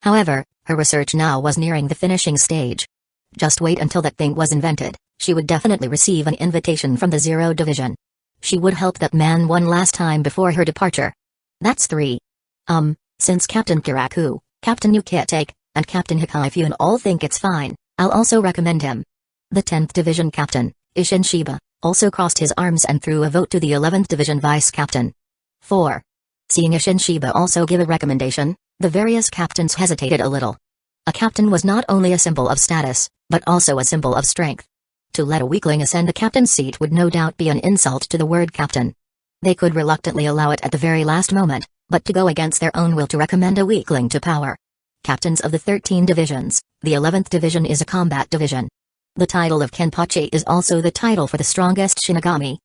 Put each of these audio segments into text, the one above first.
However, her research now was nearing the finishing stage. Just wait until that thing was invented, she would definitely receive an invitation from the Zero Division. She would help that man one last time before her departure. That's 3. Since Captain Kiraku, Captain Yukitake, and Captain Hikaifun all think it's fine, I'll also recommend him. The 10th Division Captain, Ishin Shiba, also crossed his arms and threw a vote to the 11th Division Vice Captain. 4. Seeing Ishin Shiba also give a recommendation, the various captains hesitated a little. A captain was not only a symbol of status, but also a symbol of strength. To let a weakling ascend the captain's seat would no doubt be an insult to the word captain. They could reluctantly allow it at the very last moment, but to go against their own will to recommend a weakling to power. Captains of the 13 divisions, the 11th division is a combat division. The title of Kenpachi is also the title for the strongest Shinigami.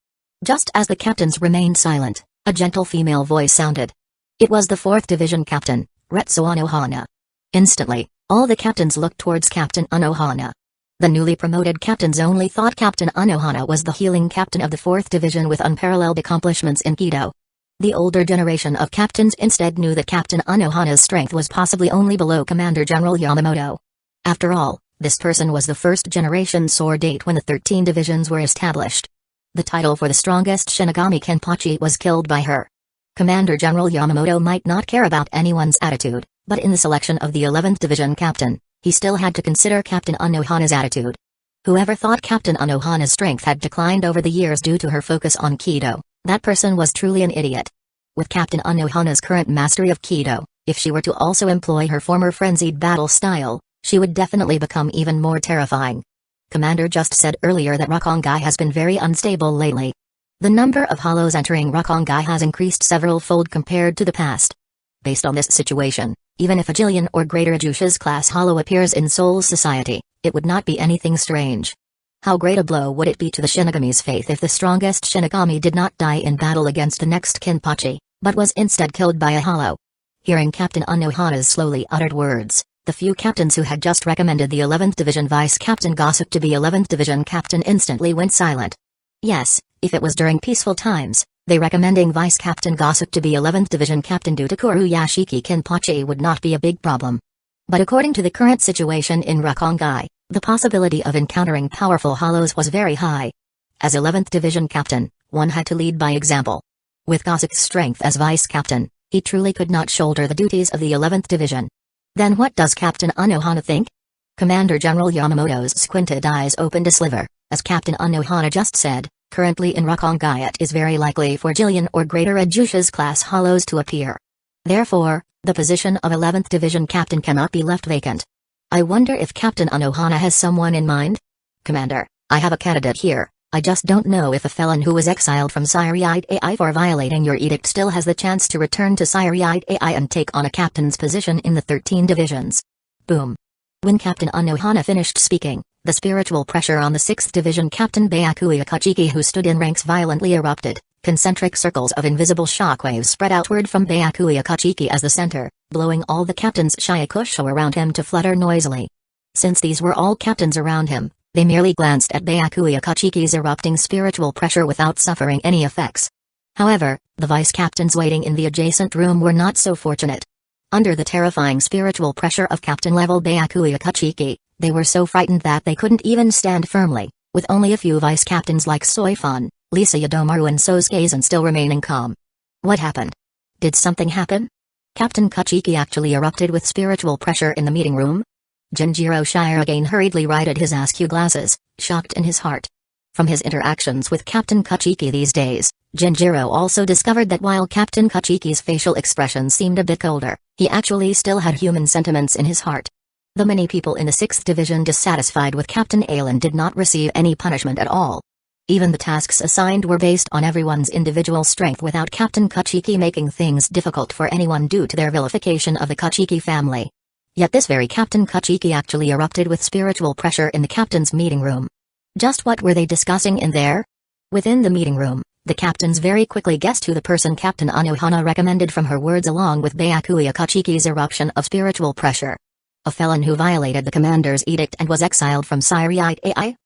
Just as the captains remained silent, a gentle female voice sounded. It was the 4th division captain, Retsu Anohana. Instantly, all the captains looked towards Captain Anohana. The newly promoted captains only thought Captain Anohana was the healing captain of the 4th division with unparalleled accomplishments in Kido. The older generation of captains instead knew that Captain Anohana's strength was possibly only below Commander General Yamamoto. After all, this person was the first generation Sword 8 when the 13 divisions were established. The title for the strongest Shinigami Kenpachi was killed by her. Commander General Yamamoto might not care about anyone's attitude, but in the selection of the 11th division captain, he still had to consider Captain Anohana's attitude. Whoever thought Captain Anohana's strength had declined over the years due to her focus on Kido, that person was truly an idiot. With Captain Anohana's current mastery of Kido, if she were to also employ her former frenzied battle style, she would definitely become even more terrifying. Commander just said earlier that Rakongai has been very unstable lately. The number of hollows entering Rakongai has increased several-fold compared to the past. Based on this situation, even if a Jillion or greater Jushi's class hollow appears in Soul Society, it would not be anything strange. How great a blow would it be to the Shinigami's faith if the strongest Shinigami did not die in battle against the next Kenpachi, but was instead killed by a hollow. Hearing Captain Anohana's slowly uttered words, the few captains who had just recommended the 11th Division Vice Captain Gossip to be 11th Division Captain instantly went silent. Yes, if it was during peaceful times, they recommending Vice Captain Gossip to be 11th Division Captain due to Kuruyashiki Kenpachi would not be a big problem. But according to the current situation in Rakongai, the possibility of encountering powerful hollows was very high. As 11th Division Captain, one had to lead by example. With Gossip's strength as Vice Captain, he truly could not shoulder the duties of the 11th Division. Then what does Captain Anohana think? Commander General Yamamoto's squinted eyes opened a sliver, as Captain Anohana just said, currently in Rakongai it is very likely for Jillion or greater Jushi's class hollows to appear. Therefore, the position of 11th Division Captain cannot be left vacant. I wonder if Captain Anohana has someone in mind? Commander, I have a candidate here. I just don't know if a felon who was exiled from Siriide AI for violating your edict still has the chance to return to Siriide AI and take on a captain's position in the 13 divisions. Boom. When Captain Anohana finished speaking, the spiritual pressure on the 6th Division Captain Byakuya Kachiki who stood in ranks violently erupted. Concentric circles of invisible shockwaves spread outward from Byakuya Kachiki as the center, blowing all the captain's Shyakusho around him to flutter noisily. Since these were all captains around him, they merely glanced at Byakuya Kachiki's erupting spiritual pressure without suffering any effects. However, the vice captains waiting in the adjacent room were not so fortunate. Under the terrifying spiritual pressure of captain-level Byakuya Kachiki, they were so frightened that they couldn't even stand firmly, with only a few vice captains like Soifan, Lisa Yadomaru and Sosuke still remaining calm. What happened? Did something happen? Captain Kachiki actually erupted with spiritual pressure in the meeting room? Jinjiro Shirogane hurriedly righted his askew glasses, shocked in his heart. From his interactions with Captain Kachiki these days, Jinjiro also discovered that while Captain Kachiki's facial expression seemed a bit colder, he actually still had human sentiments in his heart. The many people in the 6th Division dissatisfied with Captain Aylin did not receive any punishment at all. Even the tasks assigned were based on everyone's individual strength without Captain Kachiki making things difficult for anyone due to their vilification of the Kachiki family. Yet this very Captain Kachiki actually erupted with spiritual pressure in the captain's meeting room. Just what were they discussing in there? Within the meeting room, the captains very quickly guessed who the person Captain Anohana recommended from her words along with Byakuya Kachiki's eruption of spiritual pressure. A felon who violated the commander's edict and was exiled from Siriide AI?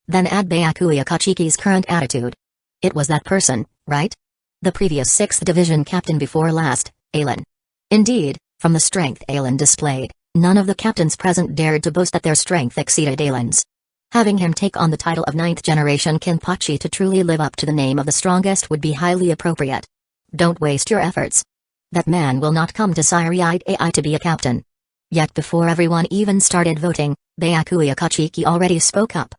Then add Byakuya Kachiki's current attitude. It was that person, right? The previous 6th Division captain before last, Aylin. Indeed, from the strength Aylin displayed, None of the captains present dared to boast that their strength exceeded Aelin's. Having him take on the title of 9th generation Kenpachi to truly live up to the name of the strongest would be highly appropriate. Don't waste your efforts. That man will not come to Siriate AI to be a captain. Yet before everyone even started voting, Byakuya Kachiki already spoke up.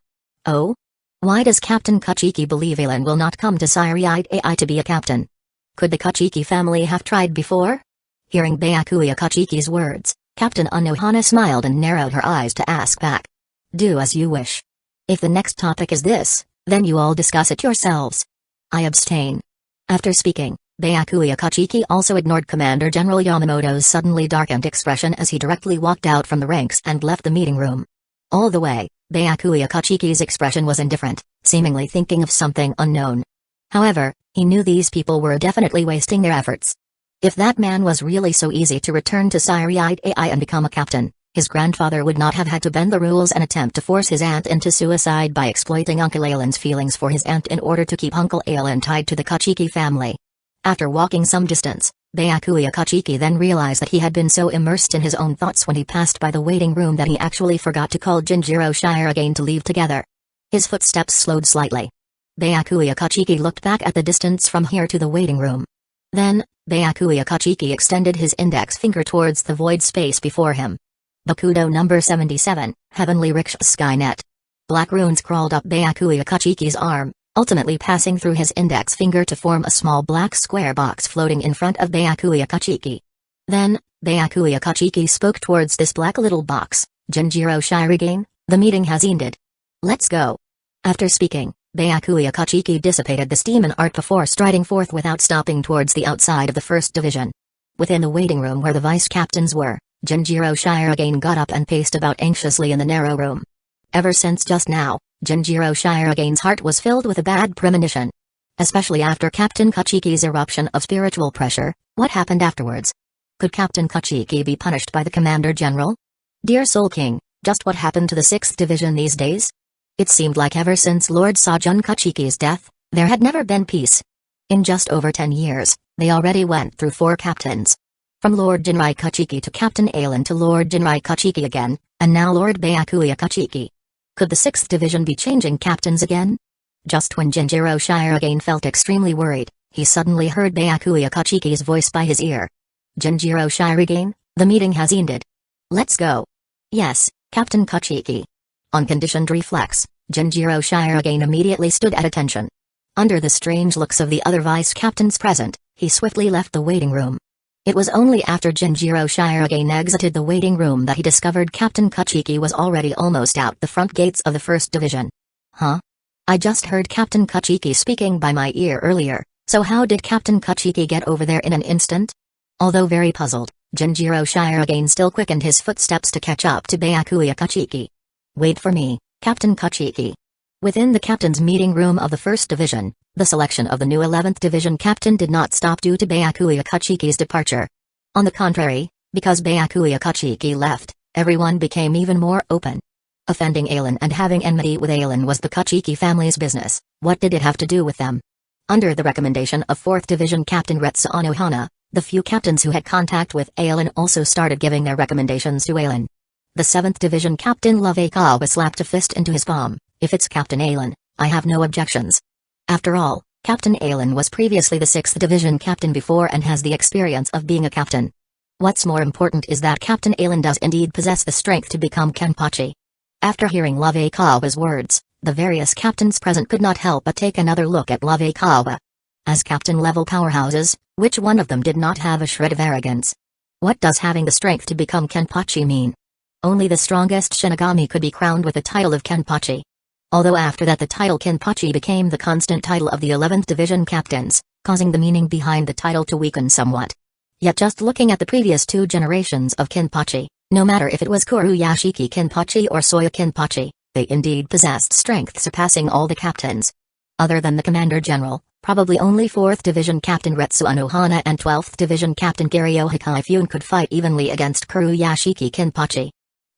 Oh? Why does Captain Kachiki believe Aelin will not come to Siriate AI to be a captain? Could the Kachiki family have tried before? Hearing Byakuya Kachiki's words, Captain Unohana smiled and narrowed her eyes to ask back. Do as you wish. If the next topic is this, then you all discuss it yourselves. I abstain. After speaking, Byakuya Kachiki also ignored Commander General Yamamoto's suddenly darkened expression as he directly walked out from the ranks and left the meeting room. All the way, Byakuya Kachiki's expression was indifferent, seemingly thinking of something unknown. However, he knew these people were definitely wasting their efforts. If that man was really so easy to return to Siriate AI and become a captain, his grandfather would not have had to bend the rules and attempt to force his aunt into suicide by exploiting Uncle Aelin's feelings for his aunt in order to keep Uncle Aelin tied to the Kachiki family. After walking some distance, Byakuya Kachiki then realized that he had been so immersed in his own thoughts when he passed by the waiting room that he actually forgot to call Jinjiro Shirogane to leave together. His footsteps slowed slightly. Byakuya Kachiki looked back at the distance from here to the waiting room. Then, Byakuya Kachiki extended his index finger towards the void space before him. Bakudo number 77, Heavenly Rickshaw Skynet. Black runes crawled up Byakuya Kachiki's arm, ultimately passing through his index finger to form a small black square box floating in front of Byakuya Kachiki. Then, Byakuya Kachiki spoke towards this black little box. Jinjiro Shirogane, the meeting has ended. Let's go. After speaking, Byakuya Kachiki dissipated the steam and art before striding forth without stopping towards the outside of the first division. Within the waiting room where the vice captains were, Jinjiro Shirogane got up and paced about anxiously in the narrow room. Ever since just now, Jinjiro Shirogane's heart was filled with a bad premonition. Especially after Captain Kachiki's eruption of spiritual pressure, what happened afterwards? Could Captain Kachiki be punished by the Commander General? Dear Soul King, just what happened to the 6th Division these days? It seemed like ever since Lord Sajun Kachiki's death, there had never been peace. In just over 10 years, they already went through 4 captains. From Lord Jinrai Kachiki to Captain Aelin to Lord Jinrai Kachiki again, and now Lord Byakuya Kachiki. Could the 6th Division be changing captains again? Just when Jinjiro Shirogane felt extremely worried, he suddenly heard Byakuya Kachiki's voice by his ear. Jinjiro Shirogane, the meeting has ended. Let's go. Yes, Captain Kachiki. On conditioned reflex, Jinjiro Shirogane immediately stood at attention. Under the strange looks of the other vice captains present, he swiftly left the waiting room. It was only after Jinjiro Shirogane exited the waiting room that he discovered Captain Kachiki was already almost out the front gates of the 1st Division. Huh? I just heard Captain Kachiki speaking by my ear earlier, so how did Captain Kachiki get over there in an instant? Although very puzzled, Jinjiro Shirogane still quickened his footsteps to catch up to Byakuya Kachiki. Wait for me, Captain Kachiki. Within the captain's meeting room of the 1st Division, the selection of the new 11th Division captain did not stop due to Byakuya Kachiki's departure. On the contrary, because Byakuya Kachiki left, everyone became even more open. Offending Aelin and having enmity with Aelin was the Kachiki family's business. What did it have to do with them? Under the recommendation of 4th Division Captain Retsu Anohana, the few captains who had contact with Aelin also started giving their recommendations to Aelin. The 7th Division Captain Lovekawa slapped a fist into his palm. If it's Captain Aelin, I have no objections. After all, Captain Aelin was previously the 6th Division captain before and has the experience of being a captain. What's more important is that Captain Aelin does indeed possess the strength to become Kenpachi. After hearing Lovekawa's words, the various captains present could not help but take another look at Lovekawa. As captain-level powerhouses, which one of them did not have a shred of arrogance? What does having the strength to become Kenpachi mean? Only the strongest Shinigami could be crowned with the title of Kenpachi. Although after that the title Kenpachi became the constant title of the 11th Division captains, causing the meaning behind the title to weaken somewhat. Yet just looking at the previous 2 generations of Kenpachi, no matter if it was Kuruyashiki Kenpachi or Soya Kenpachi, they indeed possessed strength surpassing all the captains. Other than the Commander General, probably only 4th Division Captain Retsu Anohana and 12th Division Captain Garyo Hikaifun could fight evenly against Kuruyashiki Kenpachi.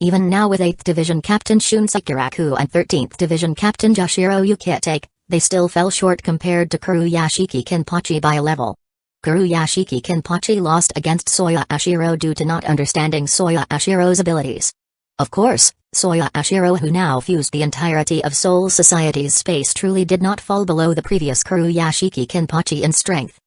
Even now with 8th Division Captain Shun Sakuraku and 13th Division Captain Joshiro Yukitake, they still fell short compared to Kuruyashiki Kenpachi by a level. Kuruyashiki Kinpachi lost against Soya Ashiro due to not understanding Soya Ashiro's abilities. Of course, Soya Ashiro, who now fused the entirety of Soul Society's space, truly did not fall below the previous Kuruyashiki Kinpachi in strength.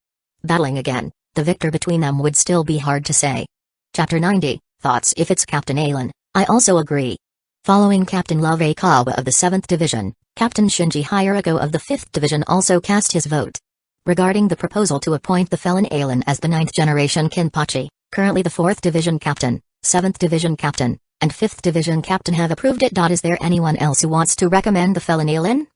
Battling again, the victor between them would still be hard to say. Chapter 90, Thoughts. If it's Captain Alan, I also agree. Following Captain Love Akawa of the 7th Division, Captain Shinji Hirako of the 5th Division also cast his vote. Regarding the proposal to appoint the felon Alan as the 9th generation Kinpachi, currently the 4th Division Captain, 7th Division Captain, and 5th Division Captain have approved it. Is there anyone else who wants to recommend the felon Alan?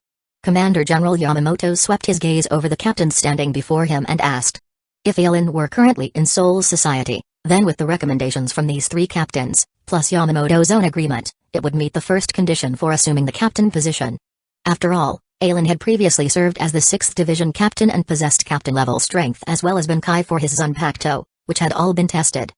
Commander General Yamamoto swept his gaze over the captains standing before him and asked. If Alan were currently in Soul Society, then with the recommendations from these 3 captains, plus Yamamoto's own agreement, it would meet the first condition for assuming the captain position. After all, Alan had previously served as the 6th Division Captain and possessed captain-level strength as well as Bankai for his Zanpakuto, which had all been tested.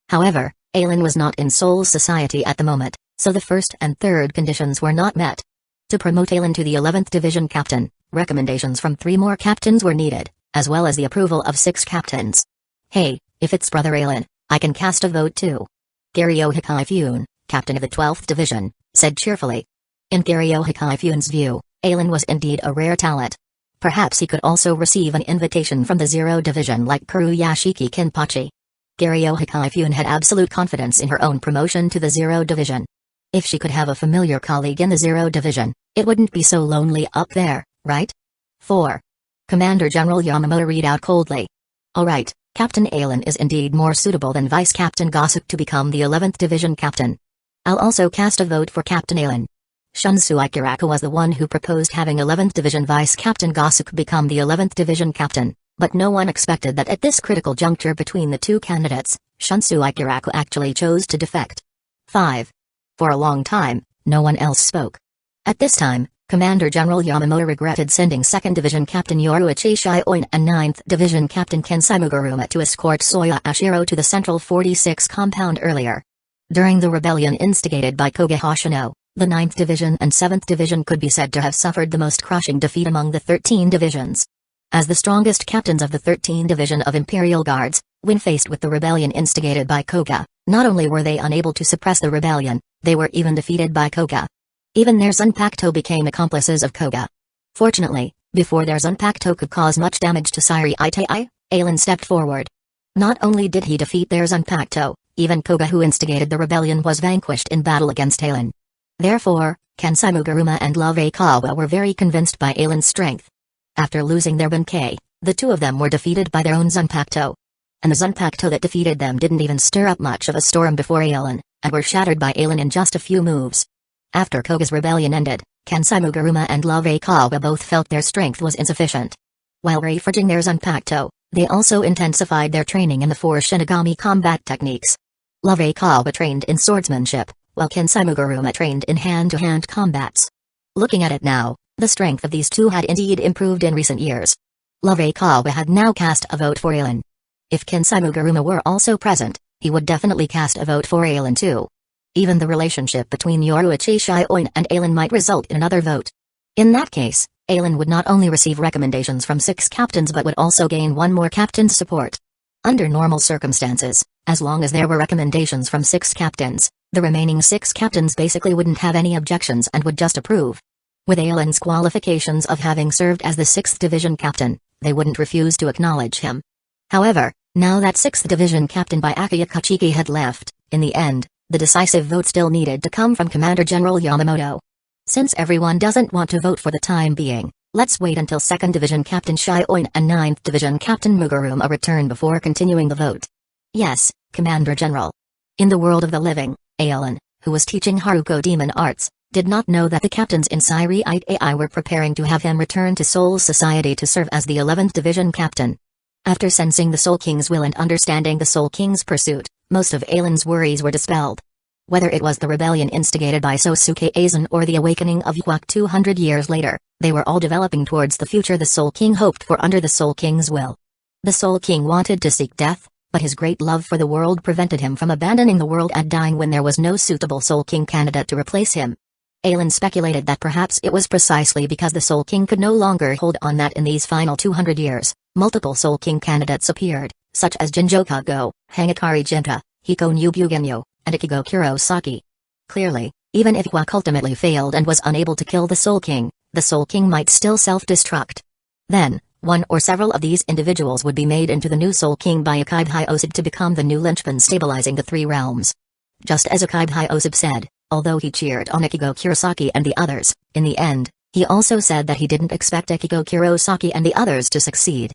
However, Alan was not in Soul Society at the moment, so the first and third conditions were not met. To promote Alan to the 11th Division Captain, recommendations from 3 more captains were needed, as well as the approval of 6 captains. Hey, if it's Brother Alan, I can cast a vote too. Garyo Hikaifune, captain of the 12th Division, said cheerfully. In Garyo Hikaifune's view, Alan was indeed a rare talent. Perhaps he could also receive an invitation from the 0 Division like Kuruyashiki Kinpachi. Garyo Hikaifune had absolute confidence in her own promotion to the 0 Division. If she could have a familiar colleague in the 0 Division, it wouldn't be so lonely up there, right? 4. Commander General Yamamoto read out coldly. Alright, Captain Alan is indeed more suitable than Vice Captain Gosuke to become the 11th Division Captain. I'll also cast a vote for Captain Alan. Shunsu Ikiraku was the one who proposed having 11th Division Vice Captain Gosuke become the 11th Division Captain, but no one expected that at this critical juncture between the 2 candidates, Shunsu Ikiraku actually chose to defect. 5. For a long time, no one else spoke. At this time, Commander General Yamamoto regretted sending 2nd Division Captain Yoruichi Shioin and 9th Division Captain Kensai Mugaruma to escort Soya Ashiro to the Central 46 compound earlier. During the rebellion instigated by Koga Hoshino, the 9th Division and 7th Division could be said to have suffered the most crushing defeat among the 13 divisions. As the strongest captains of the 13 Division of Imperial Guards, when faced with the rebellion instigated by Koga, not only were they unable to suppress the rebellion, they were even defeated by Koga. Even their Zanpakuto became accomplices of Koga. Fortunately, before their Zanpakuto could cause much damage to Sairi Itai, Alan stepped forward. Not only did he defeat their Zanpakuto, even Koga, who instigated the rebellion, was vanquished in battle against Alan. Therefore, Kensai Mugaruma and Love Akawa were very convinced by Alan's strength. After losing their Bankai, the 2 of them were defeated by their own Zanpakuto. And the Zanpakuto that defeated them didn't even stir up much of a storm before Alan, and were shattered by Alan in just a few moves. After Koga's rebellion ended, Kensai Mugaruma and Love Akawa both felt their strength was insufficient. While reforging their Zanpakuto, they also intensified their training in the 4 Shinigami combat techniques. Love Akawa trained in swordsmanship, while Kensai Mugaruma trained in hand-to-hand combats. Looking at it now, the strength of these 2 had indeed improved in recent years. Love Akawa had now cast a vote for Alan. If Kensai Mugaruma were also present, he would definitely cast a vote for Alan too. Even the relationship between Yoruichi Shioin and Alan might result in another vote. In that case, Alan would not only receive recommendations from 6 captains but would also gain 1 more captain's support. Under normal circumstances, as long as there were recommendations from 6 captains, the remaining 6 captains basically wouldn't have any objections and would just approve. With Alan's qualifications of having served as the 6th Division Captain, they wouldn't refuse to acknowledge him. However, now that 6th Division Captain Byakuya Kachiki had left, in the end, the decisive vote still needed to come from Commander General Yamamoto. Since everyone doesn't want to vote for the time being, let's wait until 2nd Division Captain Shioin and 9th Division Captain Mugaruma return before continuing the vote. Yes, Commander General. In the world of the living, Alan, who was teaching Haruko demon arts, did not know that the captains in Sairi Itai were preparing to have him return to Soul Society to serve as the 11th Division Captain. After sensing the Soul King's will and understanding the Soul King's pursuit, most of Alan's worries were dispelled. Whether it was the rebellion instigated by Sosuke Aizen or the awakening of Yuak 200 years later, they were all developing towards the future the Soul King hoped for under the Soul King's will. The Soul King wanted to seek death, but his great love for the world prevented him from abandoning the world and dying when there was no suitable Soul King candidate to replace him. Alan speculated that perhaps it was precisely because the Soul King could no longer hold on that in these final 200 years, Multiple Soul King candidates appeared, such as Jinjoka Go, Hangakari Jinta, Hiko Nubugenyo, and Ichigo Kurosaki. Clearly, even if Iwak ultimately failed and was unable to kill the Soul King might still self-destruct. Then, one or several of these individuals would be made into the new Soul King by Akai Hyosub to become the new linchpin stabilizing the three realms. Just as Akai Hyosub said, although he cheered on Ichigo Kurosaki and the others, in the end, he also said that he didn't expect Ichigo Kurosaki and the others to succeed.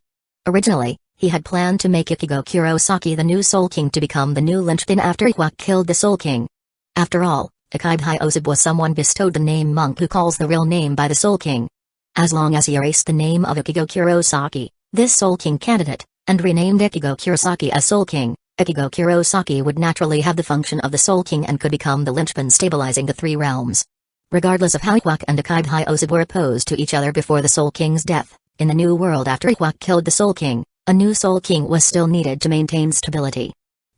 Originally, he had planned to make Ichigo Kurosaki the new Soul King to become the new linchpin after Iwak killed the Soul King. After all, Akai Hyosub was someone bestowed the name monk who calls the real name by the Soul King. As long as he erased the name of Ichigo Kurosaki, this Soul King candidate, and renamed Ichigo Kurosaki as Soul King, Ichigo Kurosaki would naturally have the function of the Soul King and could become the linchpin stabilizing the three realms. Regardless of how Iwak and Akai Hyosub were opposed to each other before the Soul King's death, in the new world after Iwak killed the Soul King, a new Soul King was still needed to maintain stability.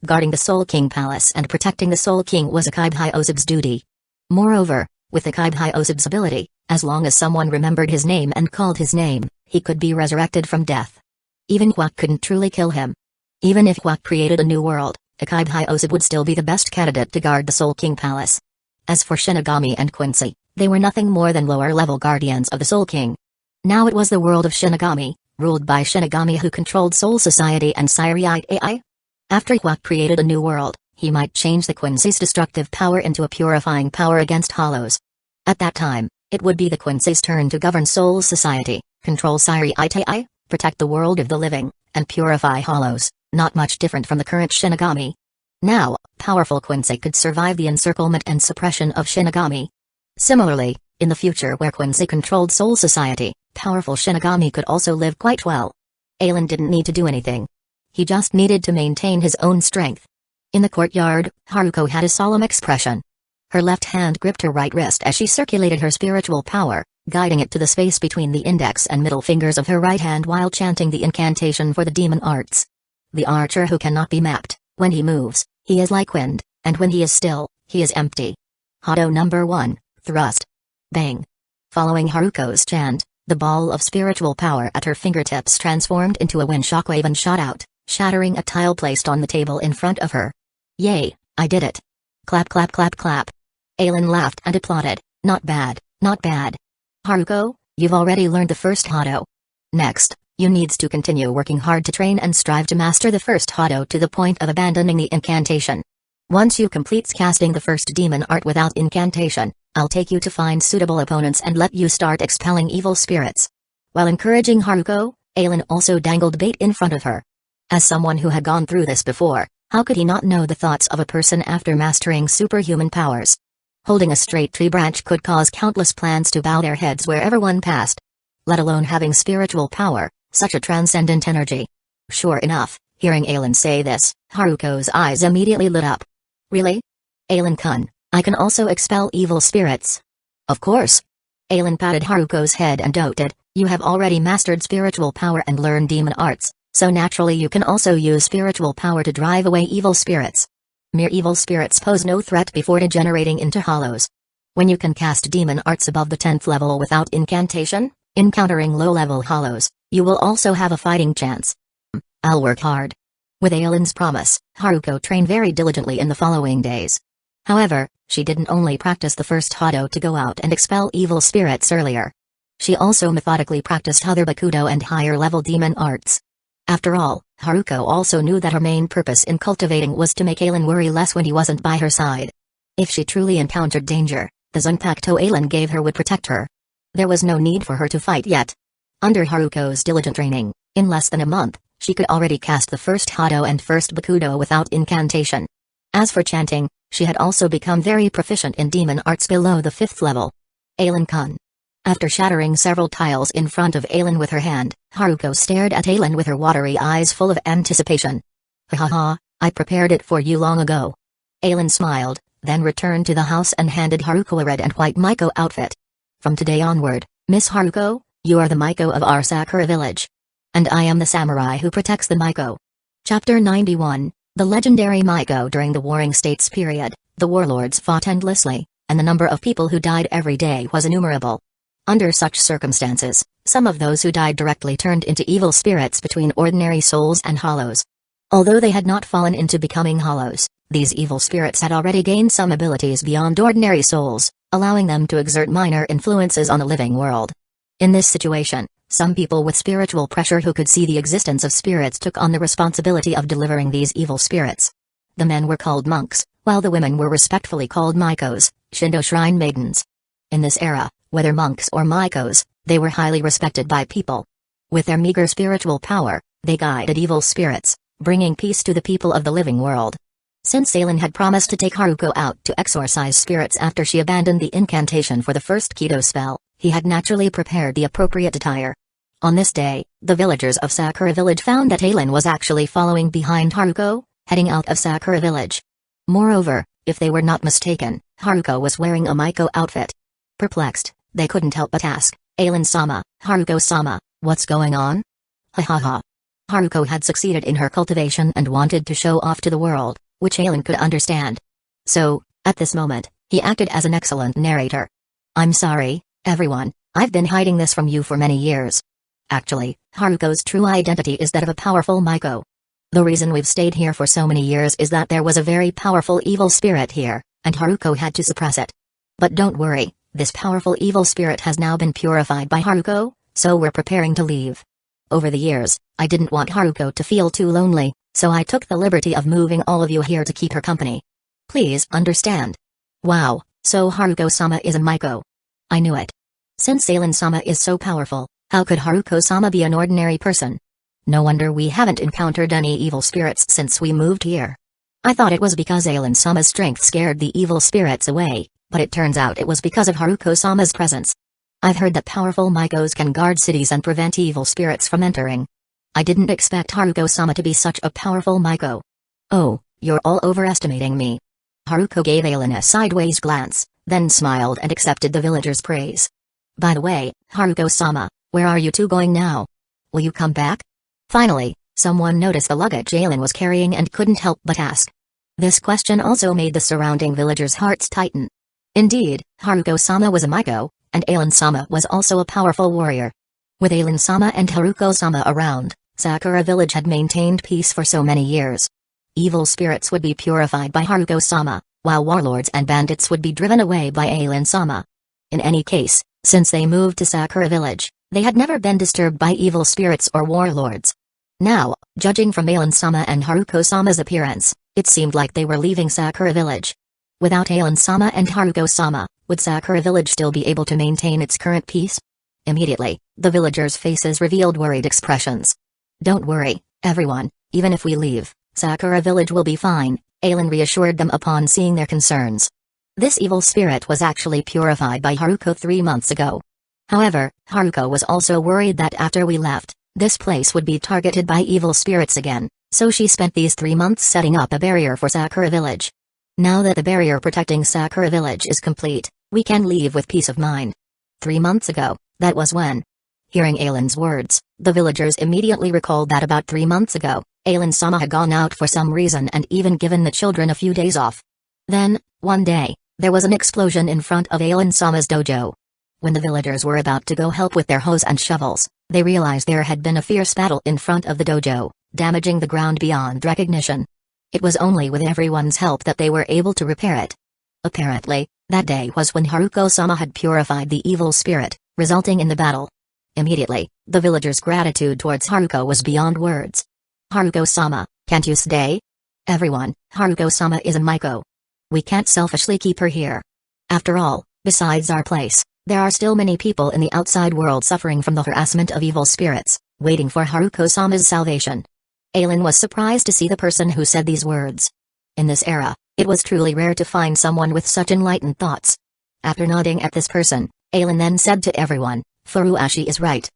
Guarding the Soul King Palace and protecting the Soul King was Akai Hyosub's duty. Moreover, with Akai Hyosub's ability, as long as someone remembered his name and called his name, he could be resurrected from death. Even Iwak couldn't truly kill him. Even if Iwak created a new world, Akai Hyosub would still be the best candidate to guard the Soul King Palace. As for Shinigami and Quincy, they were nothing more than lower-level guardians of the Soul King. Now it was the world of Shinigami, ruled by Shinigami who controlled Soul Society and Siriite AI. After Iwak created a new world, he might change the Quincy's destructive power into a purifying power against Hollows. At that time, it would be the Quincy's turn to govern Soul Society, control Siriite AI, protect the world of the living, and purify Hollows, not much different from the current Shinigami. Now, powerful Quincy could survive the encirclement and suppression of Shinigami. Similarly, in the future where Quincy controlled Soul Society, powerful Shinigami could also live quite well. Aelin didn't need to do anything. He just needed to maintain his own strength. In the courtyard, Haruko had a solemn expression. Her left hand gripped her right wrist as she circulated her spiritual power, guiding it to the space between the index and middle fingers of her right hand while chanting the incantation for the demon arts. The archer who cannot be mapped, when he moves, he is like wind, and when he is still, he is empty. Hado number 1, thrust. Bang. Following Haruko's chant, the ball of spiritual power at her fingertips transformed into a wind shockwave and shot out, shattering a tile placed on the table in front of her. Yay, I did it. Clap clap clap clap. Aelin laughed and applauded. Not bad, not bad. Haruko, you've already learned the first Hado. Next, you needs to continue working hard to train and strive to master the first Hado to the point of abandoning the incantation. Once you complete casting the first demon art without incantation, I'll take you to find suitable opponents and let you start expelling evil spirits. While encouraging Haruko, Aelin also dangled bait in front of her. As someone who had gone through this before, how could he not know the thoughts of a person after mastering superhuman powers? Holding a straight tree branch could cause countless plants to bow their heads wherever one passed. Let alone having spiritual power, such a transcendent energy. Sure enough, hearing Aelin say this, Haruko's eyes immediately lit up. Really? Aelin-kun, I can also expel evil spirits. Of course. Aelin patted Haruko's head and doted, you have already mastered spiritual power and learned demon arts, so naturally you can also use spiritual power to drive away evil spirits. Mere evil spirits pose no threat before degenerating into hollows. When you can cast demon arts above the 10th level without incantation, encountering low-level hollows, you will also have a fighting chance. I'll work hard. With Aelin's promise, Haruko trained very diligently in the following days. However, she didn't only practice the first Hado to go out and expel evil spirits earlier. She also methodically practiced other Bakudo and higher-level demon arts. After all, Haruko also knew that her main purpose in cultivating was to make Aelin worry less when he wasn't by her side. If she truly encountered danger, the Zanpakuto Aelin gave her would protect her. There was no need for her to fight yet. Under Haruko's diligent training, in less than a month, she could already cast the first Hado and first Bakudo without incantation. As for chanting, she had also become very proficient in demon arts below the 5th level. Aelin-kun. After shattering several tiles in front of Aelin with her hand, Haruko stared at Aelin with her watery eyes full of anticipation. Ha ha, I prepared it for you long ago. Aelin smiled, then returned to the house and handed Haruko a red and white Maiko outfit. From today onward, Miss Haruko, you are the Maiko of our Sakura village. And I am the samurai who protects the Maiko. Chapter 91, The legendary Maiko. During the Warring States period, the warlords fought endlessly, and the number of people who died every day was innumerable. Under such circumstances, some of those who died directly turned into evil spirits between ordinary souls and hollows. Although they had not fallen into becoming hollows, these evil spirits had already gained some abilities beyond ordinary souls, allowing them to exert minor influences on the living world. In this situation, some people with spiritual pressure who could see the existence of spirits took on the responsibility of delivering these evil spirits. The men were called monks, while the women were respectfully called Mikos, Shinto shrine maidens. In this era, whether monks or Mikos, they were highly respected by people. With their meager spiritual power, they guided evil spirits, bringing peace to the people of the living world. Since Aelin had promised to take Haruko out to exorcise spirits after she abandoned the incantation for the first Kido spell, he had naturally prepared the appropriate attire. On this day, the villagers of Sakura village found that Aelin was actually following behind Haruko, heading out of Sakura village. Moreover, if they were not mistaken, Haruko was wearing a Miko outfit. Perplexed, they couldn't help but ask, Aelin-sama, Haruko-sama, what's going on? Ha ha ha. Haruko had succeeded in her cultivation and wanted to show off to the world, which Aelin could understand. So, at this moment, he acted as an excellent narrator. I'm sorry, everyone, I've been hiding this from you for many years. Actually, Haruko's true identity is that of a powerful Miko. The reason we've stayed here for so many years is that there was a very powerful evil spirit here, and Haruko had to suppress it. But don't worry, this powerful evil spirit has now been purified by Haruko, so we're preparing to leave. Over the years, I didn't want Haruko to feel too lonely, so I took the liberty of moving all of you here to keep her company. Please understand. Wow, so Haruko-sama is a Miko. I knew it. Since Aelin-sama is so powerful, how could Haruko-sama be an ordinary person? No wonder we haven't encountered any evil spirits since we moved here. I thought it was because Aelin-sama's strength scared the evil spirits away, but it turns out it was because of Haruko-sama's presence. I've heard that powerful Mikos can guard cities and prevent evil spirits from entering. I didn't expect Haruko-sama to be such a powerful Miko. Oh, you're all overestimating me. Haruko gave Aelin a sideways glance, then smiled and accepted the villagers' praise. By the way, Haruko-sama, where are you two going now? Will you come back? Finally, someone noticed the luggage Aelin was carrying and couldn't help but ask. This question also made the surrounding villagers' hearts tighten. Indeed, Haruko-sama was a Miko, and Aelin-sama was also a powerful warrior. With Aelin-sama and Haruko-sama around, Sakura village had maintained peace for so many years. Evil spirits would be purified by Haruko-sama, while warlords and bandits would be driven away by Aelin-sama. In any case, since they moved to Sakura village, they had never been disturbed by evil spirits or warlords. Now, judging from Aelin-sama and Haruko-sama's appearance, it seemed like they were leaving Sakura village. Without Aelin-sama and Haruko-sama, would Sakura village still be able to maintain its current peace? Immediately, the villagers' faces revealed worried expressions. Don't worry, everyone, even if we leave, Sakura village will be fine, Aelin reassured them upon seeing their concerns. This evil spirit was actually purified by Haruko 3 months ago. However, Haruko was also worried that after we left, this place would be targeted by evil spirits again, so she spent these 3 months setting up a barrier for Sakura village. Now that the barrier protecting Sakura village is complete, we can leave with peace of mind. 3 months ago, that was when. Hearing Aelin's words, the villagers immediately recalled that about 3 months ago, Aelin-sama had gone out for some reason and even given the children a few days off. Then, one day, there was an explosion in front of Aelin-sama's dojo. When the villagers were about to go help with their hoes and shovels, they realized there had been a fierce battle in front of the dojo, damaging the ground beyond recognition. It was only with everyone's help that they were able to repair it. Apparently, that day was when Haruko-sama had purified the evil spirit, resulting in the battle. Immediately, the villagers' gratitude towards Haruko was beyond words. Haruko-sama, can't you stay? Everyone, Haruko-sama is a Miko. We can't selfishly keep her here. After all, besides our place, there are still many people in the outside world suffering from the harassment of evil spirits, waiting for Haruko-sama's salvation. Aelin was surprised to see the person who said these words. In this era, it was truly rare to find someone with such enlightened thoughts. After nodding at this person, Aelin then said to everyone, Furuashi is right.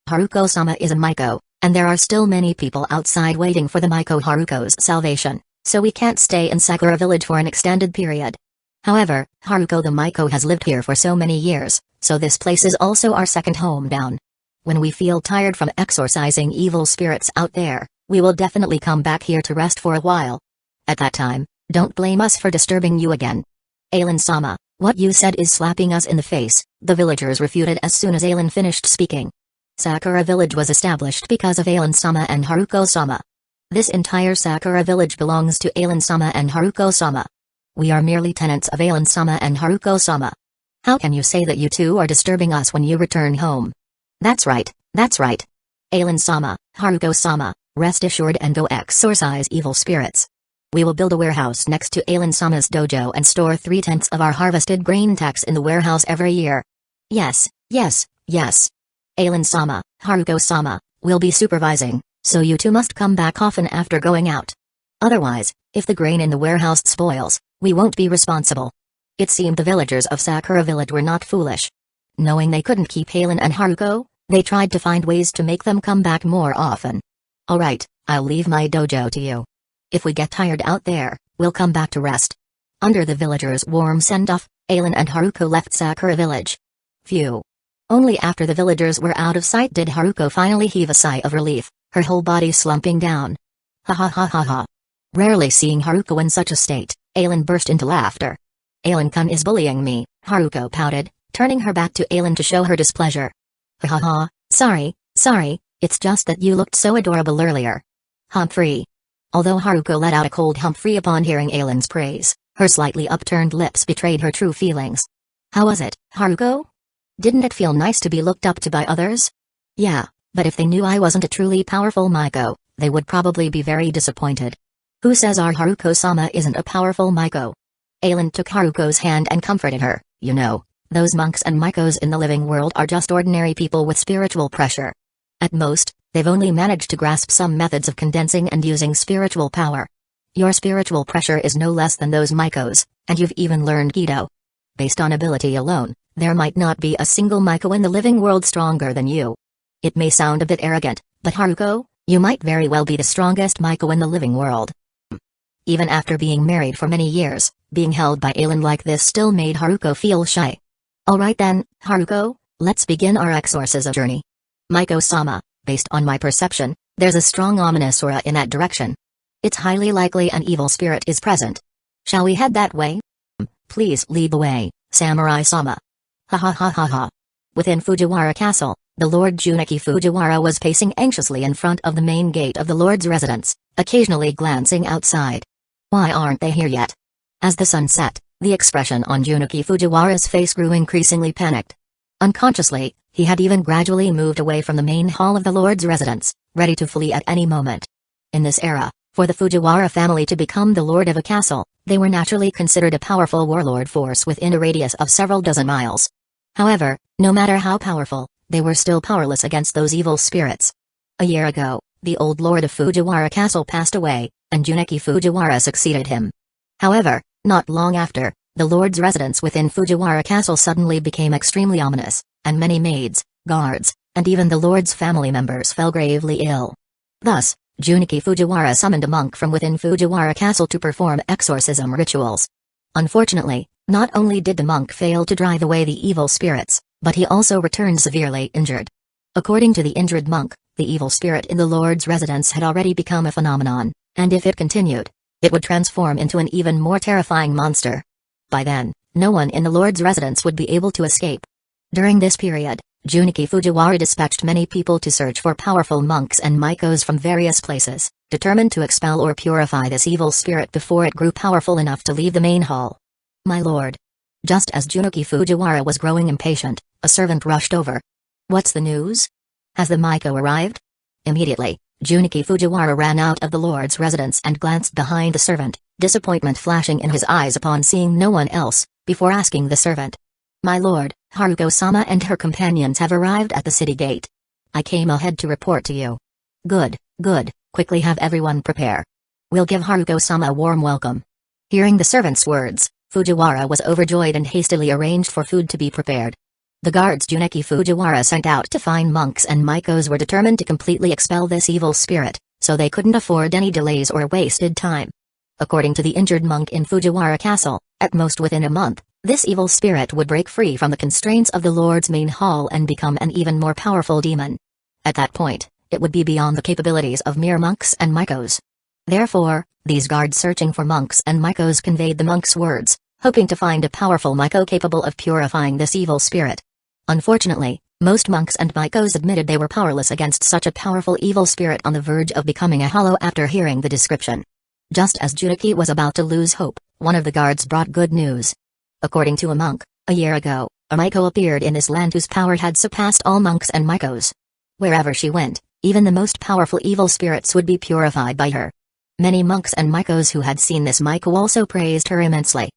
Haruko-sama is a Miko, and there are still many people outside waiting for the Miko Haruko's salvation, so we can't stay in Sakura village for an extended period. However, Haruko the Miko has lived here for so many years, so this place is also our second home down. When we feel tired from exorcising evil spirits out there, we will definitely come back here to rest for a while. At that time, don't blame us for disturbing you again. Aelin-sama, What you said is slapping us in the face, the villagers refuted as soon as Alan finished speaking. Sakura Village was established because of Alan-sama and Haruko-sama. This entire Sakura Village belongs to Alan-sama and Haruko-sama. We are merely tenants of Alan-sama and Haruko-sama. How can you say that you two are disturbing us when you return home? That's right, that's right. Alan-sama, Haruko-sama, rest assured and go exorcise evil spirits. We will build a warehouse next to Alan-sama's dojo and store 3/10 of our harvested grain tax in the warehouse every year. Yes, yes, yes. Alan-sama, Haruko-sama, will be supervising, so you two must come back often after going out. Otherwise, if the grain in the warehouse spoils, we won't be responsible. It seemed the villagers of Sakura Village were not foolish. Knowing they couldn't keep Alan and Haruko, they tried to find ways to make them come back more often. Alright, I'll leave my dojo to you. If we get tired out there, we'll come back to rest. Under the villagers' warm send-off, Alan and Haruko left Sakura Village. Phew. Only after the villagers were out of sight did Haruko finally heave a sigh of relief, her whole body slumping down. Ha ha ha ha ha. Rarely seeing Haruko in such a state, Alan burst into laughter. Alan-kun is bullying me, Haruko pouted, turning her back to Alan to show her displeasure. Ha ha ha, sorry, it's just that you looked so adorable earlier. Humphrey. Although Haruko let out a cold Humphrey upon hearing Alan's praise, her slightly upturned lips betrayed her true feelings. How was it, Haruko? Didn't it feel nice to be looked up to by others? Yeah, but if they knew I wasn't a truly powerful Maiko, they would probably be very disappointed. Who says our Haruko-sama isn't a powerful Maiko? Alan took Haruko's hand and comforted her. You know, those monks and Maikos in the living world are just ordinary people with spiritual pressure. At most, they've only managed to grasp some methods of condensing and using spiritual power. Your spiritual pressure is no less than those Maikos, and you've even learned Gido. Based on ability alone, there might not be a single Maiko in the living world stronger than you. It may sound a bit arrogant, but Haruko, you might very well be the strongest Maiko in the living world. Even after being married for many years, being held by Alan like this still made Haruko feel shy. Alright then, Haruko, let's begin our exorcism journey. Maiko-sama, based on my perception, there's a strong ominous aura in that direction. It's highly likely an evil spirit is present. Shall we head that way? Please lead the way, Samurai-sama. Ha ha ha ha ha. Within Fujiwara Castle, the Lord Junichi Fujiwara was pacing anxiously in front of the main gate of the Lord's residence, occasionally glancing outside. Why aren't they here yet? As the sun set, the expression on Junichi Fujiwara's face grew increasingly panicked. Unconsciously, he had even gradually moved away from the main hall of the Lord's residence, ready to flee at any moment. In this era, for the Fujiwara family to become the lord of a castle, they were naturally considered a powerful warlord force within a radius of several dozen miles. However, no matter how powerful, they were still powerless against those evil spirits. A year ago, the old lord of Fujiwara Castle passed away, and Junichi Fujiwara succeeded him. However, not long after, the lord's residence within Fujiwara Castle suddenly became extremely ominous, and many maids, guards, and even the lord's family members fell gravely ill. Thus, Junichi Fujiwara summoned a monk from within Fujiwara Castle to perform exorcism rituals. Unfortunately, not only did the monk fail to drive away the evil spirits, but he also returned severely injured. According to the injured monk, the evil spirit in the lord's residence had already become a phenomenon, and if it continued, it would transform into an even more terrifying monster. By then, no one in the lord's residence would be able to escape. During this period, Junichi Fujiwara dispatched many people to search for powerful monks and Maikos from various places, determined to expel or purify this evil spirit before it grew powerful enough to leave the main hall. My lord. Just as Junichi Fujiwara was growing impatient, a servant rushed over. What's the news? Has the Maiko arrived? Immediately, Junichi Fujiwara ran out of the lord's residence and glanced behind the servant, disappointment flashing in his eyes upon seeing no one else, before asking the servant. My lord, Haruko-sama and her companions have arrived at the city gate. I came ahead to report to you. Good, quickly have everyone prepare. We'll give Haruko-sama a warm welcome. Hearing the servant's words, Fujiwara was overjoyed and hastily arranged for food to be prepared. The guards Junichi Fujiwara sent out to find monks and Maikos were determined to completely expel this evil spirit, so they couldn't afford any delays or wasted time. According to the injured monk in Fujiwara Castle, at most within a month, this evil spirit would break free from the constraints of the Lord's main hall and become an even more powerful demon. At that point, it would be beyond the capabilities of mere monks and Maikos. Therefore, these guards searching for monks and Maikos conveyed the monk's words, hoping to find a powerful Maiko capable of purifying this evil spirit. Unfortunately, most monks and Maikos admitted they were powerless against such a powerful evil spirit on the verge of becoming a hollow after hearing the description. Just as Juniki was about to lose hope, one of the guards brought good news. According to a monk, a year ago, a Maiko appeared in this land whose power had surpassed all monks and Maikos. Wherever she went, even the most powerful evil spirits would be purified by her. Many monks and Maikos who had seen this Maiko also praised her immensely.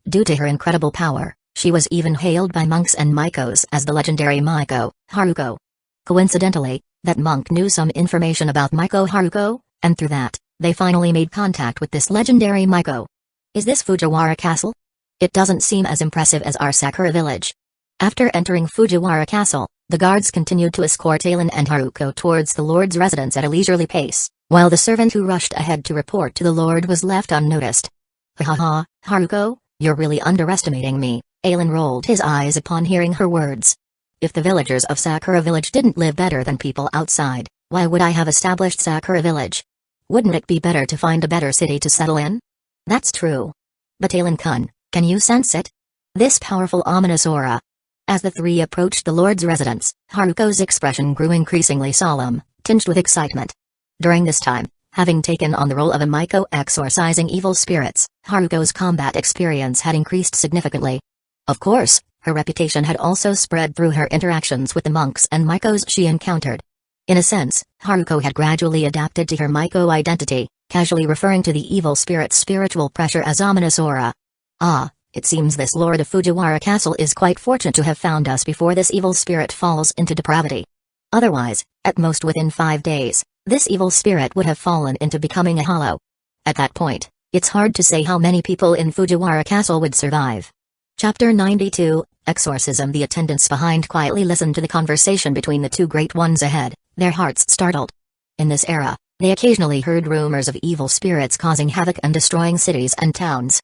Due to her incredible power, she was even hailed by monks and Maikos as the legendary Maiko, Haruko. Coincidentally, that monk knew some information about Maiko Haruko, and through that, they finally made contact with this legendary Maiko. Is this Fujiwara Castle? It doesn't seem as impressive as our Sakura village. After entering Fujiwara Castle, the guards continued to escort Ailen and Haruko towards the Lord's residence at a leisurely pace, while the servant who rushed ahead to report to the Lord was left unnoticed. Ha ha ha, Haruko, you're really underestimating me. Ailen rolled his eyes upon hearing her words. If the villagers of Sakura Village didn't live better than people outside, why would I have established Sakura Village? Wouldn't it be better to find a better city to settle in? That's true. But Ailen-kun, can you sense it? This powerful ominous aura. As the three approached the Lord's residence, Haruko's expression grew increasingly solemn, tinged with excitement. During this time, having taken on the role of a Maiko exorcising evil spirits, Haruko's combat experience had increased significantly. Of course, her reputation had also spread through her interactions with the monks and Maikos she encountered. In a sense, Haruko had gradually adapted to her Maiko identity, casually referring to the evil spirit's spiritual pressure as ominous aura. Ah, it seems this Lord of Fujiwara Castle is quite fortunate to have found us before this evil spirit falls into depravity. Otherwise, at most within 5 days, this evil spirit would have fallen into becoming a hollow. At that point, it's hard to say how many people in Fujiwara Castle would survive. Chapter 92, Exorcism. The attendants behind quietly listened to the conversation between the two great ones ahead, their hearts startled. In this era, they occasionally heard rumors of evil spirits causing havoc and destroying cities and towns.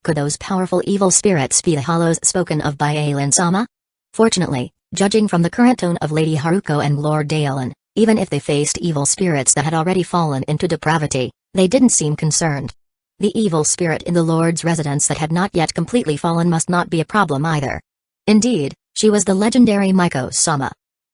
Could those powerful evil spirits be the hollows spoken of by Ailen-sama? Fortunately, judging from the current tone of Lady Haruko and Lord Ailen, even if they faced evil spirits that had already fallen into depravity, they didn't seem concerned. The evil spirit in the Lord's residence that had not yet completely fallen must not be a problem either. Indeed, she was the legendary Maiko-sama.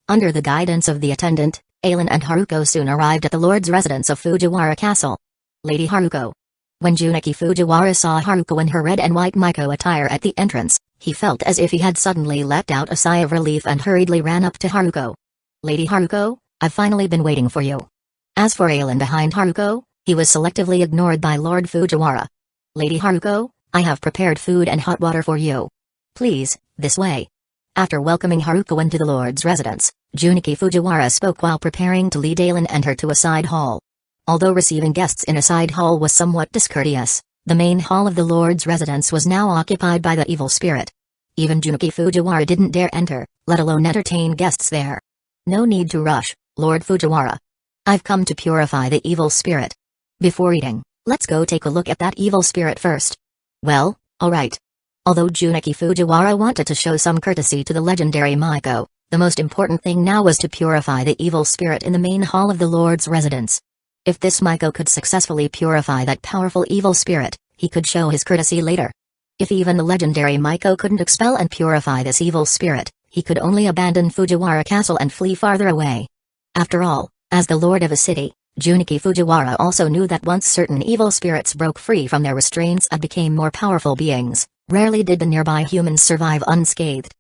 Under the guidance of the attendant, Ailen and Haruko soon arrived at the Lord's residence of Fujiwara Castle. Lady Haruko. When Junichi Fujiwara saw Haruko in her red and white Maiko attire at the entrance, he felt as if he had suddenly let out a sigh of relief and hurriedly ran up to Haruko. Lady Haruko, I've finally been waiting for you. As for Ailen behind Haruko, he was selectively ignored by Lord Fujiwara. Lady Haruko, I have prepared food and hot water for you. Please, this way. After welcoming Haruko into the Lord's residence, Junichi Fujiwara spoke while preparing to lead Ailen and her to a side hall. Although receiving guests in a side hall was somewhat discourteous, the main hall of the Lord's residence was now occupied by the evil spirit. Even Junichi Fujiwara didn't dare enter, let alone entertain guests there. No need to rush, Lord Fujiwara. I've come to purify the evil spirit. Before eating, let's go take a look at that evil spirit first. Well, alright. Although Junichi Fujiwara wanted to show some courtesy to the legendary Maiko, the most important thing now was to purify the evil spirit in the main hall of the Lord's residence. If this Maiko could successfully purify that powerful evil spirit, he could show his courtesy later. If even the legendary Maiko couldn't expel and purify this evil spirit, he could only abandon Fujiwara Castle and flee farther away. After all, as the lord of a city, Junichi Fujiwara also knew that once certain evil spirits broke free from their restraints and became more powerful beings, rarely did the nearby humans survive unscathed.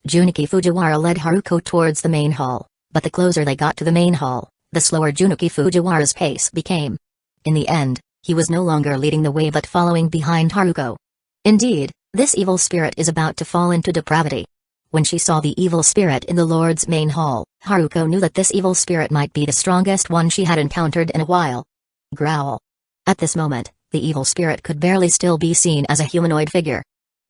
Junichi Fujiwara led Haruko towards the main hall, but the closer they got to the main hall, the slower Junichi Fujiwara's pace became. In the end, he was no longer leading the way but following behind Haruko. Indeed, this evil spirit is about to fall into depravity. When she saw the evil spirit in the Lord's main hall, Haruko knew that this evil spirit might be the strongest one she had encountered in a while. Growl. At this moment, the evil spirit could barely still be seen as a humanoid figure.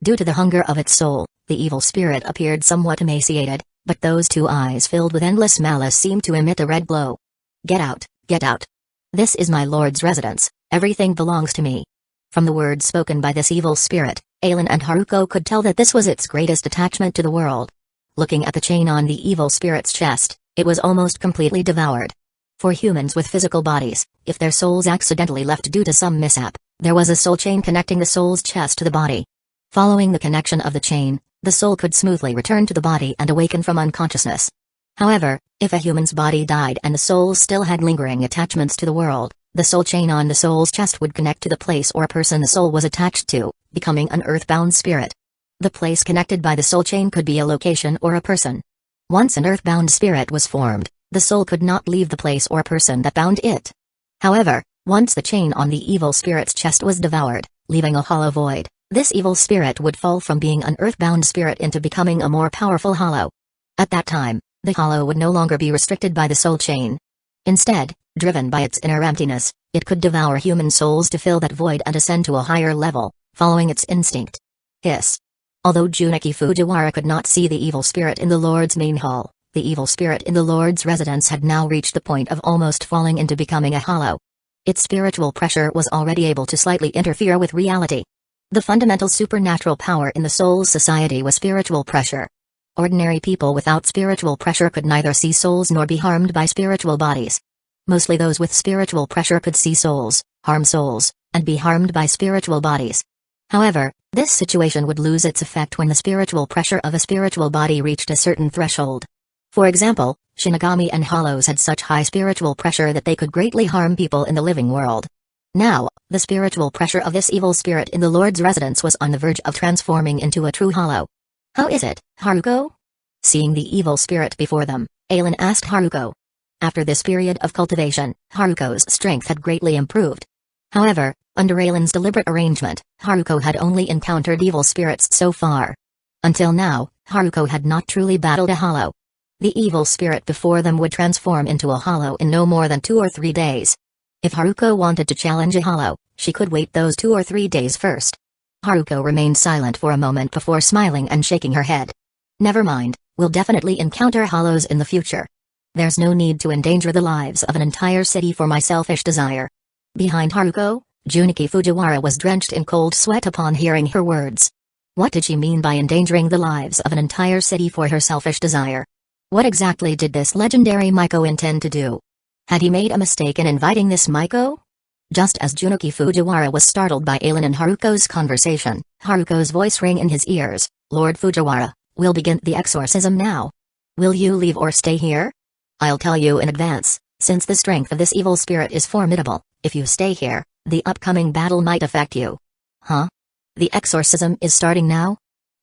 Due to the hunger of its soul, the evil spirit appeared somewhat emaciated, but those two eyes filled with endless malice seemed to emit a red glow. Get out, get out. This is my lord's residence, everything belongs to me. From the words spoken by this evil spirit, Ailen and Haruko could tell that this was its greatest attachment to the world. Looking at the chain on the evil spirit's chest, it was almost completely devoured. For humans with physical bodies, if their souls accidentally left due to some mishap, there was a soul chain connecting the soul's chest to the body. Following the connection of the chain, the soul could smoothly return to the body and awaken from unconsciousness. However, if a human's body died and the soul still had lingering attachments to the world, the soul chain on the soul's chest would connect to the place or person the soul was attached to, becoming an earthbound spirit. The place connected by the soul chain could be a location or a person. Once an earthbound spirit was formed, the soul could not leave the place or person that bound it. However, once the chain on the evil spirit's chest was devoured, leaving a hollow void, this evil spirit would fall from being an earthbound spirit into becoming a more powerful hollow. At that time, the hollow would no longer be restricted by the soul chain. Instead, driven by its inner emptiness, it could devour human souls to fill that void and ascend to a higher level, following its instinct. Hiss. Although Junichi Fujiwara could not see the evil spirit in the Lord's main hall, the evil spirit in the Lord's residence had now reached the point of almost falling into becoming a hollow. Its spiritual pressure was already able to slightly interfere with reality. The fundamental supernatural power in the soul's society was spiritual pressure. Ordinary people without spiritual pressure could neither see souls nor be harmed by spiritual bodies. Mostly those with spiritual pressure could see souls, harm souls, and be harmed by spiritual bodies. However, this situation would lose its effect when the spiritual pressure of a spiritual body reached a certain threshold. For example, Shinigami and Hollows had such high spiritual pressure that they could greatly harm people in the living world. Now, the spiritual pressure of this evil spirit in the Lord's residence was on the verge of transforming into a true hollow. How is it, Haruko? Seeing the evil spirit before them, Aelin asked Haruko. After this period of cultivation, Haruko's strength had greatly improved. However, under Aelin's deliberate arrangement, Haruko had only encountered evil spirits so far. Until now, Haruko had not truly battled a hollow. The evil spirit before them would transform into a hollow in no more than 2 or 3 days. If Haruko wanted to challenge a hollow, she could wait those 2 or 3 days first. Haruko remained silent for a moment before smiling and shaking her head. Never mind, we'll definitely encounter hollows in the future. There's no need to endanger the lives of an entire city for my selfish desire. Behind Haruko, Junichi Fujiwara was drenched in cold sweat upon hearing her words. What did she mean by endangering the lives of an entire city for her selfish desire? What exactly did this legendary Maiko intend to do? Had he made a mistake in inviting this Maiko? Just as Junichi Fujiwara was startled by Aelin and Haruko's conversation, Haruko's voice rang in his ears. Lord Fujiwara, we'll begin the exorcism now. Will you leave or stay here? I'll tell you in advance, since the strength of this evil spirit is formidable, if you stay here, the upcoming battle might affect you. Huh? The exorcism is starting now?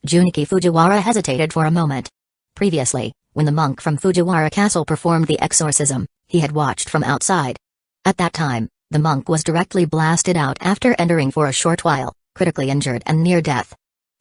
Junichi Fujiwara hesitated for a moment. Previously, when the monk from Fujiwara Castle performed the exorcism, he had watched from outside. At that time, the monk was directly blasted out after entering for a short while, critically injured and near death.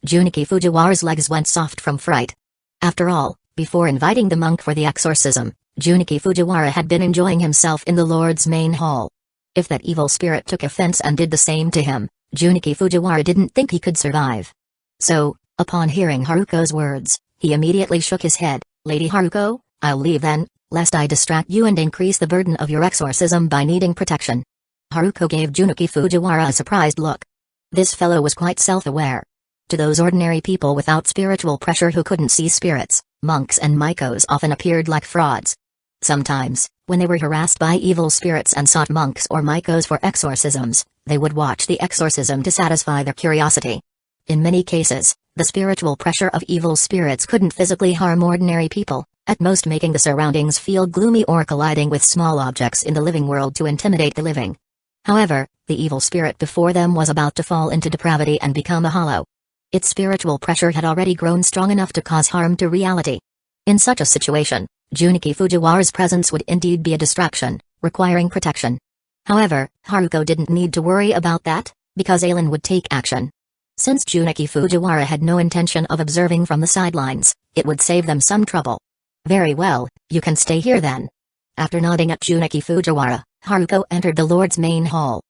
Junichi Fujiwara's legs went soft from fright. After all, before inviting the monk for the exorcism, Junichi Fujiwara had been enjoying himself in the Lord's main hall. If that evil spirit took offense and did the same to him, Junichi Fujiwara didn't think he could survive. So, upon hearing Haruko's words, he immediately shook his head. Lady Haruko, I'll leave then, lest I distract you and increase the burden of your exorcism by needing protection. Haruko gave Junichi Fujiwara a surprised look. This fellow was quite self-aware. To those ordinary people without spiritual pressure who couldn't see spirits, monks and Maikos often appeared like frauds. Sometimes, when they were harassed by evil spirits and sought monks or Maikos for exorcisms, they would watch the exorcism to satisfy their curiosity. In many cases, the spiritual pressure of evil spirits couldn't physically harm ordinary people, at most making the surroundings feel gloomy or colliding with small objects in the living world to intimidate the living. However, the evil spirit before them was about to fall into depravity and become a hollow. Its spiritual pressure had already grown strong enough to cause harm to reality. In such a situation, Junichi Fujiwara's presence would indeed be a distraction, requiring protection. However, Haruko didn't need to worry about that, because Aelin would take action. Since Junichi Fujiwara had no intention of observing from the sidelines, it would save them some trouble. Very well, you can stay here then. After nodding at Junichi Fujiwara, Haruko entered the Lord's main hall.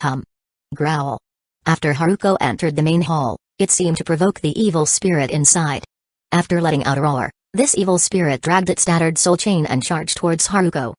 Hum. Growl. After Haruko entered the main hall, it seemed to provoke the evil spirit inside. After letting out a roar, this evil spirit dragged its tattered soul chain and charged towards Haruko.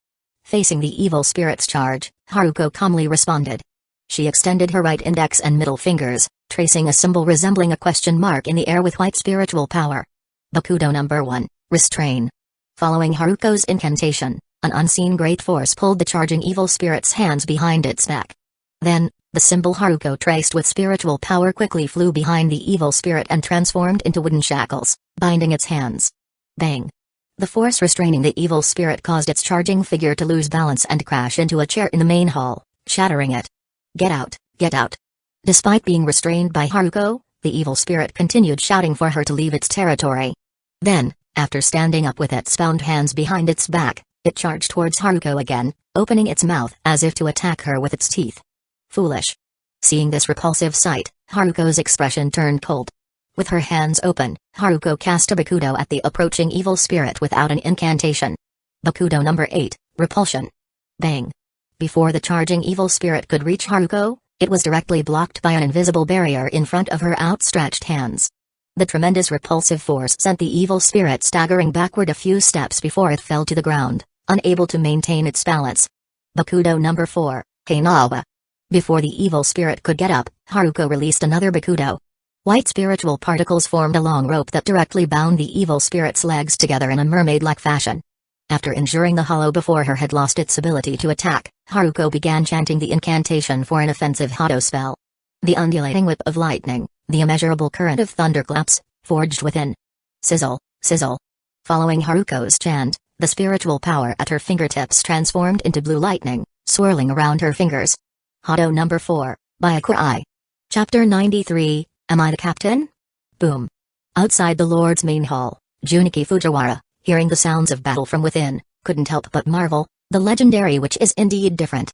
Facing the evil spirit's charge, Haruko calmly responded. She extended her right index and middle fingers, tracing a symbol resembling a question mark in the air with white spiritual power. Bakudo number 1, restrain. Following Haruko's incantation, an unseen great force pulled the charging evil spirit's hands behind its back. Then, The symbol Haruko traced with spiritual power quickly flew behind the evil spirit and transformed into wooden shackles, binding its hands. Bang! The force restraining the evil spirit caused its charging figure to lose balance and crash into a chair in the main hall, shattering it. Get out, get out. Despite being restrained by Haruko, the evil spirit continued shouting for her to leave its territory. Then, after standing up with its bound hands behind its back, it charged towards Haruko again, opening its mouth as if to attack her with its teeth. Foolish. Seeing this repulsive sight, Haruko's expression turned cold. With her hands open, Haruko cast a Bakudo at the approaching evil spirit without an incantation. Bakudo number 8, Repulsion. Bang. Before the charging evil spirit could reach Haruko, it was directly blocked by an invisible barrier in front of her outstretched hands. The tremendous repulsive force sent the evil spirit staggering backward a few steps before it fell to the ground, unable to maintain its balance. Bakudo number 4, Heinawa. Before the evil spirit could get up, Haruko released another Bakudo. White spiritual particles formed a long rope that directly bound the evil spirit's legs together in a mermaid-like fashion. After ensuring the hollow before her had lost its ability to attack, Haruko began chanting the incantation for an offensive Hado spell. The undulating whip of lightning, the immeasurable current of thunderclaps, forged within. Sizzle, sizzle. Following Haruko's chant, the spiritual power at her fingertips transformed into blue lightning, swirling around her fingers. Hado number 4, Byakurai. Chapter 93, Am I the Captain? Boom. Outside the Lord's main hall, Junichi Fujiwara, hearing the sounds of battle from within, couldn't help but marvel, the legendary witch is indeed different.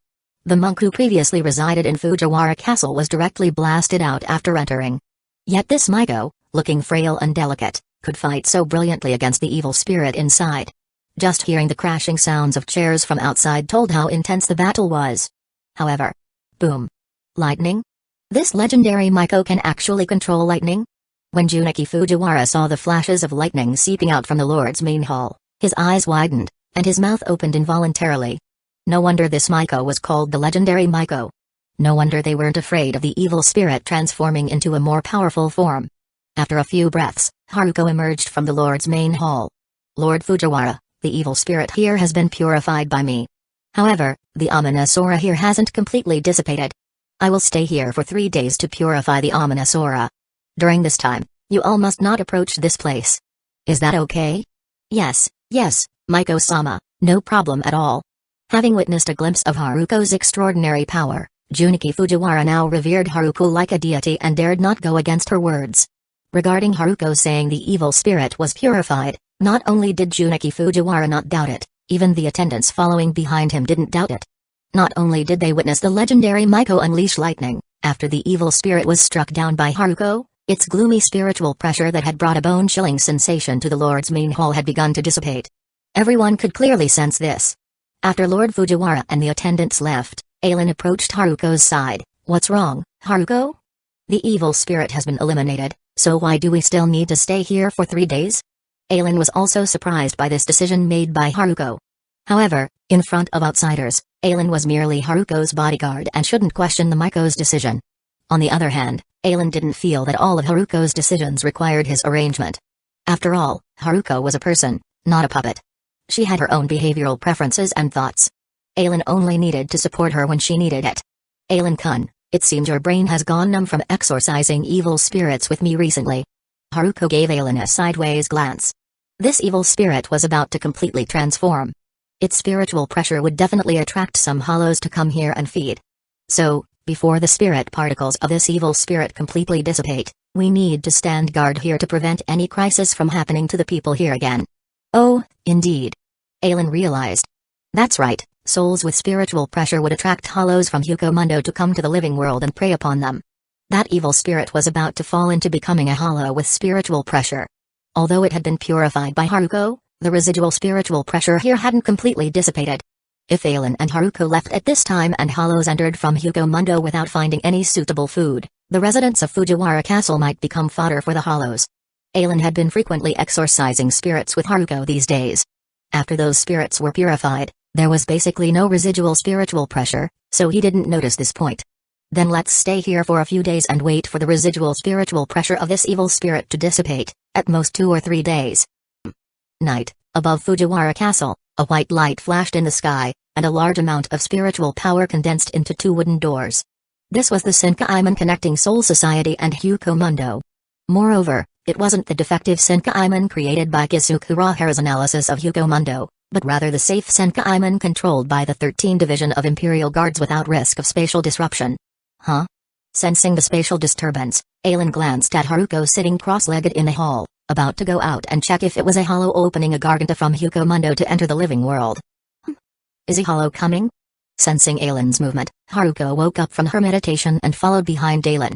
The monk who previously resided in Fujiwara Castle was directly blasted out after entering. Yet this Maiko, looking frail and delicate, could fight so brilliantly against the evil spirit inside. Just hearing the crashing sounds of chairs from outside told how intense the battle was. However, boom. Lightning? This legendary Maiko can actually control lightning? When Junichi Fujiwara saw the flashes of lightning seeping out from the Lord's main hall, his eyes widened, and his mouth opened involuntarily. No wonder this Maiko was called the legendary Maiko. No wonder they weren't afraid of the evil spirit transforming into a more powerful form. After a few breaths, Haruko emerged from the Lord's main hall. Lord Fujiwara, the evil spirit here has been purified by me. However, the ominous aura here hasn't completely dissipated. I will stay here for 3 days to purify the ominous aura. During this time, you all must not approach this place. Is that okay? Yes, Maiko-sama, no problem at all. Having witnessed a glimpse of Haruko's extraordinary power, Junichi Fujiwara now revered Haruko like a deity and dared not go against her words. Regarding Haruko saying the evil spirit was purified, not only did Junichi Fujiwara not doubt it, even the attendants following behind him didn't doubt it. Not only did they witness the legendary Maiko unleash lightning, after the evil spirit was struck down by Haruko, its gloomy spiritual pressure that had brought a bone-chilling sensation to the Lord's main hall had begun to dissipate. Everyone could clearly sense this. After Lord Fujiwara and the attendants left, Aileen approached Haruko's side. What's wrong, Haruko? The evil spirit has been eliminated, so why do we still need to stay here for 3 days? Aileen was also surprised by this decision made by Haruko. However, in front of outsiders, Aileen was merely Haruko's bodyguard and shouldn't question the Maiko's decision. On the other hand, Aileen didn't feel that all of Haruko's decisions required his arrangement. After all, Haruko was a person, not a puppet. She had her own behavioral preferences and thoughts. Aileen only needed to support her when she needed it. Aileen-kun, it seems your brain has gone numb from exorcising evil spirits with me recently. Haruko gave Aileen a sideways glance. This evil spirit was about to completely transform. Its spiritual pressure would definitely attract some hollows to come here and feed. So, before the spirit particles of this evil spirit completely dissipate, we need to stand guard here to prevent any crisis from happening to the people here again. Oh, indeed. Aileen realized. That's right, souls with spiritual pressure would attract hollows from Hukomundo to come to the living world and prey upon them. That evil spirit was about to fall into becoming a hollow with spiritual pressure. Although it had been purified by Haruko, the residual spiritual pressure here hadn't completely dissipated. If Aileen and Haruko left at this time and hollows entered from Hukomundo without finding any suitable food, the residents of Fujiwara Castle might become fodder for the hollows. Aileen had been frequently exorcising spirits with Haruko these days. After those spirits were purified, there was basically no residual spiritual pressure, so he didn't notice this point. Then let's stay here for a few days and wait for the residual spiritual pressure of this evil spirit to dissipate, at most 2 or 3 days. Night, above Fujiwara Castle, a white light flashed in the sky, and a large amount of spiritual power condensed into 2 wooden doors. This was the Senkaiman connecting Soul Society and Hukomundo. Moreover, it wasn't the defective Senkaiman created by Kusagakure analysis of Hukomundo, but rather the safe Senkaiman controlled by the 13th Division of Imperial Guards without risk of spatial disruption. Huh? Sensing the spatial disturbance, Aelin glanced at Haruko sitting cross-legged in the hall, about to go out and check if it was a hollow opening a garganta from Hukomundo to enter the living world. Is a hollow coming? Sensing Aelin's movement, Haruko woke up from her meditation and followed behind Aelin.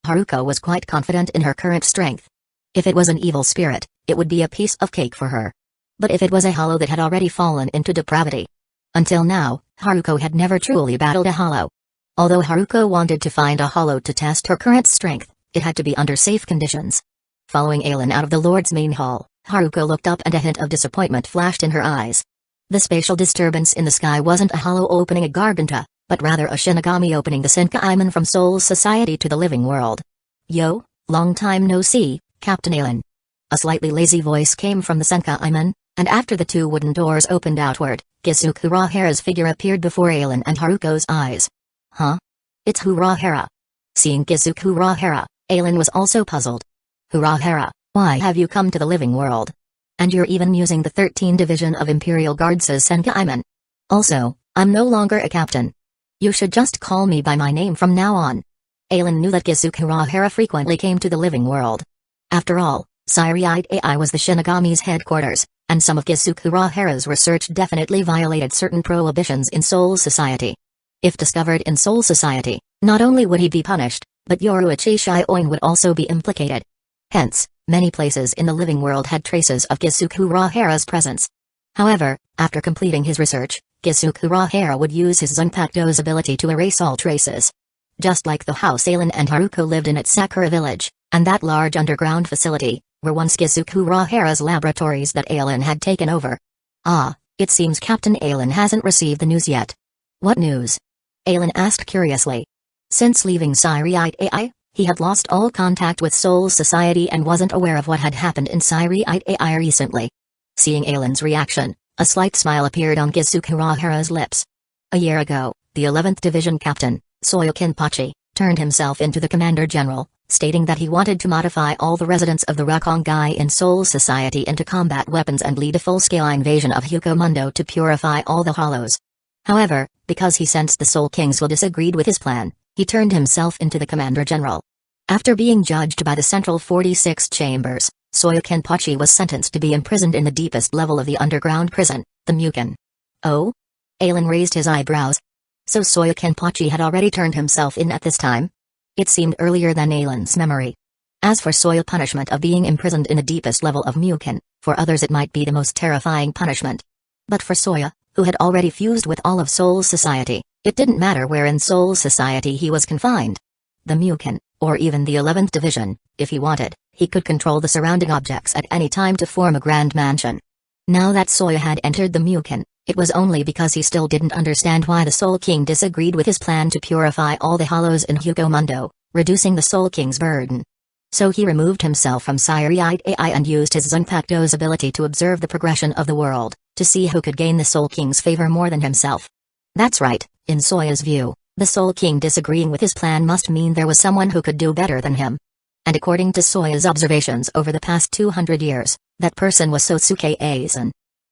Haruko was quite confident in her current strength. If it was an evil spirit, it would be a piece of cake for her. But if it was a hollow that had already fallen into depravity. Until now, Haruko had never truly battled a hollow. Although Haruko wanted to find a hollow to test her current strength, it had to be under safe conditions. Following Aelin out of the Lord's main hall, Haruko looked up and a hint of disappointment flashed in her eyes. The spatial disturbance in the sky wasn't a hollow opening a garganta, but rather a Shinigami opening the Senkaiman from Soul Society to the living world. Yo, long time no see, Captain Aelin. A slightly lazy voice came from the Senkaiman, and after the two wooden doors opened outward, Kusagakura's figure appeared before Aelin and Haruko's eyes. Huh? It's Urahara. Seeing Kusagakure, Aelin was also puzzled. Urahara, why have you come to the living world? And you're even using the 13th Division of Imperial Guards as Senkaiman. Also, I'm no longer a captain. You should just call me by my name from now on. Aelin knew that Kusagakure frequently came to the living world. After all, Sairiite AI was the Shinigami's headquarters, and some of Kusagukure's research definitely violated certain prohibitions in Soul Society. If discovered in Soul Society, not only would he be punished, but Yoruichi Shioin would also be implicated. Hence, many places in the living world had traces of Kusagukure's presence. However, after completing his research, Kusagakure would use his Zanpakuto's ability to erase all traces. Just like the house Aelin and Haruko lived in at Sakura Village, and that large underground facility, were once Kusagukure's laboratories that Aelin had taken over. Ah, it seems Captain Aelin hasn't received the news yet. What news? Aelin asked curiously. Since leaving Sairiite AI, he had lost all contact with Soul Society and wasn't aware of what had happened in Sairiite AI recently. Seeing Aelin's reaction, a slight smile appeared on Kusagukure's lips. A year ago, the 11th Division Captain, Soya Kinpachi, turned himself into the Commander General, stating that he wanted to modify all the residents of the Rakongai in Soul Society into combat weapons and lead a full-scale invasion of Hukomundo to purify all the hollows. However, because he sensed the Soul Kings will disagreed with his plan, he turned himself into the Commander General. After being judged by the Central 46 Chambers, Soya Kinpachi was sentenced to be imprisoned in the deepest level of the underground prison, the Mukin. Oh? Aelin raised his eyebrows. So Soya Kinpachi had already turned himself in at this time? It seemed earlier than Aelin's memory. As for Soya, punishment of being imprisoned in the deepest level of Mukin, for others it might be the most terrifying punishment. But for Soya, who had already fused with all of Soul Society, it didn't matter where in Soul Society he was confined. The Mukin, or even the 11th Division, if he wanted, he could control the surrounding objects at any time to form a grand mansion. Now that Soya had entered the Mukin, it was only because he still didn't understand why the Soul King disagreed with his plan to purify all the hollows in Hukomundo, reducing the Soul King's burden. So he removed himself from Sairiite AI and used his Zanpakuto's ability to observe the progression of the world, to see who could gain the Soul King's favor more than himself. That's right, in Soya's view, the Soul King disagreeing with his plan must mean there was someone who could do better than him. And according to Soya's observations over the past 200 years, that person was Sosuke Aizen.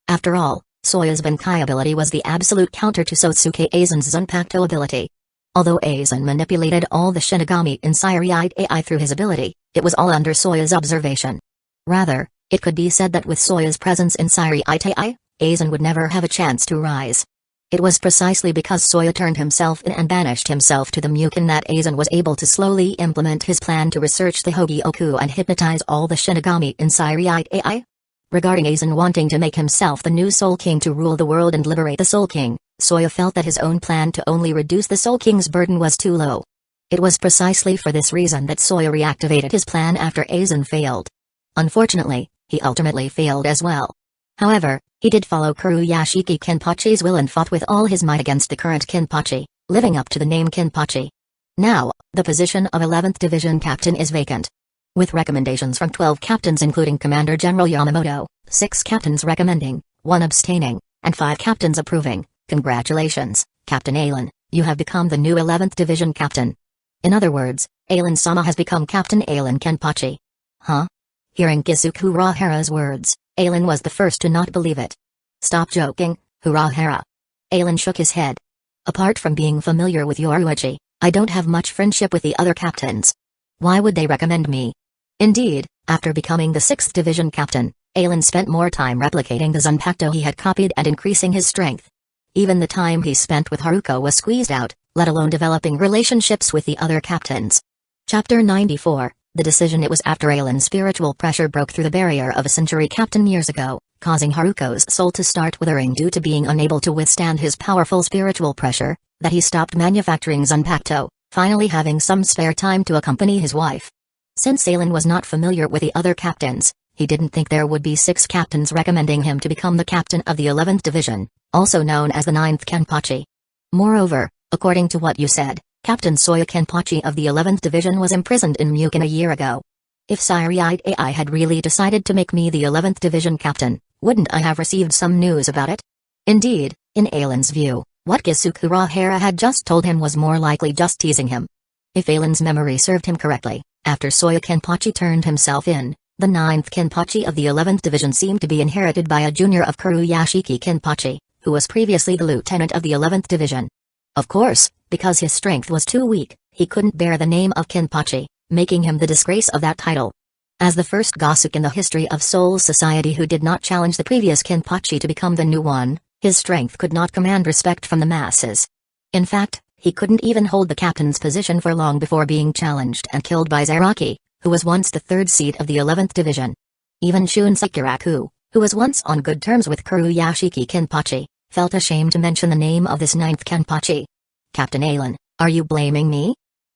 After all, Soya's Bankai ability was the absolute counter to Sosuke Aizen's Zanpakuto ability. Although Aizen manipulated all the Shinigami in Sairiite AI through his ability, it was all under Soya's observation. Rather, it could be said that with Soya's presence in Sairiite AI, Aizen would never have a chance to rise. It was precisely because Soya turned himself in and banished himself to the Mukin that Aizen was able to slowly implement his plan to research the Hogyoku and hypnotize all the Shinigami in Sairiite AI. Regarding Aizen wanting to make himself the new Soul King to rule the world and liberate the Soul King, Soya felt that his own plan to only reduce the Soul King's burden was too low. It was precisely for this reason that Soya reactivated his plan after Aizen failed. Unfortunately, he ultimately failed as well. However, he did follow Kuruyashiki Kinpachi's will and fought with all his might against the current Kinpachi, living up to the name Kinpachi. Now, the position of 11th Division Captain is vacant. With recommendations from 12 captains including Commander General Yamamoto, 6 captains recommending, 1 abstaining, and 5 captains approving. Congratulations, Captain Aelin, you have become the new 11th Division Captain. In other words, Ailen-sama has become Captain Ailen Kenpachi. Huh? Hearing Kusagakure words, Ailen was the first to not believe it. Stop joking, Urahara. Ailen shook his head. Apart from being familiar with Yoruichi, I don't have much friendship with the other captains. Why would they recommend me? Indeed, after becoming the 6th Division captain, Ailen spent more time replicating the Zanpakuto he had copied and increasing his strength. Even the time he spent with Haruko was squeezed out, let alone developing relationships with the other captains. Chapter 94, The Decision. It was after Ailen's spiritual pressure broke through the barrier of a century captain years ago, causing Haruko's soul to start withering due to being unable to withstand his powerful spiritual pressure, that he stopped manufacturing Zanpakuto, finally having some spare time to accompany his wife. Since Ailen was not familiar with the other captains, he didn't think there would be 6 captains recommending him to become the captain of the 11th Division, also known as the 9th Kenpachi. Moreover, according to what you said, Captain Soya Kenpachi of the 11th Division was imprisoned in Mukin a year ago. If Siriite AI had really decided to make me the 11th Division captain, wouldn't I have received some news about it? Indeed, in Ailen's view, what Kusagakure had just told him was more likely just teasing him. If Ailen's memory served him correctly, after Soya Kenpachi turned himself in, the 9th Kenpachi of the 11th Division seemed to be inherited by a junior of Kuruyashiki Kenpachi, who was previously the lieutenant of the 11th Division. Of course, because his strength was too weak, he couldn't bear the name of Kenpachi, making him the disgrace of that title. As the first Gosuk in the history of Soul Society who did not challenge the previous Kenpachi to become the new one, his strength could not command respect from the masses. In fact, he couldn't even hold the captain's position for long before being challenged and killed by Zaraki, who was once the 3rd seat of the 11th Division. Even Unserious, who was once on good terms with Kuruyashiki Kenpachi, felt ashamed to mention the name of this 9th Kenpachi. Captain Ailen, are you blaming me?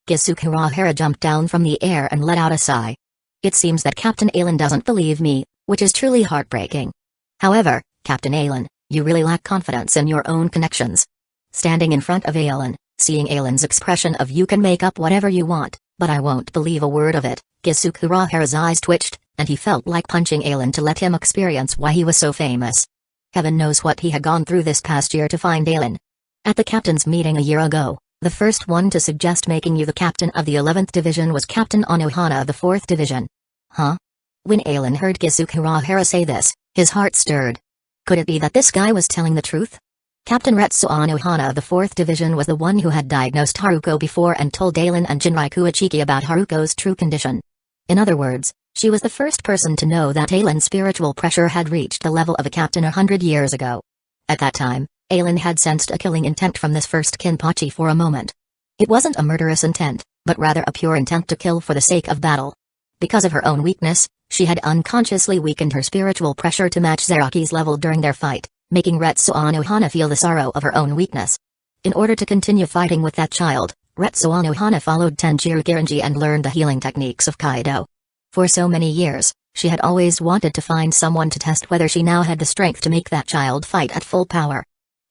Kusagakure jumped down from the air and let out a sigh. It seems that Captain Ailen doesn't believe me, which is truly heartbreaking. However, Captain Ailen, you really lack confidence in your own connections. Standing in front of Ailen, seeing Ailen's expression of "you can make up whatever you want, but I won't believe a word of it," Kusagukure's eyes twitched, and he felt like punching Ailen to let him experience why he was so famous. Heaven knows what he had gone through this past year to find Ailen. At the captain's meeting a year ago, the first one to suggest making you the captain of the 11th Division was Captain Anohana of the 4th Division. Huh? When Ailen heard Kusagakure say this, his heart stirred. Could it be that this guy was telling the truth? Captain Retsuo Anohana of the 4th Division was the one who had diagnosed Haruko before and told Ailen and Jinrai Kuichiki about Haruko's true condition. In other words, she was the first person to know that Ailen's spiritual pressure had reached the level of a captain 100 years ago. At that time, Ailen had sensed a killing intent from this first Kenpachi for a moment. It wasn't a murderous intent, but rather a pure intent to kill for the sake of battle. Because of her own weakness, she had unconsciously weakened her spiritual pressure to match Zaraki's level during their fight, making Retsuo Anohana feel the sorrow of her own weakness. In order to continue fighting with that child, Retsuo Anohana followed Tenjiro Kirinji and learned the healing techniques of Kaido. For so many years, she had always wanted to find someone to test whether she now had the strength to make that child fight at full power.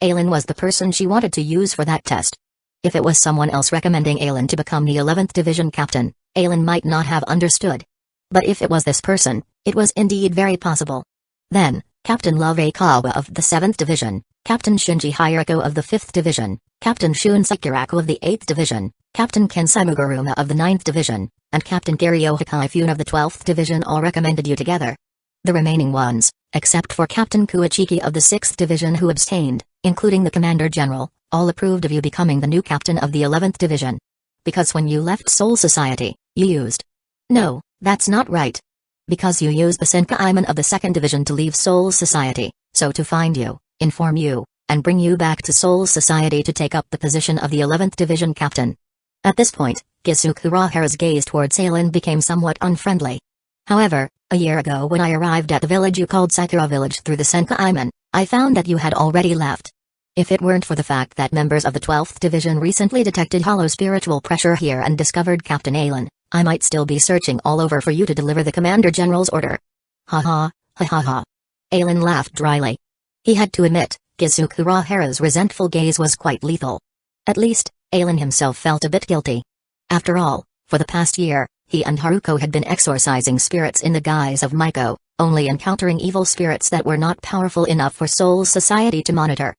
Ailen was the person she wanted to use for that test. If it was someone else recommending Ailen to become the 11th Division captain, Ailen might not have understood. But if it was this person, it was indeed very possible. Then, Captain Love Akawa of the 7th Division, Captain Shinji Hirako of the 5th Division, Captain Shun Sekiraku of the 8th Division, Captain Ken Samuguruma of the 9th Division, and Captain Kiryo Hikaifune of the 12th Division all recommended you together. The remaining ones, except for Captain Kuichiki of the 6th Division who abstained, including the Commander General, all approved of you becoming the new captain of the 11th Division. Because when you left Soul Society, you used... No, that's not right. Because you used the Senkaiman of the 2nd Division to leave Soul Society, so to find you, inform you, and bring you back to Soul Society to take up the position of the 11th Division captain. At this point, Kusagukure's gaze towards Ailen became somewhat unfriendly. However, a year ago when I arrived at the village you called Sakura Village through the Senkaiman, I found that you had already left. If it weren't for the fact that members of the 12th Division recently detected hollow spiritual pressure here and discovered Captain Ailen, I might still be searching all over for you to deliver the Commander General's order. Ha ha, ha ha ha. Ailen laughed dryly. He had to admit, Kusagukure's resentful gaze was quite lethal. At least, Ailen himself felt a bit guilty. After all, for the past year, he and Haruko had been exorcising spirits in the guise of Maiko, only encountering evil spirits that were not powerful enough for Soul Society to monitor.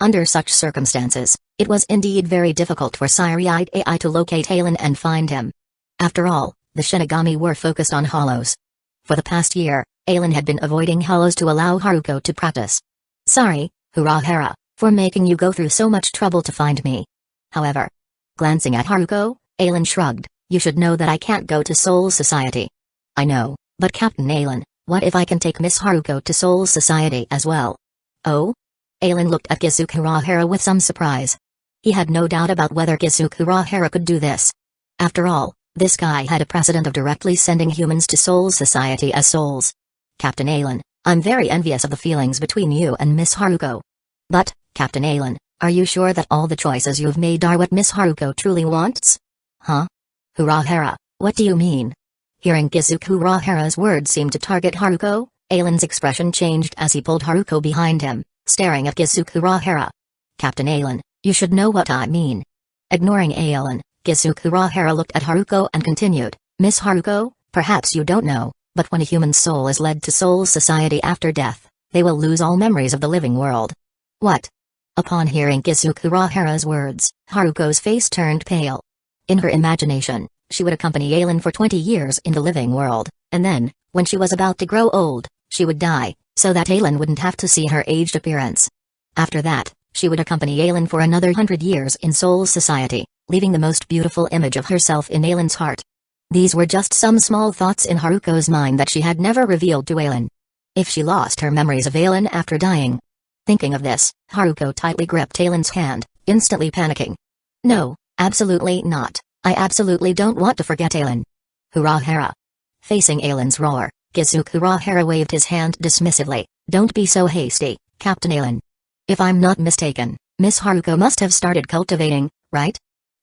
Under such circumstances, it was indeed very difficult for Siriite AI to locate Aelin and find him. After all, the Shinigami were focused on hollows. For the past year, Aelin had been avoiding hollows to allow Haruko to practice. Sorry, Urahara, for making you go through so much trouble to find me. However, glancing at Haruko, Aelin shrugged, you should know that I can't go to Soul Society. I know, but Captain Aelin, what if I can take Miss Haruko to Soul Society as well? Oh? Aelin looked at Kusagakure with some surprise. He had no doubt about whether Kusagakure could do this. After all, this guy had a precedent of directly sending humans to Soul Society as souls. Captain Aelin, I'm very envious of the feelings between you and Miss Haruko. But, Captain Aelin, are you sure that all the choices you've made are what Miss Haruko truly wants? Huh? Urahara, what do you mean? Hearing Kusagakura's words seemed to target Haruko, Aelin's expression changed as he pulled Haruko behind him, staring at Kusagakure. Captain Aelin, you should know what I mean. Ignoring Aelin, Kusagakure looked at Haruko and continued, Miss Haruko, perhaps you don't know, but when a human soul is led to Soul Society after death, they will lose all memories of the living world. What? Upon hearing Kusagakura's words, Haruko's face turned pale. In her imagination, she would accompany Aelin for 20 years in the living world, and then, when she was about to grow old, she would die, so that Aelin wouldn't have to see her aged appearance. After that, she would accompany Aelin for another 100 years in Soul Society, leaving the most beautiful image of herself in Aelin's heart. These were just some small thoughts in Haruko's mind that she had never revealed to Aelin. If she lost her memories of Aelin after dying. Thinking of this, Haruko tightly gripped Aelin's hand, instantly panicking. No, absolutely not, I absolutely don't want to forget Aelin. Urahara. Facing Aelin's roar, Kusagakure waved his hand dismissively, don't be so hasty, Captain Aelin. If I'm not mistaken, Miss Haruko must have started cultivating, right?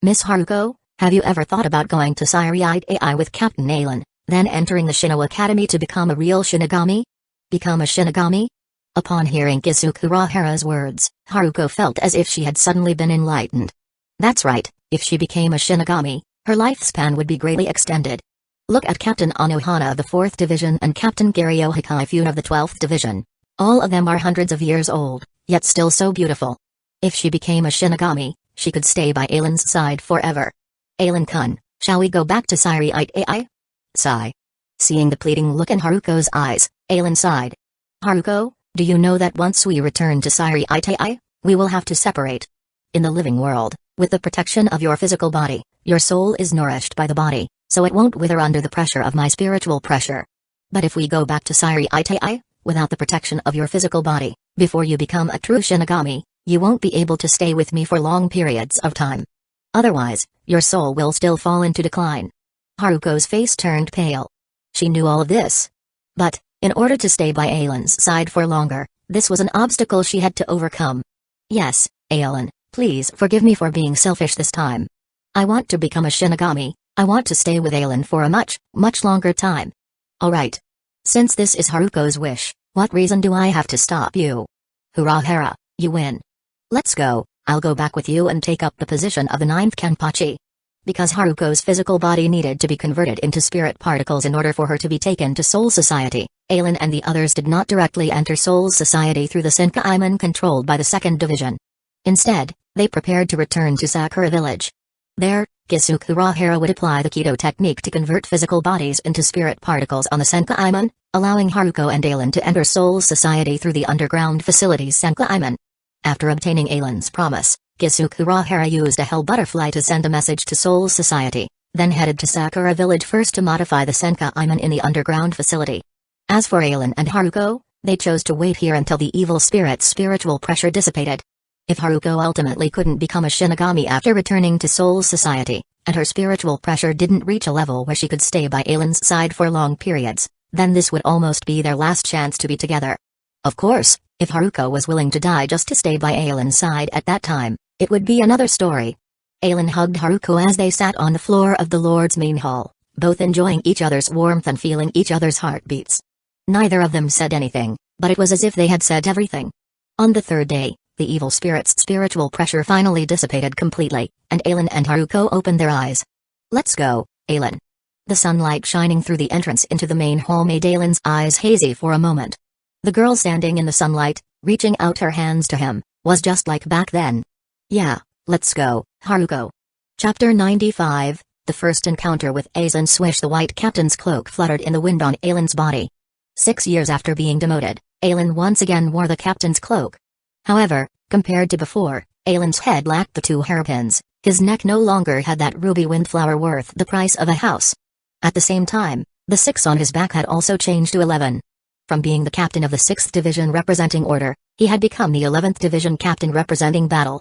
Miss Haruko, have you ever thought about going to Siriite AI with Captain Aelin, then entering the Shino Academy to become a real Shinigami? Become a Shinigami? Upon hearing Kusagakura's words, Haruko felt as if she had suddenly been enlightened. That's right, if she became a Shinigami, her lifespan would be greatly extended. Look at Captain Anohana of the 4th Division and Captain Garyo Hikaifune of the 12th Division. All of them are hundreds of years old, yet still so beautiful. If she became a Shinigami, she could stay by Aelin's side forever. Aelin-kun, shall we go back to Siriite AI? Sigh. Seeing the pleading look in Haruko's eyes, Aelin sighed. Haruko, do you know that once we return to Siriite AI, we will have to separate? In the living world, with the protection of your physical body, your soul is nourished by the body, so it won't wither under the pressure of my spiritual pressure. But if we go back to Siriite AI, without the protection of your physical body, before you become a true Shinigami, you won't be able to stay with me for long periods of time. Otherwise, your soul will still fall into decline. Haruko's face turned pale. She knew all of this. But, in order to stay by Aelin's side for longer, this was an obstacle she had to overcome. Yes, Aelin, please forgive me for being selfish this time. I want to become a Shinigami, I want to stay with Aelin for a much, much longer time. Alright. Since this is Haruko's wish, what reason do I have to stop you? Urahara, you win. Let's go, I'll go back with you and take up the position of the 9th Kenpachi. Because Haruko's physical body needed to be converted into spirit particles in order for her to be taken to Soul Society, Aelin and the others did not directly enter Soul Society through the Senkaiman controlled by the 2nd Division. Instead, they prepared to return to Sakura Village. There, Kusagakure would apply the Kido technique to convert physical bodies into spirit particles on the Senkaiman, allowing Haruko and Aelin to enter Soul Society through the underground facilities Senkaiman. After obtaining Aelin's promise, Kusagakure used a Hell Butterfly to send a message to Soul Society, then headed to Sakura Village first to modify the Senkaiman in the underground facility. As for Aelin and Haruko, they chose to wait here until the evil spirit's spiritual pressure dissipated. If Haruko ultimately couldn't become a Shinigami after returning to Soul Society, and her spiritual pressure didn't reach a level where she could stay by Aelin's side for long periods, then this would almost be their last chance to be together. Of course, if Haruko was willing to die just to stay by Aelin's side at that time, it would be another story. Aelin hugged Haruko as they sat on the floor of the Lord's main hall, both enjoying each other's warmth and feeling each other's heartbeats. Neither of them said anything, but it was as if they had said everything. On the 3rd day, the evil spirit's spiritual pressure finally dissipated completely, and Aelin and Haruko opened their eyes. Let's go, Aelin. The sunlight shining through the entrance into the main hall made Aelin's eyes hazy for a moment. The girl standing in the sunlight, reaching out her hands to him, Was just like back then. Yeah, let's go, Haruko. Chapter 95, The First Encounter with Aizen. Swish. The white captain's cloak fluttered in the wind on Ailen's body. 6 years after being demoted, Ailen once again wore the captain's cloak. However, compared to before, Ailen's head lacked the 2 hairpins, his neck no longer had that ruby windflower worth the price of a house. At the same time, the 6 on his back had also changed to 11. From being the captain of the 6th Division representing order, he had become the 11th Division captain representing battle.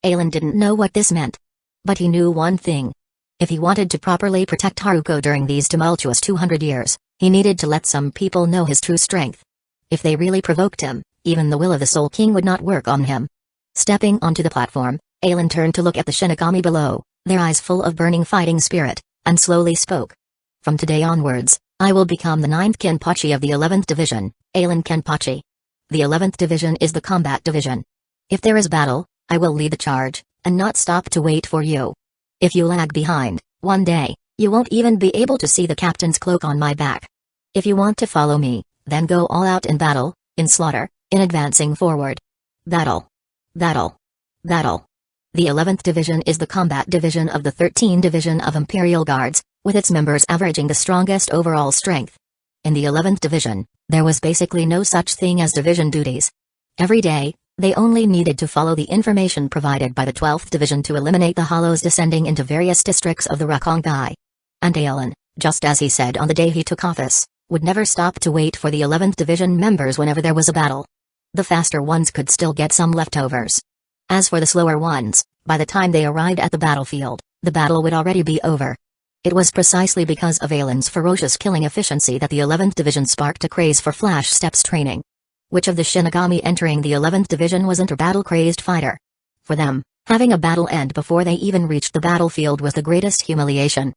Ailen didn't know what this meant. But he knew one thing. If he wanted to properly protect Haruko during these tumultuous 200 years, he needed to let some people know his true strength. If they really provoked him, even the will of the Soul King would not work on him. Stepping onto the platform, Ailen turned to look at the Shinigami below, their eyes full of burning fighting spirit, and slowly spoke. From today onwards, I will become the 9th Kenpachi of the 11th Division, Ailen Kenpachi. The 11th Division is the combat division. If there is battle, I will lead the charge, and not stop to wait for you. If you lag behind, one day, you won't even be able to see the captain's cloak on my back. If you want to follow me, then go all out in battle, in slaughter, in advancing forward. Battle. Battle. Battle. The 11th Division is the combat division of the 13th Division of Imperial Guards, with its members averaging the strongest overall strength. In the 11th Division, there was basically no such thing as division duties. Every day, they only needed to follow the information provided by the 12th Division to eliminate the hollows descending into various districts of the Rakongai. And Ailen, just as he said on the day he took office, would never stop to wait for the 11th Division members whenever there was a battle. The faster ones could still get some leftovers. As for the slower ones, by the time they arrived at the battlefield, the battle would already be over. It was precisely because of Ailen's ferocious killing efficiency that the 11th Division sparked a craze for flash steps training. Which of the Shinigami entering the 11th Division wasn't a battle-crazed fighter? For them, having a battle end before they even reached the battlefield was the greatest humiliation.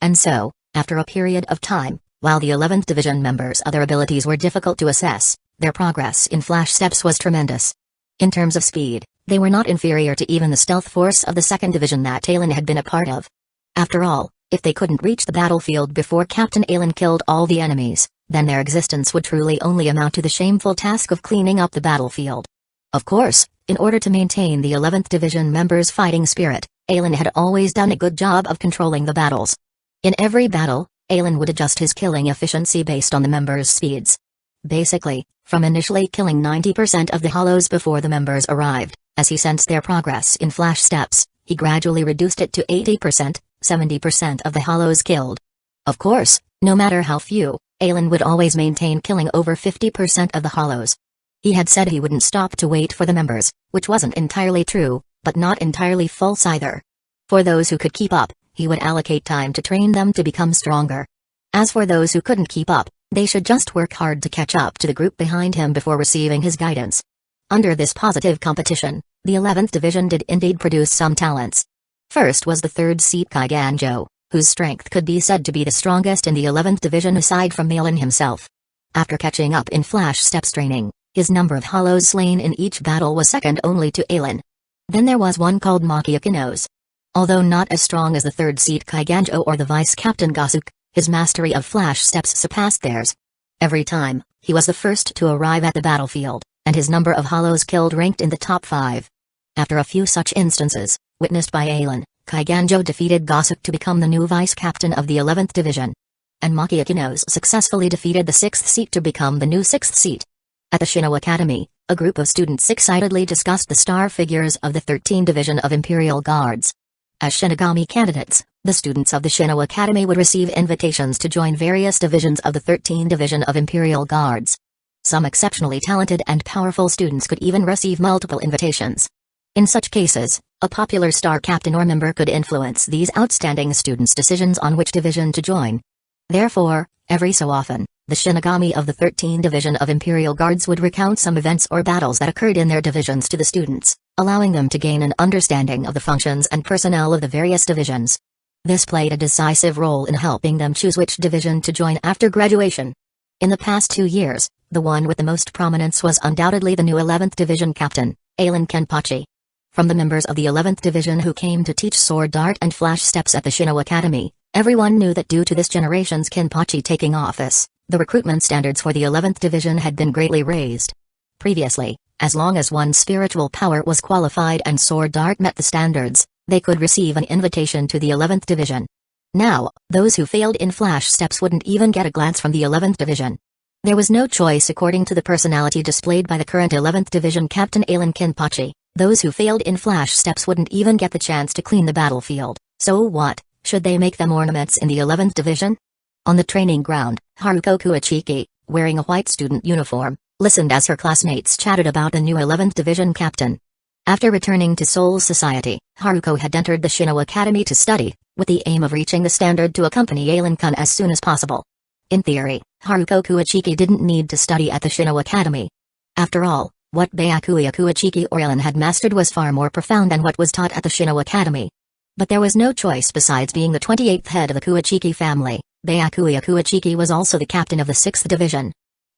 And so, after a period of time, while the 11th Division members' other abilities were difficult to assess, their progress in flash steps was tremendous. In terms of speed, they were not inferior to even the stealth force of the 2nd Division that Ailen had been a part of. After all, if they couldn't reach the battlefield before Captain Ailen killed all the enemies, then their existence would truly only amount to the shameful task of cleaning up the battlefield. Of course, in order to maintain the 11th Division members' fighting spirit, Ailen had always done a good job of controlling the battles. In every battle, Ailen would adjust his killing efficiency based on the members' speeds. Basically, from initially killing 90% of the hollows before the members arrived, as he sensed their progress in flash steps, he gradually reduced it to 80%, 70% of the hollows killed. Of course, no matter how few, Ailen would always maintain killing over 50% of the hollows. He had said he wouldn't stop to wait for the members, which wasn't entirely true, but not entirely false either. For those who could keep up, he would allocate time to train them to become stronger. As for those who couldn't keep up, they should just work hard to catch up to the group behind him before receiving his guidance. Under this positive competition, the 11th Division did indeed produce some talents. First was the 3rd seat Kaiganjo, whose strength could be said to be the strongest in the 11th Division aside from Ailen himself. After catching up in flash steps training, his number of hollows slain in each battle was second only to Ailen. Then there was one called Makiakinos. Although not as strong as the 3rd seat Kaiganjo or the Vice Captain Gasuke, his mastery of flash steps surpassed theirs. Every time, he was the first to arrive at the battlefield, and his number of hollows killed ranked in the top 5. After a few such instances, witnessed by Ailen, Kaiganjo defeated Gasuke to become the new vice captain of the 11th Division. And Makiakinos successfully defeated the 6th seat to become the new 6th seat. At the Shino Academy, a group of students excitedly discussed the star figures of the 13th Division of Imperial Guards. As Shinigami candidates, the students of the Shino Academy would receive invitations to join various divisions of the 13th Division of Imperial Guards. Some exceptionally talented and powerful students could even receive multiple invitations. In such cases, a popular star captain or member could influence these outstanding students' decisions on which division to join. Therefore, every so often, the Shinigami of the 13th Division of Imperial Guards would recount some events or battles that occurred in their divisions to the students, allowing them to gain an understanding of the functions and personnel of the various divisions. This played a decisive role in helping them choose which division to join after graduation. In the past 2 years, the one with the most prominence was undoubtedly the new 11th Division captain, Ailen Kenpachi. From the members of the 11th Division who came to teach sword art and flash steps at the Shino Academy, everyone knew that due to this generation's Kenpachi taking office, the recruitment standards for the 11th Division had been greatly raised. Previously, As long as one's spiritual power was qualified and sword art met the standards, they could receive an invitation to the 11th Division. Now, those who failed in flash steps wouldn't even get a glance from the 11th Division. There was no choice according to the personality displayed by the current 11th Division Captain Alan Kinpachi. Those who failed in flash steps wouldn't even get the chance to clean the battlefield, so what, should they make them ornaments in the 11th Division? On the training ground, Haruko Kuachiki, wearing a white student uniform, listened as her classmates chatted about the new 11th Division captain. After returning to Seoul Society, Haruko had entered the Shino Academy to study, with the aim of reaching the standard to accompany Alan-kun as soon as possible. In theory, Haruko Kuachiki didn't need to study at the Shino Academy. After all, what Byakuya Kuachiki or Alan had mastered was far more profound than what was taught at the Shino Academy. But there was no choice besides being the 28th head of the Kuachiki family. Byakuya Kuachiki was also the captain of the 6th Division.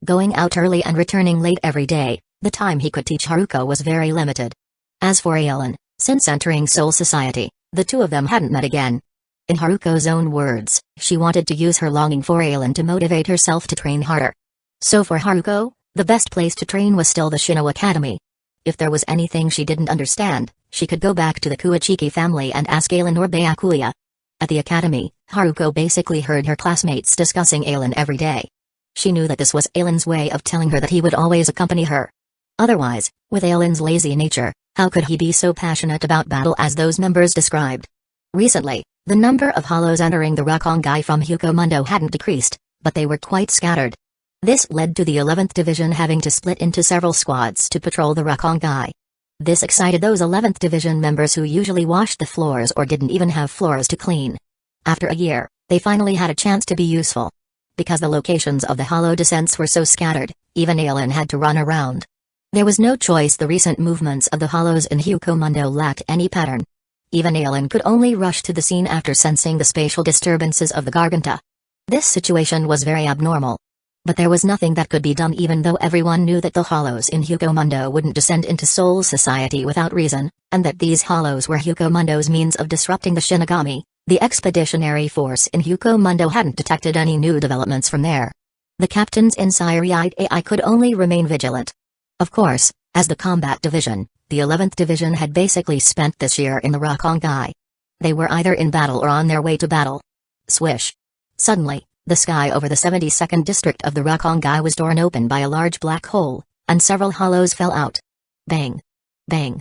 Going out early and returning late every day, the time he could teach Haruko was very limited. As for Alan, since entering Seoul Society, the two of them hadn't met again. In Haruko's own words, she wanted to use her longing for Alan to motivate herself to train harder. So for Haruko, the best place to train was still the Shino Academy. If there was anything she didn't understand, she could go back to the Kuachiki family and ask Alan or Byakuya. At the academy, Haruko basically heard her classmates discussing Alan every day. She knew that this was Alan's way of telling her that he would always accompany her. Otherwise, with Alan's lazy nature, how could he be so passionate about battle as those members described? Recently, the number of hollows entering the Rakongai from Hyukomundo hadn't decreased, but they were quite scattered. This led to the 11th Division having to split into several squads to patrol the Rakongai. This excited those 11th Division members who usually washed the floors or didn't even have floors to clean. After a year, they finally had a chance to be useful. Because the locations of the hollow descents were so scattered, even Alan had to run around. There was no choice. The recent movements of the hollows in Hyukomundo lacked any pattern. Even Alan could only rush to the scene after sensing the spatial disturbances of the Garganta. This situation was very abnormal. But there was nothing that could be done even though everyone knew that the hollows in Hyukomundo wouldn't descend into Seoul Society without reason, and that these hollows were Hyukomundo's means of disrupting the Shinigami. The expeditionary force in Hyukomundo hadn't detected any new developments from there. The captains in Siriate AI could only remain vigilant. Of course, as the combat division, the 11th Division had basically spent this year in the Rakongai. They were either in battle or on their way to battle. Swish. Suddenly, the sky over the 72nd district of the Rakongai was torn open by a large black hole, and several hollows fell out. Bang. Bang.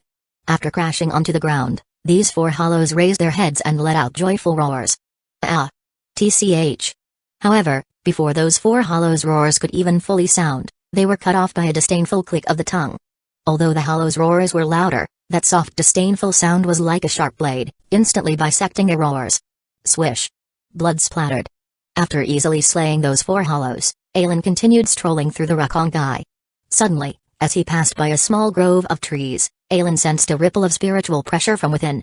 After crashing onto the ground, these 4 hollows raised their heads and let out joyful roars. Ah. TCH. However, before those 4 hollows' roars could even fully sound, they were cut off by a disdainful click of the tongue. Although the hollows' roars were louder, that soft disdainful sound was like a sharp blade, instantly bisecting their roars. Swish. Blood splattered. After easily slaying those 4 hollows, Alan continued strolling through the Rakongai. Suddenly, as he passed by a small grove of trees, Alan sensed a ripple of spiritual pressure from within.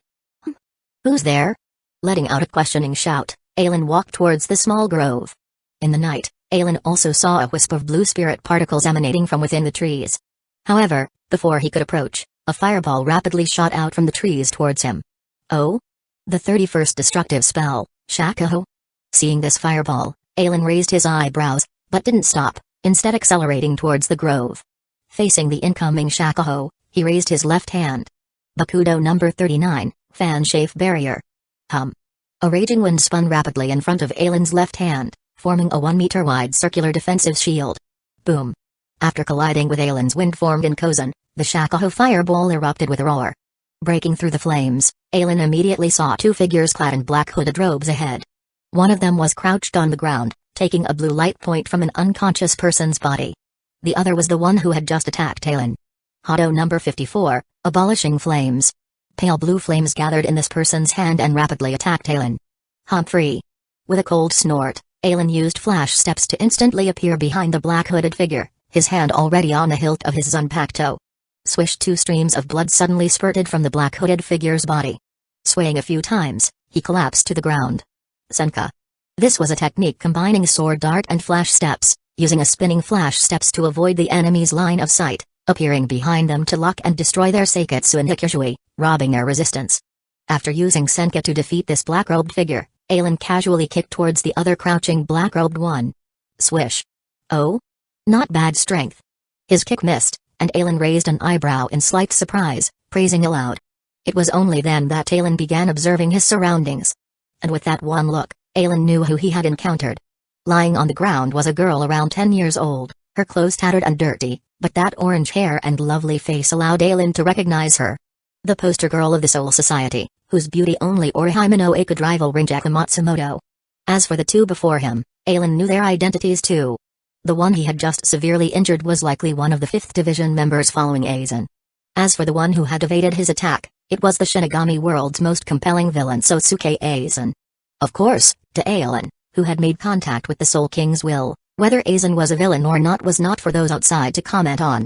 Who's there? Letting out a questioning shout, Alan walked towards the small grove. In the night, Alan also saw a wisp of blue spirit particles emanating from within the trees. However, before he could approach, a fireball rapidly shot out from the trees towards him. Oh? The 31st destructive spell, Shakuho? Seeing this fireball, Alan raised his eyebrows, but didn't stop, instead accelerating towards the grove. Facing the incoming Shakuho, he raised his left hand. Bakudo number 39, fan-shape barrier. A raging wind spun rapidly in front of Alan's left hand, forming a 1-meter-wide circular defensive shield. Boom. After colliding with Alan's wind-formed Inkozen, the Shakuho fireball erupted with a roar. Breaking through the flames, Alan immediately saw 2 figures clad in black hooded robes ahead. One of them was crouched on the ground, taking a blue light point from an unconscious person's body. The other was the one who had just attacked Alan. Hado number 54, abolishing flames. Pale blue flames gathered in this person's hand and rapidly attacked Alan. Humphrey. With a cold snort, Alan used flash steps to instantly appear behind the black hooded figure, his hand already on the hilt of his Zanpakuto. Swish. 2 streams of blood suddenly spurted from the black hooded figure's body. Swaying a few times, he collapsed to the ground. Senka. This was a technique combining sword dart and flash steps, using a spinning flash steps to avoid the enemy's line of sight, appearing behind them to lock and destroy their Seiketsu and Hikishui, robbing their resistance. After using Senka to defeat this black-robed figure, Alan casually kicked towards the other crouching black-robed one. Swish. Oh? Not bad strength. His kick missed, and Aelin raised an eyebrow in slight surprise, praising aloud. It was only then that Aelin began observing his surroundings. And with that one look, Aelin knew who he had encountered. Lying on the ground was a girl around 10 years old, her clothes tattered and dirty, but that orange hair and lovely face allowed Aelin to recognize her. The poster girl of the Soul Society, whose beauty only Orihime no A could rival Rinjaku Matsumoto. As for the two before him, Aelin knew their identities too. The one he had just severely injured was likely one of the 5th Division members following Aizen. As for the one who had evaded his attack, it was the Shinigami world's most compelling villain Sosuke Aizen. Of course, to Aelin, who had made contact with the Soul King's will, whether Aizen was a villain or not was not for those outside to comment on.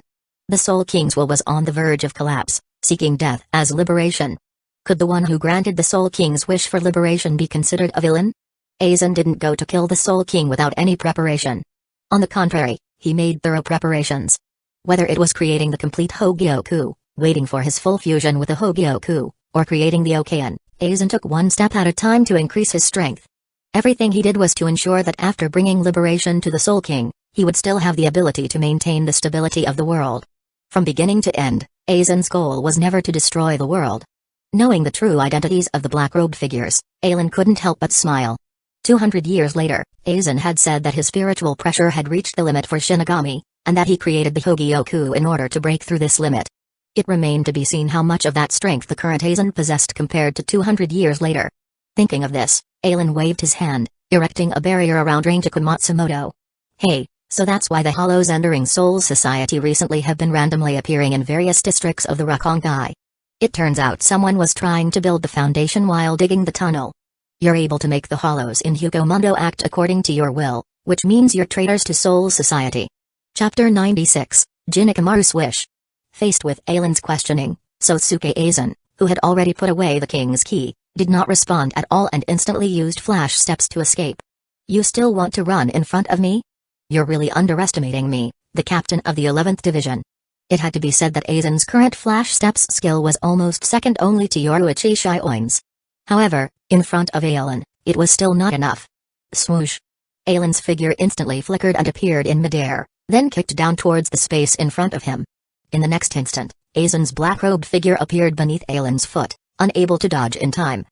The Soul King's will was on the verge of collapse, seeking death as liberation. Could the one who granted the Soul King's wish for liberation be considered a villain? Aizen didn't go to kill the Soul King without any preparation. On the contrary, he made thorough preparations. Whether it was creating the complete Hogyoku, waiting for his full fusion with the Hogyoku, or creating the Okayan, Aizen took one step at a time to increase his strength. Everything he did was to ensure that after bringing liberation to the Soul King, he would still have the ability to maintain the stability of the world. From beginning to end, Aizen's goal was never to destroy the world. Knowing the true identities of the black-robed figures, Aelin couldn't help but smile. 200 years later, Aizen had said that his spiritual pressure had reached the limit for Shinigami, and that he created the Hogyoku in order to break through this limit. It remained to be seen how much of that strength the current Aizen possessed compared to 200 years later. Thinking of this, Aelin waved his hand, erecting a barrier around Rinjaku Matsumoto. Hey, so that's why the Hollows entering Soul Society recently have been randomly appearing in various districts of the Rakongai. It turns out someone was trying to build the foundation while digging the tunnel. You're able to make the Hollows in Hugomundo act according to your will, which means you're traitors to Soul Society. Chapter 96, Jinikamaru's Wish. Faced with Aelin's questioning, Sosuke Aizen, who had already put away the king's key, did not respond at all and instantly used flash steps to escape. You still want to run in front of me? You're really underestimating me, the captain of the 11th Division. It had to be said that Aizen's current flash steps skill was almost second only to Yoruichi Shioin's. However, in front of Aelin, it was still not enough. Swoosh. Aelin's figure instantly flickered and appeared in midair, then kicked down towards the space in front of him. In the next instant, Aizen's black-robed figure appeared beneath Aelin's foot, unable to dodge in time.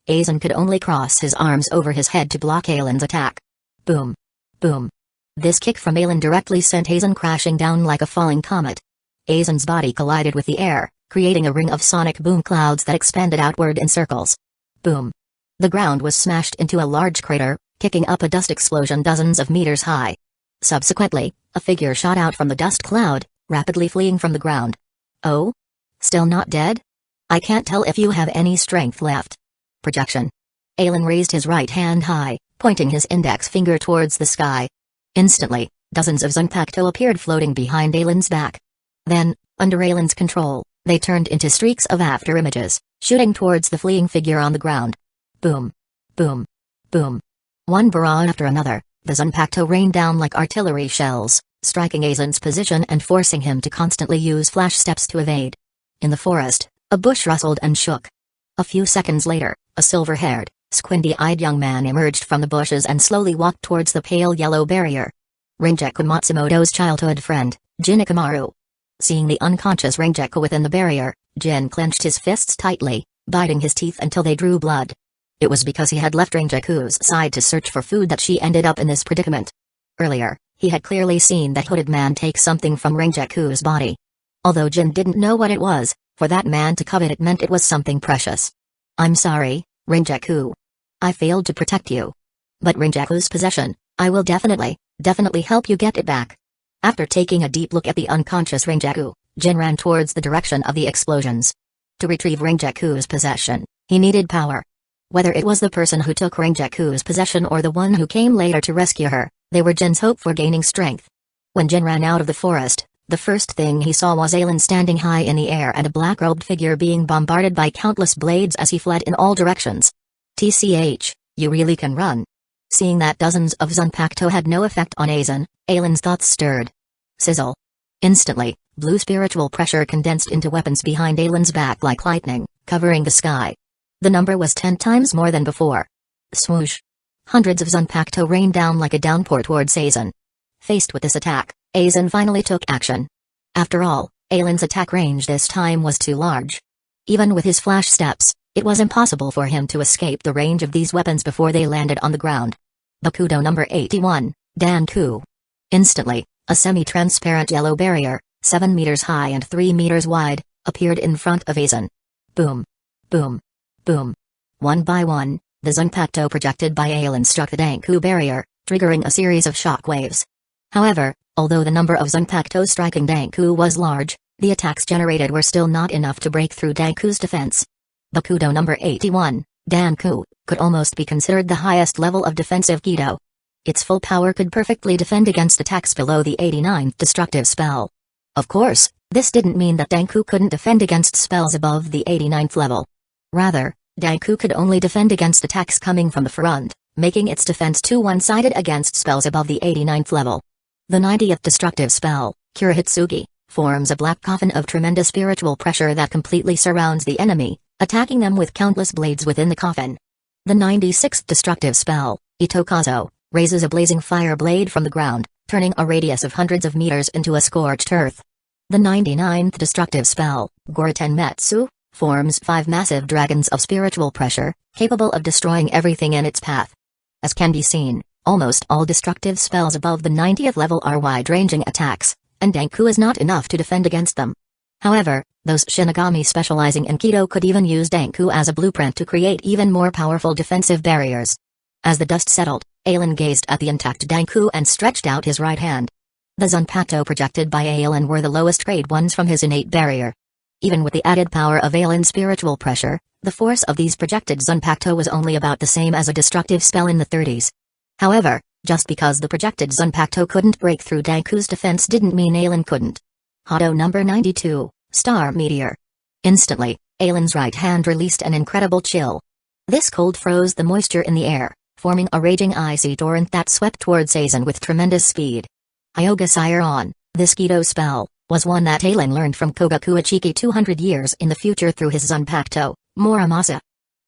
Aizen could only cross his arms over his head to block Aelin's attack. Boom. Boom. This kick from Aelin directly sent Aizen crashing down like a falling comet. Aizen's body collided with the air, creating a ring of sonic boom clouds that expanded outward in circles. Boom. The ground was smashed into a large crater, kicking up a dust explosion dozens of meters high. Subsequently, a figure shot out from the dust cloud, rapidly fleeing from the ground. Oh? Still not dead? I can't tell if you have any strength left. Projection. Aelin raised his right hand high, pointing his index finger towards the sky. Instantly, dozens of Zanpakuto appeared floating behind Aelin's back. Then, under Aelin's control, they turned into streaks of afterimages, shooting towards the fleeing figure on the ground. Boom. Boom. Boom. One barrage after another, the Zanpakuto rained down like artillery shells, striking Aizen's position and forcing him to constantly use flash steps to evade. In the forest, a bush rustled and shook. A few seconds later, a silver-haired, squinty-eyed young man emerged from the bushes and slowly walked towards the pale yellow barrier. Rinjaku Matsumoto's childhood friend, Jinikamaru. Seeing the unconscious Rinjaku within the barrier, Jin clenched his fists tightly, biting his teeth until they drew blood. It was because he had left Rinjaku's side to search for food that she ended up in this predicament. Earlier, he had clearly seen that hooded man take something from Rinjaku's body. Although Jin didn't know what it was, for that man to covet it meant it was something precious. I'm sorry, Rinjaku. I failed to protect you. But Rinjaku's possession, I will definitely help you get it back. After taking a deep look at the unconscious Rinjaku, Jin ran towards the direction of the explosions. To retrieve Rinjaku's possession, he needed power. Whether it was the person who took Rinjaku's possession or the one who came later to rescue her, they were Jin's hope for gaining strength. When Jin ran out of the forest, the first thing he saw was Aelin standing high in the air and a black-robed figure being bombarded by countless blades as he fled in all directions. TCH, you really can run. Seeing that dozens of Zanpakuto had no effect on Aizen, Aelin's thoughts stirred. Sizzle. Instantly, blue spiritual pressure condensed into weapons behind Aelin's back like lightning, covering the sky. The number was 10 times more than before. Swoosh. Hundreds of Zanpakuto rained down like a downpour towards Aizen. Faced with this attack, Aizen finally took action. After all, Ailen's attack range this time was too large. Even with his flash steps, it was impossible for him to escape the range of these weapons before they landed on the ground. Bakudo number 81, Danku. Instantly, a semi-transparent yellow barrier, 7 meters high and 3 meters wide, appeared in front of Aizen. Boom. Boom. Boom. One by one, the Zanpakuto projected by Ailen struck the Danku barrier, triggering a series of shock waves. However, although the number of Zanpakuto striking Danku was large, the attacks generated were still not enough to break through Danku's defense. Bakudo number 81, Danku, could almost be considered the highest level of defensive Kido. Its full power could perfectly defend against attacks below the 89th destructive spell. Of course, this didn't mean that Danku couldn't defend against spells above the 89th level. Rather, Danku could only defend against attacks coming from the front, making its defense too one-sided against spells above the 89th level. The 90th destructive spell, Kurihitsugi, forms a black coffin of tremendous spiritual pressure that completely surrounds the enemy, attacking them with countless blades within the coffin. The 96th destructive spell, Itokazo, raises a blazing fire blade from the ground, turning a radius of hundreds of meters into a scorched earth. The 99th destructive spell, Goratenmetsu, forms 5 massive dragons of spiritual pressure, capable of destroying everything in its path. As can be seen, almost all destructive spells above the 90th level are wide-ranging attacks, and Danku is not enough to defend against them. However, those Shinigami specializing in Kido could even use Danku as a blueprint to create even more powerful defensive barriers. As the dust settled, Ailen gazed at the intact Danku and stretched out his right hand. The Zanpakuto projected by Ailen were the lowest grade ones from his innate barrier. Even with the added power of Ailen's spiritual pressure, the force of these projected Zanpakuto was only about the same as a destructive spell in the 30s. However, just because the projected Zanpakuto couldn't break through Danku's defense didn't mean Ailen couldn't. Hado number 92, Star Meteor. Instantly, Ailen's right hand released an incredible chill. This cold froze the moisture in the air, forming a raging icy torrent that swept towards Aizen with tremendous speed. Hyoga Siron, this Kido spell, was one that Ailen learned from Kogaku Ichiki 200 years in the future through his Zanpakuto, Muramasa.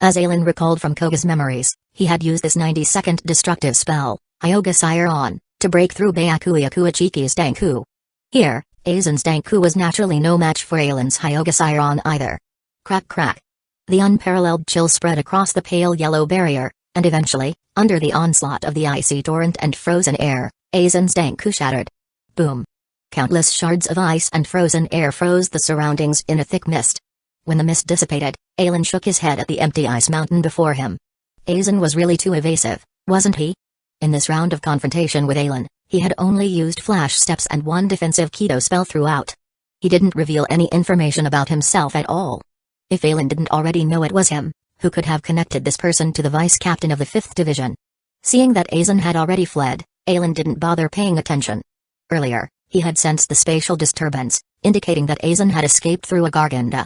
As Ailen recalled from Koga's memories, he had used this 92nd destructive spell, Hyoga Siron, to break through Byakuyaku Ichiki's Danku. Here, Aizen's Danku was naturally no match for Ailen's Hyoga Siron either. Crack crack. The unparalleled chill spread across the pale yellow barrier, and eventually, under the onslaught of the icy torrent and frozen air, Aizen's Danku shattered. Boom. Countless shards of ice and frozen air froze the surroundings in a thick mist. When the mist dissipated, Ailen shook his head at the empty ice mountain before him. Aizen was really too evasive, wasn't he? In this round of confrontation with Ailen, he had only used flash steps and one defensive Kido spell throughout. He didn't reveal any information about himself at all. If Ailen didn't already know it was him, who could have connected this person to the vice-captain of the 5th Division? Seeing that Aizen had already fled, Ailen didn't bother paying attention. Earlier, he had sensed the spatial disturbance, indicating that Aizen had escaped through a garganta.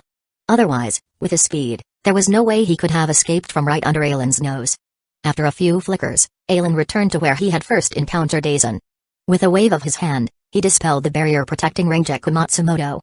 Otherwise, with his speed, there was no way he could have escaped from right under Ailen's nose. After a few flickers, Ailen returned to where he had first encountered Aizen. With a wave of his hand, he dispelled the barrier protecting Renjaku Matsumoto.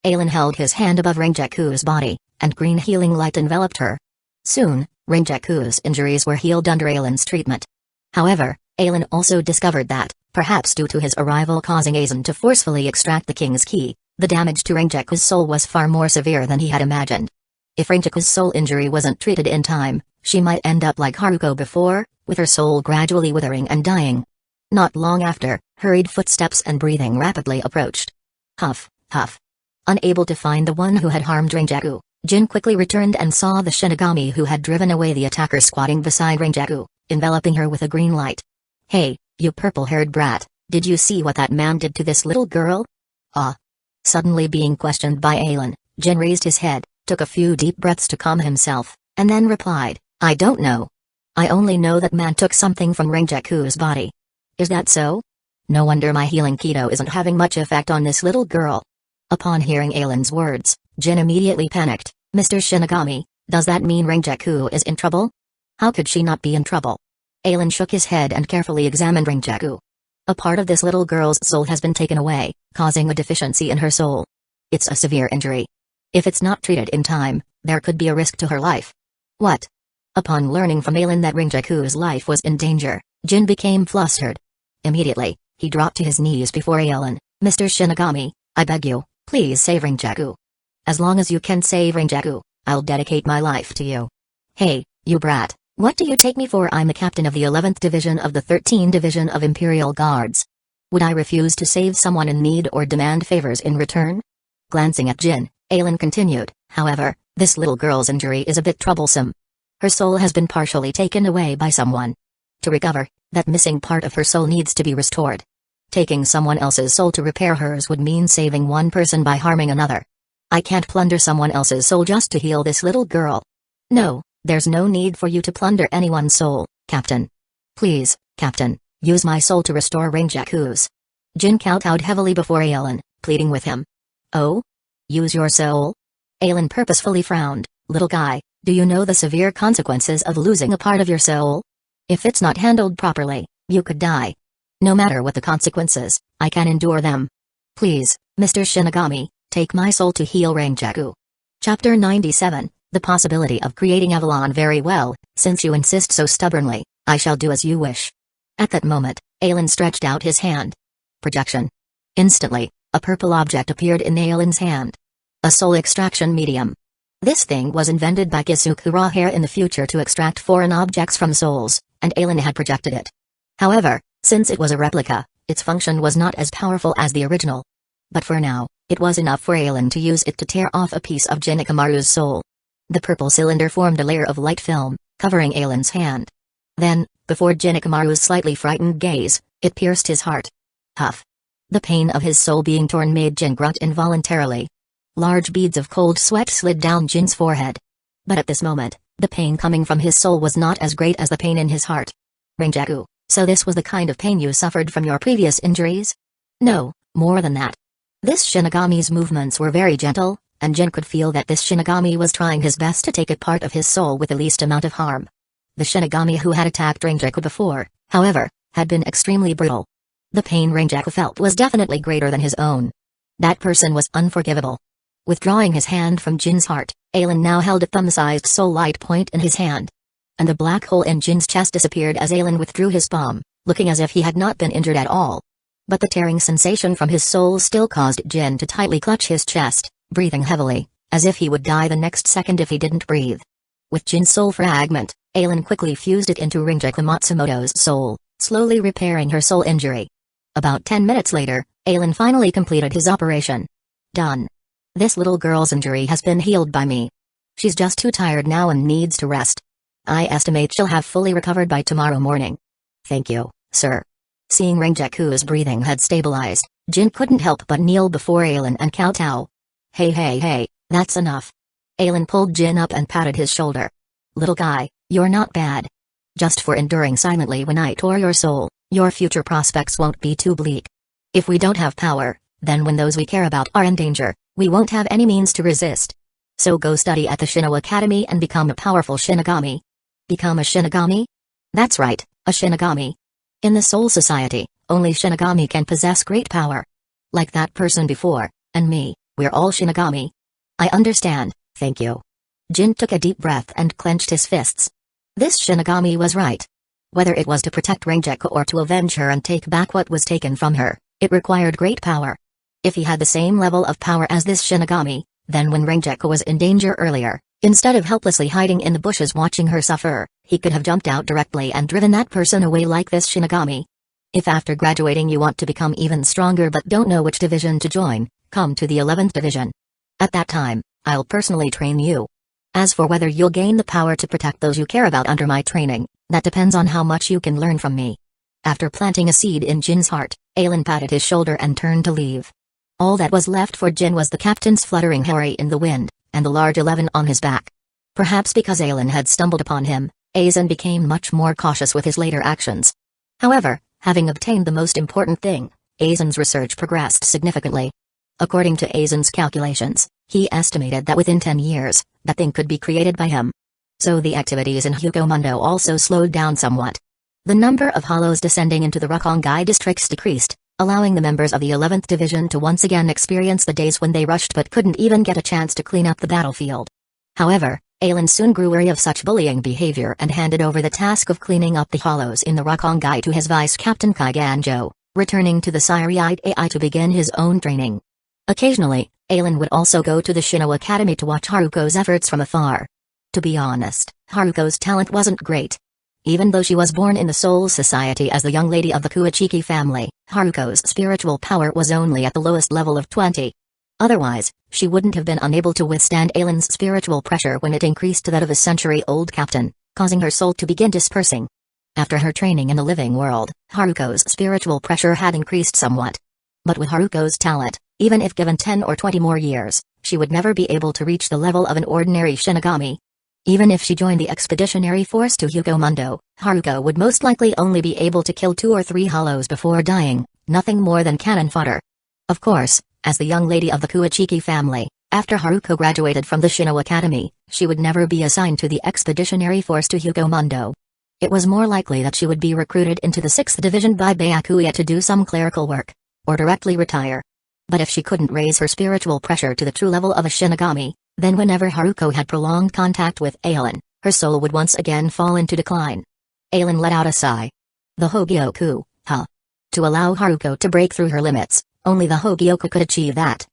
Ailen held his hand above Renjaku's body, and green healing light enveloped her. Soon, Renjaku's injuries were healed under Ailen's treatment. However, Ailen also discovered that, perhaps due to his arrival causing Aizen to forcefully extract the king's key, the damage to Renjaku's soul was far more severe than he had imagined. If Renjaku's soul injury wasn't treated in time, she might end up like Haruko before, with her soul gradually withering and dying. Not long after, hurried footsteps and breathing rapidly approached. Huff, huff. Unable to find the one who had harmed Renjaku, Jin quickly returned and saw the Shinigami who had driven away the attacker squatting beside Renjaku, enveloping her with a green light. Hey, you purple-haired brat, did you see what that man did to this little girl? Suddenly being questioned by Ailen, Jin raised his head, took a few deep breaths to calm himself, and then replied, I don't know. I only know that man took something from Renjaku's body. Is that so? No wonder my healing Kido isn't having much effect on this little girl. Upon hearing Ailen's words, Jin immediately panicked. Mr. Shinigami, does that mean Renjaku is in trouble? How could she not be in trouble? Ailen shook his head and carefully examined Renjaku. A part of this little girl's soul has been taken away, causing a deficiency in her soul. It's a severe injury. If it's not treated in time, there could be a risk to her life. What? Upon learning from Ailen that Renjaku's life was in danger, Jin became flustered. Immediately, he dropped to his knees before Ailen. Mr. Shinigami, I beg you, Please save Rinjaku. As long as you can save Rinjaku, I'll dedicate my life to you. Hey, you brat, what do you take me for? I'm the captain of the 11th Division of the 13th Division of Imperial Guards. Would I refuse to save someone in need or demand favors in return? Glancing at Jin, Aelin continued, however, this little girl's injury is a bit troublesome. Her soul has been partially taken away by someone. To recover, that missing part of her soul needs to be restored. Taking someone else's soul to repair hers would mean saving one person by harming another. I can't plunder someone else's soul just to heal this little girl. No, there's no need for you to plunder anyone's soul, Captain. Please, Captain, use my soul to restore Rinjaku's. Jin kowtowed heavily before Aelin, pleading with him. Oh? Use your soul? Aelin purposefully frowned. Little guy, do you know the severe consequences of losing a part of your soul? If it's not handled properly, you could die. No matter what the consequences, I can endure them. Please, Mr. Shinigami, take my soul to heal Rinjaku. Chapter 97, The Possibility of Creating Avalon. Very well, since you insist so stubbornly, I shall do as you wish. At that moment, Aelin stretched out his hand. Projection. Instantly, a purple object appeared in Aelin's hand. A soul extraction medium. This thing was invented by Kusagakure in the future to extract foreign objects from souls, and Aelin had projected it. However, since it was a replica, its function was not as powerful as the original. But for now, it was enough for Aelin to use it to tear off a piece of Jinikamaru's soul. The purple cylinder formed a layer of light film, covering Aelin's hand. Then, before Jinikamaru's slightly frightened gaze, it pierced his heart. Huff. The pain of his soul being torn made Jin grunt involuntarily. Large beads of cold sweat slid down Jin's forehead. But at this moment, the pain coming from his soul was not as great as the pain in his heart. Rinjaku, so this was the kind of pain you suffered from your previous injuries? No, more than that. This Shinigami's movements were very gentle, and Jin could feel that this Shinigami was trying his best to take a part of his soul with the least amount of harm. The Shinigami who had attacked Rinjaku before, however, had been extremely brutal. The pain Rinjaku felt was definitely greater than his own. That person was unforgivable. Withdrawing his hand from Jin's heart, Aelin now held a thumb-sized soul light point in his hand. And the black hole in Jin's chest disappeared as Aelin withdrew his palm, looking as if he had not been injured at all. But the tearing sensation from his soul still caused Jin to tightly clutch his chest, breathing heavily, as if he would die the next second if he didn't breathe. With Jin's soul fragment, Aelin quickly fused it into Rinjaku Matsumoto's soul, slowly repairing her soul injury. About 10 minutes later, Aelin finally completed his operation. Done. This little girl's injury has been healed by me. She's just too tired now and needs to rest. I estimate she'll have fully recovered by tomorrow morning. Thank you, sir. Seeing Rinjaku's breathing had stabilized, Jin couldn't help but kneel before Aelin and kowtow. Hey, that's enough. Aelin pulled Jin up and patted his shoulder. Little guy, you're not bad. Just for enduring silently when I tore your soul, your future prospects won't be too bleak. If we don't have power, then when those we care about are in danger, we won't have any means to resist. So go study at the Shino Academy and become a powerful Shinigami. Become a Shinigami? That's right, a Shinigami. In the Soul Society, only Shinigami can possess great power. Like that person before, and me, we're all Shinigami. I understand, thank you. Jin took a deep breath and clenched his fists. This Shinigami was right. Whether it was to protect Rinjaku or to avenge her and take back what was taken from her, it required great power. If he had the same level of power as this Shinigami, then when Rinjaku was in danger earlier, instead of helplessly hiding in the bushes watching her suffer, he could have jumped out directly and driven that person away like this Shinigami. If after graduating you want to become even stronger but don't know which division to join, come to the 11th division. At that time, I'll personally train you. As for whether you'll gain the power to protect those you care about under my training, that depends on how much you can learn from me. After planting a seed in Jin's heart, Aelin patted his shoulder and turned to leave. All that was left for Jin was the captain's fluttering hurry in the wind, and the large 11 on his back. Perhaps because Aelin had stumbled upon him, Aizen became much more cautious with his later actions. However, having obtained the most important thing, Aizen's research progressed significantly. According to Aizen's calculations, he estimated that within 10 years, that thing could be created by him. So the activities in Hugomundo also slowed down somewhat. The number of hollows descending into the Rakongai districts decreased, allowing the members of the 11th Division to once again experience the days when they rushed but couldn't even get a chance to clean up the battlefield. However, Aelin soon grew weary of such bullying behavior and handed over the task of cleaning up the hollows in the Rakongai to his vice-captain Kaiganjo, returning to the Siriite AI to begin his own training. Occasionally, Aylin would also go to the Shino Academy to watch Haruko's efforts from afar. To be honest, Haruko's talent wasn't great. Even though she was born in the Soul Society as the young lady of the Kuachiki family, Haruko's spiritual power was only at the lowest level of 20. Otherwise, she wouldn't have been unable to withstand Aylin's spiritual pressure when it increased to that of a century-old captain, causing her soul to begin dispersing. After her training in the living world, Haruko's spiritual pressure had increased somewhat. But with Haruko's talent, even if given 10 or 20 more years, she would never be able to reach the level of an ordinary Shinigami. Even if she joined the expeditionary force to Hugomundo, Haruko would most likely only be able to kill 2 or 3 hollows before dying, nothing more than cannon fodder. Of course, as the young lady of the Kuachiki family, after Haruko graduated from the Shino Academy, she would never be assigned to the expeditionary force to Hugomundo. It was more likely that she would be recruited into the 6th Division by Byakuya to do some clerical work, or directly retire. But if she couldn't raise her spiritual pressure to the true level of a Shinigami, then whenever Haruko had prolonged contact with Aylin, her soul would once again fall into decline. Aylin let out a sigh. The Hogyoku, huh? To allow Haruko to break through her limits, only the Hogyoku could achieve that.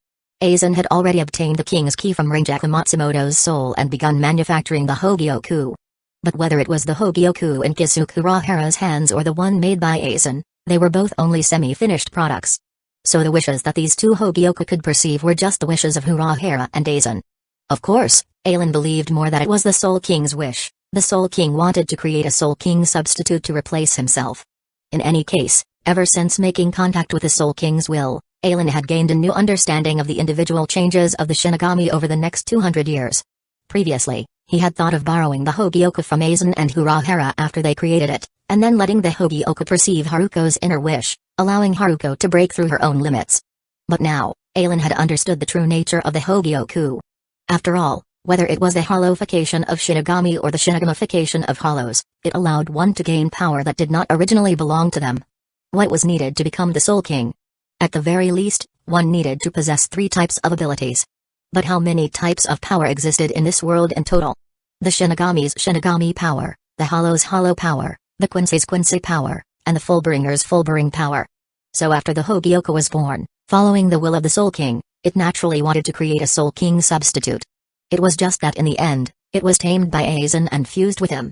Aizen had already obtained the king's key from Rainjaku Matsumoto's soul and begun manufacturing the Hogyoku. But whether it was the Hogyoku in Kusagakure hands or the one made by Aizen, they were both only semi-finished products. So the wishes that these two Hogyoku could perceive were just the wishes of Urahara and Aizen. Of course, Aylin believed more that it was the Soul King's wish. The Soul King wanted to create a Soul King substitute to replace himself. In any case, ever since making contact with the Soul King's will, Aylin had gained a new understanding of the individual changes of the Shinigami over the next 200 years. Previously, he had thought of borrowing the Hogyoku from Aizen and Urahara after they created it, and then letting the Hogyoku perceive Haruko's inner wish, allowing Haruko to break through her own limits. But now, Aylin had understood the true nature of the Hogyoku. After all, whether it was the hollowification of Shinigami or the Shinigamification of hollows, it allowed one to gain power that did not originally belong to them. What was needed to become the Soul King? At the very least, one needed to possess 3 types of abilities. But how many types of power existed in this world in total? The Shinigami's Shinigami power, the Hollow's Hollow power, the Quincy's Quincy power, and the Fullbringer's Fullbring power. So after the Hogyoku was born, following the will of the Soul King, it naturally wanted to create a Soul King substitute. It was just that in the end, it was tamed by Aizen and fused with him.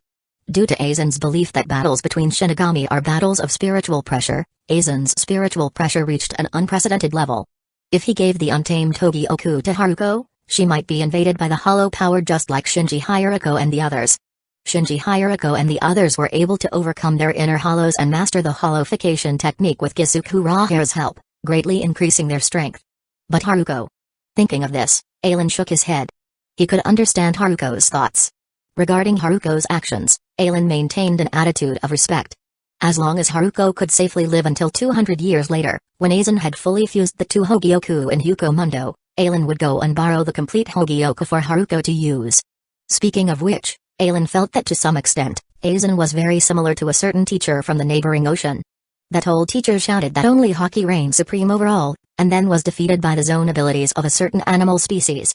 Due to Aizen's belief that battles between Shinigami are battles of spiritual pressure, Aizen's spiritual pressure reached an unprecedented level. If he gave the untamed Hogyoku to Haruko, she might be invaded by the hollow power just like Shinji Haruko and the others. Shinji Haruko and the others were able to overcome their inner hollows and master the hollowification technique with Kusagakure help, greatly increasing their strength. But Haruko. Thinking of this, Aylin shook his head. He could understand Haruko's thoughts. Regarding Haruko's actions, Aylin maintained an attitude of respect. As long as Haruko could safely live until 200 years later, when Aizen had fully fused the 2 Hogyoku in Hugomundo, Aylin would go and borrow the complete Hogyoku for Haruko to use. Speaking of which, Aylin felt that to some extent, Aizen was very similar to a certain teacher from the neighboring ocean. That old teacher shouted that only Haki reigned supreme over all, and then was defeated by the zone abilities of a certain animal species.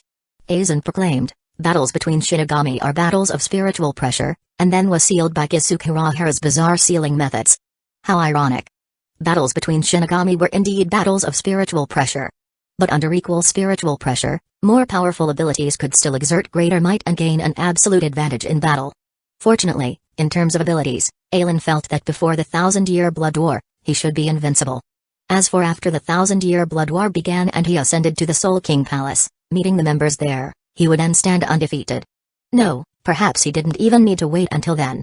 Aizen proclaimed, battles between Shinigami are battles of spiritual pressure, and then was sealed by Kusagakura's bizarre sealing methods. How ironic. Battles between Shinigami were indeed battles of spiritual pressure. But under equal spiritual pressure, more powerful abilities could still exert greater might and gain an absolute advantage in battle. Fortunately, in terms of abilities, Aylin felt that before the 1,000-year Blood War, he should be invincible. As for after the 1,000-year Blood War began and he ascended to the Soul King Palace, meeting the members there, he would then stand undefeated. No, perhaps he didn't even need to wait until then.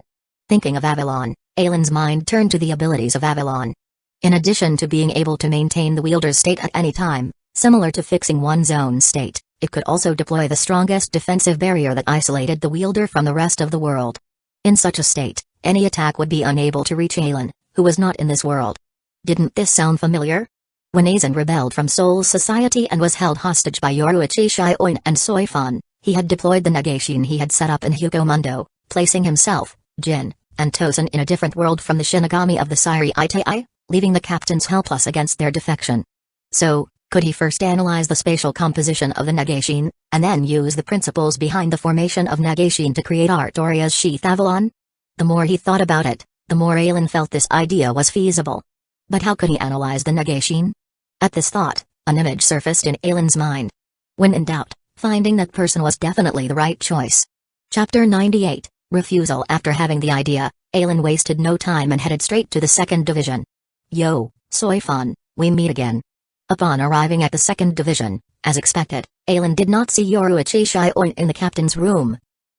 Thinking of Avalon, Aylin's mind turned to the abilities of Avalon. In addition to being able to maintain the wielder's state at any time, similar to fixing one's own state, it could also deploy the strongest defensive barrier that isolated the wielder from the rest of the world. In such a state, any attack would be unable to reach Aylin, who was not in this world. Didn't this sound familiar? When Aizen rebelled from Soul Society and was held hostage by Yoruichi Shioin and Soifan, he had deployed the Nagashine he had set up in Hugomundo, placing himself, Jin, and Tosen in a different world from the Shinigami of the Siri Itai, leaving the captains helpless against their defection. So, could he first analyze the spatial composition of the Nagashine, and then use the principles behind the formation of Nagashine to create Artoria's Sheath Avalon? The more he thought about it, the more Aylin felt this idea was feasible. But how could he analyze the Nagashine? At this thought, An image surfaced in Aylin's mind. When in doubt, finding that person was definitely the right choice. Chapter 98, Refusal. After having the idea, Aylin wasted no time and headed straight to the 2nd Division. Yo, Soifan, we meet again. Upon arriving at the 2nd Division, as expected, Aylin did not see Yoruichi Shion in the captain's room.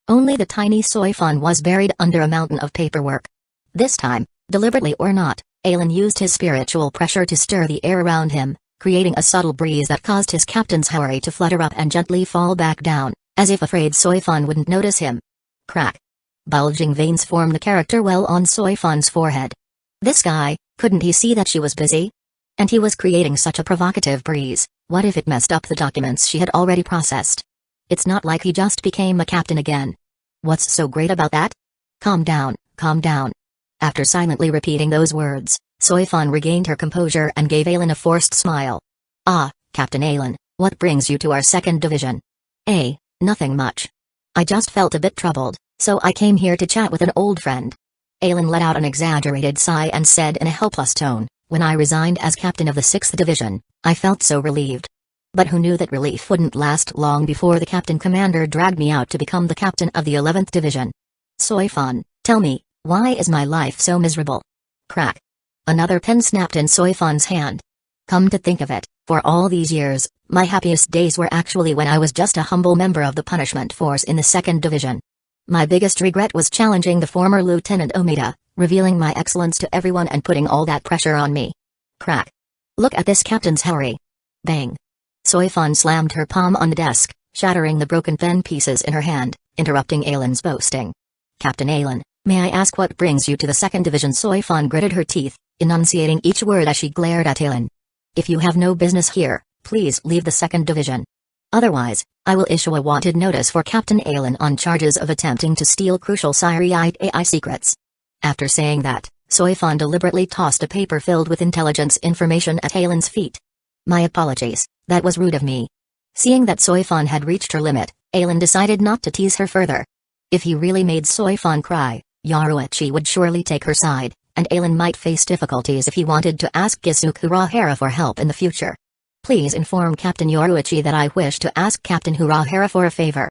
Only the tiny Soifan was buried under a mountain of paperwork. This time, deliberately or not, Aylin used his spiritual pressure to stir the air around him, creating a subtle breeze that caused his captain's haori to flutter up and gently fall back down, as if afraid Soifan wouldn't notice him. Crack. Bulging veins formed the character well on Soifan's forehead. This guy, couldn't he see that she was busy? And he was creating such a provocative breeze, what if it messed up the documents she had already processed? It's not like he just became a captain again. What's so great about that? Calm down, calm down. After silently repeating those words, Soifan regained her composure and gave Aylin a forced smile. Ah, Captain Aylin, what brings you to our 2nd Division? Nothing much. I just felt a bit troubled, so I came here to chat with an old friend. Aylin let out an exaggerated sigh and said in a helpless tone, when I resigned as captain of the 6th Division, I felt so relieved. But who knew that relief wouldn't last long before the captain commander dragged me out to become the captain of the 11th Division. Soifan, tell me, why is my life so miserable? Crack. Another pen snapped in Soifan's hand. Come to think of it, for all these years, my happiest days were actually when I was just a humble member of the punishment force in the 2nd Division. My biggest regret was challenging the former Lieutenant Omida, revealing my excellence to everyone and putting all that pressure on me. Crack. Look at this captain's haori. Bang. Soifan slammed her palm on the desk, shattering the broken pen pieces in her hand, interrupting Aylin's boasting. Captain Aylin, may I ask what brings you to the 2nd Division? Soifan gritted her teeth, enunciating each word as she glared at Aylin. If you have no business here, please leave the 2nd Division. Otherwise, I will issue a wanted notice for Captain Aylin on charges of attempting to steal crucial Siriite AI secrets. After saying that, Soifan deliberately tossed a paper filled with intelligence information at Aylin's feet. My apologies, that was rude of me. Seeing that Soifan had reached her limit, Aylin decided not to tease her further. If he really made Soifan cry, Yoruichi would surely take her side, and Aylin might face difficulties if he wanted to ask Kusagakure for help in the future. Please inform Captain Yoruichi that I wish to ask Captain Kusagakure for a favor.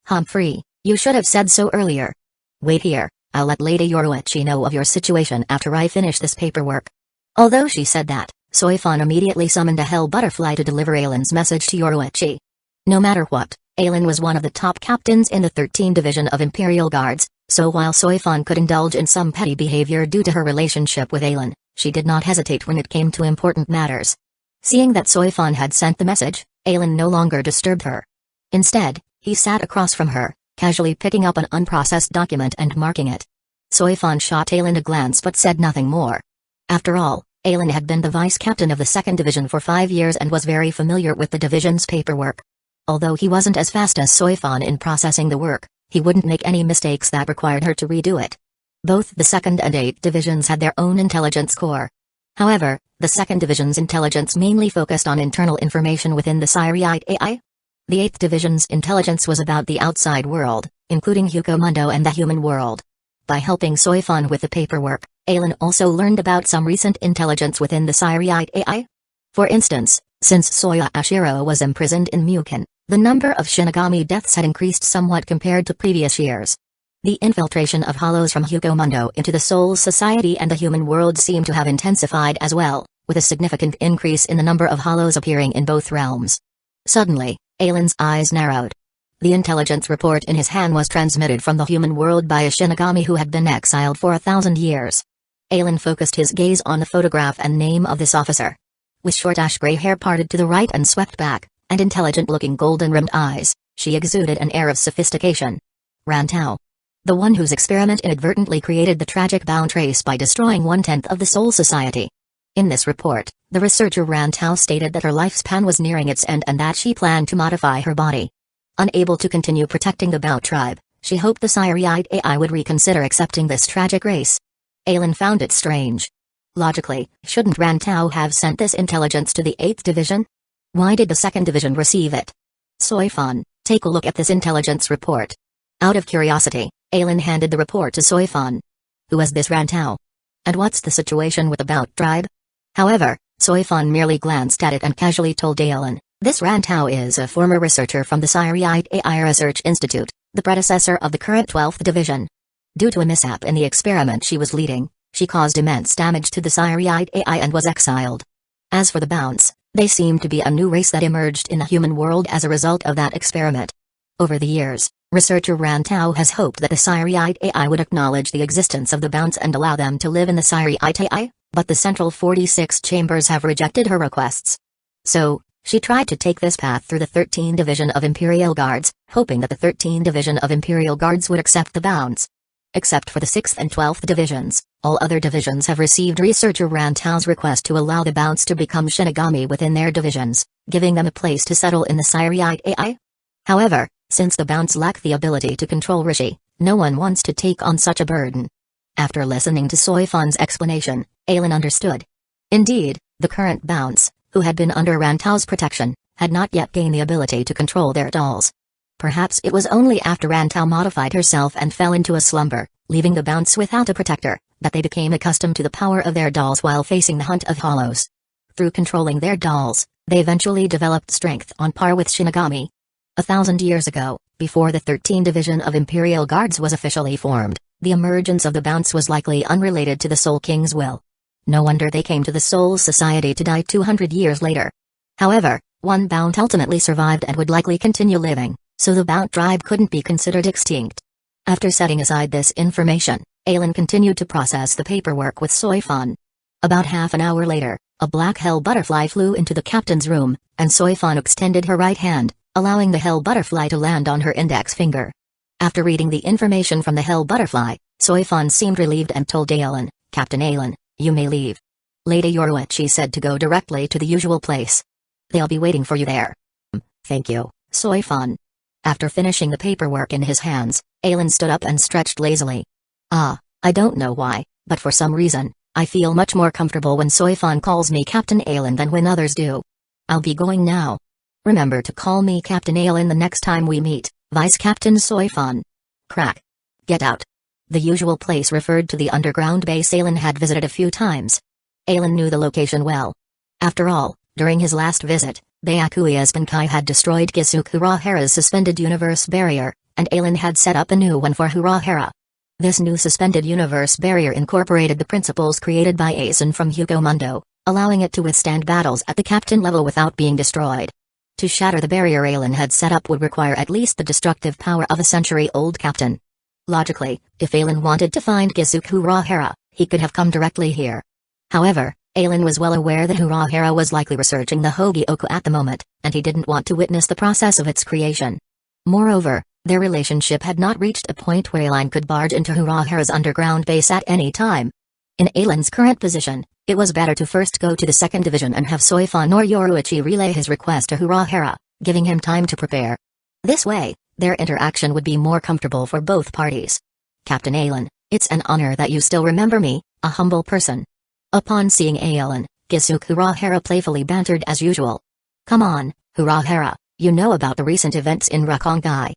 Humphrey, you should have said so earlier. Wait here, I'll let Lady Yoruichi know of your situation after I finish this paperwork. Although she said that, Soifan immediately summoned a hell butterfly to deliver Aylin's message to Yoruichi. No matter what, Aylin was one of the top captains in the 13th Division of Imperial Guards, so while Soifan could indulge in some petty behavior due to her relationship with Aylin, she did not hesitate when it came to important matters. Seeing that Soifan had sent the message, Aylin no longer disturbed her. Instead, he sat across from her, casually picking up an unprocessed document and marking it. Soifan shot Aylin a glance but said nothing more. After all, Aylin had been the vice-captain of the 2nd Division for 5 years and was very familiar with the division's paperwork. Although he wasn't as fast as Soifan in processing the work, he wouldn't make any mistakes that required her to redo it. Both the 2nd and 8th Divisions had their own intelligence corps. However, the 2nd Division's intelligence mainly focused on internal information within the Siriite AI. The 8th Division's intelligence was about the outside world, including Hukomundo and the human world. By helping Soifan with the paperwork, Aylin also learned about some recent intelligence within the Siriite AI. For instance, since Soya Ashiro was imprisoned in Mukin, the number of Shinigami deaths had increased somewhat compared to previous years. The infiltration of hollows from Hukomundo into the Soul Society and the human world seemed to have intensified as well, with a significant increase in the number of hollows appearing in both realms. Suddenly, Aylin's eyes narrowed. The intelligence report in his hand was transmitted from the human world by a Shinigami who had been exiled for 1,000 years. Aylin focused his gaze on the photograph and name of this officer. With short ash-gray hair parted to the right and swept back, and intelligent-looking golden-rimmed eyes, she exuded an air of sophistication. Rantau. The one whose experiment inadvertently created the tragic bound race by destroying 1/10 of the Soul Society. In this report, the researcher Rantau stated that her lifespan was nearing its end and that she planned to modify her body. Unable to continue protecting the Bao tribe, she hoped the Siriite AI would reconsider accepting this tragic race. Aylin found it strange. Logically, shouldn't Rantau have sent this intelligence to the 8th Division? Why did the 2nd Division receive it? Soifan, take a look at this intelligence report. Out of curiosity, Aylin handed the report to Soifan. Who is this Rantau? And what's the situation with the Bao tribe? However, Soifan merely glanced at it and casually told Aelin, "This Rantau is a former researcher from the Syriite AI Research Institute, the predecessor of the current 12th Division. Due to a mishap in the experiment she was leading, she caused immense damage to the Syriite AI and was exiled. As for the Bounce, they seem to be a new race that emerged in the human world as a result of that experiment. Over the years, researcher Rantau has hoped that the Syriite AI would acknowledge the existence of the Bounce and allow them to live in the Syriite AI, but the Central 46 Chambers have rejected her requests. So, she tried to take this path through the 13th Division of Imperial Guards, hoping that the 13th Division of Imperial Guards would accept the Bounce. Except for the 6th and 12th Divisions, all other divisions have received researcher Rantau's request to allow the Bounce to become Shinigami within their divisions, giving them a place to settle in the Syriite AI. However, since the Bounce lack the ability to control Rishi, no one wants to take on such a burden." After listening to Soifan's explanation, Aelin understood. Indeed, the current Bounce, who had been under Rantau's protection, had not yet gained the ability to control their dolls. Perhaps it was only after Rantau modified herself and fell into a slumber, leaving the Bounce without a protector, that they became accustomed to the power of their dolls while facing the hunt of hollows. Through controlling their dolls, they eventually developed strength on par with Shinigami. 1,000 years ago, before the 13th Division of Imperial Guards was officially formed, the emergence of the Bounce was likely unrelated to the Soul King's will. No wonder they came to the Soul Society to die 200 years later. However, one Bounce ultimately survived and would likely continue living, so the Bounce tribe couldn't be considered extinct. After setting aside this information, Aelin continued to process the paperwork with Soifan. About half an hour later, a black hell butterfly flew into the captain's room, and Soifan extended her right hand, allowing the hell butterfly to land on her index finger. After reading the information from the hell butterfly, Soifan seemed relieved and told Aelin, "Captain Aelin, you may leave. Lady Yoruichi said to go directly to the usual place. They'll be waiting for you there." "Thank you, Soifan." After finishing the paperwork in his hands, Aelin stood up and stretched lazily. I don't know why, but for some reason, I feel much more comfortable when Soifan calls me Captain Aelin than when others do. I'll be going now. Remember to call me Captain Aelin the next time we meet, Vice Captain Soifan. Crack. Get out. The usual place referred to the underground base Aelin had visited a few times. Aelin knew the location well. After all, during his last visit, Byakuya's Bankai had destroyed Kusagakure suspended universe barrier, and Aelin had set up a new one for Kusagakure. This new suspended universe barrier incorporated the principles created by Aizen from Hugo Mundo, allowing it to withstand battles at the captain level without being destroyed. To shatter the barrier Aelin had set up would require at least the destructive power of a century-old captain. Logically, if Aelin wanted to find Kusagakure, he could have come directly here. However, Aelin was well aware that Kusagakure was likely researching the Hogyoku at the moment, and he didn't want to witness the process of its creation. Moreover, their relationship had not reached a point where Aelin could barge into Kusagakure's underground base at any time. In Aelin's current position, it was better to first go to the 2nd Division and have Soifan or Yoruichi relay his request to Kusagakure, giving him time to prepare. This way, their interaction would be more comfortable for both parties. "Captain Aelin, it's an honor that you still remember me, a humble person." Upon seeing Aelin, Kusagakure playfully bantered as usual. "Come on, Kusagakure, you know about the recent events in Rakongai.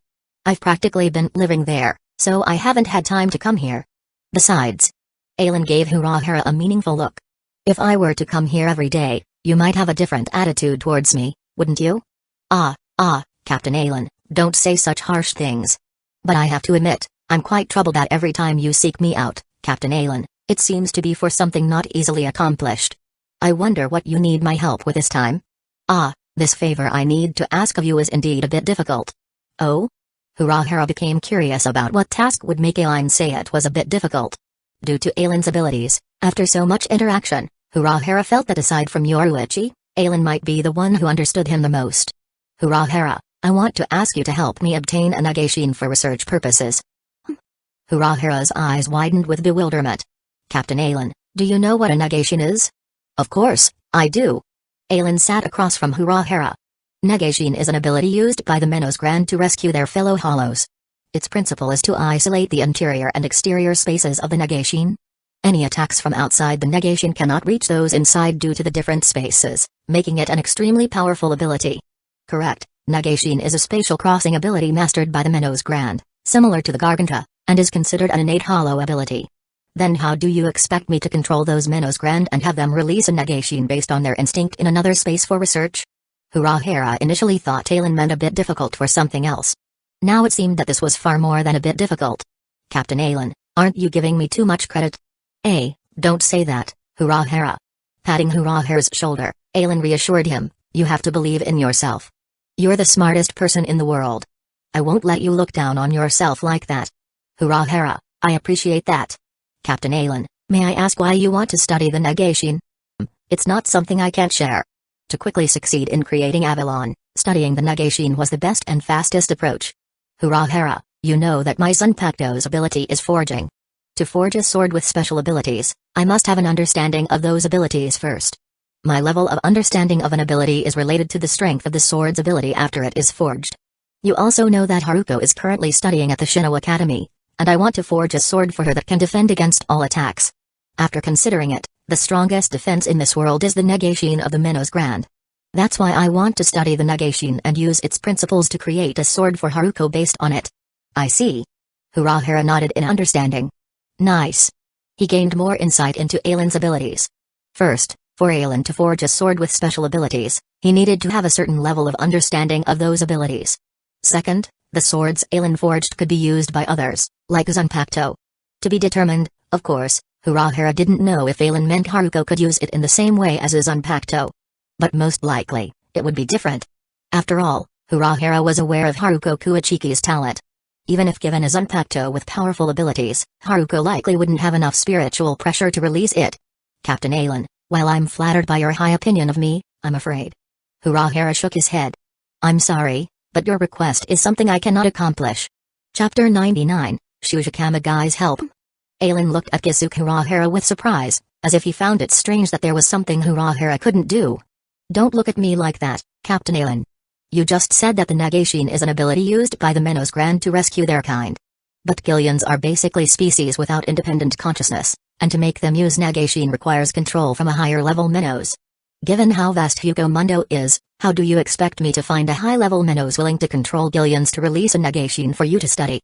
I've practically been living there, so I haven't had time to come here. Besides," Aelin gave Kusagakure a meaningful look. "If I were to come here every day, you might have a different attitude towards me, wouldn't you?" Captain Aelin, don't say such harsh things. But I have to admit, I'm quite troubled that every time you seek me out, Captain Aelin, it seems to be for something not easily accomplished. I wonder what you need my help with this time?" This favor I need to ask of you is indeed a bit difficult." "Oh?" Kusagakure became curious about what task would make Aelin say it was a bit difficult. Due to Aelin's abilities, after so much interaction, Kusagakure felt that aside from Yoruichi, Aelin might be the one who understood him the most. "Kusagakure, I want to ask you to help me obtain a Nagashin for research purposes." Kusagakure's eyes widened with bewilderment. "Captain Aelin, do you know what a Nagashin is?" "Of course, I do." Aelin sat across from Kusagakure. Nagashin is an ability used by the Menos Grand to rescue their fellow hollows. Its principle is to isolate the interior and exterior spaces of the Nagashin. Any attacks from outside the Nagashin cannot reach those inside due to the different spaces, making it an extremely powerful ability. Correct, Nagashin is a spatial crossing ability mastered by the Menos Grand, similar to the Garganta, and is considered an innate hollow ability. Then how do you expect me to control those minnows grand and have them release a negation based on their instinct in another space for research? Urahara initially thought Talon meant a bit difficult for something else. Now it seemed that this was far more than a bit difficult. Captain Alan, aren't you giving me too much credit? Don't say that, Urahara. Patting Urahara's shoulder, Alan reassured him, you have to believe in yourself. You're the smartest person in the world. I won't let you look down on yourself like that. Urahara, I appreciate that. Captain Alan, may I ask why you want to study the negation? It's not something I can't share. To quickly succeed in creating Avalon, studying the negation was the best and fastest approach. Urahara, you know that my Zanpakuto's ability is forging. To forge a sword with special abilities, I must have an understanding of those abilities first. My level of understanding of an ability is related to the strength of the sword's ability after it is forged. You also know that Haruko is currently studying at the Shino Academy, and I want to forge a sword for her that can defend against all attacks. After considering it, the strongest defense in this world is the negation of the Minnows Grand. That's why I want to study the negation and use its principles to create a sword for Haruko based on it. I see. Urahara nodded in understanding. Nice. He gained more insight into Alan's abilities. First, for Alan to forge a sword with special abilities, he needed to have a certain level of understanding of those abilities. Second, the swords Alan forged could be used by others, like Zanpakuto. To be determined, of course, Urahara didn't know if Alan meant Haruko could use it in the same way as Zanpakuto. But most likely, it would be different. After all, Urahara was aware of Haruko Kuachiki's talent. Even if given a Zanpakuto with powerful abilities, Haruko likely wouldn't have enough spiritual pressure to release it. Captain Alan, while I'm flattered by your high opinion of me, I'm afraid. Urahara shook his head. I'm sorry, but your request is something I cannot accomplish. Chapter 99, Shujikami's Help. Alan looked at Kisuke Urahara with surprise, as if he found it strange that there was something Urahara couldn't do. Don't look at me like that, Captain Alan. You just said that the negation is an ability used by the Minnows Grand to rescue their kind. But Gillians are basically species without independent consciousness, and to make them use negation requires control from a higher-level Minnows. Given how vast Hugo Mundo is, how do you expect me to find a high-level Minnows willing to control Gillians to release a negation for you to study?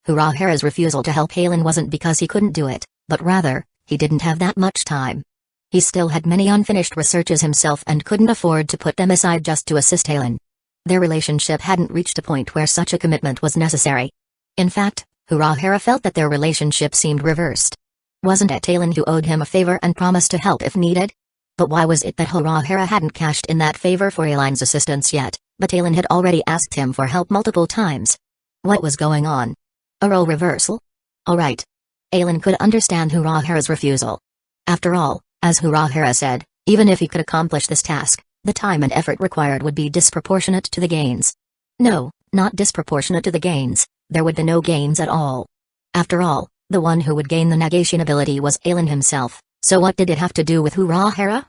Urahara's refusal to help Alan wasn't because he couldn't do it, but rather, he didn't have that much time. He still had many unfinished researches himself and couldn't afford to put them aside just to assist Alan. Their relationship hadn't reached a point where such a commitment was necessary. In fact, Urahara felt that their relationship seemed reversed. Wasn't it Alan who owed him a favor and promised to help if needed? But why was it that Urahara hadn't cashed in that favor for Alan's assistance yet, but Alan had already asked him for help multiple times? What was going on? A role reversal? Alright. Alan could understand Urahara's refusal. After all, as Urahara said, even if he could accomplish this task, the time and effort required would be disproportionate to the gains. No, not disproportionate to the gains, there would be no gains at all. After all, the one who would gain the negation ability was Alan himself, so what did it have to do with Urahara?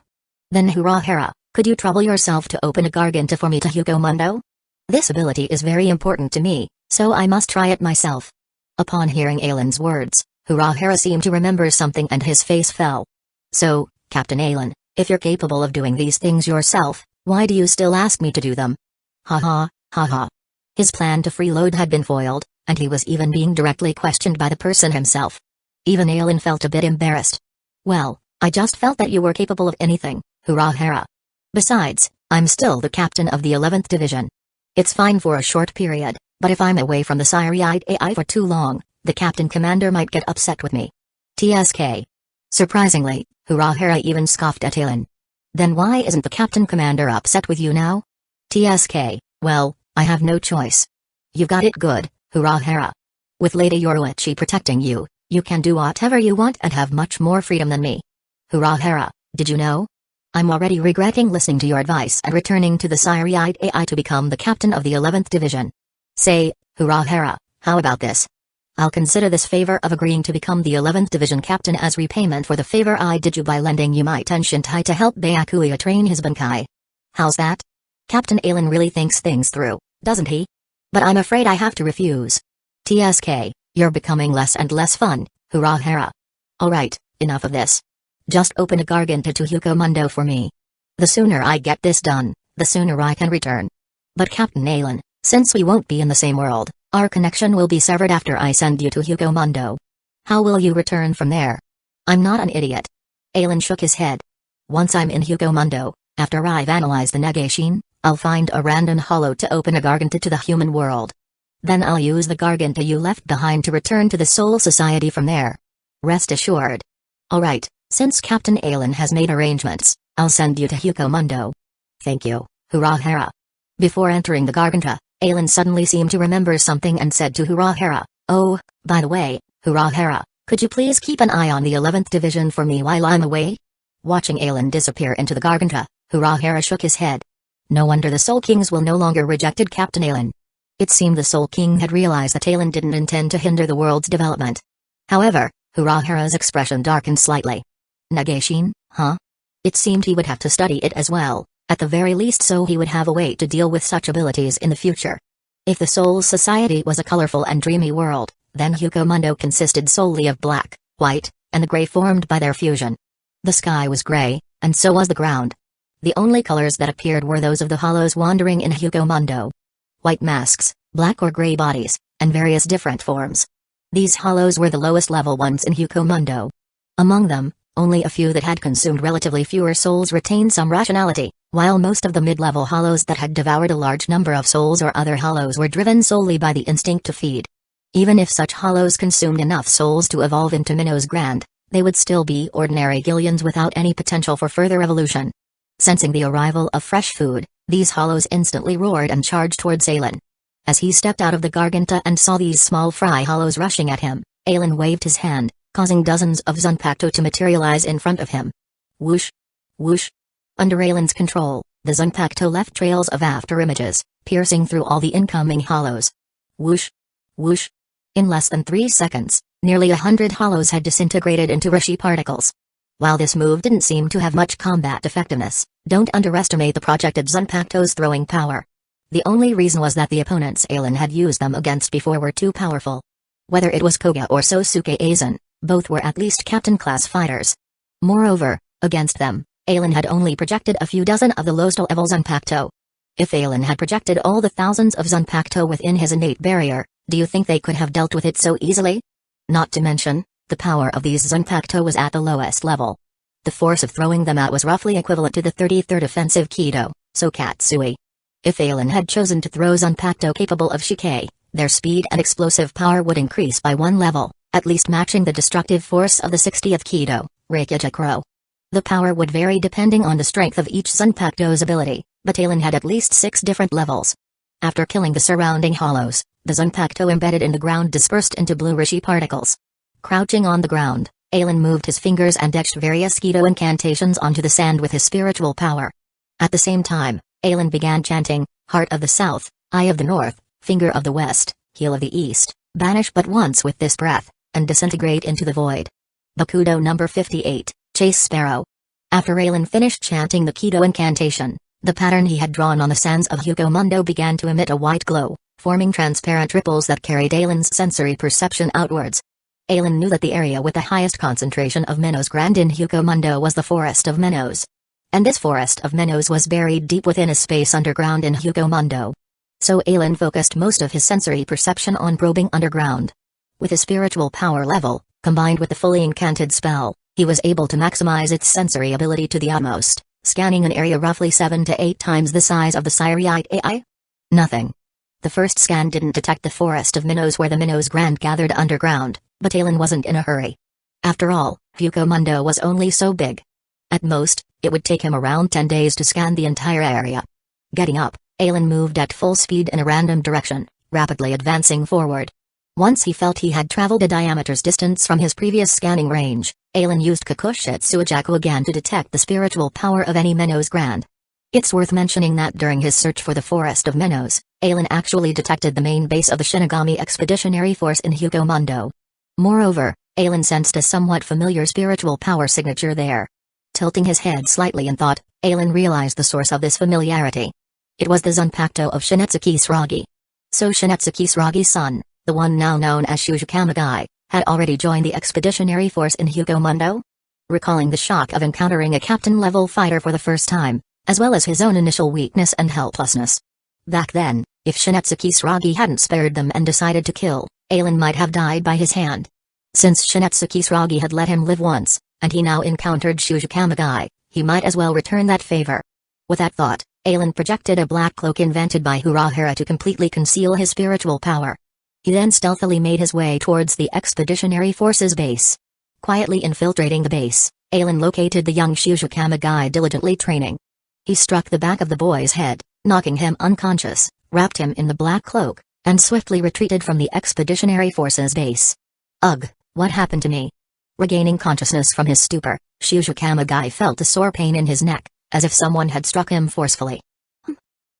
Then Urahara, could you trouble yourself to open a garganta for me to Hugo Mundo? This ability is very important to me, so I must try it myself. Upon hearing Alan's words, Urahara seemed to remember something and his face fell. So, Captain Alan, if you're capable of doing these things yourself, why do you still ask me to do them? Ha ha, ha ha. His plan to freeload had been foiled, and he was even being directly questioned by the person himself. Even Alan felt a bit embarrassed. Well, I just felt that you were capable of anything, Urahara. Besides, I'm still the captain of the 11th Division. It's fine for a short period, but if I'm away from the Siriate AI for too long, the captain commander might get upset with me. TSK. Surprisingly, Urahara even scoffed at Alan. Then why isn't the captain commander upset with you now? TSK, well, I have no choice. You've got it good, Urahara. With Lady Yoruichi protecting you, you can do whatever you want and have much more freedom than me. Urahara, did you know? I'm already regretting listening to your advice and returning to the Siriate AI to become the captain of the 11th Division. Say, Urahara, how about this? I'll consider this favor of agreeing to become the 11th Division captain as repayment for the favor I did you by lending you my Tenshintai to help Byakuya train his Bankai. How's that? Captain Alan really thinks things through, doesn't he? But I'm afraid I have to refuse. TSK, you're becoming less and less fun, Urahara. Alright, enough of this. Just open a garganta to Hugo Mundo for me. The sooner I get this done, the sooner I can return. But Captain Alan, since we won't be in the same world, our connection will be severed after I send you to Hugo Mundo. How will you return from there? I'm not an idiot. Aelin shook his head. Once I'm in Hugomundo, after I've analyzed the negation, I'll find a random hollow to open a Garganta to the human world. Then I'll use the Garganta you left behind to return to the Soul Society from there. Rest assured. Alright, since Captain Aelin has made arrangements, I'll send you to Hugomundo. Thank you, Urahara. Before entering the Garganta, Aelin suddenly seemed to remember something and said to Urahara, "Oh, by the way, Urahara, could you please keep an eye on the 11th Division for me while I'm away?" Watching Aelin disappear into the Garganta, Urahara shook his head. No wonder the Soul Kings will no longer rejected Captain Aelin. It seemed the Soul King had realized that Aelin didn't intend to hinder the world's development. However, Urahara's expression darkened slightly. Negation, huh? It seemed he would have to study it as well, at the very least, so he would have a way to deal with such abilities in the future. If the Soul Society was a colorful and dreamy world, then Hugomundo consisted solely of black, white, and the gray formed by their fusion. The sky was gray, and so was the ground. The only colors that appeared were those of the hollows wandering in Hugomundo. White masks, black or gray bodies, and various different forms. These hollows were the lowest level ones in Hugomundo. Among them, only a few that had consumed relatively fewer souls retained some rationality, while most of the mid-level hollows that had devoured a large number of souls or other hollows were driven solely by the instinct to feed. Even if such hollows consumed enough souls to evolve into minnows grand, they would still be ordinary Gillians without any potential for further evolution. Sensing the arrival of fresh food, these hollows instantly roared and charged towards Aelin. As he stepped out of the Garganta and saw these small fry hollows rushing at him, Aelin waved his hand, causing dozens of Zanpakuto to materialize in front of him. Whoosh! Whoosh! Under Aelin's control, the Zanpakuto left trails of afterimages, piercing through all the incoming hollows. Whoosh! Whoosh! In less than 3 seconds, nearly 100 hollows had disintegrated into Rishi particles. While this move didn't seem to have much combat effectiveness, don't underestimate the projected Zanpakuto's throwing power. The only reason was that the opponents Aelin had used them against before were too powerful. Whether it was Koga or Sosuke Aizen, both were at least captain-class fighters. Moreover, against them, Aelin had only projected a few dozen of the lowest-level Zanpakuto. If Aelin had projected all the thousands of Zanpakuto within his innate barrier, do you think they could have dealt with it so easily? Not to mention, the power of these Zanpakuto was at the lowest level. The force of throwing them out was roughly equivalent to the 33rd offensive Kido, so Katsui. If Aelin had chosen to throw Zanpakuto capable of Shike, their speed and explosive power would increase by 1 level, at least matching the destructive force of the 60th Kido, Reikijikuro. The power would vary depending on the strength of each Zanpakuto's ability, but Aelin had at least 6 different levels. After killing the surrounding hollows, the Zanpakuto embedded in the ground dispersed into blue Rishi particles. Crouching on the ground, Aelin moved his fingers and etched various Kido incantations onto the sand with his spiritual power. At the same time, Aelin began chanting, Heart of the South, Eye of the North, Finger of the West, Heel of the East, banish but once with this breath, and disintegrate into the void. Bakudo number 58, Chase Sparrow. After Aelin finished chanting the Kido incantation, the pattern he had drawn on the sands of Hugomundo began to emit a white glow, forming transparent ripples that carried Aelin's sensory perception outwards. Aelin knew that the area with the highest concentration of minnows grand in Hugomundo was the Forest of Minnows. And this Forest of Minnows was buried deep within a space underground in Hugomundo. So Aelin focused most of his sensory perception on probing underground. With his spiritual power level, combined with the fully incanted spell, he was able to maximize its sensory ability to the utmost, scanning an area roughly 7 to 8 times the size of the Syriite AI. Nothing. The first scan didn't detect the Forest of Minnows where the minnows grand gathered underground, but Aelin wasn't in a hurry. After all, Hugomundo was only so big. At most, it would take him around 10 days to scan the entire area. Getting up, Aelin moved at full speed in a random direction, rapidly advancing forward. Once he felt he had traveled a diameter's distance from his previous scanning range, Aelin used Kakushitsujaku again to detect the spiritual power of any Minnows grand. It's worth mentioning that during his search for the Forest of Minnows, Aelin actually detected the main base of the Shinigami Expeditionary Force in Hugomundo. Moreover, Aelin sensed a somewhat familiar spiritual power signature there. Tilting his head slightly in thought, Aelin realized the source of this familiarity. It was the Zanpakuto of Shinetsuki Suragi. So Shinetsuki Suragi's son, the one now known as Shujikamagai, had already joined the expeditionary force in Hugomundo? Recalling the shock of encountering a captain-level fighter for the first time, as well as his own initial weakness and helplessness. Back then, if Shinetsuki Suragi hadn't spared them and decided to kill, Aelin might have died by his hand. Since Shinetsu Kisaragi had let him live once, and he now encountered Shujikamagai, he might as well return that favor. With that thought, Aelin projected a black cloak invented by Urahara to completely conceal his spiritual power. He then stealthily made his way towards the Expeditionary Forces base. Quietly infiltrating the base, Aelin located the young Shujikamagai diligently training. He struck the back of the boy's head, knocking him unconscious, wrapped him in the black cloak, and swiftly retreated from the Expeditionary Forces base. Ugh, what happened to me? Regaining consciousness from his stupor, Shujikamagai felt a sore pain in his neck, as if someone had struck him forcefully.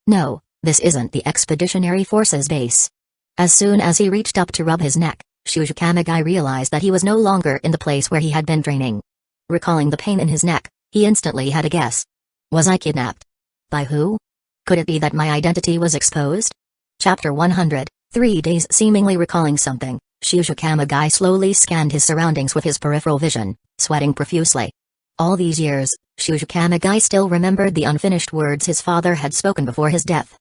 No, this isn't the Expeditionary Forces base. As soon as he reached up to rub his neck, Shujikamagai realized that he was no longer in the place where he had been training. Recalling the pain in his neck, he instantly had a guess. Was I kidnapped? By who? Could it be that my identity was exposed? Chapter 100, 3 days. Seemingly recalling something, Shujikamagai slowly scanned his surroundings with his peripheral vision, sweating profusely. All these years, Shujikamagai still remembered the unfinished words his father had spoken before his death.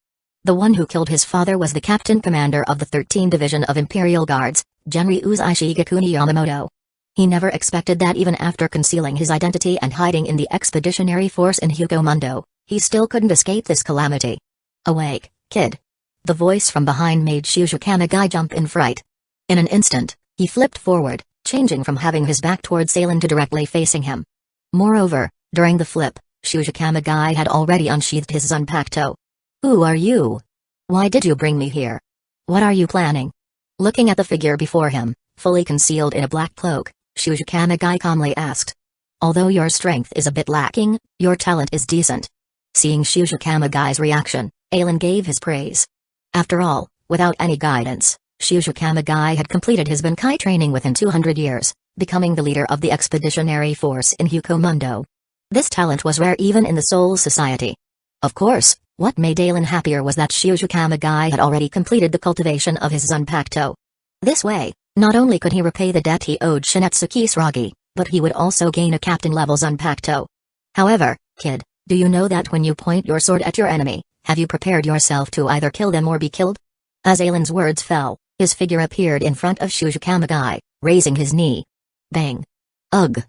The one who killed his father was the captain commander of the 13th Division of Imperial Guards, Genri Shigakuni Yamamoto. He never expected that even after concealing his identity and hiding in the expeditionary force in Hugomundo, he still couldn't escape this calamity. Awake, kid. The voice from behind made Shujikamagai jump in fright. In an instant, he flipped forward, changing from having his back towards Aelin to directly facing him. Moreover, during the flip, Shujikamagai had already unsheathed his Zanpakuto. Who are you? Why did you bring me here? What are you planning? Looking at the figure before him, fully concealed in a black cloak, Shujikamagai calmly asked. Although your strength is a bit lacking, your talent is decent. Seeing Shujikamagai's reaction, Aelin gave his praise. After all, without any guidance, Shujikamagai had completed his Bankai training within 200 years, becoming the leader of the expeditionary force in Hugomundo. This talent was rare even in the Soul Society. Of course, what made Aelin happier was that Shujikamagai had already completed the cultivation of his Zanpakuto. This way, not only could he repay the debt he owed Shinetsu Kisaragi, but he would also gain a captain-level Zanpakuto. However, kid, do you know that when you point your sword at your enemy, have you prepared yourself to either kill them or be killed? As Aelin's words fell, his figure appeared in front of Shujikamagai, raising his knee. Bang! Ugh!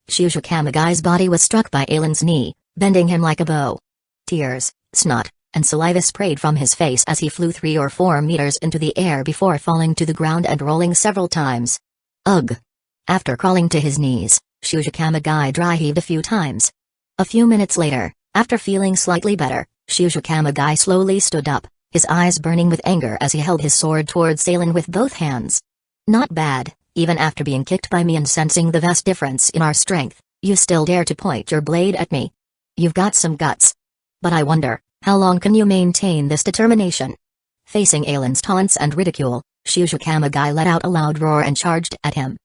Shujikamagai's body was struck by Aelin's knee, bending him like a bow. Tears, snot, and saliva sprayed from his face as he flew 3 or 4 meters into the air before falling to the ground and rolling several times. Ugh! After crawling to his knees, Shujikamagai dry-heaved a few times. A few minutes later, after feeling slightly better, Shujikamagai slowly stood up, his eyes burning with anger as he held his sword towards Aelin with both hands. Not bad, even after being kicked by me and sensing the vast difference in our strength, you still dare to point your blade at me. You've got some guts. But I wonder, how long can you maintain this determination? Facing Aelin's taunts and ridicule, Shujikamagai let out a loud roar and charged at him.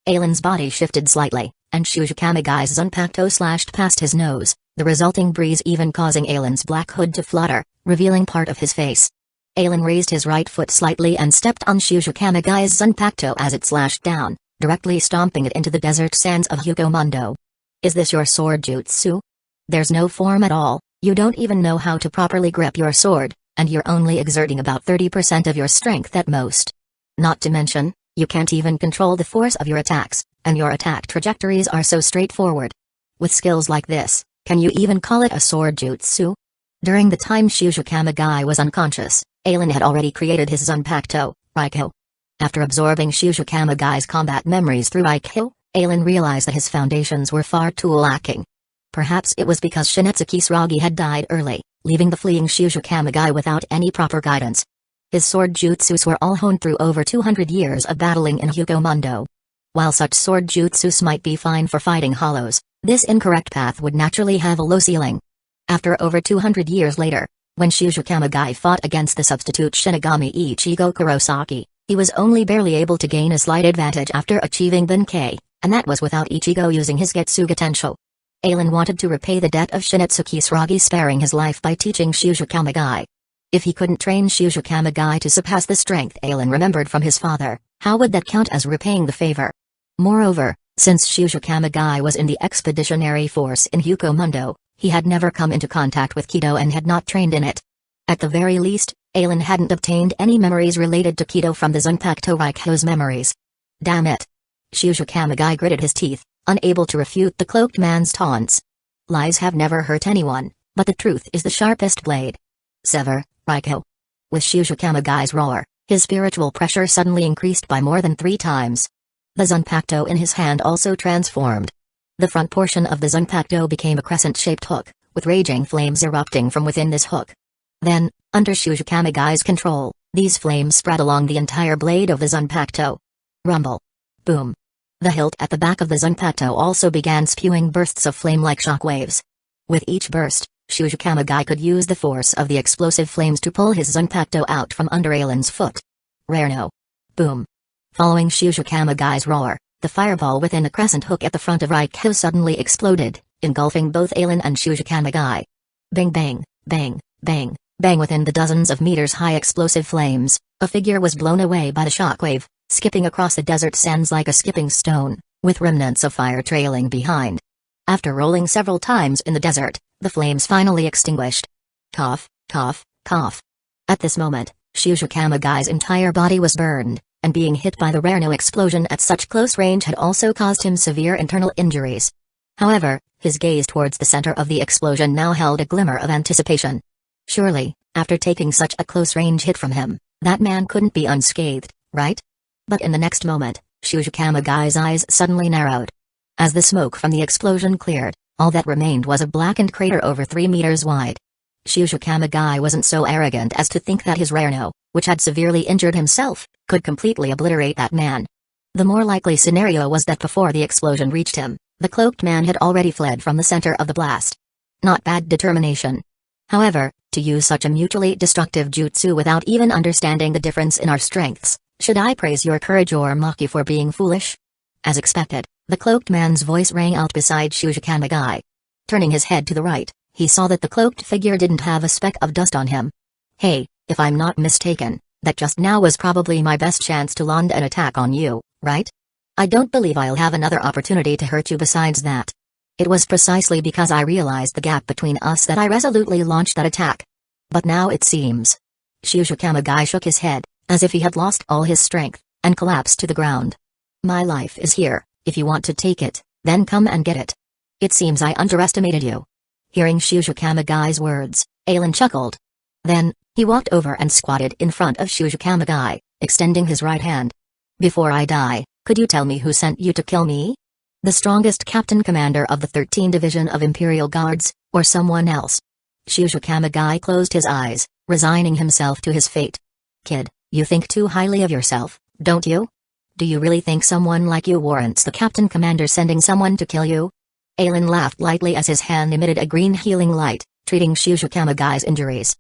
Aelin's body shifted slightly, and Shujikamagai's Zanpakuto slashed past his nose, the resulting breeze even causing Aelin's black hood to flutter, revealing part of his face. Aelin raised his right foot slightly and stepped on Shujikamagai's Zanpakuto as it slashed down, directly stomping it into the desert sands of Hugomundo. Is this your sword jutsu? There's no form at all, you don't even know how to properly grip your sword, and you're only exerting about 30% of your strength at most. Not to mention, you can't even control the force of your attacks, and your attack trajectories are so straightforward. With skills like this, can you even call it a sword jutsu? During the time Shujikamagai was unconscious, Aelin had already created his Zanpakuto, Raikyo. After absorbing Shujikamagai's combat memories through Raikyo, Aelin realized that his foundations were far too lacking. Perhaps it was because Shinetsu Kisaragi had died early, leaving the fleeing Shujikamagai without any proper guidance. His sword jutsus were all honed through over 200 years of battling in Hugomundo. While such sword jutsus might be fine for fighting hollows, this incorrect path would naturally have a low ceiling. After over 200 years later, when Shujikamagai fought against the substitute Shinigami Ichigo Kurosaki, he was only barely able to gain a slight advantage after achieving Benkei, and that was without Ichigo using his Getsuga Tensho. Aelin wanted to repay the debt of Shinetsu Kisaragi sparing his life by teaching Shujikamagai. If he couldn't train Shujikamagai to surpass the strength Aelin remembered from his father, how would that count as repaying the favor? Moreover, since Shujikamagai was in the expeditionary force in Hugomundo, he had never come into contact with Kido and had not trained in it. At the very least, Aelin hadn't obtained any memories related to Kido from the Zanpakuto Raikyo's memories. Damn it! Shushu gritted his teeth, unable to refute the cloaked man's taunts. Lies have never hurt anyone, but the truth is the sharpest blade. Sever, Raiko. With Shushu roar, his spiritual pressure suddenly increased by more than 3 times. The Zanpakuto in his hand also transformed. The front portion of the Zanpakuto became a crescent-shaped hook, with raging flames erupting from within this hook. Then, under Shushu control, these flames spread along the entire blade of the Zanpakuto. Rumble. Boom. The hilt at the back of the Zanpakuto also began spewing bursts of flame like shockwaves. With each burst, Shushu could use the force of the explosive flames to pull his Zanpakuto out from under Ailen's foot. Rare no. Boom. Following Shushu roar, the fireball within the crescent hook at the front of Raiko suddenly exploded, engulfing both Ailen and Shushu. Bang bang, bang, bang, bang. Within the dozens of meters high explosive flames, a figure was blown away by the shockwave, skipping across the desert sands like a skipping stone, with remnants of fire trailing behind. After rolling several times in the desert, the flames finally extinguished. Cough, cough, cough. At this moment, Shushu entire body was burned, and being hit by the Rarno explosion at such close range had also caused him severe internal injuries. However, his gaze towards the center of the explosion now held a glimmer of anticipation. Surely, after taking such a close-range hit from him, that man couldn't be unscathed, right? But in the next moment, Shushu eyes suddenly narrowed. As the smoke from the explosion cleared, all that remained was a blackened crater over 3 meters wide. Shushu wasn't so arrogant as to think that his Rarno, which had severely injured himself, could completely obliterate that man. The more likely scenario was that before the explosion reached him, the cloaked man had already fled from the center of the blast. Not bad determination. However, to use such a mutually destructive jutsu without even understanding the difference in our strengths, should I praise your courage or mock you for being foolish? As expected, the cloaked man's voice rang out beside Shushu. Turning his head to the right, he saw that the cloaked figure didn't have a speck of dust on him. Hey, if I'm not mistaken, that just now was probably my best chance to land an attack on you, right? I don't believe I'll have another opportunity to hurt you besides that. It was precisely because I realized the gap between us that I resolutely launched that attack. But now it seems. Shushu shook his head, as if he had lost all his strength, and collapsed to the ground. My life is here, if you want to take it, then come and get it. It seems I underestimated you. Hearing Shushu words, Ailen chuckled. Then, he walked over and squatted in front of Shushu, extending his right hand. Before I die, could you tell me who sent you to kill me? The strongest captain commander of the 13th Division of Imperial Guards, or someone else? Shushu closed his eyes, resigning himself to his fate. Kid, you think too highly of yourself, don't you? Do you really think someone like you warrants the captain commander sending someone to kill you? Ailen laughed lightly as his hand emitted a green healing light, treating Shushu injuries.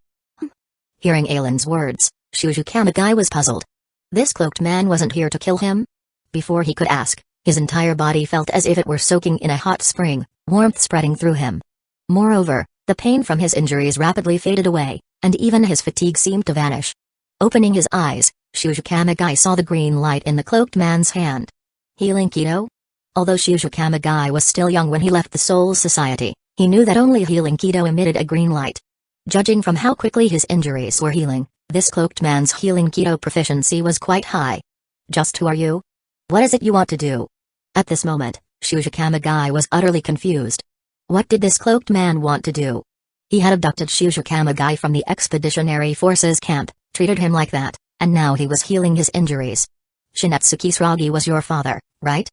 Hearing Ailen's words, Shushu was puzzled. This cloaked man wasn't here to kill him? Before he could ask, his entire body felt as if it were soaking in a hot spring, warmth spreading through him. Moreover, the pain from his injuries rapidly faded away, and even his fatigue seemed to vanish. Opening his eyes, Shushu saw the green light in the cloaked man's hand. Healing Kido? Although Shushu was still young when he left the Soul Society, he knew that only Healing Kido emitted a green light. Judging from how quickly his injuries were healing, this cloaked man's Healing Kido proficiency was quite high. Just who are you? What is it you want to do? At this moment, Shushu was utterly confused. What did this cloaked man want to do? He had abducted Shushu from the Expeditionary Forces camp, treated him like that, and now he was healing his injuries. Shinetsuki Sragi was your father, right?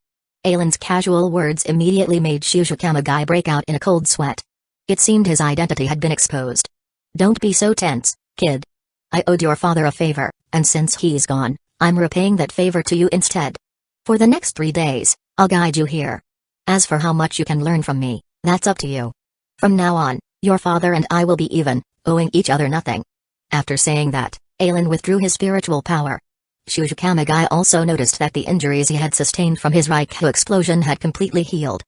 Ailen's casual words immediately made Shushu break out in a cold sweat. It seemed his identity had been exposed. Don't be so tense, kid. I owed your father a favor, and since he's gone, I'm repaying that favor to you instead. For the next 3 days, I'll guide you here. As for how much you can learn from me, that's up to you. From now on, your father and I will be even, owing each other nothing. After saying that, Ailen withdrew his spiritual power. Shushu also noticed that the injuries he had sustained from his Raikou explosion had completely healed.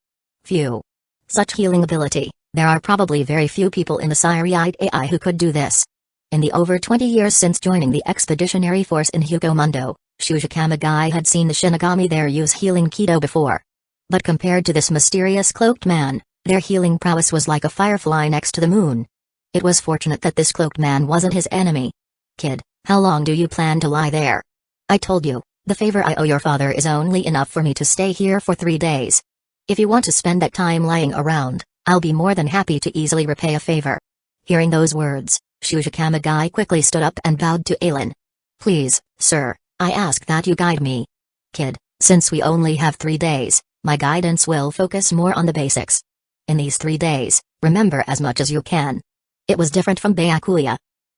Phew. Such healing ability, there are probably very few people in the Siriate AI who could do this. In the over 20 years since joining the Expeditionary Force in Hugomundo, Shushu had seen the Shinigami there use healing Kido before. But compared to this mysterious cloaked man, their healing prowess was like a firefly next to the moon. It was fortunate that this cloaked man wasn't his enemy. Kid, how long do you plan to lie there? I told you, The favor I owe your father is only enough for me to stay here for 3 days. If you want to spend that time lying around, I'll be more than happy to easily repay a favor." Hearing those words, Shusha quickly stood up and bowed to Aelin. "Please, sir, I ask that you guide me. Kid, since we only have 3 days, my guidance will focus more on the basics. In these 3 days, remember as much as you can." It was different from Byakuya.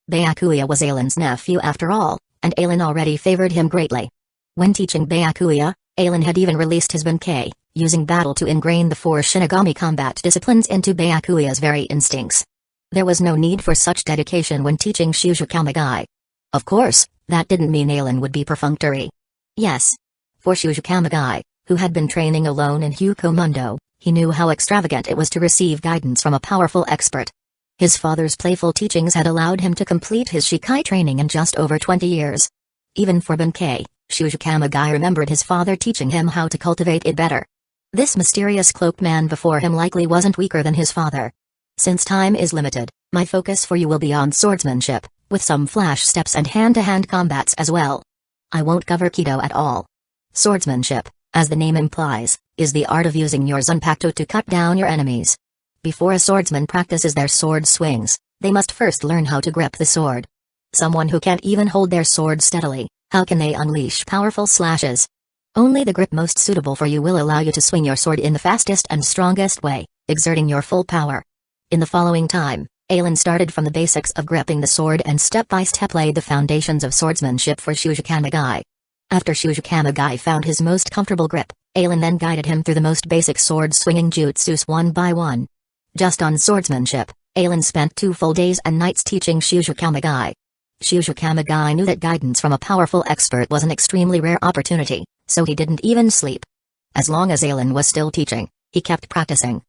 Byakuya was Aelin's nephew after all, and Aelin already favored him greatly. When teaching Byakuya, Aelin had even released his Benkei, using battle to ingrain the 4 Shinigami combat disciplines into Byakuya's very instincts. There was no need for such dedication when teaching Shusha. Of course, that didn't mean Aelin would be perfunctory. Yes. For Shusha, who had been training alone in Hukomundo, he knew how extravagant it was to receive guidance from a powerful expert. His father's playful teachings had allowed him to complete his Shikai training in just over 20 years. Even for Benkei, Shusha remembered his father teaching him how to cultivate it better. This mysterious cloaked man before him likely wasn't weaker than his father. "Since time is limited, my focus for you will be on swordsmanship, with some flash steps and hand-to-hand combats as well. I won't cover Kido at all. Swordsmanship, as the name implies, is the art of using your Zanpakuto to cut down your enemies. Before a swordsman practices their sword swings, they must first learn how to grip the sword. Someone who can't even hold their sword steadily, how can they unleash powerful slashes? Only the grip most suitable for you will allow you to swing your sword in the fastest and strongest way, exerting your full power." In the following time, Aelin started from the basics of gripping the sword and step-by-step laid the foundations of swordsmanship for Shusha. After Shusha found his most comfortable grip, Aelin then guided him through the most basic sword-swinging jutsus one by one. Just on swordsmanship, Aelin spent 2 full days and nights teaching Shusha. Shusha knew that guidance from a powerful expert was an extremely rare opportunity, so he didn't even sleep. As long as Aelin was still teaching, he kept practicing.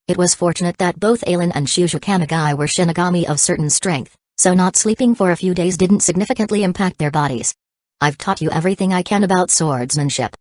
It was fortunate that both Aelin and Shusha were Shinigami of certain strength, so not sleeping for a few days didn't significantly impact their bodies. "I've taught you everything I can about swordsmanship.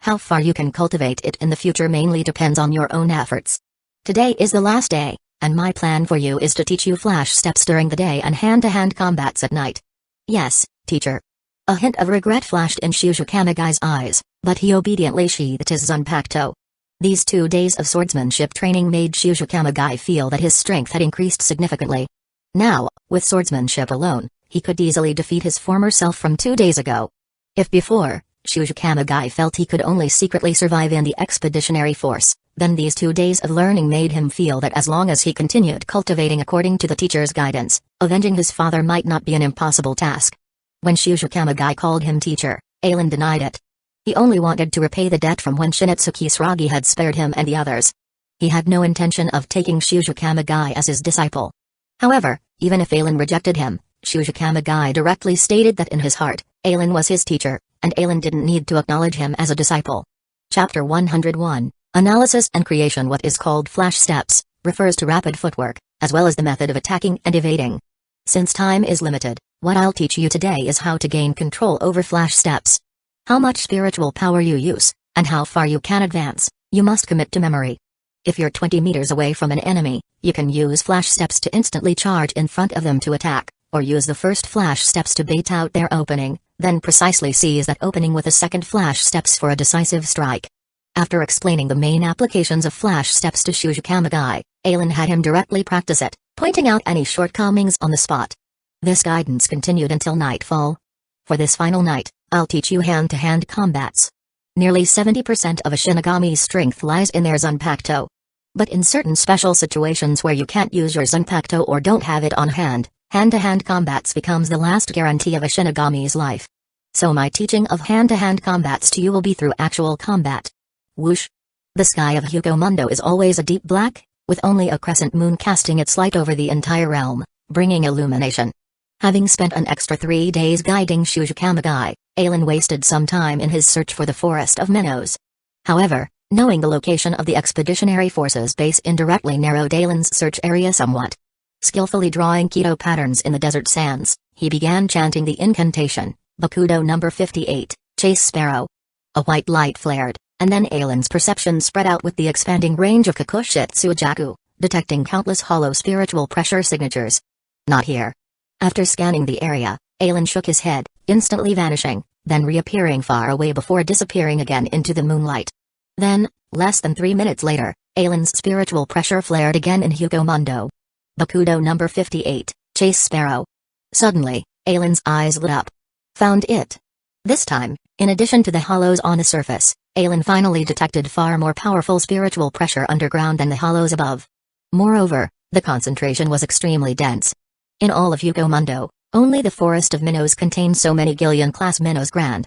How far you can cultivate it in the future mainly depends on your own efforts. Today is the last day, and my plan for you is to teach you flash steps during the day and hand-to-hand combats at night." "Yes, teacher." A hint of regret flashed in Shusha eyes, but he obediently sheathed his Zanpakuto. These 2 days of swordsmanship training made Shusha feel that his strength had increased significantly. Now, with swordsmanship alone, he could easily defeat his former self from 2 days ago. If before, Shusha felt he could only secretly survive in the expeditionary force, then these 2 days of learning made him feel that as long as he continued cultivating according to the teacher's guidance, avenging his father might not be an impossible task. When Shusha called him teacher, Aelin denied it. He only wanted to repay the debt from when Shinitsuki Saragi had spared him and the others. He had no intention of taking Shusha as his disciple. However, even if Aelin rejected him, Shusha directly stated that in his heart, Aelin was his teacher, and Aelin didn't need to acknowledge him as a disciple. Chapter 101, Analysis and Creation. What is called flash steps, refers to rapid footwork, as well as the method of attacking and evading. Since time is limited, what I'll teach you today is how to gain control over flash steps. How much spiritual power you use, and how far you can advance, you must commit to memory. If you're 20 meters away from an enemy, you can use flash steps to instantly charge in front of them to attack, or use the first flash steps to bait out their opening, then precisely seize that opening with a second flash steps for a decisive strike. After explaining the main applications of flash steps to Shusha, Aelin had him directly practice it, pointing out any shortcomings on the spot. This guidance continued until nightfall. For this final night, I'll teach you hand-to-hand combats. Nearly 70% of a Shinigami's strength lies in their Zanpakuto. But in certain special situations where you can't use your Zanpakuto or don't have it on hand, hand-to-hand combats becomes the last guarantee of a Shinigami's life. So my teaching of hand-to-hand combats to you will be through actual combat. Whoosh! The sky of Hukomundo is always a deep black, with only a crescent moon casting its light over the entire realm, bringing illumination. Having spent an extra 3 days guiding Shusha, Aelin wasted some time in his search for the Forest of Minnows. However, knowing the location of the expeditionary forces base indirectly narrowed Aelin's search area somewhat. Skillfully drawing keto patterns in the desert sands, he began chanting the incantation, Bakudo number 58, Chase Sparrow. A white light flared, and then Aelin's perception spread out with the expanding range of Kakushitsujaku, detecting countless hollow spiritual pressure signatures. Not here. After scanning the area, Alan shook his head, instantly vanishing, then reappearing far away before disappearing again into the moonlight. Then, less than 3 minutes later, Alan's spiritual pressure flared again in Hugomondo. Bakudo number 58, Chase Sparrow. Suddenly, Alan's eyes lit up. Found it. This time, in addition to the hollows on the surface, Alan finally detected far more powerful spiritual pressure underground than the hollows above. Moreover, the concentration was extremely dense. In all of Hugomondo, only the Forest of Minnows contained so many Gillian-class minnows grand.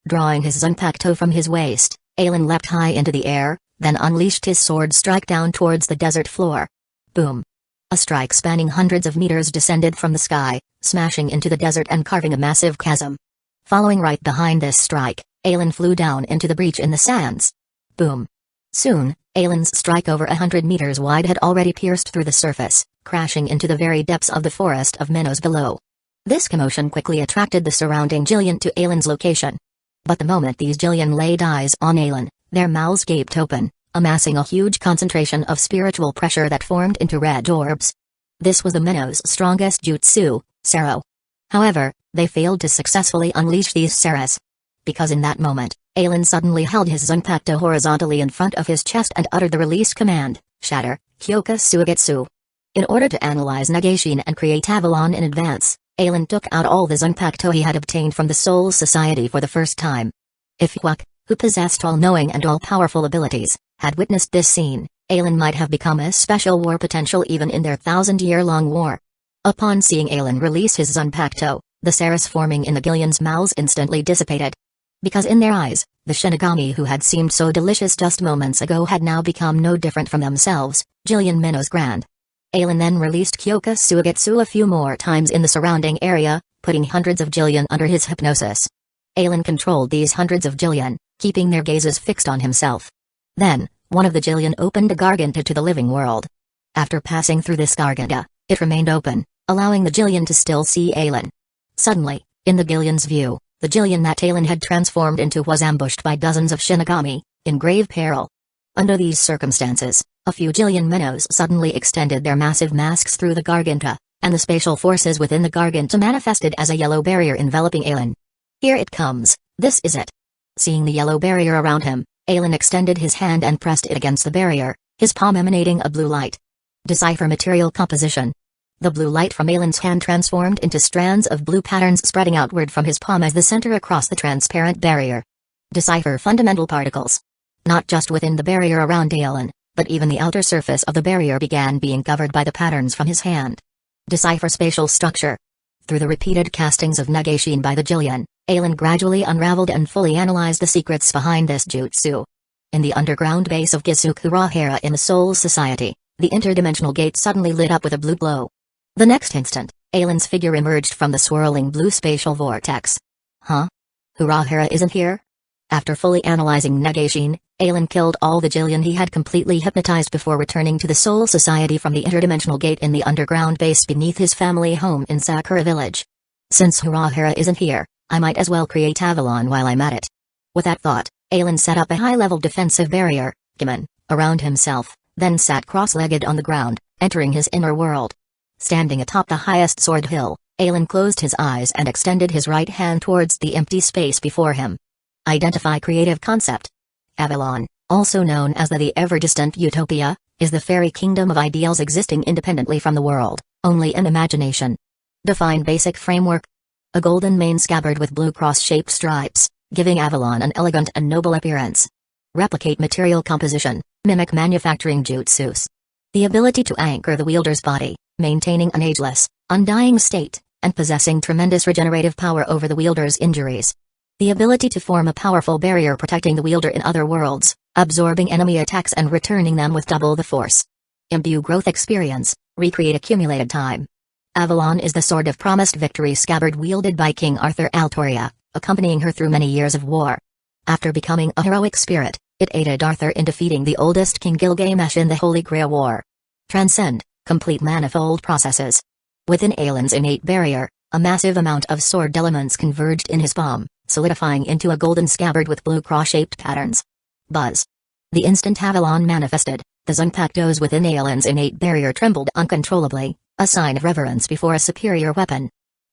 Drawing his Zanpakuto from his waist, Alan leapt high into the air, then unleashed his sword strike down towards the desert floor. Boom! A strike spanning hundreds of meters descended from the sky, smashing into the desert and carving a massive chasm. Following right behind this strike, Alan flew down into the breach in the sands. Boom! Soon, Alan's strike over 100 meters wide had already pierced through the surface, crashing into the very depths of the Forest of Minnows below. This commotion quickly attracted the surrounding Gillian to Alan's location. But the moment these Gillian laid eyes on Alan, their mouths gaped open, amassing a huge concentration of spiritual pressure that formed into red orbs. This was the Minnow's strongest jutsu, Sero. However, they failed to successfully unleash these Seras. Because in that moment, Alan suddenly held his Zanpakuto horizontally in front of his chest and uttered the release command, Shatter, Kyoka Suigetsu. In order to analyze Nagashine and create Avalon in advance, Alan took out all the Zanpakuto he had obtained from the Soul Society for the first time. If Huck, who possessed all-knowing and all-powerful abilities, had witnessed this scene, Alan might have become a special war potential even in their 1,000-year-long war. Upon seeing Alan release his Zanpakuto, the Seras forming in the Gillian's mouths instantly dissipated. Because in their eyes, the Shinigami who had seemed so delicious just moments ago had now become no different from themselves, Gillian Minnows Grand. Alan then released Kyoka Suigetsu a few more times in the surrounding area, putting hundreds of Gillian under his hypnosis. Alan controlled these hundreds of Gillian, keeping their gazes fixed on himself. Then, one of the Gillian opened a garganta to the living world. After passing through this garganta, it remained open, allowing the Gillian to still see Alan. Suddenly, in the Gillian's view, the Gillian that Alan had transformed into was ambushed by dozens of Shinigami, in grave peril. Under these circumstances, a few Gillian minnows suddenly extended their massive masks through the garganta, and the spatial forces within the garganta manifested as a yellow barrier enveloping Alan. Here it comes, this is it. Seeing the yellow barrier around him, Alan extended his hand and pressed it against the barrier, his palm emanating a blue light. Decipher material composition. The blue light from Alan's hand transformed into strands of blue patterns spreading outward from his palm as the center across the transparent barrier. Decipher fundamental particles. Not just within the barrier around Alan, but even the outer surface of the barrier began being covered by the patterns from his hand. Decipher spatial structure. Through the repeated castings of Nagashine by the Gillian, Alan gradually unraveled and fully analyzed the secrets behind this jutsu. In the underground base of Kusagakure in the Soul Society, the interdimensional gate suddenly lit up with a blue glow. The next instant, Alan's figure emerged from the swirling blue spatial vortex. Huh? Urahara isn't here? After fully analyzing Nagashine, Alan killed all the Gillian he had completely hypnotized before returning to the Soul Society from the interdimensional gate in the underground base beneath his family home in Sakura Village. Since Urahara isn't here, I might as well create Avalon while I'm at it. With that thought, Alan set up a high-level defensive barrier, Gimmon, around himself, then sat cross-legged on the ground, entering his inner world. Standing atop the highest sword hill, Alan closed his eyes and extended his right hand towards the empty space before him. Identify creative concept. Avalon, also known as the ever-distant Utopia, is the fairy kingdom of ideals existing independently from the world, only in imagination. Define basic framework. A golden mane scabbard with blue cross-shaped stripes, giving Avalon an elegant and noble appearance. Replicate material composition, mimic manufacturing jutsus. The ability to anchor the wielder's body, maintaining an ageless, undying state, and possessing tremendous regenerative power over the wielder's injuries. The ability to form a powerful barrier protecting the wielder in other worlds, absorbing enemy attacks and returning them with double the force. Imbue growth experience, recreate accumulated time. Avalon is the sword of promised victory scabbard wielded by King Arthur Altoria, accompanying her through many years of war. After becoming a heroic spirit, it aided Arthur in defeating the oldest King Gilgamesh in the Holy Grail War. Transcend, complete manifold processes. Within Alan's innate barrier, a massive amount of sword elements converged in his palm, solidifying into a golden scabbard with blue cross-shaped patterns. Buzz. The instant Avalon manifested, the Zanpakutos within Alan's innate barrier trembled uncontrollably, a sign of reverence before a superior weapon.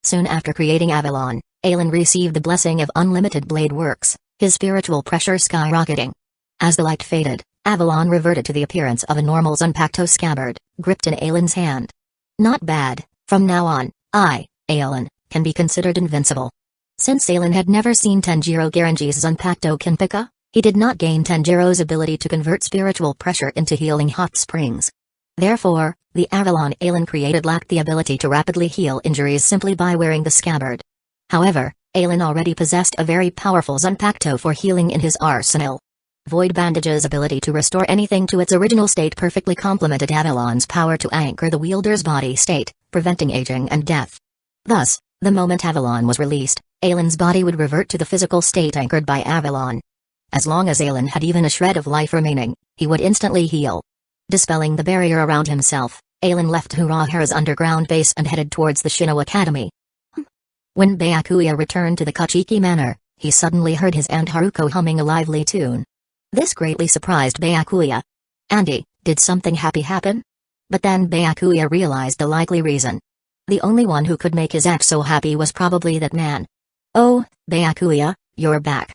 Soon after creating Avalon, Aelin received the blessing of unlimited blade works, his spiritual pressure skyrocketing. As the light faded, Avalon reverted to the appearance of a normal Zanpakuto scabbard, gripped in Aelin's hand. Not bad, from now on, Aelin, can be considered invincible. Since Aelin had never seen Tenjiro Garanji's Zanpakuto Kinpika, he did not gain Tenjiro's ability to convert spiritual pressure into healing hot springs. Therefore, the Avalon Aelin created lacked the ability to rapidly heal injuries simply by wearing the scabbard. However, Aelin already possessed a very powerful Zanpakuto for healing in his arsenal. Void Bandage's ability to restore anything to its original state perfectly complemented Avalon's power to anchor the wielder's body state, preventing aging and death. Thus, the moment Avalon was released, Aelin's body would revert to the physical state anchored by Avalon. As long as Aelin had even a shred of life remaining, he would instantly heal. Dispelling the barrier around himself, Aelin left Urahara's underground base and headed towards the Shino Academy. When Byakuya returned to the Kachiki Manor, he suddenly heard his aunt Haruko humming a lively tune. This greatly surprised Byakuya. "Auntie, did something happy happen?" But then Byakuya realized the likely reason. The only one who could make his aunt so happy was probably that man. "Oh, Byakuya, you're back."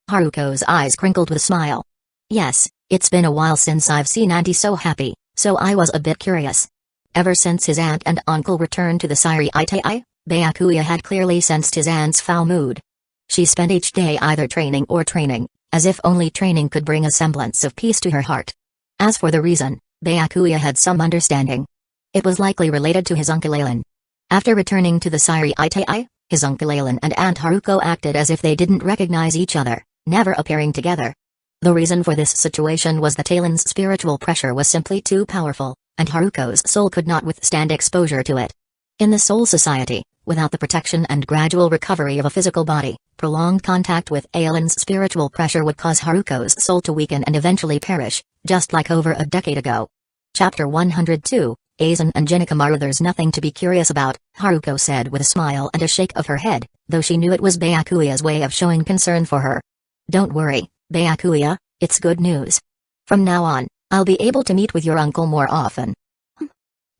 Haruko's eyes crinkled with a smile. "Yes, it's been a while since I've seen Auntie so happy, so I was a bit curious." Ever since his aunt and uncle returned to the Siri Itai, Byakuya had clearly sensed his aunt's foul mood. She spent each day either training or training, as if only training could bring a semblance of peace to her heart. As for the reason, Byakuya had some understanding. It was likely related to his uncle Aelin. After returning to the Siri Itai, his uncle Aelin and Aunt Haruko acted as if they didn't recognize each other, never appearing together. The reason for this situation was that Aelin's spiritual pressure was simply too powerful, and Haruko's soul could not withstand exposure to it. In the Soul Society, without the protection and gradual recovery of a physical body, prolonged contact with Aelin's spiritual pressure would cause Haruko's soul to weaken and eventually perish, just like over a decade ago. Chapter 102, Aizen and Jinikamaru. "There's nothing to be curious about," Haruko said with a smile and a shake of her head, though she knew it was Byakuya's way of showing concern for her. "Don't worry, Byakuya, it's good news. From now on, I'll be able to meet with your uncle more often."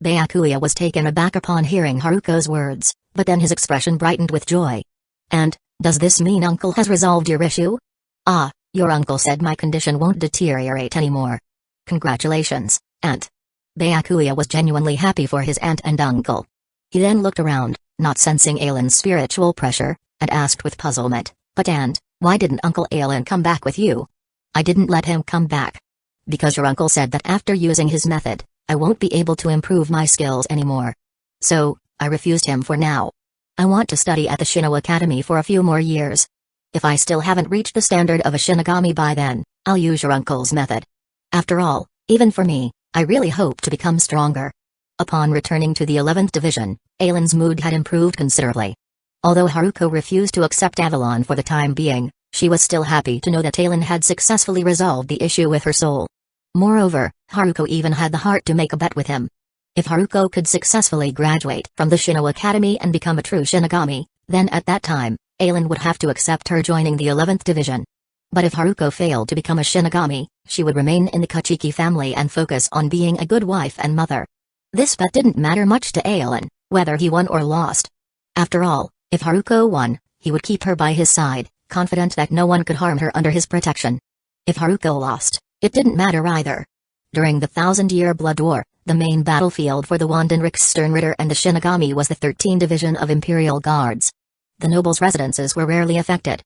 Byakuya was taken aback upon hearing Haruko's words, but then his expression brightened with joy. "And, does this mean Uncle has resolved your issue?" "Ah, your uncle said my condition won't deteriorate anymore." "Congratulations, Aunt." Byakuya was genuinely happy for his aunt and uncle. He then looked around, not sensing Aelin's spiritual pressure, and asked with puzzlement, "But Aunt, why didn't Uncle Aelin come back with you?" "I didn't let him come back. Because your uncle said that after using his method, I won't be able to improve my skills anymore. So, I refused him for now. I want to study at the Shino Academy for a few more years. If I still haven't reached the standard of a Shinigami by then, I'll use your uncle's method. After all, even for me, I really hope to become stronger." Upon returning to the 11th Division, Aelin's mood had improved considerably. Although Haruko refused to accept Avalon for the time being, she was still happy to know that Aelin had successfully resolved the issue with her soul. Moreover, Haruko even had the heart to make a bet with him. If Haruko could successfully graduate from the Shino Academy and become a true Shinigami, then at that time, Aelin would have to accept her joining the 11th Division. But if Haruko failed to become a Shinigami, she would remain in the Kachiki family and focus on being a good wife and mother. This bet didn't matter much to Aelin, whether he won or lost. After all, if Haruko won, he would keep her by his side, confident that no one could harm her under his protection. If Haruko lost, it didn't matter either. During the 1,000-year Blood War, the main battlefield for the Wandenrichsternritter and the Shinigami was the 13th Division of Imperial Guards. The nobles' residences were rarely affected.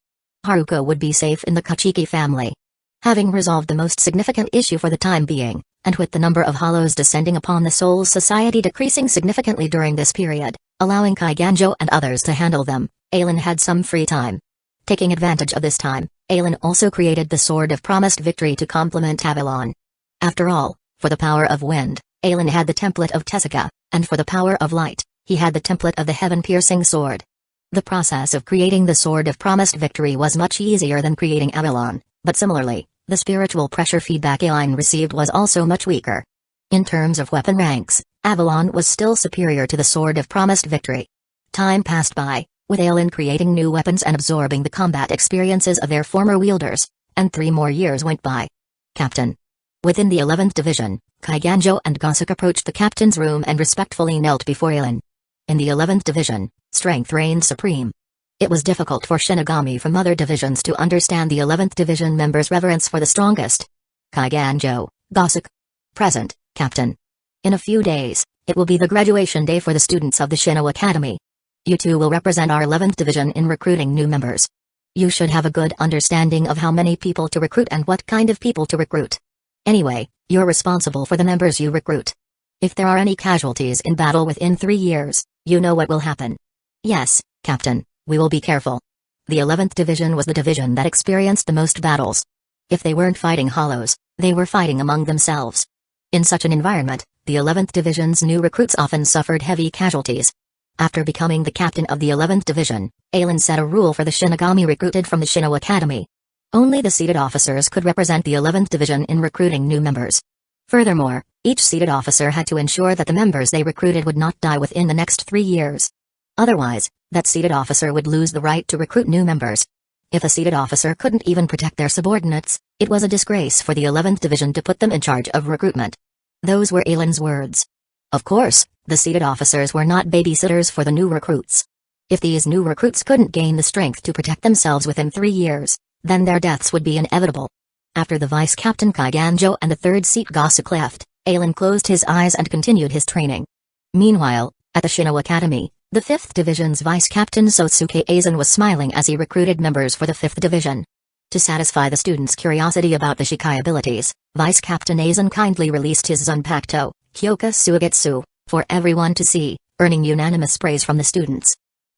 Haruko would be safe in the Kachiki family. Having resolved the most significant issue for the time being, and with the number of hollows descending upon the Soul Society decreasing significantly during this period, allowing Kaiganjo and others to handle them, Aelin had some free time. Taking advantage of this time, Aelin also created the Sword of Promised Victory to complement Avalon. After all, for the power of wind, Aelin had the template of Tessica, and for the power of light, he had the template of the heaven-piercing sword. The process of creating the Sword of Promised Victory was much easier than creating Avalon, but similarly, the spiritual pressure feedback Aelin received was also much weaker. In terms of weapon ranks, Avalon was still superior to the Sword of Promised Victory. Time passed by, with Aelin creating new weapons and absorbing the combat experiences of their former wielders, and 3 more years went by. "Captain." Within the 11th Division, Kaiganjo and Gosuke approached the captain's room and respectfully knelt before Aelin. In the 11th Division, Strength reigned supreme. It was difficult for Shinigami from other divisions to understand the 11th Division members' reverence for the strongest. Kaiganjo, Gosuke. Present, Captain. In a few days, it will be the graduation day for the students of the Shino Academy. You two will represent our 11th Division in recruiting new members. You should have a good understanding of how many people to recruit and what kind of people to recruit. Anyway, you're responsible for the members you recruit. If there are any casualties in battle within 3 years, you know what will happen. Yes, Captain, we will be careful. The 11th Division was the division that experienced the most battles. If they weren't fighting hollows, they were fighting among themselves. In such an environment, the 11th Division's new recruits often suffered heavy casualties. After becoming the captain of the 11th Division, Aelin set a rule for the Shinigami recruited from the Shino Academy. Only the seated officers could represent the 11th Division in recruiting new members. Furthermore, each seated officer had to ensure that the members they recruited would not die within the next 3 years. Otherwise, that seated officer would lose the right to recruit new members. If a seated officer couldn't even protect their subordinates, it was a disgrace for the 11th Division to put them in charge of recruitment. Those were Aelin's words. Of course, the seated officers were not babysitters for the new recruits. If these new recruits couldn't gain the strength to protect themselves within 3 years, then their deaths would be inevitable. After the Vice Captain Kaiganjo and the third seat Gosuke left, Aelin closed his eyes and continued his training. Meanwhile, at the Shino Academy, the 5th Division's Vice Captain Sosuke Aizen was smiling as he recruited members for the 5th Division. To satisfy the students' curiosity about the Shikai abilities, Vice Captain Aizen kindly released his Zanpakuto, Kyoka Suigetsu, for everyone to see, earning unanimous praise from the students.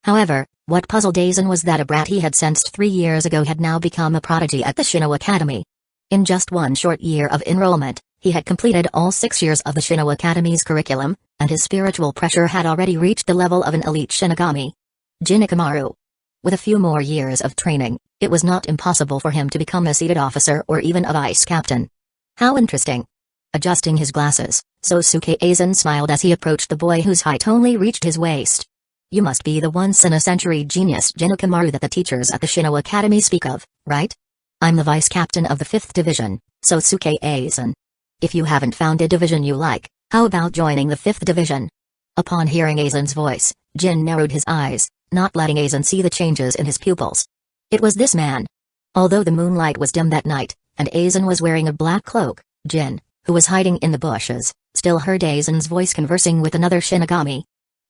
However, what puzzled Aizen was that a brat he had sensed 3 years ago had now become a prodigy at the Shino Academy. In just one short year of enrollment, he had completed all 6 years of the Shino Academy's curriculum, and his spiritual pressure had already reached the level of an elite Shinigami. Jin Ikamaru. With a few more years of training, it was not impossible for him to become a seated officer or even a vice captain. How interesting. Adjusting his glasses, Sosuke Aizen smiled as he approached the boy whose height only reached his waist. You must be the once-in-a-century genius Jin Ikamaru that the teachers at the Shino Academy speak of, right? I'm the vice captain of the 5th Division, Sosuke Aizen. If you haven't found a division you like, how about joining the 5th Division? Upon hearing Aizen's voice, Jin narrowed his eyes, not letting Aizen see the changes in his pupils. It was this man. Although the moonlight was dim that night, and Aizen was wearing a black cloak, Jin, who was hiding in the bushes, still heard Aizen's voice conversing with another Shinigami.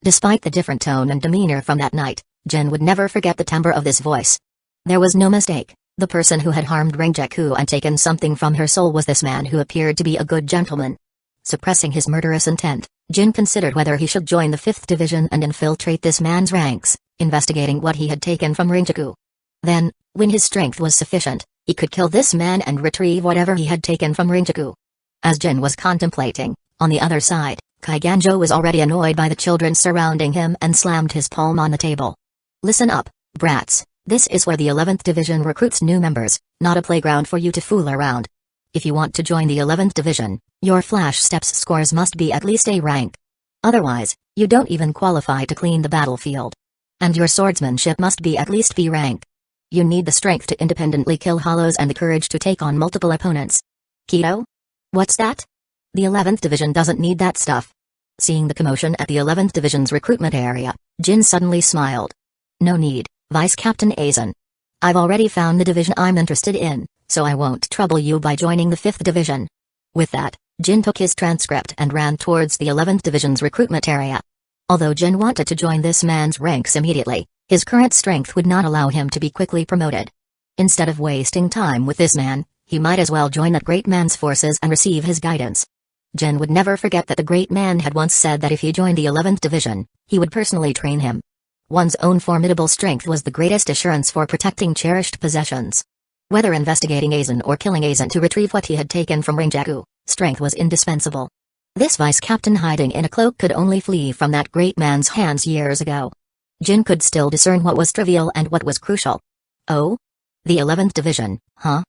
Despite the different tone and demeanor from that night, Jin would never forget the timbre of this voice. There was no mistake. The person who had harmed Rinjaku and taken something from her soul was this man who appeared to be a good gentleman. Suppressing his murderous intent, Jin considered whether he should join the 5th Division and infiltrate this man's ranks, investigating what he had taken from Rinjaku. Then, when his strength was sufficient, he could kill this man and retrieve whatever he had taken from Rinjaku. As Jin was contemplating, on the other side, Kaiganjo was already annoyed by the children surrounding him and slammed his palm on the table. Listen up, brats. This is where the 11th Division recruits new members, not a playground for you to fool around. If you want to join the 11th Division, your flash steps scores must be at least A rank. Otherwise, you don't even qualify to clean the battlefield. And your swordsmanship must be at least B rank. You need the strength to independently kill hollows and the courage to take on multiple opponents. Keto? What's that? The 11th Division doesn't need that stuff. Seeing the commotion at the 11th Division's recruitment area, Jin suddenly smiled. No need, Vice Captain Aizen. I've already found the division I'm interested in, so I won't trouble you by joining the 5th Division. With that, Jin took his transcript and ran towards the 11th Division's recruitment area. Although Jin wanted to join this man's ranks immediately, his current strength would not allow him to be quickly promoted. Instead of wasting time with this man, he might as well join that great man's forces and receive his guidance. Jin would never forget that the great man had once said that if he joined the 11th Division, he would personally train him. One's own formidable strength was the greatest assurance for protecting cherished possessions. Whether investigating Aizen or killing Aizen to retrieve what he had taken from Rinjaku, strength was indispensable. This vice captain hiding in a cloak could only flee from that great man's hands years ago. Jin could still discern what was trivial and what was crucial. Oh? The 11th Division, huh?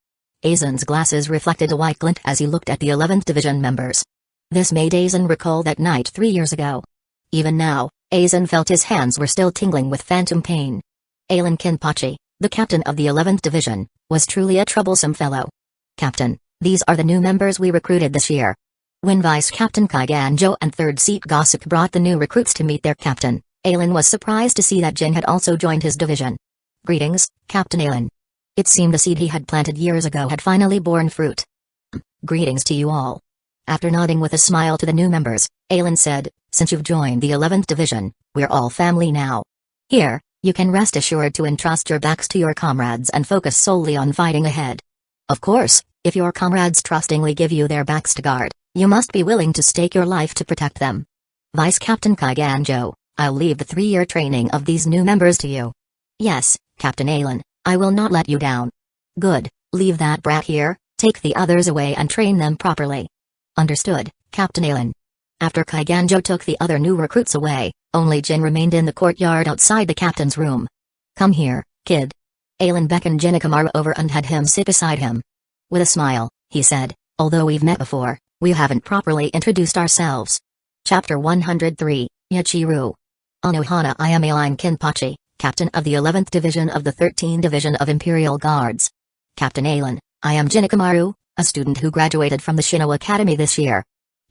Aizen's glasses reflected a white glint as he looked at the 11th Division members. This made Aizen recall that night 3 years ago. Even now, Aizen felt his hands were still tingling with phantom pain. Aelin Kinpachi, the captain of the 11th Division, was truly a troublesome fellow. Captain, these are the new members we recruited this year. When Vice Captain Kaiganjo and 3rd Seat Gosuke brought the new recruits to meet their captain, Aelin was surprised to see that Jin had also joined his division. Greetings, Captain Aelin. It seemed the seed he had planted years ago had finally borne fruit. Greetings to you all. After nodding with a smile to the new members, Aelin said, since you've joined the 11th Division, we're all family now. Here, you can rest assured to entrust your backs to your comrades and focus solely on fighting ahead. Of course, if your comrades trustingly give you their backs to guard, you must be willing to stake your life to protect them. Vice Captain Kaiganjo, I'll leave the 3-year training of these new members to you. Yes, Captain Aelin, I will not let you down. Good, leave that brat here, take the others away and train them properly. Understood, Captain Aelin. After Kaiganjo took the other new recruits away, only Jin remained in the courtyard outside the captain's room. Come here, kid. Aelin beckoned Jinakamaru over and had him sit beside him. With a smile, he said, although we've met before, we haven't properly introduced ourselves. Chapter 103, Yachiru. Anohana, I am Aelin Kinpachi, Captain of the 11th Division of the 13th Division of Imperial Guards. Captain Aelin, I am Jinakamaru, a student who graduated from the Shino Academy this year.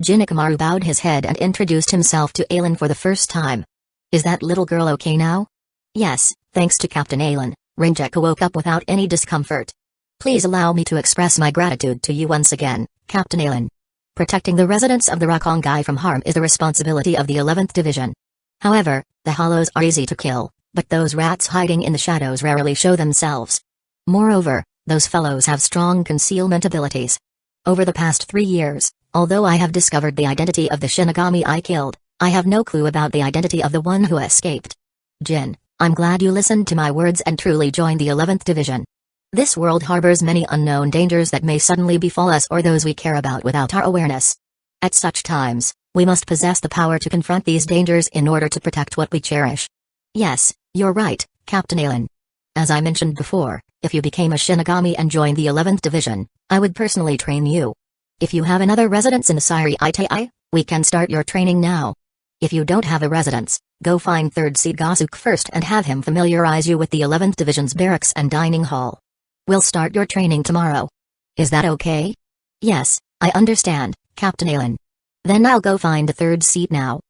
Jinakamaru bowed his head and introduced himself to Aelin for the first time. Is that little girl okay now? Yes, thanks to Captain Aelin, Rinjeka woke up without any discomfort. Please allow me to express my gratitude to you once again, Captain Aelin. Protecting the residents of the Rakongai from harm is the responsibility of the 11th Division. However, the Hollows are easy to kill, but those rats hiding in the shadows rarely show themselves. Moreover, those fellows have strong concealment abilities. Over the past 3 years, although I have discovered the identity of the Shinigami I killed, I have no clue about the identity of the one who escaped. Jin, I'm glad you listened to my words and truly joined the 11th Division. This world harbors many unknown dangers that may suddenly befall us or those we care about without our awareness. At such times, we must possess the power to confront these dangers in order to protect what we cherish. Yes, you're right, Captain Aelin. As I mentioned before, if you became a Shinigami and joined the 11th Division, I would personally train you. If you have another residence in Asiri Itai, we can start your training now. If you don't have a residence, go find 3rd Seed Gasuke first and have him familiarize you with the 11th Division's barracks and dining hall. We'll start your training tomorrow. Is that okay? Yes, I understand, Captain Aelin. Then I'll go find the 3rd seat now.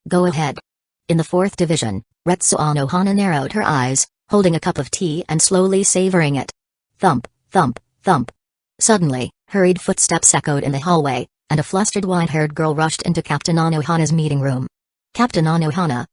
Go ahead. In the 4th Division, Retsuo Nohana narrowed her eyes, holding a cup of tea and slowly savoring it. Thump, thump, thump. Suddenly, hurried footsteps echoed in the hallway, and a flustered white-haired girl rushed into Captain Anohana's meeting room. Captain Anohana,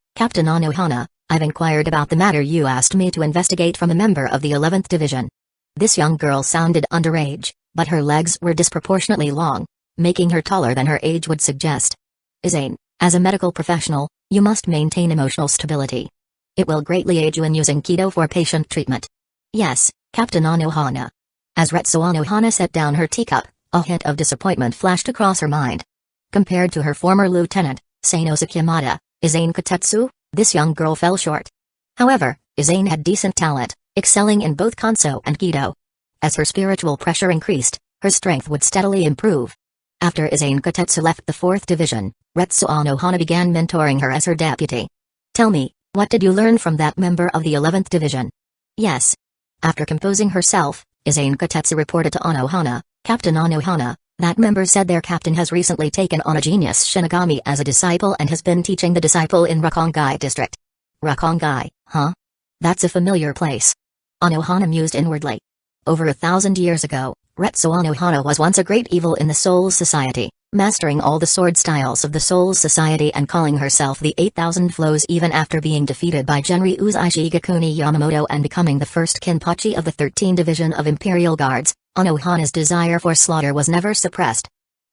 I've inquired about the matter you asked me to investigate from a member of the 11th Division. This young girl sounded underage, but her legs were disproportionately long, making her taller than her age would suggest. Izane, as a medical professional, you must maintain emotional stability. It will greatly aid you in using Kido for patient treatment. Yes, Captain Anohana. As Retsuo Nohana set down her teacup, a hint of disappointment flashed across her mind. Compared to her former lieutenant, Sano Sakimata, Izane Kotetsu, this young girl fell short. However, Izane had decent talent, excelling in both Kanso and Kido. As her spiritual pressure increased, her strength would steadily improve. After Izane Kotetsu left the 4th Division, Retsuo Nohana began mentoring her as her deputy. Tell me, what did you learn from that member of the 11th Division? Yes. After composing herself, Izane Kotetsu reported to Anohana, Captain Anohana, that member said their captain has recently taken on a genius Shinigami as a disciple and has been teaching the disciple in Rakongai district. Rakongai, huh? That's a familiar place. Anohana mused inwardly. Over 1,000 years ago, Retsuo Nohana was once a great evil in the Souls Society, mastering all the sword styles of the Souls Society and calling herself the 8,000 Flows even after being defeated by Genryu's Ishigakuni Yamamoto and becoming the first Kinpachi of the 13th Division of Imperial Guards. Anohana's desire for slaughter was never suppressed.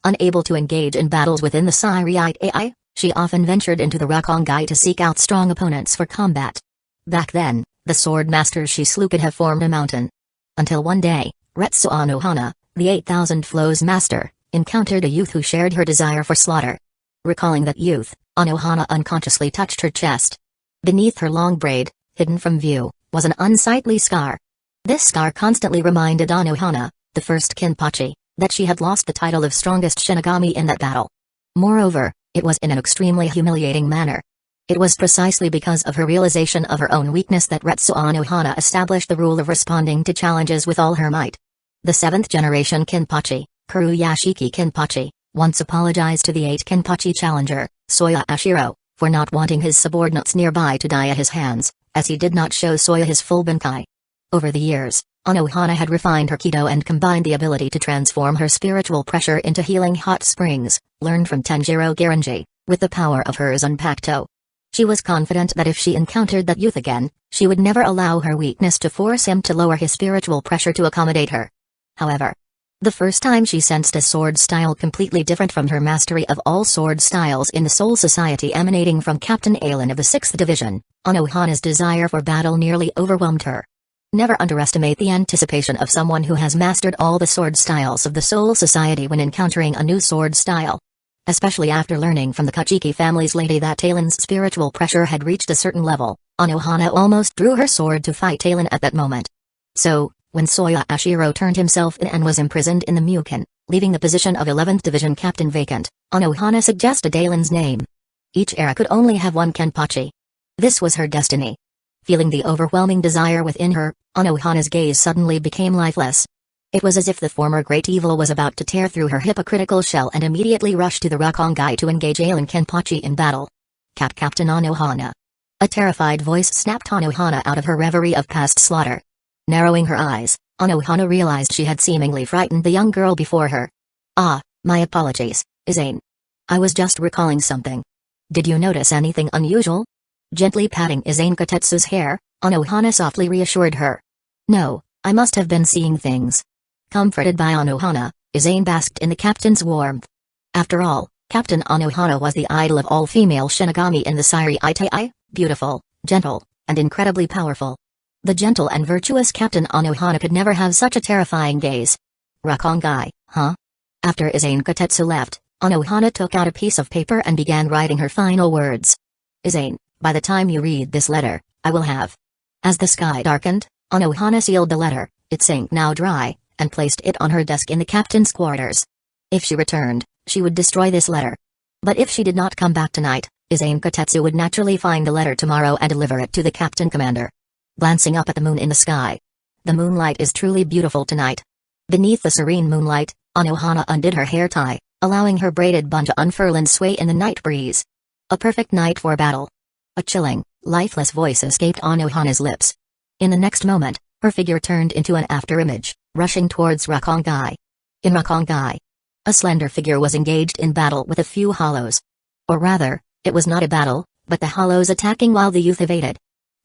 Unable to engage in battles within the Siriite AI, she often ventured into the Rakongai to seek out strong opponents for combat. Back then, the sword masters she slew could have formed a mountain. Until one day, Retsuo Nohana, the 8,000 Flows master, encountered a youth who shared her desire for slaughter. Recalling that youth, Anohana unconsciously touched her chest. Beneath her long braid, hidden from view, was an unsightly scar. This scar constantly reminded Anohana, the first Kinpachi, that she had lost the title of strongest Shinigami in that battle. Moreover, it was in an extremely humiliating manner. It was precisely because of her realization of her own weakness that Retsuo Nohana established the rule of responding to challenges with all her might. The 7th generation Kinpachi, Kuruyashiki Kinpachi, once apologized to the 8th Kinpachi challenger, Soya Ashiro, for for not wanting his subordinates nearby to die at his hands, as he did not show Soya his full Bankai. Over the years, Anohana had refined her Kido and combined the ability to transform her spiritual pressure into healing hot springs, learned from Tenjiro Garanji, with the power of her Zanpakuto. She was confident that if she encountered that youth again, she would never allow her weakness to force him to lower his spiritual pressure to accommodate her. However, the first time she sensed a sword style completely different from her mastery of all sword styles in the Soul Society emanating from Captain Aelin of the 6th Division, Anohana's desire for battle nearly overwhelmed her. Never underestimate the anticipation of someone who has mastered all the sword styles of the Soul Society when encountering a new sword style. Especially after learning from the Kachiki family's lady that Aelin's spiritual pressure had reached a certain level, Anohana almost drew her sword to fight Aelin at that moment. So, when Soya Ashiro turned himself in and was imprisoned in the Mukin, leaving the position of 11th Division captain vacant, Anohana suggested Aelin's name. Each era could only have one Kenpachi. This was her destiny. Feeling the overwhelming desire within her, Anohana's gaze suddenly became lifeless. It was as if the former great evil was about to tear through her hypocritical shell and immediately rush to the Rakongai to engage Aelin Kenpachi in battle. Captain Anohana. A terrified voice snapped Anohana out of her reverie of past slaughter. Narrowing her eyes, Anohana realized she had seemingly frightened the young girl before her. Ah, my apologies, Izane. I was just recalling something. Did you notice anything unusual? Gently patting Izane Kotetsu's hair, Anohana softly reassured her. No, I must have been seeing things. Comforted by Anohana, Izane basked in the captain's warmth. After all, Captain Anohana was the idol of all female Shinigami in the Siri Itai, beautiful, gentle, and incredibly powerful. The gentle and virtuous Captain Anohana could never have such a terrifying gaze. Rakongai, huh? After Izane Kotetsu left, Anohana took out a piece of paper and began writing her final words. Izane, by the time you read this letter, I will have. As the sky darkened, Anohana sealed the letter, its ink now dry, and placed it on her desk in the captain's quarters. If she returned, she would destroy this letter. But if she did not come back tonight, Izane Kotetsu would naturally find the letter tomorrow and deliver it to the captain commander. Glancing up at the moon in the sky. The moonlight is truly beautiful tonight. Beneath the serene moonlight, Anohana undid her hair tie, allowing her braided bun to unfurl and sway in the night breeze. A perfect night for battle. A chilling, lifeless voice escaped Anohana's lips. In the next moment, her figure turned into an afterimage, rushing towards Rakongai. In Rakongai, a slender figure was engaged in battle with a few hollows. Or rather, it was not a battle, but the hollows attacking while the youth evaded.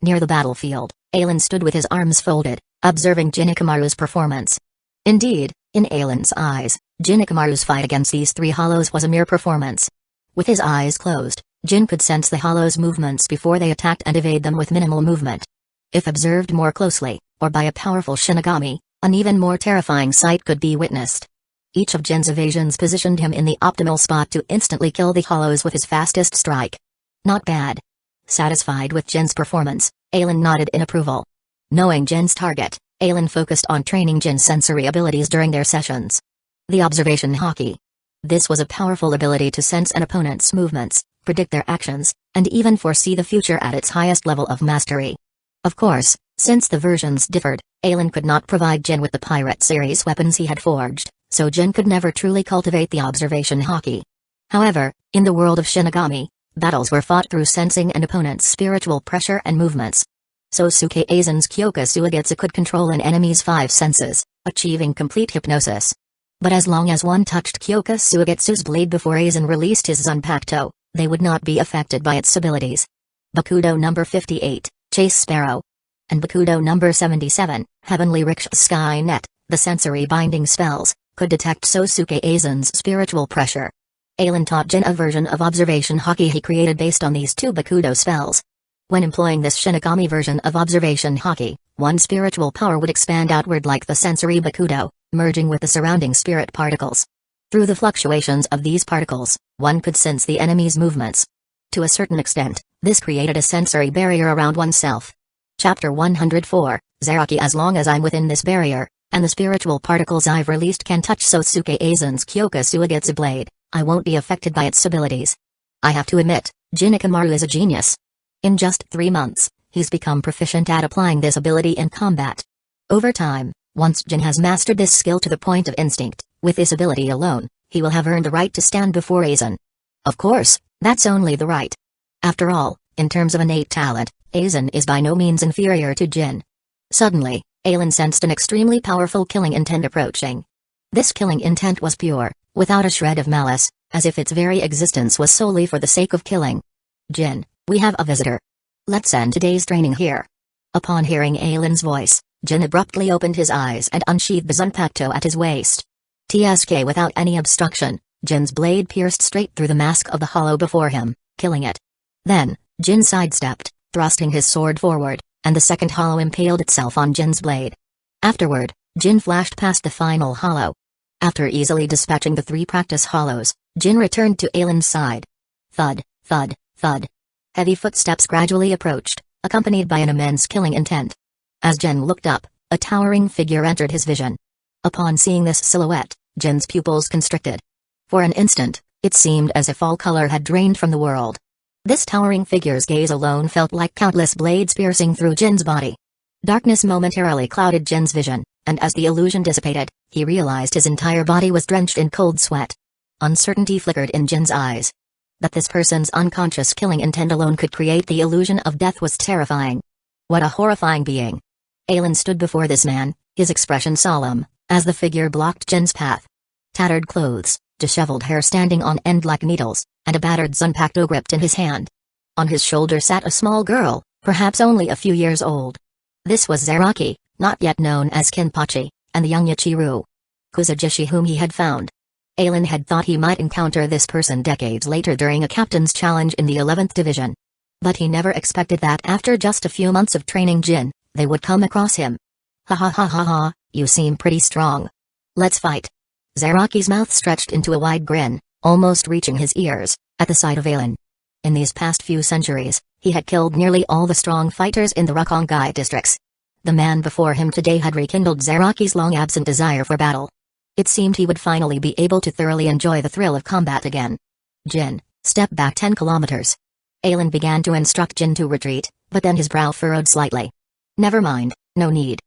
Near the battlefield, Aelin stood with his arms folded, observing Jinnikamaru's performance. Indeed, in Aelin's eyes, Jinnikamaru's fight against these three hollows was a mere performance. With his eyes closed, Jin could sense the hollows' movements before they attacked and evade them with minimal movement. If observed more closely, or by a powerful Shinigami, an even more terrifying sight could be witnessed. Each of Jin's evasions positioned him in the optimal spot to instantly kill the hollows with his fastest strike. Not bad. Satisfied with Jin's performance, Aelin nodded in approval. Knowing Jin's target, Aelin focused on training Jin's sensory abilities during their sessions. The observation haki. This was a powerful ability to sense an opponent's movements, predict their actions, and even foresee the future at its highest level of mastery. Of course, since the versions differed, Aelin could not provide Jin with the Pirate series weapons he had forged, so Jin could never truly cultivate the observation haki. However, in the world of Shinigami, battles were fought through sensing an opponent's spiritual pressure and movements. Sosuke Aizen's Kyoka Suigetsu could control an enemy's 5 senses, achieving complete hypnosis. But as long as one touched Kyoka Suigetsu's blade before Aizen released his Zanpakuto, they would not be affected by its abilities. Bakudo number 58, Chase Sparrow. And Bakudo number 77, Heavenly Rickshaw Skynet, the sensory binding spells, could detect Sosuke Aizen's spiritual pressure. Aelin taught Jin a version of observation haki he created based on these 2 Bakudo spells. When employing this Shinigami version of observation haki, one spiritual power would expand outward like the sensory Bakudo, merging with the surrounding spirit particles. Through the fluctuations of these particles, one could sense the enemy's movements. To a certain extent, this created a sensory barrier around oneself. Chapter 104, Zaraki. As long as I'm within this barrier, and the spiritual particles I've released can touch Sosuke Aizen's Kyoka Suigetsu blade, I won't be affected by its abilities. I have to admit, Jinnikamaru is a genius. In just 3 months, he's become proficient at applying this ability in combat. Over time, once Jin has mastered this skill to the point of instinct, with this ability alone, he will have earned the right to stand before Aizen. Of course, that's only the right. After all, in terms of innate talent, Aizen is by no means inferior to Jin. Suddenly, Aelin sensed an extremely powerful killing intent approaching. This killing intent was pure, without a shred of malice, as if its very existence was solely for the sake of killing. Jin, we have a visitor. Let's end today's training here. Upon hearing Aelin's voice, Jin abruptly opened his eyes and unsheathed the Zanpakuto at his waist. TSK without any obstruction, Jin's blade pierced straight through the mask of the hollow before him, killing it. Then, Jin sidestepped, thrusting his sword forward, and the second hollow impaled itself on Jin's blade. Afterward, Jin flashed past the final hollow. After easily dispatching the 3 practice hollows, Jin returned to Aelin's side. Thud, thud, thud. Heavy footsteps gradually approached, accompanied by an immense killing intent. As Jin looked up, a towering figure entered his vision. Upon seeing this silhouette, Jin's pupils constricted. For an instant, it seemed as if all color had drained from the world. This towering figure's gaze alone felt like countless blades piercing through Jin's body. Darkness momentarily clouded Jin's vision, and as the illusion dissipated, he realized his entire body was drenched in cold sweat. Uncertainty flickered in Jin's eyes. That this person's unconscious killing intent alone could create the illusion of death was terrifying. What a horrifying being. Aelin stood before this man, his expression solemn, as the figure blocked Jin's path. Tattered clothes, disheveled hair standing on end like needles, and a battered Zanpakuto gripped in his hand. On his shoulder sat a small girl, perhaps only a few years old. This was Zaraki, not yet known as Kenpachi, and the young Yachiru Kusagishi whom he had found. Aelin had thought he might encounter this person decades later during a captain's challenge in the 11th Division. But he never expected that after just a few months of training Jin, they would come across him. Ha ha ha ha ha, you seem pretty strong. Let's fight. Zaraki's mouth stretched into a wide grin, almost reaching his ears, at the sight of Aelin. In these past few centuries, he had killed nearly all the strong fighters in the Rakongai districts. The man before him today had rekindled Zaraki's long-absent desire for battle. It seemed he would finally be able to thoroughly enjoy the thrill of combat again. Jin, step back 10 kilometers. Aelin began to instruct Jin to retreat, but then his brow furrowed slightly. Never mind, no need.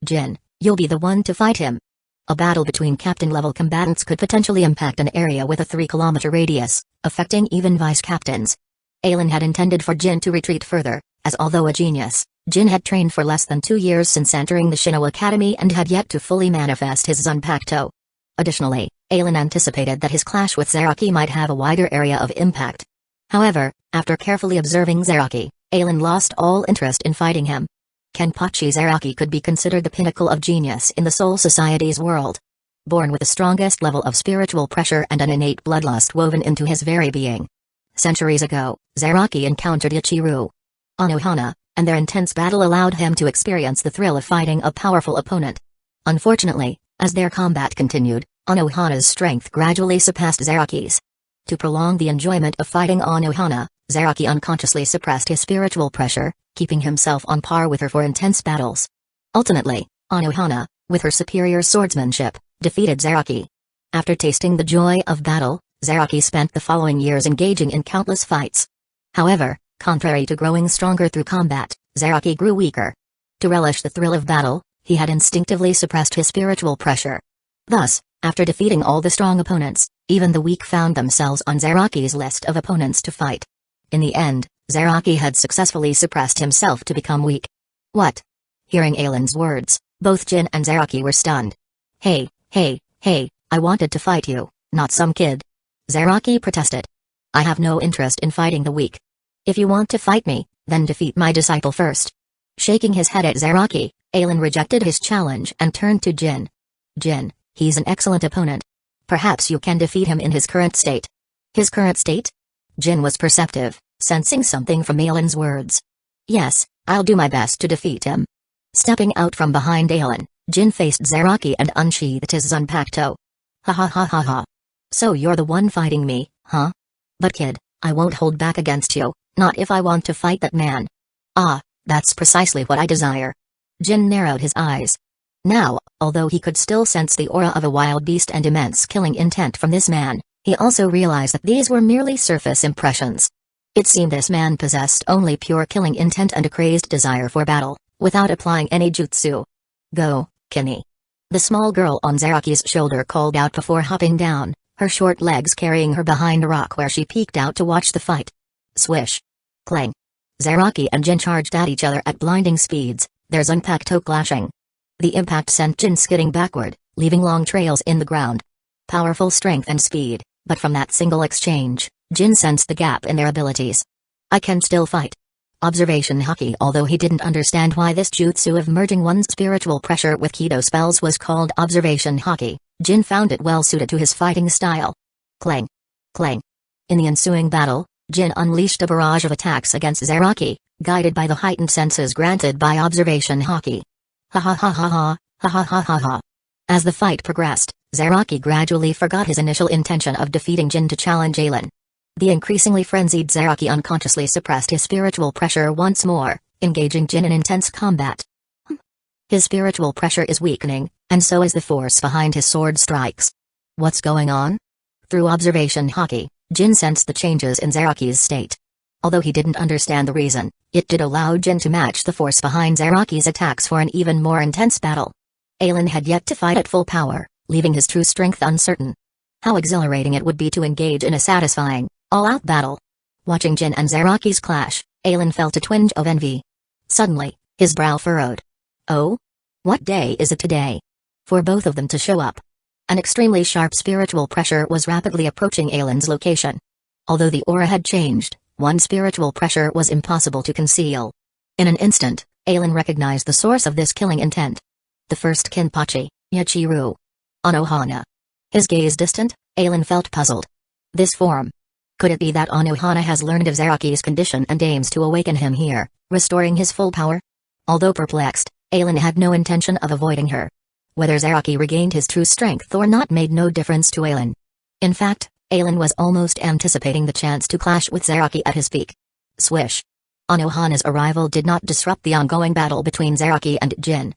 Jin, you'll be the one to fight him. A battle between captain-level combatants could potentially impact an area with a 3-kilometer radius, affecting even vice-captains. Aelin had intended for Jin to retreat further, as although a genius, Jin had trained for less than 2 years since entering the Shino Academy and had yet to fully manifest his Zanpakuto. Additionally, Aelin anticipated that his clash with Zaraki might have a wider area of impact. However, after carefully observing Zaraki, Aelin lost all interest in fighting him. Kenpachi Zaraki could be considered the pinnacle of genius in the Soul Society's world. Born with the strongest level of spiritual pressure and an innate bloodlust woven into his very being. Centuries ago, Zaraki encountered Yachiru Anohana, and their intense battle allowed him to experience the thrill of fighting a powerful opponent. Unfortunately, as their combat continued, Anohana's strength gradually surpassed Zaraki's. To prolong the enjoyment of fighting Anohana, Zaraki unconsciously suppressed his spiritual pressure, keeping himself on par with her for intense battles. Ultimately, Anohana, with her superior swordsmanship, defeated Zaraki. After tasting the joy of battle, Zaraki spent the following years engaging in countless fights. However, contrary to growing stronger through combat, Zaraki grew weaker. To relish the thrill of battle, he had instinctively suppressed his spiritual pressure. Thus, after defeating all the strong opponents, even the weak found themselves on Zaraki's list of opponents to fight. In the end, Zaraki had successfully suppressed himself to become weak. What? Hearing Aelin's words, both Jin and Zaraki were stunned. Hey, I wanted to fight you, not some kid. Zaraki protested. I have no interest in fighting the weak. If you want to fight me, then defeat my disciple first. Shaking his head at Zaraki, Aelin rejected his challenge and turned to Jin. Jin, he's an excellent opponent. Perhaps you can defeat him in his current state. His current state? Jin was perceptive, sensing something from Aelin's words. Yes, I'll do my best to defeat him. Stepping out from behind Aelin, Jin faced Zaraki and unsheathed his Zanpakuto. Ha ha ha ha ha. So you're the one fighting me, huh? But kid, I won't hold back against you, not if I want to fight that man. Ah, that's precisely what I desire. Jin narrowed his eyes. Now, although he could still sense the aura of a wild beast and immense killing intent from this man, he also realized that these were merely surface impressions. It seemed this man possessed only pure killing intent and a crazed desire for battle, without applying any jutsu. Go, Kimi. The small girl on Zaraki's shoulder called out before hopping down, her short legs carrying her behind a rock where she peeked out to watch the fight. Swish. Clang. Zaraki and Jin charged at each other at blinding speeds, their Zanpakuto clashing. The impact sent Jin skidding backward, leaving long trails in the ground. Powerful strength and speed, but from that single exchange, Jin sensed the gap in their abilities. I can still fight. Observation Haki. Although he didn't understand why this jutsu of merging one's spiritual pressure with Kido spells was called Observation Haki, Jin found it well suited to his fighting style. Clang. Clang. In the ensuing battle, Jin unleashed a barrage of attacks against Zaraki, guided by the heightened senses granted by Observation Haki. Ha ha ha ha ha, ha ha ha ha ha. As the fight progressed, Zaraki gradually forgot his initial intention of defeating Jin to challenge Aelin. The increasingly frenzied Zaraki unconsciously suppressed his spiritual pressure once more, engaging Jin in intense combat. His spiritual pressure is weakening, and so is the force behind his sword strikes. What's going on? Through Observation Haki, Jin sensed the changes in Zaraki's state. Although he didn't understand the reason, it did allow Jin to match the force behind Zaraki's attacks for an even more intense battle. Aelin had yet to fight at full power, leaving his true strength uncertain. How exhilarating it would be to engage in a satisfying, all-out battle. Watching Jin and Zaraki's clash, Aelin felt a twinge of envy. Suddenly, his brow furrowed. Oh? What day is it today? For both of them to show up. An extremely sharp spiritual pressure was rapidly approaching Aelin's location. Although the aura had changed, one spiritual pressure was impossible to conceal. In an instant, Aelin recognized the source of this killing intent. The first Kinpachi, Yachiru. Anohana. His gaze distant, Aelin felt puzzled. This form. Could it be that Anohana has learned of Zaraki's condition and aims to awaken him here, restoring his full power? Although perplexed, Aelin had no intention of avoiding her. Whether Zaraki regained his true strength or not made no difference to Aelin. In fact, Aelin was almost anticipating the chance to clash with Zaraki at his peak. Swish. Anohana's arrival did not disrupt the ongoing battle between Zaraki and Jin.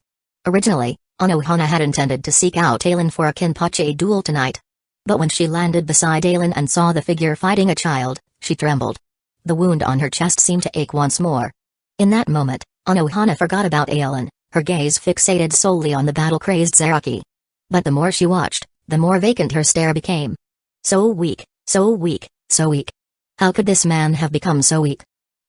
Originally, Anohana had intended to seek out Aelin for a Kinpachi duel tonight. But when she landed beside Aelin and saw the figure fighting a child, she trembled. The wound on her chest seemed to ache once more. In that moment, Anohana forgot about Aelin, her gaze fixated solely on the battle-crazed Zaraki. But the more she watched, the more vacant her stare became. So weak, so weak, so weak. How could this man have become so weak?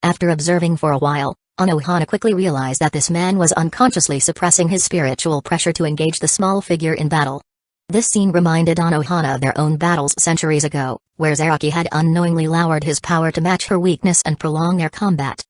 After observing for a while, Anohana quickly realized that this man was unconsciously suppressing his spiritual pressure to engage the small figure in battle. This scene reminded Anohana of their own battles centuries ago, where Zaraki had unknowingly lowered his power to match her weakness and prolong their combat.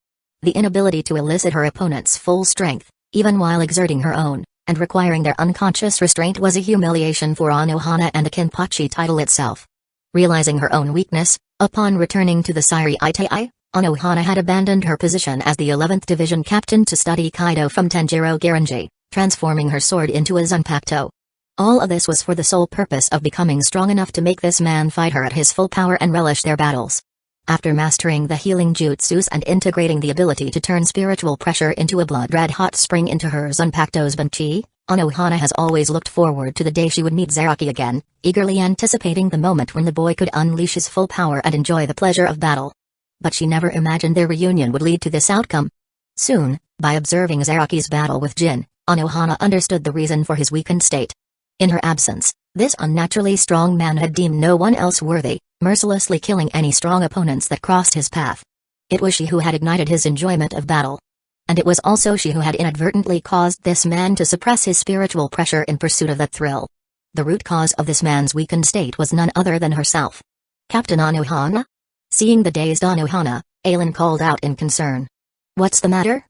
The inability to elicit her opponent's full strength, even while exerting her own, and requiring their unconscious restraint was a humiliation for Anohana and the Kinpachi title itself. Realizing her own weakness, upon returning to the Siri Itai, Anohana had abandoned her position as the 11th Division captain to study Kaido from Tenjiro Garanji, transforming her sword into a Zanpakuto. All of this was for the sole purpose of becoming strong enough to make this man fight her at his full power and relish their battles. After mastering the healing jutsus and integrating the ability to turn spiritual pressure into a blood-red hot spring into her Zanpakuto's Banchi, Anohana has always looked forward to the day she would meet Zaraki again, eagerly anticipating the moment when the boy could unleash his full power and enjoy the pleasure of battle. But she never imagined their reunion would lead to this outcome. Soon, by observing Zaraki's battle with Jin, Anohana understood the reason for his weakened state. In her absence, this unnaturally strong man had deemed no one else worthy, mercilessly killing any strong opponents that crossed his path. It was she who had ignited his enjoyment of battle. And it was also she who had inadvertently caused this man to suppress his spiritual pressure in pursuit of that thrill. The root cause of this man's weakened state was none other than herself. Captain Anohana? Seeing the dazed Anohana, Aelin called out in concern. What's the matter?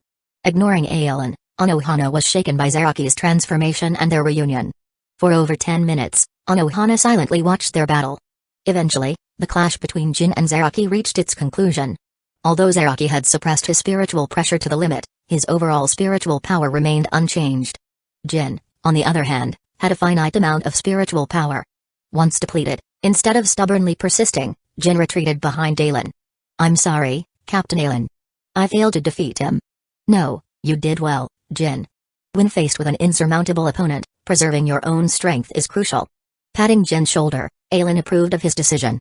Ignoring Aelin, Anohana was shaken by Zaraki's transformation and their reunion. For over 10 minutes, Anohana silently watched their battle. Eventually, the clash between Jin and Zaraki reached its conclusion. Although Zaraki had suppressed his spiritual pressure to the limit, his overall spiritual power remained unchanged. Jin, on the other hand, had a finite amount of spiritual power. Once depleted, instead of stubbornly persisting, Jin retreated behind Aelin. I'm sorry, Captain Aelin. I failed to defeat him. No, you did well, Jin. When faced with an insurmountable opponent, preserving your own strength is crucial. Patting Jin's shoulder, Aelin approved of his decision.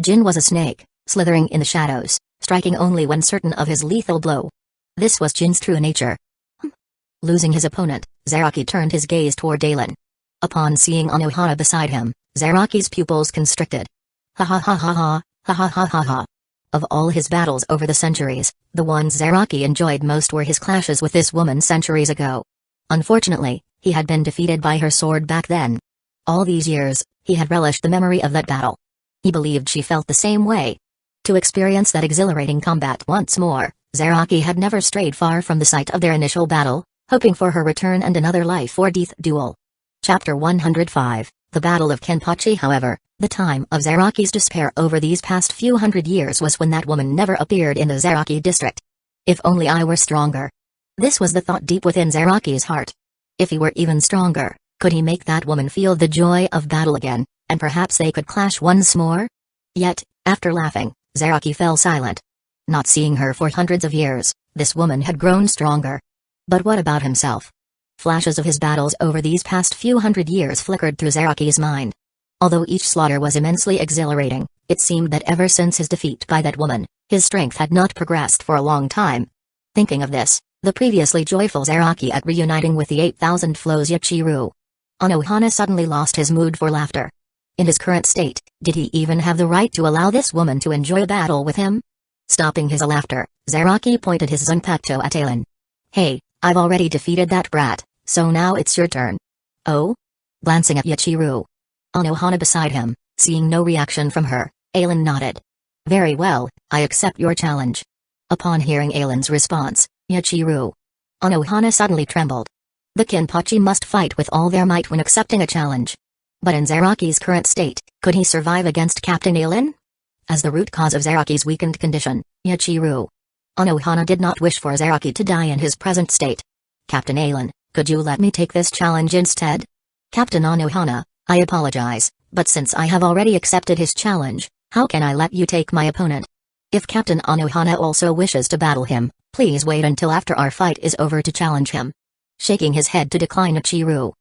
Jin was a snake, slithering in the shadows, striking only when certain of his lethal blow. This was Jin's true nature. Losing his opponent, Zaraki turned his gaze toward Aelin. Upon seeing Anohana beside him, Zaraki's pupils constricted. Ha ha ha ha ha, ha ha ha ha ha. Of all his battles over the centuries, the ones Zaraki enjoyed most were his clashes with this woman centuries ago. Unfortunately, he had been defeated by her sword back then. All these years, he had relished the memory of that battle. He believed she felt the same way. To experience that exhilarating combat once more, Zaraki had never strayed far from the site of their initial battle, hoping for her return and another life-or-death duel. Chapter 105, The Battle of Kenpachi. However, the time of Zaraki's despair over these past few hundred years was when that woman never appeared in the Zaraki district. If only I were stronger. This was the thought deep within Zaraki's heart. If he were even stronger, could he make that woman feel the joy of battle again, and perhaps they could clash once more? Yet, after laughing, Zaraki fell silent. Not seeing her for hundreds of years, this woman had grown stronger. But what about himself? Flashes of his battles over these past few hundred years flickered through Zaraki's mind. Although each slaughter was immensely exhilarating, it seemed that ever since his defeat by that woman, his strength had not progressed for a long time. Thinking of this, the previously joyful Zaraki at reuniting with the 8,000 flows Yachiru Anohana suddenly lost his mood for laughter. In his current state, did he even have the right to allow this woman to enjoy a battle with him? Stopping his laughter, Zaraki pointed his Zanpakuto at Ailen. Hey, I've already defeated that brat, so now it's your turn. Oh? Glancing at Yachiru Anohana beside him, seeing no reaction from her, Ailen nodded. Very well, I accept your challenge. Upon hearing Ailen's response, Yachiru Anohana suddenly trembled. The Kenpachi must fight with all their might when accepting a challenge. But in Zaraki's current state, could he survive against Captain Ailen? As the root cause of Zaraki's weakened condition, Yachiru Anohana did not wish for Zaraki to die in his present state. Captain Ailen, could you let me take this challenge instead? Captain Anohana, I apologize, but since I have already accepted his challenge, how can I let you take my opponent? If Captain Anohana also wishes to battle him, please wait until after our fight is over to challenge him. Shaking his head to decline Yachiru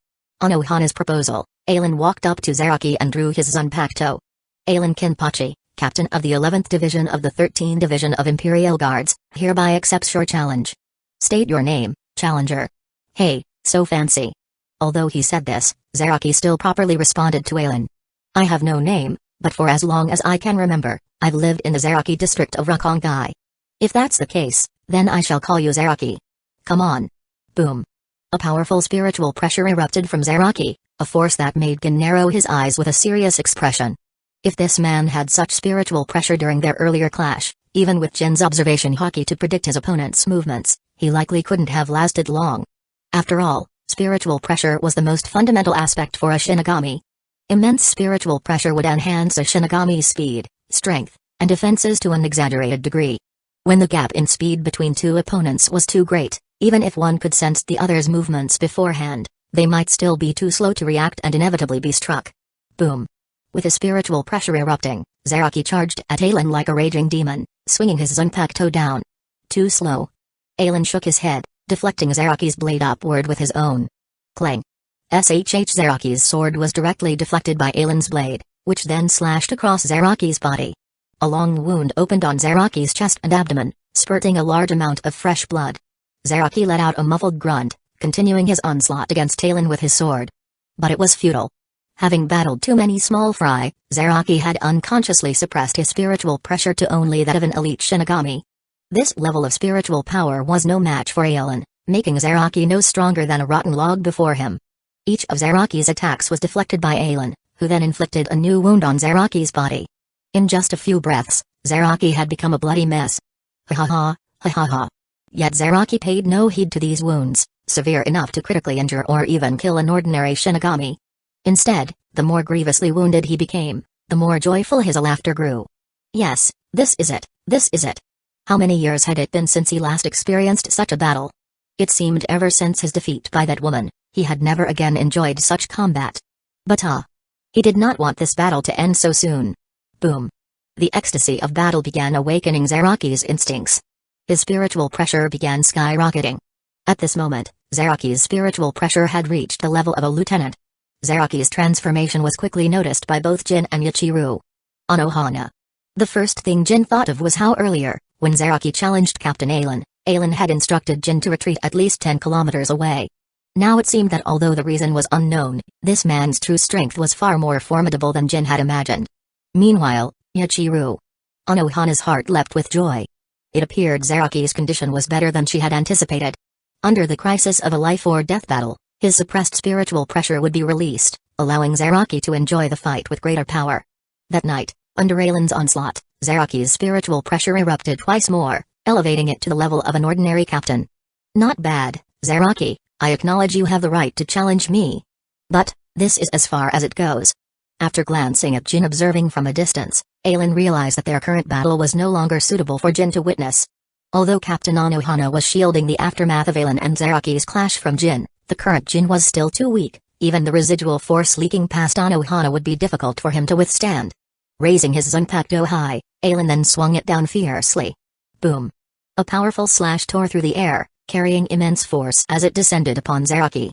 Anohana's proposal, Ailen walked up to Zaraki and drew his Zanpakuto. Ailen Kenpachi, Captain of the 11th Division of the 13th Division of Imperial Guards, hereby accepts your challenge. State your name, challenger. Hey, so fancy. Although he said this, Zaraki still properly responded to Ailen. I have no name, but for as long as I can remember, I've lived in the Zaraki district of Rakongai. If that's the case, then I shall call you Zaraki. Come on. Boom. A powerful spiritual pressure erupted from Zaraki, a force that made Gin narrow his eyes with a serious expression. If this man had such spiritual pressure during their earlier clash, even with Jin's observation haki to predict his opponent's movements, he likely couldn't have lasted long. After all, spiritual pressure was the most fundamental aspect for a Shinigami. Immense spiritual pressure would enhance a Shinigami's speed, strength, and defenses to an exaggerated degree. When the gap in speed between two opponents was too great, even if one could sense the other's movements beforehand, they might still be too slow to react and inevitably be struck. Boom. With his spiritual pressure erupting, Zaraki charged at Ailen like a raging demon, swinging his Zanpakuto down. Too slow. Ailen shook his head, deflecting Zaraki's blade upward with his own. Clang. Zaraki's sword was directly deflected by Ailen's blade, which then slashed across Zaraki's body. A long wound opened on Zaraki's chest and abdomen, spurting a large amount of fresh blood. Zaraki let out a muffled grunt, continuing his onslaught against Ailen with his sword. But it was futile. Having battled too many small fry, Zaraki had unconsciously suppressed his spiritual pressure to only that of an elite Shinigami. This level of spiritual power was no match for Ailen, making Zaraki no stronger than a rotten log before him. Each of Zaraki's attacks was deflected by Ailen, who then inflicted a new wound on Zaraki's body. In just a few breaths, Zaraki had become a bloody mess. Ha ha ha. Yet Zaraki paid no heed to these wounds, severe enough to critically injure or even kill an ordinary Shinigami. Instead, the more grievously wounded he became, the more joyful his laughter grew. Yes, this is it, this is it. How many years had it been since he last experienced such a battle? It seemed ever since his defeat by that woman, he had never again enjoyed such combat. But he did not want this battle to end so soon. Boom. The ecstasy of battle began awakening Zaraki's instincts. His spiritual pressure began skyrocketing. At this moment, Zaraki's spiritual pressure had reached the level of a lieutenant. Zaraki's transformation was quickly noticed by both Jin and Yachiru Anohana. The first thing Jin thought of was how earlier, when Zaraki challenged Captain Ailen, Ailen had instructed Jin to retreat at least 10 kilometers away. Now it seemed that although the reason was unknown, this man's true strength was far more formidable than Jin had imagined. Meanwhile, Yachiru Anohana's heart leapt with joy. It appeared Zaraki's condition was better than she had anticipated. Under the crisis of a life-or-death battle, his suppressed spiritual pressure would be released, allowing Zaraki to enjoy the fight with greater power. That night, under Aylan's onslaught, Zaraki's spiritual pressure erupted twice more, elevating it to the level of an ordinary captain. Not bad, Zaraki, I acknowledge you have the right to challenge me. But, this is as far as it goes. After glancing at Jin observing from a distance, Aylan realized that their current battle was no longer suitable for Jin to witness. Although Captain Anohana was shielding the aftermath of Aylan and Zaraki's clash from Jin, the current Jin was still too weak. Even the residual force leaking past Anohana would be difficult for him to withstand. Raising his Zanpakuto high, Aylan then swung it down fiercely. Boom! A powerful slash tore through the air, carrying immense force as it descended upon Zaraki.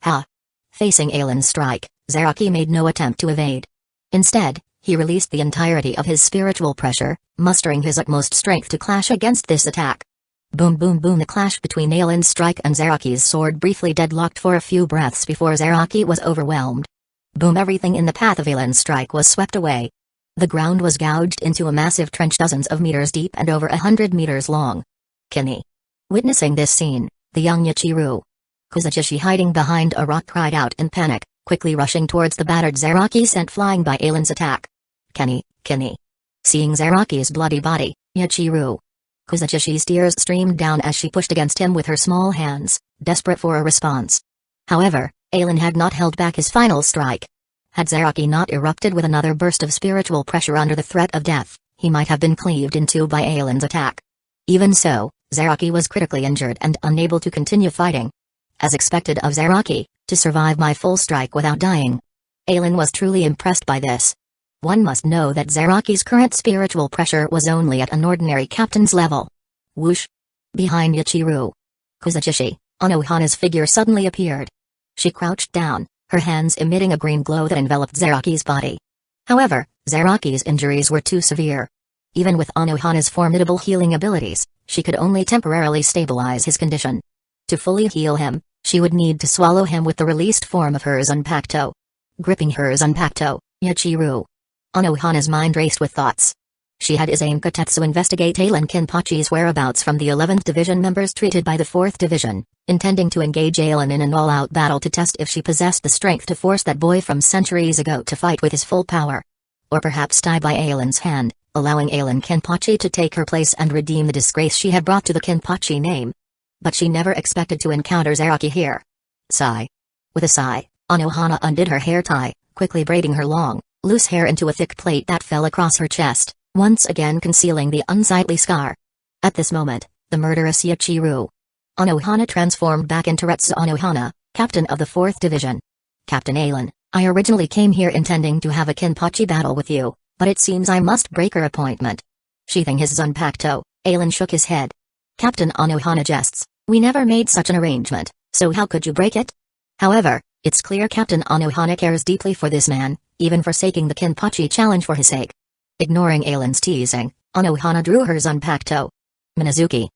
Ha! Facing Aylan's strike, Zaraki made no attempt to evade. Instead, he released the entirety of his spiritual pressure, mustering his utmost strength to clash against this attack. Boom boom boom. The clash between Aylan's strike and Zaraki's sword briefly deadlocked for a few breaths before Zaraki was overwhelmed. Boom. Everything in the path of Aylan's strike was swept away. The ground was gouged into a massive trench dozens of meters deep and over 100 meters long. Kini. Witnessing this scene, the young Yachiru Kusagishi hiding behind a rock cried out in panic, quickly rushing towards the battered Zaraki sent flying by Aylan's attack. Kini. Seeing Zaraki's bloody body, Yachiru Kusagishi's tears streamed down as she pushed against him with her small hands, desperate for a response. However, Aylan had not held back his final strike. Had Zaraki not erupted with another burst of spiritual pressure under the threat of death, he might have been cleaved in two by Aylan's attack. Even so, Zaraki was critically injured and unable to continue fighting. As expected of Zaraki, to survive my full strike without dying. Aylan was truly impressed by this. One must know that Zaraki's current spiritual pressure was only at an ordinary captain's level. Whoosh! Behind Yachiru Kusagishi, Anohana's figure suddenly appeared. She crouched down, her hands emitting a green glow that enveloped Zaraki's body. However, Zaraki's injuries were too severe. Even with Anohana's formidable healing abilities, she could only temporarily stabilize his condition. To fully heal him, she would need to swallow him with the released form of her Zanpakuto. Gripping her Zanpakuto, Yachiru Anohana's mind raced with thoughts. She had Izankatetsu investigate Aylan Kenpachi's whereabouts from the 11th Division members treated by the 4th Division, intending to engage Aylan in an all-out battle to test if she possessed the strength to force that boy from centuries ago to fight with his full power. Or perhaps die by Aylan's hand, allowing Aylan Kenpachi to take her place and redeem the disgrace she had brought to the Kenpachi name. But she never expected to encounter Zaraki here. Sigh. With a sigh, Anohana undid her hair tie, quickly braiding her long, loose hair into a thick plait that fell across her chest, once again concealing the unsightly scar. At this moment, the murderous Yachiru Anohana transformed back into Retsu Anohana, captain of the 4th Division. Captain Aylan, I originally came here intending to have a Kenpachi battle with you, but it seems I must break our appointment. Sheathing his Zanpakuto, Aylan shook his head. Captain Anohana jests, we never made such an arrangement, so how could you break it? However, it's clear Captain Anohana cares deeply for this man, even forsaking the Kenpachi challenge for his sake. Ignoring Aylan's teasing, Anohana drew her Zanpakuto. Minazuki.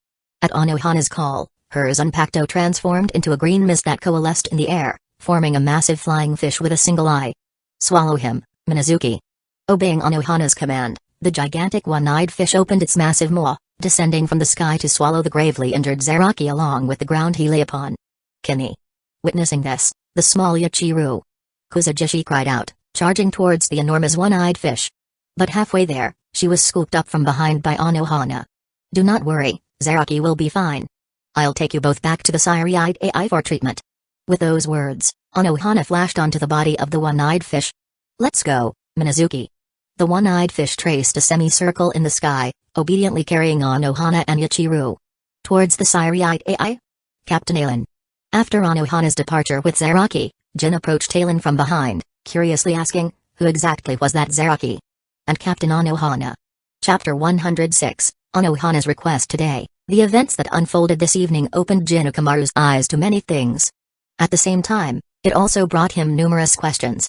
At Anohana's call, her Zanpakuto transformed into a green mist that coalesced in the air, forming a massive flying fish with a single eye. Swallow him, Minazuki. Obeying Anohana's command, the gigantic one-eyed fish opened its massive maw, descending from the sky to swallow the gravely injured Zaraki along with the ground he lay upon. Kini. Witnessing this, the small Yachiru Kusagishi cried out, charging towards the enormous one-eyed fish. But halfway there, she was scooped up from behind by Anohana. Do not worry, Zaraki will be fine. I'll take you both back to the Siri-eyed AI for treatment. With those words, Anohana flashed onto the body of the one-eyed fish. Let's go, Minazuki. The one-eyed fish traced a semicircle in the sky, obediently carrying Anohana and Yachiru towards the Siri-eyed AI. Captain Aylan. After Anohana's departure with Zaraki, Jin approached Aylan from behind, curiously asking, who exactly was that Zaraki? And Captain Anohana. Chapter 106, Anohana's request today. The events that unfolded this evening opened Jin Ukamaru's eyes to many things. At the same time, it also brought him numerous questions.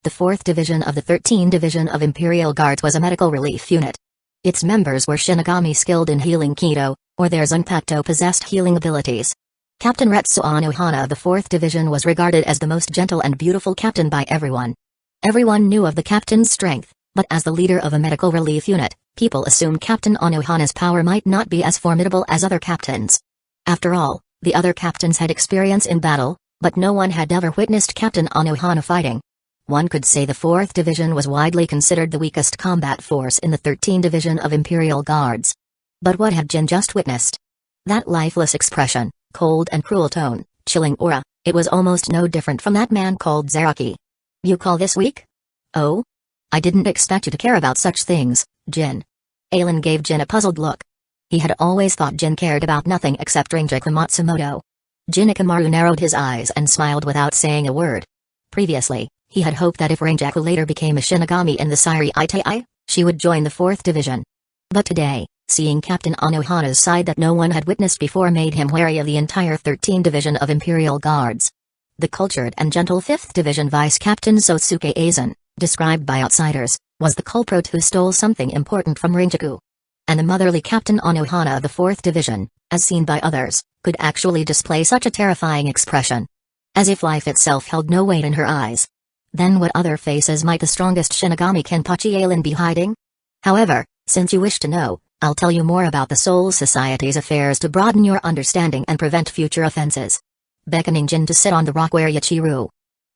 The 4th Division of the 13th Division of Imperial Guards was a medical relief unit. Its members were Shinigami skilled in healing Kido, or their Zanpakuto possessed healing abilities. Captain Retsu Anohana of the 4th Division was regarded as the most gentle and beautiful captain by everyone. Everyone knew of the captain's strength, but as the leader of a medical relief unit, People assume Captain Anohana's power might not be as formidable as other captains. After all, the other captains had experience in battle, but no one had ever witnessed Captain Anohana fighting. One could say the 4th Division was widely considered the weakest combat force in the 13th Division of Imperial Guards. But what had Jin just witnessed? That lifeless expression, cold and cruel tone, chilling aura, it was almost no different from that man called Zaraki. You call this weak? Oh? I didn't expect you to care about such things, Jin. Aelin gave Jin a puzzled look. He had always thought Jin cared about nothing except Rinjaku Matsumoto. Jin Ikamaru narrowed his eyes and smiled without saying a word. Previously, he had hoped that if Rinjaku later became a Shinigami in the Sairi Itai, she would join the 4th Division. But today, seeing Captain Anohana's side that no one had witnessed before made him wary of the entire 13th Division of Imperial Guards. The cultured and gentle 5th Division Vice Captain Sosuke Aizen, described by outsiders, was the culprit who stole something important from Rinjaku. And the motherly Captain Anohana of the 4th Division, as seen by others, could actually display such a terrifying expression. As if life itself held no weight in her eyes. Then what other faces might the strongest Shinigami Kenpachi Aelin be hiding? However, since you wish to know, I'll tell you more about the Soul Society's affairs to broaden your understanding and prevent future offenses. Beckoning Jin to sit on the rock where Yachiru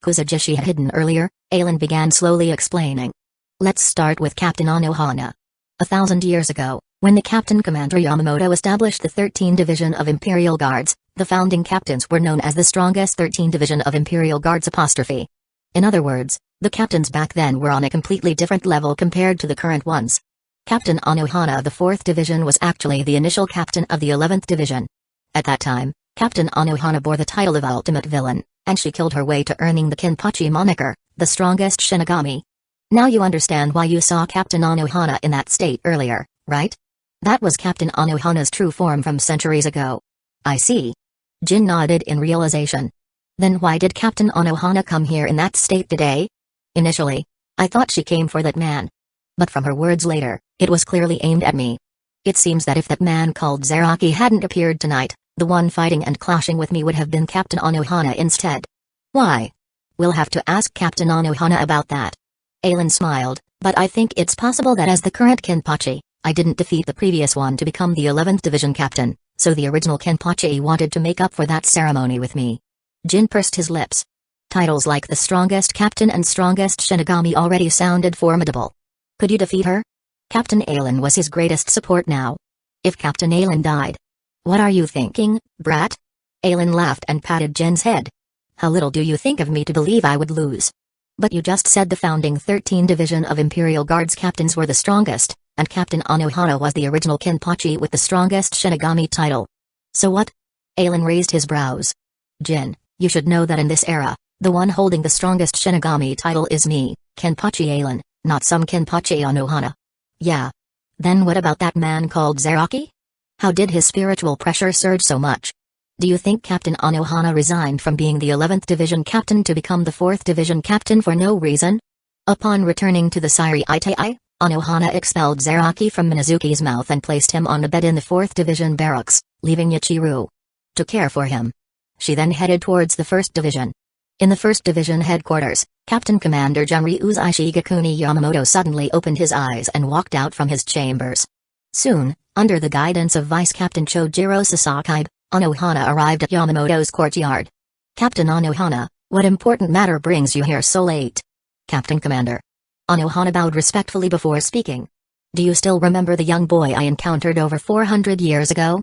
Kusagishi had hidden earlier, Aelin began slowly explaining. Let's start with Captain Anohana. 1,000 years ago, when the Captain Commander Yamamoto established the 13th Division of Imperial Guards, the founding captains were known as the strongest 13th Division of Imperial Guards apostrophe. In other words, the captains back then were on a completely different level compared to the current ones. Captain Anohana of the 4th Division was actually the initial captain of the 11th Division. At that time, Captain Anohana bore the title of Ultimate Villain, and she killed her way to earning the Kenpachi moniker, the strongest Shinigami. Now you understand why you saw Captain Anohana in that state earlier, right? That was Captain Anohana's true form from centuries ago. I see. Jin nodded in realization. Then why did Captain Anohana come here in that state today? Initially, I thought she came for that man. But from her words later, it was clearly aimed at me. It seems that if that man called Zaraki hadn't appeared tonight, the one fighting and clashing with me would have been Captain Anohana instead. Why? We'll have to ask Captain Anohana about that. Aelin smiled, but I think it's possible that as the current Kenpachi, I didn't defeat the previous one to become the 11th Division captain, so the original Kenpachi wanted to make up for that ceremony with me. Jin pursed his lips. Titles like the strongest captain and strongest Shinigami already sounded formidable. Could you defeat her? Captain Aelin was his greatest support now. If Captain Aelin died. What are you thinking, brat? Aelin laughed and patted Jin's head. How little do you think of me to believe I would lose? But you just said the founding 13th Division of Imperial Guards captains were the strongest, and Captain Anohana was the original Kenpachi with the strongest Shinigami title. So what? Aelin raised his brows. Jin, you should know that in this era, the one holding the strongest Shinigami title is me, Kenpachi Aelin, not some Kenpachi Anohana. Yeah. Then what about that man called Zaraki? How did his spiritual pressure surge so much? Do you think Captain Anohana resigned from being the 11th Division captain to become the 4th Division captain for no reason? Upon returning to the Sairi Itai, Anohana expelled Zaraki from Minazuki's mouth and placed him on a bed in the 4th Division barracks, leaving Yachiru to care for him. She then headed towards the 1st Division. In the 1st Division headquarters, Captain Commander Junri Shigakuni Yamamoto suddenly opened his eyes and walked out from his chambers. Soon, under the guidance of Vice Captain Chojiro Sasaki, Anohana arrived at Yamamoto's courtyard. Captain Anohana, what important matter brings you here so late? Captain Commander. Anohana bowed respectfully before speaking. Do you still remember the young boy I encountered over 400 years ago?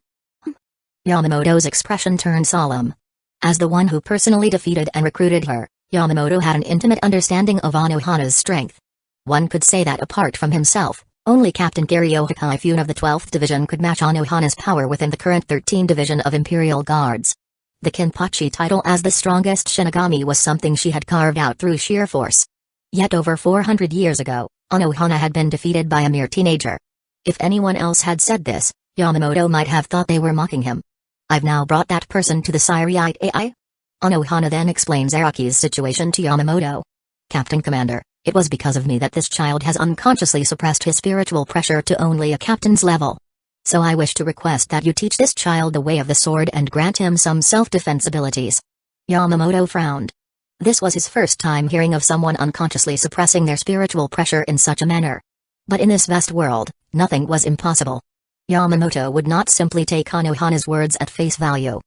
Yamamoto's expression turned solemn. As the one who personally defeated and recruited her, Yamamoto had an intimate understanding of Anohana's strength. One could say that apart from himself, only Captain Kiryu Hikaifune of the 12th Division could match Anohana's power within the current 13th Division of Imperial Guards. The Kenpachi title as the strongest Shinigami was something she had carved out through sheer force. Yet over 400 years ago, Anohana had been defeated by a mere teenager. If anyone else had said this, Yamamoto might have thought they were mocking him. I've now brought that person to the Sairi AI. Anohana then explains Zaraki's situation to Yamamoto. Captain Commander, it was because of me that this child has unconsciously suppressed his spiritual pressure to only a captain's level. So I wish to request that you teach this child the way of the sword and grant him some self-defense abilities. Yamamoto frowned. This was his first time hearing of someone unconsciously suppressing their spiritual pressure in such a manner. But in this vast world, nothing was impossible. Yamamoto would not simply take Anohana's words at face value.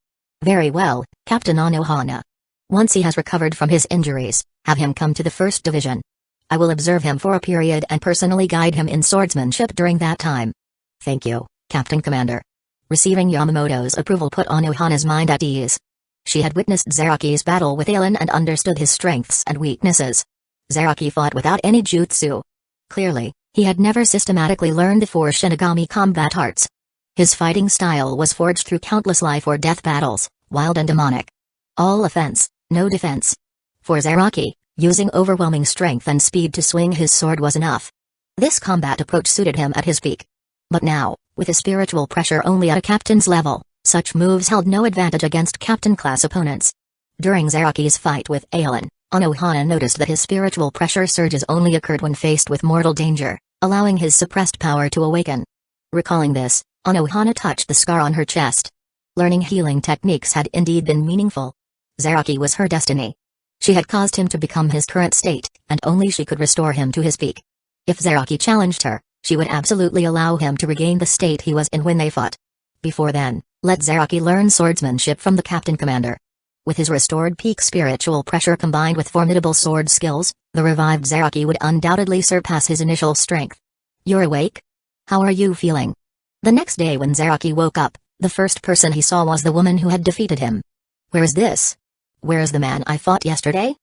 Very well, Captain Anohana. Once he has recovered from his injuries, have him come to the First Division. I will observe him for a period and personally guide him in swordsmanship during that time. Thank you, Captain Commander. Receiving Yamamoto's approval put Anohana's mind at ease. She had witnessed Zaraki's battle with Aelin and understood his strengths and weaknesses. Zaraki fought without any jutsu. Clearly, he had never systematically learned the four Shinigami combat arts. His fighting style was forged through countless life-or-death battles, wild and demonic. All offense, no defense. For Zaraki, using overwhelming strength and speed to swing his sword was enough. This combat approach suited him at his peak. But now, with a spiritual pressure only at a captain's level, such moves held no advantage against captain-class opponents. During Zaraki's fight with Aelin, Anohana noticed that his spiritual pressure surges only occurred when faced with mortal danger, allowing his suppressed power to awaken. Recalling this, Anohana touched the scar on her chest. Learning healing techniques had indeed been meaningful. Zaraki was her destiny. She had caused him to become his current state, and only she could restore him to his peak. If Zaraki challenged her, she would absolutely allow him to regain the state he was in when they fought. Before then, let Zaraki learn swordsmanship from the Captain Commander. With his restored peak spiritual pressure combined with formidable sword skills, the revived Zaraki would undoubtedly surpass his initial strength. You're awake? How are you feeling? The next day when Zaraki woke up, the first person he saw was the woman who had defeated him. Where is this? Where is the man I fought yesterday?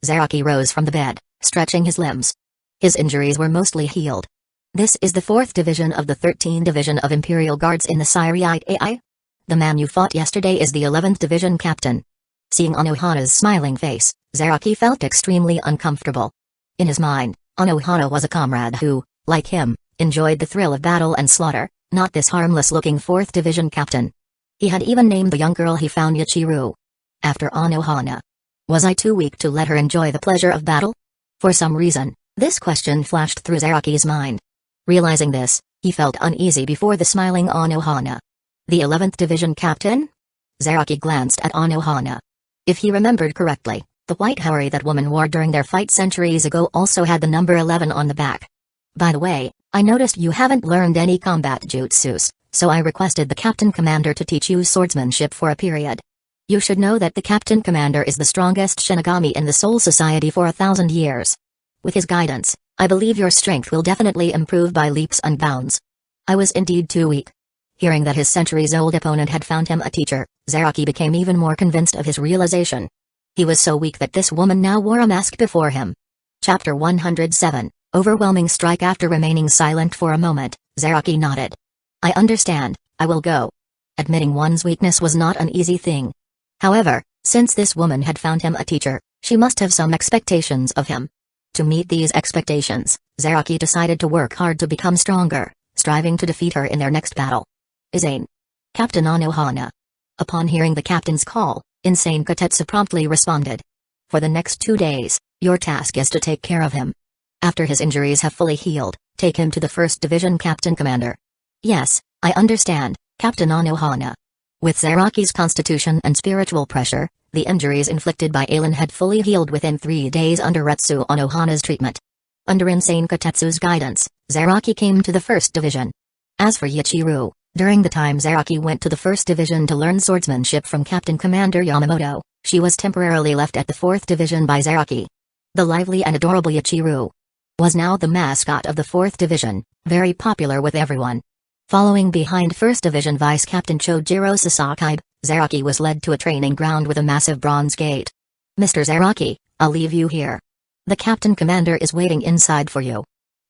Zaraki rose from the bed, stretching his limbs. His injuries were mostly healed. This is the 4th Division of the 13th Division of Imperial Guards in the Syriite AI? The man you fought yesterday is the 11th Division Captain. Seeing Anohana's smiling face, Zaraki felt extremely uncomfortable. In his mind, Anohana was a comrade who, like him, enjoyed the thrill of battle and slaughter, not this harmless-looking 4th Division Captain. He had even named the young girl he found Yachiru. After Anohana. Was I too weak to let her enjoy the pleasure of battle? For some reason, this question flashed through Zaraki's mind. Realizing this, he felt uneasy before the smiling Anohana. The 11th Division Captain? Zaraki glanced at Anohana. If he remembered correctly, the white houri that woman wore during their fight centuries ago also had the number 11 on the back. By the way, I noticed you haven't learned any combat jutsus, so I requested the Captain Commander to teach you swordsmanship for a period. You should know that the Captain Commander is the strongest Shinigami in the Soul Society for 1,000 years. With his guidance, I believe your strength will definitely improve by leaps and bounds. I was indeed too weak. Hearing that his centuries-old opponent had found him a teacher, Zaraki became even more convinced of his realization. He was so weak that this woman now wore a mask before him. Chapter 107, Overwhelming Strike. After remaining silent for a moment, Zaraki nodded. I understand, I will go. Admitting one's weakness was not an easy thing. However, since this woman had found him a teacher, she must have some expectations of him. To meet these expectations, Zaraki decided to work hard to become stronger, striving to defeat her in their next battle. Insane. Captain Anohana. Upon hearing the captain's call, Insane Kotetsu promptly responded. For the next 2 days, your task is to take care of him. After his injuries have fully healed, take him to the 1st Division Captain Commander. Yes, I understand, Captain Anohana. With Zaraki's constitution and spiritual pressure, the injuries inflicted by Aelin had fully healed within 3 days under Retsu Anohana's treatment. Under Insane Kotetsu's guidance, Zaraki came to the 1st Division. As for Yachiru, during the time Zaraki went to the 1st Division to learn swordsmanship from Captain Commander Yamamoto, she was temporarily left at the 4th Division by Zaraki. The lively and adorable Yachiru was now the mascot of the 4th Division, very popular with everyone. Following behind 1st Division Vice Captain Chojiro Sasaki, Zaraki was led to a training ground with a massive bronze gate. Mr. Zaraki, I'll leave you here. The Captain Commander is waiting inside for you.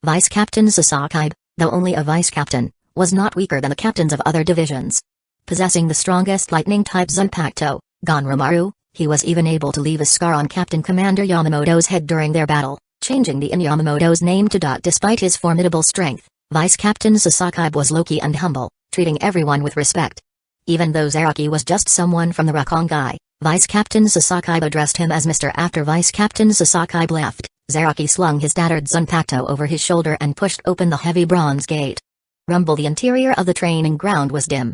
Vice Captain Sasaki, though only a vice captain, was not weaker than the captains of other divisions. Possessing the strongest lightning-type Zanpakuto, Ganromaru, he was even able to leave a scar on Captain Commander Yamamoto's head during their battle, changing the in Yamamoto's name to Dot. Despite his formidable strength, Vice Captain Sasaki was low-key and humble, treating everyone with respect. Even though Zaraki was just someone from the Rakongai, Vice Captain Sasaki addressed him as Mr. After Vice Captain Sasaki left, Zaraki slung his tattered Zanpakuto over his shoulder and pushed open the heavy bronze gate. Rumble. The interior of the training ground was dim.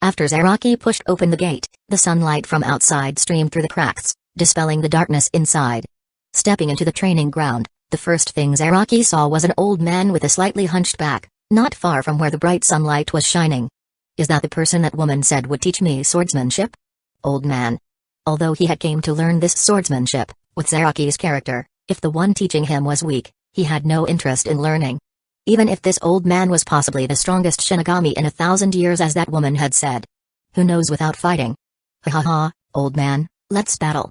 After Zaraki pushed open the gate, the sunlight from outside streamed through the cracks, dispelling the darkness inside. Stepping into the training ground, The first thing Zaraki saw was an old man with a slightly hunched back, not far from where the bright sunlight was shining. Is that the person that woman said would teach me swordsmanship? Old man. Although he had came to learn this swordsmanship, with Zaraki's character, if the one teaching him was weak, he had no interest in learning. Even if this old man was possibly the strongest Shinigami in 1,000 years as that woman had said. Who knows without fighting? Ha ha ha, old man, let's battle.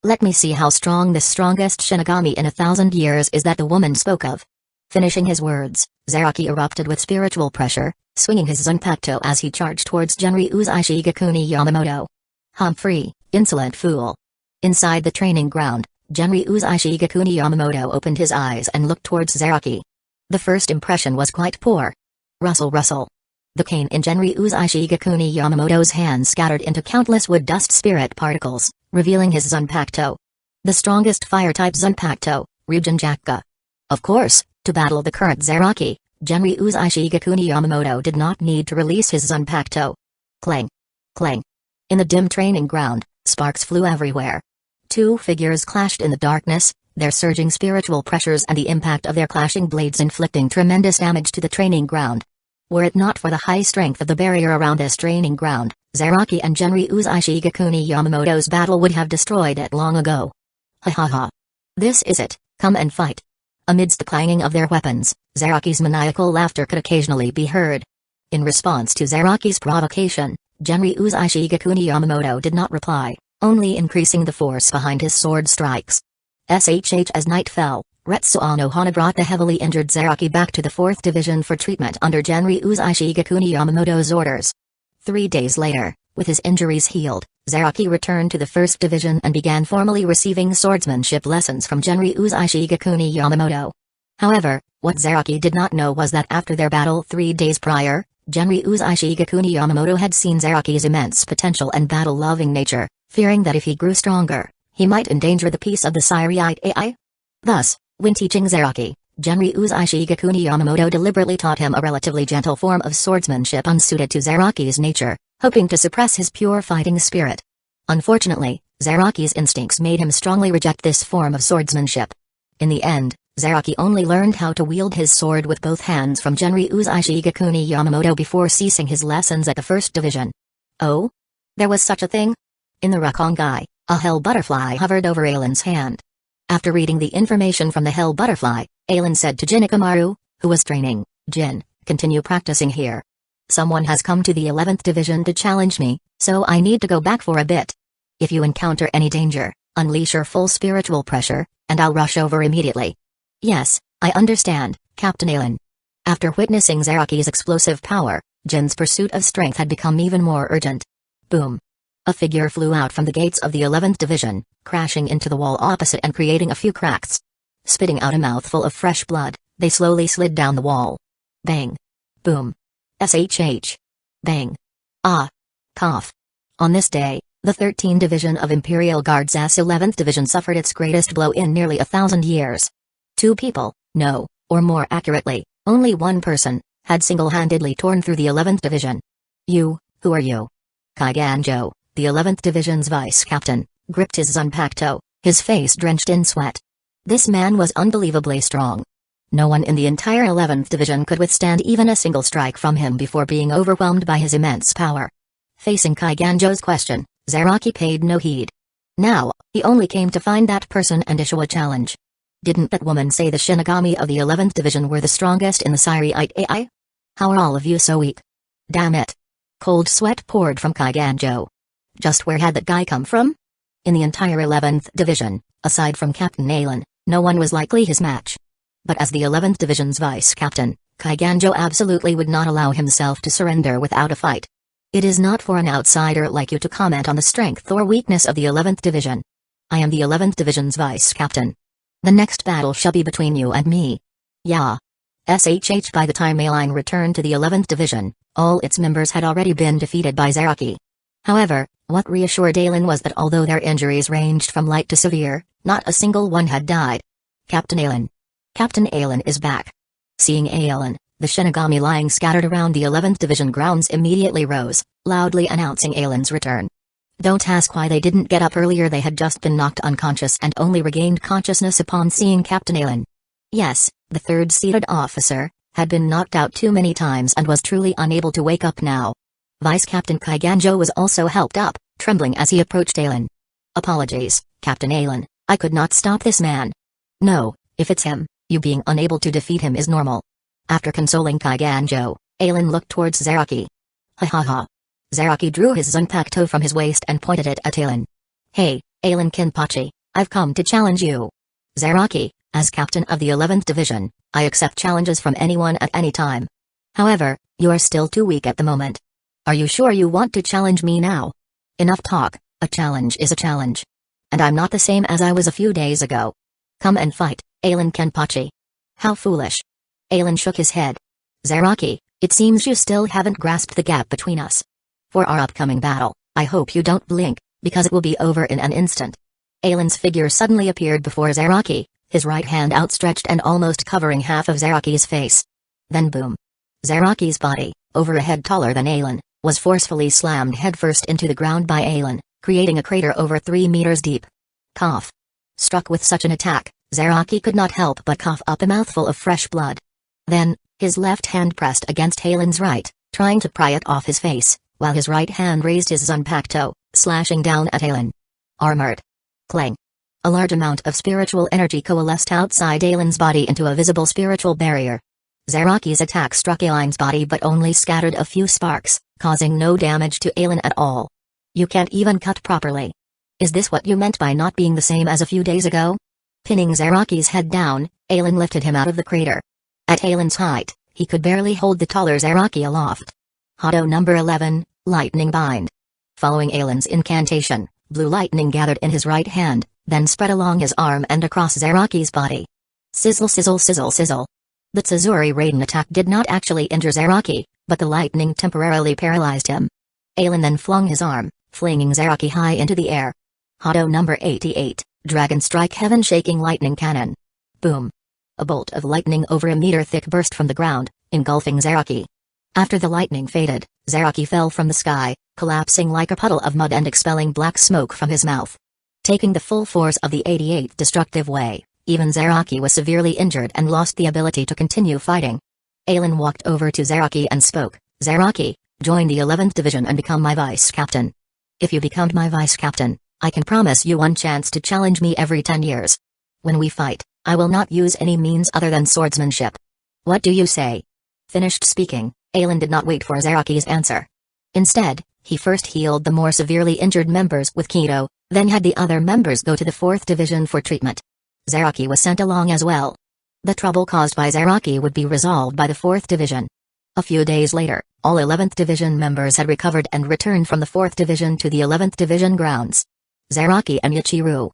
Let me see how strong this strongest Shinigami in 1,000 years is that the woman spoke of. Finishing his words, Zaraki erupted with spiritual pressure, swinging his Zanpakuto as he charged towards Genryu's Ishigakuni Yamamoto. Humphrey, insolent fool. Inside the training ground, Genryu's Ishigakuni Yamamoto opened his eyes and looked towards Zaraki. The first impression was quite poor. Rustle rustle. The cane in Genryu's Ishigakuni Yamamoto's hand scattered into countless wood dust spirit particles, revealing his Zanpakuto. The strongest fire-type Zanpakuto, Ryujin Jakka. Of course, to battle the current Zaraki, Genryu's Ishigakuni Yamamoto did not need to release his Zanpakuto. Clang. Clang. In the dim training ground, sparks flew everywhere. Two figures clashed in the darkness, their surging spiritual pressures and the impact of their clashing blades inflicting tremendous damage to the training ground. Were it not for the high strength of the barrier around this training ground, Zaraki and Genryu's Ishigakuni Yamamoto's battle would have destroyed it long ago. Ha ha ha. This is it, come and fight. Amidst the clanging of their weapons, Zaraki's maniacal laughter could occasionally be heard. In response to Zaraki's provocation, Genryu's Ishigakuni Yamamoto did not reply, only increasing the force behind his sword strikes. SHH as night fell, Retsuano Hana brought the heavily injured Zaraki back to the 4th Division for treatment under Genryu's Ishigakuni Yamamoto's orders. 3 days later, with his injuries healed, Zaraki returned to the 1st Division and began formally receiving swordsmanship lessons from Genryu's Ishigakuni Yamamoto. However, what Zaraki did not know was that after their battle 3 days prior, Genryu's Ishigakuni Yamamoto had seen Zaraki's immense potential and battle-loving nature, fearing that if he grew stronger, he might endanger the peace of the Syriite AI. Thus, when teaching Zaraki, Genryu's Ishigakuni Yamamoto deliberately taught him a relatively gentle form of swordsmanship unsuited to Zaraki's nature, hoping to suppress his pure fighting spirit. Unfortunately, Zaraki's instincts made him strongly reject this form of swordsmanship. In the end, Zaraki only learned how to wield his sword with both hands from Genryu's Ishigakuni Yamamoto before ceasing his lessons at the 1st Division. Oh? There was such a thing? In the Rakongai, a hell butterfly hovered over Ailen's hand. After reading the information from the hell butterfly, Ailen said to Jinikamaru, who was training, Jin, continue practicing here. Someone has come to the 11th Division to challenge me, so I need to go back for a bit. If you encounter any danger, unleash your full spiritual pressure, and I'll rush over immediately. Yes, I understand, Captain Ailen. After witnessing Zaraki's explosive power, Jin's pursuit of strength had become even more urgent. Boom. A figure flew out from the gates of the 11th Division, crashing into the wall opposite and creating a few cracks. Spitting out a mouthful of fresh blood, they slowly slid down the wall. Bang. Boom. SHH. Bang. Ah. Cough. On this day, the 13th Division of Imperial Guard's 11th Division suffered its greatest blow in nearly 1,000 years. 2 people, no, or more accurately, only one person, had single-handedly torn through the 11th Division. You, who are you? Kaiganjo, the 11th Division's vice-captain, gripped his Zanpakuto, his face drenched in sweat. This man was unbelievably strong. No one in the entire 11th Division could withstand even a single strike from him before being overwhelmed by his immense power. Facing Kaiganjo's question, Zaraki paid no heed. Now, he only came to find that person and issue a challenge. Didn't that woman say the Shinigami of the 11th Division were the strongest in the Syriite AI? How are all of you so weak? Damn it. Cold sweat poured from Kaiganjo. Just where had that guy come from? In the entire 11th Division, aside from Captain Ailen, no one was likely his match. But as the 11th Division's vice-captain, Kaiganjo absolutely would not allow himself to surrender without a fight. It is not for an outsider like you to comment on the strength or weakness of the 11th Division. I am the 11th Division's vice-captain. The next battle shall be between you and me. Yeah. SHH by the time Ailen returned to the 11th Division, all its members had already been defeated by Zaraki. However, what reassured Ailen was that although their injuries ranged from light to severe, not a single one had died. Captain Ailen. Captain Ailen is back. Seeing Ailen, the Shinigami lying scattered around the 11th Division grounds immediately rose, loudly announcing Ailen's return. Don't ask why they didn't get up earlier. They had just been knocked unconscious and only regained consciousness upon seeing Captain Ailen. Yes, the third-seated officer had been knocked out too many times and was truly unable to wake up now. Vice Captain Kaiganjo was also helped up, trembling as he approached Alan. Apologies, Captain Alan, I could not stop this man. No, if it's him, you being unable to defeat him is normal. After consoling Kaiganjo, Alan looked towards Zaraki. Ha ha ha. Zaraki drew his Zanpakuto from his waist and pointed it at Alan. Hey, Alan Kenpachi, I've come to challenge you. Zaraki, as captain of the 11th Division, I accept challenges from anyone at any time. However, you are still too weak at the moment. Are you sure you want to challenge me now? Enough talk, a challenge is a challenge. And I'm not the same as I was a few days ago. Come and fight, Alan Kenpachi. How foolish. Alan shook his head. Zaraki, it seems you still haven't grasped the gap between us. For our upcoming battle, I hope you don't blink, because it will be over in an instant. Alan's figure suddenly appeared before Zaraki, his right hand outstretched and almost covering half of Zaraki's face. Then boom. Zaraki's body, over a head taller than Alan, was forcefully slammed headfirst into the ground by Alan, creating a crater over 3 meters deep. Cough. Struck with such an attack, Zaraki could not help but cough up a mouthful of fresh blood. Then, his left hand pressed against Alan's right, trying to pry it off his face, while his right hand raised his Zanpakuto, slashing down at Alan. Armored. Clang. A large amount of spiritual energy coalesced outside Alan's body into a visible spiritual barrier. Zaraki's attack struck Alan's body but only scattered a few sparks, causing no damage to Alan at all. You can't even cut properly. Is this what you meant by not being the same as a few days ago? Pinning Zaraki's head down, Alan lifted him out of the crater. At Alan's height, he could barely hold the taller Zaraki aloft. Hado number 11, Lightning Bind. Following Alan's incantation, blue lightning gathered in his right hand, then spread along his arm and across Zaraki's body. Sizzle sizzle sizzle sizzle. The Tsuzuri Raiden attack did not actually injure Zaraki, but the lightning temporarily paralyzed him. Alan then flung his arm, flinging Zaraki high into the air. Hado number 88, Dragon Strike Heaven Shaking Lightning Cannon. Boom. A bolt of lightning over a meter thick burst from the ground, engulfing Zaraki. After the lightning faded, Zaraki fell from the sky, collapsing like a puddle of mud and expelling black smoke from his mouth. Taking the full force of the 88 destructive way, even Zaraki was severely injured and lost the ability to continue fighting. Alan walked over to Zaraki and spoke, Zaraki, join the 11th Division and become my vice captain. If you become my vice captain, I can promise you one chance to challenge me every 10 years. When we fight, I will not use any means other than swordsmanship. What do you say? Finished speaking, Alan did not wait for Zaraki's answer. Instead, he first healed the more severely injured members with Kido, then had the other members go to the 4th Division for treatment. Zaraki was sent along as well. The trouble caused by Zaraki would be resolved by the 4th Division. A few days later, all 11th Division members had recovered and returned from the 4th Division to the 11th Division grounds. Zaraki and Yachiru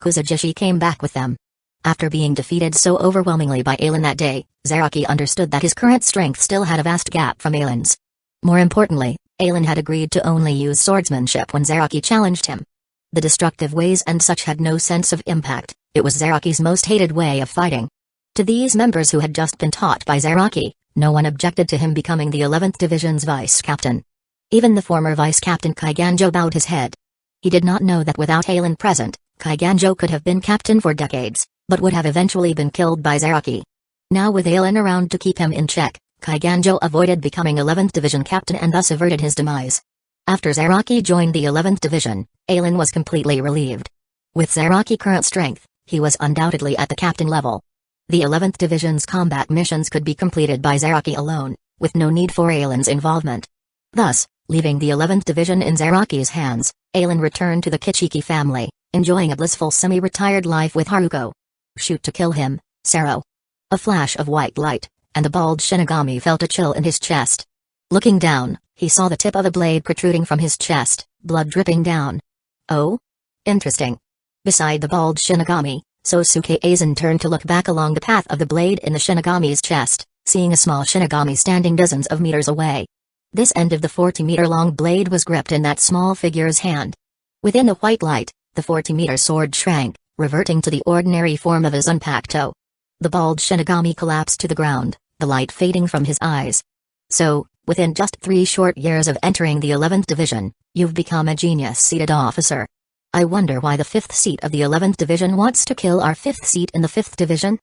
Kusagishi came back with them. After being defeated so overwhelmingly by Alan that day, Zaraki understood that his current strength still had a vast gap from Alan's. More importantly, Alan had agreed to only use swordsmanship when Zaraki challenged him. The destructive ways and such had no sense of impact, it was Zaraki's most hated way of fighting. To these members who had just been taught by Zaraki, no one objected to him becoming the 11th Division's vice captain. Even the former vice captain Kaiganjo bowed his head. He did not know that without Alan present, Kaiganjo could have been captain for decades, but would have eventually been killed by Zaraki. Now with Alan around to keep him in check, Kaiganjo avoided becoming 11th Division captain and thus averted his demise. After Zaraki joined the 11th Division, Alan was completely relieved. With Zaraki's current strength, he was undoubtedly at the captain level. The 11th Division's combat missions could be completed by Zaraki alone, with no need for Alan's involvement. Thus, leaving the 11th Division in Zaraki's hands, Alan returned to the Kichiki family, enjoying a blissful semi-retired life with Haruko. Shoot to kill him, Sero. A flash of white light, and the bald Shinigami felt a chill in his chest. Looking down, he saw the tip of a blade protruding from his chest, blood dripping down. Oh? Interesting. Beside the bald Shinigami, Sosuke Aizen turned to look back along the path of the blade in the Shinigami's chest, seeing a small Shinigami standing dozens of meters away. This end of the 40-meter-long blade was gripped in that small figure's hand. Within the white light, the 40-meter sword shrank, reverting to the ordinary form of a Zanpakuto. The bald Shinigami collapsed to the ground, the light fading from his eyes. So, within just 3 short years of entering the 11th Division, you've become a genius-seated officer. I wonder why the 5th seat of the 11th Division wants to kill our 5th seat in the 5th Division?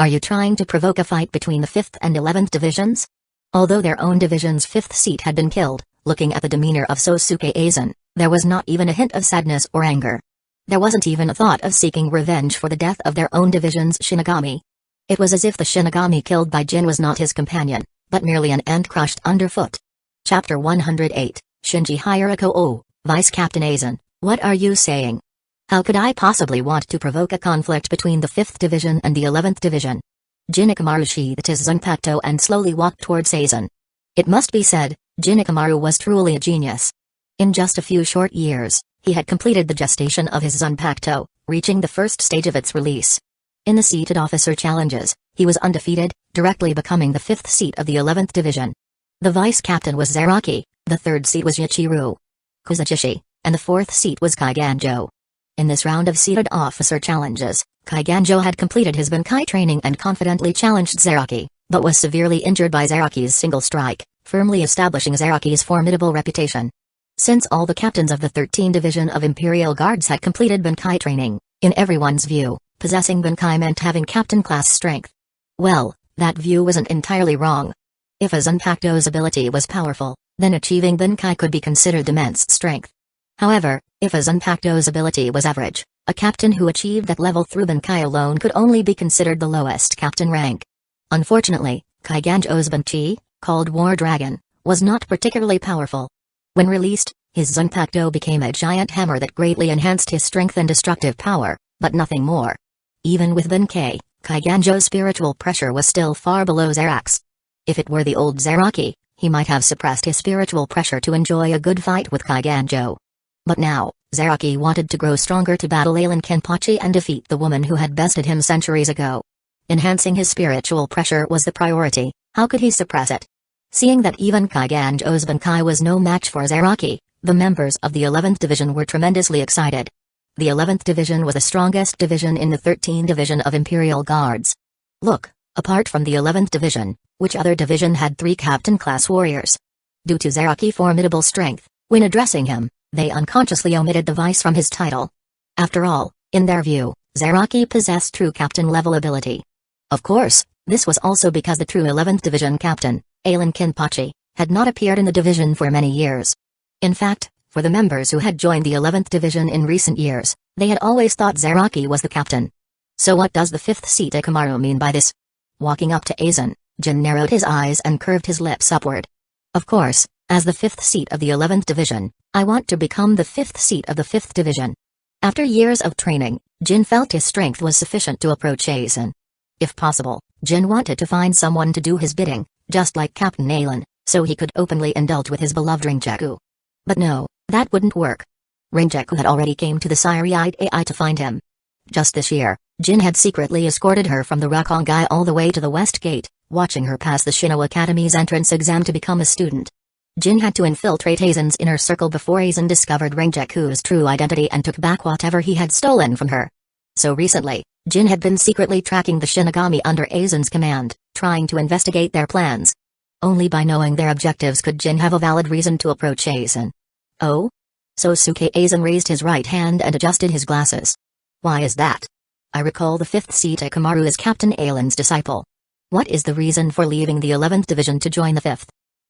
Are you trying to provoke a fight between the 5th and 11th divisions? Although their own division's 5th seat had been killed, looking at the demeanor of Sosuke Aizen, there was not even a hint of sadness or anger. There wasn't even a thought of seeking revenge for the death of their own division's Shinigami. It was as if the Shinigami killed by Jin was not his companion, but merely an ant crushed underfoot. Chapter 108, Shinji Hirako. Oh, Vice Captain Aizen, what are you saying? How could I possibly want to provoke a conflict between the 5th Division and the 11th Division? Jin Ikamaru sheathed his Zanpakuto and slowly walked towards Aizen. It must be said, Jin Ikamaru was truly a genius. In just a few short years, he had completed the gestation of his Zanpakuto, reaching the first stage of its release. In the seated officer challenges, he was undefeated, directly becoming the 5th seat of the 11th Division. The vice captain was Zaraki, the 3rd seat was Yachiru Kuzajishi, and the 4th seat was Kaiganjo. In this round of seated officer challenges, Kaiganjo had completed his Bankai training and confidently challenged Zaraki, but was severely injured by Zaraki's single strike, firmly establishing Zaraki's formidable reputation. Since all the captains of the 13th Division of Imperial Guards had completed Bankai training, in everyone's view, possessing Bankai meant having captain-class strength. Well, that view wasn't entirely wrong. If a Zanpakuto's ability was powerful, then achieving Bankai could be considered immense strength. However, if a Zanpakuto's ability was average, a captain who achieved that level through Bankai alone could only be considered the lowest captain rank. Unfortunately, Kaiganjo's Banchi, called War Dragon, was not particularly powerful. When released, his Zanpakuto became a giant hammer that greatly enhanced his strength and destructive power, but nothing more. Even with Bankai, Kaiganjo's spiritual pressure was still far below Zaraki's. If it were the old Zaraki, he might have suppressed his spiritual pressure to enjoy a good fight with Kaiganjo. But now, Zaraki wanted to grow stronger to battle Ailin Kenpachi and defeat the woman who had bested him centuries ago. Enhancing his spiritual pressure was the priority. How could he suppress it? Seeing that even Kaiganjo's Bankai was no match for Zaraki, the members of the 11th Division were tremendously excited. The 11th Division was the strongest division in the 13th Division of Imperial Guards. Look, apart from the 11th Division, which other division had 3 captain-class warriors? Due to Zaraki's formidable strength, when addressing him, they unconsciously omitted the vice from his title. After all, in their view, Zaraki possessed true captain-level ability. Of course, this was also because the true 11th Division captain, Ailin Kenpachi, had not appeared in the division for many years. In fact, for the members who had joined the 11th Division in recent years, they had always thought Zaraki was the captain. So what does the 5th seat Ikamaru mean by this? Walking up to Aizen, Jin narrowed his eyes and curved his lips upward. Of course, as the 5th seat of the 11th Division, I want to become the 5th seat of the 5th Division. After years of training, Jin felt his strength was sufficient to approach Aizen. If possible, Jin wanted to find someone to do his bidding, just like Captain Ailin, so he could openly indulge with his beloved Rinjaku. But no, that wouldn't work. Rinjaku had already came to the Siri-eyed AI to find him. Just this year, Jin had secretly escorted her from the Rakongai all the way to the West Gate, watching her pass the Shino Academy's entrance exam to become a student. Jin had to infiltrate Aizen's inner circle before Aizen discovered Rinjaku's true identity and took back whatever he had stolen from her. So recently, Jin had been secretly tracking the Shinigami under Aizen's command, trying to investigate their plans. Only by knowing their objectives could Jin have a valid reason to approach Aizen. Oh? Sosuke Aizen raised his right hand and adjusted his glasses. Why is that? I recall the 5th seat Ikamaru is Captain Ailin's disciple. What is the reason for leaving the 11th Division to join the 5th?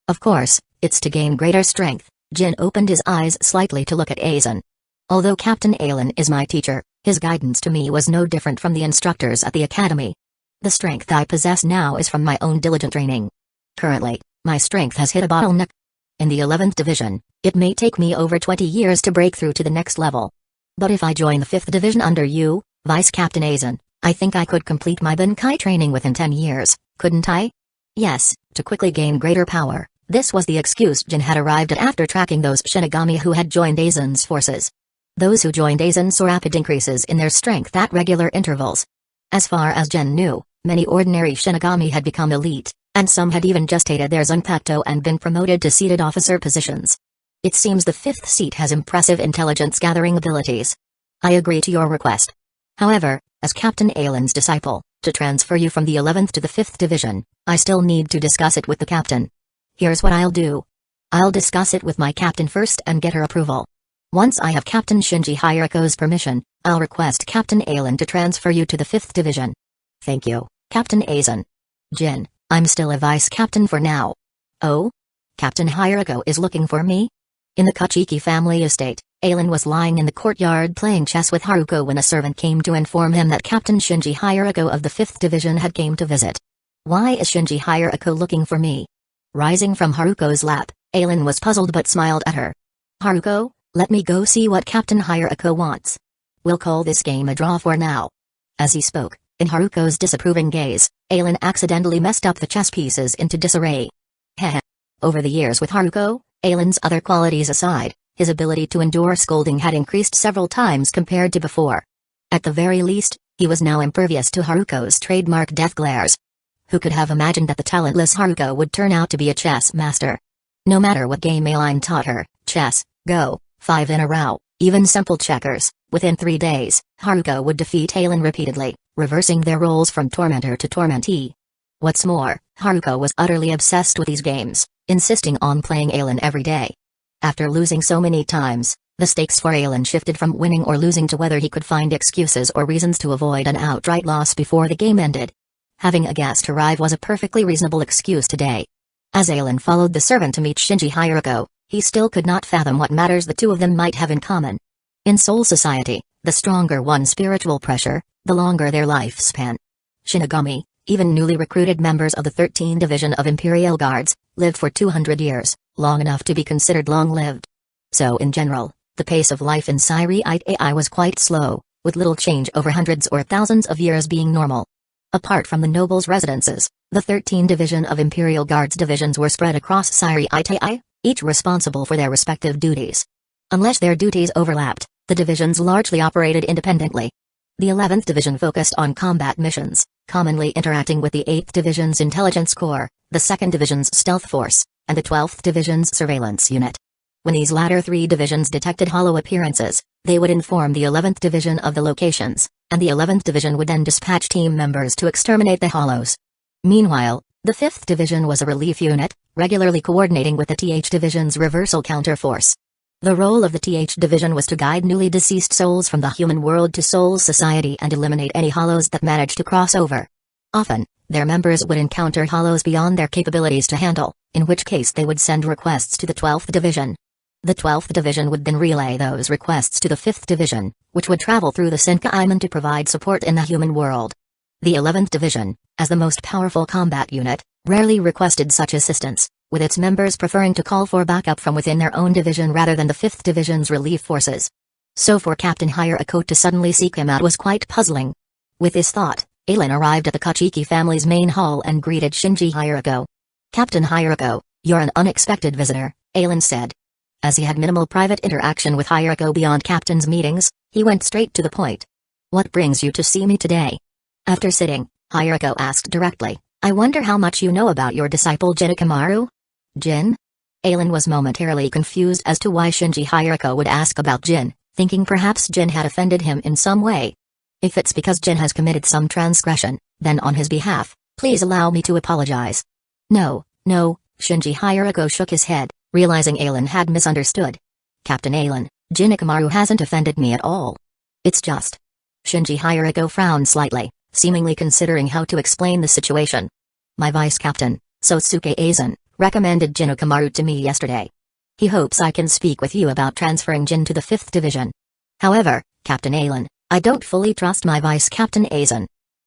Of course, it's to gain greater strength. Jin opened his eyes slightly to look at Aizen. Although Captain Ailin is my teacher, his guidance to me was no different from the instructors at the academy. The strength I possess now is from my own diligent training. Currently, my strength has hit a bottleneck. In the 11th Division, it may take me over 20 years to break through to the next level. But if I join the 5th Division under you, Vice Captain Aizen, I think I could complete my Bankai training within 10 years, couldn't I? Yes, to quickly gain greater power. This was the excuse Jin had arrived at after tracking those Shinigami who had joined Aizen's forces. Those who joined Aizen saw rapid increases in their strength at regular intervals. As far as Jin knew, many ordinary Shinigami had become elite, and some had even gestated their Zanpakuto and been promoted to seated officer positions. It seems the 5th seat has impressive intelligence-gathering abilities. I agree to your request. However, as Captain Ailin's disciple, to transfer you from the 11th to the 5th Division, I still need to discuss it with the captain. Here's what I'll do. I'll discuss it with my captain first and get her approval. Once I have Captain Shinji Hirako's permission, I'll request Captain Ailin to transfer you to the 5th Division. Thank you, Captain Aizen. Jin, I'm still a vice captain for now. Oh? Captain Hirako is looking for me? In the Kachiki family estate, Ailen was lying in the courtyard playing chess with Haruko when a servant came to inform him that Captain Shinji Hirako of the 5th Division had came to visit. Why is Shinji Hirako looking for me? Rising from Haruko's lap, Ailen was puzzled but smiled at her. Haruko, let me go see what Captain Hirako wants. We'll call this game a draw for now. As he spoke, in Haruko's disapproving gaze, Ailen accidentally messed up the chess pieces into disarray. Heh. Over the years with Haruko, Ailen's other qualities aside, his ability to endure scolding had increased several times compared to before. At the very least, he was now impervious to Haruko's trademark death glares. Who could have imagined that the talentless Haruko would turn out to be a chess master? No matter what game Ailen taught her, chess, go, 5 in a row, even simple checkers, within 3 days, Haruko would defeat Ailen repeatedly, reversing their roles from tormentor to tormentee. What's more, Haruko was utterly obsessed with these games, insisting on playing Ailen every day. After losing so many times, the stakes for Ailen shifted from winning or losing to whether he could find excuses or reasons to avoid an outright loss before the game ended. Having a guest arrive was a perfectly reasonable excuse today. As Ailen followed the servant to meet Shinji Hirako, he still could not fathom what matters the two of them might have in common. In Soul Society, the stronger one's spiritual pressure, the longer their lifespan. Shinigami, even newly recruited members of the 13th Division of Imperial Guards, lived for 200 years, long enough to be considered long-lived. So in general, the pace of life in Sairi Itai was quite slow, with little change over hundreds or thousands of years being normal. Apart from the nobles' residences, the 13th Division of Imperial Guards divisions were spread across Sairi Itai, each responsible for their respective duties. Unless their duties overlapped, the divisions largely operated independently. The 11th Division focused on combat missions, commonly interacting with the 8th Division's Intelligence Corps, the 2nd Division's Stealth Force, and the 12th Division's Surveillance Unit. When these latter 3 divisions detected hollow appearances, they would inform the 11th Division of the locations, and the 11th Division would then dispatch team members to exterminate the hollows. Meanwhile, the 5th Division was a relief unit, regularly coordinating with the TH Division's reversal counterforce. The role of the TH Division was to guide newly deceased souls from the human world to Soul Society and eliminate any hollows that managed to cross over. Often, their members would encounter hollows beyond their capabilities to handle, in which case they would send requests to the 12th Division. The 12th Division would then relay those requests to the 5th Division, which would travel through the Senkaiman to provide support in the human world. The 11th Division, as the most powerful combat unit, rarely requested such assistance, with its members preferring to call for backup from within their own division rather than the 5th Division's relief forces. So for Captain Hirako to suddenly seek him out was quite puzzling. With this thought, Ailen arrived at the Kachiki family's main hall and greeted Shinji Hirako. "Captain Hirako, you're an unexpected visitor," Ailen said. As he had minimal private interaction with Hirako beyond captain's meetings, he went straight to the point. "What brings you to see me today?" After sitting, Hirako asked directly, "I wonder how much you know about your disciple Jin Ikamaru?" Jin? Ailen was momentarily confused as to why Shinji Hirako would ask about Jin, thinking perhaps Jin had offended him in some way. If it's because Jin has committed some transgression, then on his behalf, please allow me to apologize. No, Shinji Hirako shook his head, realizing Ailen had misunderstood. "Captain Ailen, Jin Ikamaru hasn't offended me at all. It's just..." Shinji Hirako frowned slightly, seemingly considering how to explain the situation. "My vice-captain, Sosuke Aizen, recommended Jin Ikamaru to me yesterday. He hopes I can speak with you about transferring Jin to the 5th Division. However, Captain Ailen, I don't fully trust my vice-captain Aizen.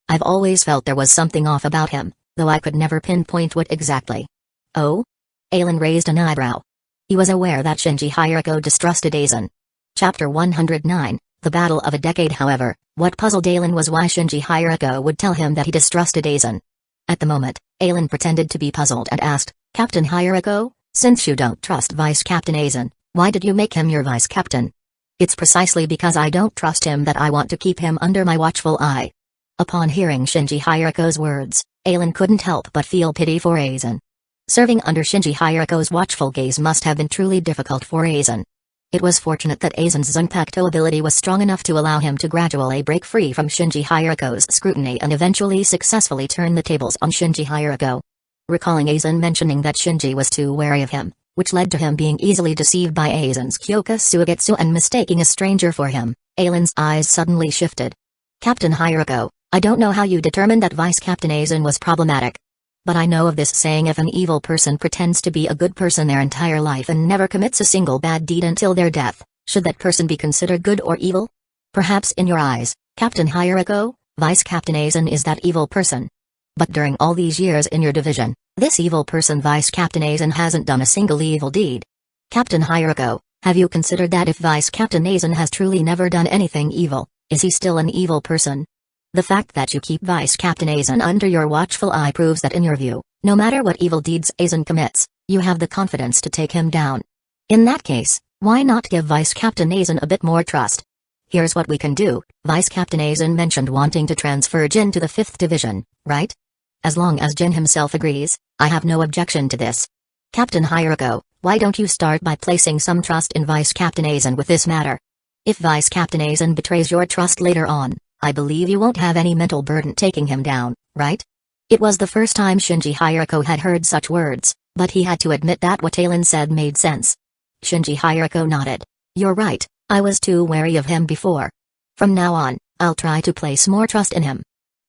I've always felt there was something off about him, though I could never pinpoint what exactly." "Oh?" Ailen raised an eyebrow. He was aware that Shinji Hirako distrusted Aizen. Chapter 109, The Battle of a Decade. However, what puzzled Ailen was why Shinji Hirako would tell him that he distrusted Aizen. At the moment, Ailen pretended to be puzzled and asked, "Captain Hirako, since you don't trust Vice-Captain Aizen, why did you make him your vice-captain?" "It's precisely because I don't trust him that I want to keep him under my watchful eye." Upon hearing Shinji Hirako's words, Ailen couldn't help but feel pity for Aizen. Serving under Shinji Hirako's watchful gaze must have been truly difficult for Aizen. It was fortunate that Aizen's Zanpakuto ability was strong enough to allow him to gradually break free from Shinji Hirako's scrutiny and eventually successfully turn the tables on Shinji Hirako. Recalling Aizen mentioning that Shinji was too wary of him, which led to him being easily deceived by Aizen's Kyoka Suigetsu and mistaking a stranger for him, Ailen's eyes suddenly shifted. "Captain Hirako, I don't know how you determined that Vice Captain Aizen was problematic. But I know of this saying: if an evil person pretends to be a good person their entire life and never commits a single bad deed until their death, should that person be considered good or evil? Perhaps in your eyes, Captain Hierako, Vice Captain Aizen is that evil person. But during all these years in your division, this evil person Vice Captain Aizen hasn't done a single evil deed. Captain Hierako, have you considered that if Vice Captain Aizen has truly never done anything evil, is he still an evil person? The fact that you keep Vice Captain Aizen under your watchful eye proves that in your view, no matter what evil deeds Aizen commits, you have the confidence to take him down. In that case, why not give Vice Captain Aizen a bit more trust? Here's what we can do. Vice Captain Aizen mentioned wanting to transfer Jin to the 5th division, right? As long as Jin himself agrees, I have no objection to this. Captain Hierako, why don't you start by placing some trust in Vice Captain Aizen with this matter? If Vice Captain Aizen betrays your trust later on, I believe you won't have any mental burden taking him down, right? It was the first time Shinji Hierako had heard such words, but he had to admit that what Aizen said made sense. Shinji Hierako nodded. You're right, I was too wary of him before. From now on, I'll try to place more trust in him.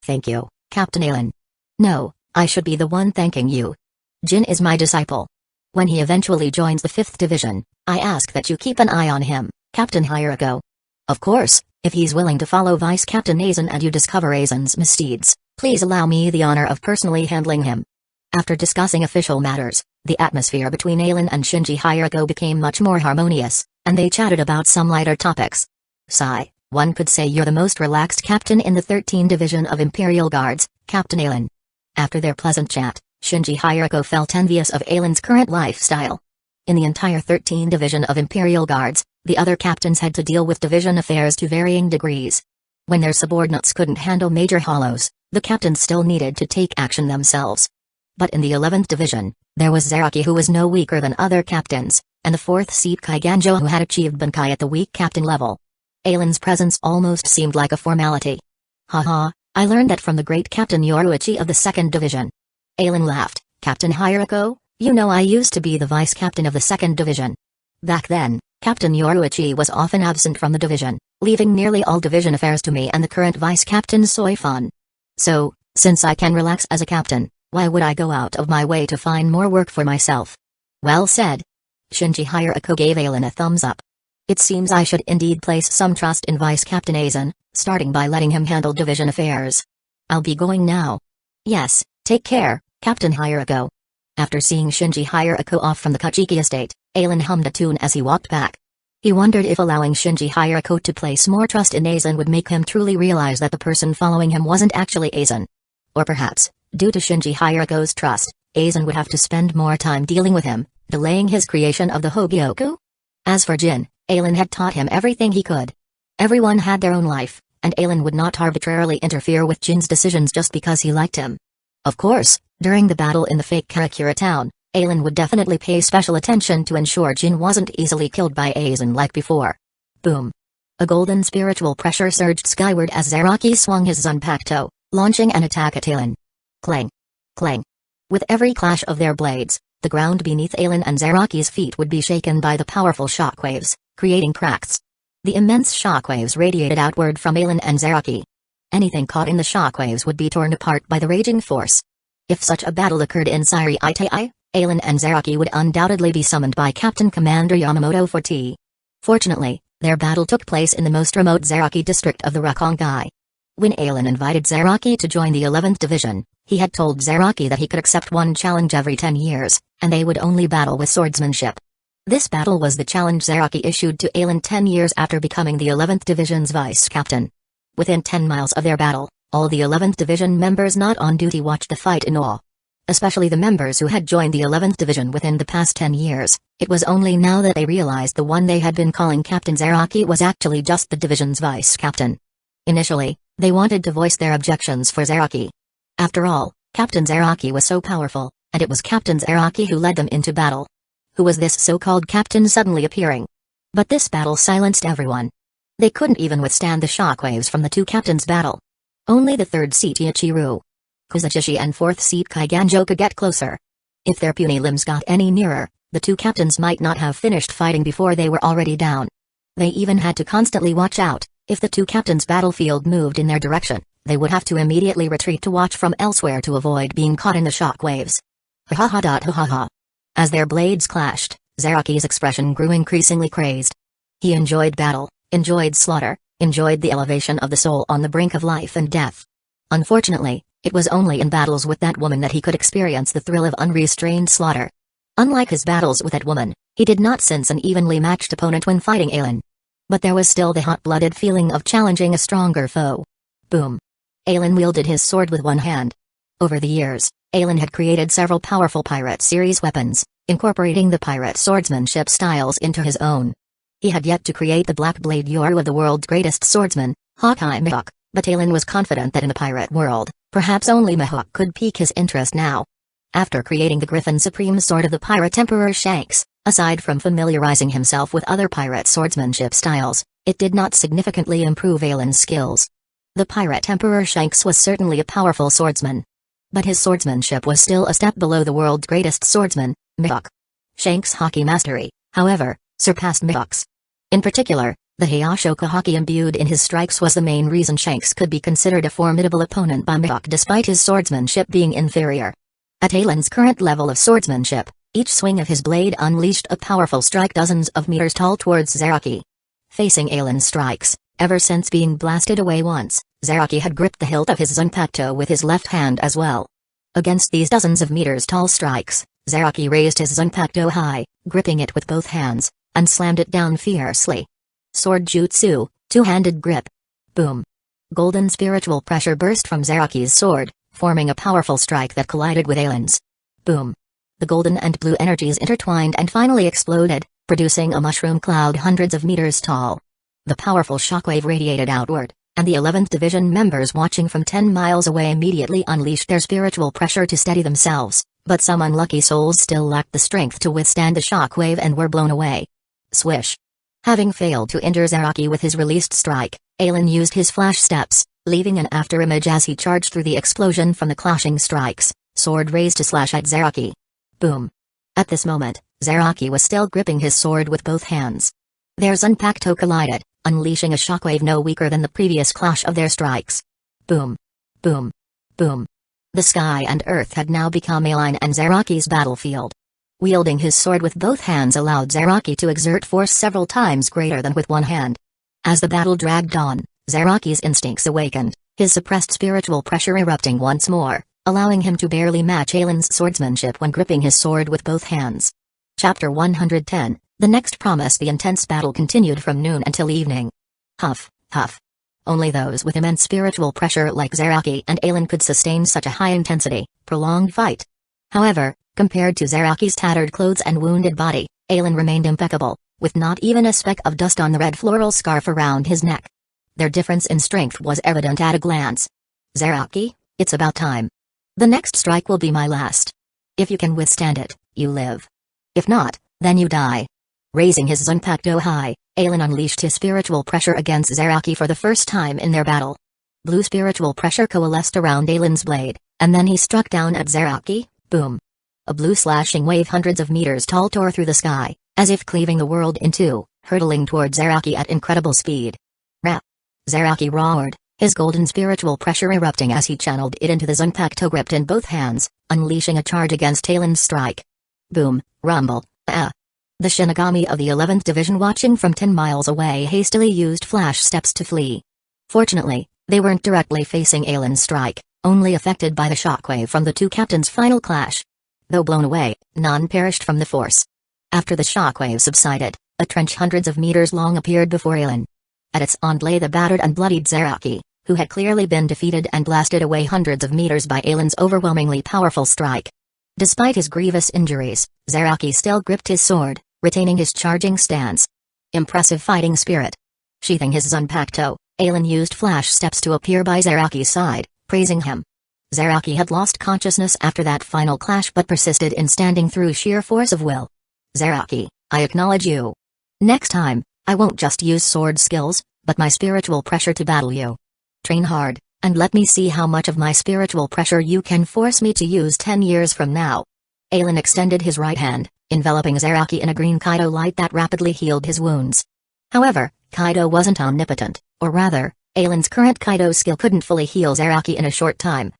Thank you, Captain Aizen. No, I should be the one thanking you. Jin is my disciple. When he eventually joins the 5th division, I ask that you keep an eye on him, Captain Hierako. Of course, if he's willing to follow Vice Captain Aizen and you discover Aizen's misdeeds, please allow me the honor of personally handling him. After discussing official matters, the atmosphere between Aizen and Shinji Hierako became much more harmonious, and they chatted about some lighter topics. Sigh, one could say you're the most relaxed captain in the 13th Division of Imperial Guards, Captain Aizen. After their pleasant chat, Shinji Hierako felt envious of Aizen's current lifestyle. In the entire 13th Division of Imperial Guards, the other captains had to deal with division affairs to varying degrees. When their subordinates couldn't handle major hollows, the captains still needed to take action themselves. But in the 11th Division, there was Zaraki, who was no weaker than other captains, and the 4th seat Kaiganjo, who had achieved Bankai at the weak captain level. Aizen's presence almost seemed like a formality. Haha, I learned that from the great Captain Yoruichi of the 2nd Division. Aizen laughed. Captain Hierako, you know I used to be the vice captain of the 2nd Division. Back then, Captain Yoruichi was often absent from the division, leaving nearly all division affairs to me and the current vice captain Soifun. So, since I can relax as a captain, why would I go out of my way to find more work for myself? Well said. Shinji Hierako gave Aizen a thumbs up. It seems I should indeed place some trust in Vice Captain Aizen, starting by letting him handle division affairs. I'll be going now. Yes, take care, Captain Hierako. After seeing Shinji Hierako off from the Kachiki estate, Aizen hummed a tune as he walked back. He wondered if allowing Shinji Hierako to place more trust in Aizen would make him truly realize that the person following him wasn't actually Aizen. Or perhaps, due to Shinji Hierako's trust, Aizen would have to spend more time dealing with him, delaying his creation of the Hogyoku? As for Jin, Aizen had taught him everything he could. Everyone had their own life, and Aizen would not arbitrarily interfere with Jin's decisions just because he liked him. Of course, during the battle in the fake Karakura town, Aizen would definitely pay special attention to ensure Jin wasn't easily killed by Aizen like before. Boom. A golden spiritual pressure surged skyward as Zaraki swung his Zanpakuto, launching an attack at Aizen. Clang. Clang. With every clash of their blades, the ground beneath Aizen and Zaraki's feet would be shaken by the powerful shockwaves, creating cracks. The immense shockwaves radiated outward from Aizen and Zaraki. Anything caught in the shockwaves would be torn apart by the raging force. If such a battle occurred in Siri Itai, Aizen and Zaraki would undoubtedly be summoned by Captain Commander Yamamoto for tea. Fortunately, their battle took place in the most remote Zaraki district of the Rakongai. When Aizen invited Zaraki to join the 11th Division, he had told Zaraki that he could accept one challenge every 10 years, and they would only battle with swordsmanship. This battle was the challenge Zaraki issued to Aizen 10 years after becoming the 11th Division's vice captain. Within 10 miles of their battle, all the 11th Division members not on duty watched the fight in awe. Especially the members who had joined the 11th Division within the past 10 years, it was only now that they realized the one they had been calling Captain Zaraki was actually just the division's vice captain. Initially, they wanted to voice their objections for Zaraki. After all, Captain Zaraki was so powerful, and it was Captain Zaraki who led them into battle. Who was this so-called captain suddenly appearing? But this battle silenced everyone. They couldn't even withstand the shockwaves from the two captains' battle. Only the 3rd seat Ichiru, Kuzachishi and 4th seat Kaiganjo could get closer. If their puny limbs got any nearer, the two captains might not have finished fighting before they were already down. They even had to constantly watch out. If the two captains' battlefield moved in their direction, They would have to immediately retreat to watch from elsewhere to avoid being caught in the shock waves. Ha ha ha ha ha ha. As their blades clashed, Zaraki's expression grew increasingly crazed. He enjoyed battle, enjoyed slaughter, enjoyed the elevation of the soul on the brink of life and death. Unfortunately, it was only in battles with that woman that he could experience the thrill of unrestrained slaughter. Unlike his battles with that woman, he did not sense an evenly matched opponent when fighting Aelin. But there was still the hot-blooded feeling of challenging a stronger foe. Boom. Aelin wielded his sword with one hand. Over the years, Aelin had created several powerful pirate series weapons, incorporating the pirate swordsmanship styles into his own. He had yet to create the black blade Yoru of the world's greatest swordsman, Hawkeye Mihawk, but Aelin was confident that in the pirate world, perhaps only Mihawk could pique his interest now. After creating the Griffin Supreme Sword of the Pirate Emperor Shanks, aside from familiarizing himself with other pirate swordsmanship styles, it did not significantly improve Aelin's skills. The Pirate Emperor Shanks was certainly a powerful swordsman. But his swordsmanship was still a step below the world's greatest swordsman, Mihawk. Shanks' hockey mastery, however, surpassed Mihawk's. In particular, the Hayashoka hockey imbued in his strikes was the main reason Shanks could be considered a formidable opponent by Mihawk despite his swordsmanship being inferior. At Aelin's current level of swordsmanship, each swing of his blade unleashed a powerful strike dozens of meters tall towards Zaraki. Facing Aelin's strikes, ever since being blasted away once, Zaraki had gripped the hilt of his Zanpakuto with his left hand as well. Against these dozens of meters tall strikes, Zaraki raised his Zanpakuto high, gripping it with both hands, and slammed it down fiercely. Sword Jutsu, two-handed grip. Boom. Golden spiritual pressure burst from Zaraki's sword, forming a powerful strike that collided with Aelin's. Boom. The golden and blue energies intertwined and finally exploded, producing a mushroom cloud hundreds of meters tall. The powerful shockwave radiated outward, and the 11th Division members watching from 10 miles away immediately unleashed their spiritual pressure to steady themselves, but some unlucky souls still lacked the strength to withstand the shockwave and were blown away. Swish. Having failed to injure Zaraki with his released strike, Aelin used his flash steps, leaving an afterimage as he charged through the explosion from the clashing strikes, sword raised to slash at Zaraki. Boom. At this moment, Zaraki was still gripping his sword with both hands. Their Zanpakuto collided, unleashing a shockwave no weaker than the previous clash of their strikes. Boom. Boom. Boom. The sky and earth had now become Aelin and Zaraki's battlefield. Wielding his sword with both hands allowed Zaraki to exert force several times greater than with one hand. As the battle dragged on, Zaraki's instincts awakened, his suppressed spiritual pressure erupting once more, allowing him to barely match Aelin's swordsmanship when gripping his sword with both hands. Chapter 110, The next promise. The intense battle continued from noon until evening. Huff, huff. Only those with immense spiritual pressure like Zaraki and Aelin could sustain such a high-intensity, prolonged fight. However, compared to Zaraki's tattered clothes and wounded body, Aelin remained impeccable, with not even a speck of dust on the red floral scarf around his neck. Their difference in strength was evident at a glance. Zaraki, it's about time. The next strike will be my last. If you can withstand it, you live. If not, then you die. Raising his Zanpakuto high, Aelin unleashed his spiritual pressure against Zaraki for the first time in their battle. Blue spiritual pressure coalesced around Aelin's blade, and then he struck down at Zaraki. Boom. A blue slashing wave hundreds of meters tall tore through the sky, as if cleaving the world in two, hurtling toward Zaraki at incredible speed. Rap. Zaraki roared, his golden spiritual pressure erupting as he channeled it into the Zanpakuto gripped in both hands, unleashing a charge against Aelin's strike. Boom, rumble, ah. The Shinigami of the 11th Division watching from 10 miles away hastily used flash steps to flee. Fortunately, they weren't directly facing Aelin's strike, only affected by the shockwave from the two captains' final clash. Though blown away, none perished from the force. After the shockwave subsided, a trench hundreds of meters long appeared before Aelin. At its end lay the battered and bloodied Zaraki, who had clearly been defeated and blasted away hundreds of meters by Aelin's overwhelmingly powerful strike. Despite his grievous injuries, Zaraki still gripped his sword, retaining his charging stance. Impressive fighting spirit. Sheathing his Zanpakuto, Aelin used flash steps to appear by Zaraki's side, praising him. Zaraki had lost consciousness after that final clash but persisted in standing through sheer force of will. Zaraki, I acknowledge you. Next time, I won't just use sword skills, but my spiritual pressure to battle you. Train hard, and let me see how much of my spiritual pressure you can force me to use 10 years from now. Aelin extended his right hand, enveloping Zaraki in a green Kaido light that rapidly healed his wounds. However, Kaido wasn't omnipotent, or rather, Ailen's current Kaido skill couldn't fully heal Zaraki in a short time.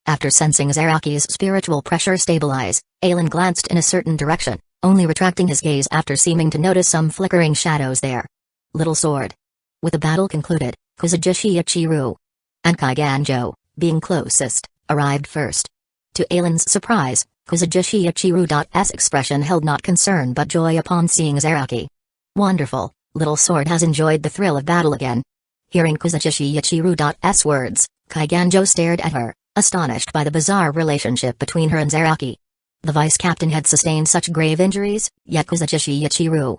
After sensing Zaraki's spiritual pressure stabilize, Ailen glanced in a certain direction, only retracting his gaze after seeming to notice some flickering shadows there. Little sword. With the battle concluded, Kusagakure Ichiru and Kaiganjo, being closest, arrived first. To Ailen's surprise, Kusagakure Ichiru's expression held not concern but joy upon seeing Zaraki. Wonderful, Little Sword has enjoyed the thrill of battle again. Hearing Kusagakure Ichiru's words, Kaiganjo stared at her, astonished by the bizarre relationship between her and Zaraki. The vice captain had sustained such grave injuries, yet Kusagakure Ichiru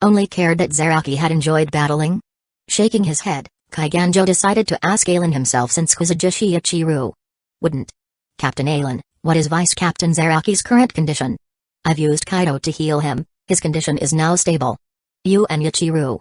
only cared that Zaraki had enjoyed battling. Shaking his head, Kaiganjo decided to ask Ailen himself since Kusagakure Ichiru wouldn't. Captain Ailen, what is Vice Captain Zaraki's current condition? I've used Kaido to heal him, his condition is now stable. You and Ichiru.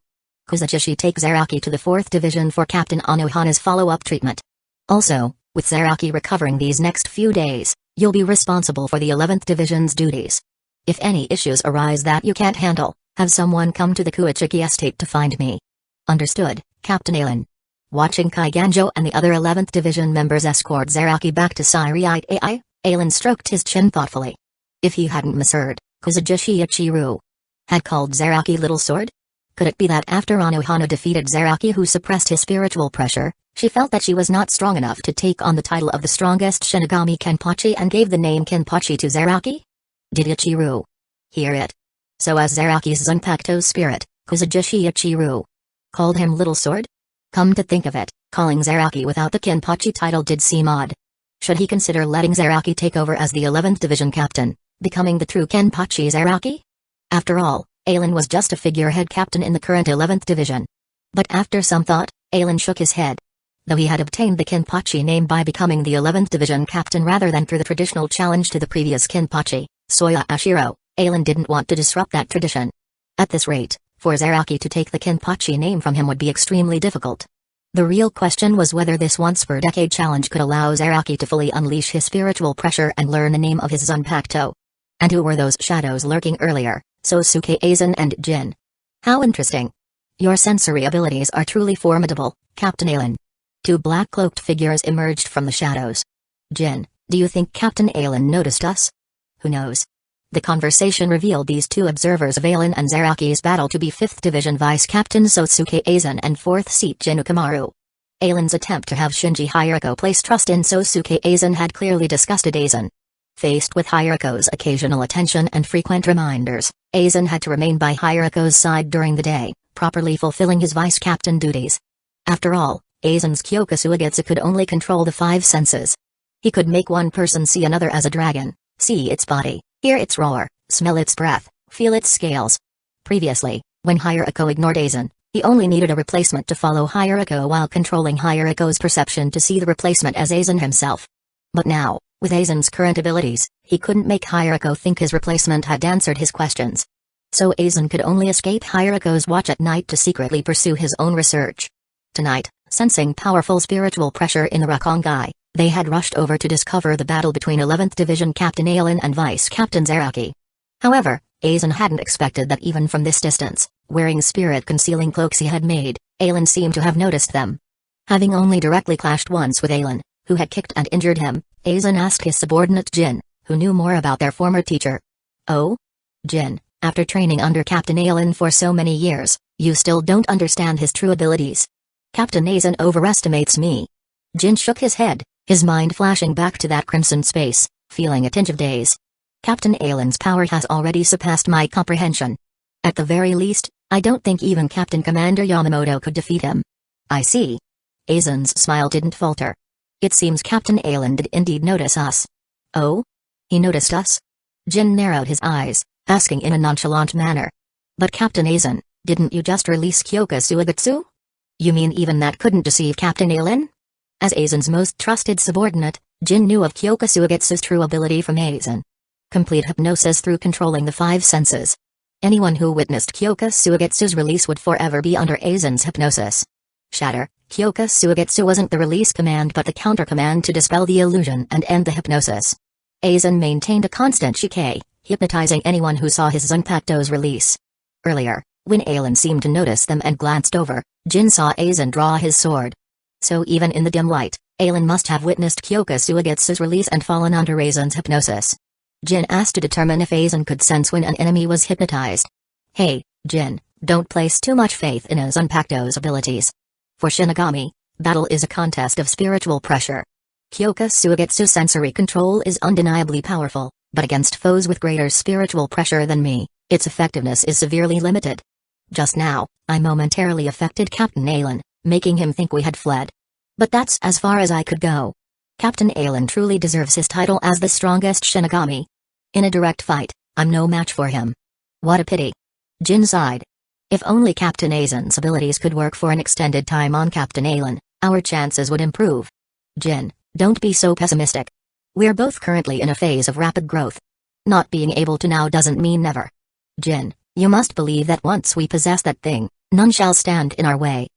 Kusagakure take Zaraki to the 4th Division for Captain Anohana's follow-up treatment. Also, with Zaraki recovering these next few days, you'll be responsible for the 11th Division's duties. If any issues arise that you can't handle, have someone come to the Kuichiki estate to find me. Understood, Captain Ailen. Watching Kaiganjo and the other 11th Division members escort Zaraki back to Siriai, Ailen stroked his chin thoughtfully. If he hadn't misheard, Kusagakure Ichiru had called Zaraki Little Sword? Could it be that after Anohana defeated Zaraki who suppressed his spiritual pressure, she felt that she was not strong enough to take on the title of the strongest Shinigami Kenpachi and gave the name Kenpachi to Zaraki? Did Ichiru hear it? So as Zaraki's Zanpakuto spirit, Kusagakure Ichiru called him Little Sword? Come to think of it, calling Zaraki without the Kenpachi title did seem odd. Should he consider letting Zaraki take over as the 11th Division captain, becoming the true Kenpachi Zaraki? After all, Ailen was just a figurehead captain in the current 11th Division. But after some thought, Ailen shook his head. Though he had obtained the Kenpachi name by becoming the 11th Division captain rather than through the traditional challenge to the previous Kenpachi, Soya Ashiro, Ailen didn't want to disrupt that tradition. At this rate, for Zaraki to take the Kenpachi name from him would be extremely difficult. The real question was whether this once-per-decade challenge could allow Zaraki to fully unleash his spiritual pressure and learn the name of his Zanpakuto. And who were those shadows lurking earlier, Sosuke Aizen and Jin? How interesting. Your sensory abilities are truly formidable, Captain Ailen. 2 black-cloaked figures emerged from the shadows. Jin, do you think Captain Ailen noticed us? Who knows? The conversation revealed these 2 observers of Ailen and Zaraki's battle to be 5th Division Vice Captain Sosuke Aizen and 4th Seat Jin Ukamaru. Ailen's attempt to have Shinji Hirako place trust in Sosuke Aizen had clearly disgusted Aizen. Faced with Hirako's occasional attention and frequent reminders, Aizen had to remain by Hirako's side during the day, properly fulfilling his vice captain duties. After all, Aizen's Kyokusuigetsu could only control the 5 senses. He could make one person see another as a dragon, see its body, hear its roar, smell its breath, feel its scales. Previously, when Hirako ignored Aizen, he only needed a replacement to follow Hirako while controlling Hirako's perception to see the replacement as Aizen himself. But now, with Aizen's current abilities, he couldn't make Hirako think his replacement had answered his questions. So Aizen could only escape Hirako's watch at night to secretly pursue his own research. Tonight, sensing powerful spiritual pressure in the Rakongai, they had rushed over to discover the battle between 11th Division Captain Ailen and Vice Captain Zaraki. However, Aizen hadn't expected that even from this distance, wearing spirit-concealing cloaks he had made, Ailen seemed to have noticed them. Having only directly clashed once with Ailen, who had kicked and injured him, Aizen asked his subordinate Jin, who knew more about their former teacher. Oh? Jin, after training under Captain Ailen for so many years, you still don't understand his true abilities. Captain Aizen overestimates me. Jin shook his head, his mind flashing back to that crimson space, feeling a tinge of daze. Captain Ailen's power has already surpassed my comprehension. At the very least, I don't think even Captain Commander Yamamoto could defeat him. I see. Aizen's smile didn't falter. It seems Captain Ailen did indeed notice us. Oh? He noticed us? Jin narrowed his eyes, asking in a nonchalant manner. But Captain Aizen, didn't you just release Kyokusuigetsu? You mean even that couldn't deceive Captain Ailen? As Aizen's most trusted subordinate, Jin knew of Kyokusuigetsu's true ability from Aizen. Complete hypnosis through controlling the 5 senses. Anyone who witnessed Kyokusuigetsu's release would forever be under Aizen's hypnosis. Shatter, Kyokusuigetsu wasn't the release command but the counter command to dispel the illusion and end the hypnosis. Aizen maintained a constant shike, hypnotizing anyone who saw his Zanpakuto's release. Earlier, when Ailen seemed to notice them and glanced over, Jin saw Aizen draw his sword. So even in the dim light, Aelin must have witnessed Kusagakures release and fallen under Aizen's hypnosis. Jin asked to determine if Aizen could sense when an enemy was hypnotized. Hey, Jin, don't place too much faith in Uzunpacto's abilities. For Shinigami, battle is a contest of spiritual pressure. Kusagakures' sensory control is undeniably powerful, but against foes with greater spiritual pressure than me, its effectiveness is severely limited. Just now, I momentarily affected Captain Aelin, making him think we had fled. But that's as far as I could go. Captain Aelin truly deserves his title as the strongest Shinigami. In a direct fight, I'm no match for him. What a pity. Jin sighed. If only Captain Aizen's abilities could work for an extended time on Captain Aelin, our chances would improve. Jin, don't be so pessimistic. We're both currently in a phase of rapid growth. Not being able to now doesn't mean never. Jin, you must believe that once we possess that thing, none shall stand in our way.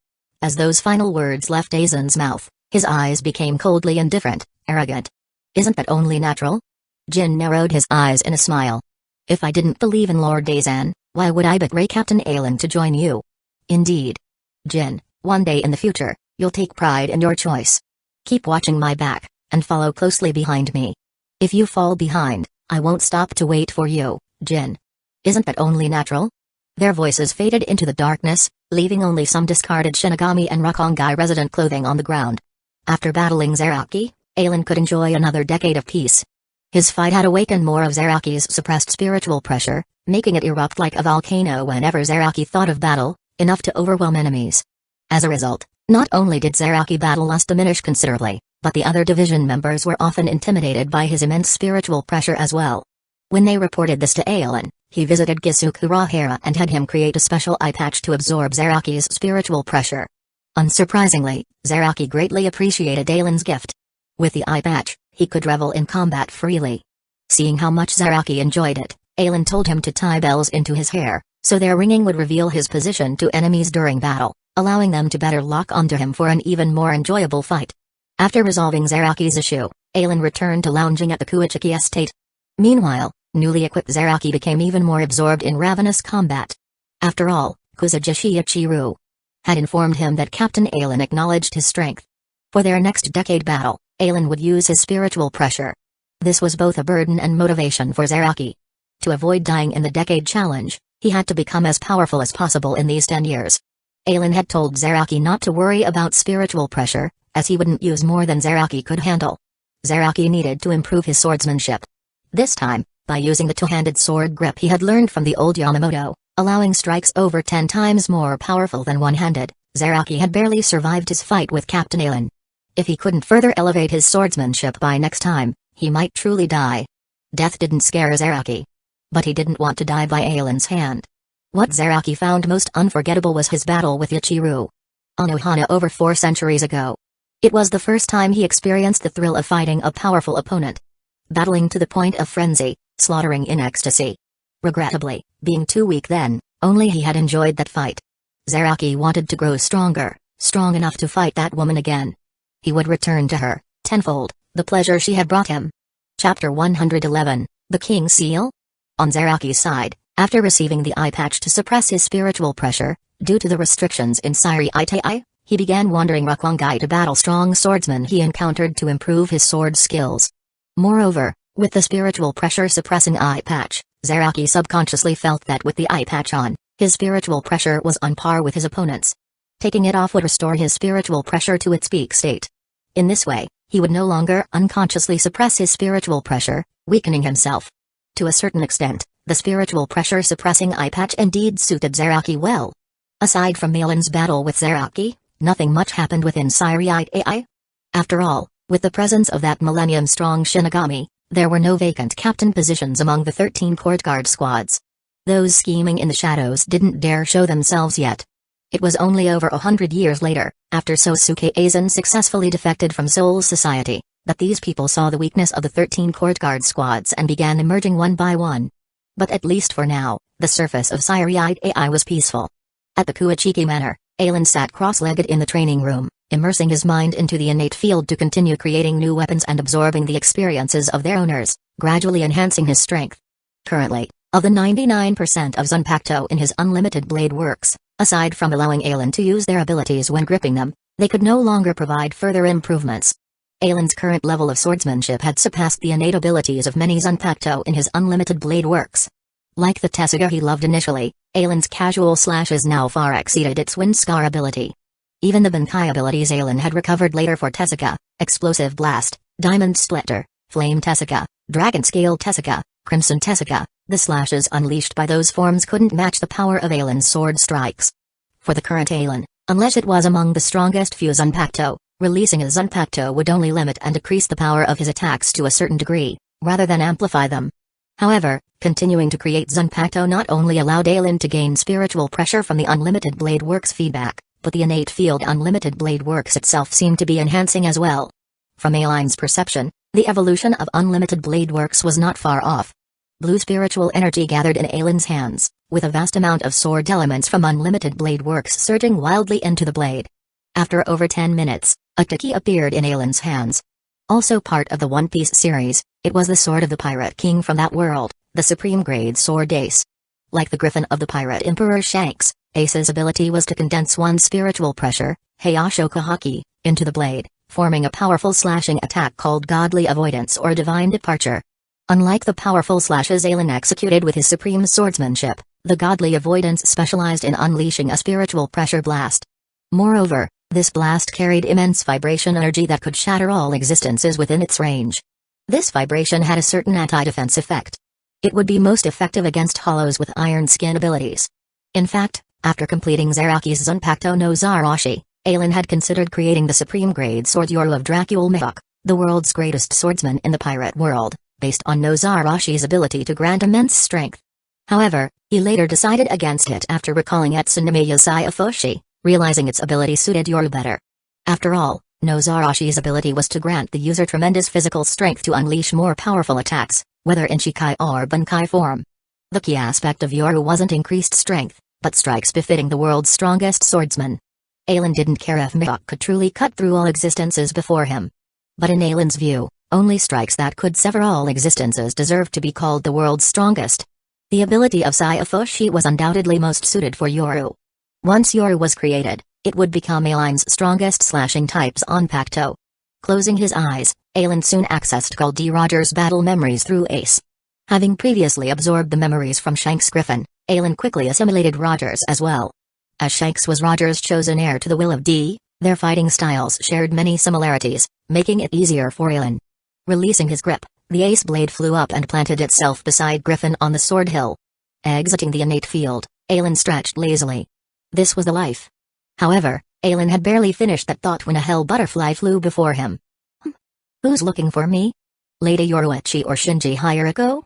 As those final words left Aizen's mouth, his eyes became coldly indifferent, arrogant. Isn't that only natural? Jin narrowed his eyes in a smile. If I didn't believe in Lord Aizen, why would I betray Captain Aelin to join you? Indeed. Jin, one day in the future, you'll take pride in your choice. Keep watching my back, and follow closely behind me. If you fall behind, I won't stop to wait for you, Jin. Isn't that only natural? Their voices faded into the darkness, leaving only some discarded Shinigami and Rakongai resident clothing on the ground. After battling Zaraki, Aelin could enjoy another decade of peace. His fight had awakened more of Zaraki's suppressed spiritual pressure, making it erupt like a volcano whenever Zaraki thought of battle, enough to overwhelm enemies. As a result, not only did Zaraki battle lust diminish considerably, but the other division members were often intimidated by his immense spiritual pressure as well. When they reported this to Aelin, he visited Kusagakure and had him create a special eye patch to absorb Zaraki's spiritual pressure. Unsurprisingly, Zaraki greatly appreciated Aelin's gift. With the eye patch, he could revel in combat freely. Seeing how much Zaraki enjoyed it, Aelin told him to tie bells into his hair, so their ringing would reveal his position to enemies during battle, allowing them to better lock onto him for an even more enjoyable fight. After resolving Zaraki's issue, Aelin returned to lounging at the Kuichiki estate. Meanwhile, newly equipped Zaraki became even more absorbed in ravenous combat. After all, Kusagakure had informed him that Captain Aelin acknowledged his strength. For their next decade battle, Aelin would use his spiritual pressure. This was both a burden and motivation for Zaraki. To avoid dying in the decade challenge, he had to become as powerful as possible in these 10 years. Aelin had told Zaraki not to worry about spiritual pressure, as he wouldn't use more than Zaraki could handle. Zaraki needed to improve his swordsmanship. This time, by using the two-handed sword grip he had learned from the old Yamamoto, allowing strikes over 10 times more powerful than one-handed, Zaraki had barely survived his fight with Captain Aelin. If he couldn't further elevate his swordsmanship by next time, he might truly die. Death didn't scare Zaraki. But he didn't want to die by Aelin's hand. What Zaraki found most unforgettable was his battle with Uchiha on Ohana over 4 centuries ago. It was the first time he experienced the thrill of fighting a powerful opponent. Battling to the point of frenzy, slaughtering in ecstasy. Regrettably, being too weak then, only he had enjoyed that fight. Zaraki wanted to grow stronger, strong enough to fight that woman again. He would return to her, tenfold, the pleasure she had brought him. Chapter 111, The King's Seal? On Zaraki's side, after receiving the eye patch to suppress his spiritual pressure, due to the restrictions in Siri-Itai, he began wandering Rakongai to battle strong swordsmen he encountered to improve his sword skills. Moreover, with the spiritual pressure suppressing eye patch, Zaraki subconsciously felt that with the eye patch on, his spiritual pressure was on par with his opponent's. Taking it off would restore his spiritual pressure to its peak state. In this way, he would no longer unconsciously suppress his spiritual pressure, weakening himself. To a certain extent, the spiritual pressure suppressing eye patch indeed suited Zaraki well. Aside from Aelin's battle with Zaraki, nothing much happened within Siri-Itai. After all, with the presence of that millennium-strong Shinigami, there were no vacant captain positions among the 13 court guard squads. Those scheming in the shadows didn't dare show themselves yet. It was only over 100 years later, after Sosuke Aizen successfully defected from Soul Society, that these people saw the weakness of the 13 court guard squads and began emerging one by one. But at least for now, the surface of Siri-Itai was peaceful. At the Kuichiki Manor, Aelin sat cross-legged in the training room, immersing his mind into the innate field to continue creating new weapons and absorbing the experiences of their owners, gradually enhancing his strength. Currently, of the 99% of Zunpacto in his unlimited blade works, aside from allowing Aelin to use their abilities when gripping them, They could no longer provide further improvements. Ailen's current level of swordsmanship had surpassed the innate abilities of many Zanpakuto in his unlimited blade works. Like the Tasuga he loved initially, Ailen's casual slashes now far exceeded its wind scar ability. Even the Bankai abilities Ailen had recovered later for Tasuga, Explosive Blast, Diamond Splitter, Flame Tasuga, Dragon Scale Tasuga, Crimson Tasuga, the slashes unleashed by those forms couldn't match the power of Ailen's sword strikes. For the current Ailen, unless it was among the strongest few Zanpakuto, releasing a Zanpakuto would only limit and decrease the power of his attacks to a certain degree, rather than amplify them. However, continuing to create Zanpakuto not only allowed Ailen to gain spiritual pressure from the Unlimited Blade Works feedback, but the innate field Unlimited Blade Works itself seemed to be enhancing as well. From Ailen's perception, the evolution of Unlimited Blade Works was not far off. Blue spiritual energy gathered in Ailen's hands, with a vast amount of sword elements from Unlimited Blade Works surging wildly into the blade. After over 10 minutes, a Taki appeared in Ailen's hands. Also part of the One Piece series, it was the sword of the Pirate King from that world, the Supreme Grade Sword Ace. Like the griffin of the Pirate Emperor Shanks, Ace's ability was to condense one spiritual pressure, Heiashoku Haki, into the blade, forming a powerful slashing attack called Godly Avoidance or Divine Departure. Unlike the powerful slashes Ailen executed with his supreme swordsmanship, the Godly Avoidance specialized in unleashing a spiritual pressure blast. Moreover, this blast carried immense vibration energy that could shatter all existences within its range. This vibration had a certain anti-defense effect. It would be most effective against hollows with iron skin abilities. In fact, after completing Zaraki's Zanpakuto no Zarashi, Ailen had considered creating the supreme grade sword Yoru of Dracul Mihawk, the world's greatest swordsman in the pirate world, based on no Zarashi's ability to grant immense strength. However, he later decided against it after recalling Etsunomiya Saifushi, realizing its ability suited Yoru better. After all, no Zarashi's ability was to grant the user tremendous physical strength to unleash more powerful attacks, whether in Shikai or Bankai form. The key aspect of Yoru wasn't increased strength, but strikes befitting the world's strongest swordsman. Ailen didn't care if Mihawk could truly cut through all existences before him. But in Ailen's view, only strikes that could sever all existences deserved to be called the world's strongest. The ability of Saifushi was undoubtedly most suited for Yoru. Once Yoru was created, it would become Ailen's strongest slashing types on Zanpakuto. Closing his eyes, Ailen soon accessed Gul D. Rogers' battle memories through Ace. Having previously absorbed the memories from Shanks Griffin, Ailen quickly assimilated Rogers as well. As Shanks was Rogers' chosen heir to the will of D, their fighting styles shared many similarities, making it easier for Ailen. Releasing his grip, the ace blade flew up and planted itself beside Griffin on the sword hill. Exiting the innate field, Ailen stretched lazily. This was the life. However, Ailen had barely finished that thought when a hell butterfly flew before him. Who's looking for me? Lady Yoruichi or Shinji Hiriko?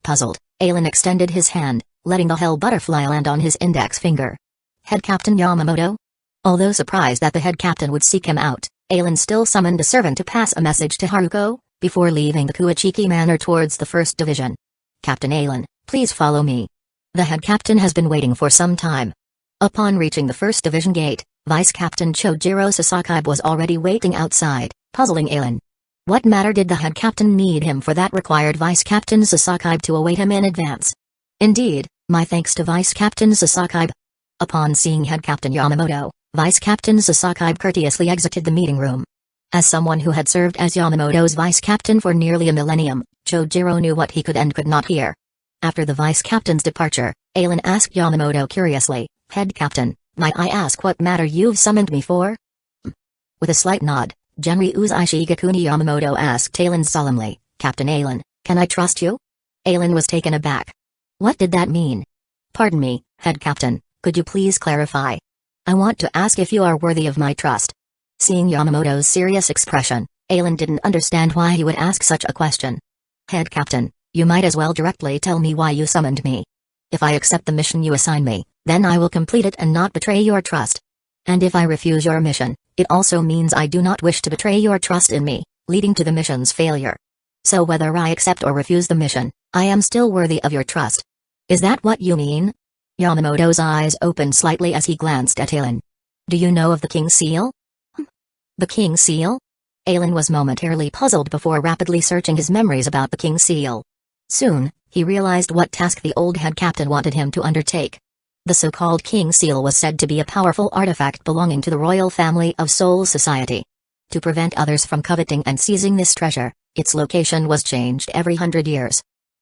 Puzzled, Ailen extended his hand, letting the hell butterfly land on his index finger. Head Captain Yamamoto? Although surprised that the head captain would seek him out, Ailen still summoned a servant to pass a message to Haruko, before leaving the Kuachiki Manor towards the 1st Division. Captain Ailen, please follow me. The head captain has been waiting for some time. Upon reaching the 1st Division gate, Vice Captain Chojiro Sasaki was already waiting outside, puzzling Ailen. What matter did the head captain need him for that required Vice Captain Sasaki to await him in advance? Indeed, my thanks to Vice Captain Sasaki. Upon seeing Head Captain Yamamoto, Vice Captain Sasaki courteously exited the meeting room. As someone who had served as Yamamoto's vice captain for nearly a millennium, Chojiro knew what he could and could not hear. After the vice captain's departure, Ailen asked Yamamoto curiously, Head Captain, might I ask what matter you've summoned me for? With a slight nod, Genri Uzashigakuni Yamamoto asked Ailen solemnly, Captain Ailen, can I trust you? Ailen was taken aback. What did that mean? Pardon me, Head Captain, could you please clarify? I want to ask if you are worthy of my trust. Seeing Yamamoto's serious expression, Ailen didn't understand why he would ask such a question. Head Captain, you might as well directly tell me why you summoned me. If I accept the mission you assign me, then I will complete it and not betray your trust. And if I refuse your mission, it also means I do not wish to betray your trust in me, leading to the mission's failure. So whether I accept or refuse the mission, I am still worthy of your trust. Is that what you mean? Yamamoto's eyes opened slightly as he glanced at Ailen. Do you know of the King's Seal? The King's Seal? Ailen was momentarily puzzled before rapidly searching his memories about the King's Seal. Soon, he realized what task the old head captain wanted him to undertake. The so-called King Seal was said to be a powerful artifact belonging to the royal family of Soul Society. To prevent others from coveting and seizing this treasure, its location was changed every 100 years.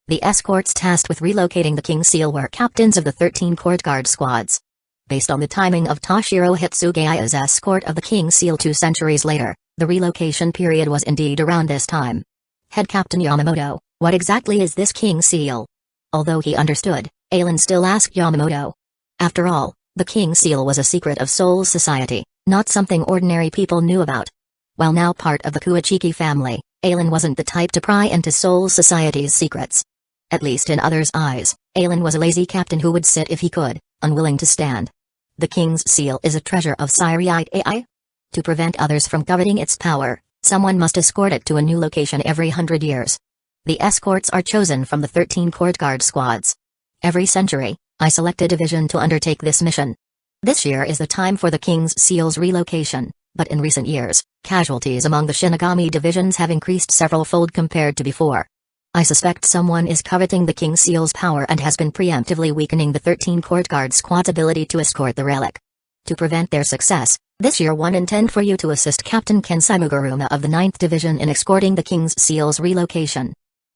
The escorts tasked with relocating the King Seal were captains of the 13 court guard squads. Based on the timing of Toshiro Hitsugaya's escort of the King Seal 2 centuries later, the relocation period was indeed around this time. Head Captain Yamamoto, what exactly is this King Seal? Although he understood, Alan still asked Yamamoto. After all, the King Seal was a secret of Soul Society, not something ordinary people knew about. While now part of the Kuachiki family, Alan wasn't the type to pry into Soul Society's secrets. At least in others' eyes, Alan was a lazy captain who would sit if he could, unwilling to stand. The King's Seal is a treasure of Syriite AI? To prevent others from coveting its power, someone must escort it to a new location every 100 years. The escorts are chosen from the 13 court guard squads. Every century, I select a division to undertake this mission. This year is the time for the King's Seal's relocation, but in recent years, casualties among the Shinigami divisions have increased several-fold compared to before. I suspect someone is coveting the King Seal's power and has been preemptively weakening the 13 court guard squad's ability to escort the relic. To prevent their success, this year one intend for you to assist Captain Kensai Mugaruma of the 9th Division in escorting the King's Seal's relocation.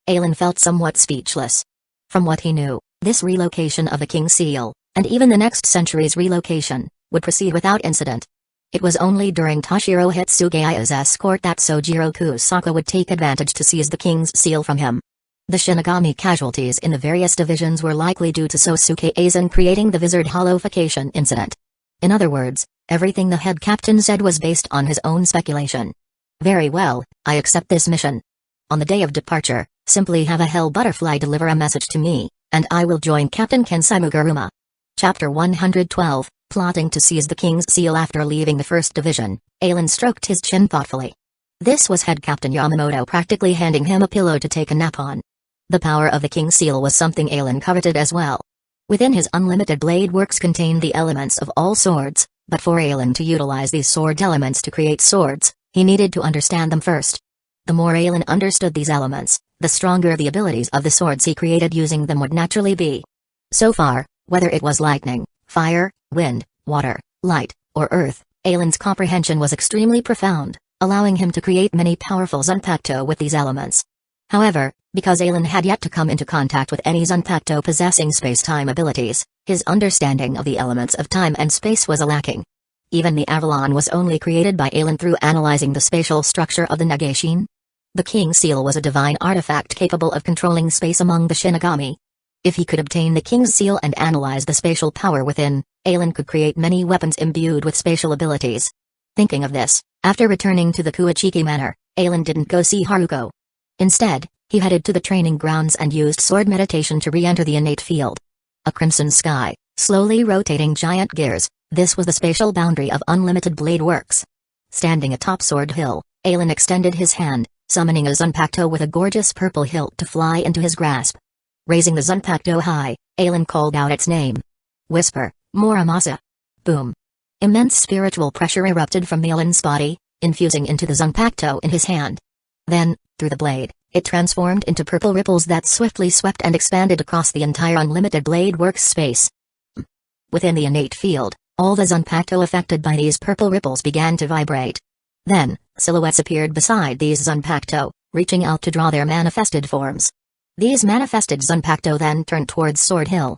Alan felt somewhat speechless. From what he knew, this relocation of the King Seal, and even the next century's relocation, would proceed without incident. It was only during Toshiro Hitsugaya's escort that Sojiro Kusaka would take advantage to seize the King's Seal from him. The Shinigami casualties in the various divisions were likely due to Sosuke Aizen creating the Vizard Hollowification incident. In other words, everything the head captain said was based on his own speculation. Very well, I accept this mission. On the day of departure, simply have a Hell Butterfly deliver a message to me, and I will join Captain Kensai Mugaruma. Chapter 112, Plotting to seize the King's Seal. After leaving the 1st Division, Alan stroked his chin thoughtfully. This was head Captain Yamamoto practically handing him a pillow to take a nap on. The power of the King Seal was something Alan coveted as well. Within his unlimited blade works contained the elements of all swords, but for Alan to utilize these sword elements to create swords, he needed to understand them first. The more Alan understood these elements, the stronger the abilities of the swords he created using them would naturally be. So far, whether it was lightning, fire, wind, water, light, or earth, Alan's comprehension was extremely profound, allowing him to create many powerful Zanpakuto with these elements. However, because Alan had yet to come into contact with any Zanpakuto possessing space-time abilities, his understanding of the elements of time and space was lacking. Even the Avalon was only created by Alan through analyzing the spatial structure of the Nagashine. The King Seal was a divine artifact capable of controlling space among the Shinigami. If he could obtain the King's Seal and analyze the spatial power within, Alan could create many weapons imbued with spatial abilities. Thinking of this, after returning to the Kuachiki Manor, Alan didn't go see Haruko. Instead, he headed to the training grounds and used sword meditation to re-enter the innate field. A crimson sky, slowly rotating giant gears, this was the spatial boundary of unlimited blade works. Standing atop Sword Hill, Alan extended his hand, summoning a Zanpakuto with a gorgeous purple hilt to fly into his grasp. Raising the Zanpakuto high, Alan called out its name. Whisper, Muramasa. Boom. Immense spiritual pressure erupted from Alan's body, infusing into the Zanpakuto in his hand. Then, through the blade, it transformed into purple ripples that swiftly swept and expanded across the entire unlimited blade works space. Within the innate field, all the Zanpakuto affected by these purple ripples began to vibrate. Then, silhouettes appeared beside these Zanpakuto, reaching out to draw their manifested forms. These manifested Zanpakuto then turned towards Sword Hill.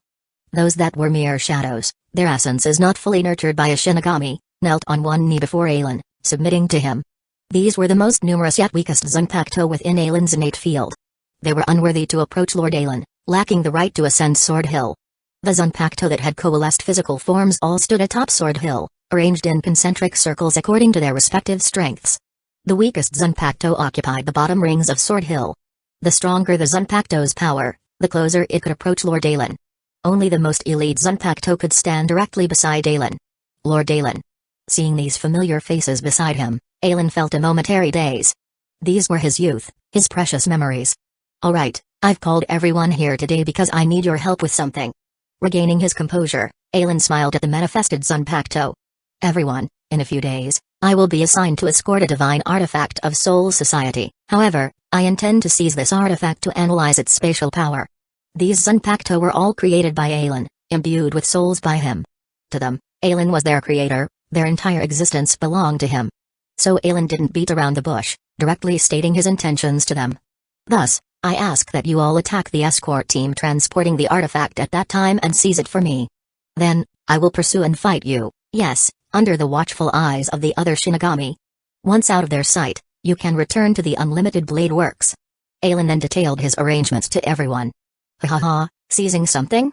Those that were mere shadows, their essences not fully nurtured by a Shinigami, knelt on one knee before Alan, submitting to him. These were the most numerous yet weakest Zanpakuto within Alan's innate field. They were unworthy to approach Lord Alan, lacking the right to ascend Sword Hill. The Zanpakuto that had coalesced physical forms all stood atop Sword Hill, arranged in concentric circles according to their respective strengths. The weakest Zanpakuto occupied the bottom rings of Sword Hill. The stronger the Zanpakuto's power, the closer it could approach Lord Alan. Only the most elite Zanpakuto could stand directly beside Alan. Lord Alan. Seeing these familiar faces beside him, Alan felt a momentary daze. These were his youth, his precious memories. Alright, I've called everyone here today because I need your help with something. Regaining his composure, Alan smiled at the manifested Zanpakuto. Everyone, in a few days, I will be assigned to escort a divine artifact of Soul Society. However, I intend to seize this artifact to analyze its spatial power. These Zanpakuto were all created by Alan, imbued with souls by him. To them, Aelin was their creator, their entire existence belonged to him. So Aelin didn't beat around the bush, directly stating his intentions to them. Thus, I ask that you all attack the escort team transporting the artifact at that time and seize it for me. Then, I will pursue and fight you, yes, under the watchful eyes of the other Shinigami. Once out of their sight, you can return to the Unlimited Blade Works. Aelin then detailed his arrangements to everyone. Ha ha ha, seizing something?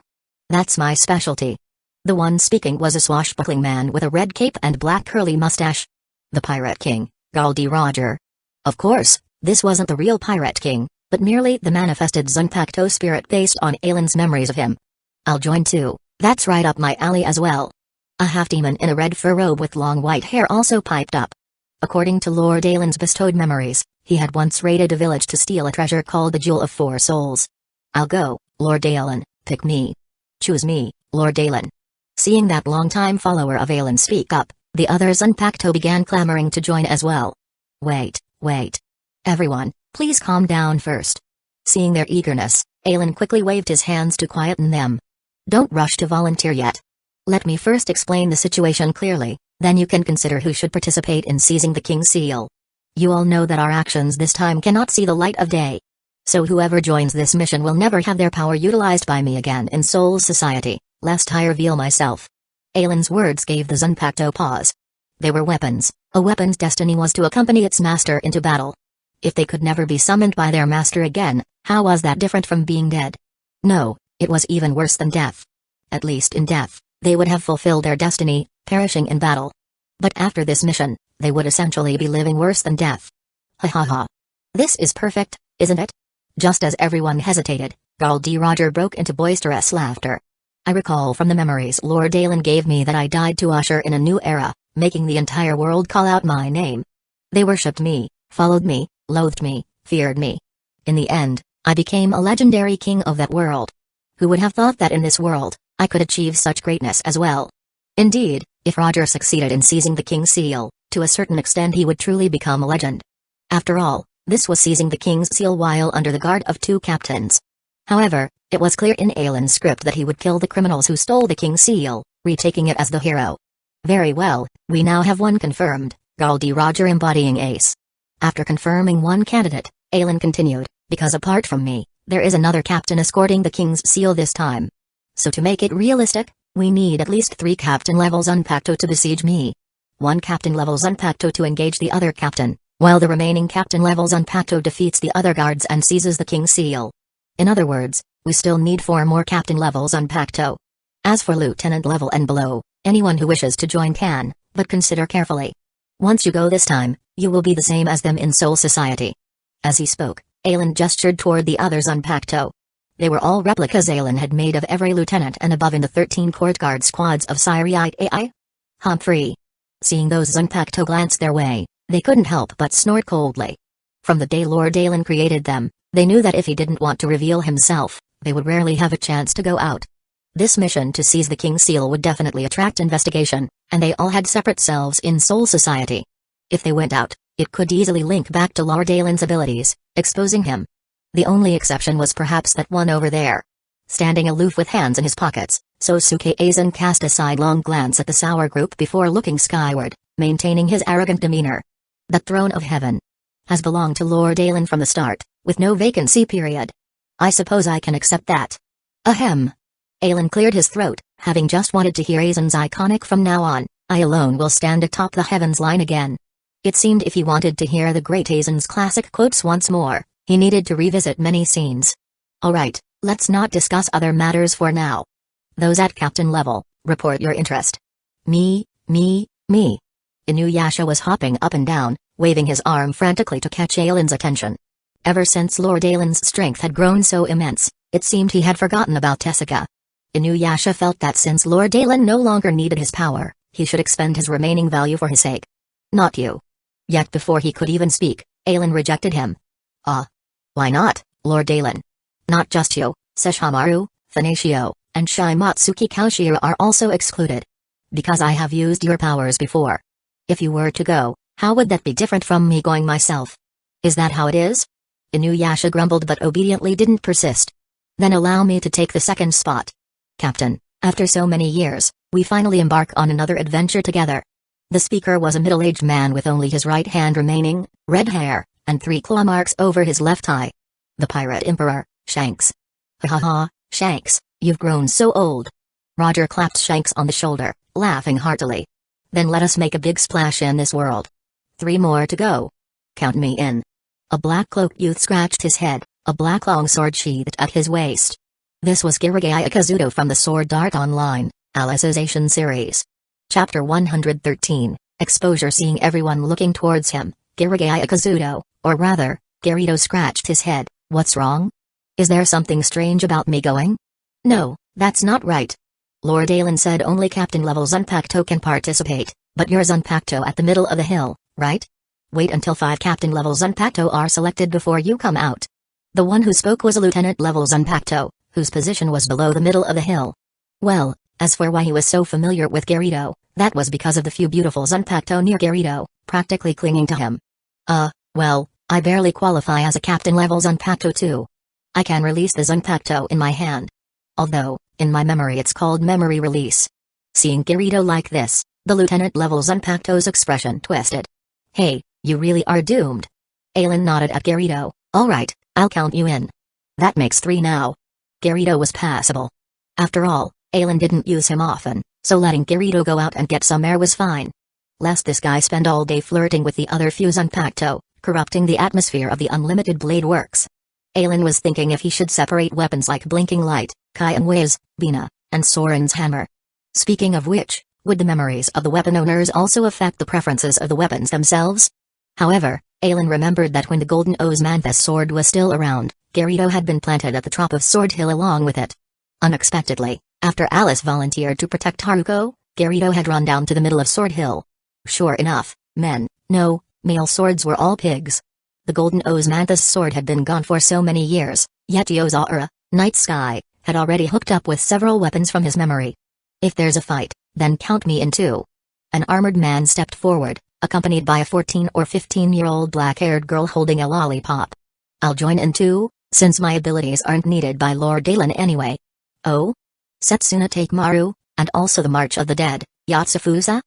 That's my specialty. The one speaking was a swashbuckling man with a red cape and black curly mustache. The Pirate King, Gol D. Roger. Of course, this wasn't the real Pirate King, but merely the manifested Zanpakuto spirit based on Aelin's memories of him. I'll join too, that's right up my alley as well. A half-demon in a red fur robe with long white hair also piped up. According to Lord Aelin's bestowed memories, he had once raided a village to steal a treasure called the Jewel of Four Souls. I'll go, Lord Aelin, pick me. Choose me, Lord Aelin. Seeing that longtime follower of Aelin speak up, the other Zanpakuto began clamoring to join as well. Wait. Everyone, please calm down first. Seeing their eagerness, Aelin quickly waved his hands to quieten them. Don't rush to volunteer yet. Let me first explain the situation clearly, then you can consider who should participate in seizing the King's Seal. You all know that our actions this time cannot see the light of day. So whoever joins this mission will never have their power utilized by me again in Soul Society, lest I reveal myself. Aelin's words gave the Zanpakuto pause. They were weapons. A weapon's destiny was to accompany its master into battle. If they could never be summoned by their master again, how was that different from being dead? No, it was even worse than death. At least in death, they would have fulfilled their destiny, perishing in battle. But after this mission, they would essentially be living worse than death. Ha ha ha. This is perfect, isn't it? Just as everyone hesitated, Gol D. Roger broke into boisterous laughter. I recall from the memories Lord Aelin gave me that I died to usher in a new era, making the entire world call out my name. They worshipped me, followed me, loathed me, feared me. In the end, I became a legendary king of that world. Who would have thought that in this world, I could achieve such greatness as well? Indeed, if Roger succeeded in seizing the King's Seal, to a certain extent he would truly become a legend. After all, this was seizing the King's Seal while under the guard of two captains. However, it was clear in Aelin's script that he would kill the criminals who stole the King's Seal, retaking it as the hero. Very well, we now have one confirmed, Gol D. Roger embodying Ace. After confirming one candidate, Aelin continued, because apart from me, there is another captain escorting the King's Seal this time. So to make it realistic, we need at least 3 captain-level Zanpakuto to besiege me. 1 captain-level Zanpakuto to engage the other captain, while the remaining captain-level Zanpakuto defeats the other guards and seizes the King's Seal. In other words, we still need 4 more captain-level Zanpakuto. As for lieutenant level and below, anyone who wishes to join can, but consider carefully. Once you go this time, you will be the same as them in Soul Society. As he spoke, Aelin gestured toward the other Zanpakuto. They were all replicas Aelin had made of every lieutenant and above in the 13 court guard squads of Syriite AI. Humphrey. Seeing those Zanpakuto glance their way, they couldn't help but snort coldly. From the day Lord Aelin created them, they knew that if he didn't want to reveal himself, they would rarely have a chance to go out. This mission to seize the King's Seal would definitely attract investigation, and they all had separate selves in Soul Society. If they went out, it could easily link back to Lord Aelin's abilities, exposing him. The only exception was perhaps that one over there. Standing aloof with hands in his pockets, Sosuke Aizen cast a sidelong glance at the sour group before looking skyward, maintaining his arrogant demeanor. The throne of heaven has belonged to Lord Aelin from the start, with no vacancy period. I suppose I can accept that. Ahem. Aelin cleared his throat, having just wanted to hear Aizen's iconic "from now on, I alone will stand atop the heavens" line again. It seemed if he wanted to hear the great Aizen's classic quotes once more, he needed to revisit many scenes. Alright, let's not discuss other matters for now. Those at captain level, report your interest. Me. Inuyasha was hopping up and down, waving his arm frantically to catch Aelin's attention. Ever since Lord Aelin's strength had grown so immense, it seemed he had forgotten about Tessica. Inuyasha felt that since Lord Aelin no longer needed his power, he should expend his remaining value for his sake. Not you. Yet before he could even speak, Aelin rejected him. Why not, Lord Aelin? Not just you, Sesshomaru, Thanatio, and Shimatsuki Kaushiro are also excluded. Because I have used your powers before. If you were to go, how would that be different from me going myself? Is that how it is? Inuyasha grumbled but obediently didn't persist. Then allow me to take the second spot. Captain, After so many years, we finally embark on another adventure together. The speaker was a middle-aged man with only his right hand remaining, red hair, and 3 claw marks over his left eye. The Pirate Emperor, Shanks. Ha ha ha, Shanks, you've grown so old. Roger clapped Shanks on the shoulder, laughing heartily. Then let us make a big splash in this world. 3 more to go. Count me in. A black-cloaked youth scratched his head, a black longsword sheathed at his waist. This was Kirigaya Kazuto from the Sword Art Online, Alice's Asian series. Chapter 113, Exposure. Seeing everyone looking towards him, Kirigaya Kazuto, or rather, Kirito scratched his head. What's wrong? Is there something strange about me going? No, that's not right. Lord Alan said only captain level Zanpakuto can participate, but you're Zanpakuto at the middle of the hill, right? Wait until 5 captain level Zanpakuto are selected before you come out. The one who spoke was a lieutenant level Zanpakuto, whose position was below the middle of the hill. Well, as for why he was so familiar with Kirito, that was because of the few beautiful Zanpakuto near Kirito, practically clinging to him. Well, I barely qualify as a captain level Zanpakuto too. I can release the Zanpakuto in my hand. Although, in my memory it's called memory release. Seeing Kirito like this, the lieutenant level Zanpakuto's expression twisted. Hey, you really are doomed. Alan nodded at Kirito. Alright, I'll count you in. That makes 3 now. Kirito was passable. After all, Alan didn't use him often, so letting Kirito go out and get some air was fine. Lest this guy spend all day flirting with the other few Zanpakuto, corrupting the atmosphere of the unlimited blade works. Alan was thinking if he should separate weapons like Blinking Light, Kai and Wiz, Bina, and Soren's hammer. Speaking of which, would the memories of the weapon owners also affect the preferences of the weapons themselves? However, Alan remembered that when the Golden Osmanthus sword was still around, Kirito had been planted at the top of Sword Hill along with it. Unexpectedly, after Alice volunteered to protect Haruko, Kirito had run down to the middle of Sword Hill. Sure enough, male swords were all pigs. The Golden Osmanthus sword had been gone for so many years, yet Yozora, Night Sky, had already hooked up with several weapons from his memory. If there's a fight, then count me in too. An armored man stepped forward, accompanied by a 14 or 15-year-old black-haired girl holding a lollipop. I'll join in too, since my abilities aren't needed by Lord Dalen anyway. Oh? Setsuna Takemaru, and also the March of the Dead, Yatsufusa?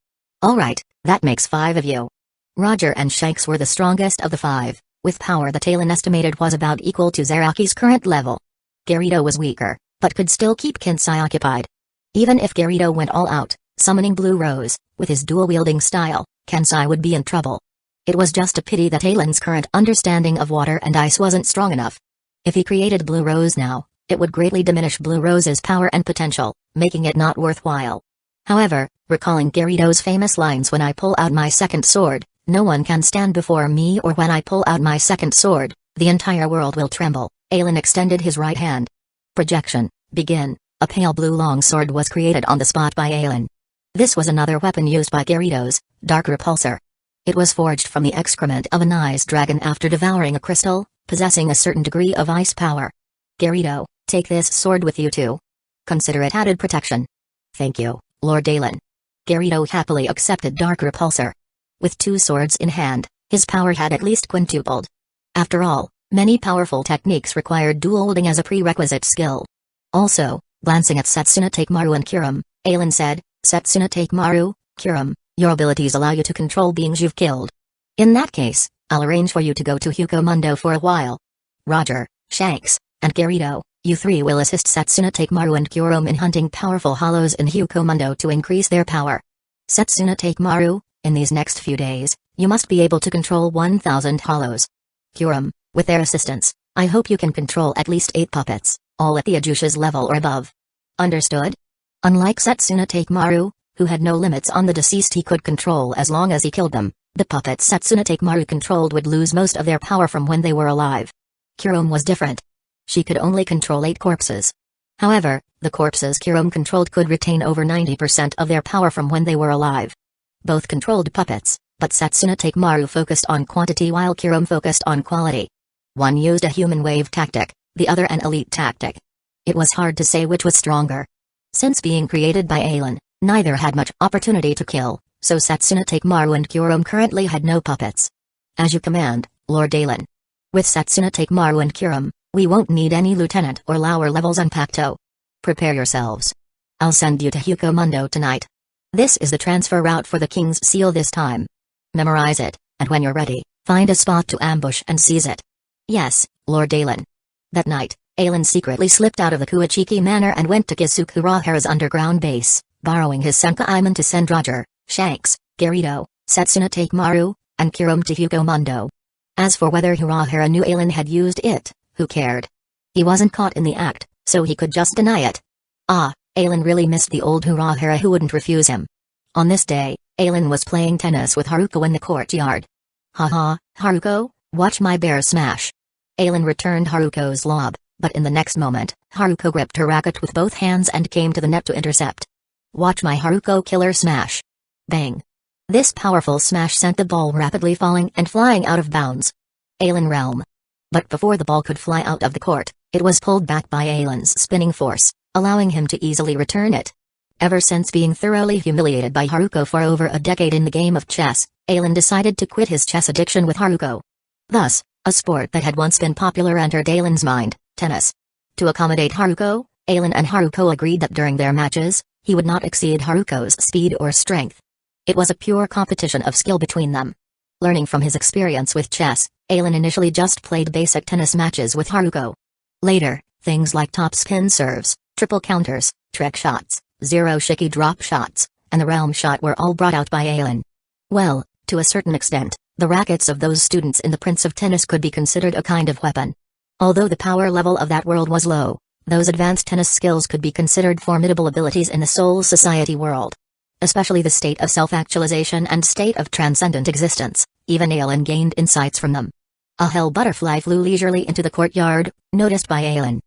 Alright, that makes 5 of you. Roger and Shanks were the strongest of the 5, with power that Alan estimated was about equal to Zaraki's current level. Kirito was weaker, but could still keep Kensai occupied. Even if Kirito went all out, summoning Blue Rose, with his dual-wielding style, Kensai would be in trouble. It was just a pity that Alan's current understanding of water and ice wasn't strong enough. If he created Blue Rose now, it would greatly diminish Blue Rose's power and potential, making it not worthwhile. However, recalling Kirito's famous lines when I pull out my second sword, no one can stand before me, or when I pull out my second sword, the entire world will tremble, Alan extended his right hand. Projection, begin. A pale blue longsword was created on the spot by Alan. This was another weapon used by Kirito's, Dark Repulsor. It was forged from the excrement of an ice dragon after devouring a crystal, possessing a certain degree of ice power. Kirito, take this sword with you too. Consider it added protection. Thank you, Lord Dalen. Kirito happily accepted Dark Repulsor. With 2 swords in hand, his power had at least quintupled. After all, many powerful techniques required dual-wielding as a prerequisite skill. Also, glancing at Setsuna Takemaru and Kurum, Alan said, Setsuna Takemaru, Kurum, your abilities allow you to control beings you've killed. In that case, I'll arrange for you to go to Hukomundo for a while. Roger, Shanks, and Kirito, you 3 will assist Setsuna Takemaru and Kurum in hunting powerful hollows in Hukomundo to increase their power. Setsuna Takemaru, in these next few days, you must be able to control 1,000 hollows. Kurum, with their assistance, I hope you can control at least 8 puppets, all at the Ajusha's level or above. Understood? Unlike Setsuna Takemaru, who had no limits on the deceased he could control as long as he killed them, the puppets Setsuna Takemaru controlled would lose most of their power from when they were alive. Kurum was different. She could only control 8 corpses. However, the corpses Kurum controlled could retain over 90% of their power from when they were alive. Both controlled puppets, but Setsuna Takemaru focused on quantity while Kurum focused on quality. One used a human wave tactic, the other an elite tactic. It was hard to say which was stronger. Since being created by Alan, neither had much opportunity to kill, so Setsuna Takemaru and Kurum currently had no puppets. As you command, Lord Alan. With Setsuna Takemaru and Kurum, we won't need any lieutenant or lower levels on Pacto. Prepare yourselves. I'll send you to Hukomundo tonight. This is the transfer route for the King's Seal this time. Memorize it, and when you're ready, find a spot to ambush and seize it. Yes, Lord Dalen. That night, Aelin secretly slipped out of the Kuachiki Manor and went to Kusagakura's underground base, borrowing his Senkaiman to send Roger, Shanks, Garrido, Setsuna Takemaru, and Kirum to Hukomundo. As for whether Hirahara knew Aelin had used it, who cared? He wasn't caught in the act, so he could just deny it. Aelin really missed the old Hirahara who wouldn't refuse him. On this day, Aelin was playing tennis with Haruko in the courtyard. Haha, Haruko, watch my bear smash. Aelin returned Haruko's lob, but in the next moment, Haruko gripped her racket with both hands and came to the net to intercept. Watch my Haruko killer smash. Bang. This powerful smash sent the ball rapidly falling and flying out of bounds. Aelin realm. But before the ball could fly out of the court, it was pulled back by Aelin's spinning force, allowing him to easily return it. Ever since being thoroughly humiliated by Haruko for over a decade in the game of chess, Aelin decided to quit his chess addiction with Haruko. Thus, a sport that had once been popular entered Aelin's mind, tennis. To accommodate Haruko, Aelin and Haruko agreed that during their matches, he would not exceed Haruko's speed or strength. It was a pure competition of skill between them. Learning from his experience with chess, Aelin initially just played basic tennis matches with Haruko. Later, things like top spin serves, triple counters, trick shots, zero shiki drop shots, and the realm shot were all brought out by Aelin. Well, to a certain extent, the rackets of those students in the Prince of Tennis could be considered a kind of weapon. Although the power level of that world was low, those advanced tennis skills could be considered formidable abilities in the Soul Society world. Especially the state of self-actualization and state of transcendent existence, even Aelin gained insights from them. A hell butterfly flew leisurely into the courtyard, noticed by Aelin.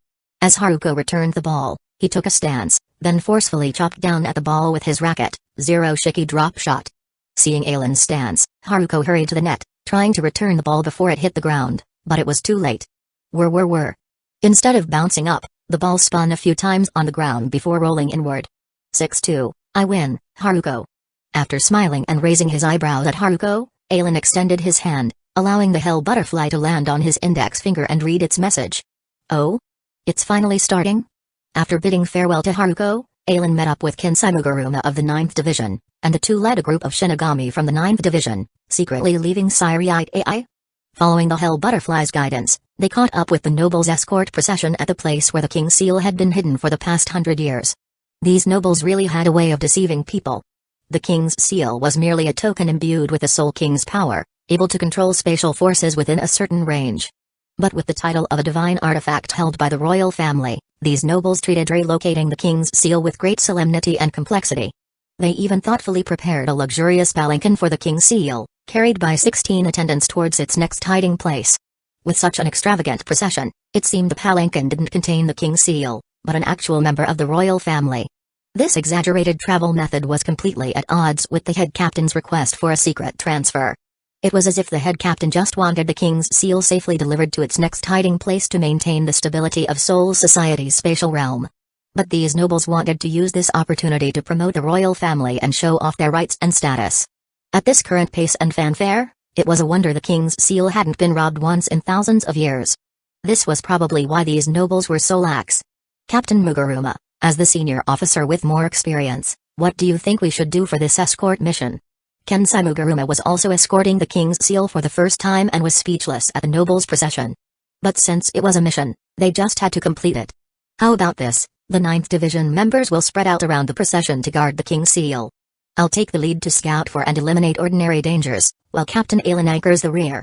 As Haruko returned the ball, he took a stance, then forcefully chopped down at the ball with his racket, zero shiki drop shot. Seeing Aelin's stance, Haruko hurried to the net, trying to return the ball before it hit the ground, but it was too late. Whir. Instead of bouncing up, the ball spun a few times on the ground before rolling inward. 6-2, I win, Haruko. After smiling and raising his eyebrows at Haruko, Aelin extended his hand, allowing the hell butterfly to land on his index finger and read its message. Oh? It's finally starting? After bidding farewell to Haruko, Aelin met up with Kensai Mugaruma of the 9th Division, and the two led a group of Shinigami from the 9th Division, secretly leaving Siriite AI. Following the hell butterfly's guidance, they caught up with the nobles' escort procession at the place where the King's Seal had been hidden for the past 100 years. These nobles really had a way of deceiving people. The King's Seal was merely a token imbued with the Soul King's power, able to control spatial forces within a certain range. But with the title of a divine artifact held by the royal family, these nobles treated relocating the King's Seal with great solemnity and complexity. They even thoughtfully prepared a luxurious palanquin for the King's Seal, carried by 16 attendants towards its next hiding place. With such an extravagant procession, it seemed the palanquin didn't contain the King's Seal, but an actual member of the royal family. This exaggerated travel method was completely at odds with the head captain's request for a secret transfer. It was as if the head captain just wanted the King's Seal safely delivered to its next hiding place to maintain the stability of Soul Society's spatial realm. But these nobles wanted to use this opportunity to promote the royal family and show off their rights and status. At this current pace and fanfare, it was a wonder the King's Seal hadn't been robbed once in thousands of years. This was probably why these nobles were so lax. Captain Mugaruma, as the senior officer with more experience, what do you think we should do for this escort mission? Kensai Mugaruma was also escorting the King's Seal for the first time and was speechless at the nobles' procession. But since it was a mission, they just had to complete it. How about this? The 9th Division members will spread out around the procession to guard the King's Seal. I'll take the lead to scout for and eliminate ordinary dangers, while Captain Aelin anchors the rear.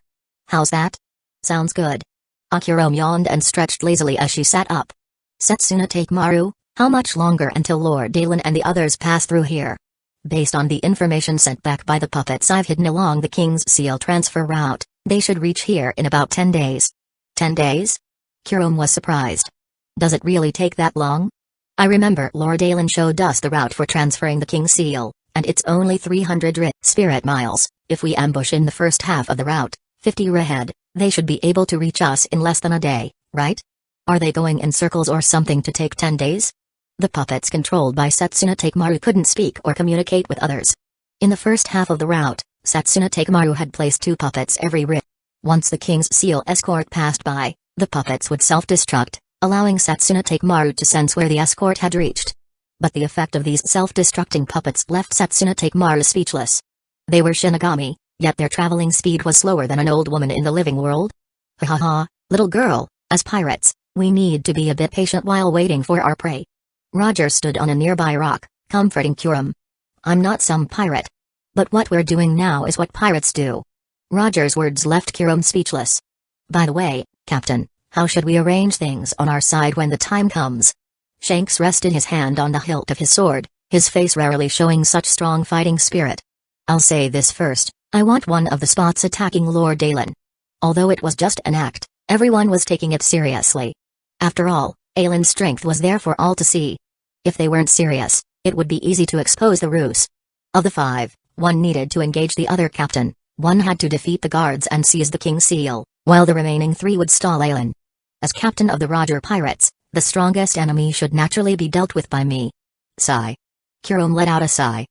How's that? Sounds good. Akira yawned and stretched lazily as she sat up. Setsuna Takemaru, how much longer until Lord Dalen and the others pass through here? Based on the information sent back by the puppets I've hidden along the King's Seal transfer route, they should reach here in about 10 days. 10 days? Kirum was surprised. Does it really take that long? I remember Lord Dalen showed us the route for transferring the King's Seal, and it's only 300 spirit miles. If we ambush in the first half of the route, 50 ahead, they should be able to reach us in less than a day, right? Are they going in circles or something to take 10 days? The puppets controlled by Setsuna Takemaru couldn't speak or communicate with others. In the first half of the route, Setsuna Takemaru had placed 2 puppets every rit. Once the King's Seal escort passed by, the puppets would self-destruct, allowing Setsuna Takemaru to sense where the escort had reached. But the effect of these self-destructing puppets left Setsuna Takemaru speechless. They were Shinigami, yet their traveling speed was slower than an old woman in the living world. Ha ha ha, little girl, as pirates, we need to be a bit patient while waiting for our prey. Roger stood on a nearby rock, comforting Kurum. I'm not some pirate. But what we're doing now is what pirates do. Roger's words left Kurum speechless. By the way, Captain, how should we arrange things on our side when the time comes? Shanks rested his hand on the hilt of his sword, his face rarely showing such strong fighting spirit. I'll say this first, I want one of the spots attacking Lord Dalen. Although it was just an act, everyone was taking it seriously. After all, Aelin's strength was there for all to see. If they weren't serious, it would be easy to expose the ruse. Of the 5, one needed to engage the other captain, one had to defeat the guards and seize the King's Seal, while the remaining 3 would stall Aelin. As captain of the Roger Pirates, the strongest enemy should naturally be dealt with by me. Sigh. Kurum let out a sigh.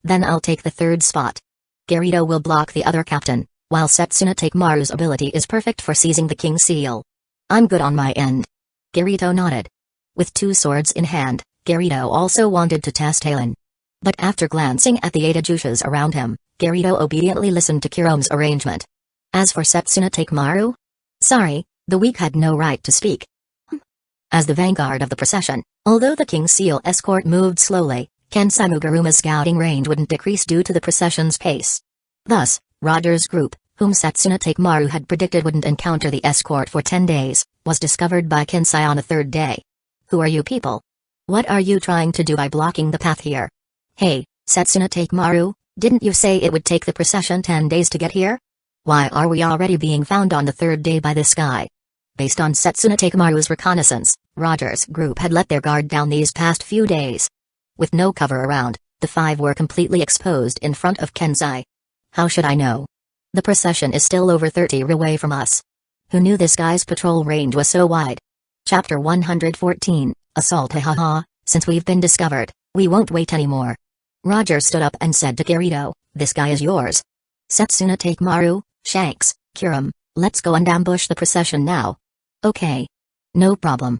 Then I'll take the 3rd spot. Garito will block the other captain, while Setsuna Takemaru's ability is perfect for seizing the King's Seal. I'm good on my end. Garito nodded. With 2 swords in hand, Garito also wanted to test Aelin. But after glancing at the 8 Ajushas around him, Garito obediently listened to Kurum's arrangement. As for Setsuna Takemaru? Sorry, the weak had no right to speak. As the vanguard of the procession, although the King's Seal escort moved slowly, Kensai Muguruma's scouting range wouldn't decrease due to the procession's pace. Thus, Roger's group, whom Setsuna Takemaru had predicted wouldn't encounter the escort for 10 days, was discovered by Kensai on the 3rd day. Who are you people? What are you trying to do by blocking the path here? Hey, Setsuna Takemaru, didn't you say it would take the procession 10 days to get here? Why are we already being found on the 3rd day by this guy? Based on Setsuna Takemaru's reconnaissance, Roger's group had let their guard down these past few days. With no cover around, the 5 were completely exposed in front of Kensai. How should I know? The procession is still over 30 away from us. Who knew this guy's patrol range was so wide? Chapter 114, Assault. Ha, since we've been discovered, we won't wait anymore. Roger stood up and said to Garito, this guy is yours. Setsuna Takemaru, Shanks, Kurum, let's go and ambush the procession now. Okay. No problem.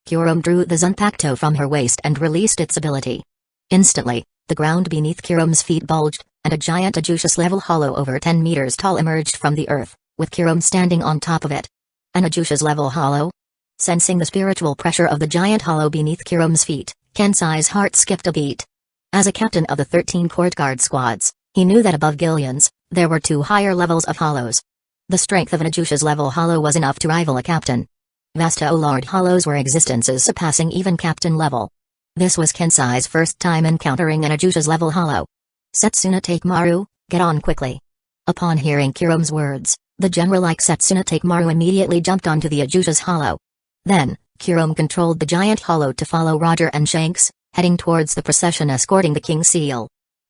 Kurum drew the Zanpakuto from her waist and released its ability. Instantly, the ground beneath Kurum's feet bulged, and a giant Ajushas-level hollow over 10 meters tall emerged from the earth, with Kurum standing on top of it. An Ajushas-level hollow? Sensing the spiritual pressure of the giant hollow beneath Kurum's feet, Kensai's heart skipped a beat. As a captain of the 13 court guard squads, he knew that above Gillian's, there were 2 higher levels of hollows. The strength of an Ajushas-level hollow was enough to rival a captain. Vasto Lord hollows were existences surpassing even captain level. This was Kensai's first time encountering an Ajushas-level hollow. Setsuna Takemaru, get on quickly. Upon hearing Kurum's words, the general-like Setsuna Takemaru immediately jumped onto the Ajushas hollow. Then, Kurum controlled the giant hollow to follow Roger and Shanks, heading towards the procession escorting the King's Seal.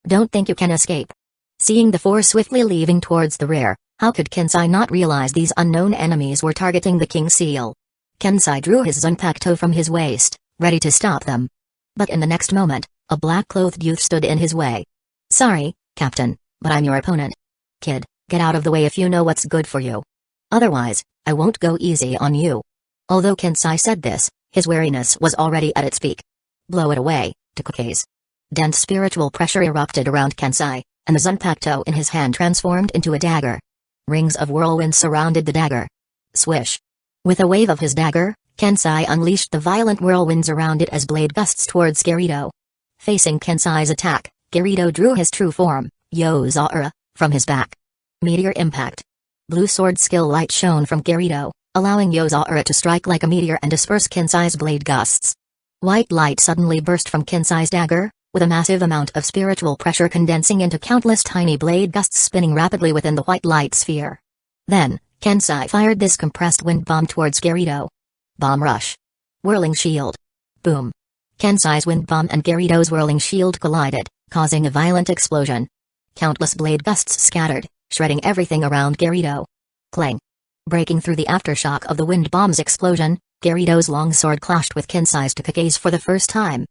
Don't think you can escape. Seeing the 4 swiftly leaving towards the rear, how could Kensai not realize these unknown enemies were targeting the King's Seal? Kensai drew his Zanpakuto from his waist, ready to stop them. But in the next moment, a black-clothed youth stood in his way. Sorry, Captain, but I'm your opponent. Kid, get out of the way if you know what's good for you. Otherwise, I won't go easy on you. Although Kensai said this, his wariness was already at its peak. Blow it away, Takuke's. Dense spiritual pressure erupted around Kensai, and the Zanpakuto in his hand transformed into a dagger. Rings of whirlwind surrounded the dagger. Swish. With a wave of his dagger, Kensai unleashed the violent whirlwinds around it as blade gusts towards Garito. Facing Kensai's attack, Garito drew his true form, Yozaura, from his back. Meteor impact. Blue sword skill light shone from Garito, allowing Yozaura to strike like a meteor and disperse Kensai's blade gusts. White light suddenly burst from Kensai's dagger, with a massive amount of spiritual pressure condensing into countless tiny blade gusts spinning rapidly within the white light sphere. Then, Kensai fired this compressed wind bomb towards Garito. Bomb rush. Whirling shield. Boom. Kensai's wind bomb and Garito's whirling shield collided, causing a violent explosion. Countless blade gusts scattered, shredding everything around Garito. Clang. Breaking through the aftershock of the wind bomb's explosion, Garito's long sword clashed with Kensai's Takuke's for the first time.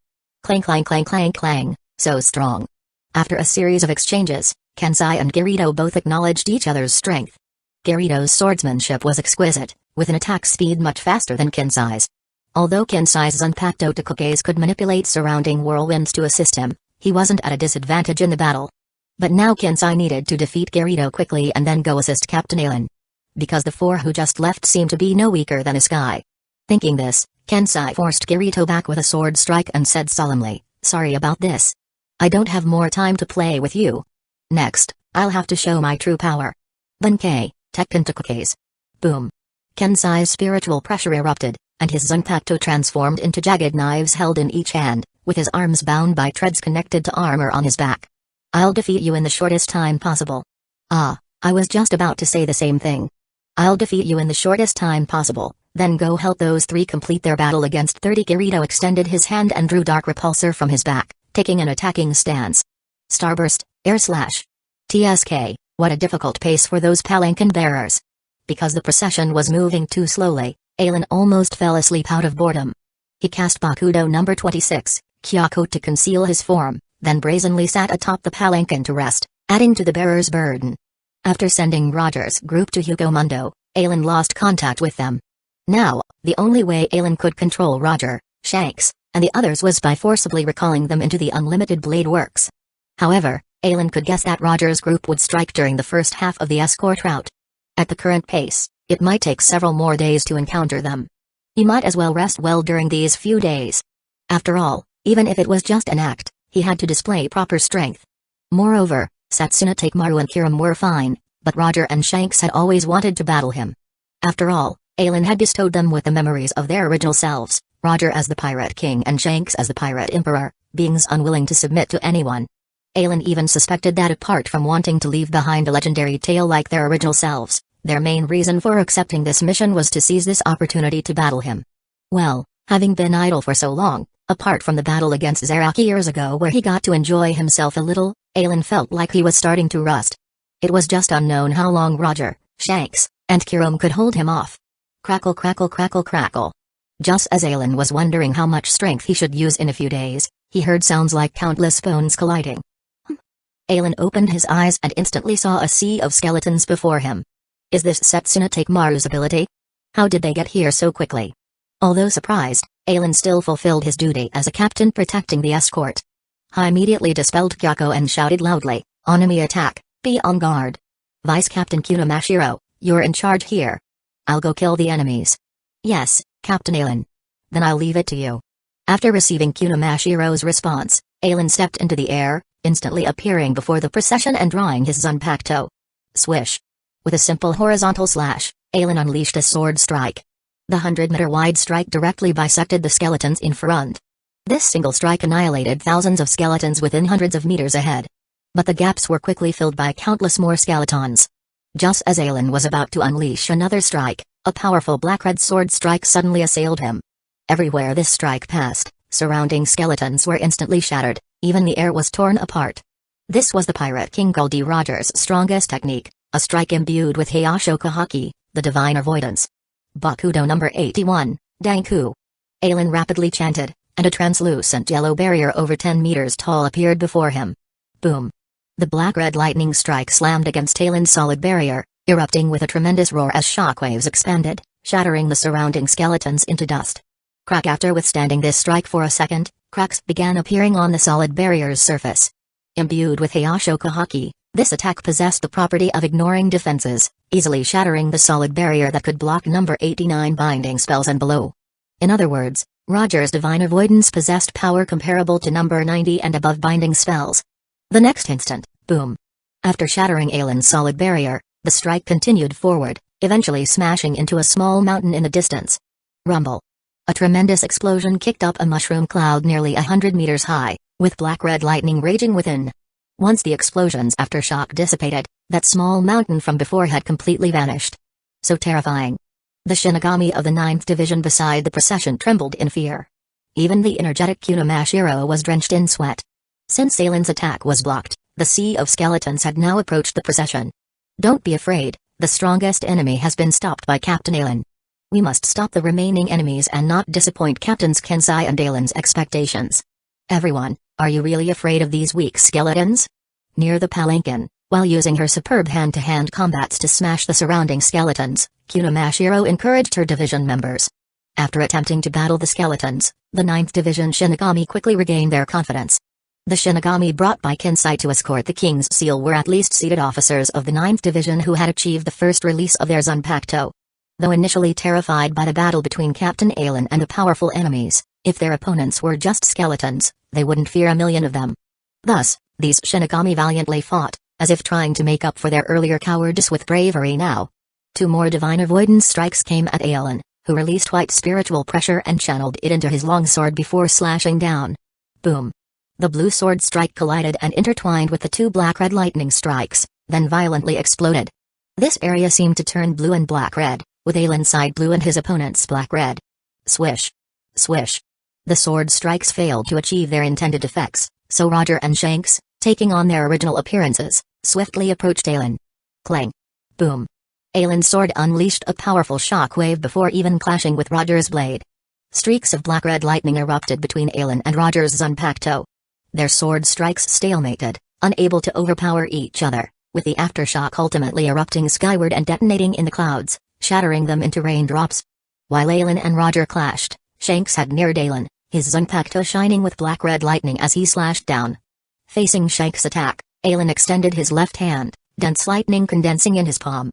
Clang clang clang clang clang, so strong. After a series of exchanges, Kensai and Garito both acknowledged each other's strength. Garito's swordsmanship was exquisite, with an attack speed much faster than Kensai's. Although Kensai's unpacked otakukes could manipulate surrounding whirlwinds to assist him, he wasn't at a disadvantage in the battle. But now Kensai needed to defeat Kirito quickly and then go assist Captain Alan. Because the four who just left seemed to be no weaker than this guy. Thinking this, Kensai forced Kirito back with a sword strike and said solemnly, "Sorry about this. I don't have more time to play with you. Next, I'll have to show my true power." Benkei, Tekkentakukes. Boom. Kensai's spiritual pressure erupted, and his Zanpakuto transformed into jagged knives held in each hand, with his arms bound by threads connected to armor on his back. "I'll defeat you in the shortest time possible." Ah, I was just about to say the same thing. "I'll defeat you in the shortest time possible, then go help those three complete their battle against 30." Kirito extended his hand and drew Dark Repulsor from his back, taking an attacking stance. Starburst, Air Slash. TSK, what a difficult pace for those palanquin bearers. Because the procession was moving too slowly, Alan almost fell asleep out of boredom. He cast Bakudo number 26, Kyoko, to conceal his form, then brazenly sat atop the palanquin to rest, adding to the bearer's burden. After sending Roger's group to Hugomundo, Alan lost contact with them. Now, the only way Alan could control Roger, Shanks, and the others was by forcibly recalling them into the Unlimited Blade Works. However, Alan could guess that Roger's group would strike during the first half of the escort route. At the current pace, it might take several more days to encounter them. He might as well rest well during these few days. After all, even if it was just an act, he had to display proper strength. Moreover, Satsuna Takemaru and Kirim were fine, but Roger and Shanks had always wanted to battle him. After all, Alan had bestowed them with the memories of their original selves, Roger as the Pirate King and Shanks as the Pirate Emperor, beings unwilling to submit to anyone. Alan even suspected that apart from wanting to leave behind a legendary tale like their original selves, their main reason for accepting this mission was to seize this opportunity to battle him. Well, having been idle for so long, apart from the battle against Zaraki years ago where he got to enjoy himself a little, Alan felt like he was starting to rust. It was just unknown how long Roger, Shanks, and Kirim could hold him off. Crackle crackle crackle crackle. Just as Alan was wondering how much strength he should use in a few days, he heard sounds like countless bones colliding. Alan opened his eyes and instantly saw a sea of skeletons before him. Is this Satsuna Takemaru's ability? How did they get here so quickly? Although surprised, Alan still fulfilled his duty as a captain protecting the escort. He immediately dispelled Kyoko and shouted loudly, "Enemy attack, be on guard. Vice Captain Kunamashiro, you're in charge here. I'll go kill the enemies." "Yes, Captain Alan." "Then I'll leave it to you." After receiving Kunamashiro's response, Alan stepped into the air, instantly appearing before the procession and drawing his Zanpakuto. Swish. With a simple horizontal slash, Alan unleashed a sword strike. The 100-meter wide strike directly bisected the skeletons in front. This single strike annihilated thousands of skeletons within hundreds of meters ahead. But the gaps were quickly filled by countless more skeletons. Just as Alan was about to unleash another strike, a powerful black-red sword strike suddenly assailed him. Everywhere this strike passed, surrounding skeletons were instantly shattered, even the air was torn apart. This was the Pirate King Goldie Roger's strongest technique, a strike imbued with Heiashoka Haki, the divine avoidance. Bakudo number 81, Danku. Alan rapidly chanted, and a translucent yellow barrier over 10 meters tall appeared before him. Boom. The black-red lightning strike slammed against Alan's solid barrier, erupting with a tremendous roar as shockwaves expanded, shattering the surrounding skeletons into dust. Crack. After withstanding this strike for a second, cracks began appearing on the solid barrier's surface. Imbued with Heiashoka Haki, this attack possessed the property of ignoring defenses, easily shattering the solid barrier that could block number 89 binding spells and below. In other words, Roger's divine avoidance possessed power comparable to number 90 and above binding spells. The next instant, boom. After shattering Alan's solid barrier, the strike continued forward, eventually smashing into a small mountain in the distance. Rumble. A tremendous explosion kicked up a mushroom cloud nearly 100 meters high, with black-red lightning raging within. Once the explosion's aftershock dissipated, that small mountain from before had completely vanished. So terrifying. The Shinigami of the 9th Division beside the procession trembled in fear. Even the energetic Kunamashiro was drenched in sweat. Since Alan's attack was blocked, the sea of skeletons had now approached the procession. Don't be afraid, the strongest enemy has been stopped by Captain Alan. We must stop the remaining enemies and not disappoint Captains Kensai and Alan's expectations. Everyone, are you really afraid of these weak skeletons? Near the palanquin, while using her superb hand-to-hand combats to smash the surrounding skeletons, Kunamashiro encouraged her division members. After attempting to battle the skeletons, the 9th Division Shinigami quickly regained their confidence. The Shinigami brought by Kinsai to escort the King's Seal were at least seated officers of the 9th Division who had achieved the first release of their Zanpakuto. Though initially terrified by the battle between Captain Aelin and the powerful enemies, if their opponents were just skeletons, they wouldn't fear a million of them. Thus, these Shinigami valiantly fought, as if trying to make up for their earlier cowardice with bravery now. 2 more divine avoidance strikes came at Aelin, who released white spiritual pressure and channeled it into his longsword before slashing down. Boom. The blue sword strike collided and intertwined with the 2 black-red lightning strikes, then violently exploded. This area seemed to turn blue and black-red, with Aelin's side blue and his opponent's black-red. Swish. Swish. The sword strikes failed to achieve their intended effects, so Roger and Shanks, taking on their original appearances, swiftly approached Aelin. Clang. Boom. Aelin's sword unleashed a powerful shock wave before even clashing with Roger's blade. Streaks of black-red lightning erupted between Aelin and Roger's Zanpakuto. Their sword strikes stalemated, unable to overpower each other, with the aftershock ultimately erupting skyward and detonating in the clouds, shattering them into raindrops. While Aelin and Roger clashed, Shanks had neared Aelin, his Zanpakuto shining with black-red lightning as he slashed down. Facing Shanks' attack, Aelin extended his left hand, dense lightning condensing in his palm.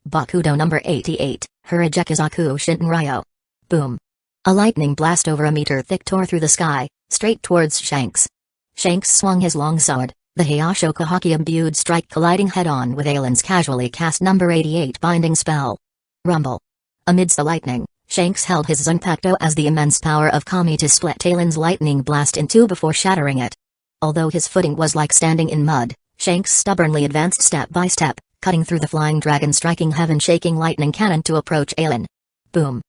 Bakudo number 88, Hiragekizaku Shinryo. Boom. A lightning blast over a meter thick tore through the sky, straight towards Shanks. Shanks swung his longsword, the Hayashoka Haki-imbued strike colliding head-on with Aelin's casually cast number 88 binding spell. Rumble. Amidst the lightning, Shanks held his Zanpakuto as the immense power of Kami to split Aelin's lightning blast in 2 before shattering it. Although his footing was like standing in mud, Shanks stubbornly advanced step by step, cutting through the flying dragon striking heaven-shaking lightning cannon to approach Aelin. Boom.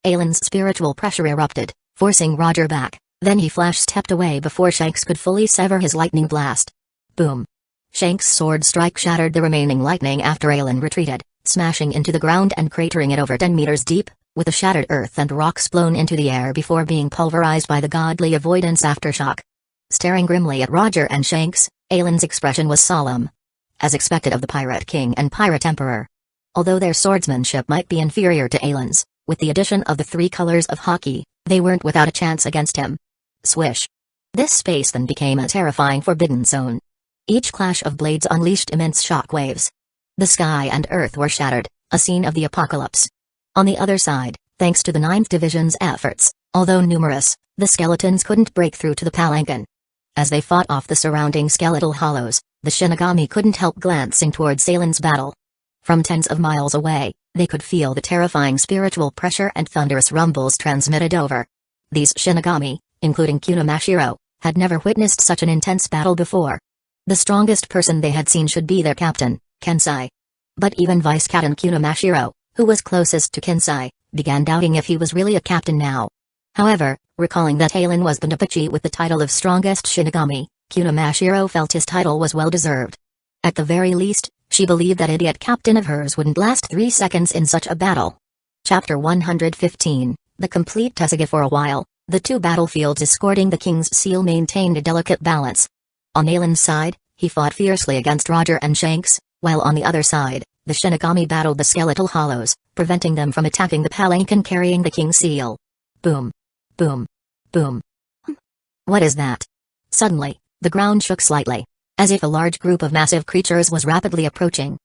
Aelin's spiritual pressure erupted, forcing Roger back, then he flash-stepped away before Shanks could fully sever his lightning blast. Boom. Shanks' sword strike shattered the remaining lightning after Aelin retreated, smashing into the ground and cratering it over 10 meters deep, with the shattered earth and rocks blown into the air before being pulverized by the godly avoidance aftershock. Staring grimly at Roger and Shanks, Aelin's expression was solemn, as expected of the Pirate King and Pirate Emperor. Although their swordsmanship might be inferior to Aelin's, with the addition of the 3 colors of Haki, they weren't without a chance against him. Swish. This space then became a terrifying forbidden zone. Each clash of blades unleashed immense shock waves. The sky and earth were shattered, a scene of the apocalypse. On the other side, thanks to the 9th Division's efforts, although numerous, the skeletons couldn't break through to the palanquin. As they fought off the surrounding skeletal hollows, the Shinigami couldn't help glancing towards Aelin's battle. From tens of miles away, they could feel the terrifying spiritual pressure and thunderous rumbles transmitted over. These Shinigami, including Kunimashiro, had never witnessed such an intense battle before. The strongest person they had seen should be their captain, Kinsai. But even Vice-Captain Kunimashiro, who was closest to Kinsai, began doubting if he was really a captain now. However, recalling that Aelin was Bandapachi with the title of strongest Shinigami, Kunimashiro felt his title was well-deserved. At the very least, she believed that idiot captain of hers wouldn't last 3 seconds in such a battle. Chapter 115, The Complete Tsuga. For a while, the 2 battlefields escorting the King's Seal maintained a delicate balance. On Aelin's side, he fought fiercely against Roger and Shanks, while on the other side, the Shinigami battled the skeletal hollows, preventing them from attacking the palanquin carrying the King's Seal. Boom. Boom. Boom. What is that? Suddenly, the ground shook slightly, as if a large group of massive creatures was rapidly approaching.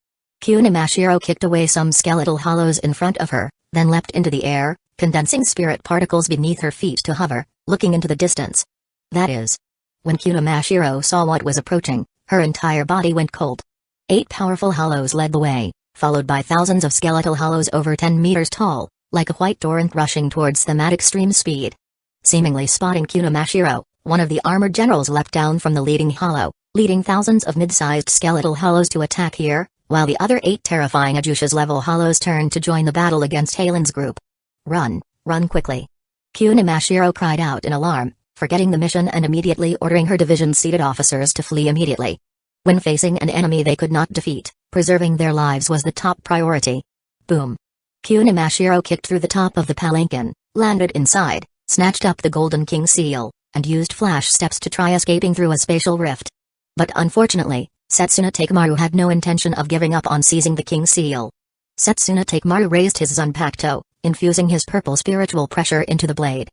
Kunimashiro kicked away some skeletal hollows in front of her, then leapt into the air, condensing spirit particles beneath her feet to hover, looking into the distance. That is. When Kunimashiro saw what was approaching, her entire body went cold. 8 powerful hollows led the way, followed by thousands of skeletal hollows over 10 meters tall, like a white torrent rushing towards them at extreme speed. Seemingly spotting Kunimashiro, one of the armored generals leapt down from the leading hollow, leading thousands of mid-sized skeletal hollows to attack here, while the other 8 terrifying Ajushas-level hollows turned to join the battle against Halen's group. Run, run quickly. Kunimashiro cried out in alarm, forgetting the mission and immediately ordering her division-seated officers to flee immediately. When facing an enemy they could not defeat, preserving their lives was the top priority. Boom. Kunimashiro kicked through the top of the palanquin, landed inside, snatched up the Golden King seal, and used flash steps to try escaping through a spatial rift. But unfortunately, Setsuna Takemaru had no intention of giving up on seizing the King seal. Setsuna Takemaru raised his Zanpakuto, infusing his purple spiritual pressure into the blade.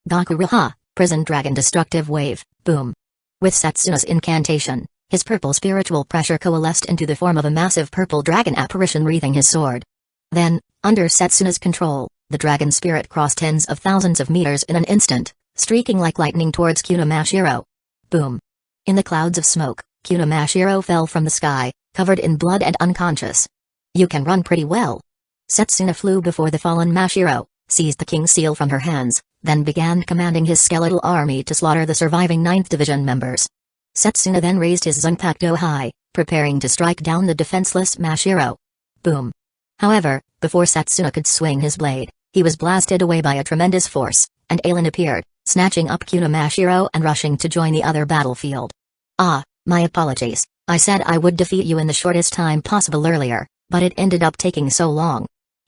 Gakuruha, Prison Dragon Destructive Wave, boom. With Setsuna's incantation, his purple spiritual pressure coalesced into the form of a massive purple dragon apparition wreathing his sword. Then, under Setsuna's control, the dragon spirit crossed tens of thousands of meters in an instant, streaking like lightning towards Kunamashiro. Boom. In the clouds of smoke, Kunamashiro fell from the sky, covered in blood and unconscious. You can run pretty well. Setsuna flew before the fallen Mashiro, seized the king's seal from her hands, then began commanding his skeletal army to slaughter the surviving 9th Division members. Setsuna then raised his Zanpakuto high, preparing to strike down the defenseless Mashiro. Boom. However, before Setsuna could swing his blade, he was blasted away by a tremendous force, and Ailen appeared, snatching up Kunamashiro and rushing to join the other battlefield. Ah, my apologies, I said I would defeat you in the shortest time possible earlier, but it ended up taking so long.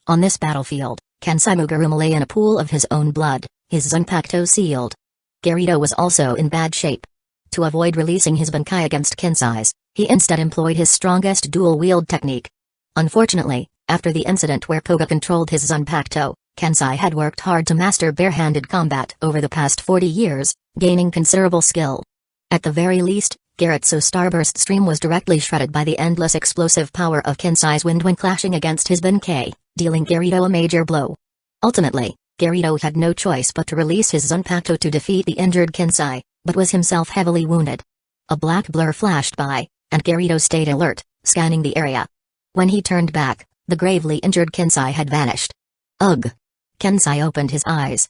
On this battlefield, Kensai Mugaruma lay in a pool of his own blood, his Zanpakuto sealed. Garito was also in bad shape. To avoid releasing his Bankai against Kensai's, he instead employed his strongest dual-wield technique. Unfortunately, after the incident where Koga controlled his Zanpakuto, Kensai had worked hard to master bare-handed combat over the past 40 years, gaining considerable skill. At the very least, Garritsu's starburst stream was directly shredded by the endless explosive power of Kensai's wind when clashing against his Bankai, dealing Garito a major blow. Ultimately, Garito had no choice but to release his Zanpakuto to defeat the injured Kensai, but was himself heavily wounded. A black blur flashed by, and Garito stayed alert, scanning the area. When he turned back, the gravely injured Kensai had vanished. Ugh! Kensai opened his eyes.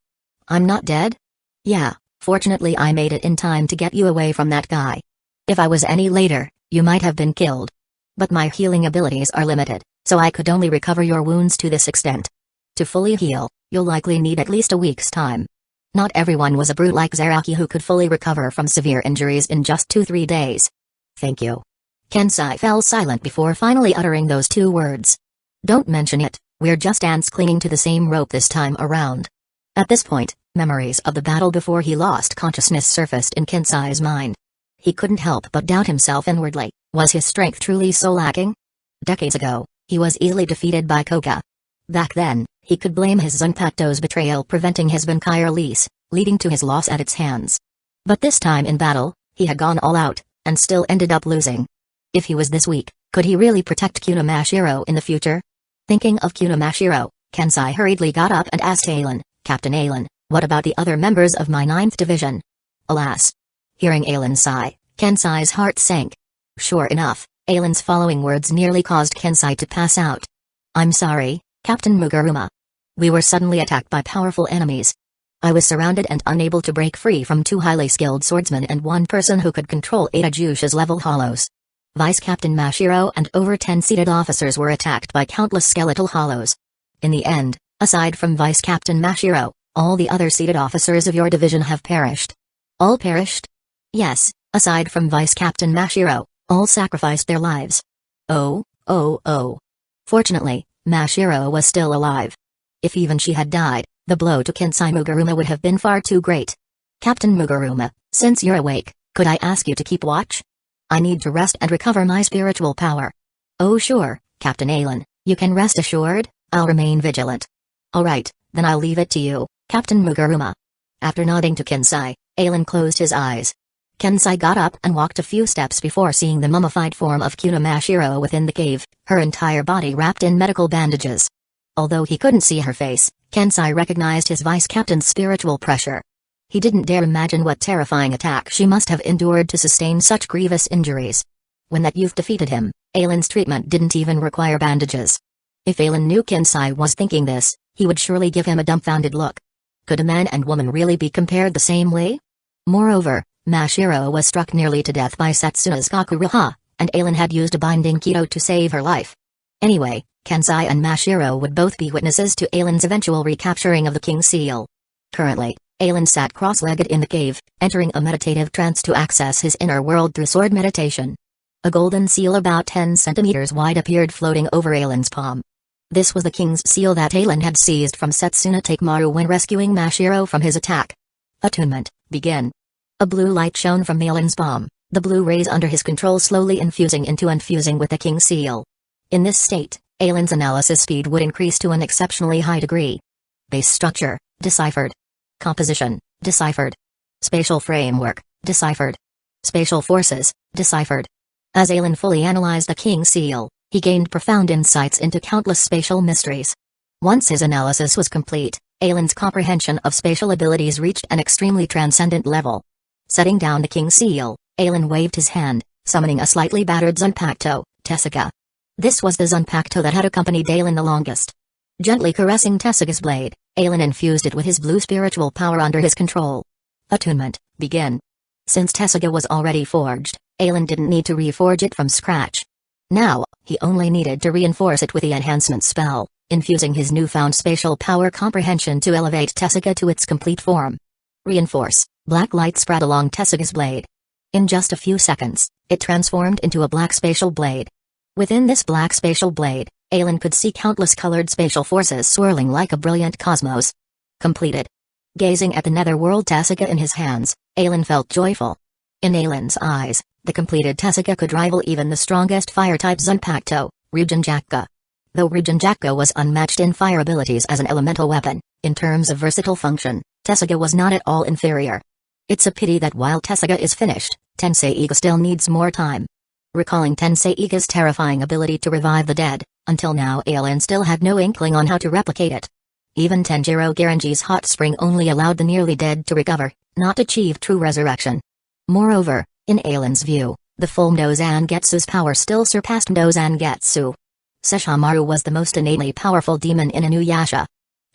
I'm not dead? Yeah, fortunately I made it in time to get you away from that guy. If I was any later, you might have been killed. But my healing abilities are limited, so I could only recover your wounds to this extent. To fully heal, you'll likely need at least a week's time. Not everyone was a brute like Zaraki who could fully recover from severe injuries in just 2-3 days. Thank you. Kensai fell silent before finally uttering those 2 words. Don't mention it, we're just ants clinging to the same rope this time around. At this point, memories of the battle before he lost consciousness surfaced in Kensai's mind. He couldn't help but doubt himself inwardly. Was his strength truly so lacking? Decades ago, he was easily defeated by Koga. Back then, he could blame his Zanpakuto's betrayal preventing his Bankai release, leading to his loss at its hands. But this time in battle, he had gone all out, and still ended up losing. If he was this weak, could he really protect Kunamashiro in the future? Thinking of Kunamashiro, Kensai hurriedly got up and asked Ailen, Captain Ailen, what about the other members of my 9th Division? Alas! Hearing Ailen's sigh, Kensai's heart sank. Sure enough, Ailen's following words nearly caused Kensai to pass out. I'm sorry, Captain Mugaruma. We were suddenly attacked by powerful enemies. I was surrounded and unable to break free from 2 highly skilled swordsmen and 1 person who could control 8 Ajusha's level hollows. Vice Captain Mashiro and over 10 seated officers were attacked by countless skeletal hollows. In the end, aside from Vice Captain Mashiro, all the other seated officers of your division have perished. All perished? Yes, aside from Vice Captain Mashiro, all sacrificed their lives. Oh. Fortunately, Mashiro was still alive. If even she had died, the blow to Kensai Mugaruma would have been far too great. Captain Mugaruma, since you're awake, could I ask you to keep watch? I need to rest and recover my spiritual power. Oh sure, Captain Ailen, you can rest assured, I'll remain vigilant. Alright, then I'll leave it to you, Captain Mugaruma. After nodding to Kensai, Ailen closed his eyes. Kensai got up and walked a few steps before seeing the mummified form of Kunamashiro within the cave, her entire body wrapped in medical bandages. Although he couldn't see her face, Kensai recognized his vice captain's spiritual pressure. He didn't dare imagine what terrifying attack she must have endured to sustain such grievous injuries. When that youth defeated him, Ailen's treatment didn't even require bandages. If Ailen knew Kensai was thinking this, he would surely give him a dumbfounded look. Could a man and woman really be compared the same way? Moreover, Mashiro was struck nearly to death by Setsuna's Gakuruha, and Ailen had used a binding Kido to save her life. Anyway, Kensai and Mashiro would both be witnesses to Ailen's eventual recapturing of the King's Seal. Currently, Ailen sat cross-legged in the cave, entering a meditative trance to access his inner world through sword meditation. A golden seal about 10 centimeters wide appeared floating over Ailen's palm. This was the King's Seal that Ailen had seized from Setsuna Takemaru when rescuing Mashiro from his attack. Attunement, begin. A blue light shone from Ailen's palm, the blue rays under his control slowly infusing into and fusing with the King's Seal. In this state, Ailen's analysis speed would increase to an exceptionally high degree. Base structure, deciphered. Composition, deciphered. Spatial framework, deciphered. Spatial forces, deciphered. As Aelin fully analyzed the King's Seal, he gained profound insights into countless spatial mysteries. Once his analysis was complete, Aelin's comprehension of spatial abilities reached an extremely transcendent level. Setting down the King's Seal, Aelin waved his hand, summoning a slightly battered Zanpakuto, Tessaka. This was the Zanpakuto that had accompanied Aelin the longest. Gently caressing Tessaka's blade, Aelin infused it with his blue spiritual power under his control. Attunement, begin. Since Tessaka was already forged, Aelin didn't need to reforge it from scratch. Now, he only needed to reinforce it with the enhancement spell, infusing his newfound spatial power comprehension to elevate Tessaka to its complete form. Reinforce. Black light spread along Tessaka's blade. In just a few seconds, it transformed into a black spatial blade. Within this black spatial blade, Aelin could see countless colored spatial forces swirling like a brilliant cosmos. Completed. Gazing at the netherworld Tessaka in his hands, Aelin felt joyful. In Aelin's eyes, the completed Tessaka could rival even the strongest fire-type Zanpakuto, Ryujinjaku. Though Ryujinjaku was unmatched in fire abilities as an elemental weapon, in terms of versatile function, Tessaka was not at all inferior. It's a pity that while Tessaka is finished, Tensei Iga still needs more time. Recalling Tensei Iga's terrifying ability to revive the dead, until now Aelin still had no inkling on how to replicate it. Even Tenjiro Garanji's hot spring only allowed the nearly dead to recover, not achieve true resurrection. Moreover, in Aelin's view, the full Mdo Zangetsu's power still surpassed Mdo Zangetsu. Sesshomaru was the most innately powerful demon in Inuyasha.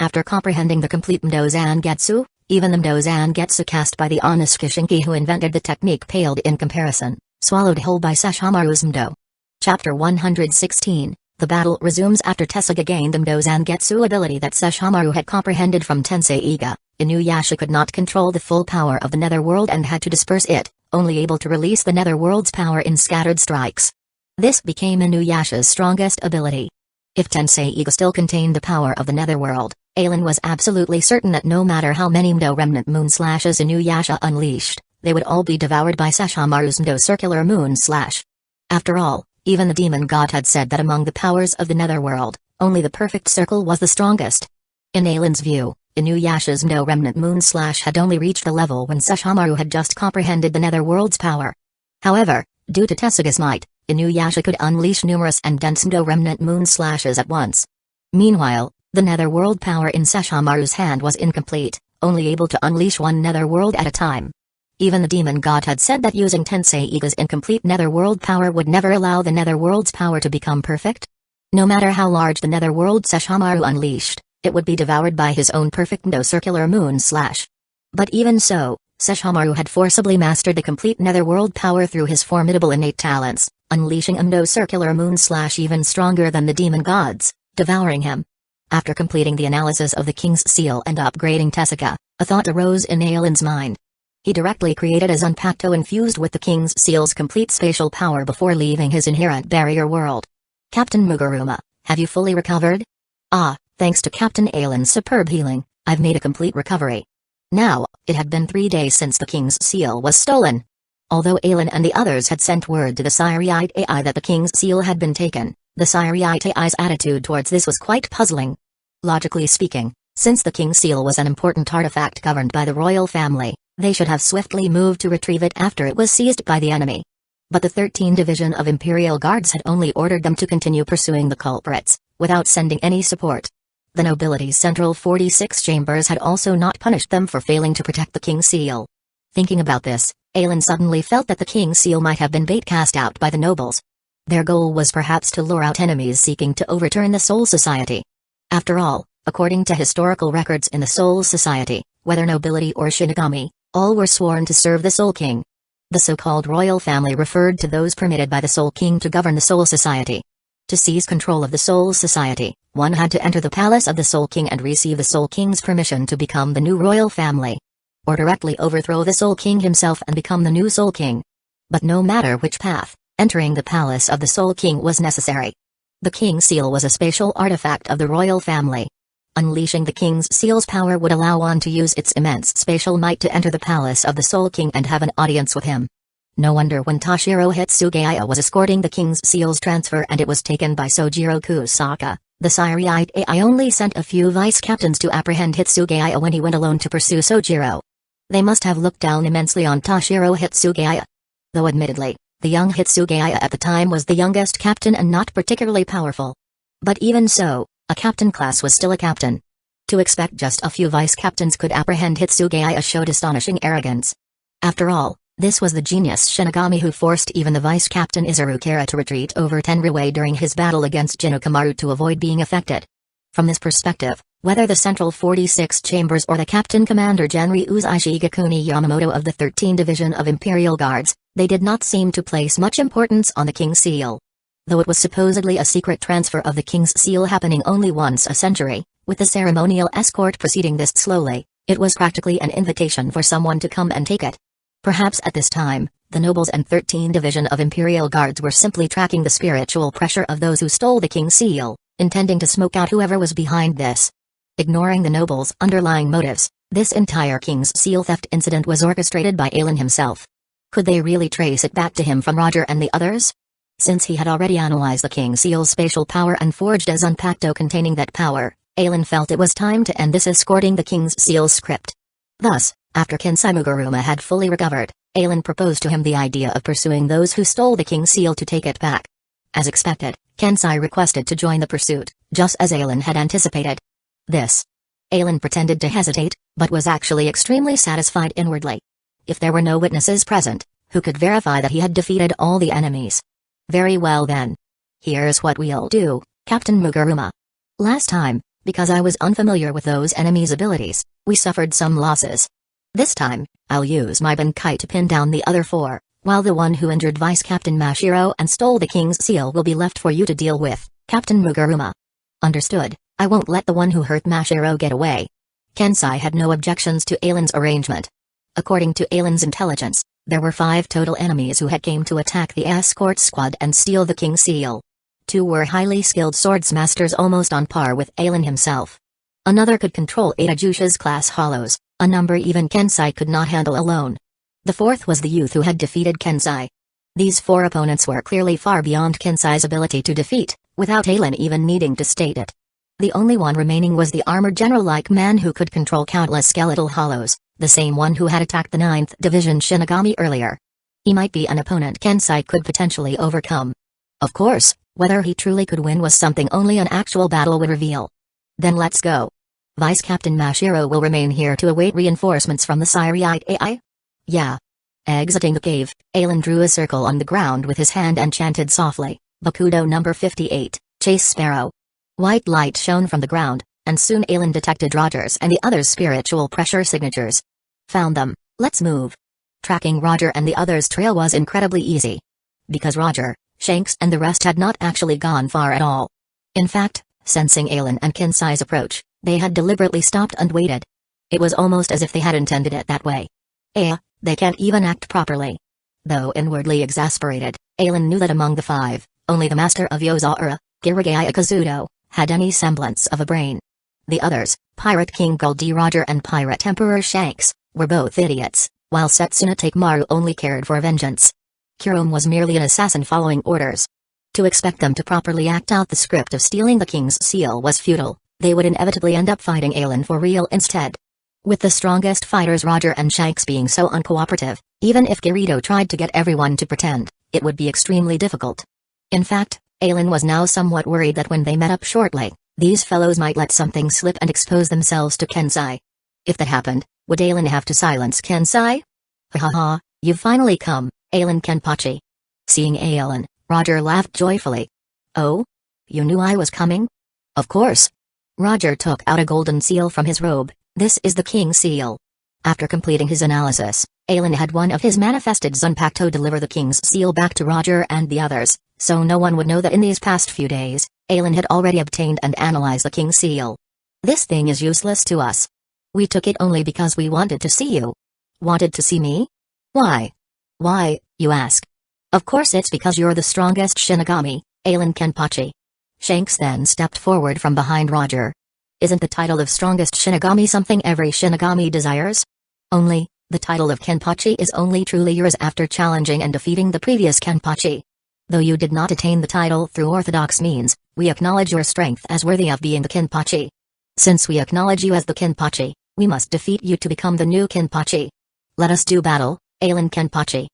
After comprehending the complete Mdo Zangetsu, even the Mdo Zangetsu cast by the honest Kishinki who invented the technique paled in comparison, swallowed whole by Sesshomaru's Mdo. Chapter 116. The battle resumes after Tessaka gained the Mdo Zangetsu ability that Sesshomaru had comprehended from Tensei Iga. Inuyasha could not control the full power of the netherworld and had to disperse it, only able to release the netherworld's power in scattered strikes. This became Inuyasha's strongest ability. If Tensei Iga still contained the power of the netherworld, Aelin was absolutely certain that no matter how many Mdo remnant moon slashes Inuyasha unleashed, they would all be devoured by Sesshomaru's Mdo circular moon slash. After all, even the demon god had said that among the powers of the netherworld, only the perfect circle was the strongest. In Aelin's view, Inuyasha's Mdo remnant moon slash had only reached a level when Sesshomaru had just comprehended the netherworld's power. However, due to Tessaka's might, Inuyasha could unleash numerous and dense Mdo remnant moon slashes at once. Meanwhile, the netherworld power in Sesshomaru's hand was incomplete, only able to unleash one netherworld at a time. Even the demon god had said that using Tensei Iga's incomplete netherworld power would never allow the netherworld's power to become perfect. No matter how large the netherworld Sesshomaru unleashed, it would be devoured by his own perfect Mdo circular moon slash. But even so, Sesshomaru had forcibly mastered the complete netherworld power through his formidable innate talents, unleashing a Mdo circular moon slash even stronger than the demon gods, devouring him. After completing the analysis of the King's Seal and upgrading Tessaka, a thought arose in Aelin's mind. He directly created a Zanpakuto infused with the King's Seal's complete spatial power before leaving his inherent barrier world. Captain Muguruma, have you fully recovered? Ah, thanks to Captain Aelin's superb healing, I've made a complete recovery. Now, it had been 3 days since the King's Seal was stolen. Although Aelin and the others had sent word to the Siriite AI that the King's Seal had been taken, the Siriite AI's attitude towards this was quite puzzling. Logically speaking, since the King's Seal was an important artifact governed by the royal family, they should have swiftly moved to retrieve it after it was seized by the enemy. But the 13th Division of Imperial Guards had only ordered them to continue pursuing the culprits, without sending any support. The nobility's central 46 chambers had also not punished them for failing to protect the King's Seal. Thinking about this, Aelin suddenly felt that the King's Seal might have been bait cast out by the nobles. Their goal was perhaps to lure out enemies seeking to overturn the Soul Society. After all, according to historical records in the Soul Society, whether nobility or Shinigami, all were sworn to serve the Soul King. The so-called royal family referred to those permitted by the Soul King to govern the Soul Society. To seize control of the Soul Society, one had to enter the palace of the Soul King and receive the Soul King's permission to become the new royal family. Or directly overthrow the Soul King himself and become the new Soul King. But no matter which path, entering the palace of the Soul King was necessary. The King's Seal was a spatial artifact of the royal family. Unleashing the King's Seal's power would allow one to use its immense spatial might to enter the palace of the Soul King and have an audience with him. No wonder when Toshiro Hitsugaya was escorting the King's Seal's transfer and it was taken by Sojiro Kusaka, The Siriite AI only sent a few vice captains to apprehend Hitsugaya when he went alone to pursue Sojiro. They must have looked down immensely on Toshiro Hitsugaya. Though admittedly, the young Hitsugaya at the time was the youngest captain and not particularly powerful. But even so, a captain class was still a captain. To expect just a few vice captains could apprehend Hitsugaya showed astonishing arrogance. After all, this was the genius Shinigami who forced even the vice captain Izurukara to retreat over Tenryue during his battle against Jinokamaru to avoid being affected. From this perspective, whether the Central 46 Chambers or the Captain Commander Genri Uzaishi Gakuni Yamamoto of the 13th Division of Imperial Guards, they did not seem to place much importance on the King's Seal. Though it was supposedly a secret transfer of the King's Seal happening only once a century, with the ceremonial escort proceeding this slowly, it was practically an invitation for someone to come and take it. Perhaps at this time, the nobles and 13th Division of Imperial Guards were simply tracking the spiritual pressure of those who stole the King's Seal, intending to smoke out whoever was behind this. Ignoring the nobles' underlying motives, this entire King's Seal theft incident was orchestrated by Aelin himself. Could they really trace it back to him from Roger and the others? Since he had already analyzed the King's Seal's spatial power and forged a Zanpakuto containing that power, Aelin felt it was time to end this escorting the King's Seal's script. Thus, after Kensai Muguruma had fully recovered, Aelin proposed to him the idea of pursuing those who stole the King's Seal to take it back. As expected, Kensai requested to join the pursuit, just as Aelin had anticipated. Aelin pretended to hesitate, but was actually extremely satisfied inwardly. If there were no witnesses present, who could verify that he had defeated all the enemies? Very well then. Here's what we'll do, Captain Muguruma. Last time, because I was unfamiliar with those enemies' abilities, we suffered some losses. This time, I'll use my Bankai to pin down the other 4, while the one who injured Vice Captain Mashiro and stole the King's Seal will be left for you to deal with, Captain Muguruma. Understood, I won't let the one who hurt Mashiro get away. Kensai had no objections to Aelin's arrangement. According to Aelin's intelligence, there were 5 total enemies who had came to attack the escort squad and steal the King's Seal. 2 were highly skilled swordsmasters almost on par with Aelin himself. Another could control Etajusha's class hollows, a number even Kensai could not handle alone. The 4th was the youth who had defeated Kensai. These 4 opponents were clearly far beyond Kensai's ability to defeat, without Aelin even needing to state it. The only one remaining was the armored general-like man who could control countless skeletal hollows, the same one who had attacked the 9th Division Shinigami earlier. He might be an opponent Kensai could potentially overcome. Of course, whether he truly could win was something only an actual battle would reveal. Then let's go. Vice Captain Mashiro will remain here to await reinforcements from the Siriite AI? Yeah. Exiting the cave, Aelin drew a circle on the ground with his hand and chanted softly, Bakudo number 58, Chase Sparrow. White light shone from the ground, and soon Aelin detected Roger's and the others' spiritual pressure signatures. Found them, let's move. Tracking Roger and the others' trail was incredibly easy. Because Roger, Shanks and the rest had not actually gone far at all. In fact, sensing Aelin and Kensai's approach, they had deliberately stopped and waited. It was almost as if they had intended it that way. They can't even act properly. Though inwardly exasperated, Aelin knew that among the 5, only the master of Yozaura, Kirigaya Kazuto, had any semblance of a brain. The others, Pirate King Goldie Roger and Pirate Emperor Shanks, were both idiots, while Setsuna Takemaru only cared for vengeance. Kurom was merely an assassin following orders. To expect them to properly act out the script of stealing the King's Seal was futile. They would inevitably end up fighting Aelin for real instead. With the strongest fighters Roger and Shanks being so uncooperative, even if Kirito tried to get everyone to pretend, it would be extremely difficult. In fact, Aelin was now somewhat worried that when they met up shortly, these fellows might let something slip and expose themselves to Kensai. If that happened, would Aelin have to silence Kensai? Ha ha, you've finally come, Aelin Kenpachi. Seeing Aelin, Roger laughed joyfully. Oh? You knew I was coming? Of course. Roger took out a golden seal from his robe. This is the King's Seal. After completing his analysis, Aelin had one of his manifested Zanpakuto deliver the King's Seal back to Roger and the others, so no one would know that in these past few days, Aelin had already obtained and analyzed the King's Seal. This thing is useless to us. We took it only because we wanted to see you. Wanted to see me? Why? Why, you ask? Of course it's because you're the strongest Shinigami, Aelin Kenpachi. Shanks then stepped forward from behind Roger. Isn't the title of strongest Shinigami something every Shinigami desires? Only, the title of Kenpachi is only truly yours after challenging and defeating the previous Kenpachi. Though you did not attain the title through orthodox means, we acknowledge your strength as worthy of being the Kinpachi. Since we acknowledge you as the Kinpachi, we must defeat you to become the new Kinpachi. Let us do battle, Ailen Kinpachi.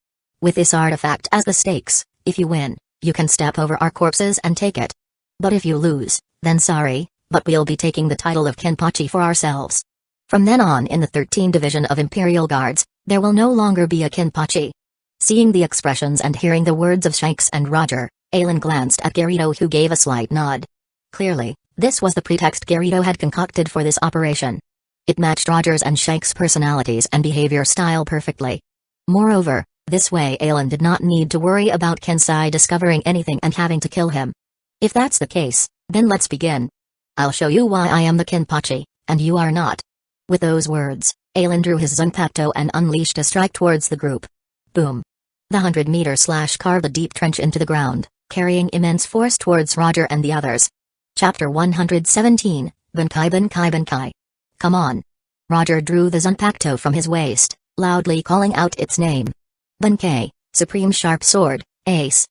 With this artifact as the stakes, if you win, you can step over our corpses and take it. But if you lose, then sorry, but we'll be taking the title of Kinpachi for ourselves. From then on in the 13th Division of Imperial Guards, there will no longer be a Kinpachi. Seeing the expressions and hearing the words of Shanks and Roger, Ailen glanced at Garrido, who gave a slight nod. Clearly, this was the pretext Garrido had concocted for this operation. It matched Roger's and Shanks' personalities and behavior style perfectly. Moreover, this way Ailen did not need to worry about Kensai discovering anything and having to kill him. If that's the case, then let's begin. I'll show you why I am the Kinpachi, and you are not. With those words, Ailen drew his Zanpakuto and unleashed a strike towards the group. Boom. The 100-meter slash carved a deep trench into the ground, carrying immense force towards Roger and the others. Chapter 117, Bankai Bankai Bankai. Come on. Roger drew the Zanpakuto from his waist, loudly calling out its name. Bankai, Supreme Sharp Sword, Ace.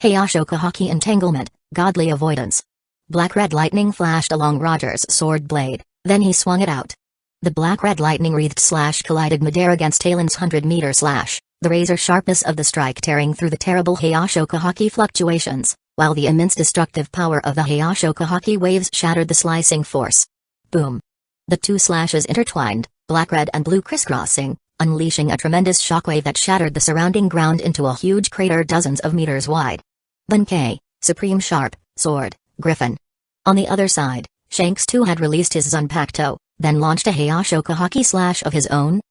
Hayashoka Haki Entanglement, Godly Avoidance. Black-red lightning flashed along Roger's sword blade, then he swung it out. The black-red lightning wreathed slash collided midair against Ailen's 100-meter slash, the razor sharpness of the strike tearing through the terrible Hayashoka Haki fluctuations, while the immense destructive power of the Hayashoka Haki waves shattered the slicing force. Boom. The two slashes intertwined, black-red and blue crisscrossing, unleashing a tremendous shockwave that shattered the surrounding ground into a huge crater dozens of meters wide. Bankai, Supreme Sharp Sword, Griffin. On the other side, Shanks too had released his Zanpakuto, then launched a Hayashoka Haki slash of his own.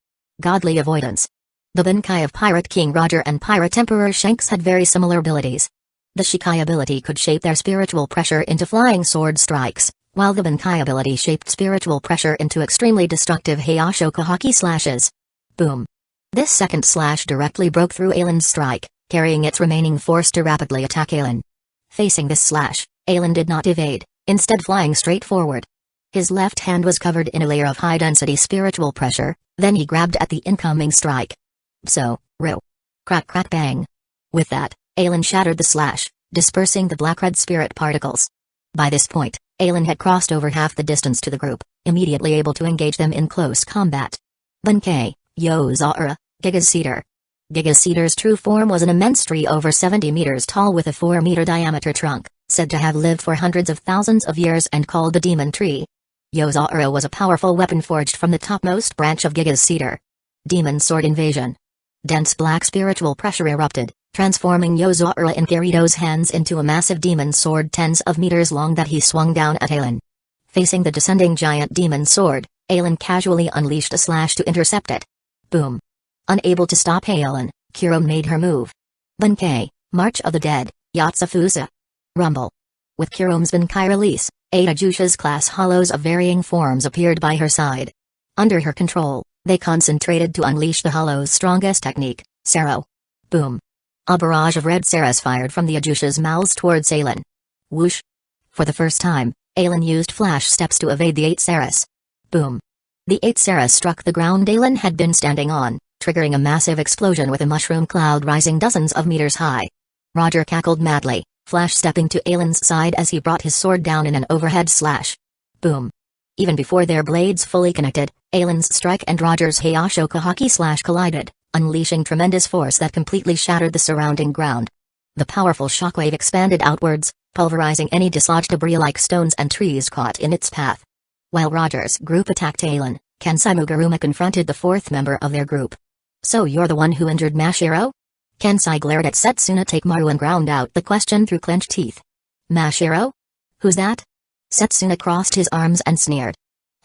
Godly Avoidance. The Bankai of Pirate King Roger and Pirate Emperor Shanks had very similar abilities. The Shikai ability could shape their spiritual pressure into flying sword strikes, while the Bankai ability shaped spiritual pressure into extremely destructive Hayashoka Haki slashes. Boom. This second slash directly broke through Ailen's strike, carrying its remaining force to rapidly attack Ailen. Facing this slash, Ailen did not evade, instead flying straight forward. His left hand was covered in a layer of high-density spiritual pressure, then he grabbed at the incoming strike. So, ro. Crack crack bang. With that, Ailen shattered the slash, dispersing the black-red spirit particles. By this point, Ailen had crossed over half the distance to the group, immediately able to engage them in close combat. Bankai, Yozora, Gigaseater. Gigaseater's true form was an immense tree over 70 meters tall with a 4-meter diameter trunk, said to have lived for hundreds of thousands of years and called the Demon Tree. Yozora was a powerful weapon forged from the topmost branch of Gigaseater. Demon Sword Invasion. Dense black spiritual pressure erupted, transforming Yozora in Garrido's hands into a massive demon sword tens of meters long that he swung down at Ailen. Facing the descending giant demon sword, Ailen casually unleashed a slash to intercept it. Boom. Unable to stop Ailen, Kuro made her move. Bankai, March of the Dead, Yatsufusa. Rumble. With Kuro's Bankai release, 8 Ajusha's class hollows of varying forms appeared by her side. Under her control, they concentrated to unleash the hollow's strongest technique, Sero. Boom. A barrage of red Saras fired from the Ajusha's mouths towards Ailen. Whoosh. For the first time, Ailen used flash steps to evade the 8 Saras. Boom. The 8 Saras struck the ground Ailen had been standing on, triggering a massive explosion with a mushroom cloud rising dozens of meters high. Roger cackled madly, flash stepping to Ailen's side as he brought his sword down in an overhead slash. Boom. Even before their blades fully connected, Ailen's strike and Roger's Hayashoka Haki slash collided, unleashing tremendous force that completely shattered the surrounding ground. The powerful shockwave expanded outwards, pulverizing any dislodged debris like stones and trees caught in its path. While Roger's group attacked Ailen, Kensai Mugaruma confronted the 4th member of their group. So you're the one who injured Mashiro? Kensai glared at Setsuna Takemaru and ground out the question through clenched teeth. Mashiro? Who's that? Setsuna crossed his arms and sneered.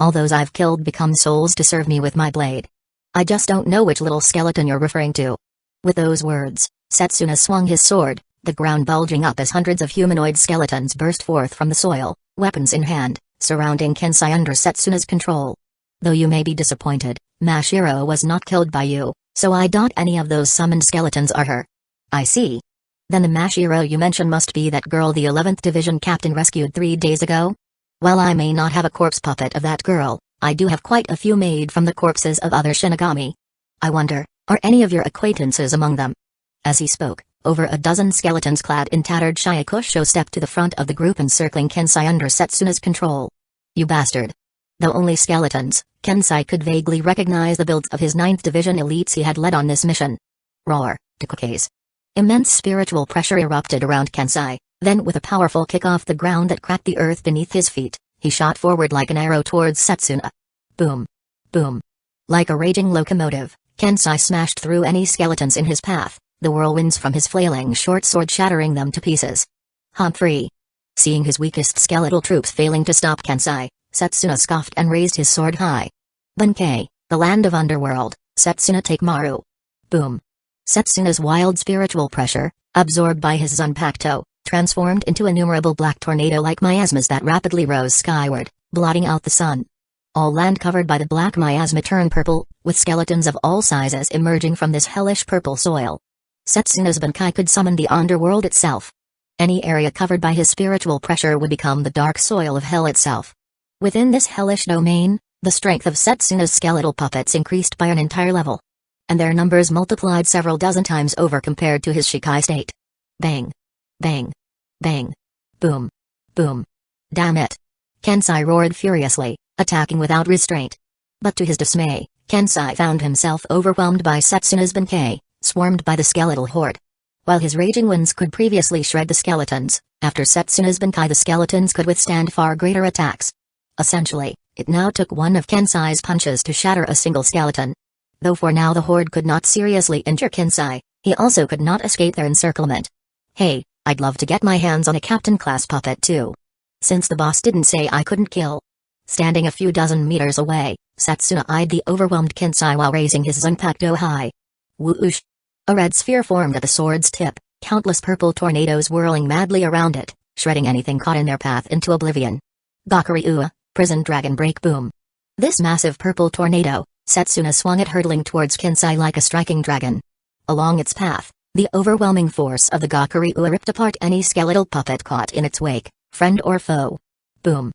All those I've killed become souls to serve me with my blade. I just don't know which little skeleton you're referring to. With those words, Setsuna swung his sword, the ground bulging up as hundreds of humanoid skeletons burst forth from the soil, weapons in hand, surrounding Kensai under Setsuna's control. Though you may be disappointed, Mashiro was not killed by you, so I doubt any of those summoned skeletons are her. I see. Then the Mashiro you mention must be that girl the 11th Division captain rescued 3 days ago? While I may not have a corpse puppet of that girl, I do have quite a few made from the corpses of other Shinigami. I wonder, are any of your acquaintances among them? As he spoke, Over a dozen skeletons clad in tattered Shyakusho stepped to the front of the group, encircling Kensai under Setsuna's control. "You bastard." Though only skeletons, Kensai could vaguely recognize the builds of his 9th Division elites he had led on this mission. Roar, Tukukes. Immense spiritual pressure erupted around Kensai, then with a powerful kick off the ground that cracked the earth beneath his feet, he shot forward like an arrow towards Setsuna. Boom. Boom. Like a raging locomotive, Kensai smashed through any skeletons in his path, the whirlwinds from his flailing short sword shattering them to pieces. Humphrey. Seeing his weakest skeletal troops failing to stop Kensai, Setsuna scoffed and raised his sword high. Benkei, the land of underworld, Setsuna take Maru. Boom. Setsuna's wild spiritual pressure, absorbed by his Zanpakuto, transformed into innumerable black tornado-like miasmas that rapidly rose skyward, blotting out the sun. All land covered by the black miasma turned purple, with skeletons of all sizes emerging from this hellish purple soil. Setsuna's Bankai could summon the underworld itself. Any area covered by his spiritual pressure would become the dark soil of hell itself. Within this hellish domain, the strength of Setsuna's skeletal puppets increased by an entire level. And their numbers multiplied several dozen times over compared to his Shikai state. Bang. Bang. Bang. Boom. Boom. Damn it. Kensai roared furiously, attacking without restraint. But to his dismay, Kensai found himself overwhelmed by Setsuna's Benkei, swarmed by the skeletal horde. While his raging winds could previously shred the skeletons, after Setsuna's Benkei the skeletons could withstand far greater attacks. Essentially, it now took one of Kensai's punches to shatter a single skeleton. Though for now the horde could not seriously injure Kensai, he also could not escape their encirclement. Hey, I'd love to get my hands on a captain-class puppet too. Since the boss didn't say I couldn't kill. Standing a few dozen meters away, Setsuna eyed the overwhelmed Kensai while raising his Zanpakuto high. Whoosh! A red sphere formed at the sword's tip, countless purple tornadoes whirling madly around it, shredding anything caught in their path into oblivion. Gakuri-ua, prison dragon break boom. This massive purple tornado, Setsuna swung it hurtling towards Kensai like a striking dragon. Along its path, the overwhelming force of the Gakuri-ua ripped apart any skeletal puppet caught in its wake, friend or foe. Boom.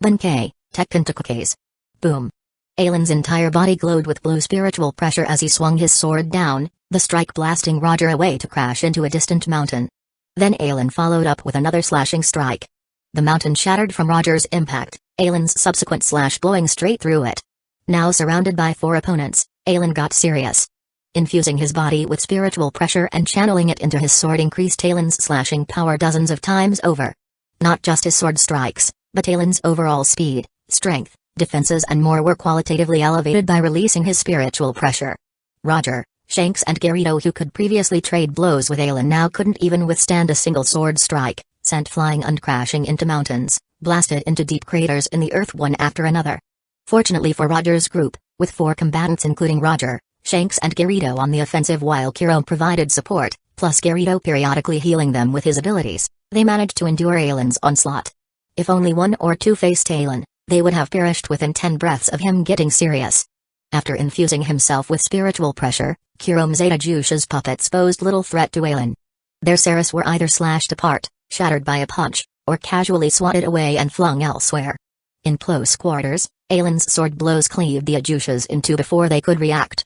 Benkei, Tekken Tukukes. Boom. Ailen's entire body glowed with blue spiritual pressure as he swung his sword down, the strike blasting Roger away to crash into a distant mountain. Then Ailen followed up with another slashing strike. The mountain shattered from Roger's impact, Ailen's subsequent slash blowing straight through it. Now surrounded by 4 opponents, Ailen got serious. Infusing his body with spiritual pressure and channeling it into his sword increased Ailen's slashing power dozens of times over. Not just his sword strikes, but Ailen's overall speed, strength, defenses and more were qualitatively elevated by releasing his spiritual pressure. Roger, Shanks and Garito, who could previously trade blows with Ailen, now couldn't even withstand a single sword strike, sent flying and crashing into mountains, blasted into deep craters in the earth one after another. Fortunately for Roger's group, with 4 combatants including Roger, Shanks and Garito on the offensive while Kirome provided support, plus Garito periodically healing them with his abilities, they managed to endure Ailen's onslaught. If only 1 or 2 faced Ailen, they would have perished within 10 breaths of him getting serious. After infusing himself with spiritual pressure, Kirome Zeta Jusha's puppets posed little threat to Ailen. Their Ceres were either slashed apart, shattered by a punch, or casually swatted away and flung elsewhere. In close quarters, Ailen's sword blows cleaved the Ajushas in 2 before they could react.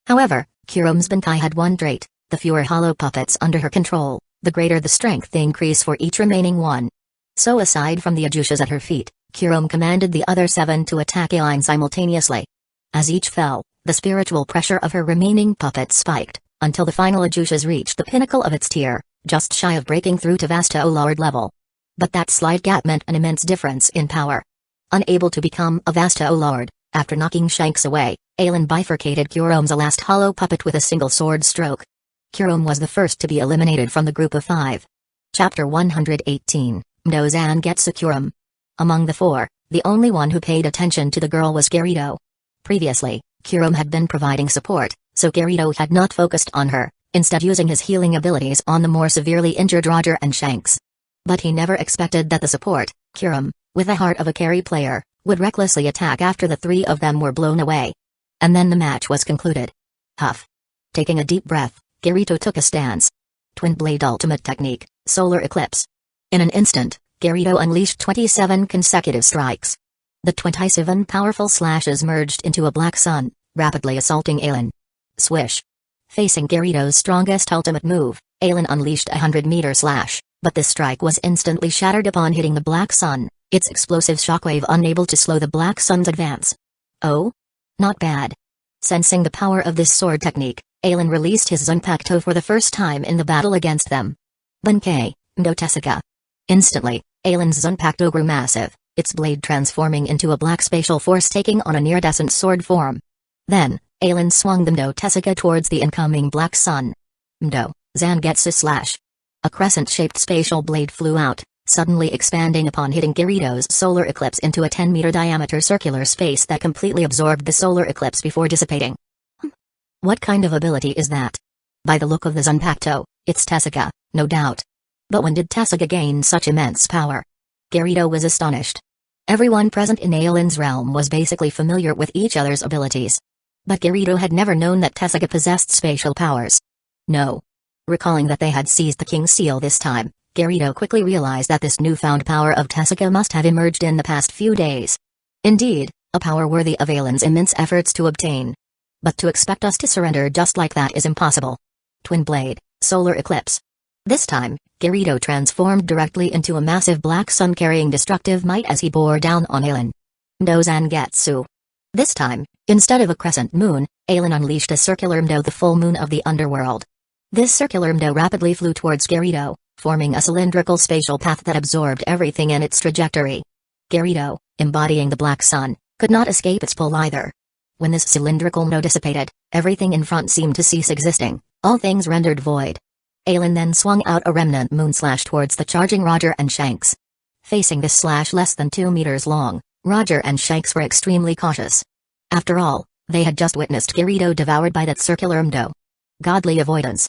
However, Kirome's Benkei had one trait: the fewer hollow puppets under her control, the greater the strength they increase for each remaining one. So aside from the Ajushas at her feet, Kirome commanded the other 7 to attack Ailen simultaneously. As each fell, the spiritual pressure of her remaining puppets spiked, until the final Ajushas reached the pinnacle of its tier, just shy of breaking through to Vasta Lord level. But that slight gap meant an immense difference in power. Unable to become a Vasta Lord, after knocking Shanks away, Ailen bifurcated Kurome's last hollow puppet with a single sword stroke. Kurome was the first to be eliminated from the group of 5. Chapter 118, Mdozan Gets a Kurome. Among the 4, the only one who paid attention to the girl was Garito. Previously, Kurome had been providing support, so Garito had not focused on her, instead using his healing abilities on the more severely injured Roger and Shanks. But he never expected that the support, Kurome, with the heart of a carry player, would recklessly attack after the 3 of them were blown away. And then the match was concluded. Huff. Taking a deep breath, Garito took a stance. Twin Blade Ultimate Technique, Solar Eclipse. In an instant, Garito unleashed 27 consecutive strikes. The 27 powerful slashes merged into a black sun, rapidly assaulting Ailen. Swish. Facing Garito's strongest ultimate move, Aelin unleashed a 100-meter slash, but this strike was instantly shattered upon hitting the Black Sun, its explosive shockwave unable to slow the Black Sun's advance. Oh? Not bad. Sensing the power of this sword technique, Aelin released his Zanpakuto for the first time in the battle against them. Benkei, Mdo Tesuka. Instantly, Aelin's Zanpakuto grew massive, its blade transforming into a black spatial force taking on a iridescent sword form. Then, Aelin swung the Mdo Tesuka towards the incoming Black Sun. Mdo, Zangetsu slash. A crescent-shaped spatial blade flew out, suddenly expanding upon hitting Kirito's solar eclipse into a 10-meter diameter circular space that completely absorbed the solar eclipse before dissipating. What kind of ability is that? By the look of the Zanpakuto, it's Tesuka, no doubt. But when did Tesuka gain such immense power? Kirito was astonished. Everyone present in Aelin's realm was basically familiar with each other's abilities. But Kirito had never known that Tesuka possessed spatial powers. No. Recalling that they had seized the King's Seal this time, Kirito quickly realized that this newfound power of Tesuka must have emerged in the past few days. Indeed, a power worthy of Aelin's immense efforts to obtain. But to expect us to surrender just like that is impossible. Twin Blade, Solar Eclipse. This time, Kirito transformed directly into a massive black sun carrying destructive might as he bore down on Aelin. Mdo Zangetsu. This time, instead of a crescent moon, Aelin unleashed a circular Mdo, the full moon of the underworld. This circular Mdo rapidly flew towards Kirito, forming a cylindrical spatial path that absorbed everything in its trajectory. Kirito, embodying the black sun, could not escape its pull either. When this cylindrical Mdo dissipated, everything in front seemed to cease existing, all things rendered void. Aelin then swung out a remnant moon slash towards the charging Roger and Shanks. Facing this slash less than 2 meters long, Roger and Shanks were extremely cautious. After all, they had just witnessed Kirito devoured by that circular Mdo. Godly avoidance.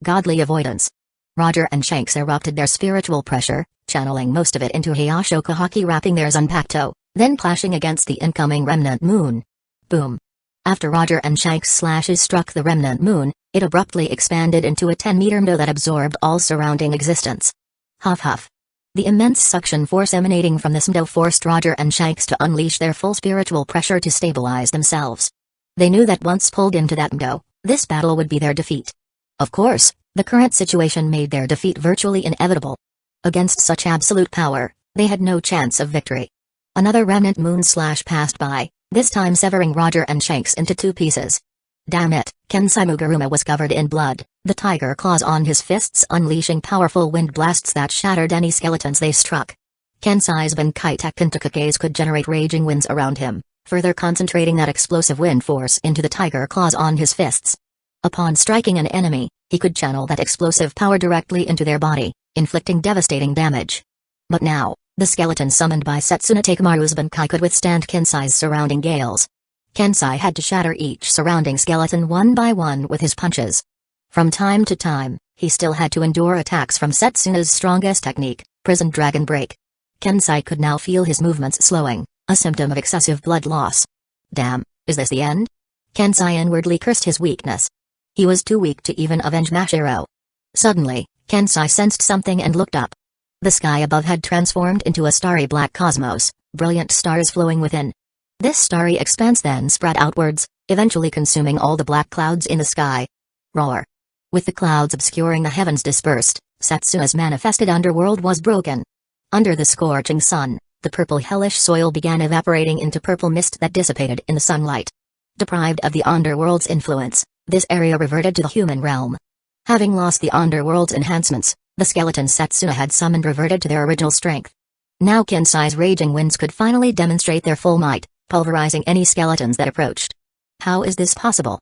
Godly avoidance. Roger and Shanks erupted their spiritual pressure, channeling most of it into Hayashoka Haki, wrapping their Zanpakuto, then clashing against the incoming remnant moon. Boom. After Roger and Shanks' slashes struck the remnant moon, it abruptly expanded into a 10-meter Mdo that absorbed all surrounding existence. Huff huff. The immense suction force emanating from this Mdo forced Roger and Shanks to unleash their full spiritual pressure to stabilize themselves. They knew that once pulled into that Mdo, this battle would be their defeat. Of course, the current situation made their defeat virtually inevitable. Against such absolute power, they had no chance of victory. Another remnant moon slash passed by, this time severing Roger and Shanks into 2 pieces. Damn it, Kensai Mugaruma was covered in blood, the tiger claws on his fists unleashing powerful wind blasts that shattered any skeletons they struck. Kensai's Benkai Tekkentokuke's could generate raging winds around him, further concentrating that explosive wind force into the tiger claws on his fists. Upon striking an enemy, he could channel that explosive power directly into their body, inflicting devastating damage. But now, the skeleton summoned by Setsuna Takemaru's Benkai could withstand Kensai's surrounding gales. Kensai had to shatter each surrounding skeleton one by one with his punches. From time to time, he still had to endure attacks from Setsuna's strongest technique, Prison Dragon Break. Kensai could now feel his movements slowing, a symptom of excessive blood loss. Damn, is this the end? Kensai inwardly cursed his weakness. He was too weak to even avenge Mashiro. Suddenly, Kensai sensed something and looked up. The sky above had transformed into a starry black cosmos, brilliant stars flowing within. This starry expanse then spread outwards, eventually consuming all the black clouds in the sky. Roar. With the clouds obscuring the heavens dispersed, Setsuna's manifested underworld was broken. Under the scorching sun, the purple hellish soil began evaporating into purple mist that dissipated in the sunlight. Deprived of the underworld's influence, this area reverted to the human realm. Having lost the underworld's enhancements, the skeleton Setsuna had summoned reverted to their original strength. Now Kensai's raging winds could finally demonstrate their full might, pulverizing any skeletons that approached. How is this possible?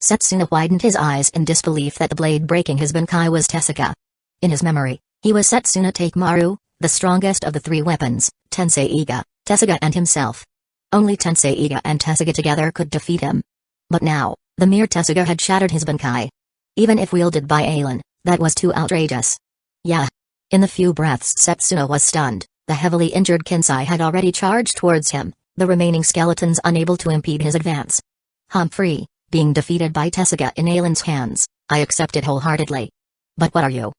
Setsuna widened his eyes in disbelief that the blade breaking his Benkai was Tesuka. In his memory, he was Setsuna Takemaru, the strongest of the 3 weapons, Tensei Iga, Tesuka and himself. Only Tensei Iga and Tesuka together could defeat him. But now, the mere Tesuka had shattered his Benkai. Even if wielded by Aelin, that was too outrageous. Yeah. In the few breaths Setsuna was stunned, the heavily injured Kensai had already charged towards him, the remaining skeletons unable to impede his advance. Humphrey, being defeated by Tesuka in Aelin's hands, I accept it wholeheartedly. But what are you?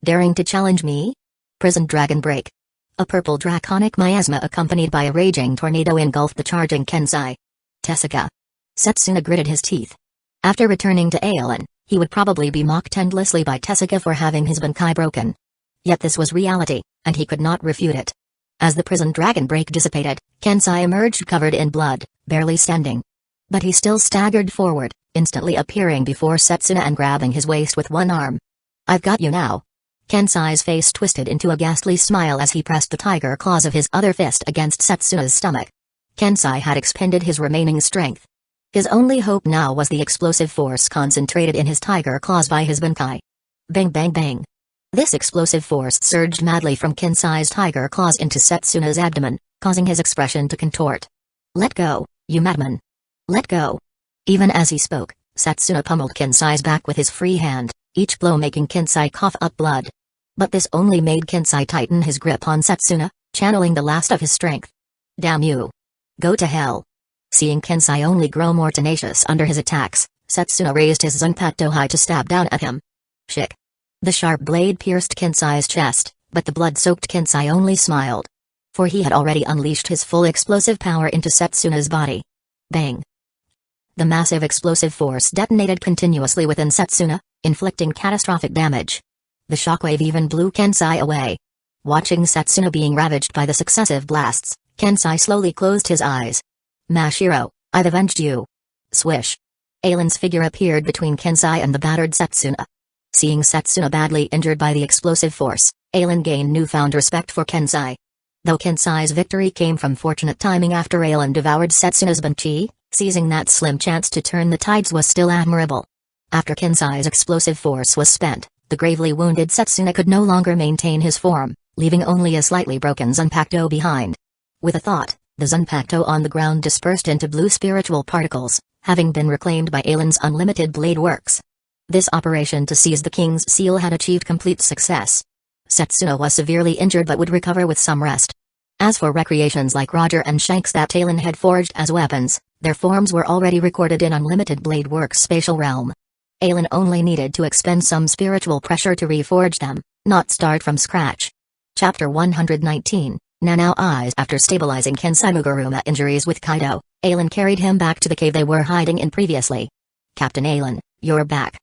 Daring to challenge me? Prison Dragon Break. A purple draconic miasma accompanied by a raging tornado engulfed the charging Kensai. Tesuka. Setsuna gritted his teeth. After returning to Aelin, He would probably be mocked endlessly by Tezuka for having his Bankai broken. Yet this was reality, and he could not refute it. As the prison dragon break dissipated, Kensai emerged covered in blood, barely standing. But he still staggered forward, instantly appearing before Setsuna and grabbing his waist with one arm. "I've got you now." Kensai's face twisted into a ghastly smile as he pressed the tiger claws of his other fist against Setsuna's stomach. Kensai had expended his remaining strength. His only hope now was the explosive force concentrated in his tiger claws by his Bankai. Bang bang bang. This explosive force surged madly from Kensai's tiger claws into Setsuna's abdomen, causing his expression to contort. "Let go, you madman. Let go." Even as he spoke, Setsuna pummeled Kensai's back with his free hand, each blow making Kensai cough up blood. But this only made Kensai tighten his grip on Setsuna, channeling the last of his strength. "Damn you. Go to hell." Seeing Kensai only grow more tenacious under his attacks, Setsuna raised his Zanpakuto high to stab down at him. Shick. The sharp blade pierced Kensai's chest, but the blood-soaked Kensai only smiled. For he had already unleashed his full explosive power into Setsuna's body. Bang. The massive explosive force detonated continuously within Setsuna, inflicting catastrophic damage. The shockwave even blew Kensai away. Watching Setsuna being ravaged by the successive blasts, Kensai slowly closed his eyes. "Mashiro, I've avenged you." Swish. Ailen's figure appeared between Kensai and the battered Setsuna. Seeing Setsuna badly injured by the explosive force, Ailen gained newfound respect for Kensai. Though Kensai's victory came from fortunate timing after Ailen devoured Setsuna's Banchi, seizing that slim chance to turn the tides was still admirable. After Kensai's explosive force was spent, the gravely wounded Setsuna could no longer maintain his form, leaving only a slightly broken Zanpakuto behind. With a thought, the Zanpakuto on the ground dispersed into blue spiritual particles, having been reclaimed by Ailen's unlimited blade works. This operation to seize the king's seal had achieved complete success. Setsuna was severely injured but would recover with some rest. As for recreations like Roger and Shanks that Ailen had forged as weapons, their forms were already recorded in Unlimited Blade Works' spatial realm. Ailen only needed to expend some spiritual pressure to reforge them, not start from scratch. Chapter 119, Nanao Eyes. After stabilizing Kensai Muguruma's injuries with Kaido, Ailen carried him back to the cave they were hiding in previously. "Captain Ailen, you're back."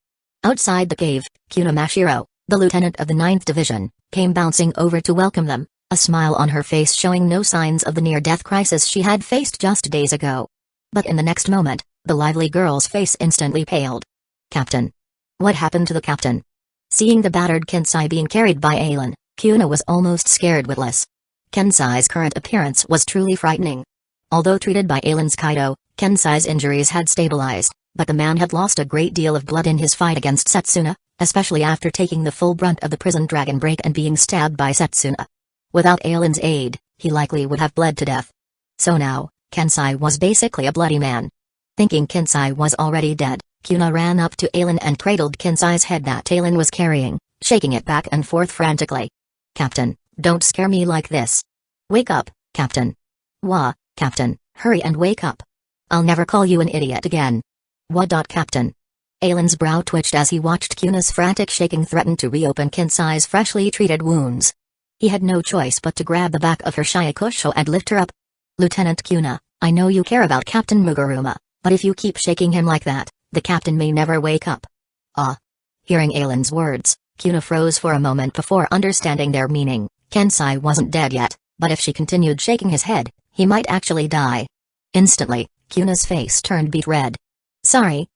Outside the cave, Kuna Mashiro, the lieutenant of the 9th Division, came bouncing over to welcome them, a smile on her face showing no signs of the near-death crisis she had faced just days ago. But in the next moment, the lively girl's face instantly paled. "Captain. What happened to the captain?" Seeing the battered Kensai being carried by Ailen, Kuna was almost scared witless. Kensai's current appearance was truly frightening. Although treated by Ailen's Kaido, Kensai's injuries had stabilized, but the man had lost a great deal of blood in his fight against Setsuna, especially after taking the full brunt of the prison dragon break and being stabbed by Setsuna. Without Ailen's aid, he likely would have bled to death. So now, Kensai was basically a bloody man. Thinking Kensai was already dead, Kuna ran up to Ailen and cradled Kensai's head that Ailen was carrying, shaking it back and forth frantically. "Captain, don't scare me like this. Wake up, Captain." "Wah, Captain, hurry and wake up. I'll never call you an idiot again." "What? Captain?" Ailen's brow twitched as he watched Kuna's frantic shaking threaten to reopen Kensai's freshly treated wounds. He had no choice but to grab the back of her Shyakusho and lift her up. "Lieutenant Kuna, I know you care about Captain Muguruma, but if you keep shaking him like that, the captain may never wake up." "Ah." Hearing Ailen's words, Kuna froze for a moment before understanding their meaning. Kensai wasn't dead yet, but if she continued shaking his head, he might actually die. Instantly, Kuna's face turned beet red. Sorry,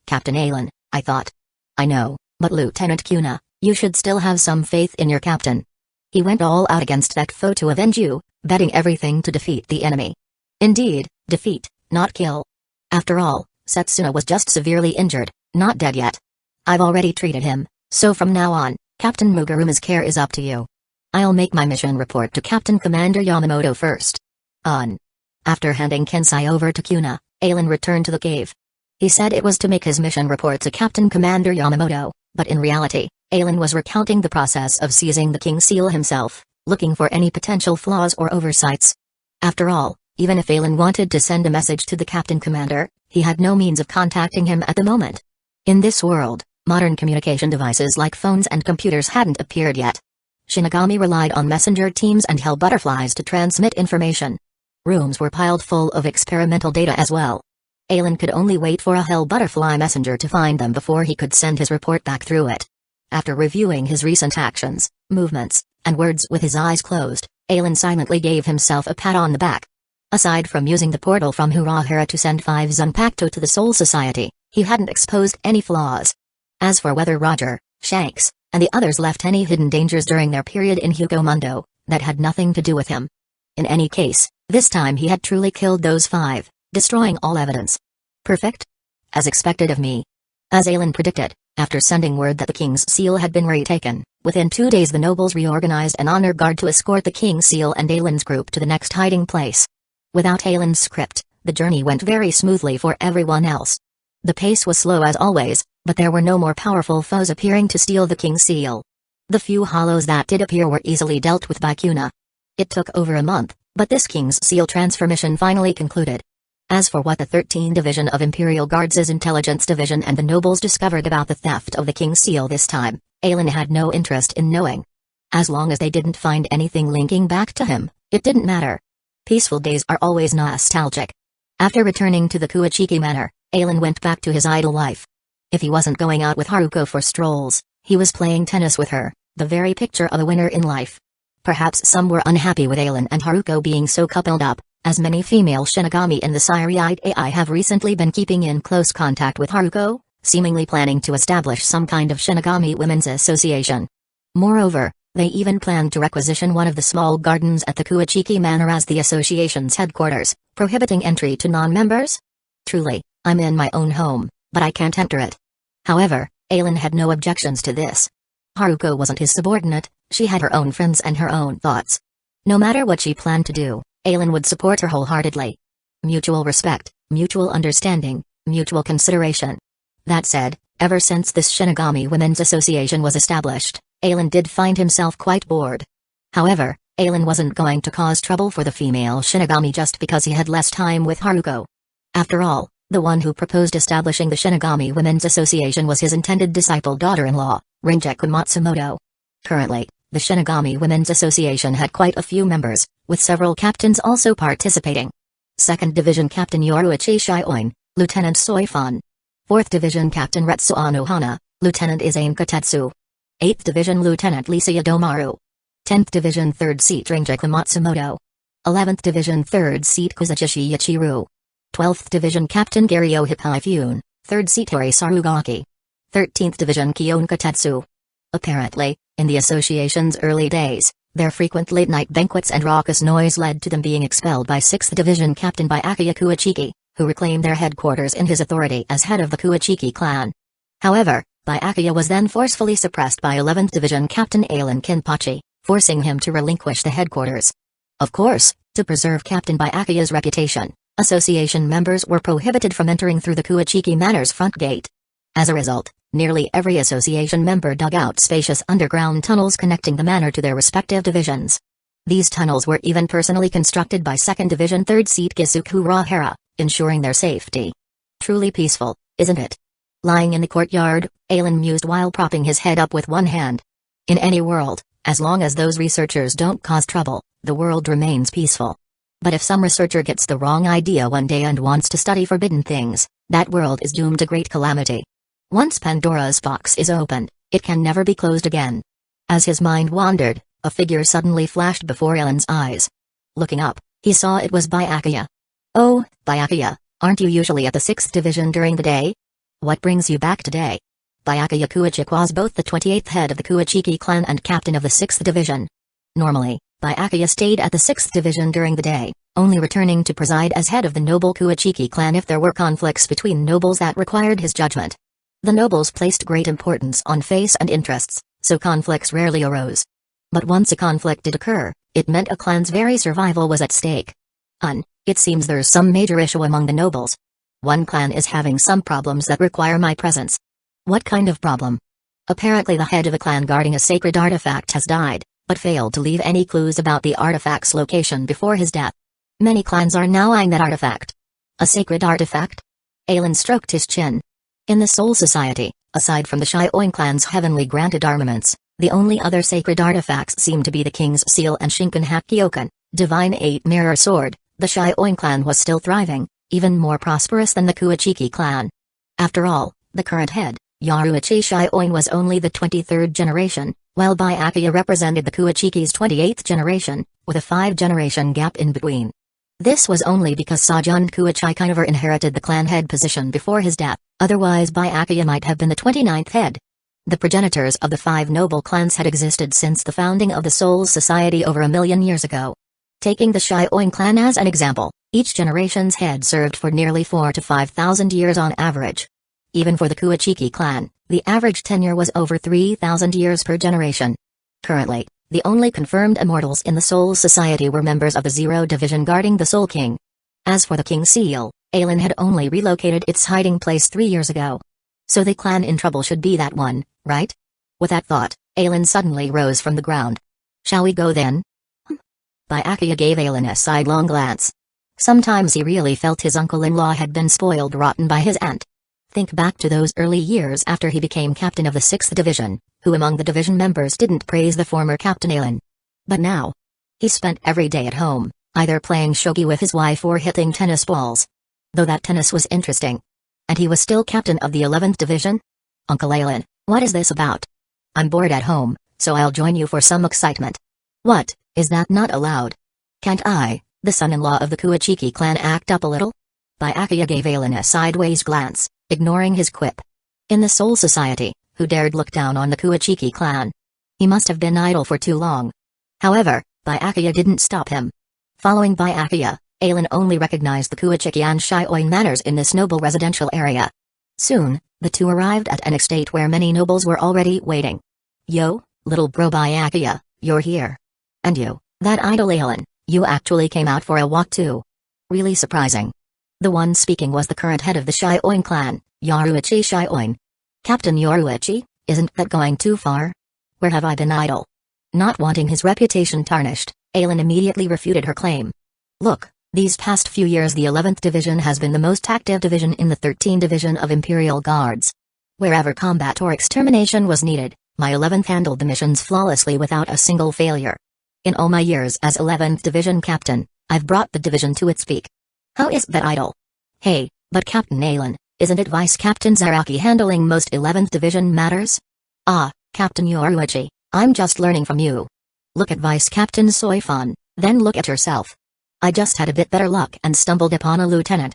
Captain Ailen, I thought." "I know, but Lieutenant Kuna, you should still have some faith in your captain. He went all out against that foe to avenge you, betting everything to defeat the enemy." "Indeed, defeat, not kill. After all, Setsuna was just severely injured, not dead yet. I've already treated him, so from now on, Captain Muguruma's care is up to you. I'll make my mission report to Captain Commander Yamamoto first." After handing Kensai over to Kuna, Ailen returned to the cave. He said it was to make his mission report to Captain Commander Yamamoto, but in reality, Ailen was recounting the process of seizing the King's Seal himself, looking for any potential flaws or oversights. After all, even if Ailen wanted to send a message to the Captain Commander, he had no means of contacting him at the moment. In this world, modern communication devices like phones and computers hadn't appeared yet. Shinigami relied on messenger teams and hell butterflies to transmit information. Rooms were piled full of experimental data as well. Aelin could only wait for a Hell Butterfly messenger to find them before he could send his report back through it. After reviewing his recent actions, movements, and words with his eyes closed, Aelin silently gave himself a pat on the back. Aside from using the portal from Uchiha to send 5 Zanpakuto to the Soul Society, he hadn't exposed any flaws. As for whether Roger, Shanks, and the others left any hidden dangers during their period in Hugo Mundo, that had nothing to do with him. In any case, this time he had truly killed those 5, destroying all evidence. Perfect? As expected of me. As Aelin predicted, after sending word that the King's Seal had been retaken, within 2 days the nobles reorganized an honor guard to escort the King's Seal and Aelin's group to the next hiding place. Without Aelin's script, the journey went very smoothly for everyone else. The pace was slow as always, but there were no more powerful foes appearing to steal the King's Seal. The few hollows that did appear were easily dealt with by Kuna. It took over a month, but this King's Seal transformation finally concluded. As for what the 13th Division of Imperial Guards' Intelligence Division and the nobles discovered about the theft of the King's Seal this time, Aelin had no interest in knowing. As long as they didn't find anything linking back to him, it didn't matter. Peaceful days are always nostalgic. After returning to the Kuachiki Manor, Aelin went back to his idle life. If he wasn't going out with Haruko for strolls, he was playing tennis with her, the very picture of a winner in life. Perhaps some were unhappy with Aelin and Haruko being so coupled up, as many female Shinigami in the Siriate AI have recently been keeping in close contact with Haruko, seemingly planning to establish some kind of Shinigami Women's Association. Moreover, they even planned to requisition one of the small gardens at the Kuachiki Manor as the association's headquarters, prohibiting entry to non-members? Truly, I'm in my own home, but I can't enter it. However, Aelin had no objections to this. Haruko wasn't his subordinate, she had her own friends and her own thoughts. No matter what she planned to do, Aelin would support her wholeheartedly. Mutual respect, mutual understanding, mutual consideration. That said, ever since this Shinigami Women's Association was established, Aelin did find himself quite bored. However, Aelin wasn't going to cause trouble for the female Shinigami just because he had less time with Haruko. After all, the one who proposed establishing the Shinigami Women's Association was his intended disciple daughter-in-law, Rinjaku Matsumoto. Currently, the Shinigami Women's Association had quite a few members, with several captains also participating. 2nd Division Captain Yoruichi Shioin, Lieutenant Soifan. 4th Division Captain Retsuo Anohana, Lieutenant Izane Katetsu. 8th Division Lieutenant Lisa Yadomaru. 10th Division 3rd Seat Rinjaku Matsumoto. 11th Division 3rd Seat Kuzajishi Yachiru. 12th Division Captain Garyo Hippaifune, 3rd Seat Hori Sarugaki. 13th Division Kion Katetsu. Apparently, in the association's early days, their frequent late-night banquets and raucous noise led to them being expelled by 6th Division Captain Byakuya Kuachiki, who reclaimed their headquarters in his authority as head of the Kuachiki clan. However, Byakuya was then forcefully suppressed by 11th Division Captain Aelin Kinpachi, forcing him to relinquish the headquarters. Of course, to preserve Captain Byakuya's reputation, association members were prohibited from entering through the Kuachiki Manor's front gate. As a result, nearly every association member dug out spacious underground tunnels connecting the manor to their respective divisions. These tunnels were even personally constructed by 2nd Division 3rd Seat Gisuku Rahara, ensuring their safety. Truly peaceful, isn't it? Lying in the courtyard, Aelin mused while propping his head up with one hand. In any world, as long as those researchers don't cause trouble, the world remains peaceful. But if some researcher gets the wrong idea one day and wants to study forbidden things, that world is doomed to great calamity. Once Pandora's box is opened, it can never be closed again. As his mind wandered, a figure suddenly flashed before Aelin's eyes. Looking up, he saw it was Byakuya. Oh, Byakuya, aren't you usually at the 6th Division during the day? What brings you back today? Byakuya Kuachik was both the 28th head of the Kuachiki clan and captain of the 6th Division. Normally, Byakuya stayed at the 6th Division during the day, only returning to preside as head of the noble Kuachiki clan if there were conflicts between nobles that required his judgment. The nobles placed great importance on face and interests, so conflicts rarely arose. But once a conflict did occur, it meant a clan's very survival was at stake. It seems there's some major issue among the nobles. One clan is having some problems that require my presence. What kind of problem? Apparently the head of a clan guarding a sacred artifact has died, but failed to leave any clues about the artifact's location before his death. Many clans are now eyeing that artifact. A sacred artifact? Aelin stroked his chin. In the Soul Society, aside from the Shioin clan's heavenly granted armaments, the only other sacred artifacts seem to be the King's Seal and Shinken Hakkyoken, Divine 8 Mirror Sword. The Shioin clan was still thriving, even more prosperous than the Kuachiki clan. After all, the current head, Yaruichi Shioin, was only the 23rd generation, while Byakuya represented the Kuachiki's 28th generation, with a 5-generation gap in between. This was only because Sajun Kuachiki never inherited the clan head position before his death, otherwise Byakuya might have been the 29th head. The progenitors of the 5 noble clans had existed since the founding of the Souls Society over 1,000,000 years ago. Taking the Shioin clan as an example, each generation's head served for nearly 4 to 5,000 years on average. Even for the Kuachiki clan, the average tenure was over 3,000 years per generation. Currently, the only confirmed immortals in the Soul Society were members of the Zero Division guarding the Soul King. As for the King Seal, Aelin had only relocated its hiding place 3 years ago. So the clan in trouble should be that one, right? With that thought, Aelin suddenly rose from the ground. Shall we go then? Byakuya gave Aelin a sidelong glance. Sometimes he really felt his uncle-in-law had been spoiled rotten by his aunt. Think back to those early years after he became captain of the 6th Division, who among the division members didn't praise the former Captain Aelin. But now, he spent every day at home, either playing shogi with his wife or hitting tennis balls. Though that tennis was interesting. And he was still captain of the 11th Division? Uncle Aelin, what is this about? I'm bored at home, so I'll join you for some excitement. What, is that not allowed? Can't I, the son-in-law of the Kuachiki clan, act up a little? Byakuya gave Aelin a sideways glance, ignoring his quip. In the Soul Society, who dared look down on the Kuachiki clan? He must have been idle for too long. However, Byakuya didn't stop him. Following Byakuya, Aelin only recognized the Kuachiki and Shioin manners in this noble residential area. Soon, the two arrived at an estate where many nobles were already waiting. Yo, little bro Byakuya, you're here. And you, that idle Aelin, you actually came out for a walk too. Really surprising. The one speaking was the current head of the Shioin clan, Yaruichi Shioin. Captain Yaruichi, isn't that going too far? Where have I been idle? Not wanting his reputation tarnished, Aelin immediately refuted her claim. Look, these past few years the 11th Division has been the most active division in the 13th Division of Imperial Guards. Wherever combat or extermination was needed, my 11th handled the missions flawlessly without a single failure. In all my years as 11th Division captain, I've brought the division to its peak. How is that idle? Hey, but Captain Aelin, isn't it Vice Captain Zaraki handling most 11th Division matters? Ah, Captain Yoruichi, I'm just learning from you. Look at Vice Captain Soifan, then look at yourself. I just had a bit better luck and stumbled upon a lieutenant.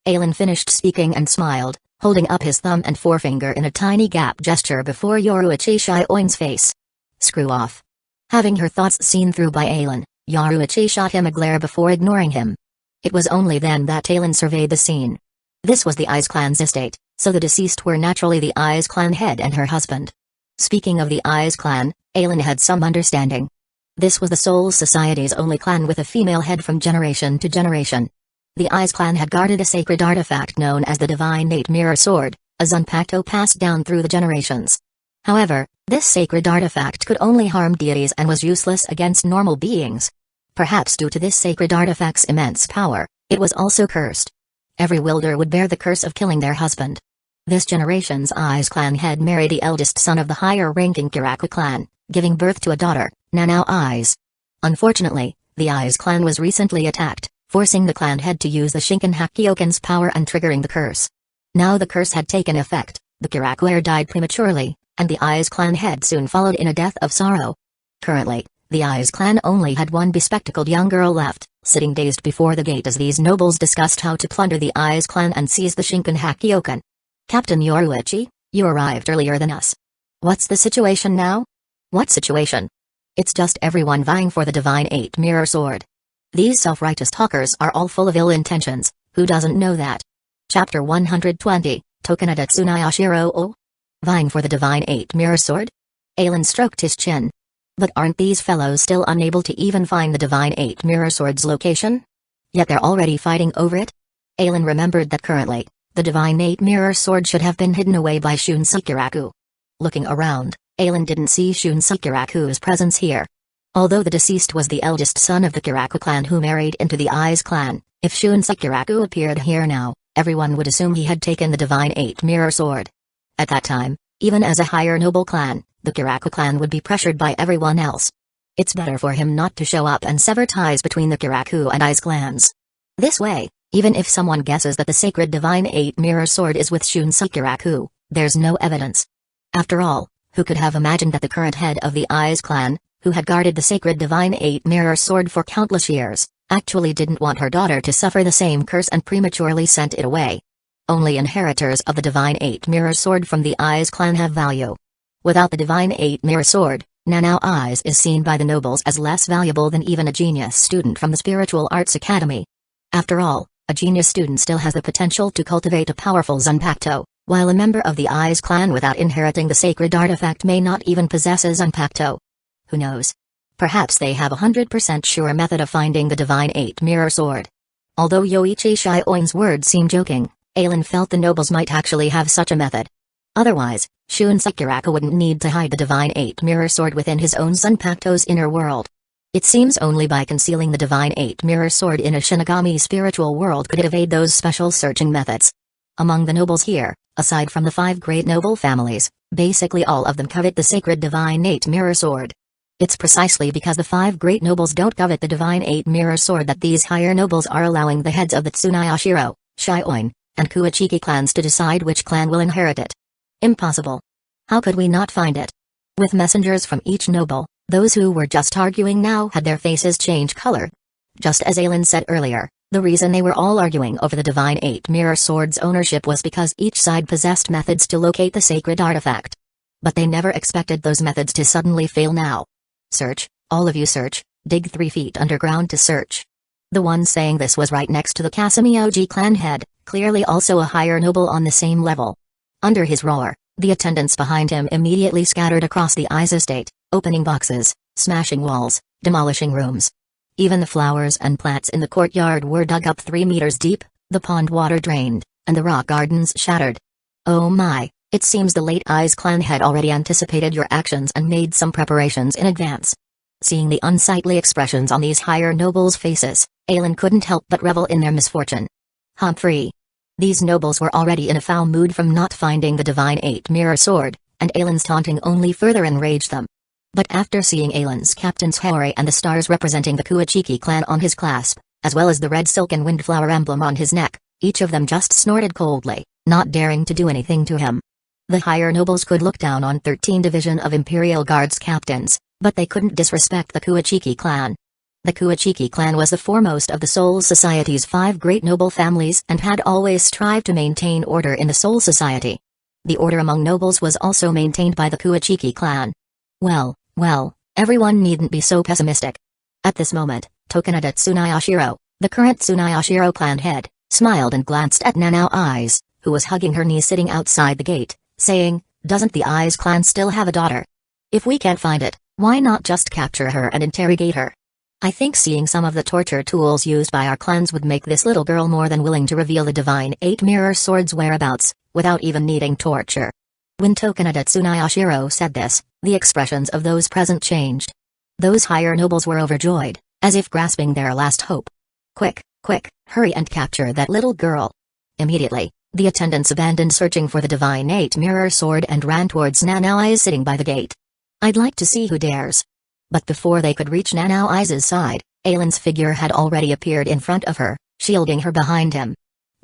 Aelin finished speaking and smiled, holding up his thumb and forefinger in a tiny gap gesture before Yoruichi Shioin's face. Screw off. Having her thoughts seen through by Aelin, Yaruichi shot him a glare before ignoring him. It was only then that Aelin surveyed the scene. This was the Eyes clan's estate, so the deceased were naturally the Eyes clan head and her husband. Speaking of the Eyes clan, Aelin had some understanding. This was the Soul Society's only clan with a female head from generation to generation. The Eyes clan had guarded a sacred artifact known as the Divine Eight Mirror Sword, a Zanpakuto passed down through the generations. However, this sacred artifact could only harm deities and was useless against normal beings. Perhaps due to this sacred artifact's immense power, it was also cursed. Every wielder would bear the curse of killing their husband. This generation's Eyes clan head married the eldest son of the higher-ranking Kiraku clan, giving birth to a daughter, Nanao Eyes. Unfortunately, the Eyes clan was recently attacked, forcing the clan head to use the Shinken Hakioken's power and triggering the curse. Now the curse had taken effect, the Kiraku heir died prematurely, and the Eyes clan head soon followed in a death of sorrow. Currently, the Eyes clan only had one bespectacled young girl left, sitting dazed before the gate as these nobles discussed how to plunder the Eyes clan and seize the Shinken Hakioken. Captain Yoruichi, you arrived earlier than us. What's the situation now? What situation? It's just everyone vying for the Divine Eight Mirror Sword. These self-righteous talkers are all full of ill intentions, who doesn't know that? Chapter 120, Tokanada Tsunayashiro O? Vying for the Divine Eight Mirror Sword? Aelin stroked his chin. But aren't these fellows still unable to even find the Divine Eight Mirror Sword's location? Yet they're already fighting over it? Aelin remembered that currently, the Divine Eight Mirror Sword should have been hidden away by Shun Sakuraku. Looking around, Aelin didn't see Shun Sakuraku's presence here. Although the deceased was the eldest son of the Kiraku clan who married into the Eyes clan, if Shun Sakuraku appeared here now, everyone would assume he had taken the Divine Eight Mirror Sword. At that time, even as a higher noble clan, the Kiraku clan would be pressured by everyone else. It's better for him not to show up and sever ties between the Kiraku and Eyes clans. This way, Even if someone guesses that the sacred divine 8-mirror sword is with Kusagakure, there's no evidence. After all, who could have imagined that the current head of the Eyes clan, who had guarded the sacred divine 8-mirror sword for countless years, actually didn't want her daughter to suffer the same curse and prematurely sent it away. Only inheritors of the divine 8-mirror sword from the Eyes clan have value. Without the divine 8-mirror sword, Nanao Eyes is seen by the nobles as less valuable than even a genius student from the Spiritual Arts Academy. After all, a genius student still has the potential to cultivate a powerful Zanpakuto, while a member of the Eyes clan without inheriting the sacred artifact may not even possess a Zanpakuto. Who knows? Perhaps they have a 100% sure method of finding the divine 8-mirror sword. Although Yoichi Shioin's words seem joking, Aileen felt the nobles might actually have such a method. Otherwise, Kusagakure wouldn't need to hide the divine 8-mirror sword within his own Zanpakuto's inner world. It seems only by concealing the divine 8-mirror sword in a Shinigami spiritual world could it evade those special searching methods. Among the nobles here, aside from the 5 great noble families, basically all of them covet the sacred divine 8-mirror sword. It's precisely because the 5 great nobles don't covet the divine 8-mirror sword that these higher nobles are allowing the heads of the Tsunayashiro, Shioin, and Kuachiki clans to decide which clan will inherit it. Impossible. How could we not find it? With messengers from each noble, those who were just arguing now had their faces change color. Just as Aileen said earlier, the reason they were all arguing over the divine 8-mirror sword's ownership was because each side possessed methods to locate the sacred artifact. But they never expected those methods to suddenly fail now. Search, all of you search, dig 3 feet underground to search. The one saying this was right next to the Kasamioji clan head, clearly also a higher noble on the same level. Under his roar, the attendants behind him immediately scattered across the Eyes estate, opening boxes, smashing walls, demolishing rooms. Even the flowers and plants in the courtyard were dug up 3 meters deep, the pond water drained, and the rock gardens shattered. Oh my, it seems the late Eyes clan had already anticipated your actions and made some preparations in advance. Seeing the unsightly expressions on these higher nobles' faces, Aileen couldn't help but revel in their misfortune. Humphrey. These nobles were already in a foul mood from not finding the divine 8-mirror sword, and Aileen's taunting only further enraged them. But after seeing Aileen's captain's Hori and the stars representing the Kuachiki clan on his clasp, as well as the red silken windflower emblem on his neck, each of them just snorted coldly, not daring to do anything to him. The higher nobles could look down on 13 Division of Imperial Guards captains, but they couldn't disrespect the Kuachiki clan. The Kuachiki clan was the foremost of the Soul Society's 5 great noble families and had always strived to maintain order in the Soul Society. The order among nobles was also maintained by the Kuachiki clan. Well, everyone needn't be so pessimistic. At this moment, Tokunada Tsunayashiro, the current Tsunayashiro clan head, smiled and glanced at Nanao Eyes, who was hugging her knee sitting outside the gate, saying, "Doesn't the Eyes clan still have a daughter? If we can't find it, why not just capture her and interrogate her? I think seeing some of the torture tools used by our clans would make this little girl more than willing to reveal the divine 8-mirror sword's whereabouts, without even needing torture." When Tokunada Tsunayashiro said this, the expressions of those present changed. Those higher nobles were overjoyed, as if grasping their last hope. Quick, hurry and capture that little girl. Immediately, the attendants abandoned searching for the divine 8-mirror sword and ran towards Nanao Eyes sitting by the gate. I'd like to see who dares. But before they could reach Nanao Eyes' side, Aileen's figure had already appeared in front of her, shielding her behind him.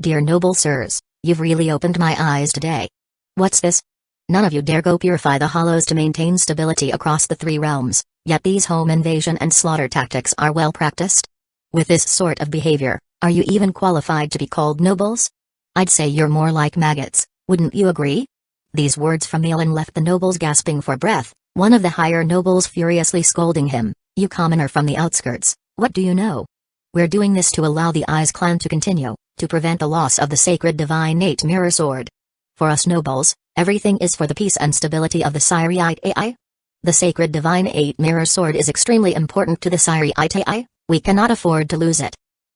"Dear noble sirs, you've really opened my eyes today. What's this? None of you dare go purify the hollows to maintain stability across the 3 realms, yet these home invasion and slaughter tactics are well practiced? With this sort of behavior, are you even qualified to be called nobles? I'd say you're more like maggots, wouldn't you agree?" These words from Aileen left the nobles gasping for breath, one of the higher nobles furiously scolding him, "You commoner from the outskirts, what do you know? We're doing this to allow the Eyes clan to continue, to prevent the loss of the sacred divine 8-mirror sword. For us nobles, everything is for the peace and stability of the Siriite Ai. The sacred divine 8-mirror sword is extremely important to the Siriite Ai, we cannot afford to lose it.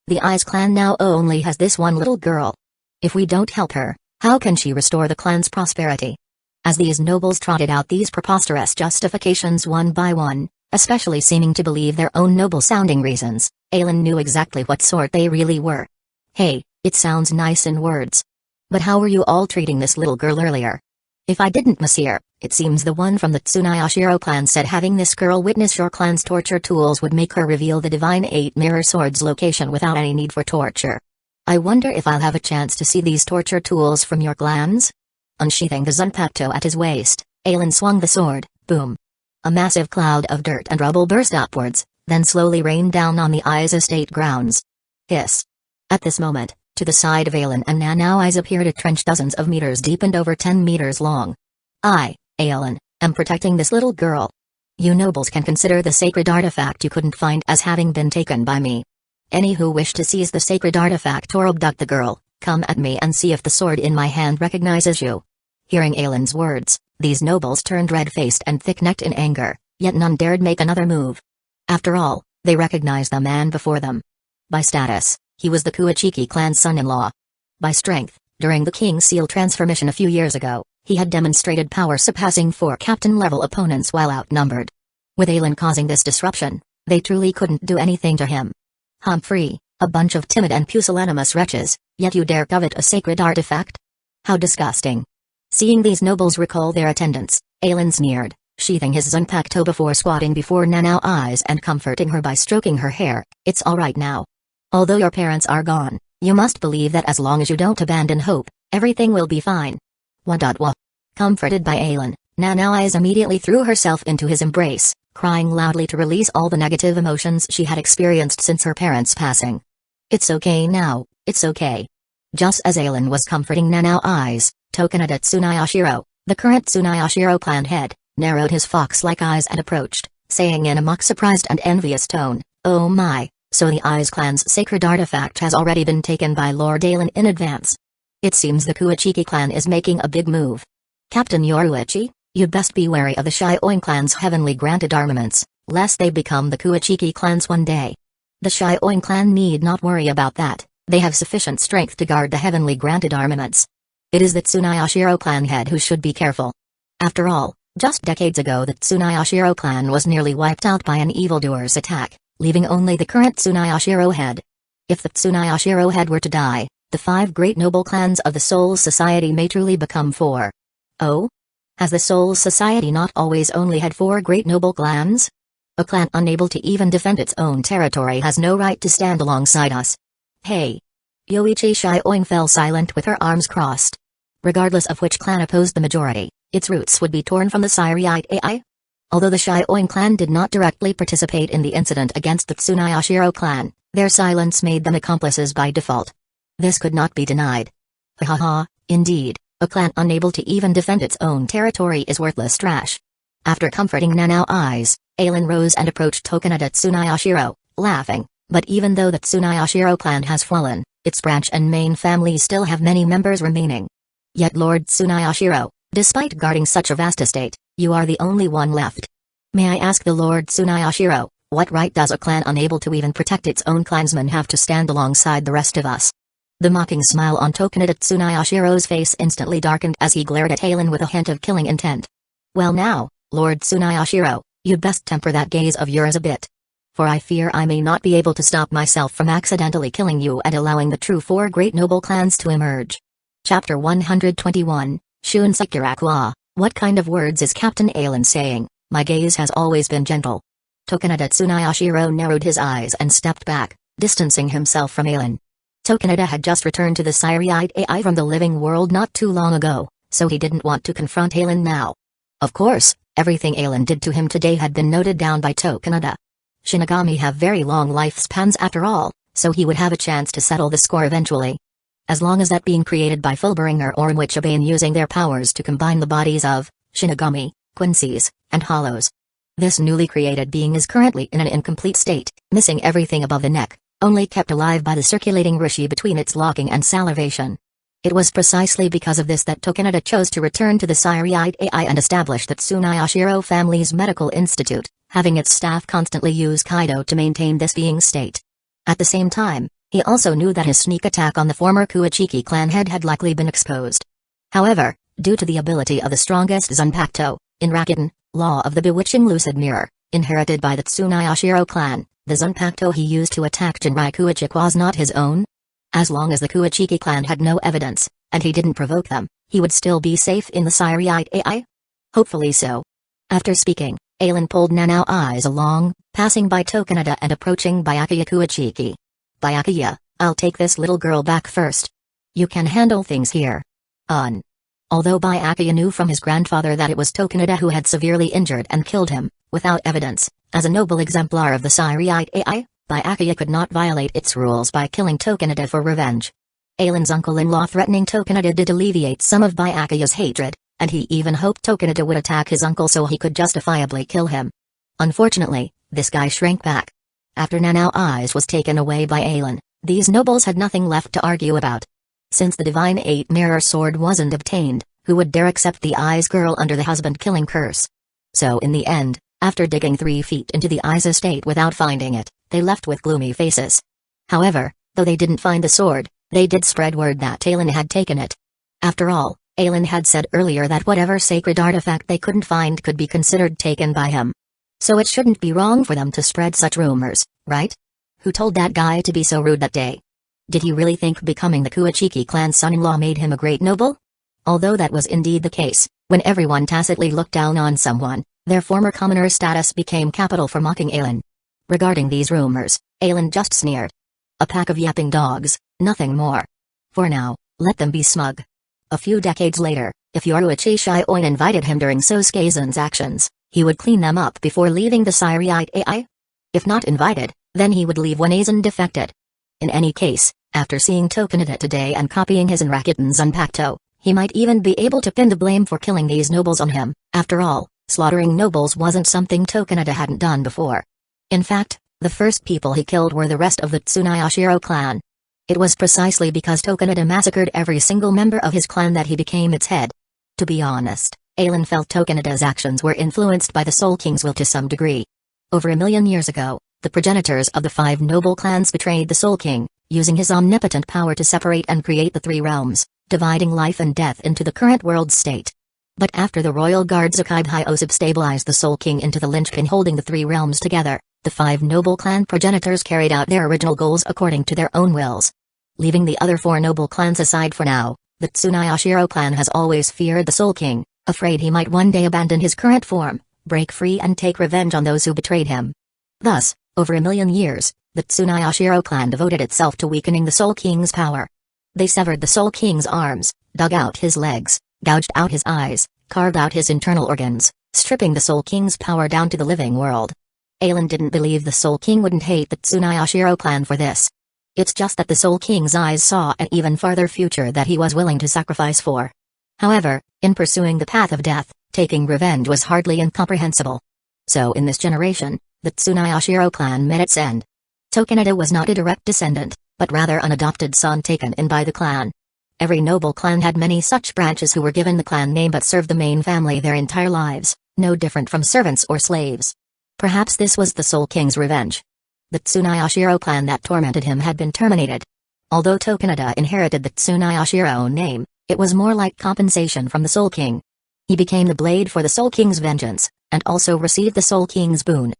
The Eyes clan now only has this one little girl. If we don't help her, how can she restore the clan's prosperity?" As these nobles trotted out these preposterous justifications one by one, especially seeming to believe their own noble-sounding reasons, Aileen knew exactly what sort they really were. Hey, it sounds nice in words. But how were you all treating this little girl earlier? If I didn't mishear, it seems the one from the Tsunayashiro clan said having this girl witness your clan's torture tools would make her reveal the divine 8-mirror sword's location without any need for torture. I wonder if I'll have a chance to see these torture tools from your clans? Unsheathing the Zanpakuto at his waist, Aelin swung the sword, boom. A massive cloud of dirt and rubble burst upwards, then slowly rained down on the Ai's estate grounds. Hiss. At this moment, to the side of Aelin and Nanau's appeared a trench dozens of meters deep and over 10 meters long. I, Aelin, am protecting this little girl. You nobles can consider the sacred artifact you couldn't find as having been taken by me. Any who wish to seize the sacred artifact or abduct the girl, come at me and see if the sword in my hand recognizes you. Hearing Aelin's words, these nobles turned red-faced and thick-necked in anger, yet none dared make another move. After all, they recognized the man before them. By status, he was the Kuachiki clan's son-in-law. By strength, during the King Seal transformation a few years ago, he had demonstrated power surpassing 4 captain-level opponents while outnumbered. With Aelin causing this disruption, they truly couldn't do anything to him. Humphrey, a bunch of timid and pusillanimous wretches, yet you dare covet a sacred artifact? How disgusting. Seeing these nobles recall their attendants, Aelin sneered, sheathing his Zanpakuto before squatting before Nanau's and comforting her by stroking her hair. It's all right now. Although your parents are gone, you must believe that as long as you don't abandon hope, everything will be fine. Wah. Comforted by Aelin, Nanau's immediately threw herself into his embrace, crying loudly to release all the negative emotions she had experienced since her parents' passing. It's okay now, it's okay. Just as Aelin was comforting Nanau's, Tokunada Tsunayashiro, the current Tsunayashiro clan head, narrowed his fox-like eyes and approached, saying in a mock-surprised and envious tone, "Oh my, so the Ai's clan's sacred artifact has already been taken by Lord Aelin in advance. It seems the Kuachiki clan is making a big move. Captain Yoruichi, you'd best be wary of the Shioin clan's heavenly granted armaments, lest they become the Kuachiki clan's one day. The Shioin clan need not worry about that, they have sufficient strength to guard the heavenly granted armaments. It is the Tsunayashiro clan head who should be careful. After all, just decades ago the Tsunayashiro clan was nearly wiped out by an evildoer's attack, leaving only the current Tsunayashiro head. If the Tsunayashiro head were to die, the 5 great noble clans of the Soul Society may truly become 4. Oh? Has the Soul Society not always only had 4 great noble clans? A clan unable to even defend its own territory has no right to stand alongside us. Hey! Yoichi Shioin fell silent with her arms crossed. Regardless of which clan opposed the majority, its roots would be torn from the Siriite Ai. Although the Shioin clan did not directly participate in the incident against the Tsunayashiro clan, their silence made them accomplices by default. This could not be denied. Ha, indeed, a clan unable to even defend its own territory is worthless trash. After comforting Nanau's, Aelin rose and approached Tokunada Tsunayashiro, laughing, but even though the Tsunayashiro clan has fallen, its branch and main families still have many members remaining. Yet Lord Tsunayashiro, despite guarding such a vast estate, you are the only one left. May I ask the Lord Tsunayashiro, what right does a clan unable to even protect its own clansmen have to stand alongside the rest of us? The mocking smile on Tokunada Tsunayashiro's face instantly darkened as he glared at Aelin with a hint of killing intent. Well now, Lord Tsunayashiro, you'd best temper that gaze of yours a bit. For I fear I may not be able to stop myself from accidentally killing you and allowing the true 4 great noble clans to emerge. Chapter 121, Shun Kusagakure. What kind of words is Captain Aelin saying? My gaze has always been gentle. Tokunada Tsunayashiro narrowed his eyes and stepped back, distancing himself from Aelin. Tokunada had just returned to the Siriite Ai from the living world not too long ago, so he didn't want to confront Aelin now. Of course, everything Aelin did to him today had been noted down by Tokunada. Shinigami have very long lifespans after all, so he would have a chance to settle the score eventually. As long as that being created by Fullbringer or Uchiha using their powers to combine the bodies of Shinigami, Quincy's, and Hollows. This newly created being is currently in an incomplete state, missing everything above the neck, only kept alive by the circulating rishi between its locking and salivation. It was precisely because of this that Tokunada chose to return to the Siriite Ai and establish the Tsunayashiro family's medical institute, having its staff constantly use Kaido to maintain this being's state. At the same time, he also knew that his sneak attack on the former Kuachiki clan head had likely been exposed. However, due to the ability of the strongest Zanpakuto, in Rakuten, law of the bewitching lucid mirror, inherited by the Tsunayashiro clan, the Zanpakuto he used to attack Jinrai Kuachiki was not his own. As long as the Kuachiki clan had no evidence, and he didn't provoke them, he would still be safe in the Siriite Ai? Hopefully so. After speaking, Aelin pulled Nanau's along, passing by Tokunada and approaching Byakuya Kuachiki. Byakuya, I'll take this little girl back first. You can handle things here. Although Byakuya knew from his grandfather that it was Tokunada who had severely injured and killed him, without evidence, as a noble exemplar of the Siriite AI, Byakuya could not violate its rules by killing Tokunada for revenge. Ailen's uncle-in-law threatening Tokunada did alleviate some of Byakuya's hatred, and he even hoped Tokunada would attack his uncle so he could justifiably kill him. Unfortunately, this guy shrank back. After Nanao Eyes was taken away by Ailen, these nobles had nothing left to argue about. Since the Divine Eight Mirror Sword wasn't obtained, who would dare accept the Eyes girl under the husband-killing curse? So in the end, after digging 3 feet into the Eyes estate without finding it, they left with gloomy faces. However, though they didn't find the sword, they did spread word that Ailen had taken it. After all, Ailen had said earlier that whatever sacred artifact they couldn't find could be considered taken by him. So it shouldn't be wrong for them to spread such rumors, right? Who told that guy to be so rude that day? Did he really think becoming the Kuachiki clan's son-in-law made him a great noble? Although that was indeed the case, when everyone tacitly looked down on someone, their former commoner's status became capital for mocking Ailen. Regarding these rumors, Ailen just sneered. A pack of yapping dogs, nothing more. For now, let them be smug. A few decades later, if Yoruichi Shion invited him during Sosuke-zan's actions, he would clean them up before leaving the Siriite AI. If not invited, then he would leave when Aizen defected. In any case, after seeing Tokunada today and copying his and Rakuten's Zanpakuto, he might even be able to pin the blame for killing these nobles on him. After all, slaughtering nobles wasn't something Tokunada hadn't done before. In fact, the first people he killed were the rest of the Tsunayashiro clan. It was precisely because Tokunada massacred every single member of his clan that he became its head. To be honest, Ailen felt Tokunada's actions were influenced by the Soul King's will to some degree. Over 1,000,000 years ago, the progenitors of the 5 noble clans betrayed the Soul King, using his omnipotent power to separate and create the 3 realms, dividing life and death into the current world state. But after the royal guard Zukai Hyosub stabilized the Soul King into the linchpin holding the 3 realms together, the 5 noble clan progenitors carried out their original goals according to their own wills. Leaving the other 4 noble clans aside for now, the Tsunayashiro clan has always feared the Soul King, afraid he might one day abandon his current form, break free and take revenge on those who betrayed him. Thus, over 1,000,000 years, the Tsunayashiro clan devoted itself to weakening the Soul King's power. They severed the Soul King's arms, dug out his legs, gouged out his eyes, carved out his internal organs, stripping the Soul King's power down to the living world. Ailen didn't believe the Soul King wouldn't hate the Tsunayashiro clan for this. It's just that the Soul King's eyes saw an even farther future that he was willing to sacrifice for. However, in pursuing the path of death, taking revenge was hardly incomprehensible. So in this generation, the Tsunayashiro clan met its end. Tokunada was not a direct descendant, but rather an adopted son taken in by the clan. Every noble clan had many such branches who were given the clan name but served the main family their entire lives, no different from servants or slaves. Perhaps this was the Soul King's revenge. The Tsunayashiro clan that tormented him had been terminated. Although Tokunada inherited the Tsunayashiro name, it was more like compensation from the Soul King. He became the blade for the Soul King's vengeance, and also received the Soul King's boon.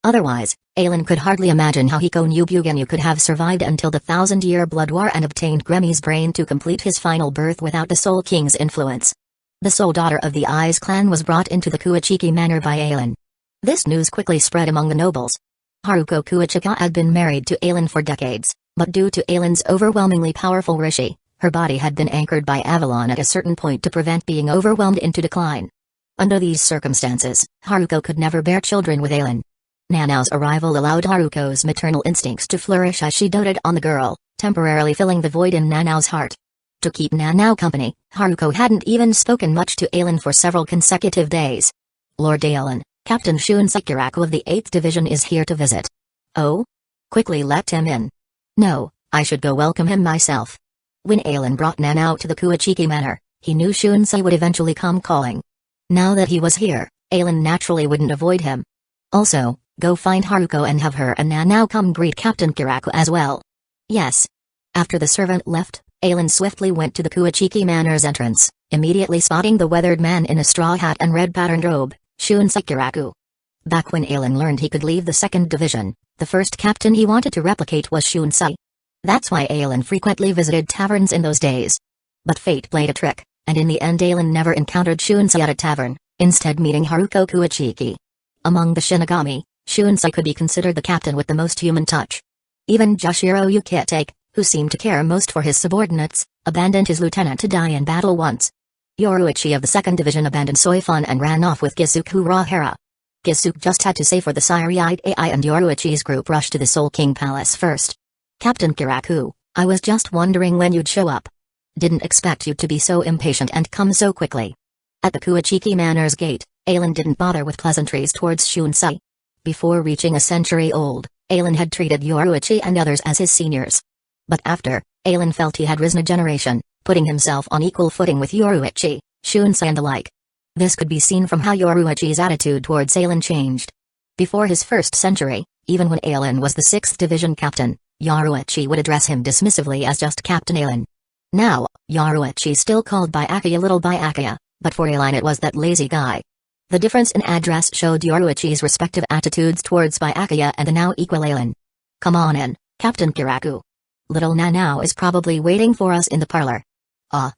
Otherwise, Ailen could hardly imagine how Hiko Bugenu could have survived until the 1,000-year blood war and obtained Gremmy's brain to complete his final birth without the Soul King's influence. The sole daughter of the Eyes clan was brought into the Kuachiki manor by Ailen. This news quickly spread among the nobles. Haruko Kuachika had been married to Ailen for decades, but due to Ailen's overwhelmingly powerful rishi, her body had been anchored by Avalon at a certain point to prevent being overwhelmed into decline. Under these circumstances, Haruko could never bear children with Ailen. Nanao's arrival allowed Haruko's maternal instincts to flourish as she doted on the girl, temporarily filling the void in Nanao's heart. To keep Nanao company, Haruko hadn't even spoken much to Ailen for several consecutive days. Lord Ailen, Captain Shun Sekiraku of the 8th Division is here to visit. Oh? Quickly let him in. No, I should go welcome him myself. When Ailen brought Nanao to the Kuachiki manor, he knew Shunsei would eventually come calling. Now that he was here, Ailen naturally wouldn't avoid him. Also, go find Haruko and have her and Nanao come greet Captain Kiraku as well. Yes. After the servant left, Ailen swiftly went to the Kuachiki manor's entrance, immediately spotting the weathered man in a straw hat and red patterned robe, Shunsei Kiraku. Back when Ailen learned he could leave the 2nd Division, the first captain he wanted to replicate was Shunsei. That's why Ailen frequently visited taverns in those days. But fate played a trick, and in the end Ailen never encountered Shunsei at a tavern, instead meeting Haruko Kuachiki. Among the Shinigami, Shunsei could be considered the captain with the most human touch. Even Jushiro Yukitake, who seemed to care most for his subordinates, abandoned his lieutenant to die in battle once. Yoruichi of the 2nd Division abandoned Soifun and ran off with Kusagakure. Kusagakure just had to say for the Sire-eyed AI, and Yoruichi's group rushed to the Soul King Palace first. Captain Kusagakure, I was just wondering when you'd show up. Didn't expect you to be so impatient and come so quickly. At the Kuachiki Manor's gate, Aelin didn't bother with pleasantries towards Shunsei. Before reaching a century old, Aelin had treated Yoruichi and others as his seniors. But after, Aelin felt he had risen a generation, putting himself on equal footing with Yoruichi, Shunsei and the like. This could be seen from how Yoruichi's attitude towards Aelin changed. Before his first century, even when Aelin was the 6th Division captain, Yoruichi would address him dismissively as just Captain Aelin. Now, Yoruichi still called Byakuya little Byakuya, but for Aelin it was that lazy guy. The difference in address showed Yoruichi's respective attitudes towards Byakuya and the now equal Aelin. Come on in, Captain Kusagakure. Little Nanao is probably waiting for us in the parlor. Ah.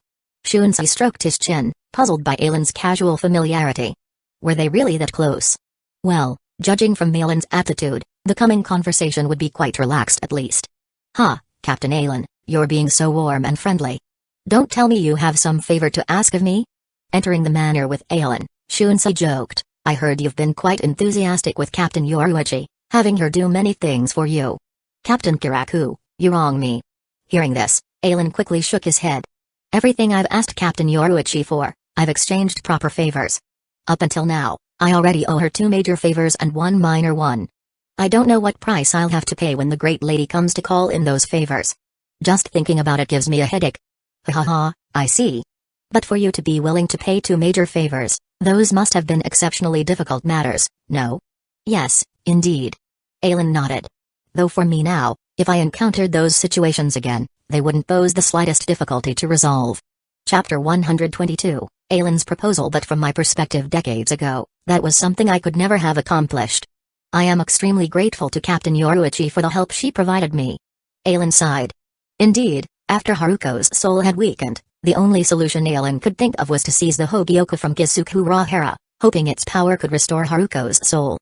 Shunsei stroked his chin, puzzled by Aelin's casual familiarity. Were they really that close? Well, judging from Aelin's attitude, the coming conversation would be quite relaxed at least. Ha, Captain Aelin, you're being so warm and friendly. Don't tell me you have some favor to ask of me? Entering the manor with Aelin, Shunsei joked, I heard you've been quite enthusiastic with Captain Yoruichi, having her do many things for you. Captain Kusagakure, you wrong me. Hearing this, Aelin quickly shook his head. Everything I've asked Captain Yoruichi for, I've exchanged proper favors. Up until now, I already owe her 2 major favors and 1 minor one. I don't know what price I'll have to pay when the great lady comes to call in those favors. Just thinking about it gives me a headache. Ha ha, I see. But for you to be willing to pay 2 major favors, those must have been exceptionally difficult matters, no? Yes, indeed. Aelin nodded. Though for me now, if I encountered those situations again, they wouldn't pose the slightest difficulty to resolve. Chapter 122, Aelin's proposal. But from my perspective decades ago, that was something I could never have accomplished. I am extremely grateful to Captain Yoruichi for the help she provided me. Aelin sighed. Indeed, after Haruko's soul had weakened, the only solution Aelin could think of was to seize the Hogioku from Kusagakure, hoping its power could restore Haruko's soul.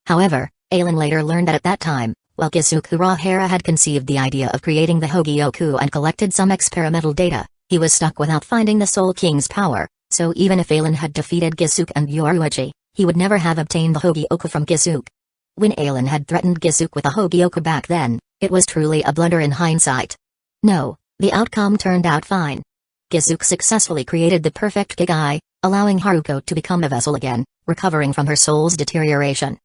However, Aelin later learned that at that time, while Kusagakure had conceived the idea of creating the Hogioku and collected some experimental data, he was stuck without finding the Soul King's power, so even if Aelin had defeated Kusagakure and Yoruichi, he would never have obtained the Hogioku from Kusagakure. When Aelin had threatened Kusagakure with a Hogioku back then, it was truly a blunder in hindsight. No, the outcome turned out fine. Kusagakure successfully created the perfect Kigai, allowing Haruko to become a vessel again, recovering from her soul's deterioration.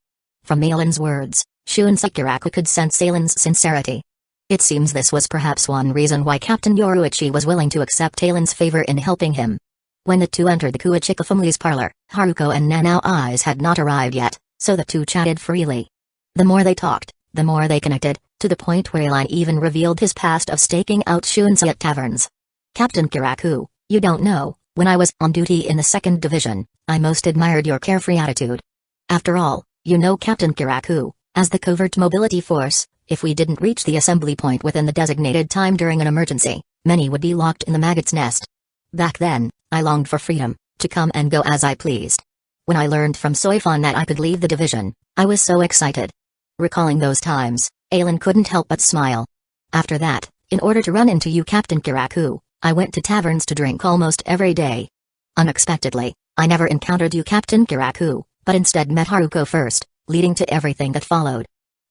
From Aelin's words, Shunsei could sense Aelin's sincerity. It seems this was perhaps one reason why Captain Yoruichi was willing to accept Aelin's favor in helping him. When the two entered the Kuachika family's parlor, Haruko and Nanao eyes had not arrived yet, so the two chatted freely. The more they talked, the more they connected, to the point where Aelin even revealed his past of staking out Shunsei at taverns. Captain Kusagakure, you don't know, when I was on duty in the 2nd Division, I most admired your carefree attitude. After all, you know Captain Kusagakure, as the covert mobility force, if we didn't reach the assembly point within the designated time during an emergency, many would be locked in the maggot's nest. Back then, I longed for freedom, to come and go as I pleased. When I learned from Soifun that I could leave the division, I was so excited. Recalling those times, Aelin couldn't help but smile. After that, in order to run into you Captain Kusagakure, I went to taverns to drink almost every day. Unexpectedly, I never encountered you Captain Kusagakure, but instead met Haruko first, leading to everything that followed.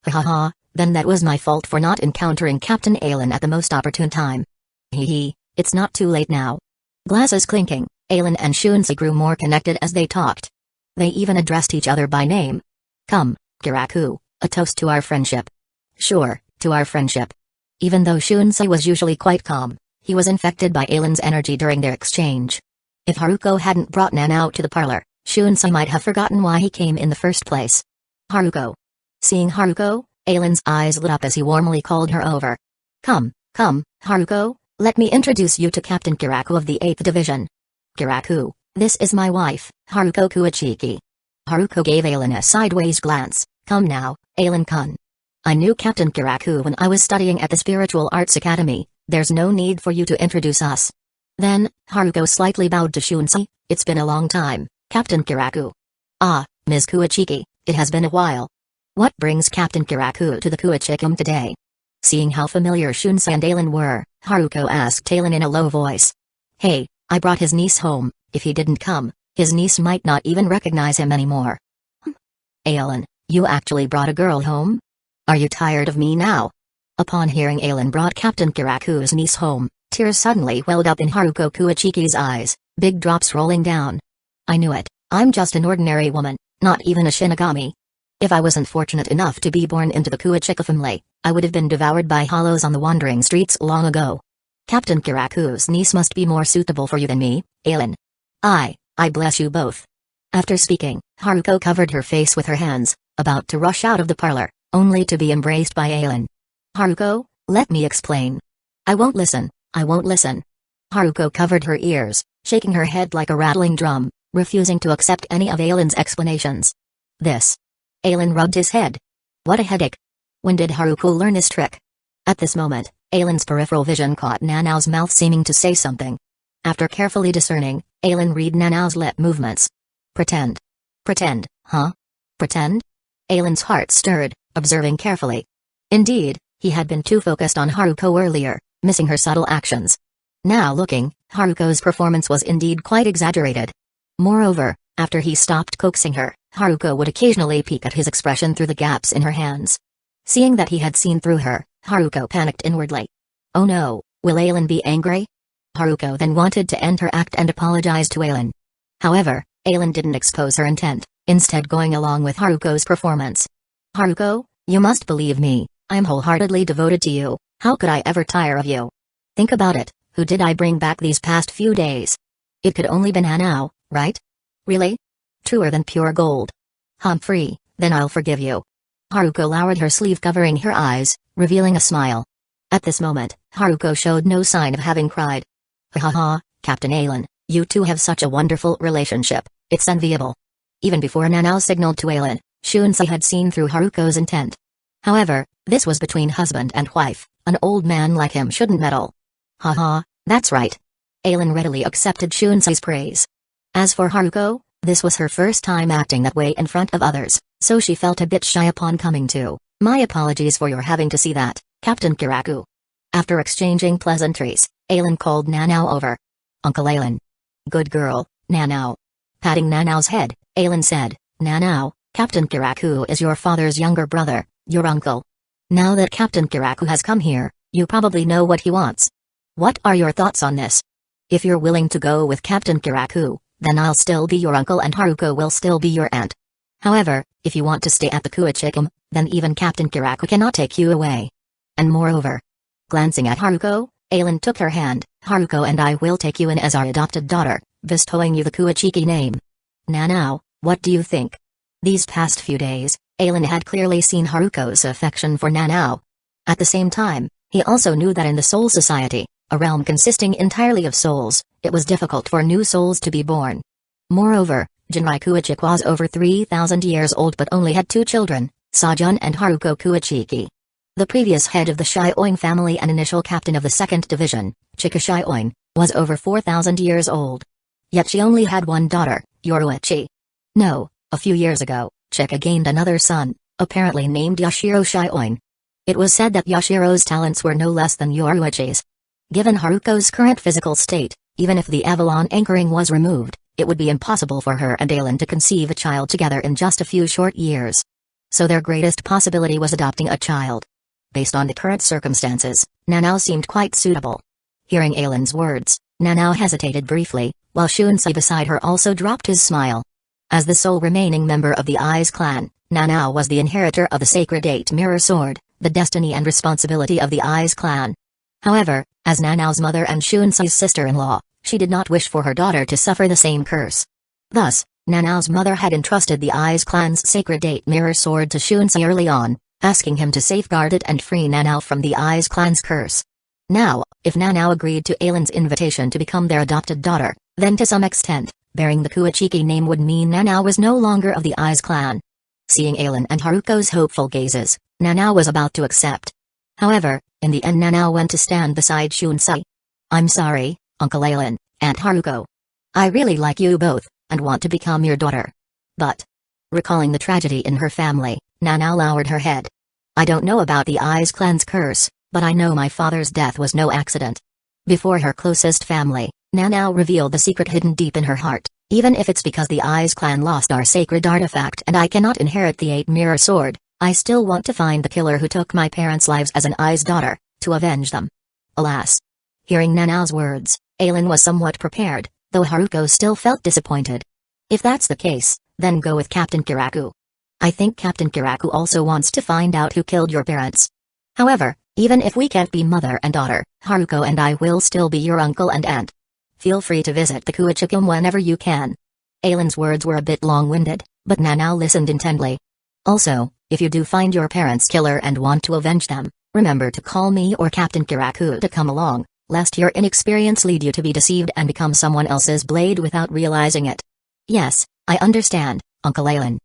Ha, then that was my fault for not encountering Captain Aelin at the most opportune time. It's not too late now. Glasses clinking, Aelin and Shunsei grew more connected as they talked. They even addressed each other by name. Come, Kusagakure, a toast to our friendship. Sure, to our friendship. Even though Shunsei was usually quite calm, he was infected by Aelin's energy during their exchange. If Haruko hadn't brought Nanao to the parlor, Shunsei might have forgotten why he came in the first place. Haruko. Seeing Haruko, Aelin's eyes lit up as he warmly called her over. Come, Haruko, let me introduce you to Captain Kusagakure of the 8th Division. Kusagakure, this is my wife, Haruko Kuachiki. Haruko gave Aelin a sideways glance. Come now, Aelin-kun. I knew Captain Kusagakure when I was studying at the Spiritual Arts Academy, there's no need for you to introduce us. Then, Haruko slightly bowed to Shunsei. It's been a long time, Captain Kusagakure. Ah, Ms. Kuachiki, it has been a while. What brings Captain Kusagakure to the Kuachikum today? Seeing how familiar Shunsei and Aelin were, Haruko asked Aelin in a low voice. Hey, I brought his niece home. If he didn't come, his niece might not even recognize him anymore. Aelin, you actually brought a girl home? Are you tired of me now? Upon hearing Aelin brought Captain Kiraku's niece home, tears suddenly welled up in Haruko Kuichiki's eyes, big drops rolling down. I knew it, I'm just an ordinary woman, not even a Shinigami. If I wasn't fortunate enough to be born into the Kuichika family, I would have been devoured by hollows on the wandering streets long ago. Captain Kiraku's niece must be more suitable for you than me, Aelin. I bless you both. After speaking, Haruko covered her face with her hands, about to rush out of the parlor, only to be embraced by Aelin. Haruko, let me explain. I won't listen, I won't listen. Haruko covered her ears, shaking her head like a rattling drum, refusing to accept any of Aelin's explanations. This. Aelin rubbed his head. What a headache. When did Haruko learn this trick? At this moment, Aelin's peripheral vision caught Nanao's mouth seeming to say something. After carefully discerning, Aelin read Nanao's lip movements. Pretend. Pretend, huh? Pretend? Aelin's heart stirred, observing carefully. Indeed, he had been too focused on Haruko earlier, missing her subtle actions. Now looking, Haruko's performance was indeed quite exaggerated. Moreover, after he stopped coaxing her, Haruko would occasionally peek at his expression through the gaps in her hands. Seeing that he had seen through her, Haruko panicked inwardly. Oh no, will Aelin be angry? Haruko then wanted to end her act and apologize to Aelin. However, Aelin didn't expose her intent, instead going along with Haruko's performance. Haruko, you must believe me, I'm wholeheartedly devoted to you, how could I ever tire of you? Think about it, who did I bring back these past few days? It could only be Nanao, right? Really? Truer than pure gold. Humphrey, then I'll forgive you. Haruko lowered her sleeve covering her eyes, revealing a smile. At this moment, Haruko showed no sign of having cried. Ha ha ha, Captain Aelin, you two have such a wonderful relationship, it's enviable. Even before Nanao signaled to Aelin, Shunsei had seen through Haruko's intent. However, this was between husband and wife, an old man like him shouldn't meddle. Ha ha, that's right. Aelin readily accepted Shunsei's praise. As for Haruko, this was her first time acting that way in front of others, so she felt a bit shy upon coming to. My apologies for your having to see that, Captain Kiraku. After exchanging pleasantries, Aelin called Nanao over. Uncle Aelin. Good girl, Nanao. Patting Nanao's head, Aelin said, Nanao, Captain Kiraku is your father's younger brother, your uncle. Now that Captain Kiraku has come here, you probably know what he wants. What are your thoughts on this? If you're willing to go with Captain Kiraku, then I'll still be your uncle and Haruko will still be your aunt. However, if you want to stay at the Kuichikam, then even Captain Kiraku cannot take you away. And moreover, glancing at Haruko, Aelin took her hand. Haruko and I will take you in as our adopted daughter, bestowing you the Kuichiki name. Nanao, what do you think? These past few days, Aelin had clearly seen Haruko's affection for Nanao. At the same time, he also knew that in the Soul Society, a realm consisting entirely of souls, it was difficult for new souls to be born. Moreover, Jinrai Kuichik was over 3,000 years old but only had two children, Sajun and Haruko Kuichiki. The previous head of the Shioin family and initial captain of the 2nd Division, Chika Shioin, was over 4,000 years old. Yet she only had one daughter, Yoruichi. No, a few years ago, Chika gained another son, apparently named Yashiro Shioin. It was said that Yashiro's talents were no less than Yoruichi's. Given Haruko's current physical state, even if the Avalon anchoring was removed, it would be impossible for her and Aelin to conceive a child together in just a few short years. So their greatest possibility was adopting a child. Based on the current circumstances, Nanao seemed quite suitable. Hearing Aelin's words, Nanao hesitated briefly, while Shunsei beside her also dropped his smile. As the sole remaining member of the Eyes clan, Nanao was the inheritor of the Sacred Eight Mirror Sword, the destiny and responsibility of the Eyes clan. However, as Nanao's mother and Shunsei's sister-in-law, she did not wish for her daughter to suffer the same curse. Thus, Nanao's mother had entrusted the Eyes clan's Sacred Eight Mirror Sword to Shunsei early on, asking him to safeguard it and free Nanao from the Eyes clan's curse. Now, if Nanao agreed to Aelin's invitation to become their adopted daughter, then to some extent, bearing the Kuichiki name would mean Nanao was no longer of the Eyes clan. Seeing Aelin and Haruko's hopeful gazes, Nanao was about to accept. However, in the end Nanao went to stand beside Shunsei. I'm sorry, Uncle Aelin, Aunt Haruko. I really like you both, and want to become your daughter. But, recalling the tragedy in her family, Nanao lowered her head. I don't know about the Eyes clan's curse, but I know my father's death was no accident. Before her closest family, Nanao revealed the secret hidden deep in her heart. Even if it's because the Eyes clan lost our sacred artifact and I cannot inherit the 8-mirror sword, I still want to find the killer who took my parents' lives as an Eyes daughter, to avenge them. Alas. Hearing Nanao's words, Aylin was somewhat prepared, though Haruko still felt disappointed. If that's the case, then go with Captain Kiraku. I think Captain Kiraku also wants to find out who killed your parents. However, even if we can't be mother and daughter, Haruko and I will still be your uncle and aunt. Feel free to visit the Kuachikum whenever you can. Aylin's words were a bit long-winded, but Nanao listened intently. Also, if you do find your parents' killer and want to avenge them, remember to call me or Captain Kiraku to come along, lest your inexperience lead you to be deceived and become someone else's blade without realizing it. Yes, I understand, Uncle Aylin.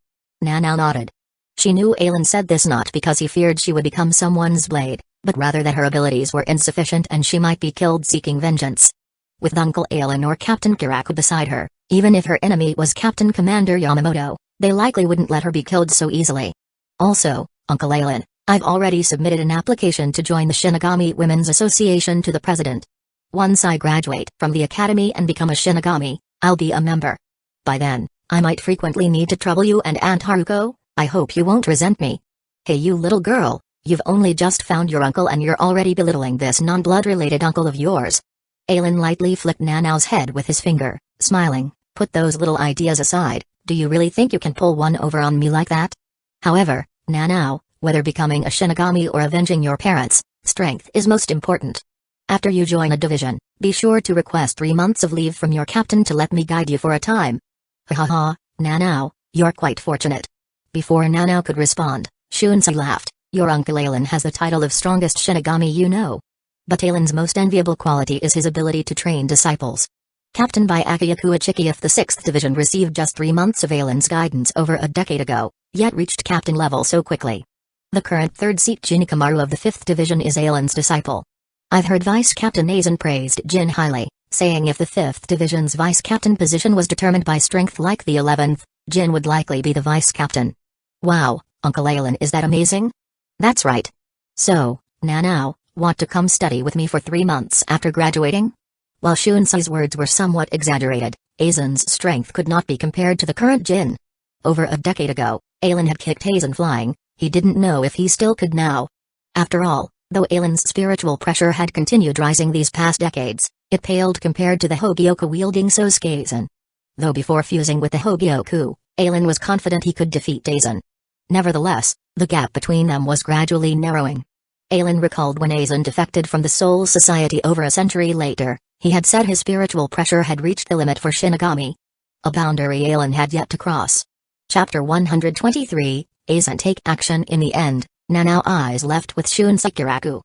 Nanao nodded. She knew Aylin said this not because he feared she would become someone's blade, but rather that her abilities were insufficient and she might be killed seeking vengeance. With Uncle Aylin or Captain Kiraku beside her, even if her enemy was Captain Commander Yamamoto, they likely wouldn't let her be killed so easily. Also, Uncle Aylin, I've already submitted an application to join the Shinigami Women's Association to the President. Once I graduate from the academy and become a Shinigami, I'll be a member. By then, I might frequently need to trouble you and Aunt Haruko. I hope you won't resent me. Hey you little girl, you've only just found your uncle and you're already belittling this non-blood related uncle of yours. Aylin lightly flicked Nanao's head with his finger, smiling. Put those little ideas aside, do you really think you can pull one over on me like that? However, Nanao, whether becoming a Shinigami or avenging your parents, strength is most important. After you join a division, be sure to request 3 months of leave from your captain to let me guide you for a time. Ha ha ha, Nanao, you're quite fortunate. Before Nanao could respond, Shunsei laughed. Your Uncle Aylin has the title of strongest Shinigami you know. But Aylin's most enviable quality is his ability to train disciples. Captained by Akiya Kuachiki of the 6th Division received just 3 months of Aylin's guidance over a decade ago, yet reached captain level so quickly. The current 3rd seat Jinikamaru of the 5th Division is Aylin's disciple. I've heard Vice Captain Aizen praised Jin highly, saying if the 5th Division's vice captain position was determined by strength like the 11th, Jin would likely be the vice captain. Wow, Uncle Aylin, is that amazing? That's right. So, Nanao, want to come study with me for 3 months after graduating? While Shunsei's words were somewhat exaggerated, Aizen's strength could not be compared to the current Jin. Over a decade ago, Aylin had kicked Aizen flying, he didn't know if he still could now. After all, though Aylin's spiritual pressure had continued rising these past decades, it paled compared to the Hogyoku-wielding Sosuke Aizen. Though before fusing with the Hogyoku, Aylin was confident he could defeat Aizen. Nevertheless, the gap between them was gradually narrowing. Aylin recalled when Aizen defected from the Soul Society over a century later, he had said his spiritual pressure had reached the limit for Shinigami. A boundary Aylin had yet to cross. Chapter 123, Aizen take action. In the end, Nanao eyes left with Shunsei Kiraku.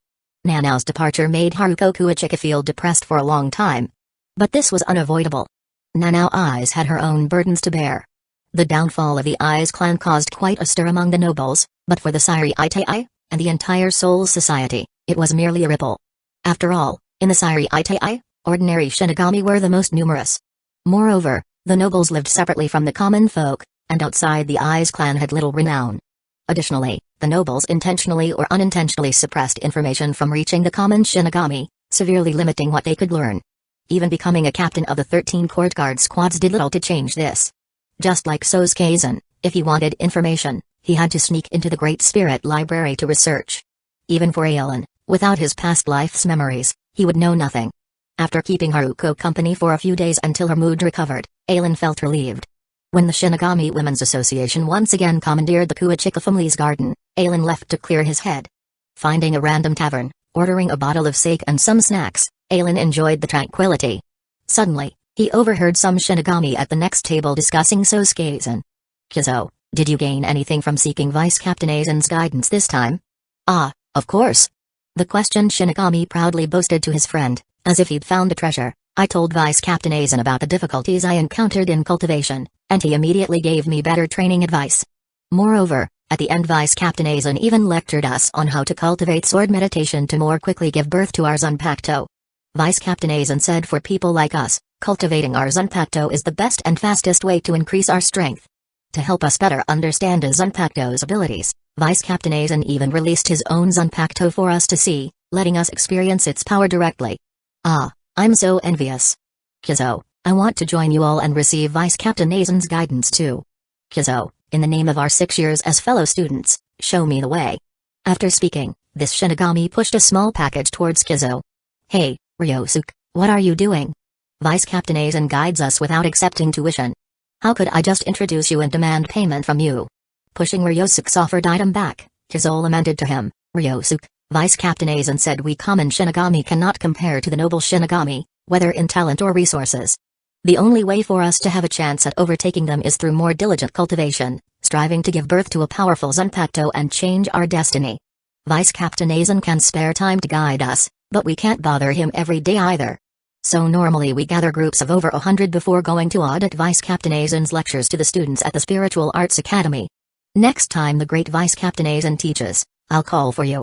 Nanao's departure made Haruko Kuachika feel depressed for a long time. But this was unavoidable. Nanao eyes had her own burdens to bear. The downfall of the Eyes clan caused quite a stir among the nobles, but for the Sairi Itai, and the entire Soul Society, it was merely a ripple. After all, in the Sairi Itai, ordinary Shinigami were the most numerous. Moreover, the nobles lived separately from the common folk, and outside the Eyes clan had little renown. Additionally, the nobles intentionally or unintentionally suppressed information from reaching the common Shinigami, severely limiting what they could learn. Even becoming a captain of the 13 court guard squads did little to change this. Just like Sosuke Aizen, if he wanted information, he had to sneak into the Great Spirit Library to research. Even for Aylin, without his past life's memories, he would know nothing. After keeping Haruko company for a few days until her mood recovered, Aylin felt relieved. When the Shinigami Women's Association once again commandeered the Kuachika family's garden, Aylin left to clear his head. Finding a random tavern, ordering a bottle of sake and some snacks, Aylin enjoyed the tranquility. Suddenly, he overheard some Shinigami at the next table discussing Sosuke Aizen. Kizo, did you gain anything from seeking Vice Captain Aizen's guidance this time? Ah, of course. The questioned Shinigami proudly boasted to his friend, as if he'd found a treasure. I told Vice Captain Aizen about the difficulties I encountered in cultivation, and he immediately gave me better training advice. Moreover, at the end Vice Captain Aizen even lectured us on how to cultivate sword meditation to more quickly give birth to our Zanpakuto. Vice Captain Aizen said for people like us, cultivating our Zanpakuto is the best and fastest way to increase our strength. To help us better understand Zanpakuto's abilities, Vice Captain Aizen even released his own Zanpakuto for us to see, letting us experience its power directly. Ah, I'm so envious. Kizo, I want to join you all and receive Vice Captain Aizen's guidance too. Kizo, in the name of our 6 years as fellow students, show me the way. After speaking, this Shinigami pushed a small package towards Kizo. Hey, Ryosuke, what are you doing? Vice Captain Aizen guides us without accepting tuition. How could I just introduce you and demand payment from you? Pushing Ryosuke's offered item back, Kizo lamented to him, Ryosuke, Vice Captain Aizen said we common Shinigami cannot compare to the noble Shinigami, whether in talent or resources. The only way for us to have a chance at overtaking them is through more diligent cultivation, striving to give birth to a powerful Zanpakuto and change our destiny. Vice Captain Aizen can spare time to guide us, but we can't bother him every day either. So normally we gather groups of over 100 before going to audit Vice Captain Aizen's lectures to the students at the Spiritual Arts Academy. Next time the great Vice Captain Aizen teaches, I'll call for you.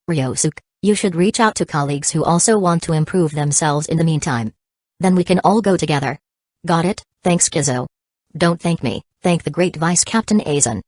Ryosuke, you should reach out to colleagues who also want to improve themselves in the meantime. Then we can all go together. Got it, thanks Kizo. Don't thank me, thank the great Vice Captain Aizen.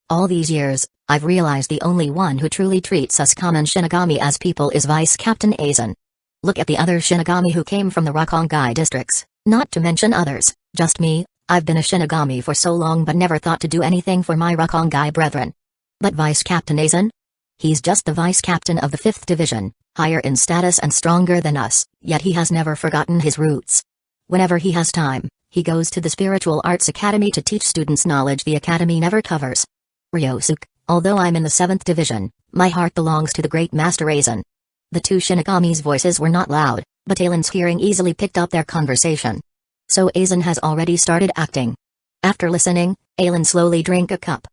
All these years, I've realized the only one who truly treats us common Shinigami as people is Vice Captain Aizen. Look at the other Shinigami who came from the Rakongai districts, not to mention others, just me, I've been a Shinigami for so long but never thought to do anything for my Rakongai brethren. But Vice Captain Aizen? He's just the Vice Captain of the 5th Division, higher in status and stronger than us, yet he has never forgotten his roots. Whenever he has time, he goes to the Spiritual Arts Academy to teach students knowledge the academy never covers. Ryosuke, although I'm in the 7th Division, my heart belongs to the great Master Aizen. The two Shinigami's voices were not loud, but Aizen's hearing easily picked up their conversation. So Aizen has already started acting. After listening, Aizen slowly drank a cup.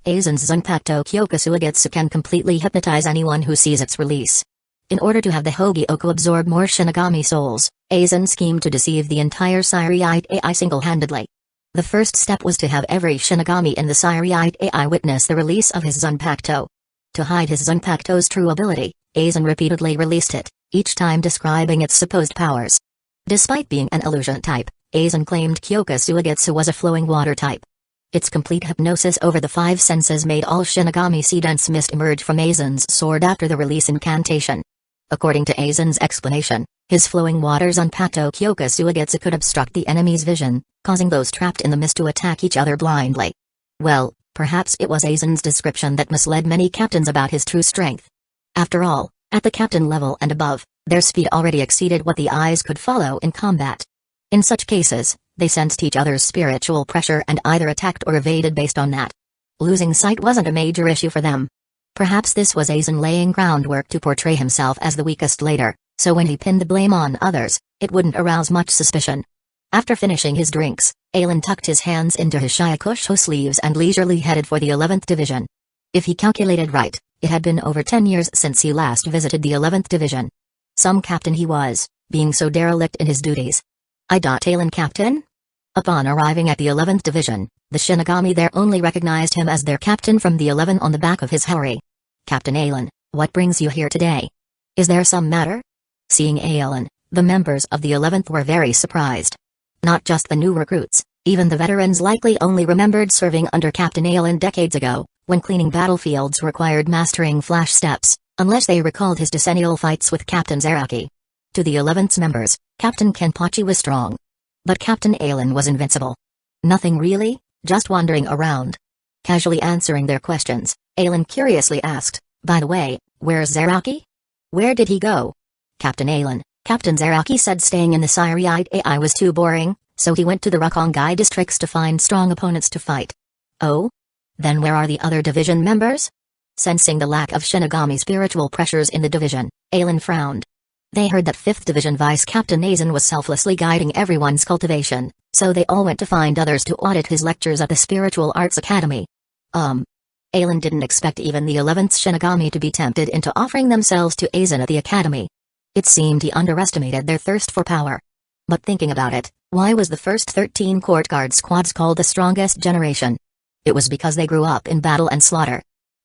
Aizen's Zanpakuto Kyokusuagetsu can completely hypnotize anyone who sees its release. In order to have the Hogyoku absorb more Shinigami souls, Aizen schemed to deceive the entire Siriite AI single-handedly. The first step was to have every Shinigami in the Siriite AI witness the release of his Zanpakuto. To hide his Zanpakuto's true ability, Aizen repeatedly released it, each time describing its supposed powers. Despite being an illusion type, Aizen claimed Kyokusuagetsu was a flowing water type. Its complete hypnosis over the 5 senses made all Shinigami see dense mist emerge from Aizen's sword after the release incantation. According to Aizen's explanation, his flowing waters on Pato Kyokusuagetsu could obstruct the enemy's vision, causing those trapped in the mist to attack each other blindly. Well, perhaps it was Aizen's description that misled many captains about his true strength. After all, at the captain level and above, their speed already exceeded what the eyes could follow in combat. In such cases, they sensed each other's spiritual pressure and either attacked or evaded based on that. Losing sight wasn't a major issue for them. Perhaps this was Aizen laying groundwork to portray himself as the weakest later, so when he pinned the blame on others, it wouldn't arouse much suspicion. After finishing his drinks, Aizen tucked his hands into his Shyakusho sleeves and leisurely headed for the 11th Division. If he calculated right, it had been over 10 years since he last visited the 11th Division. Some captain he was, being so derelict in his duties. Aizen Captain? Upon arriving at the 11th Division, the Shinigami there only recognized him as their captain from the 11 on the back of his Haori. Captain Aizen, what brings you here today? Is there some matter? Seeing Aizen, the members of the 11th were very surprised. Not just the new recruits, even the veterans likely only remembered serving under Captain Aizen decades ago, when cleaning battlefields required mastering flash steps, unless they recalled his decennial fights with Captain Zaraki. To the 11th's members, Captain Kenpachi was strong. But Captain Aizen was invincible. Nothing really, just wandering around. Casually answering their questions, Aizen curiously asked, by the way, where's Zaraki? Where did he go? Captain Zaraki said staying in the Siriite AI was too boring, so he went to the Rakongai districts to find strong opponents to fight. Oh? Then where are the other division members? Sensing the lack of Shinigami spiritual pressures in the division, Aizen frowned. They heard that 5th Division Vice Captain Aizen was selflessly guiding everyone's cultivation, so they all went to find others to audit his lectures at the Spiritual Arts Academy. Aizen didn't expect even the 11th Shinigami to be tempted into offering themselves to Aizen at the academy. It seemed he underestimated their thirst for power. But thinking about it, why was the first 13 court guard squads called the strongest generation? It was because they grew up in battle and slaughter.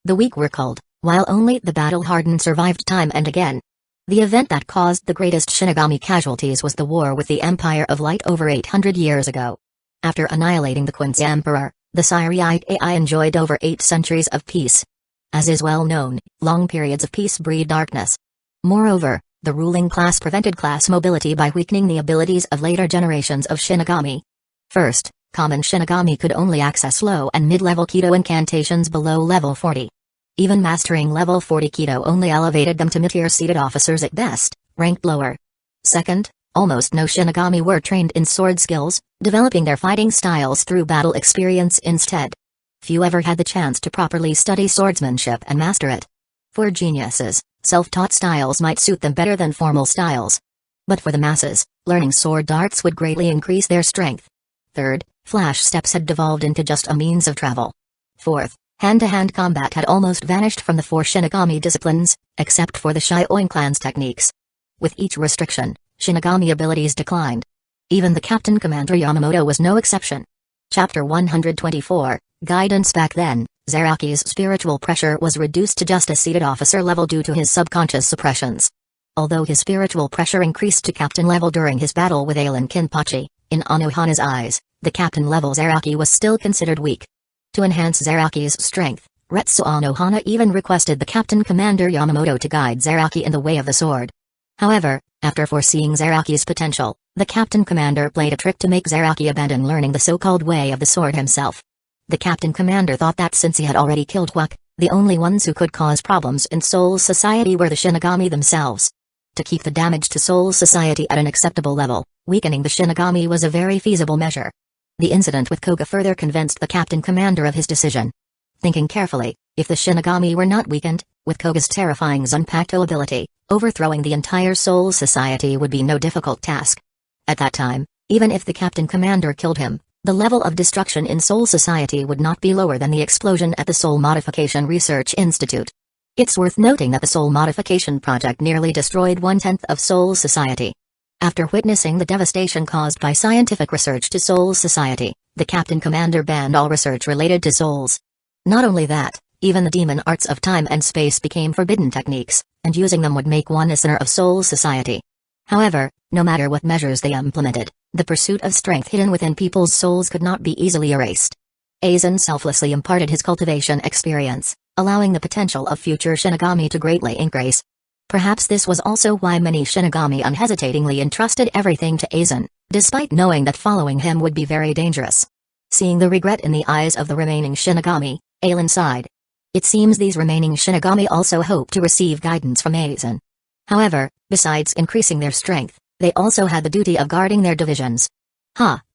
The weak were culled, while only the battle-hardened survived time and again. The event that caused the greatest Shinigami casualties was the war with the Empire of Light over 800 years ago. After annihilating the Quincy Emperor, the Siriite AI enjoyed over 8 centuries of peace. As is well known, long periods of peace breed darkness. Moreover, the ruling class prevented class mobility by weakening the abilities of later generations of Shinigami. First, common Shinigami could only access low and mid-level Kido incantations below level 40. Even mastering level 40 Kido only elevated them to mid-tier seated officers at best, ranked lower. Second, almost no Shinigami were trained in sword skills, developing their fighting styles through battle experience instead. Few ever had the chance to properly study swordsmanship and master it. For geniuses, self-taught styles might suit them better than formal styles. But for the masses, learning sword arts would greatly increase their strength. Third, flash steps had devolved into just a means of travel. Fourth, hand-to-hand combat had almost vanished from the 4 Shinigami disciplines, except for the Shioin clan's techniques. With each restriction, Shinigami abilities declined. Even the Captain Commander Yamamoto was no exception. Chapter 124, Guidance. Back then, Zaraki's spiritual pressure was reduced to just a seated officer level due to his subconscious suppressions. Although his spiritual pressure increased to captain level during his battle with Ailen Kinpachi, in Anohana's eyes, the captain level Zaraki was still considered weak. To enhance Zaraki's strength, Retsu Anohana even requested the Captain Commander Yamamoto to guide Zaraki in the way of the sword. However, after foreseeing Zaraki's potential, the Captain Commander played a trick to make Zaraki abandon learning the so-called way of the sword himself. The Captain Commander thought that since he had already killed Huck, the only ones who could cause problems in Soul Society were the Shinigami themselves. To keep the damage to Soul Society at an acceptable level, weakening the Shinigami was a very feasible measure. The incident with Koga further convinced the Captain Commander of his decision. Thinking carefully, if the Shinigami were not weakened, with Koga's terrifying Zanpakuto ability, overthrowing the entire Soul Society would be no difficult task. At that time, even if the Captain Commander killed him, the level of destruction in Soul Society would not be lower than the explosion at the Soul Modification Research Institute. It's worth noting that the Soul Modification Project nearly destroyed 1/10 of Soul Society. After witnessing the devastation caused by scientific research to Soul Society, the Captain Commander banned all research related to souls. Not only that, even the demon arts of time and space became forbidden techniques, and using them would make one a sinner of Soul Society. However, no matter what measures they implemented, the pursuit of strength hidden within people's souls could not be easily erased. Aizen selflessly imparted his cultivation experience, allowing the potential of future Shinigami to greatly increase. Perhaps this was also why many Shinigami unhesitatingly entrusted everything to Aizen, despite knowing that following him would be very dangerous. Seeing the regret in the eyes of the remaining Shinigami, Aizen sighed. It seems these remaining Shinigami also hope to receive guidance from Aizen. However, besides increasing their strength, they also had the duty of guarding their divisions.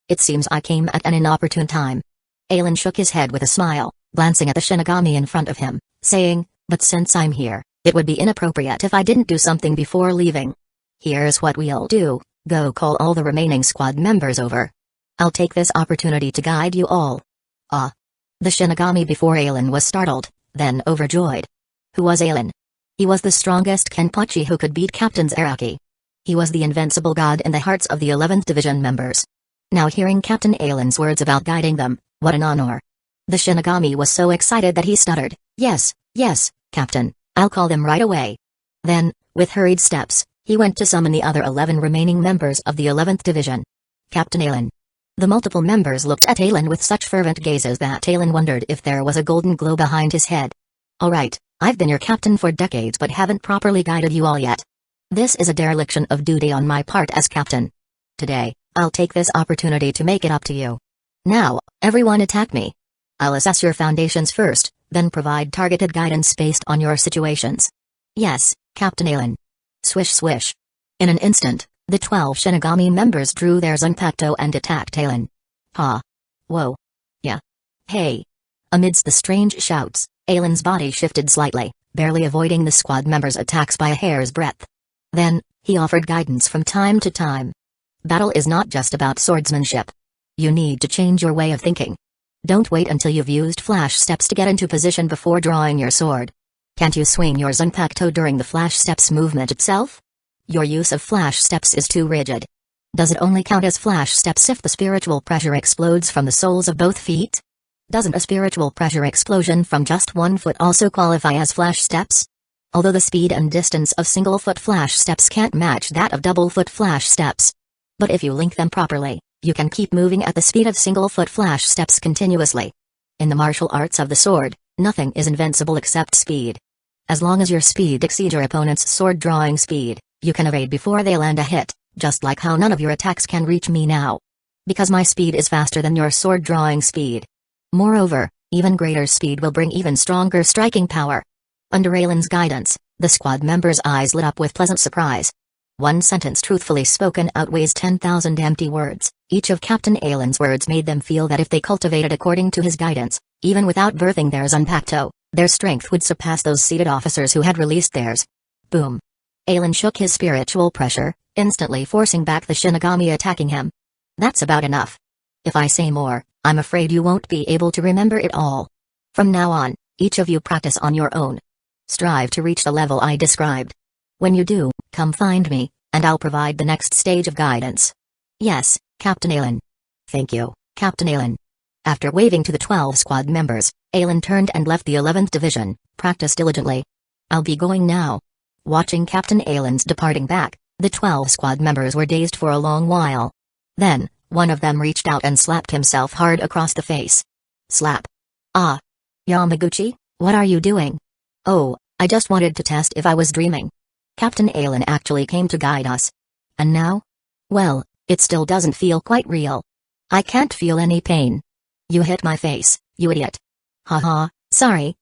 It seems I came at an inopportune time. Aizen shook his head with a smile, glancing at the Shinigami in front of him, saying, but since I'm here, it would be inappropriate if I didn't do something before leaving. Here's what we'll do, go call all the remaining squad members over. I'll take this opportunity to guide you all. The Shinigami before Aizen was startled, then overjoyed. Who was Aizen? He was the strongest Kenpachi who could beat Captain Zaraki. He was the invincible god in the hearts of the 11th Division members. Now hearing Captain Aizen's words about guiding them, what an honor. The Shinigami was so excited that he stuttered, yes, Captain, I'll call them right away. Then, with hurried steps, he went to summon the other 11 remaining members of the 11th Division. Captain Aizen. The multiple members looked at Aizen with such fervent gazes that Aizen wondered if there was a golden glow behind his head. Alright, I've been your captain for decades but haven't properly guided you all yet. This is a dereliction of duty on my part as captain. Today, I'll take this opportunity to make it up to you. Now, everyone attack me. I'll assess your foundations first, then provide targeted guidance based on your situations. Yes, Captain Aizen. Swish swish. In an instant, the 12 Shinigami members drew their Zanpakuto and attacked Aizen. Whoa. Yeah. Hey. Amidst the strange shouts, Aizen's body shifted slightly, barely avoiding the squad members' attacks by a hair's breadth. Then, he offered guidance from time to time. Battle is not just about swordsmanship. You need to change your way of thinking. Don't wait until you've used flash steps to get into position before drawing your sword. Can't you swing your Zanpakuto during the flash steps movement itself? Your use of flash steps is too rigid. Does it only count as flash steps if the spiritual pressure explodes from the soles of both feet? Doesn't a spiritual pressure explosion from just one foot also qualify as flash steps? Although the speed and distance of single-foot flash steps can't match that of double-foot flash steps. But if you link them properly, you can keep moving at the speed of single-foot flash steps continuously. In the martial arts of the sword, nothing is invincible except speed. As long as your speed exceeds your opponent's sword-drawing speed, you can evade before they land a hit, just like how none of your attacks can reach me now. Because my speed is faster than your sword-drawing speed. Moreover, even greater speed will bring even stronger striking power. Under Aylin's guidance, the squad members' eyes lit up with pleasant surprise. One sentence truthfully spoken outweighs 10,000 empty words. Each of Captain Aylin's words made them feel that if they cultivated according to his guidance, even without birthing their Zanpakuto, their strength would surpass those seated officers who had released theirs. Boom. Aylin shook his spiritual pressure, instantly forcing back the Shinigami attacking him. That's about enough. If I say more, I'm afraid you won't be able to remember it all. From now on, each of you practice on your own. Strive to reach the level I described. When you do, come find me, and I'll provide the next stage of guidance. Yes, Captain Aylin. Thank you, Captain Aylin. After waving to the 12 squad members, Aylin turned and left the 11th Division. Practice diligently. I'll be going now. Watching Captain Aylin's departing back, the 12 squad members were dazed for a long while. Then, one of them reached out and slapped himself hard across the face. Slap. Ah. Yamaguchi, what are you doing? Oh, I just wanted to test if I was dreaming. Captain Aylin actually came to guide us. And now? Well, it still doesn't feel quite real. I can't feel any pain. You hit my face, you idiot. Haha, sorry.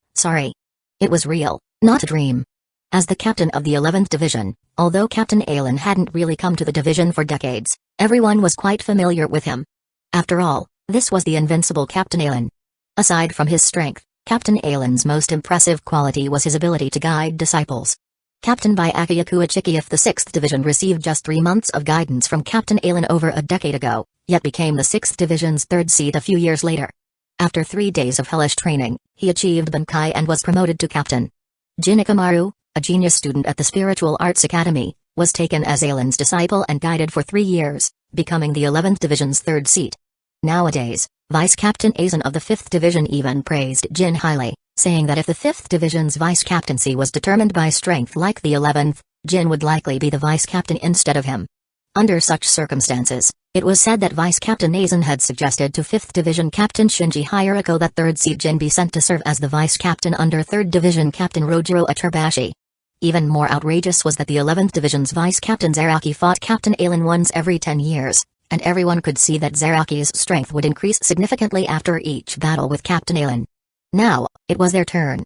It was real, not a dream. As the captain of the 11th Division, although Captain Aylin hadn't really come to the division for decades, everyone was quite familiar with him. After all, this was the invincible Captain Aylin. Aside from his strength, Captain Aylin's most impressive quality was his ability to guide disciples. Captained by Akiyaku Uchiha of the 6th Division received just 3 months of guidance from Captain Aylin over a decade ago, yet became the 6th Division's 3rd seat a few years later. After 3 days of hellish training, he achieved Bankai and was promoted to captain. Jin Ikamaru, a genius student at the Spiritual Arts Academy, was taken as Aylin's disciple and guided for 3 years, becoming the 11th Division's 3rd seat. Nowadays, Vice Captain Aizen of the 5th Division even praised Jin highly, saying that if the 5th Division's vice captaincy was determined by strength like the 11th, Jin would likely be the vice captain instead of him. Under such circumstances, it was said that Vice Captain Aizen had suggested to 5th Division Captain Shinji Hirako that 3rd seat Jin be sent to serve as the vice captain under 3rd Division Captain Rojiro Aturbashi. Even more outrageous was that the 11th Division's vice captain Zaraki fought Captain Aylin once every 10 years, and everyone could see that Zaraki's strength would increase significantly after each battle with Captain Aylin. Now, it was their turn.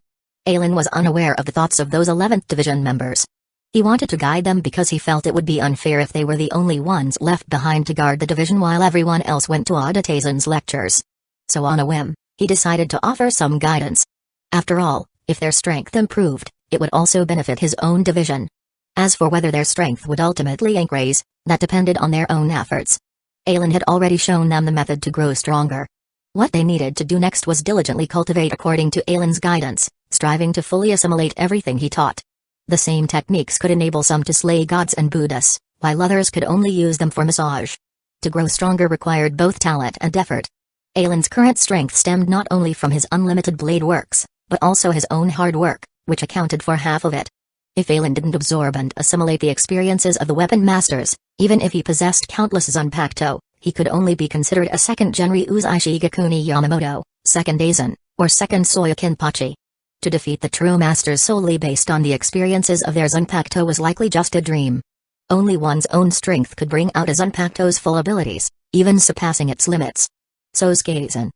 Aylin was unaware of the thoughts of those 11th Division members. He wanted to guide them because he felt it would be unfair if they were the only ones left behind to guard the division while everyone else went to Auditazen's lectures. So on a whim, he decided to offer some guidance. After all, if their strength improved, it would also benefit his own division. As for whether their strength would ultimately increase, that depended on their own efforts. Aylin had already shown them the method to grow stronger. What they needed to do next was diligently cultivate according to Aylin's guidance, striving to fully assimilate everything he taught. The same techniques could enable some to slay gods and Buddhas, while others could only use them for massage. To grow stronger required both talent and effort. Aylin's current strength stemmed not only from his unlimited blade works, but also his own hard work, which accounted for half of it. If Aylin didn't absorb and assimilate the experiences of the weapon masters, even if he possessed countless Zanpakuto, he could only be considered a second Genri Uzai Shigakuni Yamamoto, second Aizen, or second Soya Kinpachi. To defeat the true masters solely based on the experiences of their Zanpakuto was likely just a dream. Only one's own strength could bring out a Zanpakuto's full abilities, even surpassing its limits. Sosuke Aizen.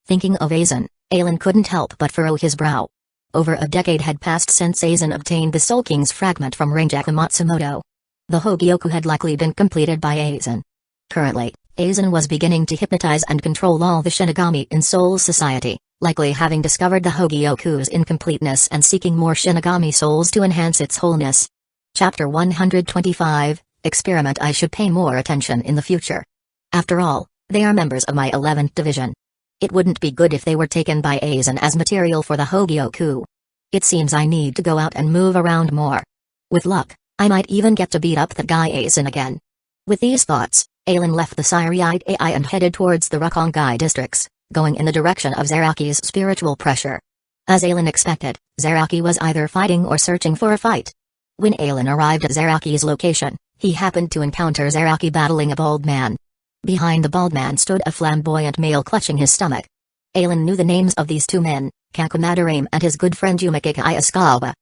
Thinking of Aizen, Aylin couldn't help but furrow his brow. Over a decade had passed since Aizen obtained the Soul King's fragment from Ranjaku Matsumoto. The Hogyoku had likely been completed by Aizen. Currently, Aizen was beginning to hypnotize and control all the Shinigami in Soul Society, likely having discovered the Hogyoku's incompleteness and seeking more Shinigami souls to enhance its wholeness. Chapter 125, Experiment. I should pay more attention in the future. After all, they are members of my 11th Division. It wouldn't be good if they were taken by Aizen as material for the Hogyoku. It seems I need to go out and move around more. With luck, I might even get to beat up that guy Aizen again. With these thoughts, Aylin left the Siri-eyed AI and headed towards the Rakongai districts, going in the direction of Zaraki's spiritual pressure. As Aylin expected, Zaraki was either fighting or searching for a fight. When Aylin arrived at Zaraki's location, he happened to encounter Zaraki battling a bald man. Behind the bald man stood a flamboyant male clutching his stomach. Aylin knew the names of these two men, Kakumadarame and his good friend Yumikika Asukawa.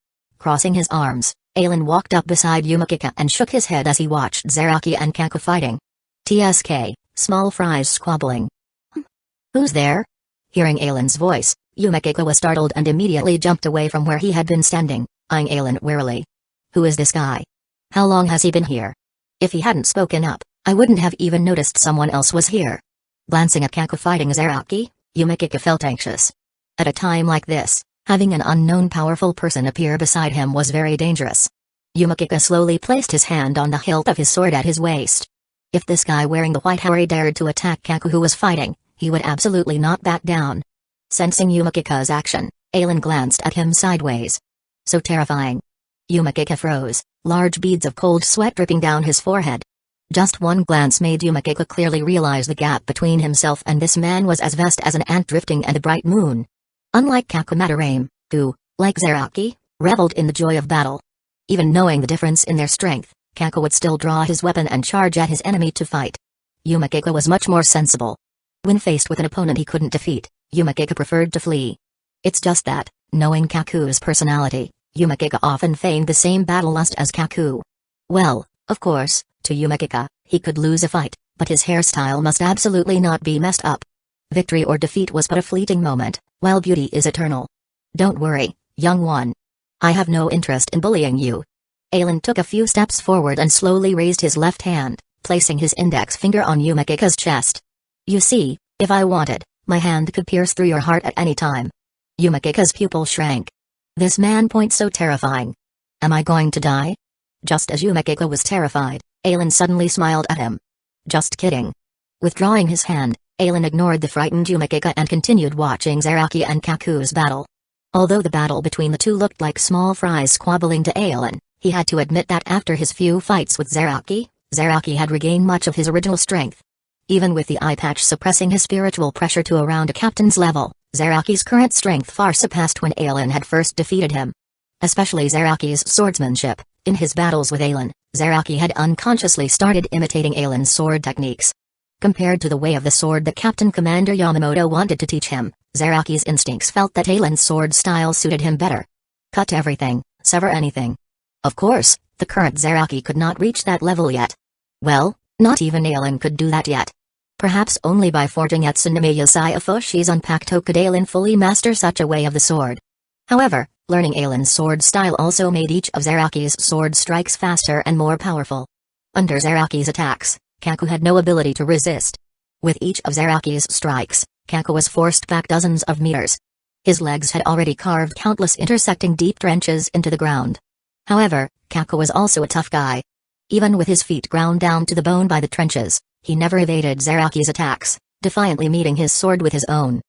Crossing his arms, Aelin walked up beside Yumikika and shook his head as he watched Zaraki and Kaku fighting. TSK, small fries squabbling. Who's there? Hearing Aelin's voice, Yumikika was startled and immediately jumped away from where he had been standing, eyeing Aelin warily. Who is this guy? How long has he been here? If he hadn't spoken up, I wouldn't have even noticed someone else was here. Glancing at Kaku fighting Zaraki, Yumikika felt anxious. At a time like this, having an unknown powerful person appear beside him was very dangerous. Yumikika slowly placed his hand on the hilt of his sword at his waist. If this guy wearing the white hair dared to attack Kaku who was fighting, he would absolutely not back down. Sensing Yumikika's action, Aelin glanced at him sideways. So terrifying. Yumikika froze, large beads of cold sweat dripping down his forehead. Just one glance made Yumikika clearly realize the gap between himself and this man was as vast as an ant drifting and a bright moon. Unlike Kaku Madarame, who, like Zaraki, reveled in the joy of battle. Even knowing the difference in their strength, Kaku would still draw his weapon and charge at his enemy to fight. Yumikika was much more sensible. When faced with an opponent he couldn't defeat, Yumikika preferred to flee. It's just that, knowing Kaku's personality, Yumikika often feigned the same battle lust as Kaku. Well, of course, to Yumikika, he could lose a fight, but his hairstyle must absolutely not be messed up. Victory or defeat was but a fleeting moment, while beauty is eternal. Don't worry, young one. I have no interest in bullying you. Aelin took a few steps forward and slowly raised his left hand, placing his index finger on Yumikika's chest. You see, if I wanted, my hand could pierce through your heart at any time. Yumikika's pupil shrank. This man point so terrifying. Am I going to die? Just as Yumikika was terrified, Aelin suddenly smiled at him. Just kidding. Withdrawing his hand, Aelin ignored the frightened Yumikika and continued watching Zaraki and Kaku's battle. Although the battle between the two looked like small fries squabbling to Aelin, he had to admit that after his few fights with Zaraki, Zaraki had regained much of his original strength. Even with the eye patch suppressing his spiritual pressure to around a captain's level, Zaraki's current strength far surpassed when Aelin had first defeated him. Especially Zaraki's swordsmanship. In his battles with Aelin, Zaraki had unconsciously started imitating Aelin's sword techniques. Compared to the way of the sword that Captain Commander Yamamoto wanted to teach him, Zaraki's instincts felt that Aelin's sword style suited him better. Cut everything, sever anything. Of course, the current Zaraki could not reach that level yet. Well, not even Aelin could do that yet. Perhaps only by forging at Tsunemi Yasai Fushi's Unpacked could Aelin fully master such a way of the sword. However, learning Aelin's sword style also made each of Zaraki's sword strikes faster and more powerful. Under Zaraki's attacks, Kaku had no ability to resist. With each of Zaraki's strikes, Kaku was forced back dozens of meters. His legs had already carved countless intersecting deep trenches into the ground. However, Kaku was also a tough guy. Even with his feet ground down to the bone by the trenches, he never evaded Zaraki's attacks, defiantly meeting his sword with his own.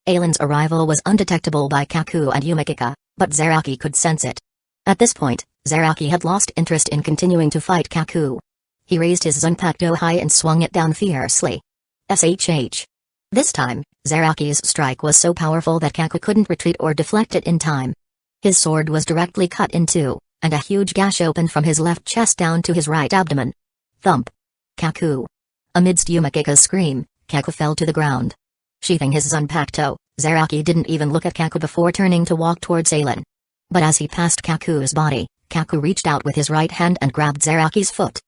Aelin's arrival was undetectable by Kaku and Yumikika, but Zaraki could sense it. At this point, Zaraki had lost interest in continuing to fight Kaku. He raised his Zanpakuto high and swung it down fiercely. SHH. This time, Zaraki's strike was so powerful that Kaku couldn't retreat or deflect it in time. His sword was directly cut in two, and a huge gash opened from his left chest down to his right abdomen. Thump. Kaku. Amidst Yumikika's scream, Kaku fell to the ground. Sheathing his Zanpakuto, Zaraki didn't even look at Kaku before turning to walk towards Aelin. But as he passed Kaku's body, Kaku reached out with his right hand and grabbed Zaraki's foot.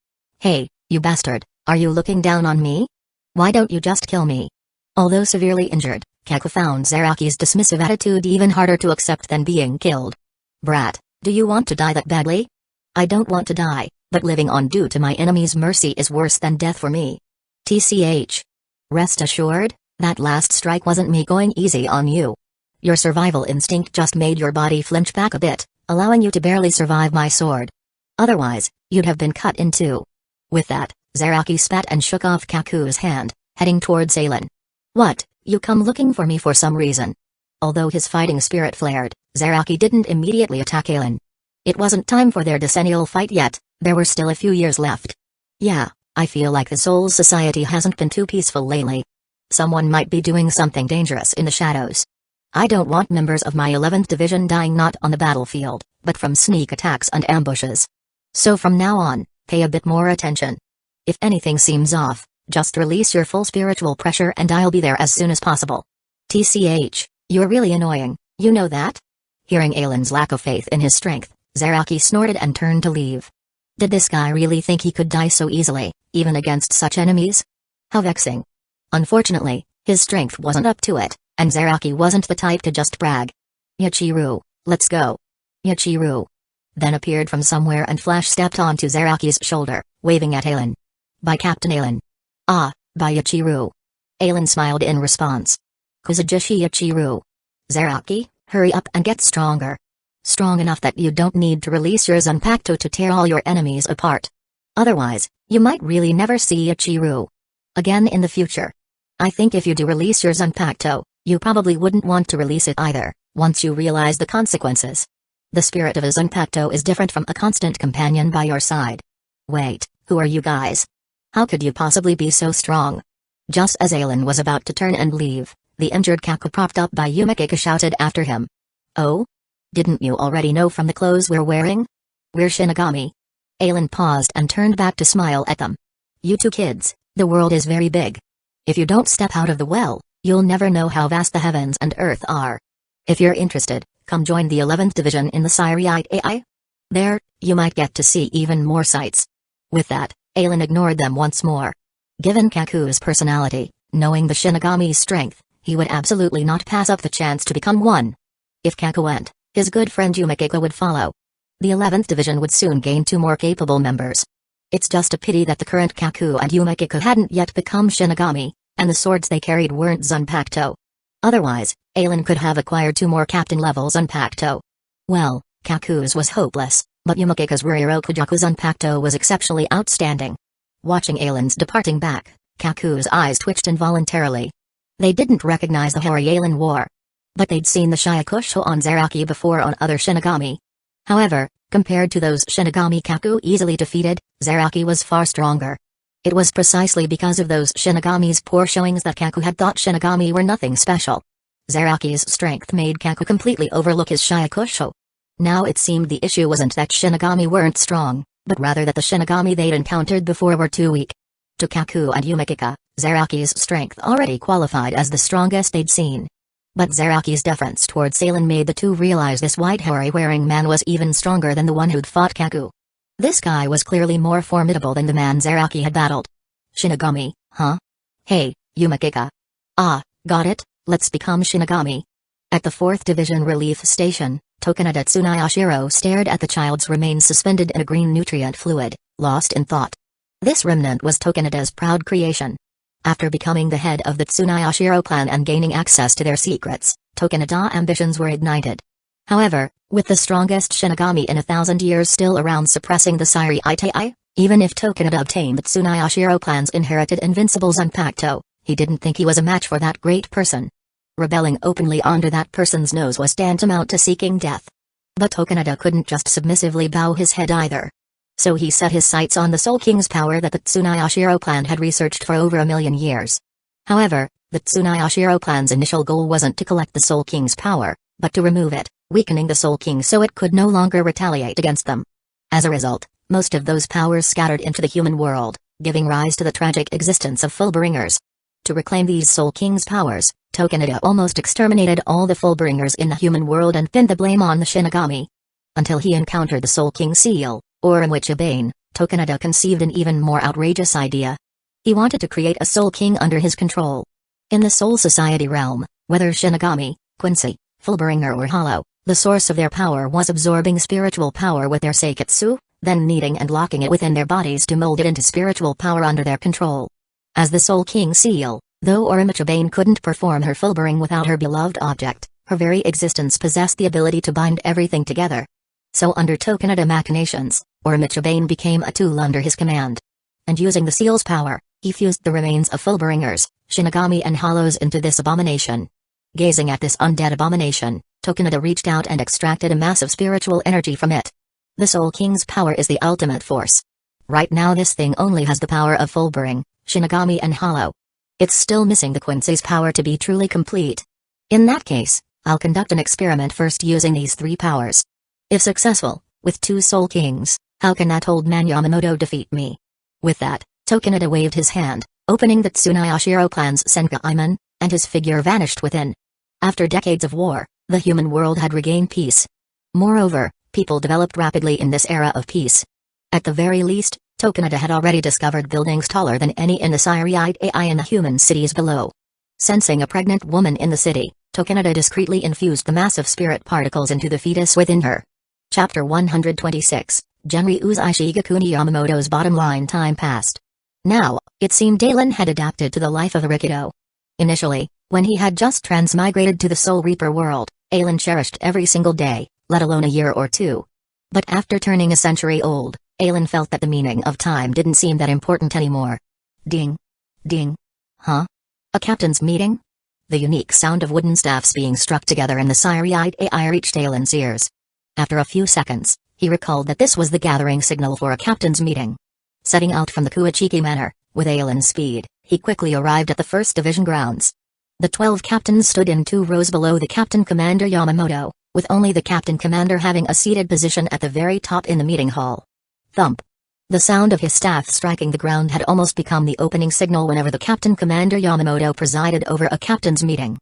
Hey, you bastard, are you looking down on me? Why don't you just kill me? Although severely injured, Kaku found Zaraki's dismissive attitude even harder to accept than being killed. Brat, do you want to die that badly? I don't want to die, but living on due to my enemy's mercy is worse than death for me. TCH. Rest assured, that last strike wasn't me going easy on you. Your survival instinct just made your body flinch back a bit, allowing you to barely survive my sword. Otherwise, you'd have been cut in two. With that, Zaraki spat and shook off Kaku's hand, heading towards Aelin. What, you come looking for me for some reason? Although his fighting spirit flared, Zaraki didn't immediately attack Aelin. It wasn't time for their decennial fight yet, there were still a few years left. Yeah, I feel like the Soul Society hasn't been too peaceful lately. Someone might be doing something dangerous in the shadows. I don't want members of my 11th Division dying not on the battlefield, but from sneak attacks and ambushes. So from now on, pay a bit more attention. If anything seems off, just release your full spiritual pressure and I'll be there as soon as possible. TCH, you're really annoying, you know that? Hearing Aelin's lack of faith in his strength, Zaraki snorted and turned to leave. Did this guy really think he could die so easily, even against such enemies? How vexing. Unfortunately, his strength wasn't up to it, and Zaraki wasn't the type to just brag. Yachiru, let's go. Yachiru then appeared from somewhere and Flash stepped onto Zaraki's shoulder, waving at Aelin. By Captain Aelin. Ah, by Yachiru. Aelin smiled in response. Kusajishi Yachiru. Zaraki, hurry up and get stronger. Strong enough that you don't need to release your Zanpakuto to tear all your enemies apart. Otherwise, you might really never see Yachiru again in the future. I think if you do release your Zanpakuto, you probably wouldn't want to release it either, once you realize the consequences. The spirit of a Zanpakuto is different from a constant companion by your side. Wait, who are you guys? How could you possibly be so strong? Just as Aelin was about to turn and leave, the injured Kaku propped up by Yumekika shouted after him. Oh? Didn't you already know from the clothes we're wearing? We're Shinigami. Aelin paused and turned back to smile at them. You two kids, the world is very big. If you don't step out of the well, you'll never know how vast the heavens and earth are. If you're interested, come join the 11th Division in the Syriite AI. There, you might get to see even more sights. With that, Aelin ignored them once more. Given Kaku's personality, knowing the Shinigami's strength, he would absolutely not pass up the chance to become one. If Kaku went, his good friend Yumekika would follow. The 11th Division would soon gain 2 more capable members. It's just a pity that the current Kaku and Yumekika hadn't yet become Shinigami, and the swords they carried weren't Zanpakuto. Otherwise, Aelin could have acquired 2 more captain-level Zanpakuto. Well, Kaku's was hopeless, but Yumekika's Ryokujaku Zanpakuto was exceptionally outstanding. Watching Aelin's departing back, Kaku's eyes twitched involuntarily. They didn't recognize the hairy Aelin wore. But they'd seen the Shyakusho on Zaraki before on other Shinigami. However, compared to those Shinigami Kaku easily defeated, Zaraki was far stronger. It was precisely because of those Shinigami's poor showings that Kaku had thought Shinigami were nothing special. Zaraki's strength made Kaku completely overlook his Shyakusho. Now it seemed the issue wasn't that Shinigami weren't strong, but rather that the Shinigami they'd encountered before were too weak. To Kaku and Yumekika, Zaraki's strength already qualified as the strongest they'd seen. But Zaraki's deference towards Aelin made the two realize this white hairy-wearing man was even stronger than the one who'd fought Kaku. This guy was clearly more formidable than the man Zaraki had battled. Shinigami, huh? Hey, Yumekika. Ah, got it, let's become Shinigami. At the 4th Division Relief Station, Tokunada Tsunayashiro stared at the child's remains suspended in a green nutrient fluid, lost in thought. This remnant was Tokunada's proud creation. After becoming the head of the Tsunayashiro clan and gaining access to their secrets, Tokunada ambitions were ignited. However, with the strongest Shinigami in 1,000 years still around suppressing the Syriite, even if Tokunada obtained the Tsunayashiro clan's inherited invincible Zanpakuto, he didn't think he was a match for that great person. Rebelling openly under that person's nose was tantamount to seeking death. But Tokunada couldn't just submissively bow his head either. So he set his sights on the Soul King's power that the Tsunayashiro clan had researched for over 1,000,000 years. However, the Tsunayashiro clan's initial goal wasn't to collect the Soul King's power, but to remove it, weakening the Soul King so it could no longer retaliate against them. As a result, most of those powers scattered into the human world, giving rise to the tragic existence of Fullbringers. To reclaim these Soul King's powers, Tokunada almost exterminated all the Fullbringers in the human world and pinned the blame on the Shinigami. Until he encountered the Soul King seal, or in which Bane, Tokunada conceived an even more outrageous idea. He wanted to create a Soul King under his control. In the Soul Society realm, whether Shinigami, Quincy, Fullbringer or Hollow, the source of their power was absorbing spiritual power with their Seiketsu, then kneading and locking it within their bodies to mold it into spiritual power under their control. As the Soul King seal, though Oromicha Bane couldn't perform her Fullbring without her beloved object, her very existence possessed the ability to bind everything together. So under Tokunada machinations, Oromicha Bane became a tool under his command. And using the seal's power, he fused the remains of Fullbringers, Shinigami and Hollows into this abomination. Gazing at this undead abomination, Tokunada reached out and extracted a massive spiritual energy from it. The Soul King's power is the ultimate force. Right now this thing only has the power of Fullbring, Shinigami and Hollow. It's still missing the Quincy's power to be truly complete. In that case, I'll conduct an experiment first using these 3 powers. If successful, with 2 Soul Kings, how can that old man Yamamoto defeat me? With that, Tokunada waved his hand, opening the Tsunayashiro clan's Senka-Iman, and his figure vanished within. After decades of war, the human world had regained peace. Moreover, People developed rapidly in this era of peace. At the very least, Tokonada had already discovered buildings taller than any in the Syriite AI in the human cities below. Sensing a pregnant woman in the city, Tokonada discreetly infused the massive spirit particles into the fetus within her. Chapter 126, Genryu's Ishigakuni Yamamoto's bottom line. Time passed. Now, it seemed Dalen had adapted to the life of a Rikido. Initially, when he had just transmigrated to the Soul Reaper world, Alan cherished every single day, let alone a year or two. But after turning a century old, Alan felt that the meaning of time didn't seem that important anymore. Ding. Ding. Huh? A captain's meeting? The unique sound of wooden staffs being struck together in the Syriite AI reached Alan's ears. After a few seconds, he recalled that this was the gathering signal for a captain's meeting. Setting out from the Kuachiki Manor, with Alan's speed, he quickly arrived at the 1st Division grounds. The 12 captains stood in 2 rows below the Captain Commander Yamamoto, with only the Captain Commander having a seated position at the very top in the meeting hall. Thump. The sound of his staff striking the ground had almost become the opening signal whenever the Captain Commander Yamamoto presided over a captain's meeting.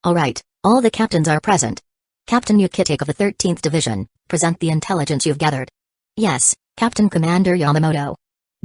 Alright, all the captains are present. Captain Yukitake of the 13th Division, present the intelligence you've gathered. Yes, Captain Commander Yamamoto.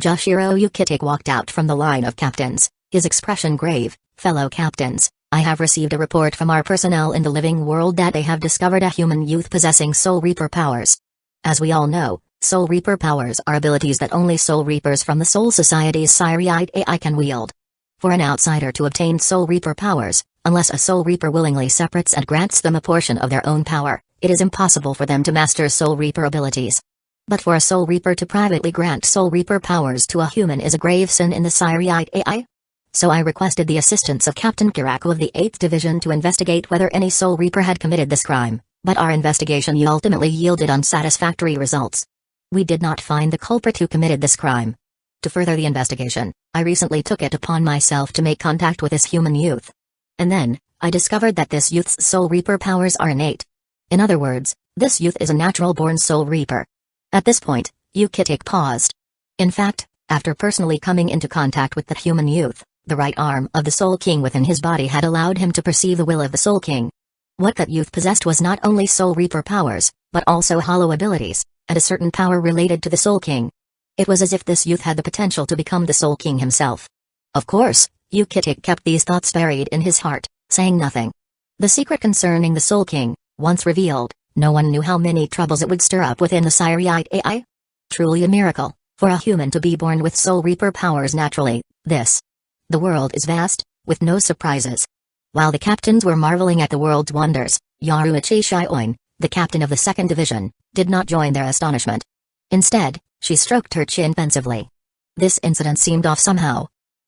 Joshiro Yukitake walked out from the line of captains, his expression grave. Fellow captains, I have received a report from our personnel in the living world that they have discovered a human youth possessing Soul Reaper powers. As we all know, Soul Reaper powers are abilities that only Soul Reapers from the Soul Society's Syriite AI can wield. For an outsider to obtain Soul Reaper powers, unless a Soul Reaper willingly separates and grants them a portion of their own power, it is impossible for them to master Soul Reaper abilities. But for a Soul Reaper to privately grant Soul Reaper powers to a human is a grave sin in the Syriite AI. So I requested the assistance of Captain Kiraku of the 8th Division to investigate whether any Soul Reaper had committed this crime, but our investigation ultimately yielded unsatisfactory results. We did not find the culprit who committed this crime. To further the investigation, I recently took it upon myself to make contact with this human youth. And then, I discovered that this youth's Soul Reaper powers are innate. In other words, this youth is a natural-born Soul Reaper. At this point, Yukitake paused. In fact, after personally coming into contact with the human youth, the right arm of the Soul King within his body had allowed him to perceive the will of the Soul King. What that youth possessed was not only Soul Reaper powers, but also hollow abilities, and a certain power related to the Soul King. It was as if this youth had the potential to become the Soul King himself. Of course, Yukitake kept these thoughts buried in his heart, saying nothing. The secret concerning the Soul King, once revealed, no one knew how many troubles it would stir up within the Syriite AI. Truly a miracle, for a human to be born with Soul Reaper powers naturally, this. The world is vast, with no surprises. While the captains were marveling at the world's wonders, Yaruichi Shioin, the captain of the 2nd Division, did not join their astonishment. Instead, she stroked her chin pensively. This incident seemed off somehow.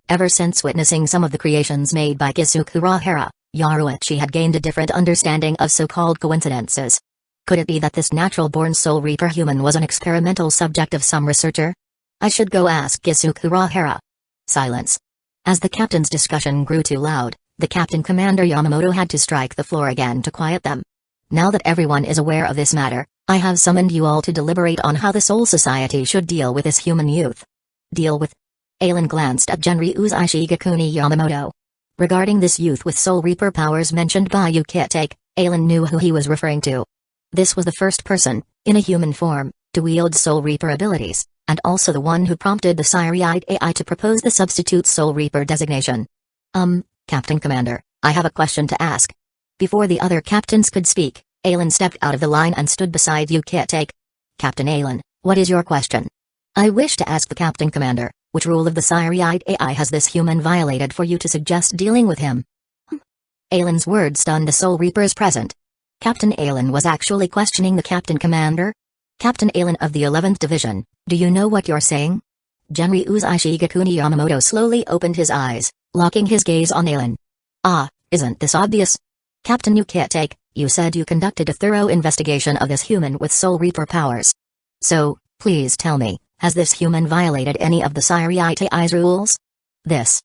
Ever since witnessing some of the creations made by Kusagakure, Yaruichi had gained a different understanding of so-called coincidences. Could it be that this natural-born Soul Reaper human was an experimental subject of some researcher? I should go ask Kusagakure. Silence. As the captain's discussion grew too loud, the Captain Commander Yamamoto had to strike the floor again to quiet them. Now that everyone is aware of this matter, I have summoned you all to deliberate on how the Soul Society should deal with this human youth. Deal with? Alan glanced at Genryu's Ishigakuni Yamamoto. Regarding this youth with Soul Reaper powers mentioned by Yukitake, Alan knew who he was referring to. This was the first person, in a human form, to wield Soul Reaper abilities, and also the one who prompted the Syriite AI to propose the substitute Soul Reaper designation. Captain Commander, I have a question to ask. Before the other captains could speak, Alan stepped out of the line and stood beside Yukitake. Captain Alan, what is your question? I wish to ask the Captain Commander, which rule of the Syriite AI has this human violated for you to suggest dealing with him? Alan's words stunned the Soul Reapers present. Captain Alan was actually questioning the Captain Commander? Captain Alan of the 11th Division, do you know what you're saying? Genryu's Ishigakuni Yamamoto slowly opened his eyes, locking his gaze on Alan. Ah, isn't this obvious? Captain Yukitake, you said you conducted a thorough investigation of this human with Soul Reaper powers. So, please tell me, has this human violated any of the Syriite AI's rules? This.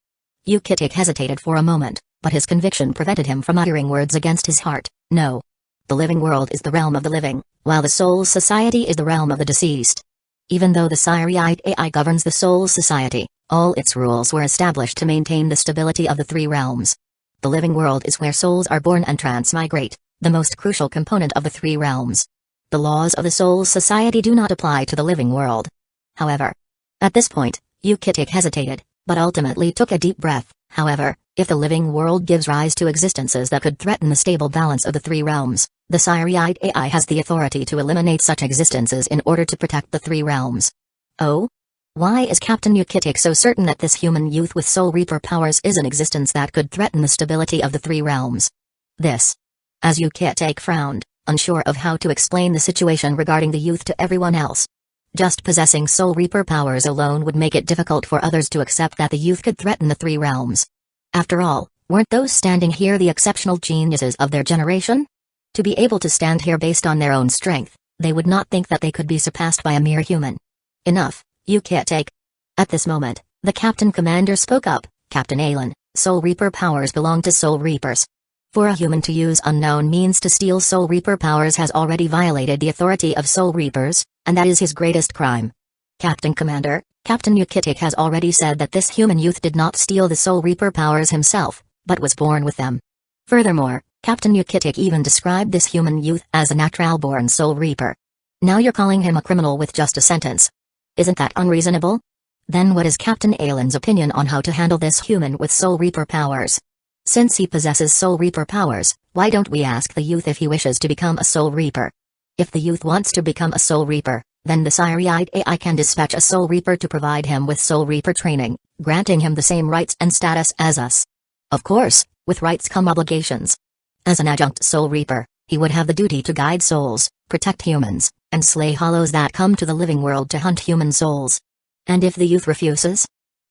Yukitake hesitated for a moment, but his conviction prevented him from uttering words against his heart. No. The living world is the realm of the living, while the Soul Society is the realm of the deceased. Even though the Syriite AI governs the Soul Society, all its rules were established to maintain the stability of the 3 realms. The living world is where souls are born and transmigrate, the most crucial component of the 3 realms. the laws of the Soul Society do not apply to the living world. However, at this point, Uchiha hesitated, but ultimately took a deep breath. However, if the living world gives rise to existences that could threaten the stable balance of the three realms, the Siriate AI has the authority to eliminate such existences in order to protect the three realms. Oh? Why is Captain Uchiha so certain that this human youth with Soul Reaper powers is an existence that could threaten the stability of the three realms? This. As Uchiha frowned, unsure of how to explain the situation regarding the youth to everyone else. Just possessing Soul Reaper powers alone would make it difficult for others to accept that the youth could threaten the three realms. After all, weren't those standing here the exceptional geniuses of their generation? To be able to stand here based on their own strength, they would not think that they could be surpassed by a mere human. Enough, Uchiha. At this moment, the Captain Commander spoke up. Captain Alan, Soul Reaper powers belong to Soul Reapers. For a human to use unknown means to steal Soul Reaper powers has already violated the authority of Soul Reapers, and that is his greatest crime. Captain Commander, Captain Uchiha has already said that this human youth did not steal the Soul Reaper powers himself, but was born with them. Furthermore, Captain Uchiha even described this human youth as a natural-born Soul Reaper. Now you're calling him a criminal with just a sentence. Isn't that unreasonable? Then what is Captain Alan's opinion on how to handle this human with Soul Reaper powers? Since he possesses Soul Reaper powers, why don't we ask the youth if he wishes to become a Soul Reaper? If the youth wants to become a Soul Reaper, then the Siriate AI can dispatch a Soul Reaper to provide him with Soul Reaper training, granting him the same rights and status as us. Of course, with rights come obligations. As an adjunct Soul Reaper, he would have the duty to guide souls, protect humans, and slay hollows that come to the living world to hunt human souls. And if the youth refuses?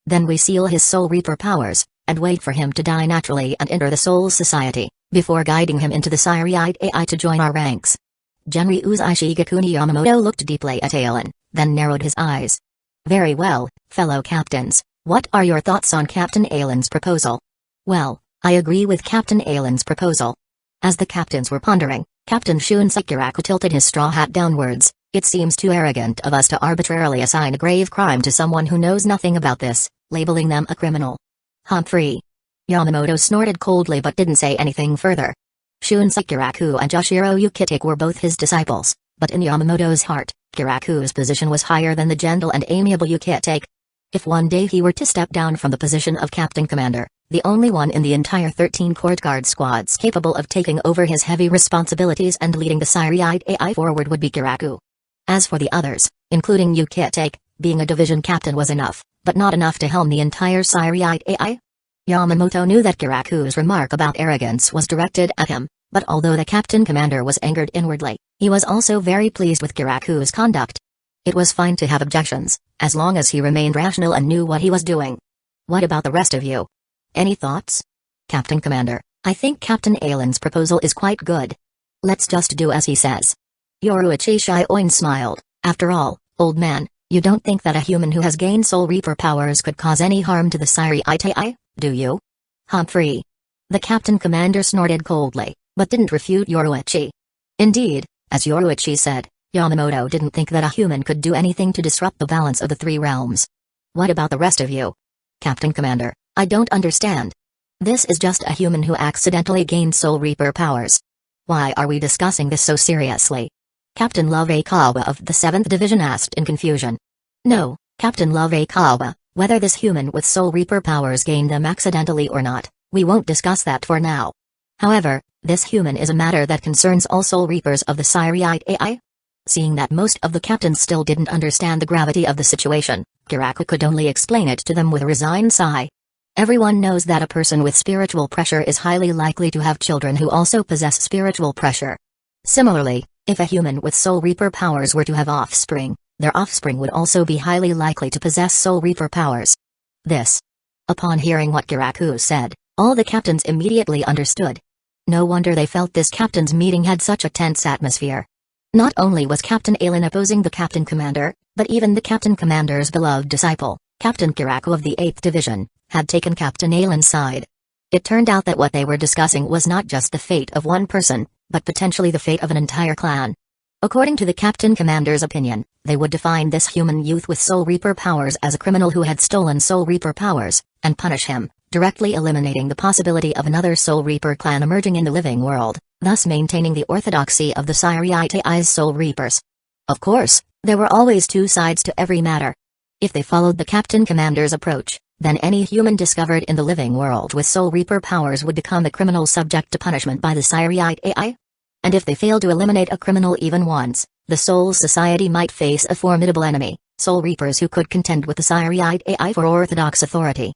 Then we seal his Soul Reaper powers, and wait for him to die naturally and enter the Soul Society, before guiding him into the Siriate AI to join our ranks. Genri Shigekuni Yamamoto looked deeply at Alan, then narrowed his eyes. Very well, fellow captains, what are your thoughts on Captain Alan's proposal? Well, I agree with Captain Alan's proposal. As the captains were pondering, Captain Kusagakure tilted his straw hat downwards. It seems too arrogant of us to arbitrarily assign a grave crime to someone who knows nothing about this, labeling them a criminal. Humphrey. Yamamoto snorted coldly but didn't say anything further. Kusagakure and Yoshiro Uchiha were both his disciples, but in Yamamoto's heart, Kiraku's position was higher than the gentle and amiable Uchiha. If one day he were to step down from the position of Captain Commander, the only one in the entire 13 Court Guard squads capable of taking over his heavy responsibilities and leading the Siriate AI forward would be Kiraku. As for the others, including Uchiha, being a division captain was enough, but not enough to helm the entire Siriate AI. Yamamoto knew that Kiraku's remark about arrogance was directed at him, but although the Captain Commander was angered inwardly, he was also very pleased with Kiraku's conduct. It was fine to have objections, as long as he remained rational and knew what he was doing. What about the rest of you? Any thoughts? Captain Commander, I think Captain Alan's proposal is quite good. Let's just do as he says. Yoruichi Shioin smiled. After all, old man, you don't think that a human who has gained Soul Reaper powers could cause any harm to the Siriate AI, do you? Humphrey. The Captain Commander snorted coldly, but didn't refute Yoruichi. Indeed, as Yoruichi said, Yamamoto didn't think that a human could do anything to disrupt the balance of the three realms. What about the rest of you? Captain Commander, I don't understand. This is just a human who accidentally gained Soul Reaper powers. Why are we discussing this so seriously? Captain Lovekawa of the 7th Division asked in confusion. No, Captain Lovekawa, whether this human with Soul Reaper powers gained them accidentally or not, we won't discuss that for now. However, this human is a matter that concerns all Soul Reapers of the Siriate AI. Seeing that most of the captains still didn't understand the gravity of the situation, Kiraku could only explain it to them with a resigned sigh. Everyone knows that a person with spiritual pressure is highly likely to have children who also possess spiritual pressure. Similarly, if a human with Soul Reaper powers were to have offspring, their offspring would also be highly likely to possess Soul Reaper powers. This. Upon hearing what Kiraku said, all the captains immediately understood. No wonder they felt this captain's meeting had such a tense atmosphere. Not only was Captain Alan opposing the Captain Commander, but even the Captain Commander's beloved disciple, Captain Kiraku of the 8th Division, had taken Captain Alan's side. It turned out that what they were discussing was not just the fate of one person, but potentially the fate of an entire clan. According to the Captain Commander's opinion, they would define this human youth with Soul Reaper powers as a criminal who had stolen Soul Reaper powers, and punish him, directly eliminating the possibility of another Soul Reaper clan emerging in the living world. thus maintaining the orthodoxy of the Sairai's Soul Reapers. Of course, there were always two sides to every matter. If they followed the Captain Commander's approach, then any human discovered in the living world with Soul Reaper powers would become a criminal subject to punishment by the Sairai. And if they failed to eliminate a criminal even once, the Soul Society might face a formidable enemy, Soul Reapers who could contend with the Sairai for orthodox authority.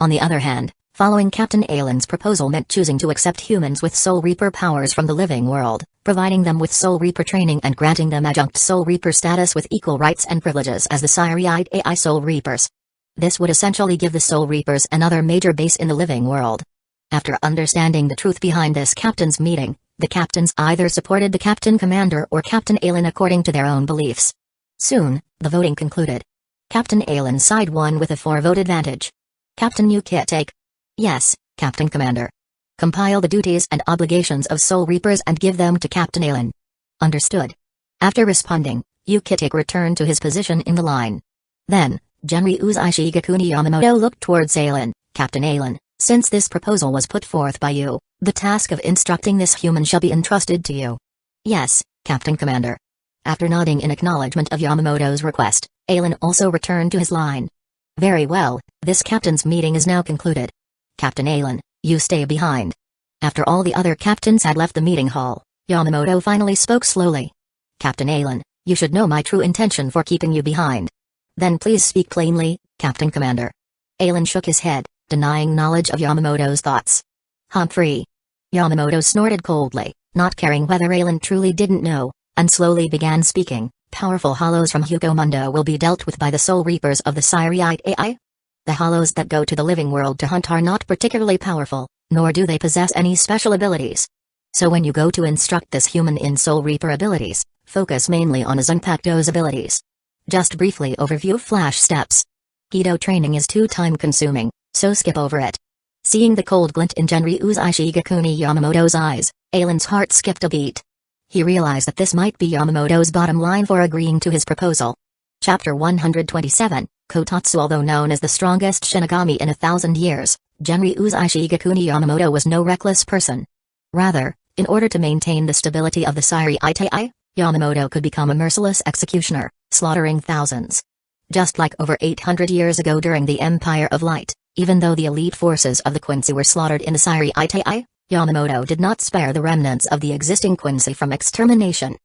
On the other hand, following Captain Aelin's proposal meant choosing to accept humans with Soul Reaper powers from the living world, providing them with Soul Reaper training and granting them adjunct Soul Reaper status with equal rights and privileges as the Sairai Soul Reapers. This would essentially give the Soul Reapers another major base in the living world. After understanding the truth behind this captain's meeting, the captains either supported the Captain Commander or Captain Aelin according to their own beliefs. Soon, the voting concluded. Captain Aelin's side won with a 4-vote advantage. Captain Uchiha. Yes, Captain Commander. Compile the duties and obligations of Soul Reapers and give them to Captain Aelin. Understood. After responding, Uchiha returned to his position in the line. Then, Genryu's Shigakuni Yamamoto looked towards Aelin. Captain Aelin, since this proposal was put forth by you, the task of instructing this human shall be entrusted to you. Yes, Captain Commander. After nodding in acknowledgement of Yamamoto's request, Aelin also returned to his line. Very well, this captain's meeting is now concluded. Captain Aelin, you stay behind. After all the other captains had left the meeting hall, Yamamoto finally spoke slowly. Captain Aelin, you should know my true intention for keeping you behind. Then please speak plainly, Captain Commander. Aelin shook his head, denying knowledge of Yamamoto's thoughts. Humphrey. Yamamoto snorted coldly, not caring whether Aelin truly didn't know, and slowly began speaking. Powerful hollows from Hugomundo will be dealt with by the Soul Reapers of the Sairai. The hollows that go to the living world to hunt are not particularly powerful, nor do they possess any special abilities. So when you go to instruct this human in Soul Reaper abilities, focus mainly on Zanpakuto's abilities. Just briefly overview flash steps. Kido training is too time-consuming, so skip over it. Seeing the cold glint in Genryu's Shigakuni Yamamoto's eyes, Aelin's heart skipped a beat. He realized that this might be Yamamoto's bottom line for agreeing to his proposal. Chapter 127, Kotatsu. Although known as the strongest Shinigami in 1,000 years, Genryu's Shigakuni Yamamoto was no reckless person. Rather, in order to maintain the stability of the Sairaitai, Yamamoto could become a merciless executioner, slaughtering thousands. Just like over 800 years ago during the Empire of Light, even though the elite forces of the Quincy were slaughtered in the Sairaitai, Yamamoto did not spare the remnants of the existing Quincy from extermination.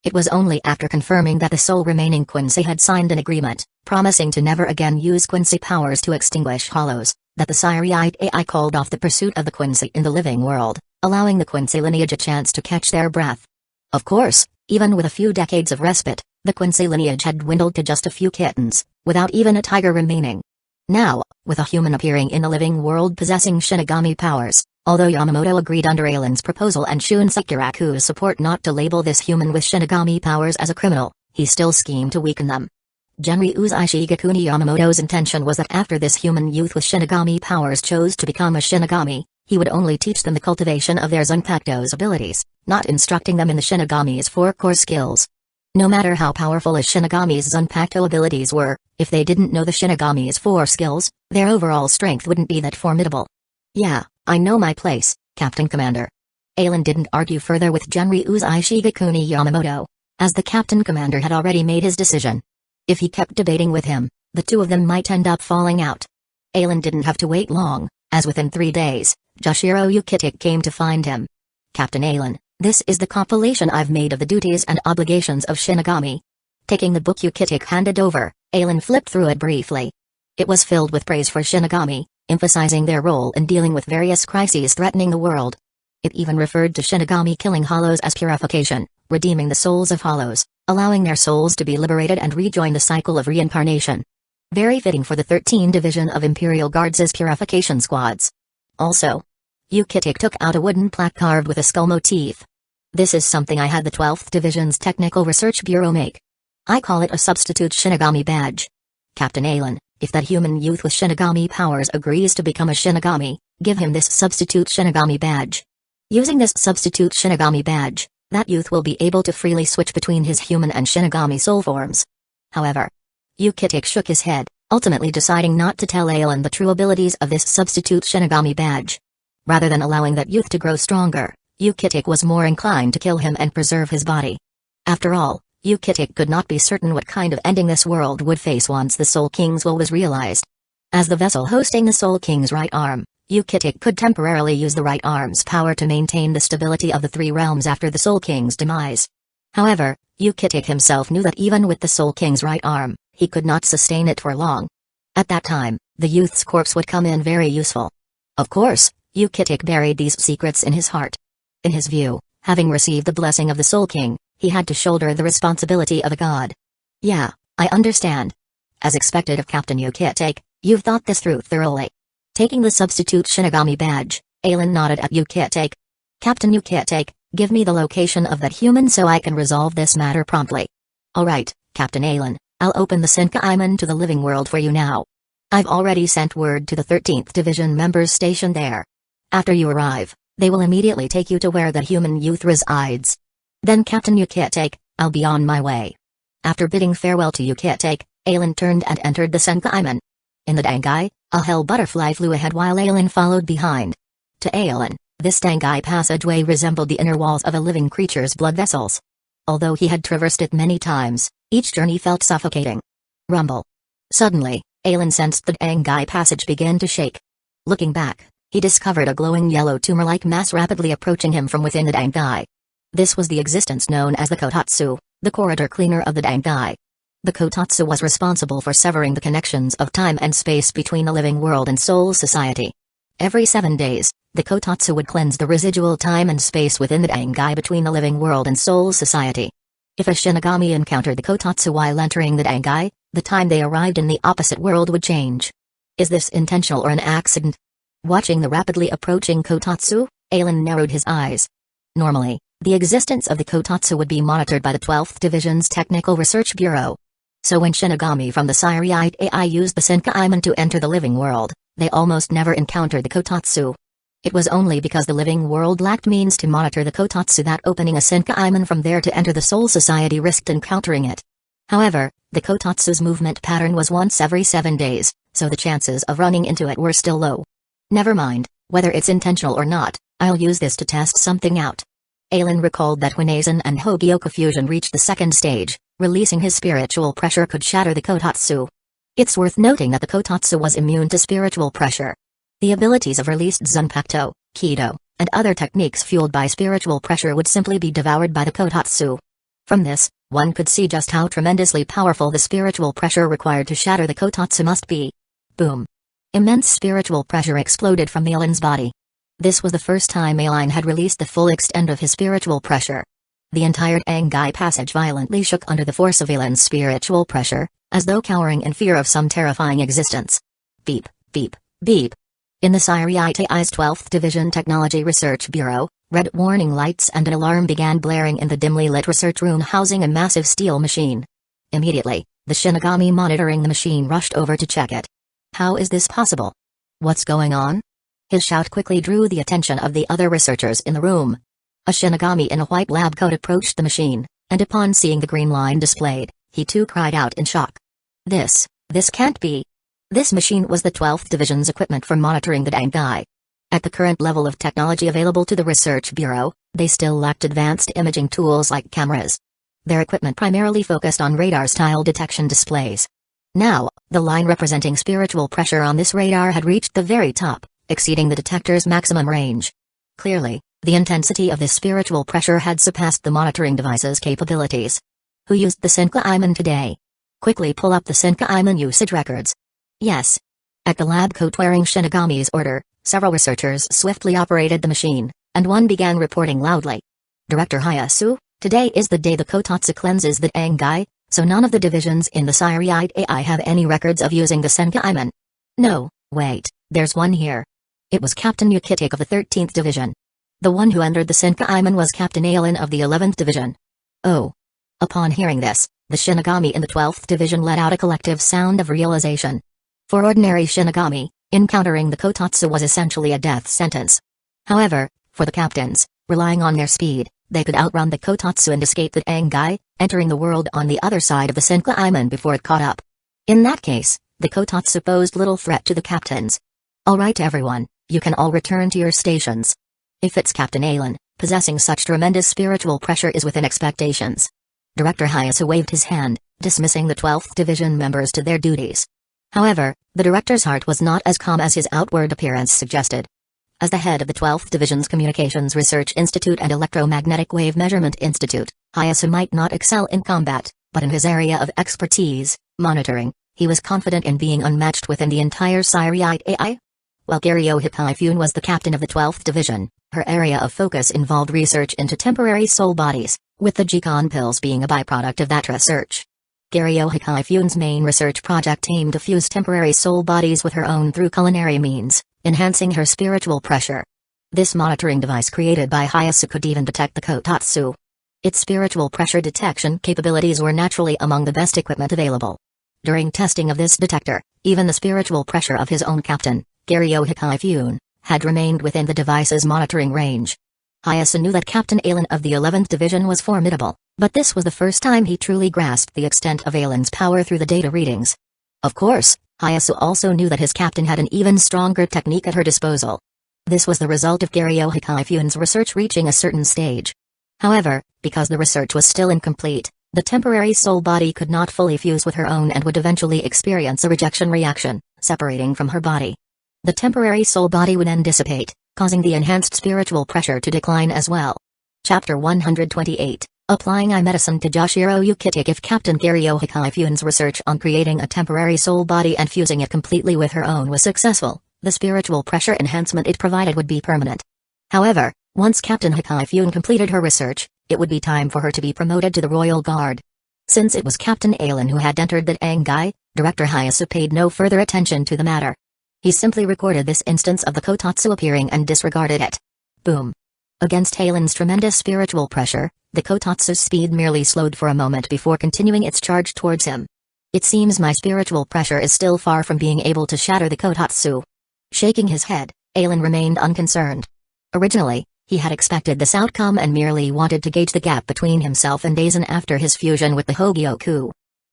It was only after confirming that the sole remaining Quincy had signed an agreement, promising to never again use Quincy powers to extinguish hollows, that the Sairaitai called off the pursuit of the Quincy in the living world, allowing the Quincy lineage a chance to catch their breath. Of course, even with a few decades of respite, the Quincy lineage had dwindled to just a few kittens, without even a tiger remaining. Now, with a human appearing in the living world possessing Shinigami powers, although Yamamoto agreed under Aelin's proposal and Shun Sekiraku's support not to label this human with Shinigami powers as a criminal, he still schemed to weaken them. Genryu's Shigakuni Yamamoto's intention was that after this human youth with Shinigami powers chose to become a Shinigami, he would only teach them the cultivation of their Zanpakuto's abilities, not instructing them in the Shinigami's 4 core skills. No matter how powerful a Shinigami's Zanpakuto abilities were, if they didn't know the Shinigami's 4 skills, their overall strength wouldn't be that formidable. Yeah, I know my place, Captain Commander. Aelin didn't argue further with Genryu's Shigakuni Yamamoto, as the Captain Commander had already made his decision. If he kept debating with him, the two of them might end up falling out. Aelin didn't have to wait long, as within 3 days, Joshiro Uchiha came to find him. Captain Aelin, this is the compilation I've made of the duties and obligations of Shinigami. Taking the book Uchiha handed over, Aelin flipped through it briefly. It was filled with praise for Shinigami, emphasizing their role in dealing with various crises threatening the world. It even referred to Shinigami killing hollows as purification, redeeming the souls of hollows, allowing their souls to be liberated and rejoin the cycle of reincarnation. Very fitting for the 13th Division of Imperial Guards' purification squads. Also, Uchiha took out a wooden plaque carved with a skull motif. This is something I had the 12th Division's Technical Research Bureau make. I call it a substitute Shinigami badge. Captain Aelin, if that human youth with Shinigami powers agrees to become a Shinigami, give him this substitute Shinigami badge. Using this substitute Shinigami badge, that youth will be able to freely switch between his human and Shinigami soul forms. However, Uchiha shook his head, ultimately deciding not to tell Aelin the true abilities of this substitute Shinigami badge. Rather than allowing that youth to grow stronger, Uchiha was more inclined to kill him and preserve his body. After all, Uchiha could not be certain what kind of ending this world would face once the Soul King's will was realized. As the vessel hosting the Soul King's right arm, Uchiha could temporarily use the right arm's power to maintain the stability of the three realms after the Soul King's demise. However, Uchiha himself knew that even with the Soul King's right arm, he could not sustain it for long. At that time, the youth's corpse would come in very useful. Of course, Uchiha buried these secrets in his heart. In his view, having received the blessing of the Soul King, he had to shoulder the responsibility of a god. Yeah, I understand. As expected of Captain Uchiha, you've thought this through thoroughly. Taking the substitute Shinigami badge, Aelin nodded at Uchiha. Captain Uchiha, give me the location of that human so I can resolve this matter promptly. Alright, Captain Aelin, I'll open the Senkaimon to the living world for you now. I've already sent word to the 13th Division members stationed there. After you arrive, they will immediately take you to where the human youth resides. Then Captain Uchiha, I'll be on my way. After bidding farewell to Uchiha, Aelin turned and entered the Senkaimon. In the Dangai, a hell butterfly flew ahead while Aelin followed behind. To Aelin, this Dangai passageway resembled the inner walls of a living creature's blood vessels. Although he had traversed it many times, each journey felt suffocating. Rumble. Suddenly, Aelin sensed the Dangai passage begin to shake. Looking back, he discovered a glowing yellow tumor-like mass rapidly approaching him from within the Dangai. This was the existence known as the Kotatsu, the corridor cleaner of the Dangai. The Kotatsu was responsible for severing the connections of time and space between the living world and soul society. Every 7 days, the Kotatsu would cleanse the residual time and space within the Dangai between the living world and soul society. If a Shinigami encountered the Kotatsu while entering the Dangai, the time they arrived in the opposite world would change. Is this intentional or an accident? Watching the rapidly approaching Kotatsu, Aelin narrowed his eyes. Normally, the existence of the Kotatsu would be monitored by the 12th Division's Technical Research Bureau. So when Shinigami from the Siriite AI used the Senkaimon to enter the living world, they almost never encountered the Kotatsu. It was only because the living world lacked means to monitor the Kotatsu that opening a Senkaimon from there to enter the Soul Society risked encountering it. However, the Kotatsu's movement pattern was once every 7 days, so the chances of running into it were still low. Never mind, whether it's intentional or not, I'll use this to test something out. Aelin recalled that when Aizen and Hogyoku fusion reached the second stage, releasing his spiritual pressure could shatter the Kotatsu. It's worth noting that the Kotatsu was immune to spiritual pressure. The abilities of released Zunpakuto, Kido, and other techniques fueled by spiritual pressure would simply be devoured by the Kotatsu. From this, one could see just how tremendously powerful the spiritual pressure required to shatter the Kotatsu must be. Boom. Immense spiritual pressure exploded from Ailin's body. This was the first time Aelin had released the full extent of his spiritual pressure. The entire Dangai passage violently shook under the force of Ailin's spiritual pressure, as though cowering in fear of some terrifying existence. Beep, beep, beep. In the Siriite AI's 12th Division Technology Research Bureau, red warning lights and an alarm began blaring in the dimly lit research room housing a massive steel machine. Immediately, the Shinigami monitoring the machine rushed over to check it. How is this possible? What's going on? His shout quickly drew the attention of the other researchers in the room. A Shinigami in a white lab coat approached the machine, and upon seeing the green line displayed, he too cried out in shock. This can't be. This machine was the 12th Division's equipment for monitoring the Dangai. At the current level of technology available to the Research Bureau, they still lacked advanced imaging tools like cameras. Their equipment primarily focused on radar-style detection displays. Now, the line representing spiritual pressure on this radar had reached the very top, exceeding the detector's maximum range. Clearly, the intensity of this spiritual pressure had surpassed the monitoring device's capabilities. Who used the Senkaimon today? Quickly pull up the Senkaimon usage records. Yes. At the lab coat-wearing Shinigami's order, several researchers swiftly operated the machine, and one began reporting loudly. Director Hayasu, today is the day the Kotatsu cleanses the Dangai, so none of the divisions in the Siriite AI have any records of using the Senkaimon. No, wait, there's one here. It was Captain Uchiha of the 13th Division. The one who entered the Senkaimon was Captain Aelin of the 11th Division. Oh. Upon hearing this, the Shinigami in the 12th Division let out a collective sound of realization. For ordinary Shinigami, encountering the Kotatsu was essentially a death sentence. However, for the captains, relying on their speed, they could outrun the Kotatsu and escape the Dangai, entering the world on the other side of the Senkaimon before it caught up. In that case, the Kotatsu posed little threat to the captains. Alright everyone, you can all return to your stations. If it's Captain Aelin, Possessing such tremendous spiritual pressure is within expectations. Director Hayasu waved his hand, dismissing the 12th Division members to their duties. However, the director's heart was not as calm as his outward appearance suggested. As the head of the 12th Division's Communications Research Institute and Electromagnetic Wave Measurement Institute, Hayasu might not excel in combat, but in his area of expertise, monitoring, he was confident in being unmatched within the entire Syriite AI. While Kiryu Hikaifune was the captain of the 12th Division, her area of focus involved research into temporary soul bodies, with the Jikon pills being a byproduct of that research. Kiryu Hikaifune's main research project aimed to fuse temporary soul bodies with her own through culinary means, enhancing her spiritual pressure. This monitoring device created by Hayasu could even detect the Kotatsu. Its spiritual pressure detection capabilities were naturally among the best equipment available. During testing of this detector, even the spiritual pressure of his own captain, Kiryu Hikaifune, had remained within the device's monitoring range. Hayasu knew that Captain Alan of the 11th Division was formidable, but this was the first time he truly grasped the extent of Alan's power through the data readings. Of course, Hayasu also knew that his captain had an even stronger technique at her disposal. This was the result of Kiryu Hikaifune's research reaching a certain stage. However, because the research was still incomplete, the temporary soul body could not fully fuse with her own and would eventually experience a rejection reaction, separating from her body. The temporary soul body would then dissipate, causing the enhanced spiritual pressure to decline as well. Chapter 128, Applying Eye Medicine to Joshiro Yukitik. If Captain Kiryu Hikaifune's research on creating a temporary soul body and fusing it completely with her own was successful, the spiritual pressure enhancement it provided would be permanent. However, once Captain Hikaifune completed her research, it would be time for her to be promoted to the Royal Guard. Since it was Captain Alan who had entered the Angai, Director Hayasu paid no further attention to the matter. He simply recorded this instance of the Kotatsu appearing and disregarded it. Boom. Against Alan's tremendous spiritual pressure, the Kotatsu's speed merely slowed for a moment before continuing its charge towards him. It seems my spiritual pressure is still far from being able to shatter the Kotatsu. Shaking his head, Alan remained unconcerned. Originally, he had expected this outcome and merely wanted to gauge the gap between himself and Aizen after his fusion with the Hogyoku.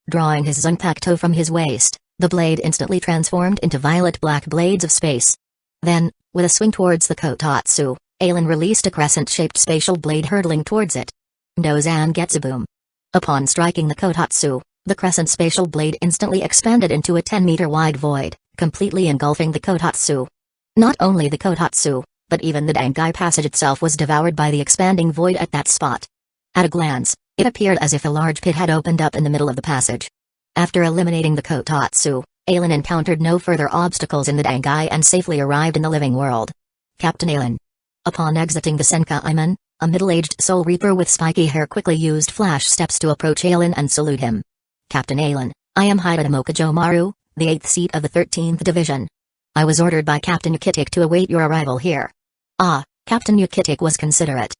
Drawing his Zanpakuto from his waist, the blade instantly transformed into violet-black blades of space. Then, with a swing towards the Kotatsu, Alan released a crescent-shaped spatial blade hurtling towards it. Dozan Getsuboom. Upon striking the Kotatsu, the crescent spatial blade instantly expanded into a 10-meter wide void, completely engulfing the Kotatsu. Not only the Kotatsu, but even the Dangai passage itself was devoured by the expanding void at that spot. At a glance, it appeared as if a large pit had opened up in the middle of the passage. After eliminating the Kotatsu, Alan encountered no further obstacles in the Dangai and safely arrived in the living world. Captain Alan. Upon exiting the Senkaiman, a middle-aged Soul Reaper with spiky hair quickly used flash steps to approach Alan and salute him. Captain Alan, I am Hidetsumoka Jomaru, the 8th seat of the 13th Division. I was ordered by Captain Yukitik to await your arrival here. Ah, Captain Yukitik was considerate.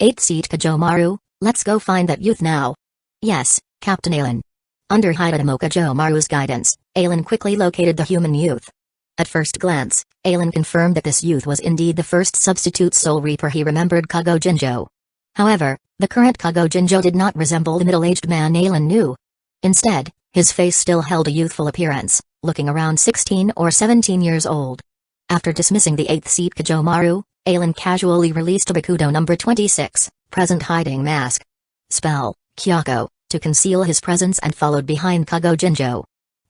8th seat Kajomaru, let's go find that youth now. Yes, Captain Alan. Under Hidetsumoka Jomaru's guidance, Alan quickly located the human youth. At first glance, Alan confirmed that this youth was indeed the first substitute Soul Reaper he remembered, Kago Jinjo. However, the current Kago Jinjo did not resemble the middle-aged man Alan knew. Instead, his face still held a youthful appearance, looking around 16 or 17 years old. After dismissing the 8th seat Kajomaru, Alan casually released Bakudo number 26, Present Hiding Mask. Spell, Kyoko, to conceal his presence and followed behind Kago Jinjo.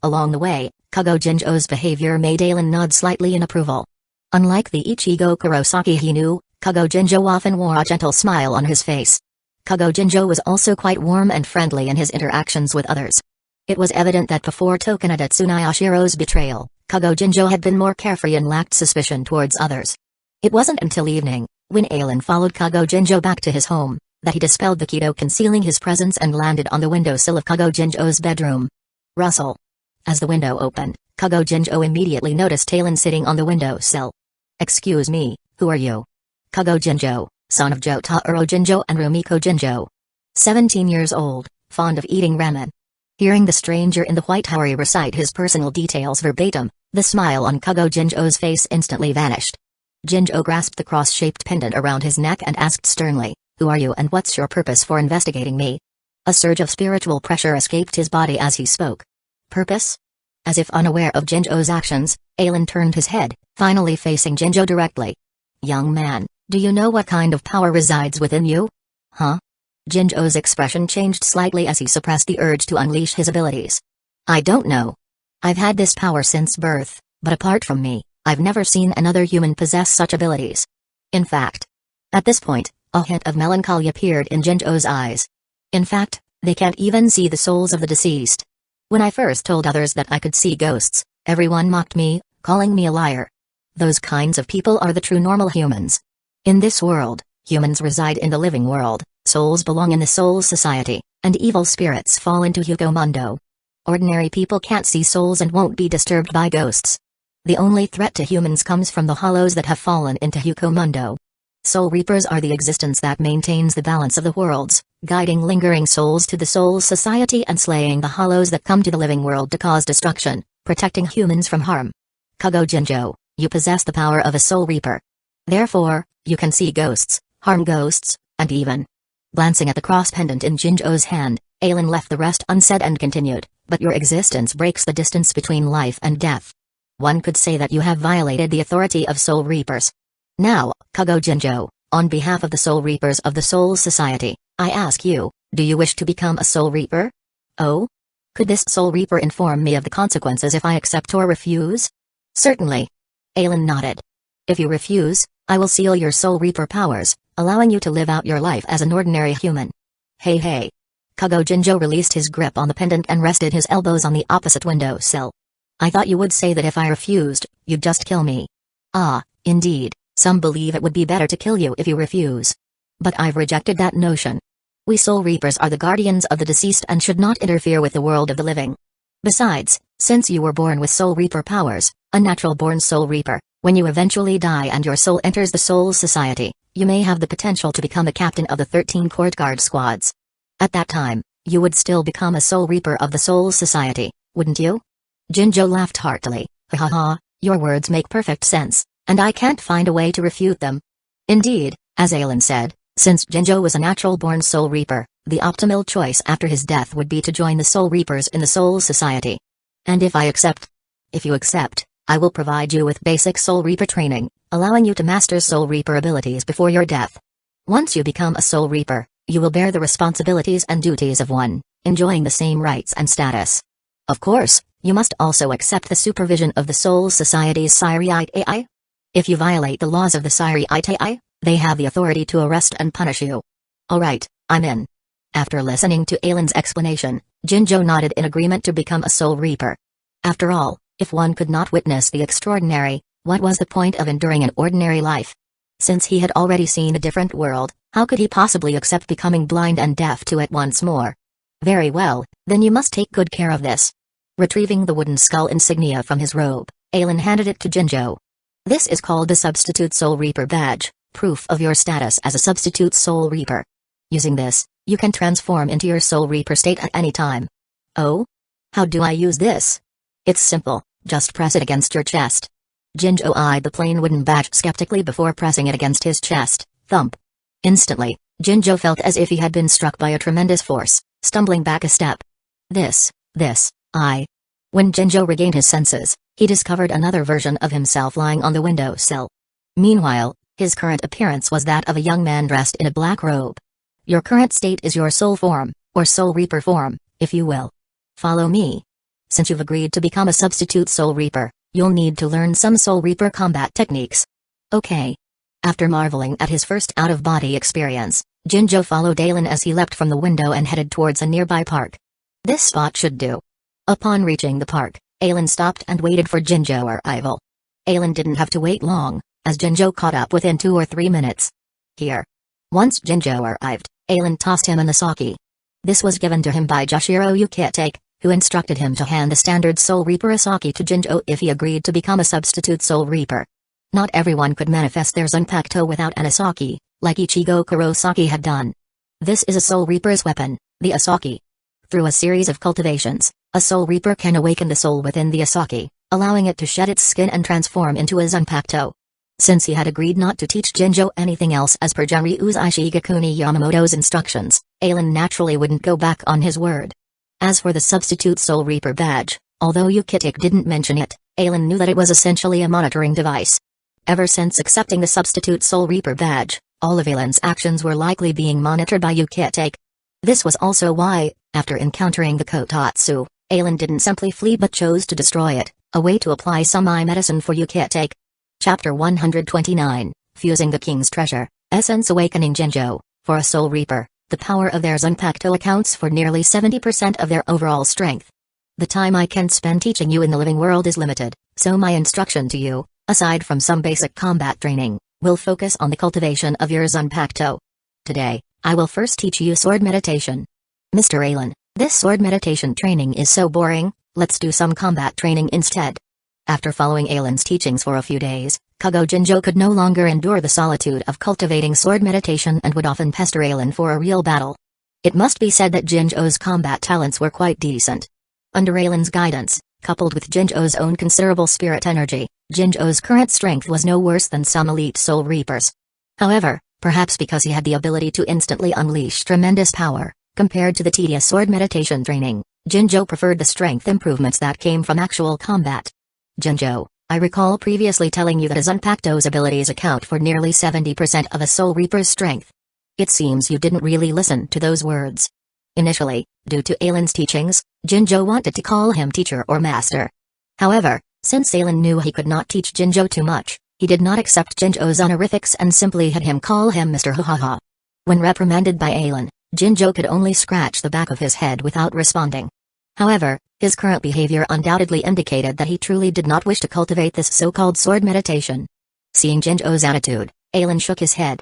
Along the way, Kago Jinjo's behavior made Alan nod slightly in approval. Unlike the Ichigo Kurosaki he knew, Kago Jinjo often wore a gentle smile on his face. Kago Jinjo was also quite warm and friendly in his interactions with others. It was evident that before Tokunada Tsunayashiro's betrayal, Kago Jinjo had been more carefree and lacked suspicion towards others. It wasn't until evening, when Alan followed Kago Jinjo back to his home, that he dispelled the Kido concealing his presence and landed on the windowsill of Kago Jinjo's bedroom. Rustle. As the window opened, Kago Jinjo immediately noticed Alan sitting on the windowsill. Excuse me, who are you? Kago Jinjo, son of Jotaro Jinjo and Rumiko Jinjo. 17 years old, fond of eating ramen. Hearing the stranger in the white houri recite his personal details verbatim, the smile on Kago Jinjo's face instantly vanished. Jinjo grasped the cross-shaped pendant around his neck and asked sternly, who are you and what's your purpose for investigating me? A surge of spiritual pressure escaped his body as he spoke. Purpose? As if unaware of Jinjo's actions, Alan turned his head, finally facing Jinjo directly. Young man, Do you know what kind of power resides within you? Huh? Jinjo's expression changed slightly as he suppressed the urge to unleash his abilities. I don't know. I've had this power since birth, but apart from me, I've never seen another human possess such abilities. In fact, at this point, a hint of melancholy appeared in Jinjo's eyes. In fact, they can't even see the souls of the deceased. When I first told others that I could see ghosts, everyone mocked me, calling me a liar. Those kinds of people are the true normal humans. In this world, humans reside in the living world, souls belong in the soul society, and evil spirits fall into Hukomundo. Ordinary people can't see souls and won't be disturbed by ghosts. The only threat to humans comes from the hollows that have fallen into Hukomundo. Soul Reapers are the existence that maintains the balance of the worlds, guiding lingering souls to the soul society and slaying the hollows that come to the living world to cause destruction, protecting humans from harm. Kugo Jinjo, you possess the power of a Soul Reaper. Therefore, you can see ghosts, harm ghosts, and even. Glancing at the cross pendant in Jinjo's hand, Aelin left the rest unsaid and continued, but your existence breaks the distance between life and death. One could say that you have violated the authority of Soul Reapers. Now, Kugo Jinjo, on behalf of the Soul Reapers of the Soul Society, I ask you, do you wish to become a Soul Reaper? Oh? Could this Soul Reaper inform me of the consequences if I accept or refuse? Certainly. Aelin nodded. If you refuse, I will seal your Soul Reaper powers, allowing you to live out your life as an ordinary human. Hey. Kugo Jinjo released his grip on the pendant and rested his elbows on the opposite window sill. I thought you would say that if I refused, you'd just kill me. Ah, indeed, some believe it would be better to kill you if you refuse. But I've rejected that notion. We Soul Reapers are the guardians of the deceased and should not interfere with the world of the living. Besides, since you were born with Soul Reaper powers, a natural-born Soul Reaper, when you eventually die and your soul enters the Soul Society, you may have the potential to become a captain of the 13 Court Guard squads. At that time, you would still become a Soul Reaper of the Soul Society, wouldn't you? Jinjo laughed heartily. Ha, your words make perfect sense, and I can't find a way to refute them. Indeed, as Aelin said, since Jinjo was a natural-born Soul Reaper, the optimal choice after his death would be to join the Soul Reapers in the Soul Society. And if you accept, I will provide you with basic Soul Reaper training, allowing you to master Soul Reaper abilities before your death. Once you become a Soul Reaper, you will bear the responsibilities and duties of one, enjoying the same rights and status. Of course, you must also accept the supervision of the Soul Society's Siriite AI. If you violate the laws of the Siriite AI, they have the authority to arrest and punish you. Alright, I'm in. After listening to Aelin's explanation, Jinjo nodded in agreement to become a Soul Reaper. After all, if one could not witness the extraordinary, what was the point of enduring an ordinary life? Since he had already seen a different world, how could he possibly accept becoming blind and deaf to it once more? Very well, then you must take good care of this. Retrieving the wooden skull insignia from his robe, Aelin handed it to Jinjo. This is called the Substitute Soul Reaper Badge, proof of your status as a Substitute Soul Reaper. Using this, you can transform into your Soul Reaper state at any time. Oh? How do I use this? It's simple, just press it against your chest. Jinjo eyed the plain wooden badge skeptically before pressing it against his chest. Thump. Instantly, Jinjo felt as if he had been struck by a tremendous force, stumbling back a step. When Jinjo regained his senses, he discovered another version of himself lying on the windowsill. Meanwhile, his current appearance was that of a young man dressed in a black robe. Your current state is your soul form, or Soul Reaper form, if you will. Follow me. Since you've agreed to become a substitute Soul Reaper, you'll need to learn some Soul Reaper combat techniques. Okay. After marveling at his first out-of-body experience, Jinjo followed Aelin as he leapt from the window and headed towards a nearby park. This spot should do. Upon reaching the park, Aelin stopped and waited for Jinjo's arrival. Aelin didn't have to wait long, as Jinjo caught up within 2 or 3 minutes. Here. Once Jinjo arrived, Aelin tossed him an asaki. This was given to him by Joshiro Yukitake, who instructed him to hand the standard Soul Reaper asaki to Jinjo if he agreed to become a substitute Soul Reaper. Not everyone could manifest their Zanpakuto without an asaki, like Ichigo Kurosaki had done. This is a Soul Reaper's weapon, the asaki. Through a series of cultivations, a Soul Reaper can awaken the soul within the asaki, allowing it to shed its skin and transform into a Zanpakuto. Since he had agreed not to teach Jinjo anything else as per Jariu's Ishigakuni Yamamoto's instructions, Aelin naturally wouldn't go back on his word. As for the substitute Soul Reaper badge, although Yukitake didn't mention it, Aelin knew that it was essentially a monitoring device. Ever since accepting the substitute Soul Reaper badge, all of Aelin's actions were likely being monitored by Uchiha. This was also why, after encountering the Kotatsu, Aelin didn't simply flee but chose to destroy it, a way to apply some medicine for Uchiha. Chapter 129, Fusing the King's Treasure, Essence Awakening Jinjo. For a Soul Reaper, the power of their Zanpakuto accounts for nearly 70% of their overall strength. The time I can spend teaching you in the living world is limited, so my instruction to you, aside from some basic combat training, will focus on the cultivation of your Zanpakuto. Today, I will first teach you sword meditation. Mr. Aelin, this sword meditation training is so boring, let's do some combat training instead. After following Aelin's teachings for a few days, Kugo Jinjo could no longer endure the solitude of cultivating sword meditation and would often pester Aelin for a real battle. It must be said that Jinjo's combat talents were quite decent. Under Aelin's guidance, coupled with Jinjo's own considerable spirit energy, Jinjo's current strength was no worse than some elite Soul Reapers. However, perhaps because he had the ability to instantly unleash tremendous power, compared to the tedious sword meditation training, Jinjo preferred the strength improvements that came from actual combat. Jinjo, I recall previously telling you that a Zanpakuto's abilities account for nearly 70% of a Soul Reaper's strength. It seems you didn't really listen to those words. Initially, due to Aelin's teachings, Jinjo wanted to call him teacher or master. However, since Aelin knew he could not teach Jinjo too much, he did not accept Jinjo's honorifics and simply had him call him Mr. Hahaha. When reprimanded by Aelin, Jinjo could only scratch the back of his head without responding. However, his current behavior undoubtedly indicated that he truly did not wish to cultivate this so-called sword meditation. Seeing Jinjo's attitude, Aelin shook his head.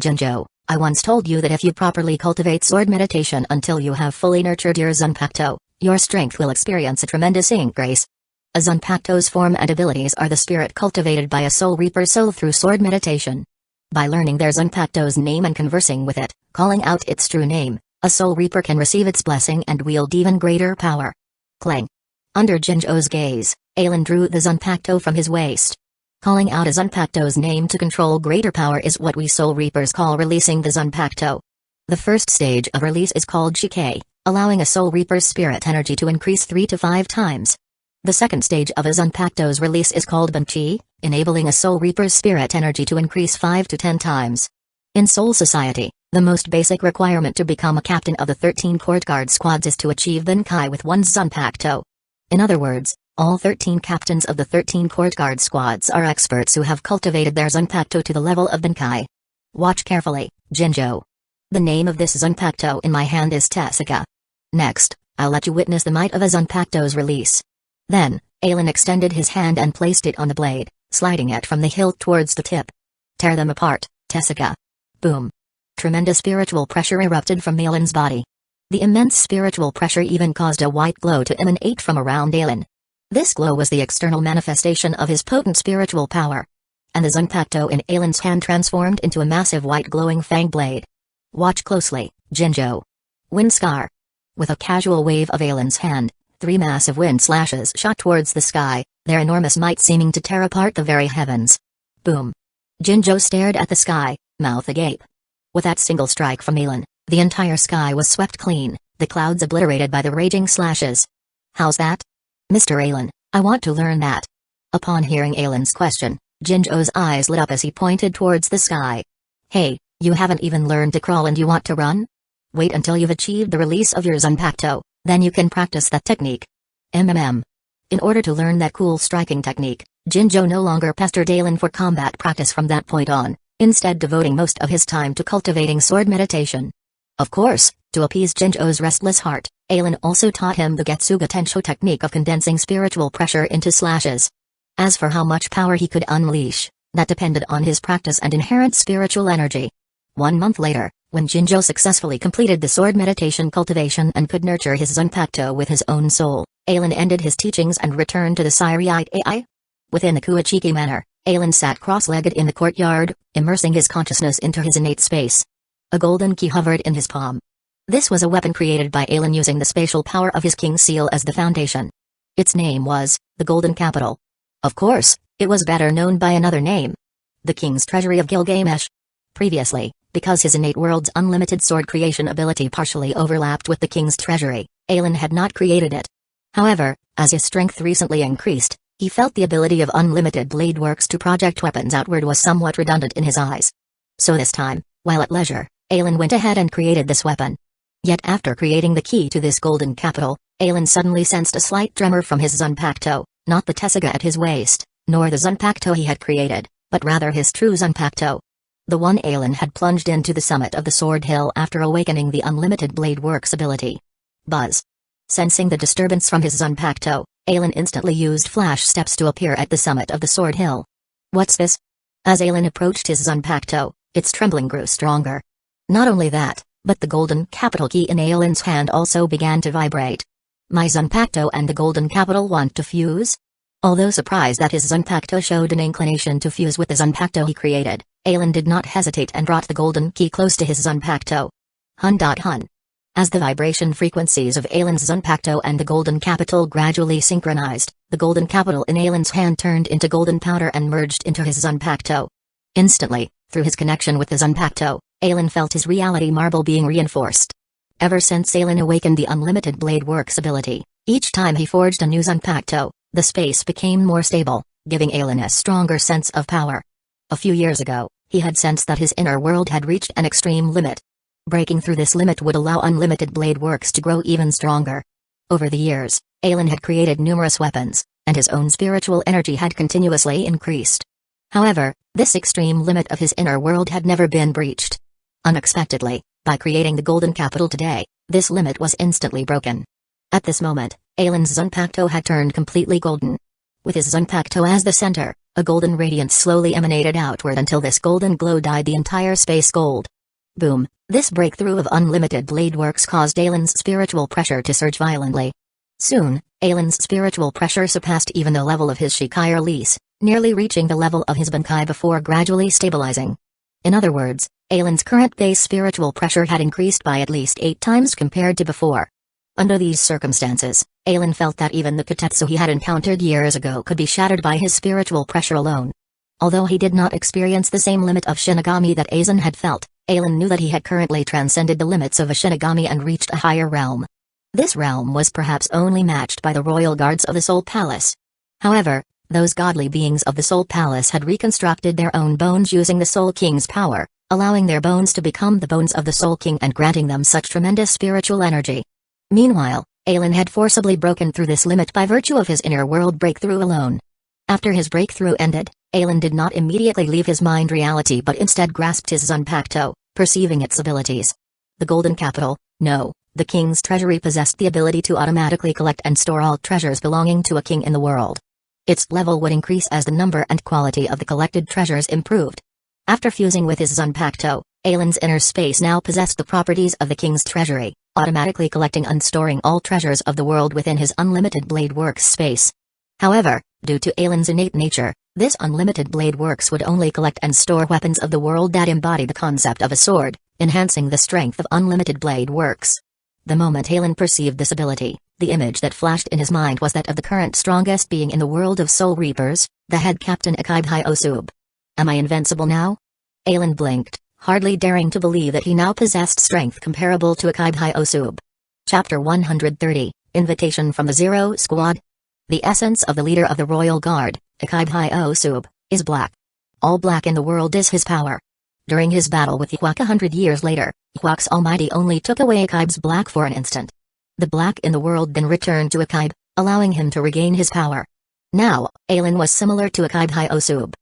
Jinjo, I once told you that if you properly cultivate sword meditation until you have fully nurtured your Zanpakuto, your strength will experience a tremendous increase. A Zanpakuto's form and abilities are the spirit cultivated by a Soul Reaper's soul through sword meditation. By learning their Zanpakuto's name and conversing with it, calling out its true name, a Soul Reaper can receive its blessing and wield even greater power. Clang. Under Jinjo's gaze, Aelin drew the Zanpakuto from his waist. Calling out a Zanpakuto's name to control greater power is what we Soul Reapers call releasing the Zanpakuto. The first stage of release is called Shike, allowing a Soul Reaper's spirit energy to increase 3 to 5 times. The second stage of a Zanpakuto's release is called Banchi, enabling a Soul Reaper's spirit energy to increase 5 to 10 times. In Soul Society, the most basic requirement to become a captain of the 13 Court Guard squads is to achieve Bankai with one's Zanpakuto. In other words, all 13 captains of the 13 Court Guard squads are experts who have cultivated their Zanpakuto to the level of Bankai. Watch carefully, Jinjo. The name of this Zanpakuto in my hand is Saga. Next, I'll let you witness the might of a Zanpakuto's release. Then, Aelin extended his hand and placed it on the blade, sliding it from the hilt towards the tip. Tear them apart, Saga. Boom. Tremendous spiritual pressure erupted from Aelin's body. The immense spiritual pressure even caused a white glow to emanate from around Aelin. This glow was the external manifestation of his potent spiritual power. And the Zanpakuto in Aelin's hand transformed into a massive white glowing fang blade. Watch closely, Jinjo. Wind Scar. With a casual wave of Aelin's hand, 3 massive wind slashes shot towards the sky, their enormous might seeming to tear apart the very heavens. Boom. Jinjo stared at the sky, mouth agape. With that single strike from Aelin, the entire sky was swept clean, the clouds obliterated by the raging slashes. How's that? Mr. Aelin, I want to learn that. Upon hearing Aelin's question, Jinjo's eyes lit up as he pointed towards the sky. Hey, you haven't even learned to crawl and you want to run? Wait until you've achieved the release of your Zanpakuto, then you can practice that technique. In order to learn that cool striking technique, Jinjo no longer pestered Aelin for combat practice from that point on, instead devoting most of his time to cultivating sword meditation. Of course, to appease Jinjo's restless heart, Aelin also taught him the Getsuga Tensho technique of condensing spiritual pressure into slashes. As for how much power he could unleash, that depended on his practice and inherent spiritual energy. 1 month later, when Jinjo successfully completed the sword meditation cultivation and could nurture his Zanpakuto with his own soul, Aelin ended his teachings and returned to the Siriite AI. Within the Kuachiki manor, Aelin sat cross-legged in the courtyard, immersing his consciousness into his innate space. A golden key hovered in his palm. This was a weapon created by Aelin using the spatial power of his king's seal as the foundation. Its name was, the Golden Capital. Of course, it was better known by another name. The King's Treasury of Gilgamesh. Previously, because his innate world's unlimited sword creation ability partially overlapped with the King's Treasury, Aelin had not created it. However, as his strength recently increased, He felt the ability of unlimited blade works to project weapons outward was somewhat redundant in his eyes. So this time, while at leisure, Aelin went ahead and created this weapon. Yet after creating the key to this golden capital, Aelin suddenly sensed a slight tremor from his Zanpakuto, not the Tessagga at his waist, nor the Zanpakuto he had created, but rather his true Zanpakuto. The one Aelin had plunged into the summit of the Sword Hill after awakening the unlimited blade works ability. Buzz. Sensing the disturbance from his Zanpakuto, Aelin instantly used flash steps to appear at the summit of the Sword Hill. What's this? As Aelin approached his Zanpakuto, its trembling grew stronger. Not only that, but the golden capital key in Aelin's hand also began to vibrate. My Zanpakuto and the golden capital want to fuse? Although surprised that his Zanpakuto showed an inclination to fuse with the Zanpakuto he created, Aelin did not hesitate and brought the golden key close to his Zanpakuto. Hun. As the vibration frequencies of Aelin's Zanpakuto and the golden capital gradually synchronized, the golden capital in Aelin's hand turned into golden powder and merged into his Zanpakuto. Instantly, through his connection with the Zanpakuto, Aelin felt his reality marble being reinforced. Ever since Aelin awakened the unlimited blade works ability, each time he forged a new Zanpakuto, the space became more stable, giving Aelin a stronger sense of power. A few years ago, he had sensed that his inner world had reached an extreme limit. Breaking through this limit would allow unlimited blade works to grow even stronger. Over the years, Aelin had created numerous weapons, and his own spiritual energy had continuously increased. However, this extreme limit of his inner world had never been breached. Unexpectedly, by creating the golden capital today, this limit was instantly broken. At this moment, Aelin's Zanpakuto had turned completely golden. With his Zanpakuto as the center, a golden radiance slowly emanated outward until this golden glow dyed the entire space gold. Boom! This breakthrough of unlimited blade works caused Aelin's spiritual pressure to surge violently. Soon, Aelin's spiritual pressure surpassed even the level of his Shikai release, nearly reaching the level of his Bankai before gradually stabilizing. In other words, Aelin's current base spiritual pressure had increased by at least 8 times compared to before. Under these circumstances, Aelin felt that even the Katetsu he had encountered years ago could be shattered by his spiritual pressure alone. Although he did not experience the same limit of Shinigami that Aizen had felt, Aelin knew that he had currently transcended the limits of a Shinigami and reached a higher realm. This realm was perhaps only matched by the royal guards of the Soul Palace. However, those godly beings of the Soul Palace had reconstructed their own bones using the Soul King's power, allowing their bones to become the bones of the Soul King and granting them such tremendous spiritual energy. Meanwhile, Aelin had forcibly broken through this limit by virtue of his inner world breakthrough alone. After his breakthrough ended, Aelin did not immediately leave his mind reality but instead grasped his Zanpakuto, perceiving its abilities. The golden capital, no, the king's treasury possessed the ability to automatically collect and store all treasures belonging to a king in the world. Its level would increase as the number and quality of the collected treasures improved. After fusing with his Zanpakuto, Aelin's inner space now possessed the properties of the king's treasury, automatically collecting and storing all treasures of the world within his unlimited blade works space. However, due to Aelin's innate nature, this unlimited blade works would only collect and store weapons of the world that embody the concept of a sword, enhancing the strength of unlimited blade works. The moment Aelin perceived this ability, the image that flashed in his mind was that of the current strongest being in the world of Soul Reapers, the head captain Akibhai Osub. Am I invincible now? Aelin blinked, hardly daring to believe that he now possessed strength comparable to Akibhai Osub. Chapter 130, Invitation from the Zero Squad. The essence of the leader of the Royal Guard, Akibhai Osub, is black. All black in the world is his power. During his battle with Iwak 100 years later, Iwak's Almighty only took away Akib's black for an instant. The black in the world then returned to Akib, allowing him to regain his power. Now, Aelin was similar to Akibhai Osub.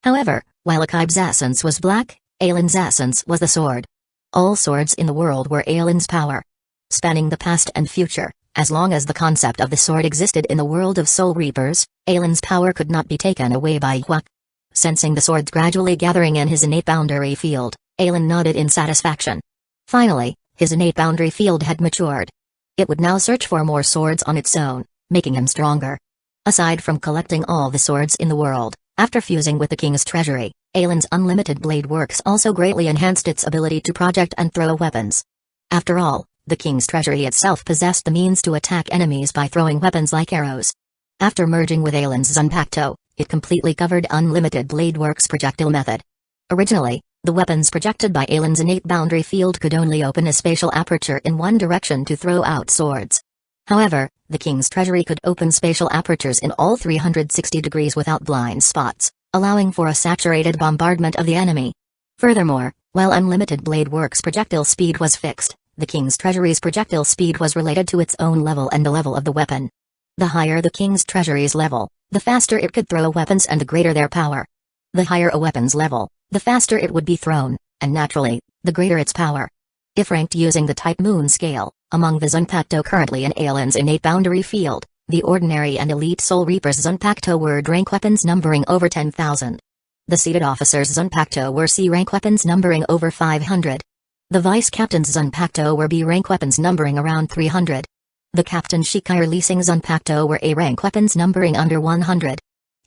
However, while Akib's essence was black, Aelin's essence was the sword. All swords in the world were Aelin's power. Spanning the past and future, as long as the concept of the sword existed in the world of Soul Reapers, Aelin's power could not be taken away by Iwak. Sensing the swords gradually gathering in his innate boundary field, Aelin nodded in satisfaction. Finally, his innate boundary field had matured. It would now search for more swords on its own, making him stronger. Aside from collecting all the swords in the world, after fusing with the king's treasury, Aelin's unlimited blade works also greatly enhanced its ability to project and throw weapons. After all, the king's treasury itself possessed the means to attack enemies by throwing weapons like arrows. After merging with Aelin's Zanpakuto, it completely covered unlimited blade works projectile method. Originally, the weapons projected by Aelin's innate boundary field could only open a spatial aperture in one direction to throw out swords. However, the king's treasury could open spatial apertures in all 360 degrees without blind spots, allowing for a saturated bombardment of the enemy. Furthermore, while unlimited blade work's projectile speed was fixed, the king's treasury's projectile speed was related to its own level and the level of the weapon. The higher the king's treasury's level, the faster it could throw weapons and the greater their power. The higher a weapon's level, the faster it would be thrown, and naturally, the greater its power. If ranked using the type moon scale, among the Zanpakuto currently in Ailin's innate boundary field, the ordinary and elite Soul Reaper's Zanpakuto were rank weapons numbering over 10,000. The seated officer's Zanpakuto were C rank weapons numbering over 500. The vice captain's Zanpakuto were B rank weapons numbering around 300. The captain Shikai releasing Zanpakuto were A rank weapons numbering under 100.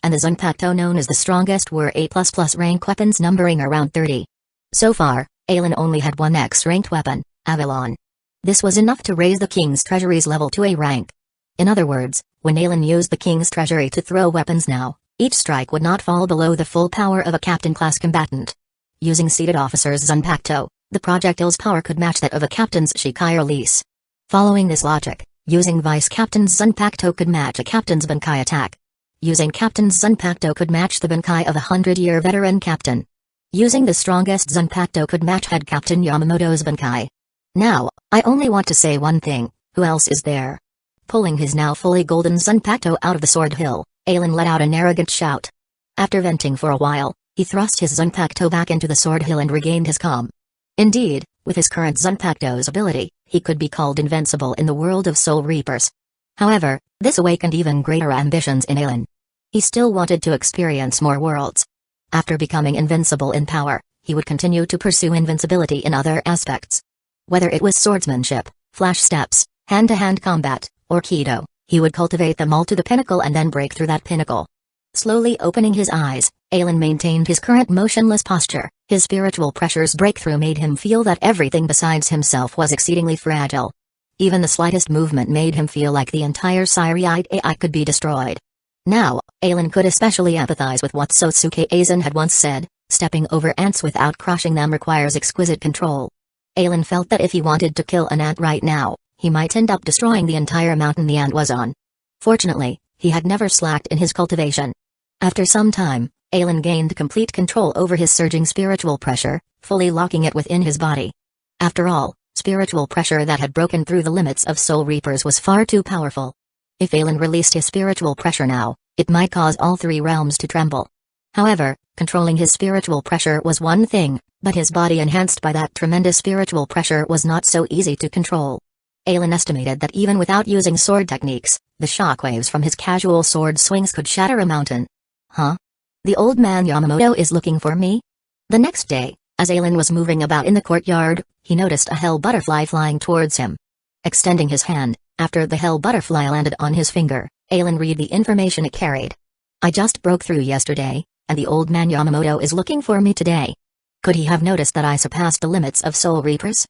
And the Zanpakuto known as the strongest were A++ rank weapons numbering around 30. So far, Ailin only had one X-ranked weapon, Avalon. This was enough to raise the king's treasury's level to A rank. In other words, when Ailin used the king's treasury to throw weapons now, each strike would not fall below the full power of a captain-class combatant. Using seated officers' Zanpakuto, the projectile's power could match that of a captain's Shikai release. Following this logic, using vice captain's Zanpakuto could match a captain's Bankai attack. Using captain's Zanpakuto could match the Bankai of a 100-year veteran captain. Using the strongest Zanpakuto could match head captain Yamamoto's Bankai. Now, I only want to say one thing, who else is there? Pulling his now fully golden Zanpakuto out of the sword hill, Ailin let out an arrogant shout. After venting for a while, he thrust his Zanpakuto back into the sword hill and regained his calm. Indeed, with his current Zanpakuto's ability, he could be called invincible in the world of Soul Reapers. However, this awakened even greater ambitions in Ailin. He still wanted to experience more worlds. After becoming invincible in power, he would continue to pursue invincibility in other aspects. Whether it was swordsmanship, flash steps, hand-to-hand combat, or Kido, he would cultivate them all to the pinnacle and then break through that pinnacle. Slowly opening his eyes, Ailin maintained his current motionless posture. His spiritual pressure's breakthrough made him feel that everything besides himself was exceedingly fragile. Even the slightest movement made him feel like the entire Siriite AI could be destroyed. Now, Ailin could especially empathize with what Sosuke Aizen had once said, stepping over ants without crushing them requires exquisite control. Ailin felt that if he wanted to kill an ant right now, he might end up destroying the entire mountain the ant was on. Fortunately, he had never slacked in his cultivation. After some time, Ailin gained complete control over his surging spiritual pressure, fully locking it within his body. After all, spiritual pressure that had broken through the limits of Soul Reapers was far too powerful. If Ailin released his spiritual pressure now, it might cause all three realms to tremble. However, controlling his spiritual pressure was one thing, but his body enhanced by that tremendous spiritual pressure was not so easy to control. Ailin estimated that even without using sword techniques, the shockwaves from his casual sword swings could shatter a mountain. Huh? The old man Yamamoto is looking for me? The next day, as Ailin was moving about in the courtyard, he noticed a hell butterfly flying towards him. Extending his hand, after the hell butterfly landed on his finger, Ailin read the information it carried. I just broke through yesterday, and the old man Yamamoto is looking for me today. Could he have noticed that I surpassed the limits of Soul Reapers?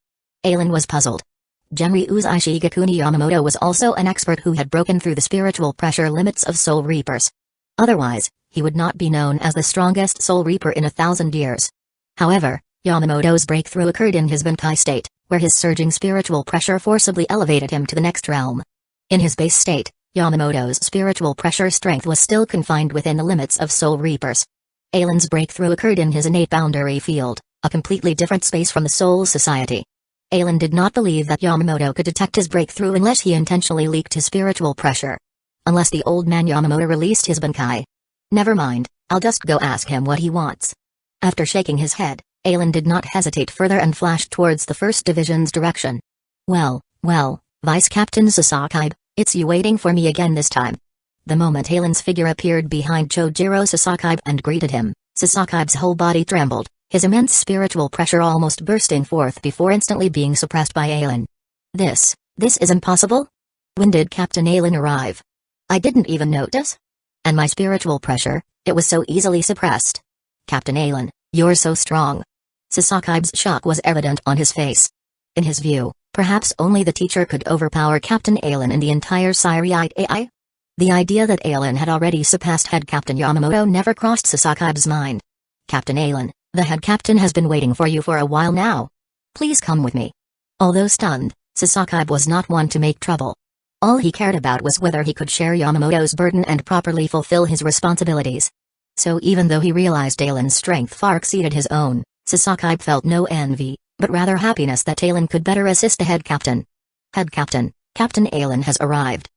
Ailin was puzzled. Genri Uzai Shigekuni Yamamoto was also an expert who had broken through the spiritual pressure limits of Soul Reapers. Otherwise, he would not be known as the strongest Soul Reaper in 1,000 years. However, Yamamoto's breakthrough occurred in his Bankai state, where his surging spiritual pressure forcibly elevated him to the next realm. In his base state, Yamamoto's spiritual pressure strength was still confined within the limits of Soul Reapers. Ailin's breakthrough occurred in his innate boundary field, a completely different space from the Soul Society. Ailin did not believe that Yamamoto could detect his breakthrough unless he intentionally leaked his spiritual pressure. Unless the old man Yamamoto released his Bankai. Never mind, I'll just go ask him what he wants. After shaking his head, Ailin did not hesitate further and flashed towards the 1st Division's direction. Well, Vice Captain Sasaki, it's you waiting for me again this time. The moment Ailin's figure appeared behind Chojiro Sasaki and greeted him, Sasaki's whole body trembled, his immense spiritual pressure almost bursting forth before instantly being suppressed by Ailin. This is impossible? When did Captain Ailin arrive? I didn't even notice. And my spiritual pressure, it was so easily suppressed. Captain Ailin, you're so strong. Sasaki's shock was evident on his face. In his view, perhaps only the teacher could overpower Captain Ailin in the entire Siriite AI? The idea that Ailin had already surpassed head captain Yamamoto never crossed Sasaki's mind. Captain Ailin, the head captain has been waiting for you for a while now. Please come with me. Although stunned, Sasaki was not one to make trouble. All he cared about was whether he could share Yamamoto's burden and properly fulfill his responsibilities. So even though he realized Alan's strength far exceeded his own, Sasaki felt no envy, but rather happiness that Alan could better assist the head captain. Head captain, Captain Alan has arrived.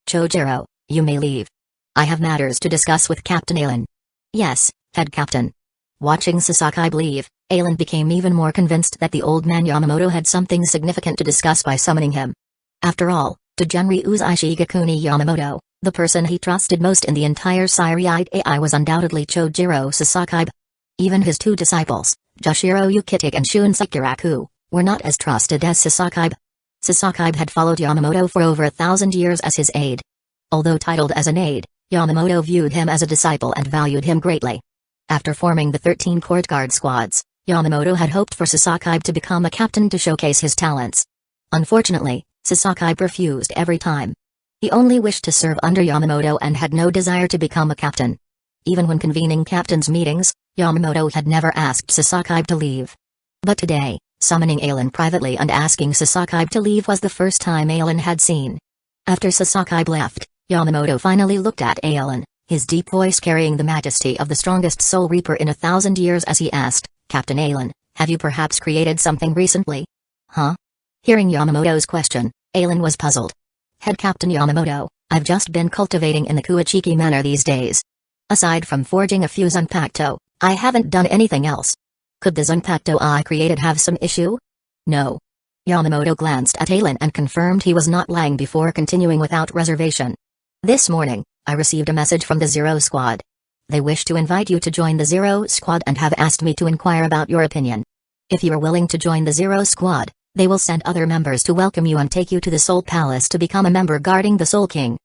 Chojiro, you may leave. I have matters to discuss with Captain Alan. Yes, head captain. Watching Sasaki leave, Alan became even more convinced that the old man Yamamoto had something significant to discuss by summoning him. After all, to Genryu's Ishigakuni Yamamoto, the person he trusted most in the entire Siriate AI was undoubtedly Chojiro Sasaki. Even his two disciples, Joshiro Yukitake and Shun Sekiraku, were not as trusted as Sasaki. Sasaki had followed Yamamoto for over 1,000 years as his aide. Although titled as an aide, Yamamoto viewed him as a disciple and valued him greatly. After forming the 13 court guard squads, Yamamoto had hoped for Sasaki to become a captain to showcase his talents. Unfortunately, Sasaki refused every time. He only wished to serve under Yamamoto and had no desire to become a captain. Even when convening captains' meetings, Yamamoto had never asked Sasaki to leave. But today, summoning Alan privately and asking Sasaki to leave was the first time Alan had seen. After Sasaki left, Yamamoto finally looked at Alan, his deep voice carrying the majesty of the strongest soul reaper in 1,000 years as he asked, Captain Alan, have you perhaps created something recently? Huh? Hearing Yamamoto's question, Alan was puzzled. Head Captain Yamamoto, I've just been cultivating in the Kuachiki manner these days. Aside from forging a few Zanpakuto, I haven't done anything else. Could the Zanpakuto I created have some issue? No. Yamamoto glanced at Alan and confirmed he was not lying before continuing without reservation. This morning, I received a message from the Zero Squad. They wish to invite you to join the Zero Squad and have asked me to inquire about your opinion. If you are willing to join the Zero Squad, they will send other members to welcome you and take you to the Soul Palace to become a member guarding the Soul King.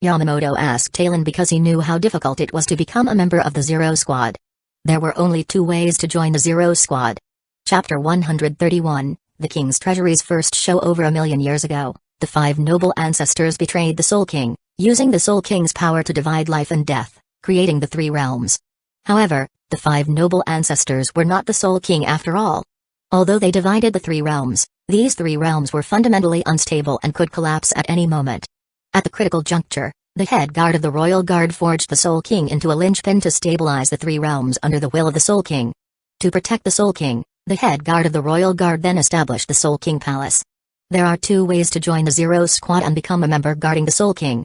Yamamoto asked Alan because he knew how difficult it was to become a member of the Zero Squad. There were only two ways to join the Zero Squad. Chapter 131, The King's Treasuries. First show over 1,000,000 years ago, the 5 noble ancestors betrayed the Soul King, using the Soul King's power to divide life and death, creating the 3 realms. However, the 5 noble ancestors were not the Soul King after all. Although they divided the 3 realms, these 3 realms were fundamentally unstable and could collapse at any moment. At the critical juncture, the head guard of the Royal Guard forged the Soul King into a linchpin to stabilize the 3 realms under the will of the Soul King. To protect the Soul King, the head guard of the Royal Guard then established the Soul King Palace. There are 2 ways to join the Zero Squad and become a member guarding the Soul King.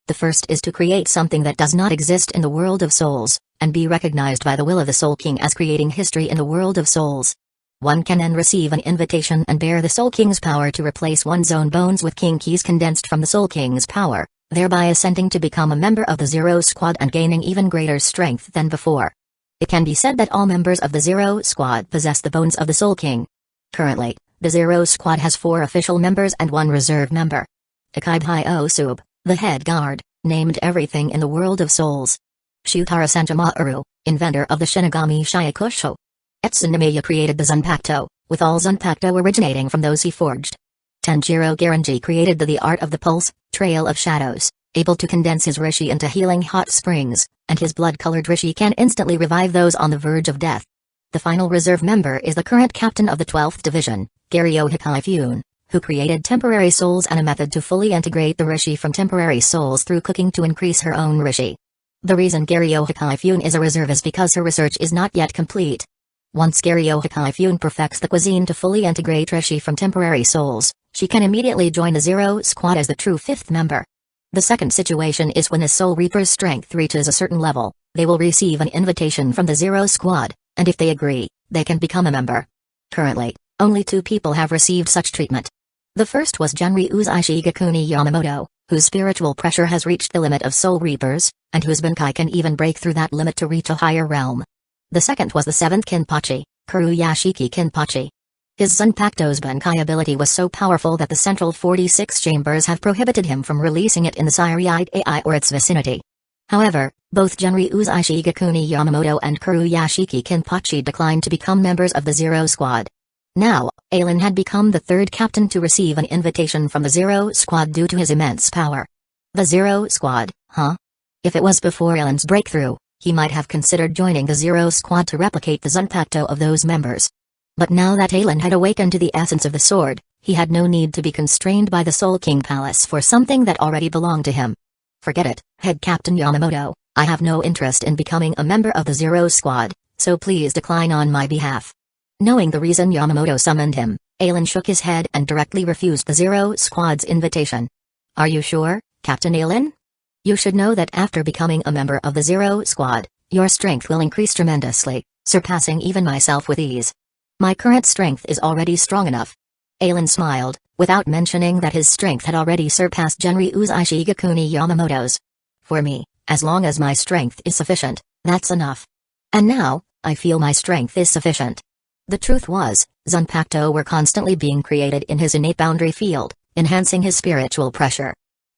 The first is to create something that does not exist in the world of souls, and be recognized by the will of the Soul King as creating history in the world of souls. One can then receive an invitation and bear the Soul King's power to replace one's own bones with King Keys condensed from the Soul King's power, thereby ascending to become a member of the Zero Squad and gaining even greater strength than before. It can be said that all members of the Zero Squad possess the bones of the Soul King. Currently, the Zero Squad has 4 official members and 1 reserve member. Ikaibai Osub, the head guard, named everything in the world of souls. Shutara Sanjamaru, inventor of the Shinigami Shyakusho. Etsunamiya created the Zanpakuto, with all Zanpakuto originating from those he forged. Tenjiro Garanji created the Art of the Pulse, Trail of Shadows, able to condense his Rishi into healing hot springs, and his blood-colored Rishi can instantly revive those on the verge of death. The final reserve member is the current captain of the 12th Division, Garyo Hikaifune, who created temporary souls and a method to fully integrate the Rishi from temporary souls through cooking to increase her own Rishi. The reason Garyo Hikaifune is a reserve is because her research is not yet complete. Once Garyo Hikaifune perfects the cuisine to fully integrate Rishi from temporary souls, she can immediately join the Zero Squad as the true 5th member. The second situation is when a Soul Reaper's strength reaches a certain level, they will receive an invitation from the Zero Squad, and if they agree, they can become a member. Currently, only 2 people have received such treatment. The first was Genryu's Ishigakuni Yamamoto, whose spiritual pressure has reached the limit of Soul Reapers, and whose Bunkai can even break through that limit to reach a higher realm. The second was the 7th Kinpachi, Kuruyashiki Kinpachi. His Zanpakuto's Bunkai ability was so powerful that the central 46 chambers have prohibited him from releasing it in the Siriate AI or its vicinity. However, both Genryu's Ishigakuni Yamamoto and Kuruyashiki Kinpachi declined to become members of the Zero Squad. Now, Alan had become the 3rd captain to receive an invitation from the Zero Squad due to his immense power. The Zero Squad, huh? If it was before Alan's breakthrough, he might have considered joining the Zero Squad to replicate the Zanpakuto of those members. But now that Alan had awakened to the essence of the sword, He had no need to be constrained by the Soul King Palace for something that already belonged to him. Forget it, Head Captain Yamamoto, I have no interest in becoming a member of the Zero Squad, so please decline on my behalf. Knowing the reason Yamamoto summoned him, Aelin shook his head and directly refused the Zero Squad's invitation. Are you sure, Captain Aelin? You should know that after becoming a member of the Zero Squad, your strength will increase tremendously, surpassing even myself with ease. My current strength is already strong enough. Aelin smiled, without mentioning that his strength had already surpassed Genryu's Ishigakuni Yamamoto's. For me, as long as my strength is sufficient, that's enough. And now, I feel my strength is sufficient. The truth was, Zanpakuto were constantly being created in his innate boundary field, enhancing his spiritual pressure.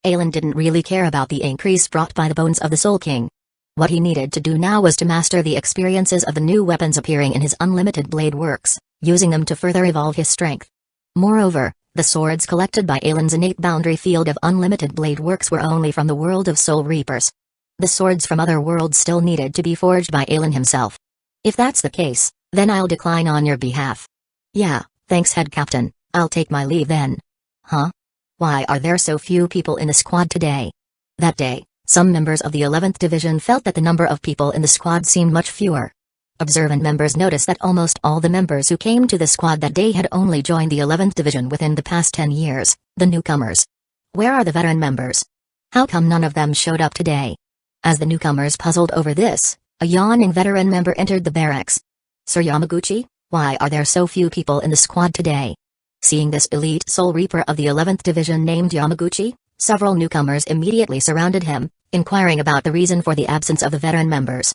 Aelin didn't really care about the increase brought by the bones of the Soul King. What he needed to do now was to master the experiences of the new weapons appearing in his unlimited blade works, using them to further evolve his strength. Moreover, the swords collected by Aelin's innate boundary field of unlimited blade works were only from the world of Soul Reapers. The swords from other worlds still needed to be forged by Aelin himself. If that's the case, then I'll decline on your behalf. Yeah, thanks Head Captain, I'll take my leave then. Huh? Why are there so few people in the squad today? That day, some members of the 11th Division felt that the number of people in the squad seemed much fewer. Observant members noticed that almost all the members who came to the squad that day had only joined the 11th Division within the past 10 years, the newcomers. Where are the veteran members? How come none of them showed up today? As the newcomers puzzled over this, a yawning veteran member entered the barracks. Sir Yamaguchi, why are there so few people in the squad today? Seeing this elite Soul Reaper of the 11th Division named Yamaguchi, several newcomers immediately surrounded him, inquiring about the reason for the absence of the veteran members.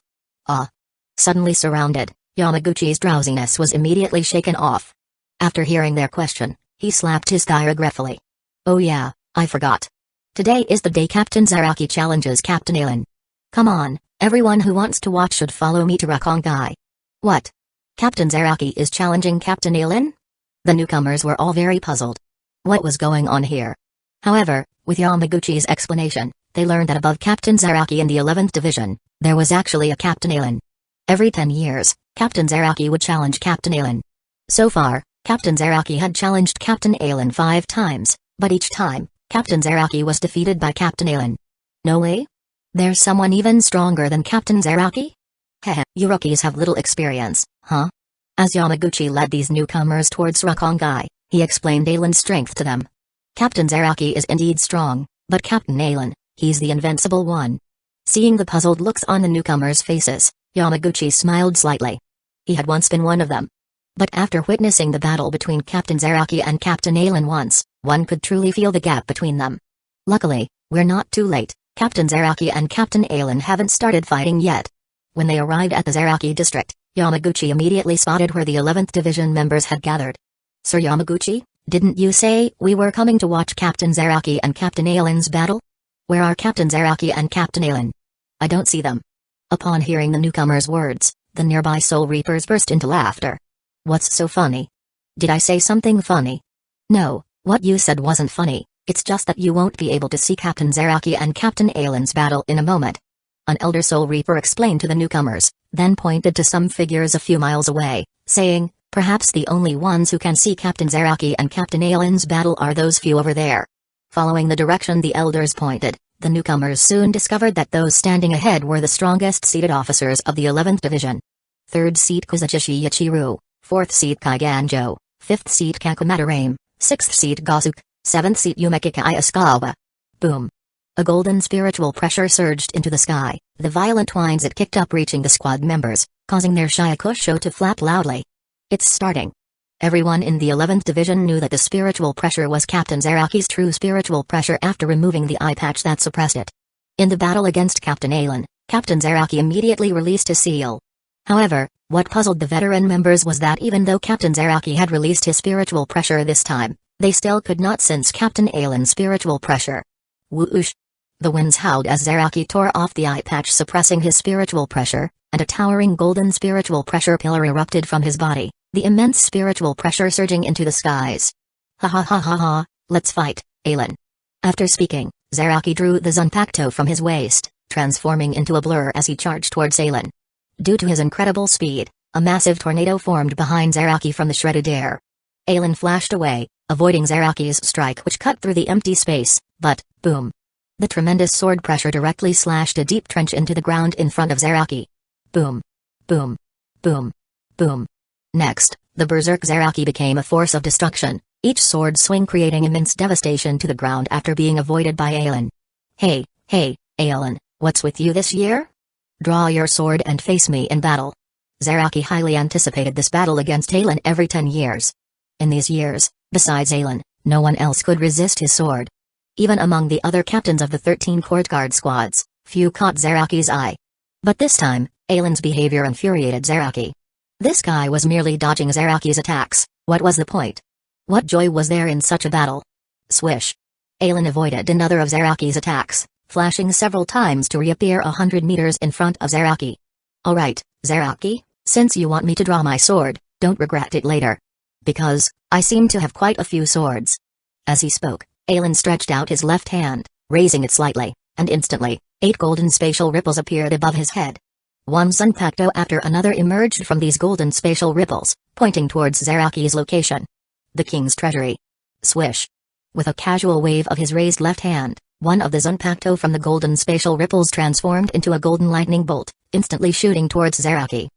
Suddenly surrounded, Yamaguchi's drowsiness was immediately shaken off. After hearing their question, he slapped his thigh regretfully. Oh yeah, I forgot. Today is the day Captain Zaraki challenges Captain Aelin. Come on, everyone who wants to watch should follow me to Rakongai. What? Captain Zaraki is challenging Captain Aelin? The newcomers were all very puzzled. What was going on here? However, with Yamaguchi's explanation, they learned that above Captain Zaraki in the 11th Division, there was actually a Captain Aelin. Every 10 years, Captain Zaraki would challenge Captain Aelin. So far, Captain Zaraki had challenged Captain Aelin 5 times, but each time, Captain Zaraki was defeated by Captain Aelin. No way? There's someone even stronger than Captain Zaraki? Heh, you rookies have little experience, huh? As Yamaguchi led these newcomers towards Rakongai, he explained Aelin's strength to them. Captain Zaraki is indeed strong, but Captain Aelin, he's the invincible one. Seeing the puzzled looks on the newcomers' faces, Yamaguchi smiled slightly. He had once been one of them. But after witnessing the battle between Captain Zaraki and Captain Aelin once, one could truly feel the gap between them. Luckily, we're not too late, Captain Zaraki and Captain Aelin haven't started fighting yet. When they arrived at the Zaraki district, Yamaguchi immediately spotted where the 11th Division members had gathered. Sir Yamaguchi, didn't you say we were coming to watch Captain Zaraki and Captain Aelin's battle? Where are Captain Zaraki and Captain Aelin? I don't see them. Upon hearing the newcomers' words, the nearby Soul Reapers burst into laughter. What's so funny? Did I say something funny? No, what you said wasn't funny, it's just that you won't be able to see Captain Zaraki and Captain Aelin's battle in a moment. An elder Soul Reaper explained to the newcomers, then pointed to some figures a few miles away, saying, perhaps the only ones who can see Captain Zaraki and Captain Aelin's battle are those few over there. Following the direction the elders pointed, the newcomers soon discovered that those standing ahead were the strongest seated officers of the 11th Division. 3rd seat Kuzajishi Yachiru, 4th seat Kaiganjo, 5th seat Kakumatarame, 6th seat Gazuk, 7th seat Yumekika Asukawa. Boom. A golden spiritual pressure surged into the sky, the violent whines it kicked up reaching the squad members, causing their Shyakusho to flap loudly. It's starting. Everyone in the 11th Division knew that the spiritual pressure was Captain Zaraki's true spiritual pressure after removing the eye patch that suppressed it. In the battle against Captain Aelin, Captain Zaraki immediately released his seal. However, what puzzled the veteran members was that even though Captain Zaraki had released his spiritual pressure this time, they still could not sense Captain Aelin's spiritual pressure. Whoosh! The winds howled as Zaraki tore off the eye patch suppressing his spiritual pressure, and a towering golden spiritual pressure pillar erupted from his body, the immense spiritual pressure surging into the skies. Ha ha ha ha ha, let's fight, Aelin. After speaking, Zaraki drew the Zanpakuto from his waist, transforming into a blur as he charged towards Aelin. Due to his incredible speed, a massive tornado formed behind Zaraki from the shredded air. Aelin flashed away, avoiding Zaraki's strike which cut through the empty space, but, boom. The tremendous sword pressure directly slashed a deep trench into the ground in front of Zaraki. Boom. Boom. Boom. Boom. Next, the berserk Zaraki became a force of destruction, each sword swing creating immense devastation to the ground after being avoided by Aelin. Hey, Aelin, what's with you this year? Draw your sword and face me in battle. Zaraki highly anticipated this battle against Aelin every 10 years. In these years, besides Aelin, no one else could resist his sword. Even among the other captains of the 13 courtguard squads, few caught Zaraki's eye. But this time, Aelin's behavior infuriated Zaraki. This guy was merely dodging Zaraki's attacks. What was the point? What joy was there in such a battle? Swish. Aelin avoided another of Zaraki's attacks, flashing several times to reappear 100 meters in front of Zaraki. Alright, Zaraki, since you want me to draw my sword, don't regret it later. Because, I seem to have quite a few swords. As he spoke, Aelin stretched out his left hand, raising it slightly, and instantly, 8 golden spatial ripples appeared above his head. One Zanpakuto after another emerged from these golden spatial ripples, pointing towards Zaraki's location. The king's treasury. Swish. With a casual wave of his raised left hand, one of the Zanpakuto from the golden spatial ripples transformed into a golden lightning bolt, instantly shooting towards Zaraki.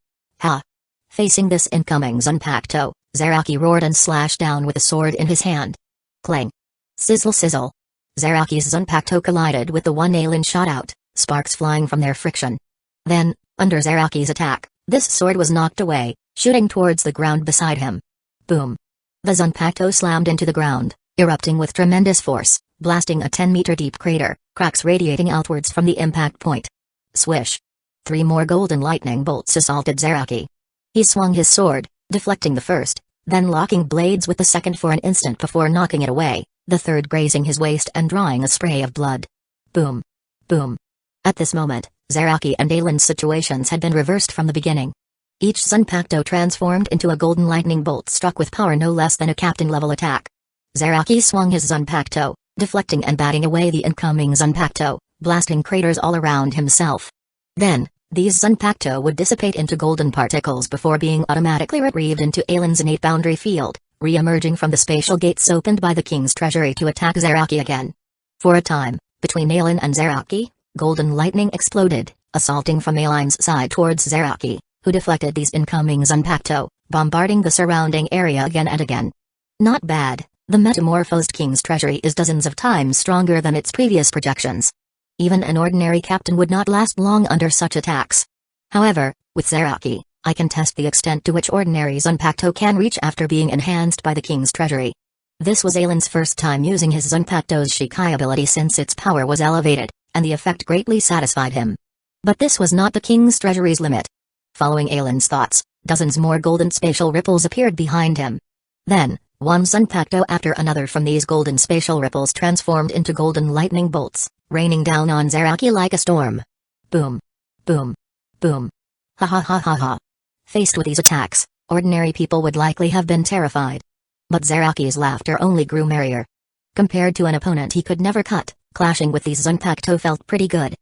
Ha! Facing this incoming Zanpakuto, Zaraki roared and slashed down with a sword in his hand. Clang. Sizzle sizzle. Zaraki's Zanpakuto collided with the one Aelin shot out, sparks flying from their friction. Then, under Zaraki's attack, this sword was knocked away, shooting towards the ground beside him. Boom. The Zanpakuto slammed into the ground, erupting with tremendous force, blasting a 10-meter deep crater, cracks radiating outwards from the impact point. Swish. 3 more golden lightning bolts assaulted Zaraki. He swung his sword, deflecting the first, then locking blades with the second for an instant before knocking it away, the third grazing his waist and drawing a spray of blood. Boom. Boom. At this moment, Zaraki and Aelin's situations had been reversed from the beginning. Each Zanpakuto transformed into a golden lightning bolt struck with power no less than a captain-level attack. Zaraki swung his Zanpakuto, deflecting and batting away the incoming Zanpakuto, blasting craters all around himself. Then, these Zanpakuto would dissipate into golden particles before being automatically retrieved into Aelin's innate boundary field, re-emerging from the spatial gates opened by the king's treasury to attack Zaraki again. For a time, between Aelin and Zaraki, golden lightning exploded, assaulting from Aelin's side towards Zaraki, who deflected these incoming Zanpakuto, bombarding the surrounding area again and again. Not bad, the metamorphosed king's treasury is dozens of times stronger than its previous projections. Even an ordinary captain would not last long under such attacks. However, with Zaraki, I can test the extent to which ordinary Zanpakuto can reach after being enhanced by the king's treasury. This was Aelin's first time using his Zanpakuto's Shikai ability since its power was elevated, and the effect greatly satisfied him. But this was not the king's treasury's limit. Following Aelin's thoughts, dozens more golden spatial ripples appeared behind him. Then, one Zanpakuto after another from these golden spatial ripples transformed into golden lightning bolts, raining down on Zaraki like a storm. Boom. Boom. Boom. Ha ha ha ha ha. Faced with these attacks, ordinary people would likely have been terrified. But Zaraki's laughter only grew merrier. Compared to an opponent he could never cut, clashing with these Zanpakuto felt pretty good.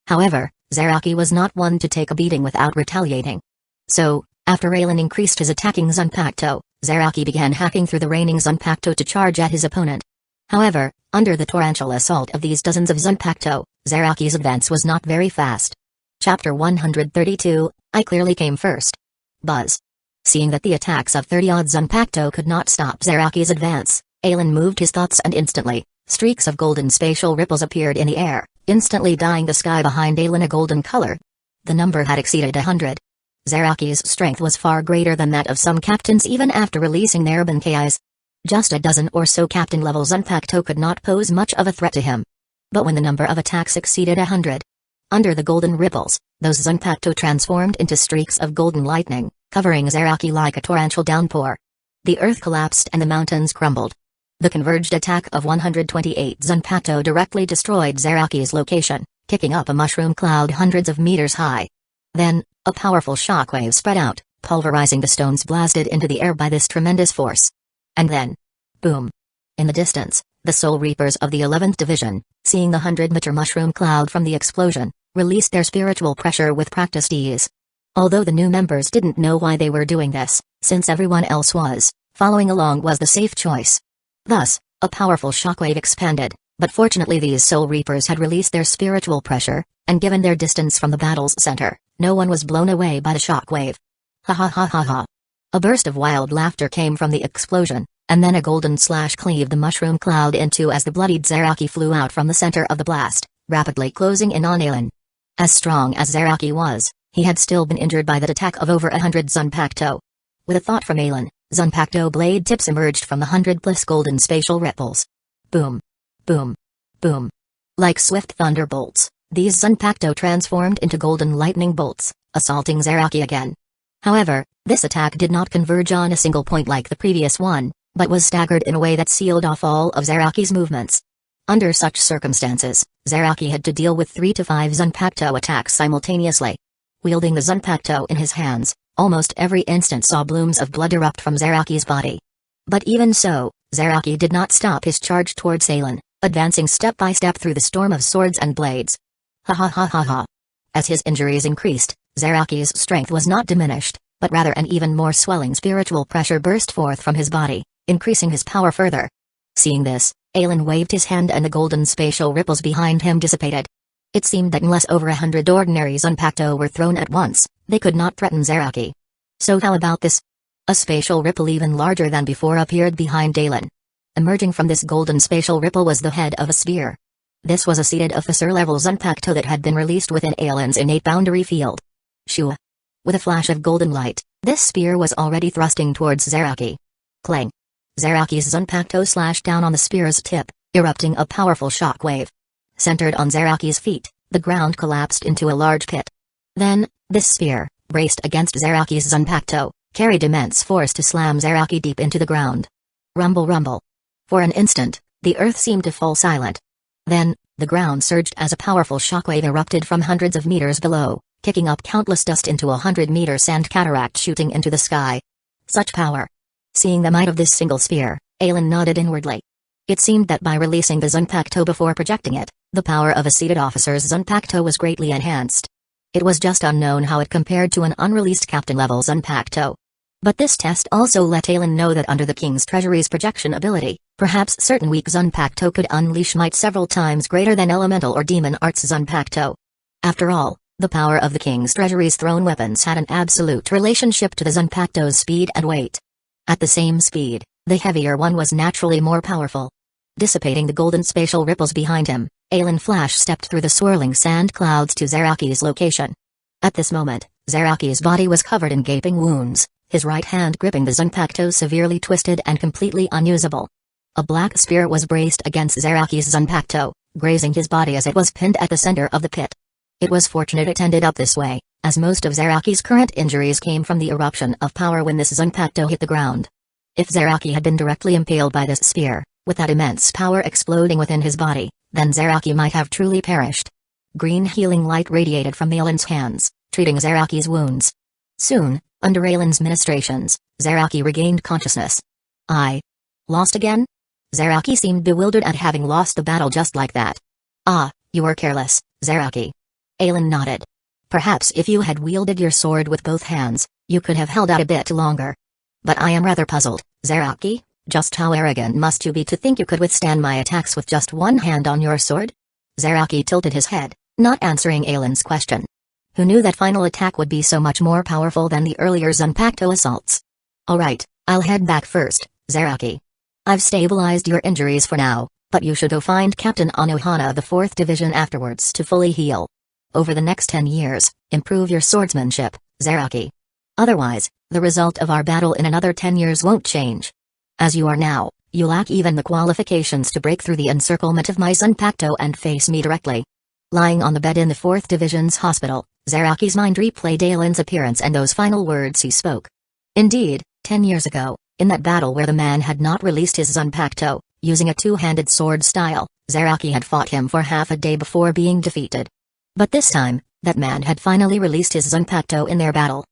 However, Zaraki was not one to take a beating without retaliating. So, after Aelin increased his attacking Zanpakuto, Zaraki began hacking through the raining Zanpakuto to charge at his opponent. However, under the torrential assault of these dozens of Zanpakuto, Zaraki's advance was not very fast. Chapter 132, I clearly came first. Buzz. Seeing that the attacks of 30-odd Zanpakuto could not stop Zaraki's advance, Aelin moved his thoughts and instantly, streaks of golden spatial ripples appeared in the air, instantly dyeing the sky behind Aelin a golden color. The number had exceeded 100. Zaraki's strength was far greater than that of some captains even after releasing their Bankais. Just a dozen or so captain-level Zanpakuto could not pose much of a threat to him. But when the number of attacks exceeded 100, under the golden ripples, those Zanpakuto transformed into streaks of golden lightning, covering Zaraki like a torrential downpour. The earth collapsed and the mountains crumbled. The converged attack of 128 Zanpakuto directly destroyed Zaraki's location, kicking up a mushroom cloud hundreds of meters high. Then, a powerful shockwave spread out, pulverizing the stones blasted into the air by this tremendous force. And then, boom. In the distance, the Soul Reapers of the 11th Division, seeing the 100-meter mushroom cloud from the explosion, released their spiritual pressure with practiced ease. Although the new members didn't know why they were doing this, since everyone else was, following along was the safe choice. Thus, a powerful shockwave expanded, but fortunately these Soul Reapers had released their spiritual pressure, and given their distance from the battle's center, no one was blown away by the shockwave. Ha ha ha ha ha. A burst of wild laughter came from the explosion, and then a golden slash cleaved the mushroom cloud in two as the bloodied Zaraki flew out from the center of the blast, rapidly closing in on Aelin. As strong as Zaraki was, he had still been injured by that attack of over 100 Zanpakuto. With a thought from Aelin, Zanpakuto blade tips emerged from the 100+ golden spatial ripples. Boom. Boom. Boom. Like swift thunderbolts, these Zanpakuto transformed into golden lightning bolts, assaulting Zaraki again. However, this attack did not converge on a single point like the previous one, but was staggered in a way that sealed off all of Zaraki's movements. Under such circumstances, Zaraki had to deal with 3 to 5 Zanpakuto attacks simultaneously. Wielding the Zanpakuto in his hands, almost every instant saw blooms of blood erupt from Zaraki's body. But even so, Zaraki did not stop his charge towards Aelin, advancing step by step through the storm of swords and blades. Ha ha ha ha ha. As his injuries increased, Zaraki's strength was not diminished, but rather an even more swelling spiritual pressure burst forth from his body, increasing his power further. Seeing this, Aelin waved his hand and the golden spatial ripples behind him dissipated. It seemed that unless over 100 ordinary Zanpakuto were thrown at once, they could not threaten Zaraki. So how about this? A spatial ripple even larger than before appeared behind Aelin. Emerging from this golden spatial ripple was the head of a sphere. This was a seated officer-level Zanpakuto that had been released within Aelin's innate boundary field. Shua. With a flash of golden light, this spear was already thrusting towards Zaraki. Clang. Zaraki's Zanpakuto slashed down on the spear's tip, erupting a powerful shockwave. Centered on Zaraki's feet, the ground collapsed into a large pit. Then, this spear, braced against Zaraki's Zanpakuto, carried immense force to slam Zaraki deep into the ground. Rumble rumble. For an instant, the earth seemed to fall silent. Then, the ground surged as a powerful shockwave erupted from hundreds of meters below, kicking up countless dust into a 100-meter sand cataract shooting into the sky. Such power. Seeing the might of this single spear, Aelin nodded inwardly. It seemed that by releasing the Zanpakuto before projecting it, the power of a seated officer's Zanpakuto was greatly enhanced. It was just unknown how it compared to an unreleased captain-level Zanpakuto. But this test also let Aelin know that under the King's Treasury's projection ability, perhaps certain weak Zanpakuto could unleash might several times greater than elemental or demon arts Zanpakuto. After all, the power of the King's Treasury's thrown weapons had an absolute relationship to the Zanpakuto's speed and weight. At the same speed, the heavier one was naturally more powerful. Dissipating the golden spatial ripples behind him, Aelin flash-stepped through the swirling sand clouds to Zaraki's location. At this moment, Zaraki's body was covered in gaping wounds, his right hand gripping the Zanpakuto severely twisted and completely unusable. A black spear was braced against Zaraki's Zanpakuto, grazing his body as it was pinned at the center of the pit. It was fortunate it ended up this way, as most of Zaraki's current injuries came from the eruption of power when this Zanpakuto hit the ground. If Zaraki had been directly impaled by this spear, with that immense power exploding within his body, then Zaraki might have truly perished. Green healing light radiated from Aelin's hands, treating Zaraki's wounds. Soon, under Aelin's ministrations, Zaraki regained consciousness. I lost again? Zaraki seemed bewildered at having lost the battle just like that. Ah, you were careless, Zaraki. Aelin nodded. Perhaps if you had wielded your sword with both hands, you could have held out a bit longer. But I am rather puzzled, Zaraki. Just how arrogant must you be to think you could withstand my attacks with just one hand on your sword? Zaraki tilted his head, not answering Aelin's question. Who knew that final attack would be so much more powerful than the earlier Zanpakuto assaults? Alright, I'll head back first, Zaraki. I've stabilized your injuries for now, but you should go find Captain Anohana of the 4th Division afterwards to fully heal. Over the next 10 years, improve your swordsmanship, Zaraki. Otherwise, the result of our battle in another 10 years won't change. As you are now, you lack even the qualifications to break through the encirclement of my Zanpakuto and face me directly. Lying on the bed in the 4th Division's hospital, Zaraki's mind replayed Aelin's appearance and those final words he spoke. Indeed, 10 years ago, in that battle where the man had not released his Zanpakuto, using a two-handed sword style, Zaraki had fought him for half a day before being defeated. But this time, that man had finally released his Zanpakuto in their battle.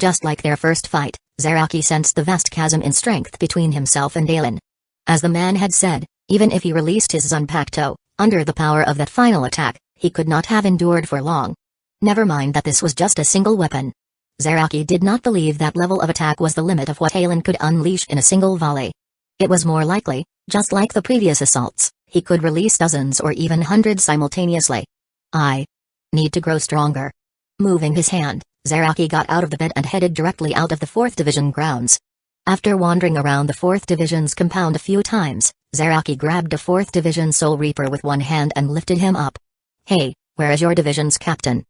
Just like their first fight, Zaraki sensed the vast chasm in strength between himself and Aelin. As the man had said, even if he released his Zanpakuto, under the power of that final attack, he could not have endured for long. Never mind that this was just a single weapon. Zaraki did not believe that level of attack was the limit of what Aelin could unleash in a single volley. It was more likely, just like the previous assaults, he could release dozens or even hundreds simultaneously. I need to grow stronger. Moving his hand, Zaraki got out of the bed and headed directly out of the 4th Division grounds. After wandering around the 4th Division's compound a few times, Zaraki grabbed a 4th Division Soul Reaper with one hand and lifted him up. Hey, where is your division's captain?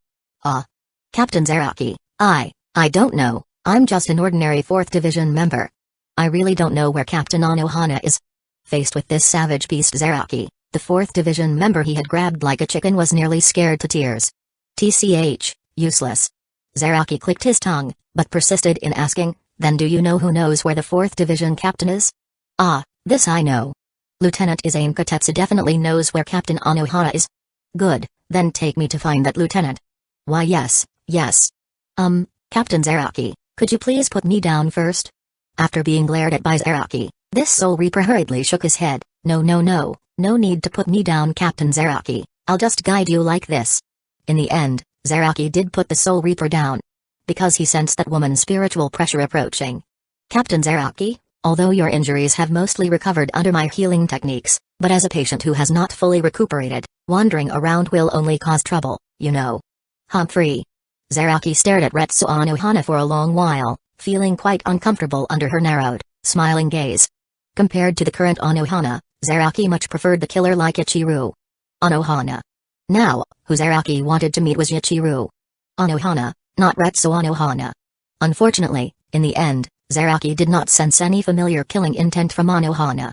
Captain Zaraki, I don't know, I'm just an ordinary 4th Division member. I really don't know where Captain Anohana is. Faced with this savage beast Zaraki, the 4th Division member he had grabbed like a chicken was nearly scared to tears. TCH, useless. Zaraki clicked his tongue, but persisted in asking, then do you know who knows where the 4th Division captain is? This I know. Lieutenant Izane Kotetsu definitely knows where Captain Anohana is. Good, then take me to find that lieutenant. Why yes. Captain Zaraki, could you please put me down first? After being glared at by Zaraki, this Soul Reaper hurriedly shook his head. No need to put me down, Captain Zaraki, I'll just guide you like this. In the end, Zaraki did put the Soul Reaper down. Because he sensed that woman's spiritual pressure approaching. Captain Zaraki, although your injuries have mostly recovered under my healing techniques, but as a patient who has not fully recuperated, wandering around will only cause trouble, you know. Humphrey. Zaraki stared at Retsu Anohana for a long while, feeling quite uncomfortable under her narrowed, smiling gaze. Compared to the current Anohana, Zaraki much preferred the killer like Ichiru. Anohana. Now, who Zaraki wanted to meet was Ichiru. Anohana, not Retsu Anohana. Unfortunately, in the end, Zaraki did not sense any familiar killing intent from Anohana.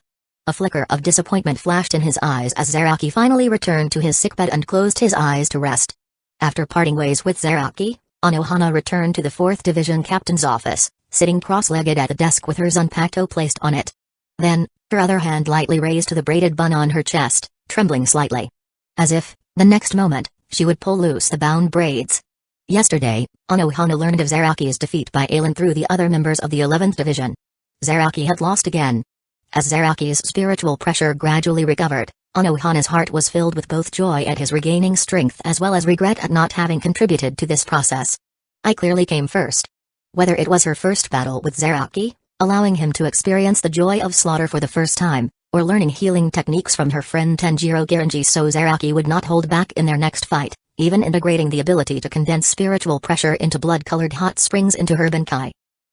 A flicker of disappointment flashed in his eyes as Zaraki finally returned to his sickbed and closed his eyes to rest. After parting ways with Zaraki, Anohana returned to the 4th Division captain's office, sitting cross-legged at the desk with her zanpakuto placed on it. Then, her other hand lightly raised to the braided bun on her chest, trembling slightly. As if, the next moment, she would pull loose the bound braids. Yesterday, Anohana learned of Zaraki's defeat by Ailen through the other members of the 11th Division. Zaraki had lost again. As Zaraki's spiritual pressure gradually recovered, Anohana's heart was filled with both joy at his regaining strength as well as regret at not having contributed to this process. I clearly came first. Whether it was her first battle with Zaraki, allowing him to experience the joy of slaughter for the first time, or learning healing techniques from her friend Tenjiro Girinji so Zaraki would not hold back in their next fight, even integrating the ability to condense spiritual pressure into blood-colored hot springs into her Benkai.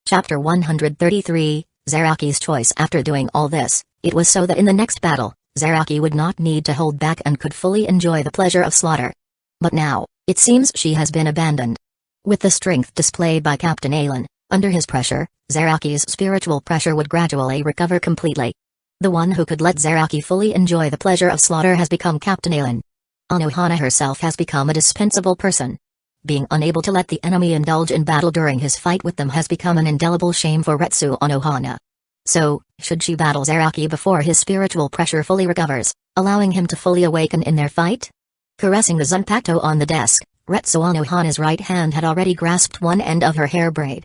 Chapter 133, Zaraki's choice. After doing all this, it was so that in the next battle, Zaraki would not need to hold back and could fully enjoy the pleasure of slaughter. But now, it seems she has been abandoned. With the strength displayed by Captain Ailen, under his pressure, Zaraki's spiritual pressure would gradually recover completely. The one who could let Zaraki fully enjoy the pleasure of slaughter has become Captain Ailen. Anohana herself has become a dispensable person. Being unable to let the enemy indulge in battle during his fight with them has become an indelible shame for Retsu Anohana. So, should she battle Zaraki before his spiritual pressure fully recovers, allowing him to fully awaken in their fight? Caressing the zanpakuto on the desk, Retsu Anohana's right hand had already grasped one end of her hair braid.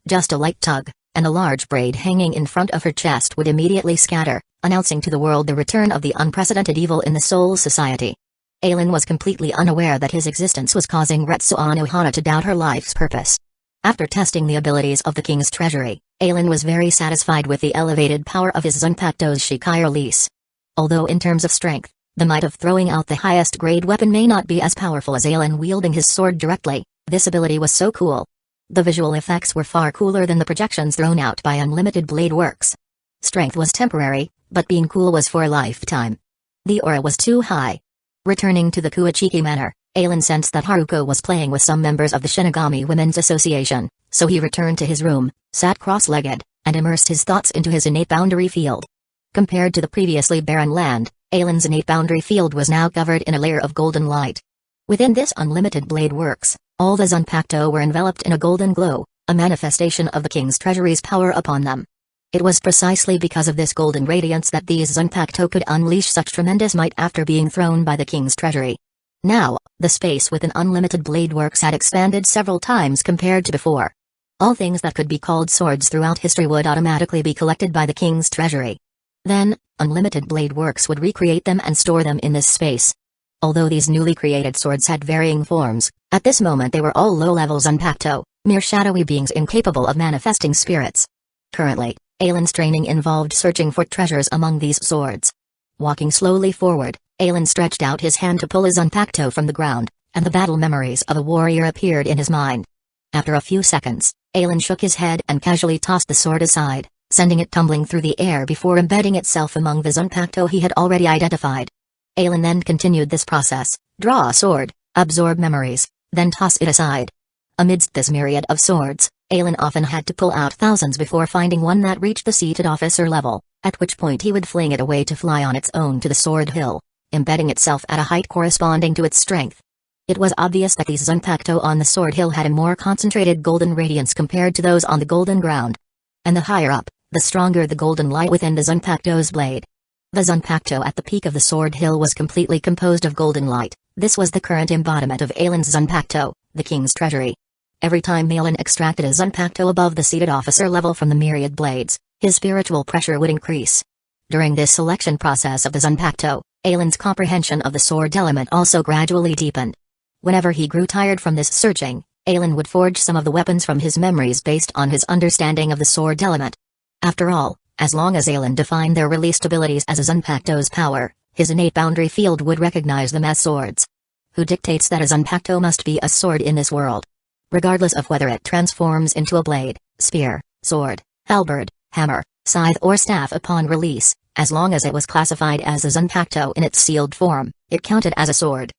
Just a light tug, and a large braid hanging in front of her chest would immediately scatter, announcing to the world the return of the unprecedented evil in the Soul Society. Ailen was completely unaware that his existence was causing Retsu Anohana to doubt her life's purpose. After testing the abilities of the King's Treasury, Ailen was very satisfied with the elevated power of his zanpakuto's Shikai release. Although in terms of strength, the might of throwing out the highest grade weapon may not be as powerful as Ailen wielding his sword directly, this ability was so cool. The visual effects were far cooler than the projections thrown out by Unlimited Blade Works. Strength was temporary, but being cool was for a lifetime. The aura was too high. Returning to the Kuachiki Manor, Ailen sensed that Haruko was playing with some members of the Shinigami Women's Association, so he returned to his room, sat cross-legged, and immersed his thoughts into his innate boundary field. Compared to the previously barren land, Ailen's innate boundary field was now covered in a layer of golden light. Within this Unlimited Blade Works, all the zanpakuto were enveloped in a golden glow, a manifestation of the King's Treasury's power upon them. It was precisely because of this golden radiance that these zanpakuto could unleash such tremendous might after being thrown by the King's Treasury. Now, the space within Unlimited Blade Works had expanded several times compared to before. All things that could be called swords throughout history would automatically be collected by the King's Treasury. Then, Unlimited Blade Works would recreate them and store them in this space. Although these newly created swords had varying forms, at this moment they were all low-level zanpakuto, mere shadowy beings incapable of manifesting spirits. Currently, Alan's training involved searching for treasures among these swords. Walking slowly forward, Alan stretched out his hand to pull his Zanpakuto from the ground, and the battle memories of a warrior appeared in his mind. After a few seconds, Alan shook his head and casually tossed the sword aside, sending it tumbling through the air before embedding itself among the Zanpakuto he had already identified. Alan then continued this process: draw a sword, absorb memories, then toss it aside. Amidst this myriad of swords, Alan often had to pull out thousands before finding one that reached the seated officer level, at which point he would fling it away to fly on its own to the sword hill, embedding itself at a height corresponding to its strength. It was obvious that these Zanpakuto on the sword hill had a more concentrated golden radiance compared to those on the golden ground. And the higher up, the stronger the golden light within the Zanpakuto's blade. The Zanpakuto at the peak of the sword hill was completely composed of golden light. This was the current embodiment of Alan's Zanpakuto, the king's treasury. Every time Alan extracted a Zanpakuto above the seated officer level from the myriad blades, his spiritual pressure would increase. During this selection process of the Zanpakuto, Alan's comprehension of the sword element also gradually deepened. Whenever he grew tired from this searching, Alan would forge some of the weapons from his memories based on his understanding of the sword element. After all, as long as Alan defined their released abilities as a Zanpakuto's power, his innate boundary field would recognize them as swords. Who dictates that a Zanpakuto must be a sword in this world? Regardless of whether it transforms into a blade, spear, sword, halberd, hammer, scythe or staff upon release, as long as it was classified as a Zanpakuto in its sealed form, it counted as a sword.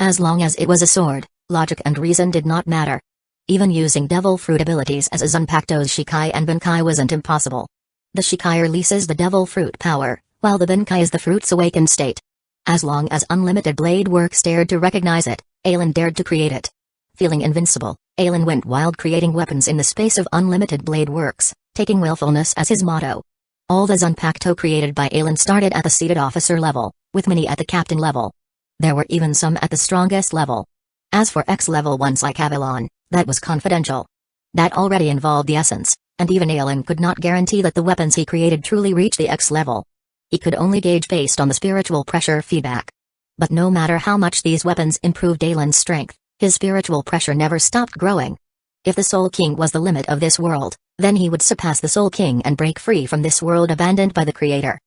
As long as it was a sword, logic and reason did not matter. Even using devil fruit abilities as a Zanpakuto's Shikai and Bankai wasn't impossible. The Shikai releases the devil fruit power, while the Bankai is the fruit's awakened state. As long as unlimited blade works dared to recognize it, Alan dared to create it. Feeling invincible, Alan went wild creating weapons in the space of unlimited blade works, taking willfulness as his motto. All the Zanpakuto created by Alan started at the seated officer level, with many at the captain level. There were even some at the strongest level. As for X-level ones like Avalon, that was confidential. That already involved the essence, and even Alan could not guarantee that the weapons he created truly reached the X level. He could only gauge based on the spiritual pressure feedback. But no matter how much these weapons improved Alan's strength, his spiritual pressure never stopped growing. If the Soul King was the limit of this world, then he would surpass the Soul King and break free from this world abandoned by the Creator.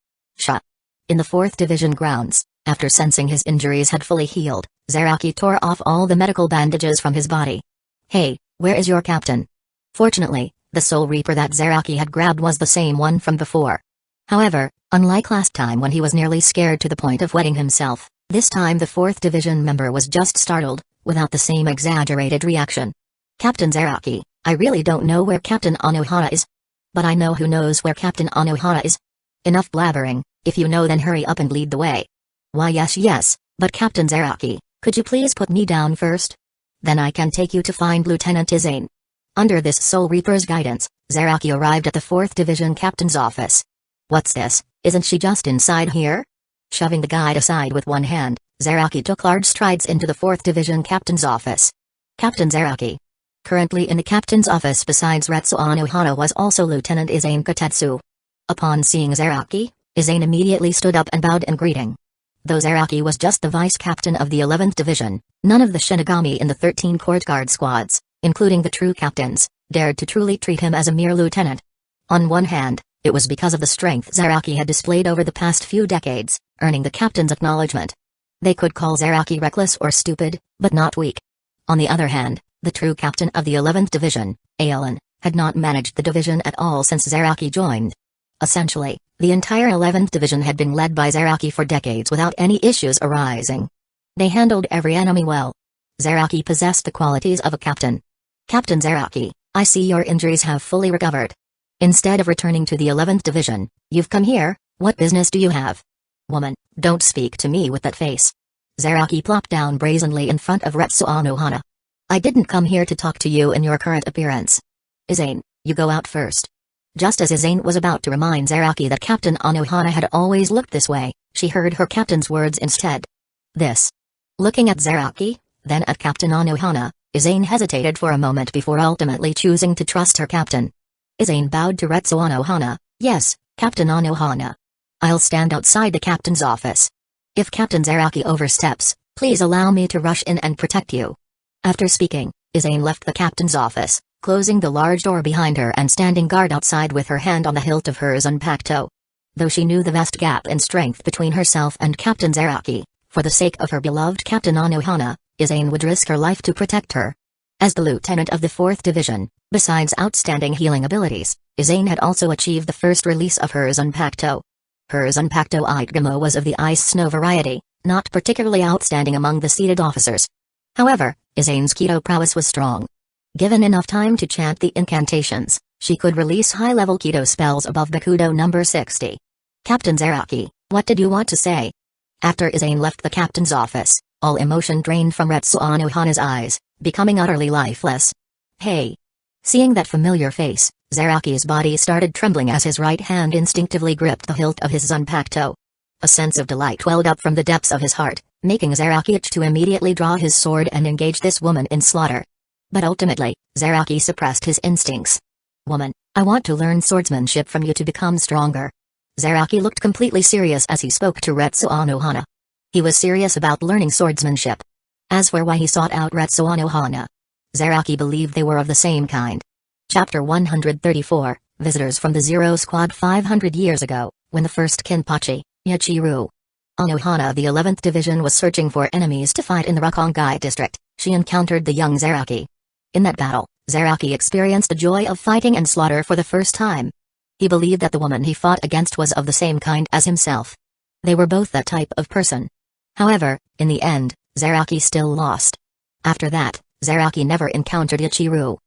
In the 4th Division grounds, after sensing his injuries had fully healed, Zaraki tore off all the medical bandages from his body. "Hey, where is your captain?" Fortunately, the Soul Reaper that Zaraki had grabbed was the same one from before. However, unlike last time when he was nearly scared to the point of wetting himself, this time the 4th Division member was just startled, without the same exaggerated reaction. "Captain Zaraki, I really don't know where Captain Anohara is. But I know who knows where Captain Anohara is. Enough blabbering, if you know then hurry up and lead the way." "Why yes, but Captain Zaraki, could you please put me down first? Then I can take you to find Lieutenant Izane." Under this Soul Reaper's guidance, Zaraki arrived at the 4th Division captain's office. "What's this, isn't she just inside here?" Shoving the guide aside with one hand, Zaraki took large strides into the 4th Division captain's office. Captain Zaraki. Currently in the captain's office besides Retsu Anohara was also Lieutenant Izane Kotetsu. Upon seeing Zaraki, Izane immediately stood up and bowed in greeting. Though Zaraki was just the vice captain of the 11th Division, none of the Shinigami in the 13 court guard squads, including the true captains, dared to truly treat him as a mere lieutenant. On one hand, it was because of the strength Zaraki had displayed over the past few decades, earning the captain's acknowledgement. They could call Zaraki reckless or stupid, but not weak. On the other hand, the true captain of the 11th Division, Alan, had not managed the division at all since Zaraki joined. Essentially, the entire 11th Division had been led by Zaraki for decades without any issues arising. They handled every enemy well. Zaraki possessed the qualities of a captain. "Captain Zaraki, I see your injuries have fully recovered. Instead of returning to the 11th Division, you've come here. What business do you have?" "Woman, don't speak to me with that face." Zaraki plopped down brazenly in front of Retsu Anohana. "I didn't come here to talk to you in your current appearance. Izane, you go out first." Just as Izane was about to remind Zaraki that Captain Anohana had always looked this way, she heard her captain's words instead. "This." Looking at Zaraki, then at Captain Anohana, Izane hesitated for a moment before ultimately choosing to trust her captain. Izane bowed to Retsu Anohana. "Yes, Captain Anohana. I'll stand outside the captain's office. If Captain Zaraki oversteps, please allow me to rush in and protect you." After speaking, Izane left the captain's office, closing the large door behind her and standing guard outside with her hand on the hilt of her Zanpakuto. Though she knew the vast gap in strength between herself and Captain Zaraki, for the sake of her beloved Captain Anohana, Izane would risk her life to protect her. As the lieutenant of the 4th Division, besides outstanding healing abilities, Izane had also achieved the first release of her Zanpakuto. Her Zanpakuto Itagamo was of the ice-snow variety, not particularly outstanding among the seated officers. However, Izane's Kido prowess was strong. Given enough time to chant the incantations, she could release high-level Kido spells above Bakudo number 60. Captain Zaraki, what did you want to say? After Izane left the captain's office, all emotion drained from Retsu Anohana's eyes, becoming utterly lifeless. Hey! Seeing that familiar face, Zaraki's body started trembling as his right hand instinctively gripped the hilt of his Zanpakuto. A sense of delight welled up from the depths of his heart, making Zaraki itch to immediately draw his sword and engage this woman in slaughter. But ultimately, Zaraki suppressed his instincts. Woman, I want to learn swordsmanship from you to become stronger. Zaraki looked completely serious as he spoke to Retsu Anohana. He was serious about learning swordsmanship. As for why he sought out Retsu Anohana, Zaraki believed they were of the same kind. Chapter 134, Visitors from the Zero Squad. 500 years ago, when the first Kinpachi, Yachiru Anohana of the 11th Division was searching for enemies to fight in the Rakongai district, she encountered the young Zaraki. In that battle, Zaraki experienced the joy of fighting and slaughter for the first time. He believed that the woman he fought against was of the same kind as himself. They were both that type of person. However, in the end, Zaraki still lost. After that, Zaraki never encountered Yachiru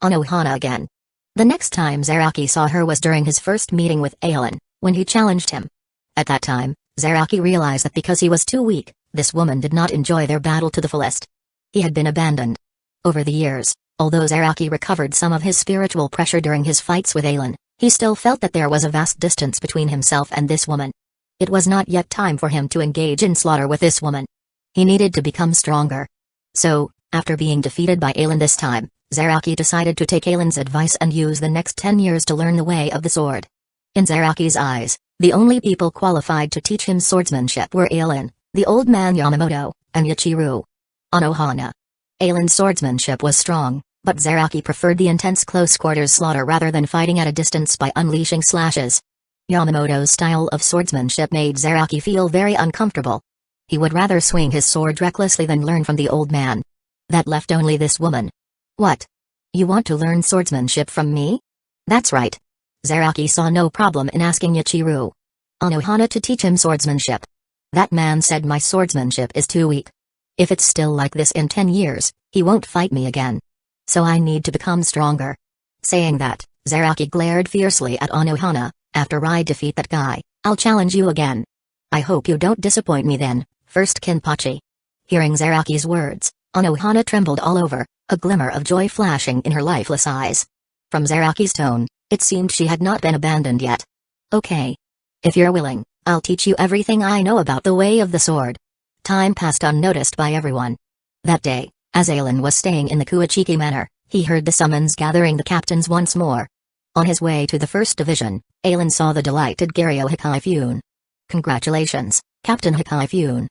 Anohana again. The next time Zaraki saw her was during his first meeting with Aelin, when he challenged him. At that time, Zaraki realized that because he was too weak, this woman did not enjoy their battle to the fullest. He had been abandoned. Over the years, although Zaraki recovered some of his spiritual pressure during his fights with Aelin, he still felt that there was a vast distance between himself and this woman. It was not yet time for him to engage in slaughter with this woman. He needed to become stronger. So, after being defeated by Aelin this time, Zaraki decided to take Aelin's advice and use the next 10 years to learn the way of the sword. In Zaraki's eyes, the only people qualified to teach him swordsmanship were Aelin, the old man Yamamoto, and Yachiru Anohana. Aelin's swordsmanship was strong, but Zaraki preferred the intense close-quarters slaughter rather than fighting at a distance by unleashing slashes. Yamamoto's style of swordsmanship made Zaraki feel very uncomfortable. He would rather swing his sword recklessly than learn from the old man. That left only this woman. What? You want to learn swordsmanship from me? That's right. Zaraki saw no problem in asking Yachiru Anohana to teach him swordsmanship. That man said my swordsmanship is too weak. If it's still like this in 10 years, he won't fight me again. So I need to become stronger. Saying that, Zaraki glared fiercely at Anohana. After I defeat that guy, I'll challenge you again. I hope you don't disappoint me then, first Kinpachi. Hearing Zaraki's words, Anohana trembled all over, a glimmer of joy flashing in her lifeless eyes. From Zaraki's tone, it seemed she had not been abandoned yet. Okay. If you're willing, I'll teach you everything I know about the way of the sword. Time passed unnoticed by everyone. That day, as Aelin was staying in the Kuachiki Manor, he heard the summons gathering the captains once more. On his way to the 1st Division, Aelin saw the delighted Garyo Hikaifune. Congratulations, Captain Hikaifune.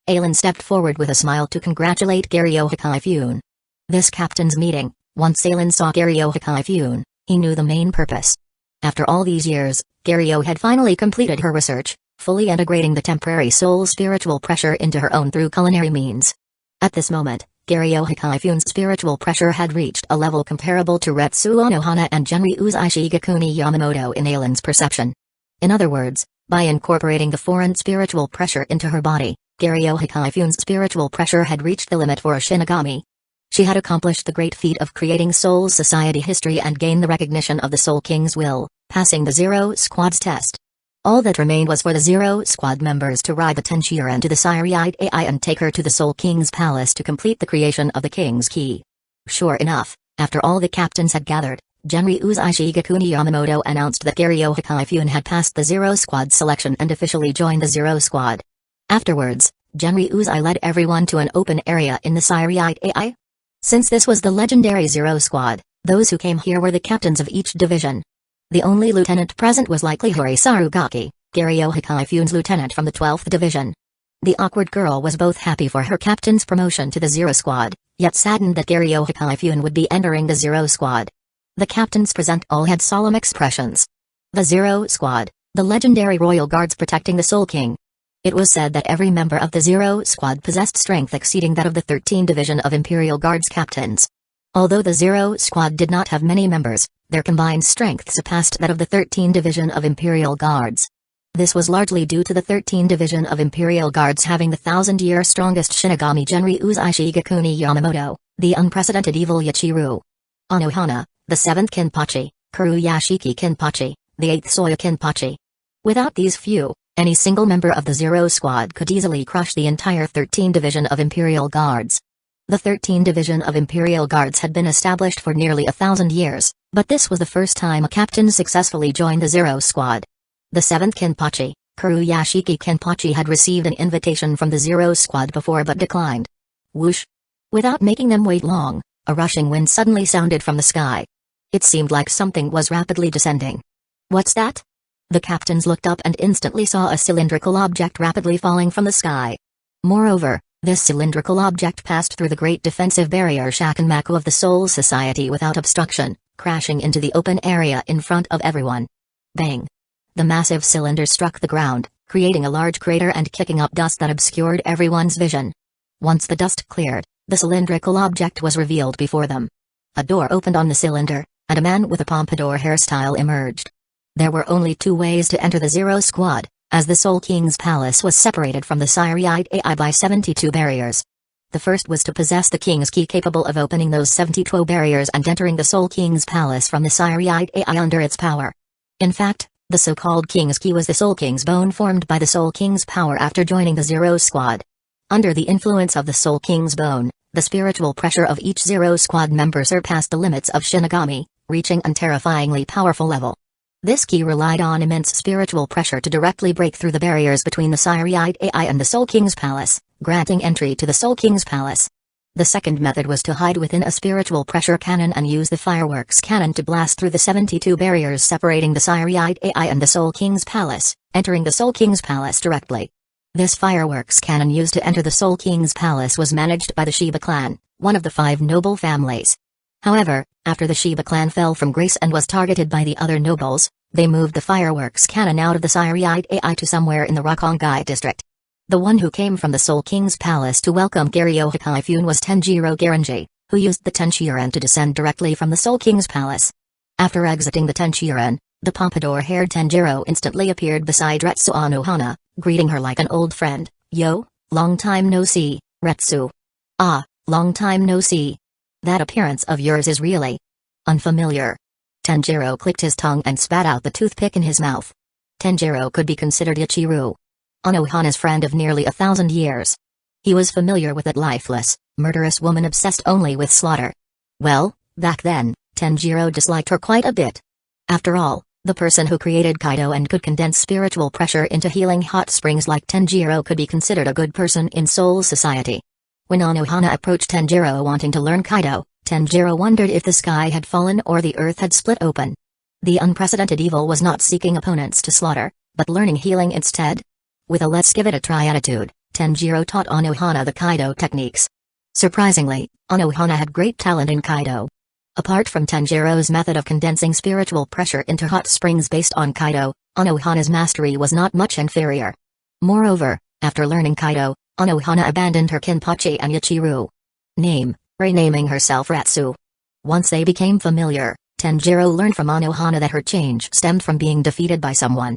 Aelin stepped forward with a smile to congratulate Garyo Hikaifune. This captain's meeting, once Aelin saw Garyo Hikaifune, he knew the main purpose. After all these years, Garyo had finally completed her research, fully integrating the temporary soul spiritual pressure into her own through culinary means. At this moment, Garyo Hikaifune's spiritual pressure had reached a level comparable to Retsu Anohana and Genryu's Shigakuni Yamamoto in Aelin's perception. In other words, by incorporating the foreign spiritual pressure into her body, Garyo Hikaifune's spiritual pressure had reached the limit for a Shinigami. She had accomplished the great feat of creating Soul Society history and gained the recognition of the Soul King's will, passing the Zero Squad's test. All that remained was for the Zero Squad members to ride the Tenshinhan to the Siriite AI and take her to the Soul King's palace to complete the creation of the King's Key. Sure enough, after all the captains had gathered, Genryu's Shigakuni Yamamoto announced that Garyo Hikaifune had passed the Zero Squad selection and officially joined the Zero Squad. Afterwards, Genryu's led everyone to an open area in the Siriite AI. Since this was the legendary Zero Squad, those who came here were the captains of each division. The only lieutenant present was likely Hori Sarugaki, Garyo Hikaifune's lieutenant from the 12th Division. The awkward girl was both happy for her captain's promotion to the Zero Squad, yet saddened that Garyo Hikaifune would be entering the Zero Squad. The captains present all had solemn expressions. The Zero Squad, the legendary royal guards protecting the Soul King. It was said that every member of the Zero Squad possessed strength exceeding that of the 13 Division of Imperial Guards captains. Although the Zero Squad did not have many members, their combined strength surpassed that of the 13 Division of Imperial Guards. This was largely due to the 13 Division of Imperial Guards having the 1,000-year strongest Shinigami Genri Shigakuni Yamamoto, the unprecedented evil Yachiru Anohana, the 7th Kinpachi, Kuruyashiki Kinpachi, the 8th Soya Kinpachi. Without these few, any single member of the Zero Squad could easily crush the entire 13 Division of Imperial Guards. The 13 Division of Imperial Guards had been established for nearly 1,000 years, but this was the first time a captain successfully joined the Zero Squad. The 7th Kinpachi, Kuruyashiki Kinpachi had received an invitation from the Zero Squad before but declined. Whoosh! Without making them wait long, a rushing wind suddenly sounded from the sky. It seemed like something was rapidly descending. What's that? The captains looked up and instantly saw a cylindrical object rapidly falling from the sky. Moreover, this cylindrical object passed through the great defensive barrier Shakanmaku of the Soul Society without obstruction, crashing into the open area in front of everyone. Bang! The massive cylinder struck the ground, creating a large crater and kicking up dust that obscured everyone's vision. Once the dust cleared, the cylindrical object was revealed before them. A door opened on the cylinder, and a man with a pompadour hairstyle emerged. There were only two ways to enter the Zero Squad, as the Soul King's palace was separated from the Syriite AI by 72 barriers. The first was to possess the King's key capable of opening those 72 barriers and entering the Soul King's palace from the Syriite AI under its power. In fact, the so-called King's key was the Soul King's bone formed by the Soul King's power after joining the Zero Squad. Under the influence of the Soul King's bone, the spiritual pressure of each Zero Squad member surpassed the limits of Shinigami, reaching a terrifyingly powerful level. This key relied on immense spiritual pressure to directly break through the barriers between the Syriite AI and the Soul King's palace, granting entry to the Soul King's palace. The second method was to hide within a spiritual pressure cannon and use the fireworks cannon to blast through the 72 barriers separating the Syriite AI and the Soul King's palace, entering the Soul King's palace directly. This fireworks cannon used to enter the Soul King's palace was managed by the Shiba clan, one of the 5 noble families. However, after the Shiba clan fell from grace and was targeted by the other nobles, they moved the fireworks cannon out of the Syriite AI to somewhere in the Rakongai district. The one who came from the Soul King's palace to welcome Garyo Hikaifun was Tenjiro Garanji, who used the Tenshiren to descend directly from the Soul King's palace. After exiting the Tenshiren, the pompadour-haired Tenjiro instantly appeared beside Retsu Anohana, greeting her like an old friend. "Yo, long time no see, Retsu. Ah, long time no see. That appearance of yours is really unfamiliar." Tenjiro clicked his tongue and spat out the toothpick in his mouth. Tenjiro could be considered Ichiru Anohana's friend of nearly 1,000 years. He was familiar with that lifeless, murderous woman obsessed only with slaughter. Well, back then, Tenjiro disliked her quite a bit. After all, the person who created Kaido and could condense spiritual pressure into healing hot springs like Tenjiro could be considered a good person in Soul Society. When Anohana approached Tenjiro wanting to learn Kaido, Tenjiro wondered if the sky had fallen or the earth had split open. The unprecedented evil was not seeking opponents to slaughter, but learning healing instead. With a let's give it a try attitude, Tenjiro taught Anohana the Kaido techniques. Surprisingly, Anohana had great talent in Kaido. Apart from Tenjiro's method of condensing spiritual pressure into hot springs based on Kaido, Anohana's mastery was not much inferior. Moreover, after learning Kaido, Anohana abandoned her Kinpachi and Yachiru name, renaming herself Retsu. Once they became familiar, Tenjiro learned from Anohana that her change stemmed from being defeated by someone.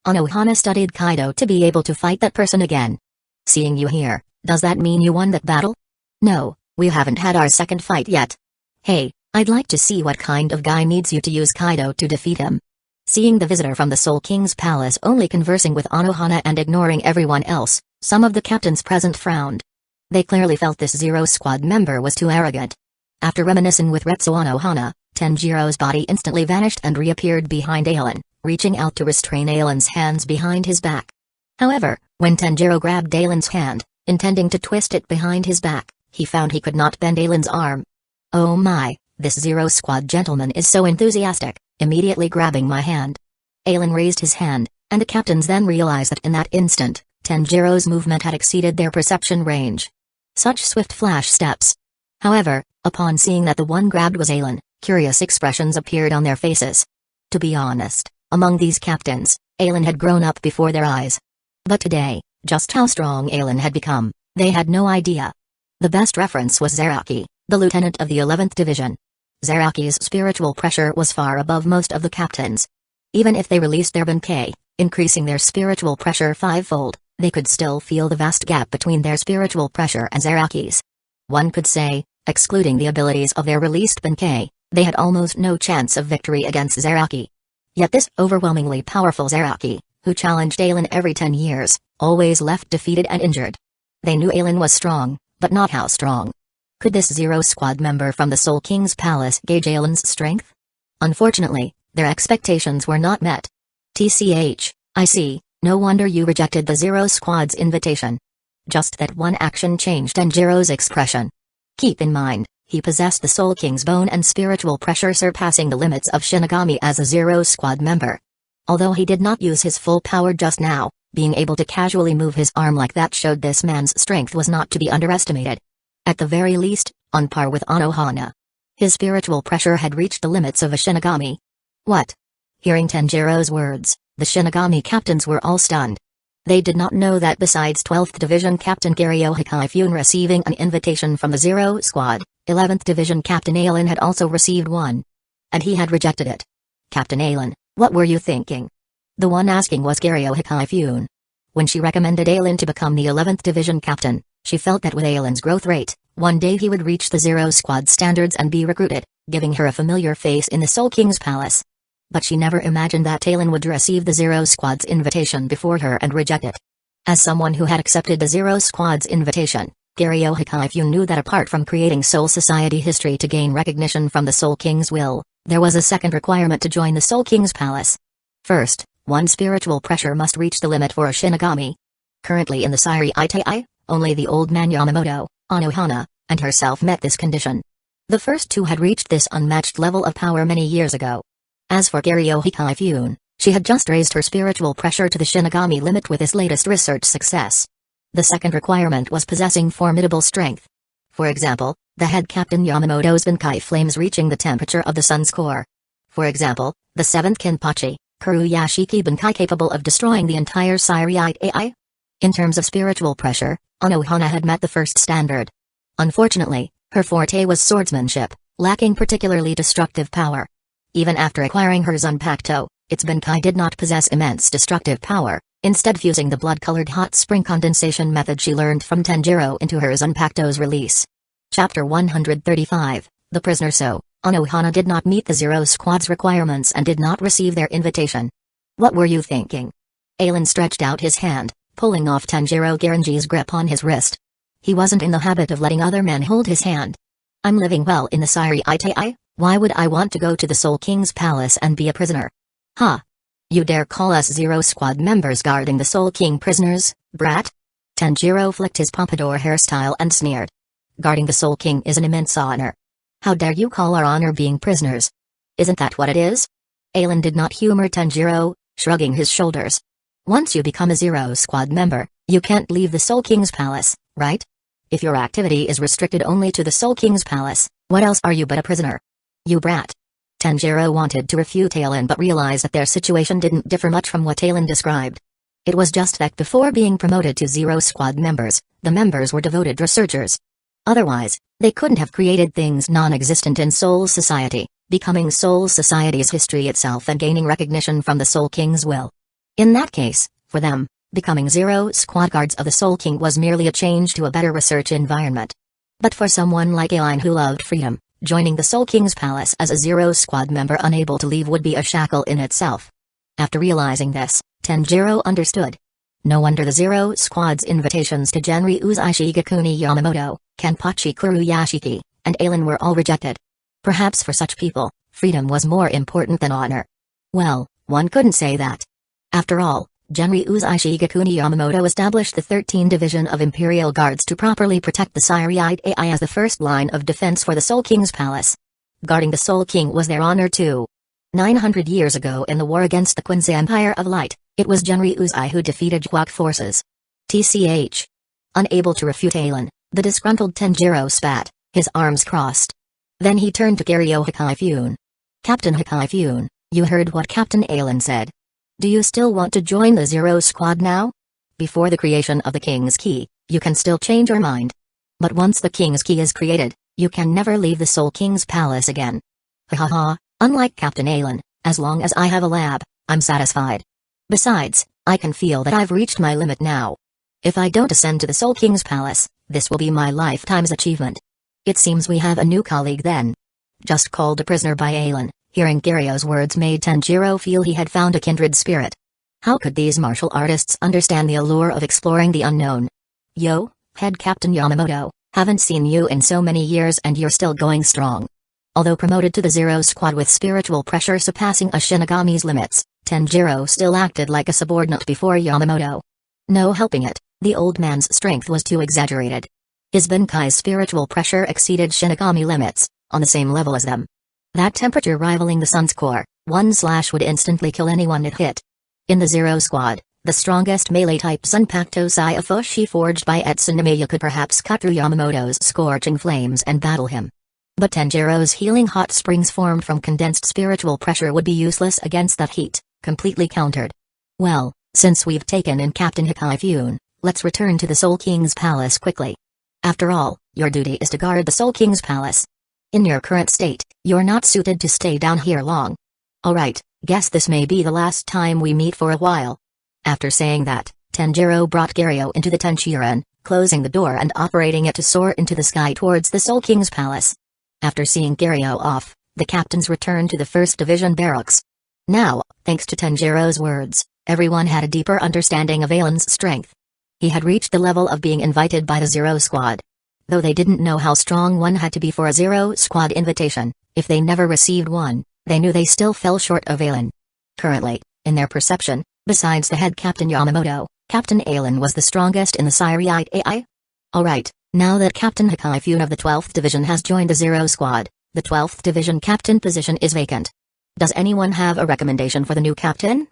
Anohana studied Kaido to be able to fight that person again. "Seeing you here, does that mean you won that battle?" "No, we haven't had our second fight yet." "Hey, I'd like to see what kind of guy needs you to use Kaido to defeat him." Seeing the visitor from the Soul King's palace only conversing with Anohana and ignoring everyone else, some of the captains present frowned. They clearly felt this Zero Squad member was too arrogant. After reminiscing with Retsu Anohana, Tenjiro's body instantly vanished and reappeared behind Aelin, reaching out to restrain Aelin's hands behind his back. However, when Tenjiro grabbed Aelin's hand, intending to twist it behind his back, he found he could not bend Aelin's arm. "Oh my, this Zero Squad gentleman is so enthusiastic," immediately grabbing my hand. Aelin raised his hand, and the captains then realized that in that instant, Tenjiro's movement had exceeded their perception range. Such swift flash steps. However, upon seeing that the one grabbed was Aelin, Curious expressions appeared on their faces. To be honest, among these captains, Aelin had grown up before their eyes. But today, just how strong Aelin had become, they had no idea. The best reference was Zaraki, the lieutenant of the 11th Division. Zaraki's spiritual pressure was far above most of the captains. Even if they released their Benkei, increasing their spiritual pressure fivefold, they could still feel the vast gap between their spiritual pressure and Zaraki's. One could say, excluding the abilities of their released Benkei, they had almost no chance of victory against Zaraki. Yet this overwhelmingly powerful Zaraki, who challenged Aelin every 10 years, always left defeated and injured. They knew Aelin was strong, but not how strong. Could this Zero Squad member from the Soul King's palace gauge Aelin's strength? Unfortunately, their expectations were not met. TCH, I see, no wonder you rejected the Zero Squad's invitation. Just that one action changed Tanjiro's expression. Keep in mind, he possessed the Soul King's bone and spiritual pressure surpassing the limits of Shinigami as a Zero Squad member. Although he did not use his full power just now, being able to casually move his arm like that showed this man's strength was not to be underestimated. At the very least, on par with Anohana. His spiritual pressure had reached the limits of a Shinigami. What? Hearing Tanjiro's words, the Shinigami captains were all stunned. They did not know that besides 12th Division Captain Garyo Hikaifun receiving an invitation from the Zero Squad, 11th Division Captain Aelin had also received one. And he had rejected it. Captain Aelin, what were you thinking? The one asking was Garyo Hikaifun. When she recommended Aelin to become the 11th Division Captain, she felt that with Aelin's growth rate, one day he would reach the Zero Squad standards and be recruited, giving her a familiar face in the Soul King's palace. But she never imagined that Aelin would receive the Zero Squad's invitation before her and reject it. As someone who had accepted the Zero Squad's invitation, Garyo Hikaifun knew that apart from creating Soul Society history to gain recognition from the Soul King's will, there was a second requirement to join the Soul King's palace. First, one spiritual pressure must reach the limit for a Shinigami. Currently in the Sairi Itai, only the old man Yamamoto, Anohana, and herself met this condition. The first two had reached this unmatched level of power many years ago. As for Garyo Hikaifun, she had just raised her spiritual pressure to the Shinigami limit with this latest research success. The second requirement was possessing formidable strength. For example, the head captain Yamamoto's Benkei flames reaching the temperature of the sun's core. For example, the 7th Kenpachi, Kuruyashiki Benkei capable of destroying the entire Sairiite AI. In terms of spiritual pressure, Anohana had met the first standard. Unfortunately, her forte was swordsmanship, lacking particularly destructive power. Even after acquiring her Zanpakuto, its Benkei did not possess immense destructive power, instead fusing the blood-colored hot spring condensation method she learned from Tanjiro into her Zanpakuto's release. Chapter 135, The Prisoner. So, Anohana did not meet the Zero Squad's requirements and did not receive their invitation. What were you thinking? Aelin stretched out his hand, pulling off Tanjiro Garanji's grip on his wrist. He wasn't in the habit of letting other men hold his hand. I'm living well in the Sairi Itai, why would I want to go to the Soul King's palace and be a prisoner? Huh? You dare call us Zero Squad members guarding the Soul King prisoners, brat? Tanjiro flicked his pompadour hairstyle and sneered. Guarding the Soul King is an immense honor. How dare you call our honor being prisoners? Isn't that what it is? Aelin did not humor Tanjiro, shrugging his shoulders. Once you become a Zero Squad member, you can't leave the Soul King's palace, right? If your activity is restricted only to the Soul King's palace, what else are you but a prisoner? You brat. Tanjiro wanted to refute Aelin but realized that their situation didn't differ much from what Aelin described. It was just that before being promoted to Zero Squad members, the members were devoted researchers. Otherwise, they couldn't have created things non-existent in Soul Society, becoming Soul Society's history itself and gaining recognition from the Soul King's will. In that case, for them, becoming Zero Squad guards of the Soul King was merely a change to a better research environment. But for someone like Aelin who loved freedom, joining the Soul King's palace as a Zero Squad member unable to leave would be a shackle in itself. After realizing this, Tanjiro understood. No wonder the Zero Squad's invitations to Genri Uzai Shigekuni Yamamoto, Kenpachi Kuruyashiki, and Aelin were all rejected. Perhaps for such people, freedom was more important than honor. Well, one couldn't say that. After all, Genri Uzai Shigekuni Yamamoto established the 13th Division of Imperial Guards to properly protect the Sairiite AI as the first line of defense for the Soul King's palace. Guarding the Soul King was their honor too. 900 years ago in the war against the Quincy Empire of Light, it was Genri Uzai who defeated Huak forces. TCH. Unable to refute Aelin, the disgruntled Tanjiro spat, his arms crossed. Then he turned to Garyo Hikaifune. Captain Hikaifune, you heard what Captain Alan said. Do you still want to join the Zero Squad now? Before the creation of the King's Key, you can still change your mind. But once the King's Key is created, you can never leave the Soul King's palace again. Hahaha, unlike Captain Alan, as long as I have a lab, I'm satisfied. Besides, I can feel that I've reached my limit now. If I don't ascend to the Soul King's palace, this will be my lifetime's achievement. It seems we have a new colleague then. Just called a prisoner by Alan, hearing Garyo's words made Tanjiro feel he had found a kindred spirit. How could these martial artists understand the allure of exploring the unknown? Yo, Head Captain Yamamoto, haven't seen you in so many years and you're still going strong. Although promoted to the Zero Squad with spiritual pressure surpassing a Shinigami's limits, Tanjiro still acted like a subordinate before Yamamoto. No helping it, the old man's strength was too exaggerated. His Benkai's spiritual pressure exceeded Shinigami limits, on the same level as them. That temperature rivaling the sun's core, one slash would instantly kill anyone it hit. In the Zero Squad, the strongest melee-type Sunpakto Saifushi forged by Etsunomiya could perhaps cut through Yamamoto's scorching flames and battle him. But Tanjiro's healing hot springs formed from condensed spiritual pressure would be useless against that heat, completely countered. Well, since we've taken in Captain Hikaifune, let's return to the Soul King's palace quickly. After all, your duty is to guard the Soul King's palace. In your current state, you're not suited to stay down here long. Alright, guess this may be the last time we meet for a while. After saying that, Tanjiro brought Garyo into the Tenshinhan, closing the door and operating it to soar into the sky towards the Soul King's palace. After seeing Garyo off, the captains returned to the 1st Division barracks. Now, thanks to Tanjiro's words, everyone had a deeper understanding of Alan's strength. He had reached the level of being invited by the Zero Squad. Though they didn't know how strong one had to be for a Zero Squad invitation, if they never received one, they knew they still fell short of Alan. Currently, in their perception, besides the head Captain Yamamoto, Captain Alan was the strongest in the Siriite AI. Alright, now that Captain Hikaifune of the 12th Division has joined the Zero Squad, the 12th Division captain position is vacant. Does anyone have a recommendation for the new captain?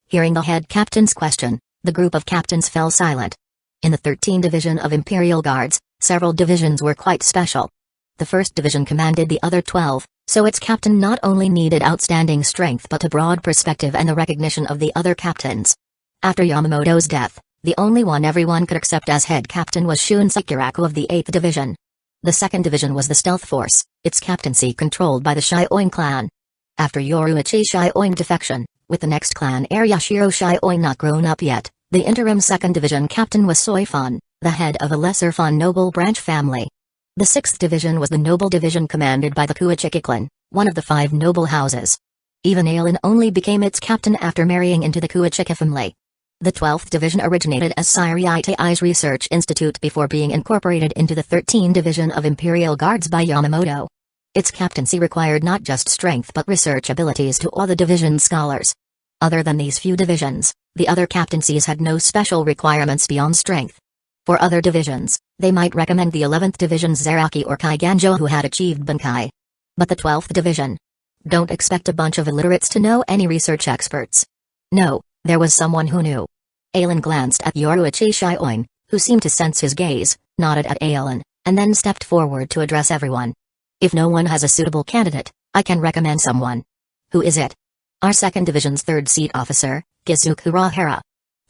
Hearing the head captain's question, the group of captains fell silent. In the 13th Division of Imperial Guards, several divisions were quite special. The 1st Division commanded the other 12, so its captain not only needed outstanding strength but a broad perspective and the recognition of the other captains. After Yamamoto's death, the only one everyone could accept as head captain was Shun Sakuraku of the 8th Division. The 2nd Division was the Stealth Force, its captaincy controlled by the Shioin clan. After Yoruichi Shioin defection, with the next clan heir Yashiro Shioin not grown up yet, the interim 2nd Division captain was Soifan, the head of a lesser Fan noble branch family. The 6th Division was the noble division commanded by the Kuachiki clan, one of the 5 noble houses. Even Alan only became its captain after marrying into the Kuachiki family. The 12th Division originated as Siriite's Research Institute before being incorporated into the 13th Division of Imperial Guards by Yamamoto. Its captaincy required not just strength but research abilities to awe the division's scholars. Other than these few divisions, the other captaincies had no special requirements beyond strength. For other divisions, they might recommend the 11th Division's Zaraki or Kaiganjo who had achieved Bankai. But the 12th Division? Don't expect a bunch of illiterates to know any research experts. No, there was someone who knew. Alan glanced at Yoruichi Shioin, who seemed to sense his gaze, nodded at Alan, and then stepped forward to address everyone. If no one has a suitable candidate, I can recommend someone. Who is it? Our 2nd Division's 3rd Seat officer, Kizuku Rahara.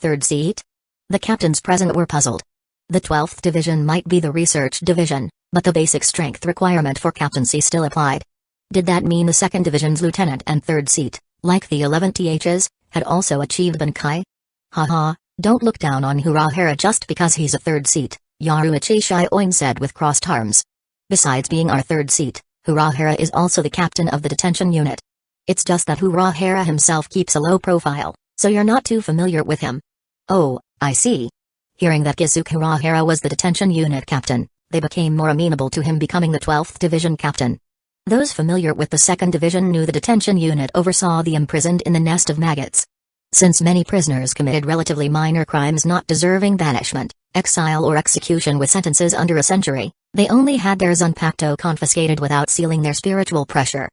3rd Seat? The captains present were puzzled. The 12th Division might be the research division, but the basic strength requirement for captaincy still applied. Did that mean the 2nd Division's lieutenant and 3rd Seat, like the 11 THs, had also achieved Bankai? Haha, don't look down on Urahara just because he's a 3rd Seat, Yoruichi Shioin said with crossed arms. Besides being our 3rd Seat, Urahara is also the captain of the detention unit. It's just that Urahara himself keeps a low profile, so you're not too familiar with him. Oh, I see. Hearing that Kizuki Urahara was the detention unit captain, they became more amenable to him becoming the 12th Division captain. Those familiar with the 2nd Division knew the detention unit oversaw the imprisoned in the nest of maggots. Since many prisoners committed relatively minor crimes not deserving banishment, exile or execution with sentences under a century, they only had their Zanpakuto confiscated without sealing their spiritual pressure.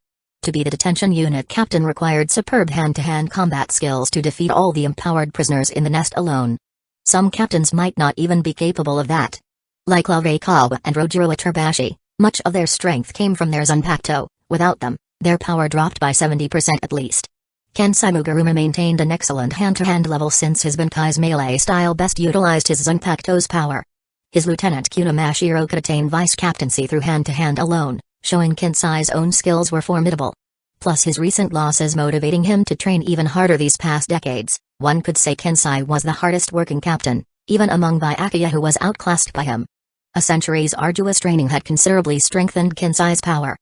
To be the detention unit captain required superb hand-to-hand combat skills to defeat all the empowered prisoners in the nest alone. Some captains might not even be capable of that. Like Lave Kawa and Rojiro Waterbashi, Much of their strength came from their Zanpakuto. Without them, their power dropped by 70% at least. Kusagakure maintained an excellent hand-to-hand level since his Benkai's melee style best utilized his Zanpakuto's power. His lieutenant Kunamashiro could attain vice-captaincy through hand-to-hand alone, showing Kinsai's own skills were formidable. Plus his recent losses motivating him to train even harder these past decades. One could say Kinsai was the hardest working captain, even among Byakuya who was outclassed by him. A century's arduous training had considerably strengthened Kinsai's power.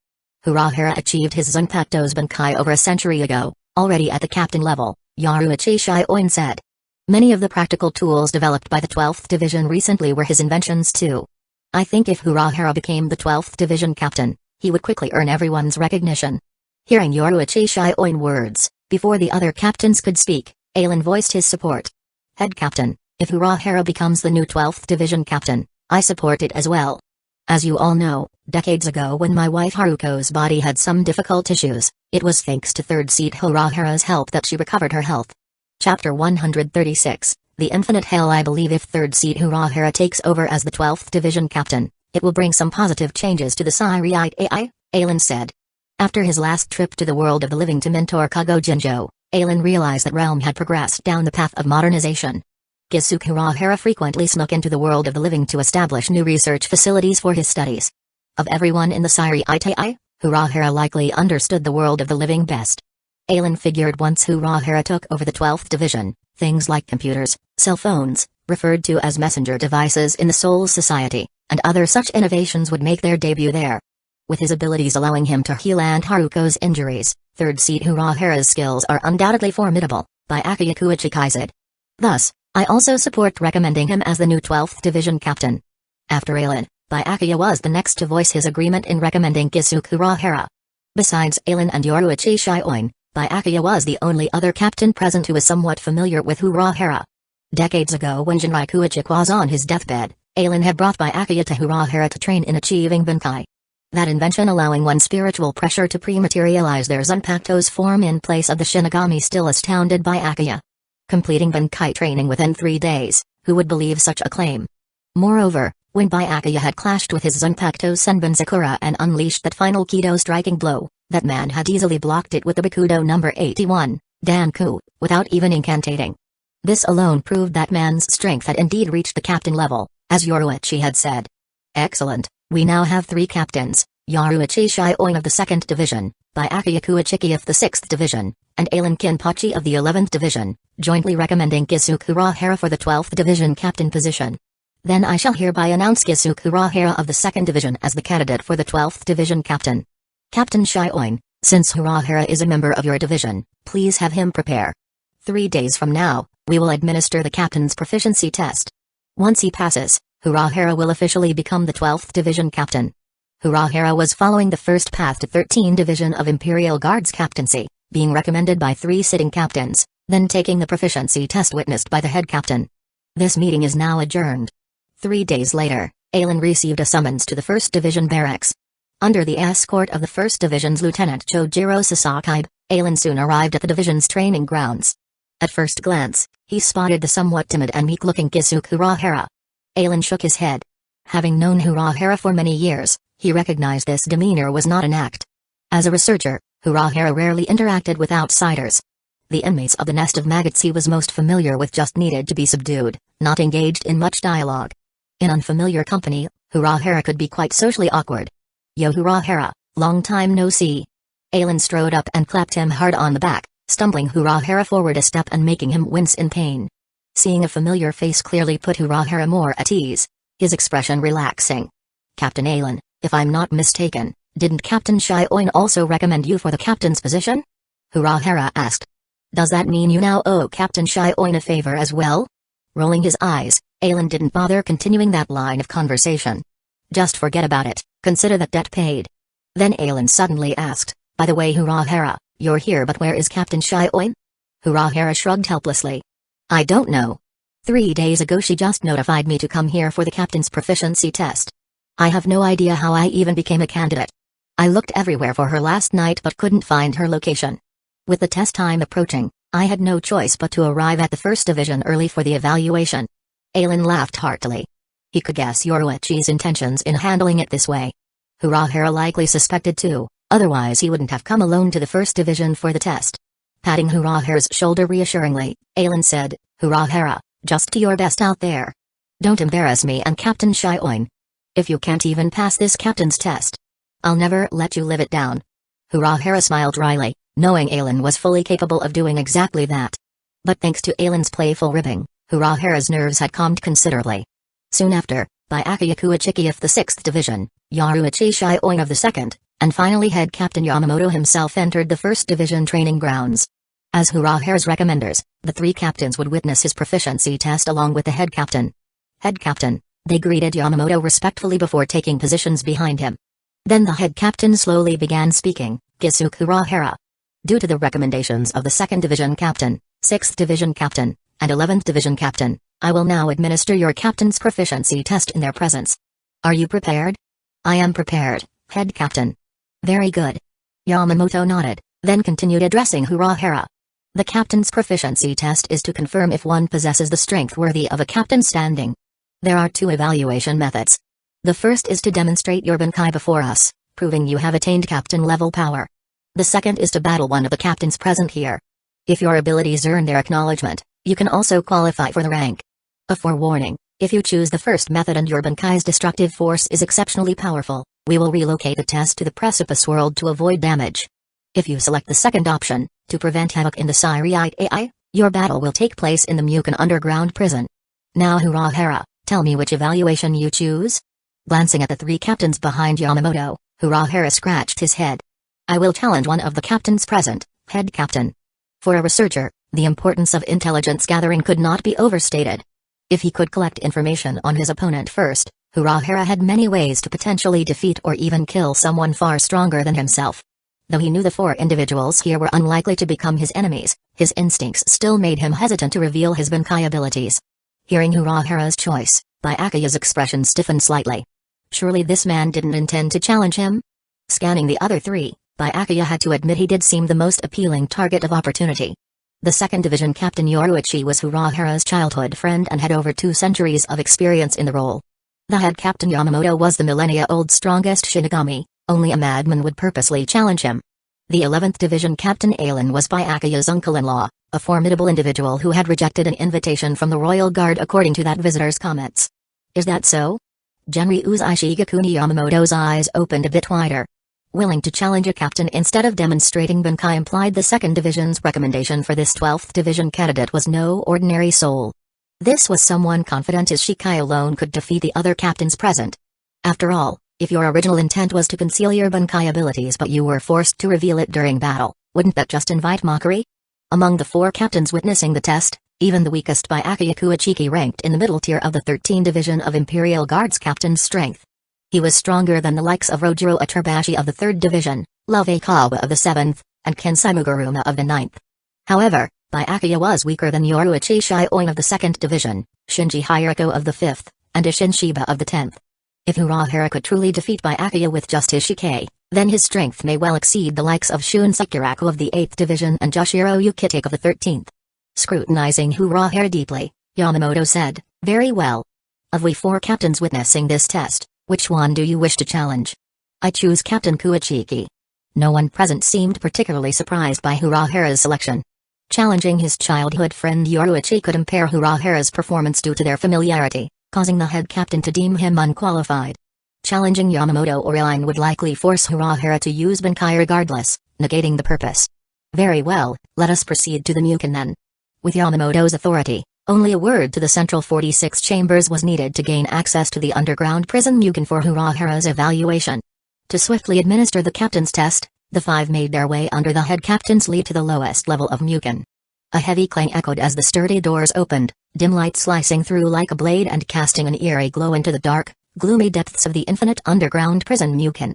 Urahara achieved his Zanpakuto's Benkai over a century ago, already at the captain level, Yaruichi Shioin said. Many of the practical tools developed by the 12th Division recently were his inventions too. I think if Urahara became the 12th Division captain, he would quickly earn everyone's recognition. Hearing Yaruichi Shioin words, before the other captains could speak, Alan voiced his support. Head captain, if Urahara becomes the new 12th Division captain, I support it as well. As you all know, decades ago when my wife Haruko's body had some difficult issues, it was thanks to third seat Urahara's help that she recovered her health. Chapter 136, The Infinite Hell. I believe if third seat Urahara takes over as the 12th Division captain, it will bring some positive changes to the Siriite AI, Alan said. After his last trip to the world of the living to mentor Kago Jinjo, Alan realized that Realm had progressed down the path of modernization. Kisuke Urahara frequently snuck into the world of the living to establish new research facilities for his studies. Of everyone in the Siriite AI, Urahara likely understood the world of the living best. Alan figured once Urahara took over the 12th Division, things like computers, cell phones, referred to as messenger devices in the Soul Society, and other such innovations would make their debut there. With his abilities allowing him to heal and Haruko's injuries, third seat Urahara's skills are undoubtedly formidable, Byakuya Kuichiki said. Thus, I also support recommending him as the new 12th Division captain. After Alan, Byakuya was the next to voice his agreement in recommending Kisuke Urahara. Besides Alan and Yaruichi Shioin, Byakuya was the only other captain present who was somewhat familiar with Urahara. Decades ago when Jinrai Kuichiki was on his deathbed, Alan had brought Byakuya to Urahara to train in achieving Benkai. That invention allowing one spiritual pressure to pre-materialize their Zanpakuto's form in place of the Shinigami still astounded Byakuya. Completing Benkai training within 3 days, who would believe such a claim? Moreover, when Byakuya had clashed with his Zanpakuto Senbon Sakura and unleashed that final Kido striking blow, that man had easily blocked it with the Bakudo number 81, Danku, without even incantating. This alone proved that man's strength had indeed reached the captain level, as Yoruichi had said. Excellent, we now have 3 captains, Yaruichi Shioin of the 2nd Division, Byakuya Kuichiki of the 6th Division, and Alan Kinpachi of the 11th Division, jointly recommending Kisuke Urahara for the 12th Division captain position. Then I shall hereby announce Kisuke Urahara of the 2nd Division as the candidate for the 12th Division captain. Captain Shioin, since Urahara is a member of your division, please have him prepare. 3 days from now, we will administer the captain's proficiency test. Once he passes, Urahara will officially become the 12th Division captain. Urahara was following the first path to 13 Division of Imperial Guards captaincy, being recommended by 3 sitting captains, then taking the proficiency test witnessed by the head captain. This meeting is now adjourned. 3 days later, Alan received a summons to the 1st Division barracks. Under the escort of the 1st Division's Lieutenant Chojiro Sasaki, Alan soon arrived at the division's training grounds. At first glance, he spotted the somewhat timid and meek-looking Kisuke Urahara. Alan shook his head. Having known Urahara for many years, he recognized this demeanor was not an act. As a researcher, Urahara rarely interacted with outsiders. The inmates of the nest of maggots he was most familiar with just needed to be subdued, not engaged in much dialogue. In unfamiliar company, Urahara could be quite socially awkward. Yo Urahara, long time no see. Alan strode up and clapped him hard on the back, stumbling Urahara forward a step and making him wince in pain. Seeing a familiar face clearly put Urahara more at ease, his expression relaxing. Captain Alan, if I'm not mistaken, didn't Captain Shioin also recommend you for the captain's position? Urahara asked. Does that mean you now owe Captain Shioin a favor as well? Rolling his eyes, Alan didn't bother continuing that line of conversation. Just forget about it, consider that debt paid. Then Alan suddenly asked, by the way Urahara, you're here but where is Captain Shioin? Urahara shrugged helplessly. I don't know. 3 days ago she just notified me to come here for the captain's proficiency test. I have no idea how I even became a candidate. I looked everywhere for her last night but couldn't find her location. With the test time approaching, I had no choice but to arrive at the 1st Division early for the evaluation. Alan laughed heartily. He could guess Yoruichi's intentions in handling it this way. Urahara likely suspected too, otherwise he wouldn't have come alone to the first division for the test. Patting Urahara's shoulder reassuringly, Aelin said, "Urahara, just do your best out there. Don't embarrass me and Captain Shioin. If you can't even pass this captain's test, I'll never let you live it down." Urahara smiled wryly, knowing Aelin was fully capable of doing exactly that. But thanks to Aelin's playful ribbing, Urahara's nerves had calmed considerably. Soon after, Byakuya Kuachiki of the 6th Division, Yaruichi Shioin of the 2nd, and finally head Captain Yamamoto himself entered the 1st Division training grounds. As Urahara's recommenders, the 3 captains would witness his proficiency test along with the head captain. "Head captain," they greeted Yamamoto respectfully before taking positions behind him. Then the head captain slowly began speaking, "Kisuke Urahara. Due to the recommendations of the 2nd Division Captain, 6th Division Captain, and 11th Division Captain, I will now administer your captain's proficiency test in their presence. Are you prepared?" "I am prepared, head captain." "Very good." Yamamoto nodded, then continued addressing Urahara. "The captain's proficiency test is to confirm if one possesses the strength worthy of a captain's standing. There are 2 evaluation methods. The first is to demonstrate your Bankai before us, proving you have attained captain-level power. The second is to battle one of the captains present here. If your abilities earn their acknowledgement, you can also qualify for the rank. A forewarning, if you choose the first method and your Bankai's destructive force is exceptionally powerful, we will relocate the test to the Precipice World to avoid damage. If you select the second option, to prevent havoc in the Syriite AI, your battle will take place in the Mukan underground prison. Now Urahara, tell me which evaluation you choose?" Glancing at the 3 captains behind Yamamoto, Urahara scratched his head. "I will challenge one of the captains present, head captain." For a researcher, the importance of intelligence gathering could not be overstated. If he could collect information on his opponent first, Urahara had many ways to potentially defeat or even kill someone far stronger than himself. Though he knew the 4 individuals here were unlikely to become his enemies, his instincts still made him hesitant to reveal his Bankai abilities. Hearing Urahara's choice, Byakuya's expression stiffened slightly. Surely this man didn't intend to challenge him? Scanning the other 3, Byakuya had to admit he did seem the most appealing target of opportunity. The 2nd Division Captain Yoruichi was Urahara's childhood friend and had over 2 centuries of experience in the role. The head captain Yamamoto was the millennia-old strongest Shinigami, only a madman would purposely challenge him. The 11th Division Captain Aelin was Byakuya's uncle-in-law, a formidable individual who had rejected an invitation from the Royal Guard according to that visitor's comments. "Is that so?" Genryu's Ishigakuni Yamamoto's eyes opened a bit wider. Willing to challenge a captain instead of demonstrating Bankai implied the 2nd Division's recommendation for this 12th Division candidate was no ordinary soul. This was someone confident his Shikai alone could defeat the other captains present. After all, if your original intent was to conceal your Bankai abilities but you were forced to reveal it during battle, wouldn't that just invite mockery? Among the 4 captains witnessing the test, even the weakest Byakuya Kuachiki ranked in the middle tier of the 13th Division of Imperial Guard's captain's strength. He was stronger than the likes of Rojiro Aturbashi of the 3rd Division, Love Kawa of the 7th, and Kensai Muguruma of the 9th. However, Byakuya was weaker than Yoruichi Shioin of the 2nd Division, Shinji Hirako of the 5th, and Ishin Shiba of the 10th. If Urahara could truly defeat Byakuya with just his Shikai, then his strength may well exceed the likes of Shun Sekiraku of the 8th Division and Joshiro Yukitake of the 13th. Scrutinizing Urahara deeply, Yamamoto said, "Very well. Of we 4 captains witnessing this test, which one do you wish to challenge?" "I choose Captain Kuachiki." No one present seemed particularly surprised by Urahara's selection. Challenging his childhood friend Yoruichi could impair Urahara's performance due to their familiarity, causing the head captain to deem him unqualified. Challenging Yamamoto or Aelin would likely force Urahara to use Bankai regardless, negating the purpose. "Very well, let us proceed to the Mukan then." With Yamamoto's authority, only a word to the Central 46 Chambers was needed to gain access to the underground prison Mukan for Urahara's evaluation. To swiftly administer the captain's test, the 5 made their way under the head captain's lead to the lowest level of Mukan. A heavy clang echoed as the sturdy doors opened, dim light slicing through like a blade and casting an eerie glow into the dark, gloomy depths of the infinite underground prison Mukan.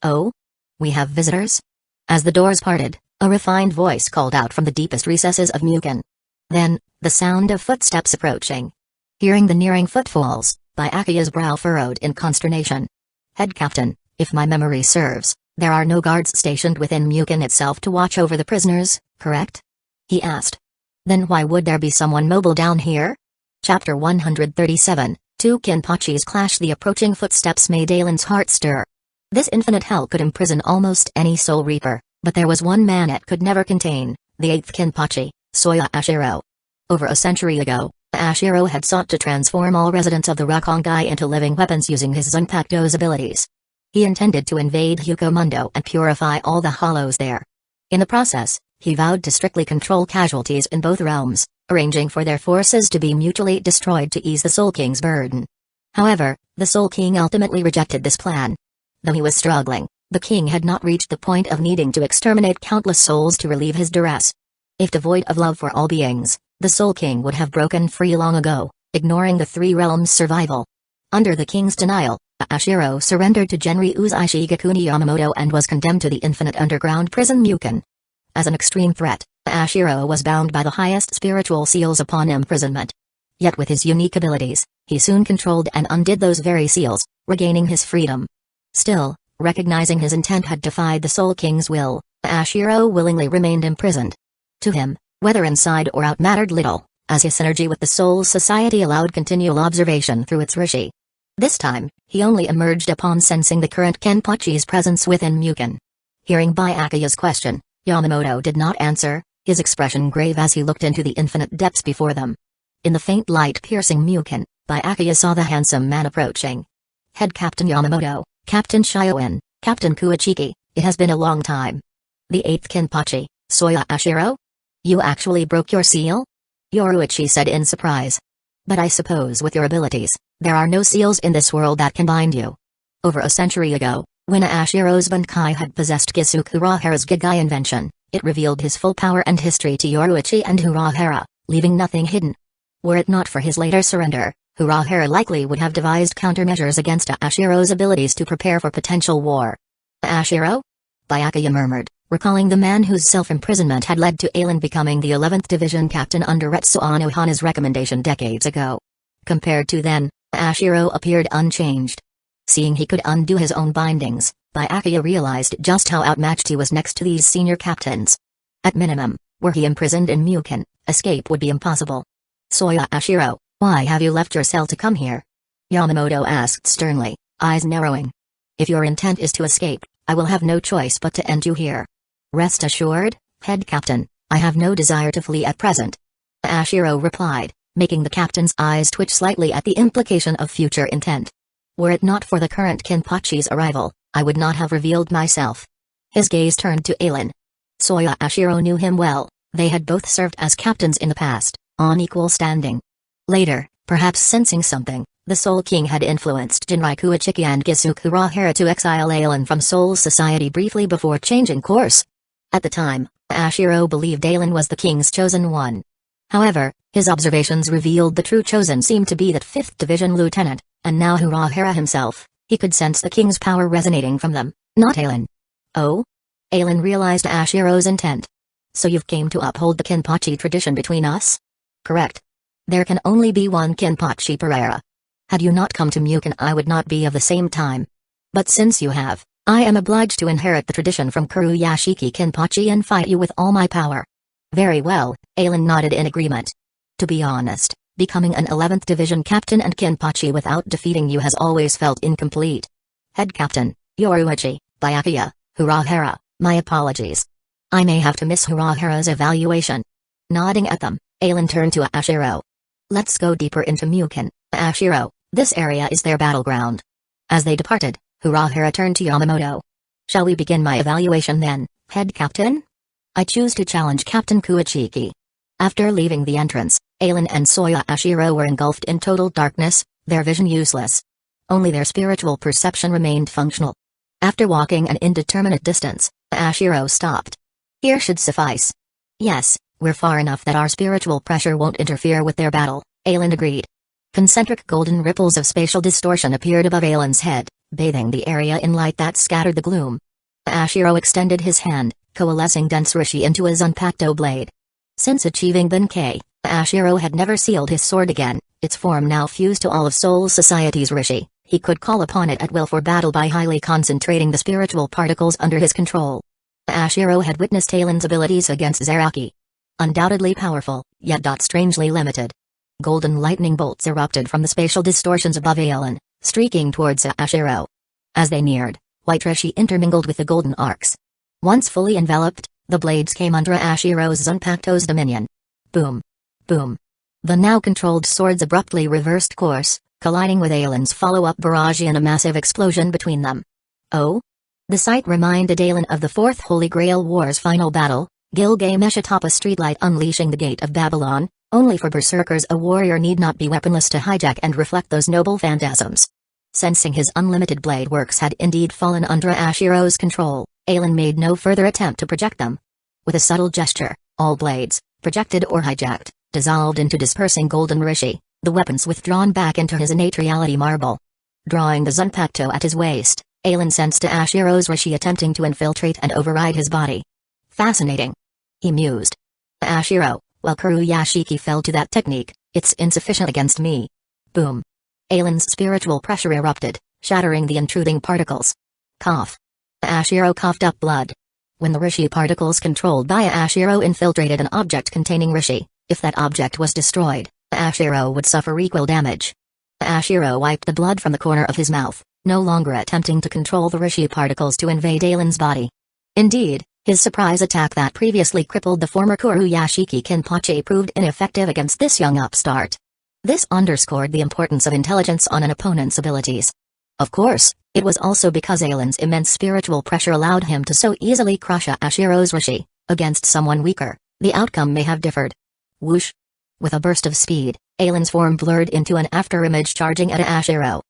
"Oh? We have visitors?" As the doors parted, a refined voice called out from the deepest recesses of Mukan. Then, the sound of footsteps approaching. Hearing the nearing footfalls, Byakuya's brow furrowed in consternation. "Head captain, if my memory serves, there are no guards stationed within Mukan itself to watch over the prisoners, correct?" he asked. "Then why would there be someone mobile down here?" Chapter 137, 2 Kinpachis clash. The approaching footsteps made Aelin's heart stir. This infinite hell could imprison almost any soul reaper, but there was one man it could never contain, the eighth Kenpachi, Soya Ashiro. Over a century ago, Ashiro had sought to transform all residents of the Rakongai into living weapons using his Zanpakuto's abilities. He intended to invade Hukomundo and purify all the hollows there. In the process, he vowed to strictly control casualties in both realms, arranging for their forces to be mutually destroyed to ease the Soul King's burden. However, the Soul King ultimately rejected this plan. Though he was struggling, the king had not reached the point of needing to exterminate countless souls to relieve his duress. If devoid of love for all beings, the Soul King would have broken free long ago, ignoring the three realms' survival. Under the king's denial, Ashiro surrendered to Genri Uzaishi Gakuni Yamamoto and was condemned to the infinite underground prison Muken. As an extreme threat, Ashiro was bound by the highest spiritual seals upon imprisonment. Yet with his unique abilities, he soon controlled and undid those very seals, regaining his freedom. Still, recognizing his intent had defied the Soul King's will, Ashiro willingly remained imprisoned. To him, whether inside or out mattered little, as his synergy with the Soul Society allowed continual observation through its rishi. This time, he only emerged upon sensing the current Kenpachi's presence within Muken. Hearing Byakuya's question, Yamamoto did not answer, his expression grave as he looked into the infinite depths before them. In the faint light piercing Muken, Byakuya saw the handsome man approaching. Head Captain Yamamoto, Captain Shioin, Captain Kuichiki, it has been a long time. The eighth Kenpachi, Soya Ashiro? You actually broke your seal? Yoruichi said in surprise. But I suppose with your abilities, there are no seals in this world that can bind you. Over a century ago, when Ashiro's Bankai had possessed Kusagakura's Gigai invention, it revealed his full power and history to Yoruichi and Urahara, leaving nothing hidden. Were it not for his later surrender, Urahara likely would have devised countermeasures against Ashiro's abilities to prepare for potential war. Ashiro? Byakuya murmured, recalling the man whose self-imprisonment had led to Ailen becoming the 11th Division captain under Retsuo Hana's recommendation decades ago. Compared to then, Ashiro appeared unchanged. Seeing he could undo his own bindings, Byakuya realized just how outmatched he was next to these senior captains. At minimum, were he imprisoned in Muken, escape would be impossible. Soya Ashiro, why have you left your cell to come here? Yamamoto asked sternly, eyes narrowing. If your intent is to escape, I will have no choice but to end you here. Rest assured, head captain, I have no desire to flee at present. Ashiro replied, making the captain's eyes twitch slightly at the implication of future intent. Were it not for the current Kenpachi's arrival, I would not have revealed myself. His gaze turned to Ailen. Soya Ashiro knew him well, they had both served as captains in the past, on equal standing. Later, perhaps sensing something, the Soul King had influenced Jinrai Kuichiki and Kusagakure to exile Ailen from Soul Society briefly before changing course. At the time, Ashiro believed Ailen was the king's chosen one. However, his observations revealed the true chosen seemed to be that 5th Division Lieutenant, and now Urahara himself. He could sense the king's power resonating from them, not Ailen. Oh? Ailen realized Ashiro's intent. So you've came to uphold the Kenpachi tradition between us? Correct. There can only be one Kenpachi per era. Had you not come to Muken I would not be of the same time. But since you have, I am obliged to inherit the tradition from Kuruyashiki Kenpachi and fight you with all my power. Very well, Ailen nodded in agreement. To be honest, becoming an 11th Division captain and Kenpachi without defeating you has always felt incomplete. Head captain, Yoruichi, Byakuya, Urahara, my apologies. I may have to miss Urahara's evaluation. Nodding at them, Ailen turned to Ashiro. Let's go deeper into Muken, Ashiro, this area is their battleground. As they departed, Urahara turned to Yamamoto. Shall we begin my evaluation then, head captain? I choose to challenge Captain Kuichiki. After leaving the entrance, Ailen and Soya Ashiro were engulfed in total darkness, their vision useless. Only their spiritual perception remained functional. After walking an indeterminate distance, Ashiro stopped. Here should suffice. Yes, we're far enough that our spiritual pressure won't interfere with their battle, Ailen agreed. Concentric golden ripples of spatial distortion appeared above Ailen's head, bathing the area in light that scattered the gloom. Ashiro extended his hand, coalescing dense rishi into a Zanpakuto blade. Since achieving Benkei, Ashiro had never sealed his sword again, its form now fused to all of Soul Society's rishi. He could call upon it at will for battle by highly concentrating the spiritual particles under his control. Ashiro had witnessed Ailen's abilities against Zaraki. Undoubtedly powerful, yet strangely limited. Golden lightning bolts erupted from the spatial distortions above Ailen, streaking towards Ashiro. As they neared, white rishi intermingled with the golden arcs. Once fully enveloped, the blades came under Ashiro's Zanpakuto's dominion. Boom. Boom. The now controlled swords abruptly reversed course, colliding with Aelin's follow-up barrage in a massive explosion between them. Oh? The sight reminded Aelin of the Fourth Holy Grail War's final battle, Gilgamesh atop a streetlight unleashing the Gate of Babylon, only for berserkers a warrior need not be weaponless to hijack and reflect those noble phantasms. Sensing his unlimited blade works had indeed fallen under Ashiro's control, Aelin made no further attempt to project them. With a subtle gesture, all blades, projected or hijacked, dissolved into dispersing golden rishi, the weapons withdrawn back into his innate reality marble. Drawing the Zanpakuto at his waist, Aelin sensed Ashiro's rishi attempting to infiltrate and override his body. Fascinating. He mused. Ashiro, well Kuruyashiki fell to that technique, it's insufficient against me. Boom. Aelin's spiritual pressure erupted, shattering the intruding particles. Cough. Ashiro coughed up blood. When the rishi particles controlled by Ashiro infiltrated an object containing rishi, if that object was destroyed, Ashiro would suffer equal damage. Ashiro wiped the blood from the corner of his mouth, no longer attempting to control the rishi particles to invade Aelin's body. Indeed, his surprise attack that previously crippled the former Kuruyashiki Kenpachi proved ineffective against this young upstart. This underscored the importance of intelligence on an opponent's abilities. Of course, it was also because Aelin's immense spiritual pressure allowed him to so easily crush Ashiro's rishi. Against someone weaker, the outcome may have differed. Whoosh! With a burst of speed, Aelin's form blurred into an afterimage charging at Ashiro.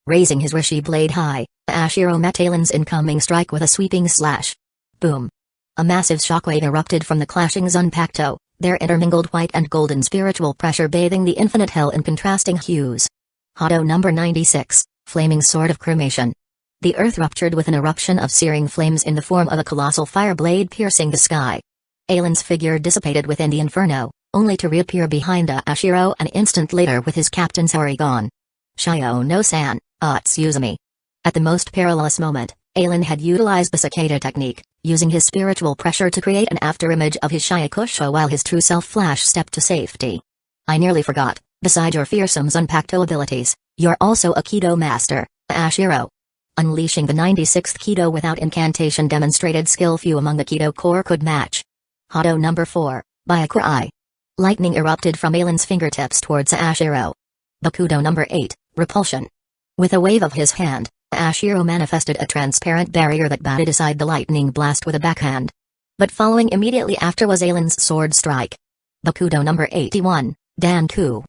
Raising his rishi blade high, Ashiro met Aelin's incoming strike with a sweeping slash. Boom! A massive shockwave erupted from the clashing Zanpakuto, their intermingled white and golden spiritual pressure bathing the infinite hell in contrasting hues. Hado number 96, Flaming Sword of Cremation. The earth ruptured with an eruption of searing flames in the form of a colossal fire blade piercing the sky. Aelin's figure dissipated within the inferno, only to reappear behind Ashiro an instant later with his captain's hori gone. Shio no san, Utsuzumi. At the most perilous moment, Aelin had utilized the cicada technique, using his spiritual pressure to create an afterimage of his Shiakusho while his true self flash stepped to safety. I nearly forgot, beside your fearsome Zanpakuto abilities, you're also a Kido master, Ashiro. Unleashing the 96th Kido without incantation demonstrated skill few among the Kido Corps could match. Hado number 4, Byakuri. Lightning erupted from Aelin's fingertips towards Ashiro. Bakudo number 8, Repulsion. With a wave of his hand, Ashiro manifested a transparent barrier that batted aside the lightning blast with a backhand. But following immediately after was Aelin's sword strike. Bakudo number 81, Danku.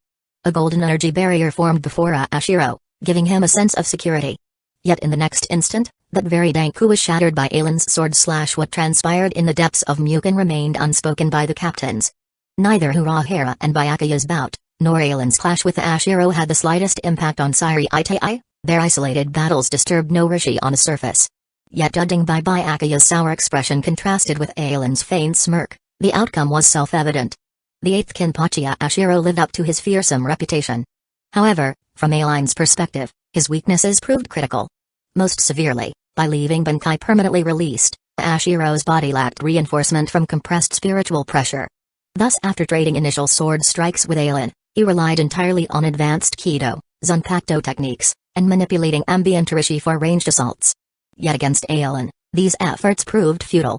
A golden energy barrier formed before Ashiro, giving him a sense of security. Yet in the next instant, that very Danku was shattered by Aelin's sword slash. What transpired in the depths of Mugen remained unspoken by the captains. Neither Urahara and Byakuya's bout, nor Aelin's clash with Ashiro had the slightest impact on Sairi Itai. Their isolated battles disturbed no rishi on the surface. Yet judging by Byakuya's sour expression contrasted with Aelin's faint smirk, the outcome was self-evident. The 8th Kenpachi Ashiro lived up to his fearsome reputation. However, from Aelin's perspective, his weaknesses proved critical. Most severely, by leaving Bankai permanently released, Ashiro's body lacked reinforcement from compressed spiritual pressure. Thus after trading initial sword strikes with Aelin, he relied entirely on advanced Kido, Zanpakuto techniques, and manipulating ambient rishi for ranged assaults. Yet against Aelin, these efforts proved futile.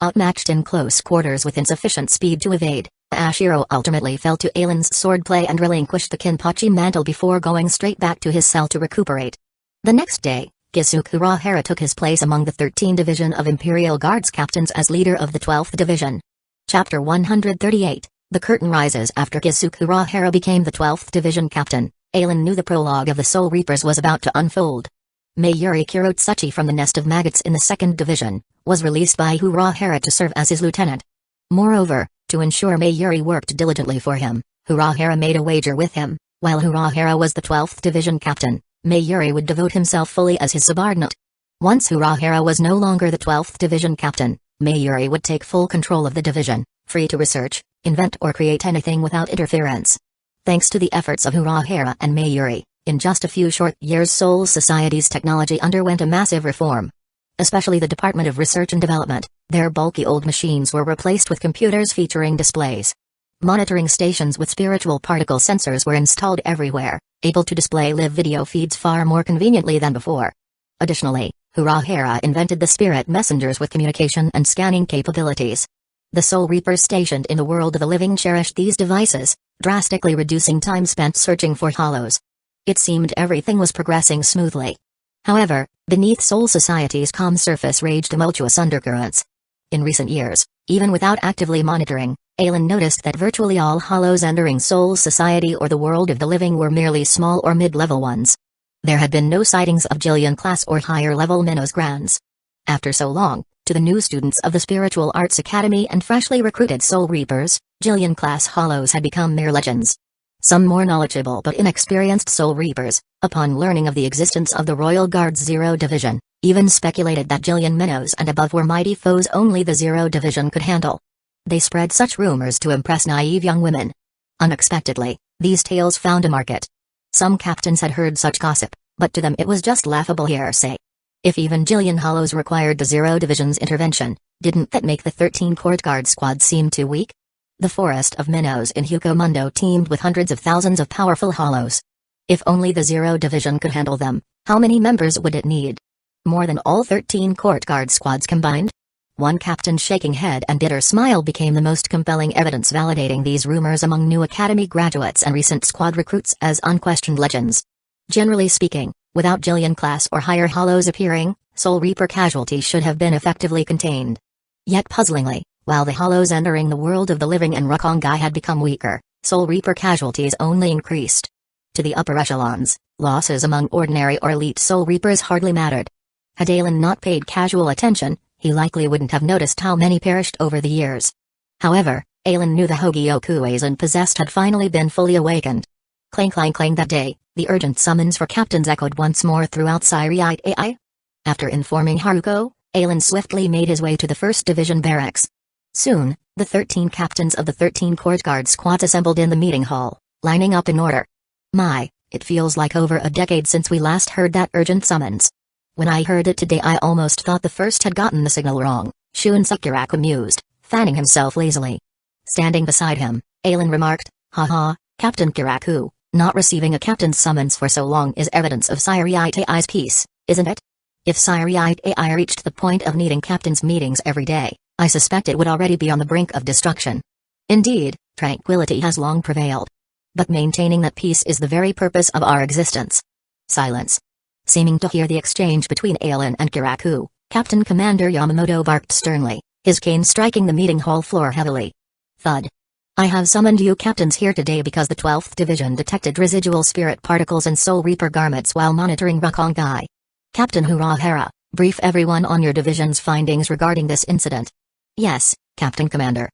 Outmatched in close quarters with insufficient speed to evade, Ashiro ultimately fell to Aelin's swordplay and relinquished the Kenpachi mantle before going straight back to his cell to recuperate. The next day, Kusagakure took his place among the 13 Division of Imperial Guards captains as leader of the 12th Division. Chapter 138, The Curtain Rises. After Kusagakure became the 12th Division captain, Aelin knew the prologue of the Soul Reapers was about to unfold. Mayuri Kirotsuchi from the nest of maggots in the 2nd Division, was released by Urahara to serve as his lieutenant. Moreover, to ensure Mayuri worked diligently for him, Urahara made a wager with him. While Urahara was the 12th Division captain, Mayuri would devote himself fully as his subordinate. Once Urahara was no longer the 12th Division captain, Mayuri would take full control of the division, free to research, invent or create anything without interference. Thanks to the efforts of Urahara and Mayuri, in just a few short years Soul Society's technology underwent a massive reform. Especially the Department of Research and Development, their bulky old machines were replaced with computers featuring displays. Monitoring stations with spiritual particle sensors were installed everywhere, able to display live video feeds far more conveniently than before. Additionally, Urahara invented the spirit messengers with communication and scanning capabilities. The Soul Reapers stationed in the world of the living cherished these devices, drastically reducing time spent searching for hollows. It seemed everything was progressing smoothly. However, beneath Soul Society's calm surface raged tumultuous undercurrents. In recent years, even without actively monitoring, Aelin noticed that virtually all hollows entering Soul Society or the world of the living were merely small or mid-level ones. There had been no sightings of Jillian-class or higher-level Minnows Grands. After so long, to the new students of the Spiritual Arts Academy and freshly recruited Soul Reapers, Jillian-class hollows had become mere legends. Some more knowledgeable but inexperienced Soul Reapers, upon learning of the existence of the Royal Guard's Zero Division, even speculated that Jillian Minnows and above were mighty foes only the Zero Division could handle. They spread such rumors to impress naive young women. Unexpectedly, these tales found a market. Some captains had heard such gossip, but to them it was just laughable hearsay. If even Jillian Hollows required the Zero Division's intervention, didn't that make the 13 Court Guard squad seem too weak? The forest of minnows in Hugo teemed with hundreds of thousands of powerful hollows. If only the Zero Division could handle them, how many members would it need? More than all 13 Court Guard squads combined? One captain's shaking head and bitter smile became the most compelling evidence validating these rumors among new academy graduates and recent squad recruits as unquestioned legends. Generally speaking, without Jillian-class or higher hollows appearing, Soul Reaper casualties should have been effectively contained. Yet puzzlingly, while the hollows entering the world of the living and Rakongai had become weaker, Soul Reaper casualties only increased. To the upper echelons, losses among ordinary or elite Soul Reapers hardly mattered. Had Aelin not paid casual attention, he likely wouldn't have noticed how many perished over the years. However, Aelin knew the Hogyokues and possessed had finally been fully awakened. Clang clang clang that day, the urgent summons for captains echoed once more throughout Siriate AI. After informing Haruko, Aelin swiftly made his way to the 1st Division barracks. Soon, the 13 captains of the 13 Court Guard squads assembled in the meeting hall, lining up in order. My, it feels like over a decade since we last heard that urgent summons. When I heard it today I almost thought the first had gotten the signal wrong, Shun Sakuraku mused, fanning himself lazily. Standing beside him, Aelin remarked, haha, Captain Kiraku, not receiving a captain's summons for so long is evidence of Siriate AI's peace, isn't it? If Siriate AI reached the point of needing captains' meetings every day, I suspect it would already be on the brink of destruction. Indeed, tranquility has long prevailed. But maintaining that peace is the very purpose of our existence. Silence. Seeming to hear the exchange between Aelin and Kiraku, Captain Commander Yamamoto barked sternly, his cane striking the meeting hall floor heavily. Thud. I have summoned you captains here today because the 12th Division detected residual spirit particles in Soul Reaper garments while monitoring Rakongai. Captain Urahara, brief everyone on your division's findings regarding this incident. Yes, Captain Commander.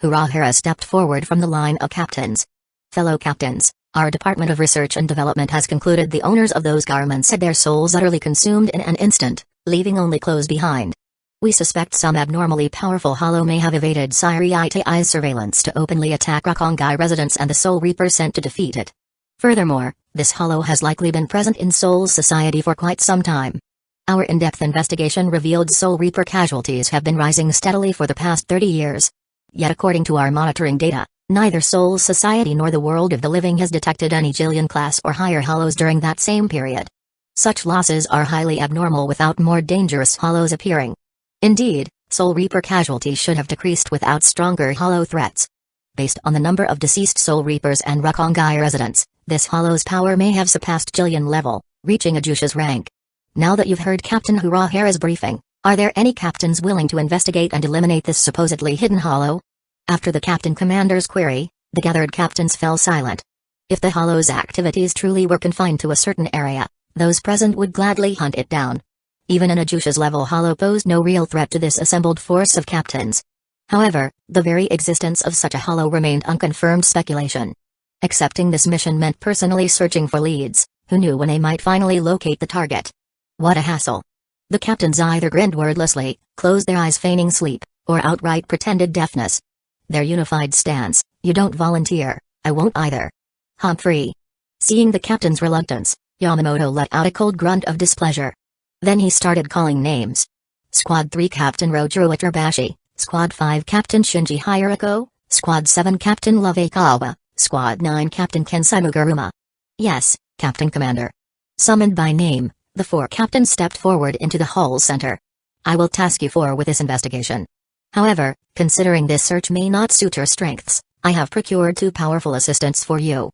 Urahara stepped forward from the line of captains. Fellow captains, our Department of Research and Development has concluded the owners of those garments had their souls utterly consumed in an instant, leaving only clothes behind. We suspect some abnormally powerful hollow may have evaded Siriate AI's surveillance to openly attack Rakongai residents and the Soul Reaper sent to defeat it. Furthermore, this hollow has likely been present in Soul Society for quite some time. Our in-depth investigation revealed Soul Reaper casualties have been rising steadily for the past 30 years. Yet according to our monitoring data, neither Soul Society nor the world of the living has detected any Jillian-class or higher hollows during that same period. Such losses are highly abnormal without more dangerous hollows appearing. Indeed, Soul Reaper casualties should have decreased without stronger hollow threats. Based on the number of deceased Soul Reapers and Rakongai residents, this hollow's power may have surpassed Jillian level, reaching Ajusha's rank. Now that you've heard Captain Urahara's briefing, are there any captains willing to investigate and eliminate this supposedly hidden hollow? After the captain commander's query, the gathered captains fell silent. If the hollow's activities truly were confined to a certain area, those present would gladly hunt it down. Even an Ajusha's level hollow posed no real threat to this assembled force of captains. However, the very existence of such a hollow remained unconfirmed speculation. Accepting this mission meant personally searching for leads, who knew when they might finally locate the target. What a hassle. The captains either grinned wordlessly, closed their eyes feigning sleep, or outright pretended deafness. Their unified stance, you don't volunteer, I won't either. Humphrey. Seeing the captain's reluctance, Yamamoto let out a cold grunt of displeasure. Then he started calling names. Squad 3 Captain Rojiro Itrabashi, Squad 5 Captain Shinji Hiroko, Squad 7 Captain Lovekawa, Squad 9 Captain Kensai Mugaruma. Yes, Captain Commander. Summoned by name, The four captains stepped forward into the hall's center. I will task you four with this investigation. However, considering this search may not suit your strengths, I have procured two powerful assistants for you.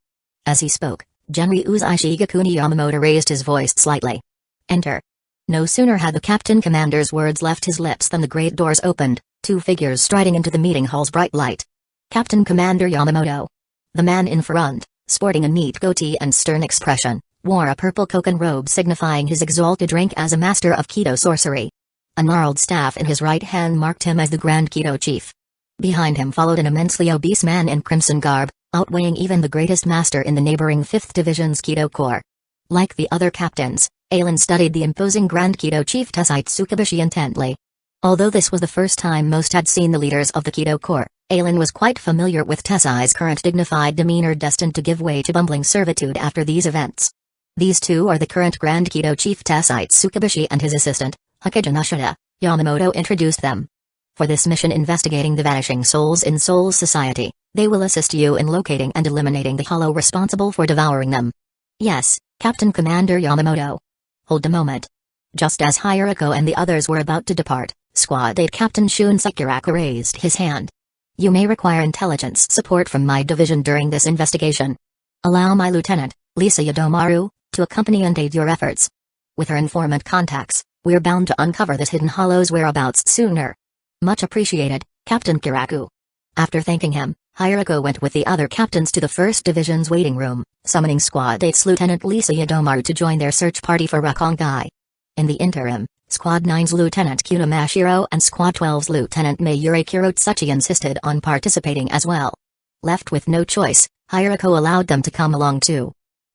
As he spoke, Genryu's Ishigakuni Yamamoto raised his voice slightly. Enter. No sooner had the captain commander's words left his lips than the great doors opened, two figures striding into the meeting hall's bright light. Captain Commander Yamamoto. The man in front, sporting a neat goatee and stern expression, wore a purple koken robe signifying his exalted rank as a master of Kido sorcery. A gnarled staff in his right hand marked him as the Grand Kido Chief. Behind him followed an immensely obese man in crimson garb, outweighing even the greatest master in the neighboring 5th Division's Kido Corps. Like the other captains, Alan studied the imposing Grand Kido Chief Tessai Tsukubishi intently. Although this was the first time most had seen the leaders of the Kido Corps, Alan was quite familiar with Tessai's current dignified demeanor destined to give way to bumbling servitude after these events. These two are the current Grand Kido Chief Tessai Tsukubishi and his assistant, Hokage Nashida. Yamamoto introduced them. For this mission investigating the vanishing souls in Soul Society, they will assist you in locating and eliminating the hollow responsible for devouring them. Yes, Captain Commander Yamamoto. Hold a moment. Just as Hirako and the others were about to depart, Squad 8 Captain Shun Sekiraku raised his hand. You may require intelligence support from my division during this investigation. Allow my lieutenant, Lisa Yadomaru, to accompany and aid your efforts. With her informant contacts, we're bound to uncover this hidden hollow's whereabouts sooner. Much appreciated, Captain Kiraku. After thanking him, Hirako went with the other captains to the 1st Division's waiting room, summoning Squad 8's Lieutenant Lisa Yadomaru to join their search party for Rakongai. In the interim, Squad 9's Lieutenant Kuna Mashiro and Squad 12's Lieutenant Mayuri Kirotsuchi insisted on participating as well. Left with no choice, Hirako allowed them to come along too.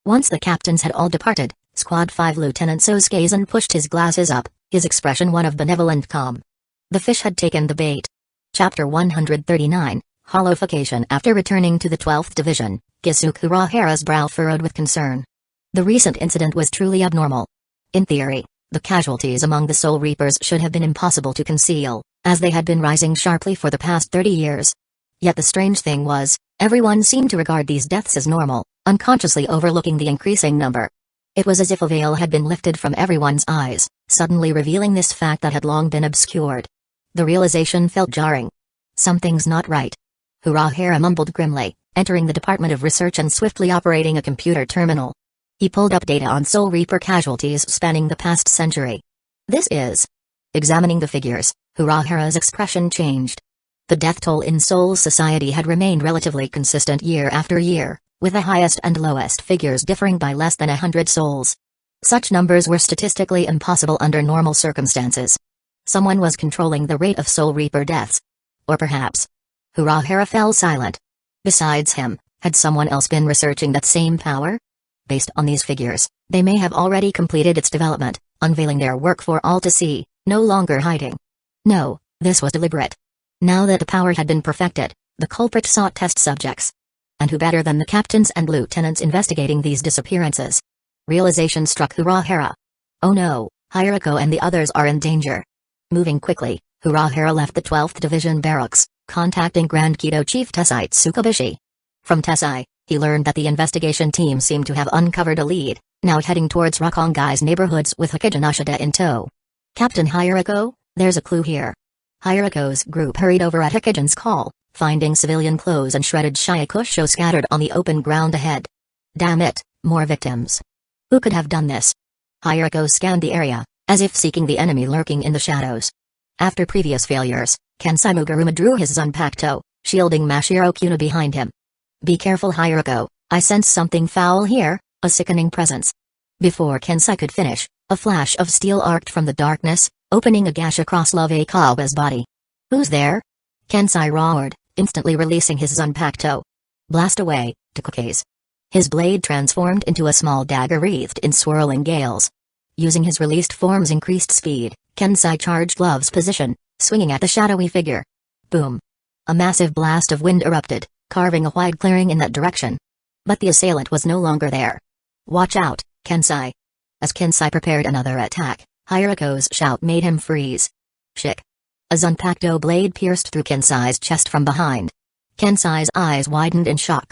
Once the captains had all departed, Squad 5 Lieutenant Sosuke-san pushed his glasses up, his expression one of benevolent calm. The fish had taken the bait. Chapter 139, Hollowification. After returning to the 12th Division, Kisuke Urahara's brow furrowed with concern. The recent incident was truly abnormal. In theory, the casualties among the Soul Reapers should have been impossible to conceal, as they had been rising sharply for the past 30 years. Yet the strange thing was, everyone seemed to regard these deaths as normal, unconsciously overlooking the increasing number. It was as if a veil had been lifted from everyone's eyes, suddenly revealing this fact that had long been obscured. The realization felt jarring. Something's not right. Urahara mumbled grimly, entering the Department of Research and swiftly operating a computer terminal. He pulled up data on Soul Reaper casualties spanning the past century. This is... Examining the figures, Urahara's expression changed. The death toll in Soul Society had remained relatively consistent year after year, with the highest and lowest figures differing by less than 100 souls. Such numbers were statistically impossible under normal circumstances. Someone was controlling the rate of Soul Reaper deaths. Or perhaps... Urahara fell silent. Besides him, had someone else been researching that same power? Based on these figures, they may have already completed its development, unveiling their work for all to see, no longer hiding. No, this was deliberate. Now that the power had been perfected, the culprit sought test subjects. And who better than the captains and lieutenants investigating these disappearances? Realization struck Urahara. Oh no, Hirako and the others are in danger. Moving quickly, Urahara left the 12th Division barracks, contacting Grand Kido Chief Tessai Tsukubishi. From Tessai, he learned that the investigation team seemed to have uncovered a lead, now heading towards Rakongai's neighborhoods with Hokage Nashida in tow. Captain Hirako, there's a clue here. Hirako's group hurried over at Hokage's call, finding civilian clothes and shredded Shiakusho scattered on the open ground ahead. Damn it, more victims. Who could have done this? Hirako scanned the area, as if seeking the enemy lurking in the shadows. After previous failures, Kensai Mugaruma drew his Zanpakuto, shielding Mashiro Kuna behind him. Be careful, Hirako, I sense something foul here, a sickening presence. Before Kensai could finish, a flash of steel arced from the darkness, opening a gash across Love Kawa's body. Who's there? Kensai roared, instantly releasing his Zanpakuto. Blast away, Tokuke's. His blade transformed into a small dagger wreathed in swirling gales. Using his released form's increased speed, Kensai charged Love's position, swinging at the shadowy figure. Boom. A massive blast of wind erupted, carving a wide clearing in that direction. But the assailant was no longer there. Watch out, Kensai. As Kensai prepared another attack, Hirako's shout made him freeze. Shick. A Zanpakuto blade pierced through Kensai's chest from behind. Kensai's eyes widened in shock.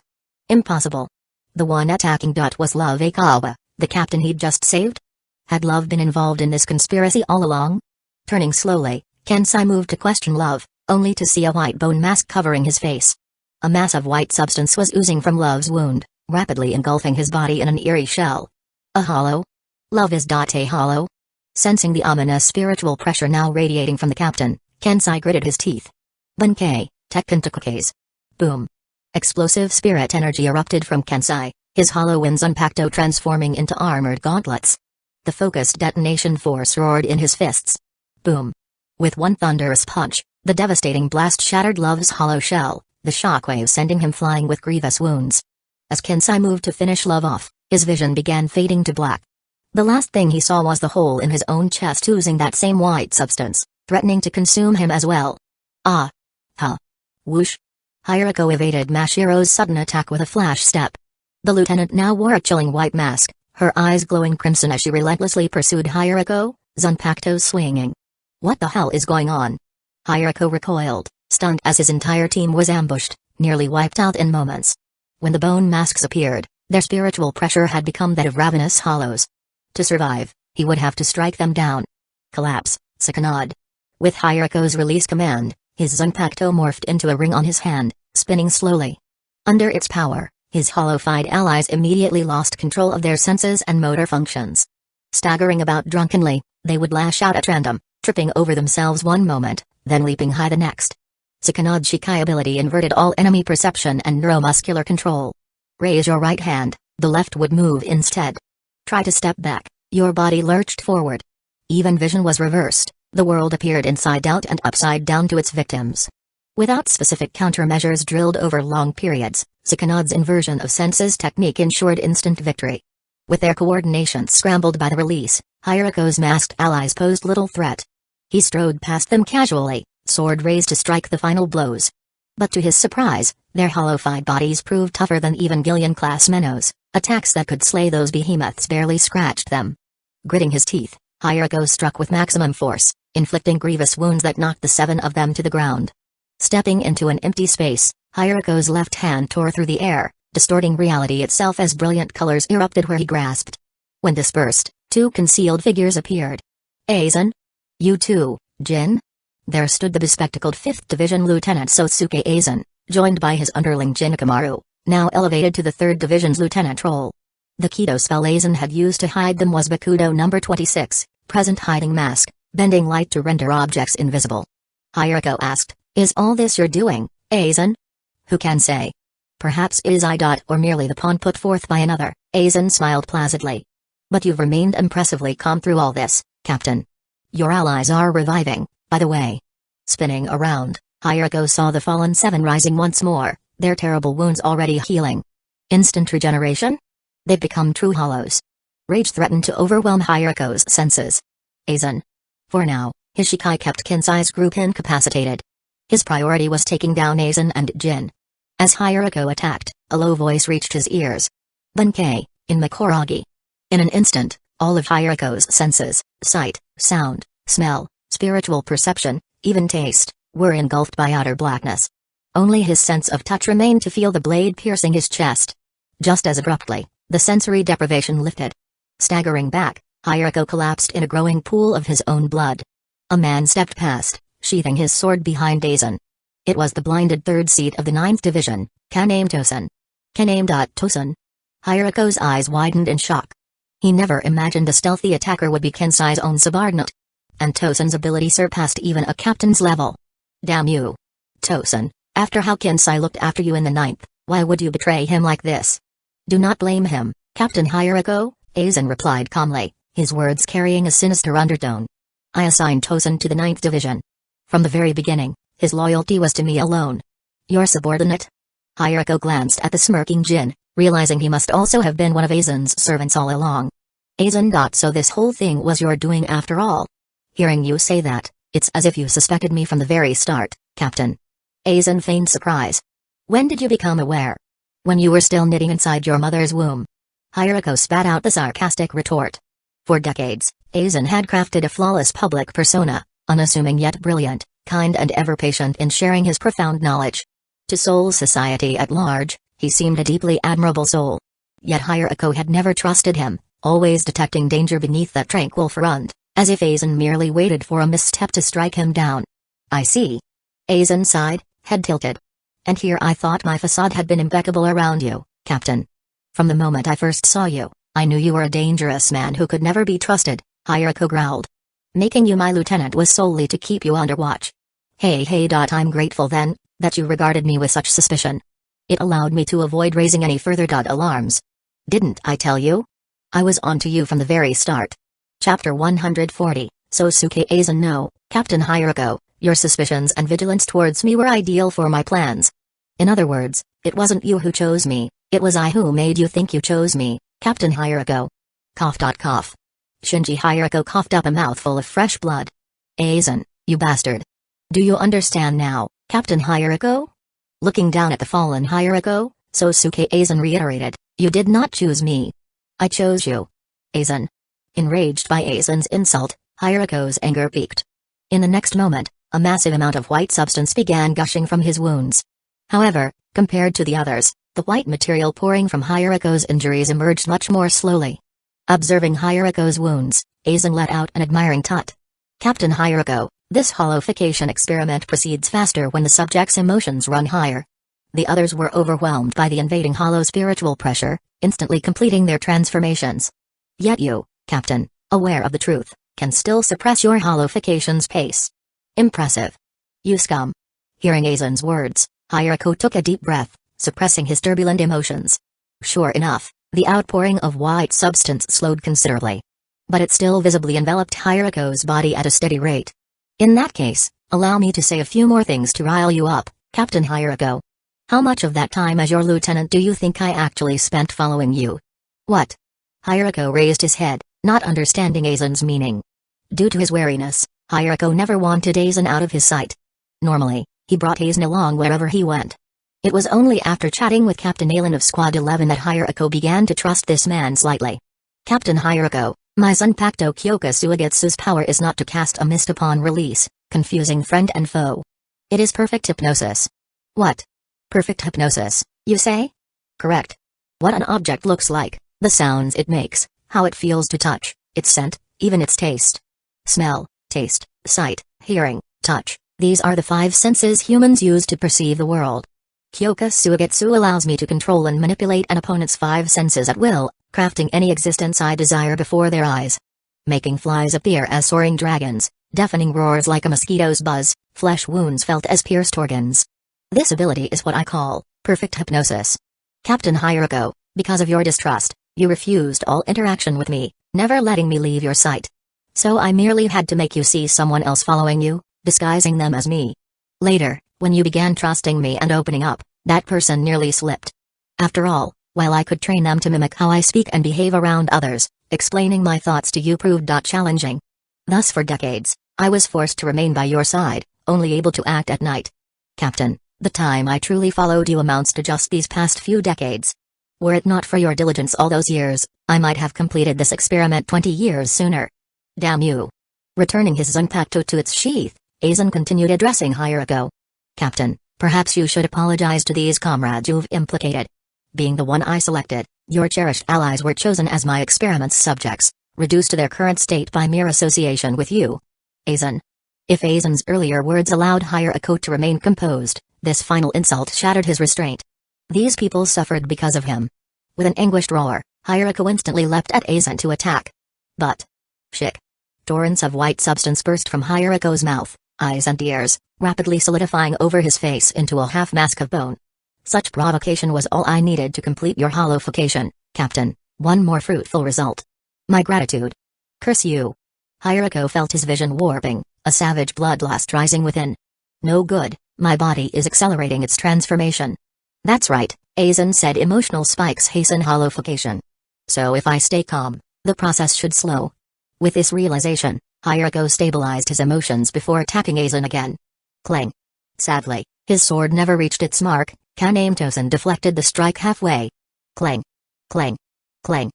Impossible. The one attacking was Love Kawa, the captain he'd just saved? Had love been involved in this conspiracy all along? Turning slowly, Kensai moved to question love, only to see a white bone mask covering his face. A mass of white substance was oozing from love's wound, rapidly engulfing his body in an eerie shell. A hollow? Love is a hollow? Sensing the ominous spiritual pressure now radiating from the captain, Kensai gritted his teeth. Bunkei, Tekkentakukes. Boom. Explosive spirit energy erupted from Kensai, his hollow winds unpacked transforming into armored gauntlets. The focused detonation force roared in his fists. Boom. With one thunderous punch, the devastating blast shattered Love's hollow shell, the shockwave sending him flying with grievous wounds. As Kensai moved to finish Love off, his vision began fading to black. The last thing he saw was the hole in his own chest oozing that same white substance, threatening to consume him as well. Ah! Huh! Whoosh! Hirako evaded Mashiro's sudden attack with a flash step. The lieutenant now wore a chilling white mask, her eyes glowing crimson as she relentlessly pursued Hirako, Zanpakuto swinging. What the hell is going on? Hirako recoiled, stunned as his entire team was ambushed, nearly wiped out in moments. When the bone masks appeared, their spiritual pressure had become that of ravenous hollows. To survive, he would have to strike them down. Collapse, Sakanad. With Hirako's release command, his Zanpakuto morphed into a ring on his hand, spinning slowly. Under its power, his hollowified allies immediately lost control of their senses and motor functions. Staggering about drunkenly, they would lash out at random, tripping over themselves one moment, then leaping high the next. Sakanad's Shikai ability inverted all enemy perception and neuromuscular control. Raise your right hand, the left would move instead. Try to step back, your body lurched forward. Even vision was reversed, the world appeared inside out and upside down to its victims. Without specific countermeasures drilled over long periods, Sakanad's inversion of senses technique ensured instant victory. With their coordination scrambled by the release, Hirako's masked allies posed little threat. He strode past them casually, sword raised to strike the final blows. But to his surprise, their hollowified bodies proved tougher than even Gillian-class Mennos, attacks that could slay those behemoths barely scratched them. Gritting his teeth, Hirako struck with maximum force, inflicting grievous wounds that knocked the seven of them to the ground. Stepping into an empty space, Hirako's left hand tore through the air, distorting reality itself as brilliant colors erupted where he grasped. When dispersed, two concealed figures appeared. Aizen? You too, Jin? There stood the bespectacled 5th Division Lieutenant Sosuke Aizen, joined by his underling Jin Ikamaru, now elevated to the 3rd Division's lieutenant role. The Kido spell Aizen had used to hide them was Bakudo number 26, present hiding mask, bending light to render objects invisible. Hirako asked, "Is all this you're doing, Aizen?" "Who can say? Perhaps it is I. Or merely the pawn put forth by another," Aizen smiled placidly. "But you've remained impressively calm through all this, Captain. Your allies are reviving, by the way." Spinning around, Hirako saw the fallen seven rising once more, their terrible wounds already healing. Instant regeneration? They've become true hollows. Rage threatened to overwhelm Hirako's senses. Aizen. For now, his Shikai kept Kensai's group incapacitated. His priority was taking down Aizen and Jin. As Hirako attacked, a low voice reached his ears. "Bunkei, in Makoragi." In an instant, all of Hirako's senses, sight, sound, smell, spiritual perception, even taste, were engulfed by utter blackness. Only his sense of touch remained to feel the blade piercing his chest. Just as abruptly, the sensory deprivation lifted. Staggering back, Hirako collapsed in a growing pool of his own blood. A man stepped past, sheathing his sword behind Aizen. It was the blinded 3rd seat of the 9th Division, Kaname Tosen. Kaname Tosen? Hirako's eyes widened in shock. He never imagined the stealthy attacker would be Kensai's own subordinate. And Tosen's ability surpassed even a captain's level. Damn you. Tosen, after how Kensai looked after you in the 9th, why would you betray him like this? Do not blame him, Captain Hirako, Aizen replied calmly, his words carrying a sinister undertone. I assigned Tosen to the 9th Division. From the very beginning, his loyalty was to me alone. Your subordinate? Hirako glanced at the smirking Jin, realizing he must also have been one of Aizen's servants all along. Aizen. So this whole thing was your doing after all. Hearing you say that, it's as if you suspected me from the very start, Captain. Aizen feigned surprise. When did you become aware? When you were still knitting inside your mother's womb. Hirako spat out the sarcastic retort. For decades, Aizen had crafted a flawless public persona, unassuming yet brilliant, kind and ever patient in sharing his profound knowledge. To Seoul society at large, he seemed a deeply admirable soul. Yet Hirako had never trusted him, always detecting danger beneath that tranquil front, as if Aizen merely waited for a misstep to strike him down. I see. Aizen sighed, head tilted. And here I thought my facade had been impeccable around you, Captain. From the moment I first saw you, I knew you were a dangerous man who could never be trusted, Hirako growled. Making you my lieutenant was solely to keep you under watch. Hey, I'm grateful then, that you regarded me with such suspicion. It allowed me to avoid raising any further alarms. Didn't I tell you? I was on to you from the very start. Chapter 140, Sosuke Aizen. No, Captain Hirako, your suspicions and vigilance towards me were ideal for my plans. In other words, it wasn't you who chose me, it was I who made you think you chose me, Captain Hirako. Cough. Shinji Hirako coughed up a mouthful of fresh blood. Aizen, you bastard. Do you understand now, Captain Hirako? Looking down at the fallen Hirako, Sosuke Aizen reiterated, you did not choose me. I chose you. Aizen. Enraged by Aizen's insult, Hirako's anger peaked. In the next moment, a massive amount of white substance began gushing from his wounds. However, compared to the others, the white material pouring from Hirako's injuries emerged much more slowly. Observing Hirako's wounds, Aizen let out an admiring tut. Captain Hirako, this hollowification experiment proceeds faster when the subject's emotions run higher. The others were overwhelmed by the invading hollow spiritual pressure, instantly completing their transformations. Yet you, Captain, aware of the truth, can still suppress your hollowification's pace. Impressive. You scum. Hearing Aizen's words, Hirako took a deep breath, suppressing his turbulent emotions. Sure enough, the outpouring of white substance slowed considerably. But it still visibly enveloped Hirako's body at a steady rate. In that case, allow me to say a few more things to rile you up, Captain Hirako. How much of that time as your lieutenant do you think I actually spent following you? What? Hirako raised his head, not understanding Aizen's meaning. Due to his wariness, Hirako never wanted Aizen out of his sight. Normally, he brought Aizen along wherever he went. It was only after chatting with Captain Alan of Squad 11 that Hirako began to trust this man slightly. Captain Hirako, my Zanpakuto Kyoka Suigetsu's power is not to cast a mist upon release, confusing friend and foe. It is perfect hypnosis. What? Perfect hypnosis, you say? Correct. What an object looks like, the sounds it makes, how it feels to touch, its scent, even its taste. Smell, taste, sight, hearing, touch, these are the 5 senses humans use to perceive the world. Kyoka Suigetsu allows me to control and manipulate an opponent's 5 senses at will, crafting any existence I desire before their eyes. Making flies appear as soaring dragons, deafening roars like a mosquito's buzz, flesh wounds felt as pierced organs. This ability is what I call perfect hypnosis. Captain Hirako, because of your distrust, you refused all interaction with me, never letting me leave your sight. So I merely had to make you see someone else following you, disguising them as me. Later, when you began trusting me and opening up, that person nearly slipped. After all, while I could train them to mimic how I speak and behave around others, explaining my thoughts to you proved challenging. Thus for decades, I was forced to remain by your side, only able to act at night. Captain, the time I truly followed you amounts to just these past few decades. Were it not for your diligence all those years, I might have completed this experiment 20 years sooner. Damn you. Returning his Zanpakuto to its sheath, Aizen continued addressing Hirako. Captain, perhaps you should apologize to these comrades you've implicated. Being the one I selected, your cherished allies were chosen as my experiment's subjects, reduced to their current state by mere association with you. Aizen. If Aizen's earlier words allowed Hirako to remain composed, this final insult shattered his restraint. These people suffered because of him. With an anguished roar, Hirako instantly leapt at Aizen to attack. But. Shik. Torrents of white substance burst from Hirako's mouth, eyes and ears, rapidly solidifying over his face into a half-mask of bone. Such provocation was all I needed to complete your hollowification, Captain, one more fruitful result. My gratitude. Curse you. Hirako felt his vision warping, a savage bloodlust rising within. No good, my body is accelerating its transformation. That's right, Aizen said, emotional spikes hasten hollowification. So if I stay calm, the process should slow. With this realization, Hirako stabilized his emotions before attacking Aizen again. Clang. Sadly, his sword never reached its mark. Kaname Tosen deflected the strike halfway. Clang. Clang. Clang.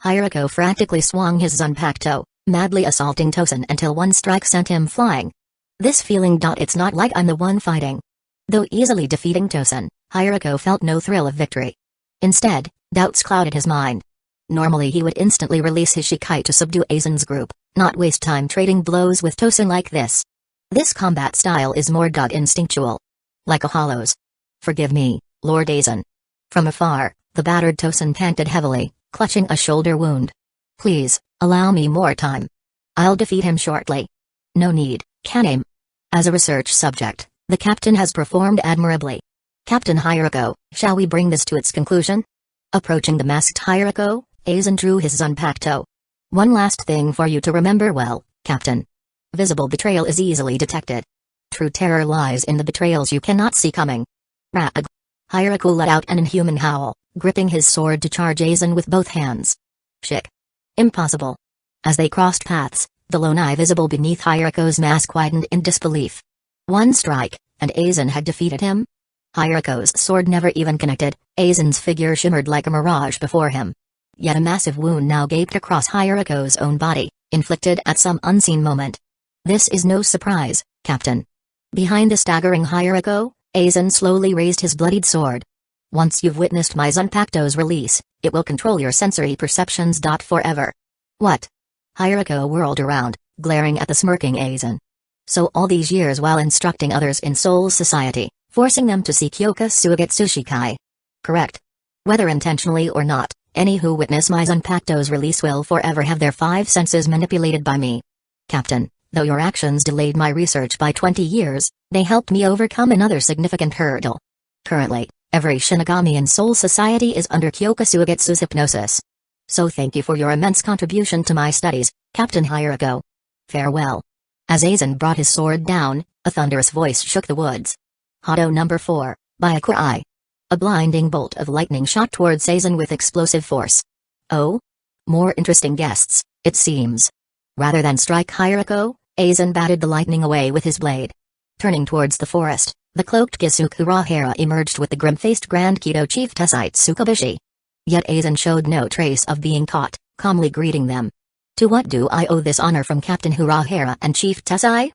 Hirako frantically swung his Zanpakuto, madly assaulting Tosen until one strike sent him flying. This feeling. It's not like I'm the one fighting. Though easily defeating Tosen, Hirako felt no thrill of victory. Instead, doubts clouded his mind. Normally he would instantly release his Shikai to subdue Aizen's group, not waste time trading blows with Tosen like this. This combat style is more gut instinctual. Like a hollow's. Forgive me, Lord Aizen. From afar, the battered Tosen panted heavily, clutching a shoulder wound. Please, allow me more time. I'll defeat him shortly. No need, Kaname. As a research subject, the captain has performed admirably. Captain Hiroko, shall we bring this to its conclusion? Approaching the masked Hiroko, Aizen drew his Zanpakuto. One last thing for you to remember well, Captain. Visible betrayal is easily detected. True terror lies in the betrayals you cannot see coming. Rag. Hiroko let out an inhuman howl, gripping his sword to charge Aizen with both hands. Shik. Impossible. As they crossed paths, the lone eye visible beneath Hiroko's mask widened in disbelief. One strike, and Aizen had defeated him? Hiroko's sword never even connected, Aizen's figure shimmered like a mirage before him. Yet a massive wound now gaped across Hiroko's own body, inflicted at some unseen moment. This is no surprise, Captain. Behind the staggering Hiroko, Aizen slowly raised his bloodied sword. Once you've witnessed my Zanpakuto's release, it will control your sensory perceptions. Forever. What? Hiroko whirled around, glaring at the smirking Aizen. So all these years while instructing others in Soul Society, forcing them to see Kusagakure Shikai. Correct. Whether intentionally or not, any who witness my Zanpakuto's release will forever have their five senses manipulated by me. Captain, though your actions delayed my research by 20 years, they helped me overcome another significant hurdle. Currently, every Shinigami in Soul Society is under Kyokusugetsu's hypnosis. So thank you for your immense contribution to my studies, Captain Hiroko. Farewell. As Aizen brought his sword down, a thunderous voice shook the woods. Hado number 4, Byakurai. A blinding bolt of lightning shot towards Aizen with explosive force. Oh? More interesting guests, it seems. Rather than strike Hiroko, Aizen batted the lightning away with his blade. Turning towards the forest, the cloaked Kusagakure emerged with the grim-faced Grand Keto Chief Tessite Tsukubishi. Yet Aizen showed no trace of being caught, calmly greeting them. To what do I owe this honor from Captain Hirahara and Chief Tessai?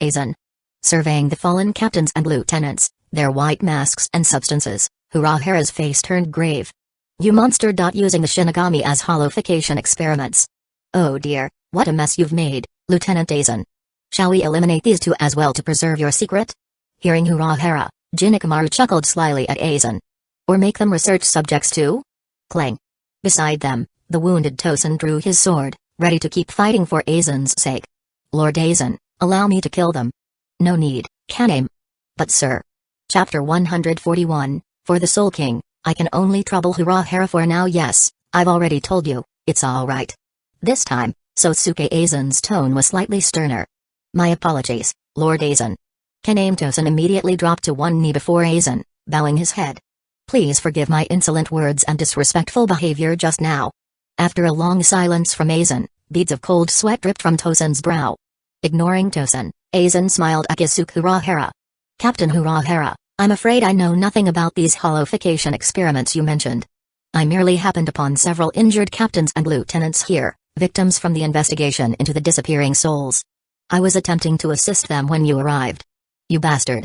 Aizen. Surveying the fallen captains and lieutenants, their white masks and substances, Hirahara's face turned grave. You monster. Using the Shinigami as hollowification experiments. Oh dear, what a mess you've made, Lieutenant Aizen. Shall we eliminate these two as well to preserve your secret? Hearing Hirahara, Jinikamaru chuckled slyly at Aizen. Or make them research subjects too? Clang. Beside them, the wounded Tosen drew his sword, ready to keep fighting for Aizen's sake. Lord Aizen, allow me to kill them. No need, Kaname. But sir. Chapter 141, For the Soul King, I can only trouble Hirahara for now. Yes, I've already told you, it's alright. This time, Sosuke Aizen's tone was slightly sterner. My apologies, Lord Aizen. Kaname Tosen immediately dropped to one knee before Aizen, bowing his head. Please forgive my insolent words and disrespectful behavior just now. After a long silence from Aizen, beads of cold sweat dripped from Tosen's brow. Ignoring Tosen, Aizen smiled at Hirahara. Captain Hirahara, I'm afraid I know nothing about these hollowification experiments you mentioned. I merely happened upon several injured captains and lieutenants here, victims from the investigation into the disappearing souls. I was attempting to assist them when you arrived. You bastard.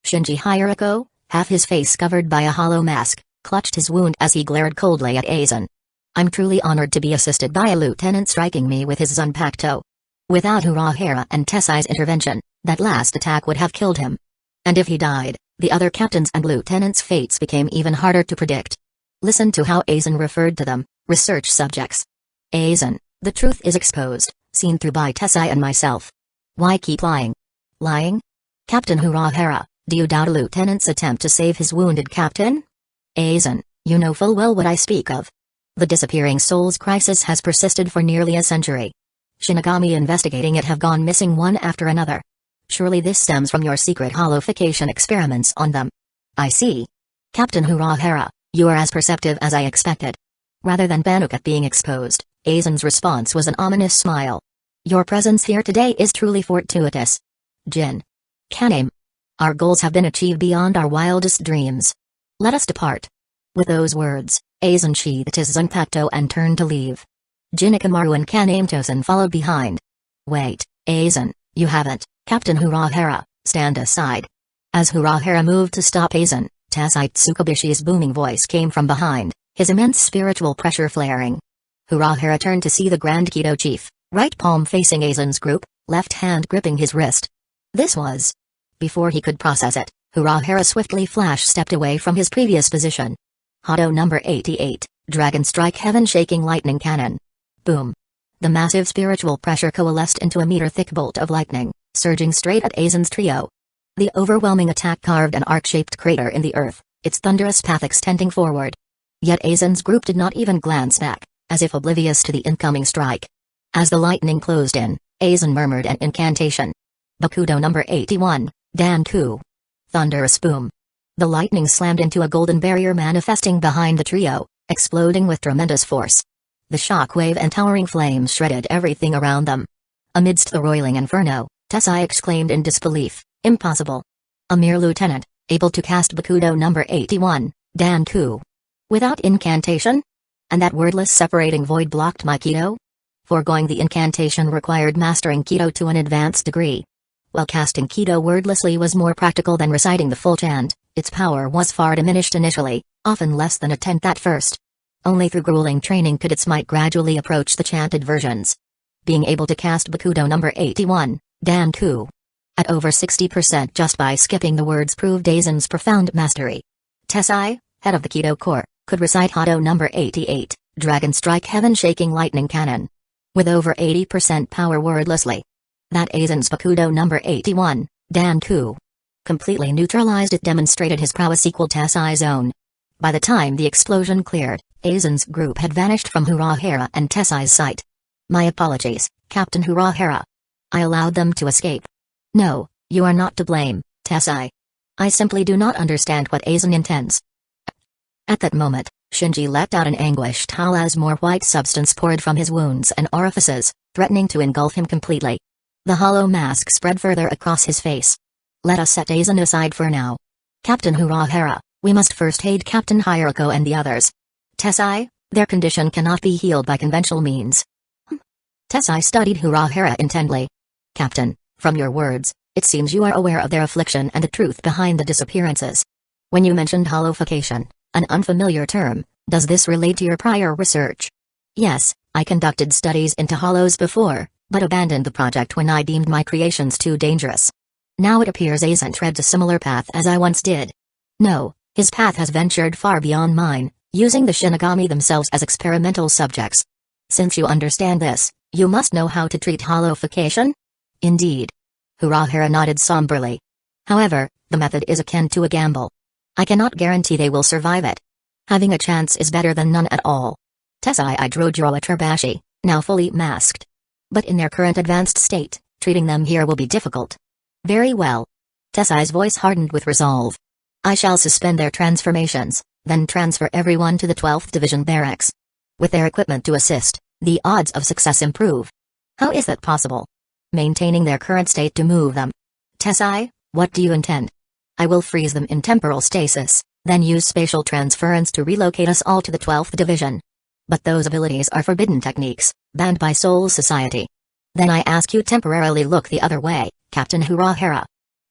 Shinji Hiroko, half his face covered by a hollow mask, clutched his wound as he glared coldly at Aizen. I'm truly honored to be assisted by a lieutenant striking me with his Zanpakuto. Without Hirahara and Tessai's intervention, that last attack would have killed him. And if he died, the other captains and lieutenants' fates became even harder to predict. Listen to how Aizen referred to them, research subjects. Aizen, the truth is exposed, seen through by Tessai and myself. Why keep lying? Lying? Captain Hirahara, do you doubt a lieutenant's attempt to save his wounded captain? Aizen, you know full well what I speak of. The disappearing souls crisis has persisted for nearly a century. Shinigami investigating it have gone missing one after another. Surely this stems from your secret hollowification experiments on them. I see. Captain Hirahara, you are as perceptive as I expected. Rather than panic at being exposed, Aizen's response was an ominous smile. Your presence here today is truly fortuitous. Jin. Kaname. Our goals have been achieved beyond our wildest dreams. Let us depart. With those words, Aizen sheathed his Zanpakuto and turned to leave. Jinikamaru and Kaname Tosen followed behind. Wait, Aizen, you haven't. Captain Hirahara, stand aside. As Hirahara moved to stop Aizen, Tessai Tsukubishi's booming voice came from behind, his immense spiritual pressure flaring. Urahara turned to see the Grand Kido chief, right palm facing Aizen's group, left hand gripping his wrist. This was... Before he could process it, Urahara swiftly flash-stepped away from his previous position. Hado number 88, Dragon Strike Heaven-Shaking Lightning Cannon. Boom. The massive spiritual pressure coalesced into a meter-thick bolt of lightning, surging straight at Aizen's trio. The overwhelming attack carved an arc-shaped crater in the earth, its thunderous path extending forward. Yet Aizen's group did not even glance back, as if oblivious to the incoming strike. As the lightning closed in, Aizen murmured an incantation. Bakudo number 81, Danku. Thunderous boom. The lightning slammed into a golden barrier manifesting behind the trio, exploding with tremendous force. The shockwave and towering flames shredded everything around them. Amidst the roiling inferno, Tessai exclaimed in disbelief, "Impossible! A mere lieutenant, able to cast Bakudo number 81, Danku. Without incantation? And that wordless separating void blocked my Kido? Foregoing the incantation required mastering Kido to an advanced degree. While casting Kido wordlessly was more practical than reciting the full chant, its power was far diminished initially, often less than a tenth at first. Only through grueling training could its might gradually approach the chanted versions. Being able to cast Bakudo number 81, Danku, at over 60% just by skipping the words proved Aizen's profound mastery. Tessai, head of the Kido Corps, could recite Hado number 88, Dragon Strike Heaven-Shaking Lightning Cannon. With over 80% power wordlessly. That Aizen's Bakudo number 81, Danku, completely neutralized it, demonstrated his prowess equal Tessai's own. By the time the explosion cleared, Aizen's group had vanished from Urahara and Tessai's sight. My apologies, Captain Urahara. I allowed them to escape. No, you are not to blame, Tessai. I simply do not understand what Aizen intends. At that moment, Shinji let out an anguished howl as more white substance poured from his wounds and orifices, threatening to engulf him completely. The hollow mask spread further across his face. Let us set Aizen aside for now. Captain Urahara, we must first aid Captain Hiroko and the others. Tessai, their condition cannot be healed by conventional means. Tessai studied Urahara intently. Captain, from your words, it seems you are aware of their affliction and the truth behind the disappearances. When you mentioned hollowification, an unfamiliar term, does this relate to your prior research? Yes, I conducted studies into hollows before, but abandoned the project when I deemed my creations too dangerous. Now it appears Aizen treads a similar path as I once did. No, his path has ventured far beyond mine, using the Shinigami themselves as experimental subjects. Since you understand this, you must know how to treat hollowification? Indeed. Urahara nodded somberly. However, the method is akin to a gamble. I cannot guarantee they will survive it. Having a chance is better than none at all. Tessai drew a Turbashi, now fully masked. But in their current advanced state, treating them here will be difficult. Very well. Tessai's voice hardened with resolve. I shall suspend their transformations, then transfer everyone to the 12th Division barracks. With their equipment to assist, the odds of success improve. How is that possible? Maintaining their current state to move them. Tessai, what do you intend? I will freeze them in temporal stasis, then use spatial transference to relocate us all to the 12th Division. But those abilities are forbidden techniques, banned by Soul Society. Then I ask you temporarily look the other way, Captain Urahara.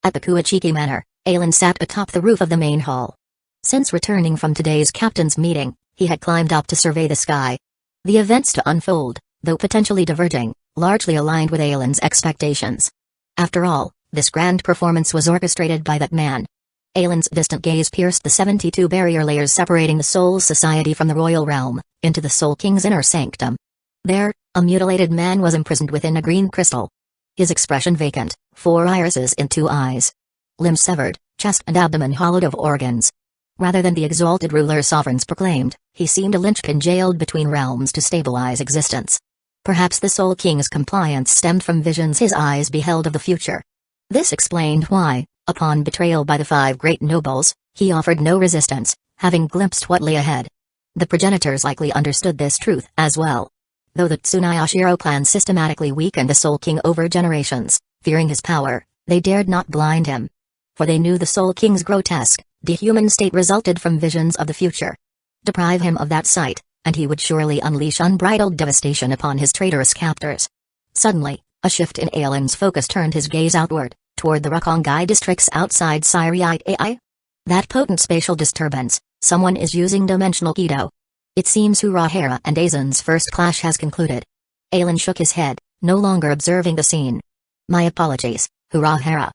At the Kuachiki Manor, Ailen sat atop the roof of the main hall. Since returning from today's captain's meeting, he had climbed up to survey the sky. The events to unfold, though potentially diverging, largely aligned with Ailen's expectations. After all, this grand performance was orchestrated by that man. Ailen's distant gaze pierced the 72 barrier layers separating the Soul Society from the royal realm, into the Soul King's inner sanctum. There, a mutilated man was imprisoned within a green crystal. His expression vacant, 4 irises in 2 eyes. Limbs severed, chest and abdomen hollowed of organs. Rather than the exalted ruler sovereigns proclaimed, he seemed a linchpin jailed between realms to stabilize existence. Perhaps the Soul King's compliance stemmed from visions his eyes beheld of the future. This explained why, upon betrayal by the 5 great nobles, he offered no resistance, having glimpsed what lay ahead. The progenitors likely understood this truth as well. Though the Tsunayashiro clan systematically weakened the Soul King over generations, fearing his power, they dared not blind him. For they knew the Soul King's grotesque, dehuman state resulted from visions of the future. Deprive him of that sight, and he would surely unleash unbridled devastation upon his traitorous captors. Suddenly, a shift in Ailen's focus turned his gaze outward, toward the Rakongai districts outside Siriite AI. That potent spatial disturbance, someone is using dimensional Kido. It seems Urahara and Aizen's first clash has concluded. Aelin shook his head, no longer observing the scene. My apologies, Urahara.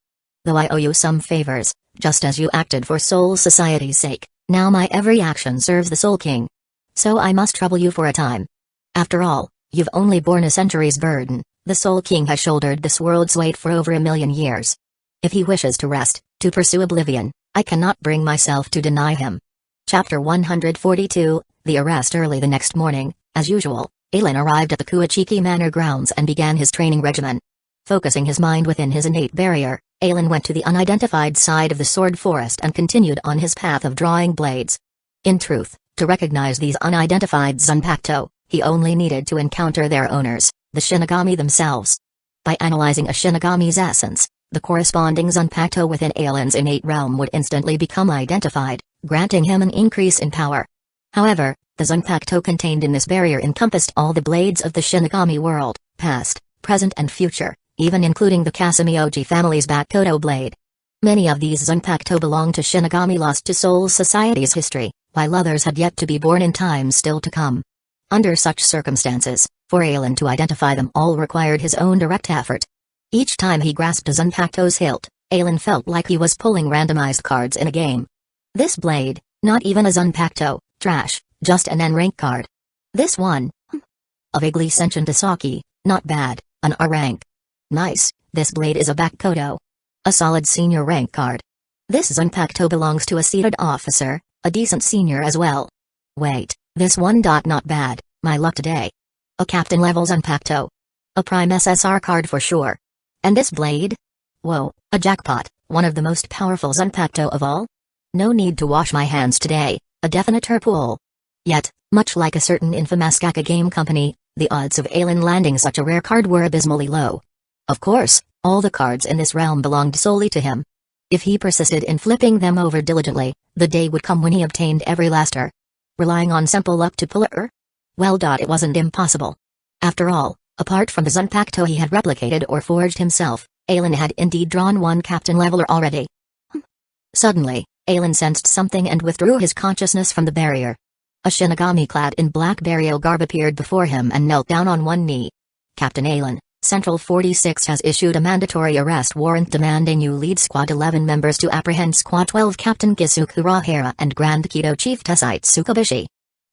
Though I owe you some favors, just as you acted for Soul Society's sake, now my every action serves the Soul King. So I must trouble you for a time. After all, you've only borne a century's burden. The Soul King has shouldered this world's weight for over 1,000,000 years. If he wishes to rest, to pursue oblivion, I cannot bring myself to deny him. Chapter 142, The Arrest. Early the next morning, as usual, Aelin arrived at the Kuachiki Manor grounds and began his training regimen. Focusing his mind within his innate barrier, Aelin went to the unidentified side of the sword forest and continued on his path of drawing blades. In truth, to recognize these unidentified Zanpakuto, he only needed to encounter their owners, the Shinigami themselves. By analyzing a Shinigami's essence, the corresponding Zanpakuto within Aelin's innate realm would instantly become identified, granting him an increase in power. However, the Zanpakuto contained in this barrier encompassed all the blades of the Shinigami world, past, present and future, even including the Kasumi family's Bakuto blade. Many of these Zanpakuto belonged to Shinigami lost to Soul Society's history, while others had yet to be born in times still to come. Under such circumstances, for Aelin to identify them all required his own direct effort. Each time he grasped a Zanpakuto's hilt, Aelin felt like he was pulling randomized cards in a game. This blade, not even a Zanpakuto, trash, just an N rank card. This one, a vaguely sentient Asaki, not bad, an R rank. Nice, this blade is a Bakuto. A solid senior rank card. This Zanpakuto belongs to a seated officer, a decent senior as well. Wait, this one. Not bad, my luck today. A captain level Zanpakuto. A prime SSR card for sure. And this blade? Whoa, a jackpot, one of the most powerful Zanpakuto of all? No need to wash my hands today, a definite pull. Yet, much like a certain infamous Gacha game company, the odds of Aelin landing such a rare card were abysmally low. Of course, all the cards in this realm belonged solely to him. If he persisted in flipping them over diligently, the day would come when he obtained every last R. Relying on simple luck to pull a R? Well, it wasn't impossible. After all, apart from the Zanpakuto he had replicated or forged himself, Aelin had indeed drawn one captain leveler already. Suddenly, Aelin sensed something and withdrew his consciousness from the barrier. A Shinigami clad in black burial garb appeared before him and knelt down on one knee. Captain Aelin, Central 46 has issued a mandatory arrest warrant demanding you lead Squad 11 members to apprehend Squad 12 Captain Kisuke Urahara and Grand Kido Chief Tessite Tsukubishi.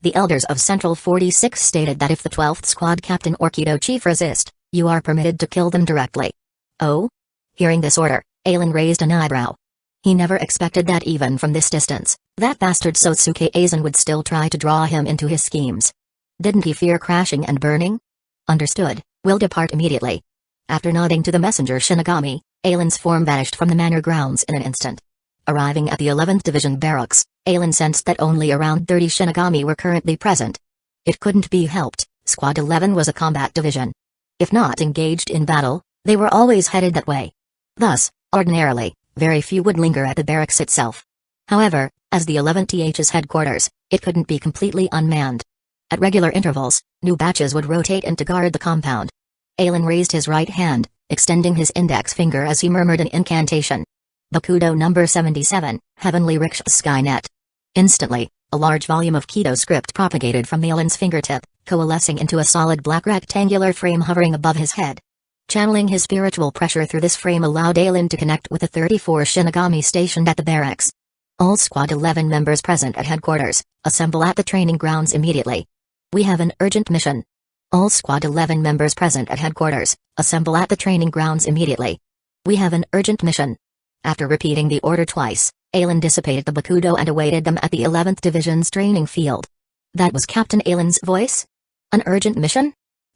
The elders of Central 46 stated that if the 12th Squad Captain or Kido Chief resist, you are permitted to kill them directly. Oh? Hearing this order, Aelin raised an eyebrow. He never expected that even from this distance, that bastard Sosuke Aizen would still try to draw him into his schemes. Didn't he fear crashing and burning? Understood, we'll depart immediately. After nodding to the messenger Shinigami, Aelin's form vanished from the manor grounds in an instant. Arriving at the 11th Division barracks, Aelin sensed that only around 30 Shinigami were currently present. It couldn't be helped, Squad 11 was a combat division. If not engaged in battle, they were always headed that way. Thus, ordinarily, very few would linger at the barracks itself. However, as the 11th's headquarters, it couldn't be completely unmanned. At regular intervals, new batches would rotate in to guard the compound. Aelin raised his right hand, extending his index finger as he murmured an incantation. Bakudo number 77, Heavenly Rickshaw Skynet. Instantly, a large volume of Kido script propagated from Aelin's fingertip, coalescing into a solid black rectangular frame hovering above his head. Channeling his spiritual pressure through this frame allowed Aelin to connect with the 34 Shinigami stationed at the barracks. All Squad 11 members present at headquarters, assemble at the training grounds immediately. We have an urgent mission. All Squad 11 members present at headquarters, assemble at the training grounds immediately. We have an urgent mission. After repeating the order twice, Aelin dissipated the Bakudo and awaited them at the 11th Division's training field. That was Captain Aelin's voice? An urgent mission?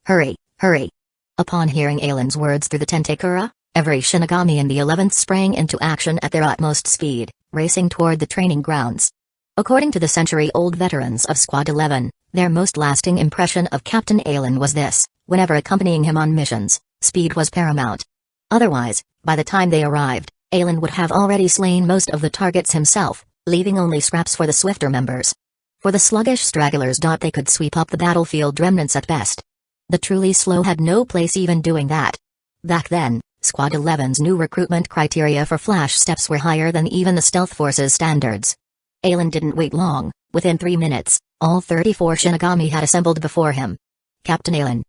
Hurry, hurry. Upon hearing Aelin's words through the Tentakura, every Shinigami in the 11th sprang into action at their utmost speed, racing toward the training grounds. According to the century-old veterans of Squad 11, their most lasting impression of Captain Aelin was this: whenever accompanying him on missions, speed was paramount. Otherwise, by the time they arrived, Aelin would have already slain most of the targets himself, leaving only scraps for the swifter members. For the sluggish stragglers, they could sweep up the battlefield remnants at best. The truly slow had no place even doing that. Back then, Squad 11's new recruitment criteria for flash steps were higher than even the stealth force's standards. Aelin didn't wait long. Within 3 minutes, All 34 Shinigami had assembled before him. Captain Alan.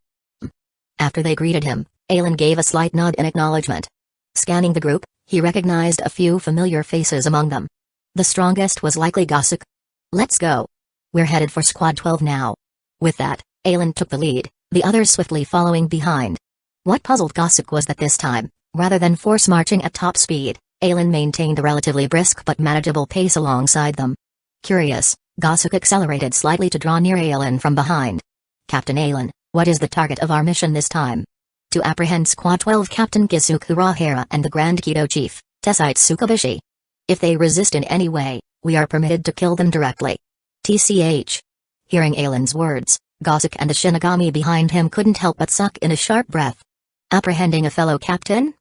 After they greeted him, Alan gave a slight nod in acknowledgement. Scanning the group, he recognized a few familiar faces among them. The strongest was likely Gossuk. Let's go. We're headed for Squad 12 now. With that, Alan took the lead, the others swiftly following behind. What puzzled Gossuk was that this time, rather than force marching at top speed, Alan maintained a relatively brisk but manageable pace alongside them. Curious, Gossuk accelerated slightly to draw near Alan from behind. Captain Alan, what is the target of our mission this time? To apprehend Squad 12 Captain Kusagakure and the Grand Kido Chief, Tessite Tsukubishi. If they resist in any way, we are permitted to kill them directly. TCH. Hearing Alan's words, Gossuk and the Shinigami behind him couldn't help but suck in a sharp breath. Apprehending a fellow captain?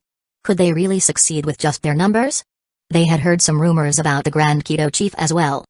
Could they really succeed with just their numbers? They had heard some rumors about the Grand Kido Chief as well.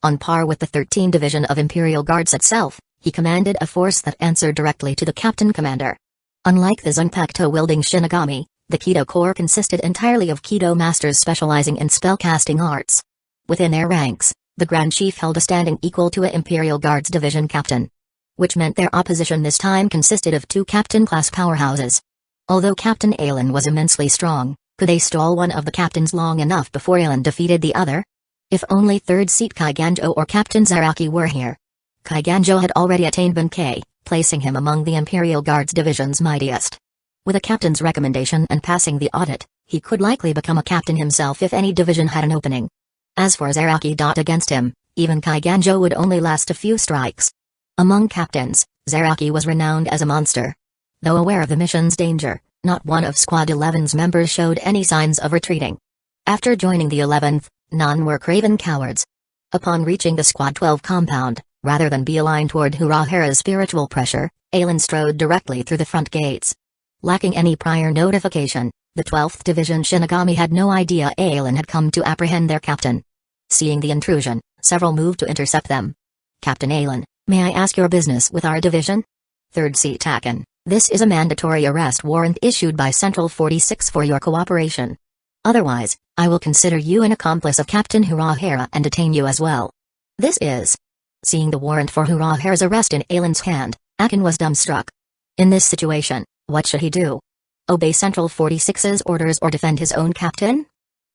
On par with the 13th Division of Imperial Guards itself, he commanded a force that answered directly to the Captain Commander. Unlike the Zanpakuto-wielding Shinigami, the Kido Corps consisted entirely of Kido masters specializing in spellcasting arts. Within their ranks, the Grand Chief held a standing equal to a Imperial Guards Division captain. Which meant their opposition this time consisted of two captain-class powerhouses. Although Captain Alan was immensely strong, could they stall one of the captains long enough before Alan defeated the other? If only third seat Kaiganjo or Captain Zaraki were here. Kaiganjo had already attained Benkei, placing him among the Imperial Guards Division's mightiest. With a captain's recommendation and passing the audit, he could likely become a captain himself if any division had an opening. As for Zaraki. Against him, even Kaiganjo would only last a few strikes. Among captains, Zaraki was renowned as a monster. Though aware of the mission's danger, not one of Squad 11's members showed any signs of retreating. After joining the 11th, none were craven cowards. Upon reaching the Squad 12 compound, rather than be aligned toward Urahara's spiritual pressure, Alan strode directly through the front gates. Lacking any prior notification, the 12th Division Shinigami had no idea Alan had come to apprehend their captain. Seeing the intrusion, several moved to intercept them. Captain Alan, may I ask your business with our division? Third Seat Aken, this is a mandatory arrest warrant issued by Central 46 for your cooperation. Otherwise, I will consider you an accomplice of Captain Urahara and detain you as well. This is. Seeing the warrant for Urahara's arrest in Alan's hand, Aken was dumbstruck. In this situation, what should he do? Obey Central 46's orders or defend his own captain?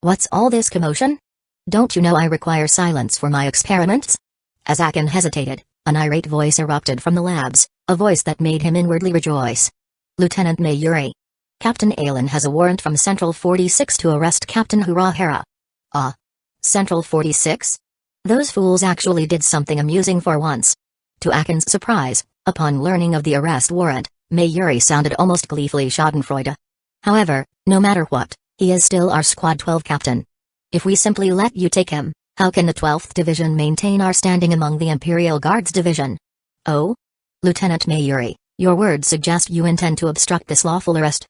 What's all this commotion? Don't you know I require silence for my experiments? As Aken hesitated, an irate voice erupted from the labs, a voice that made him inwardly rejoice. Lieutenant Mayuri. Captain Alan has a warrant from Central 46 to arrest Captain Urahara. Ah. Central 46? Those fools actually did something amusing for once. To Aken's surprise, upon learning of the arrest warrant, Mayuri sounded almost gleefully schadenfreude. However, no matter what, he is still our Squad 12 captain. If we simply let you take him, how can the 12th Division maintain our standing among the Imperial Guards Division? Oh? Lieutenant Mayuri, your words suggest you intend to obstruct this lawful arrest.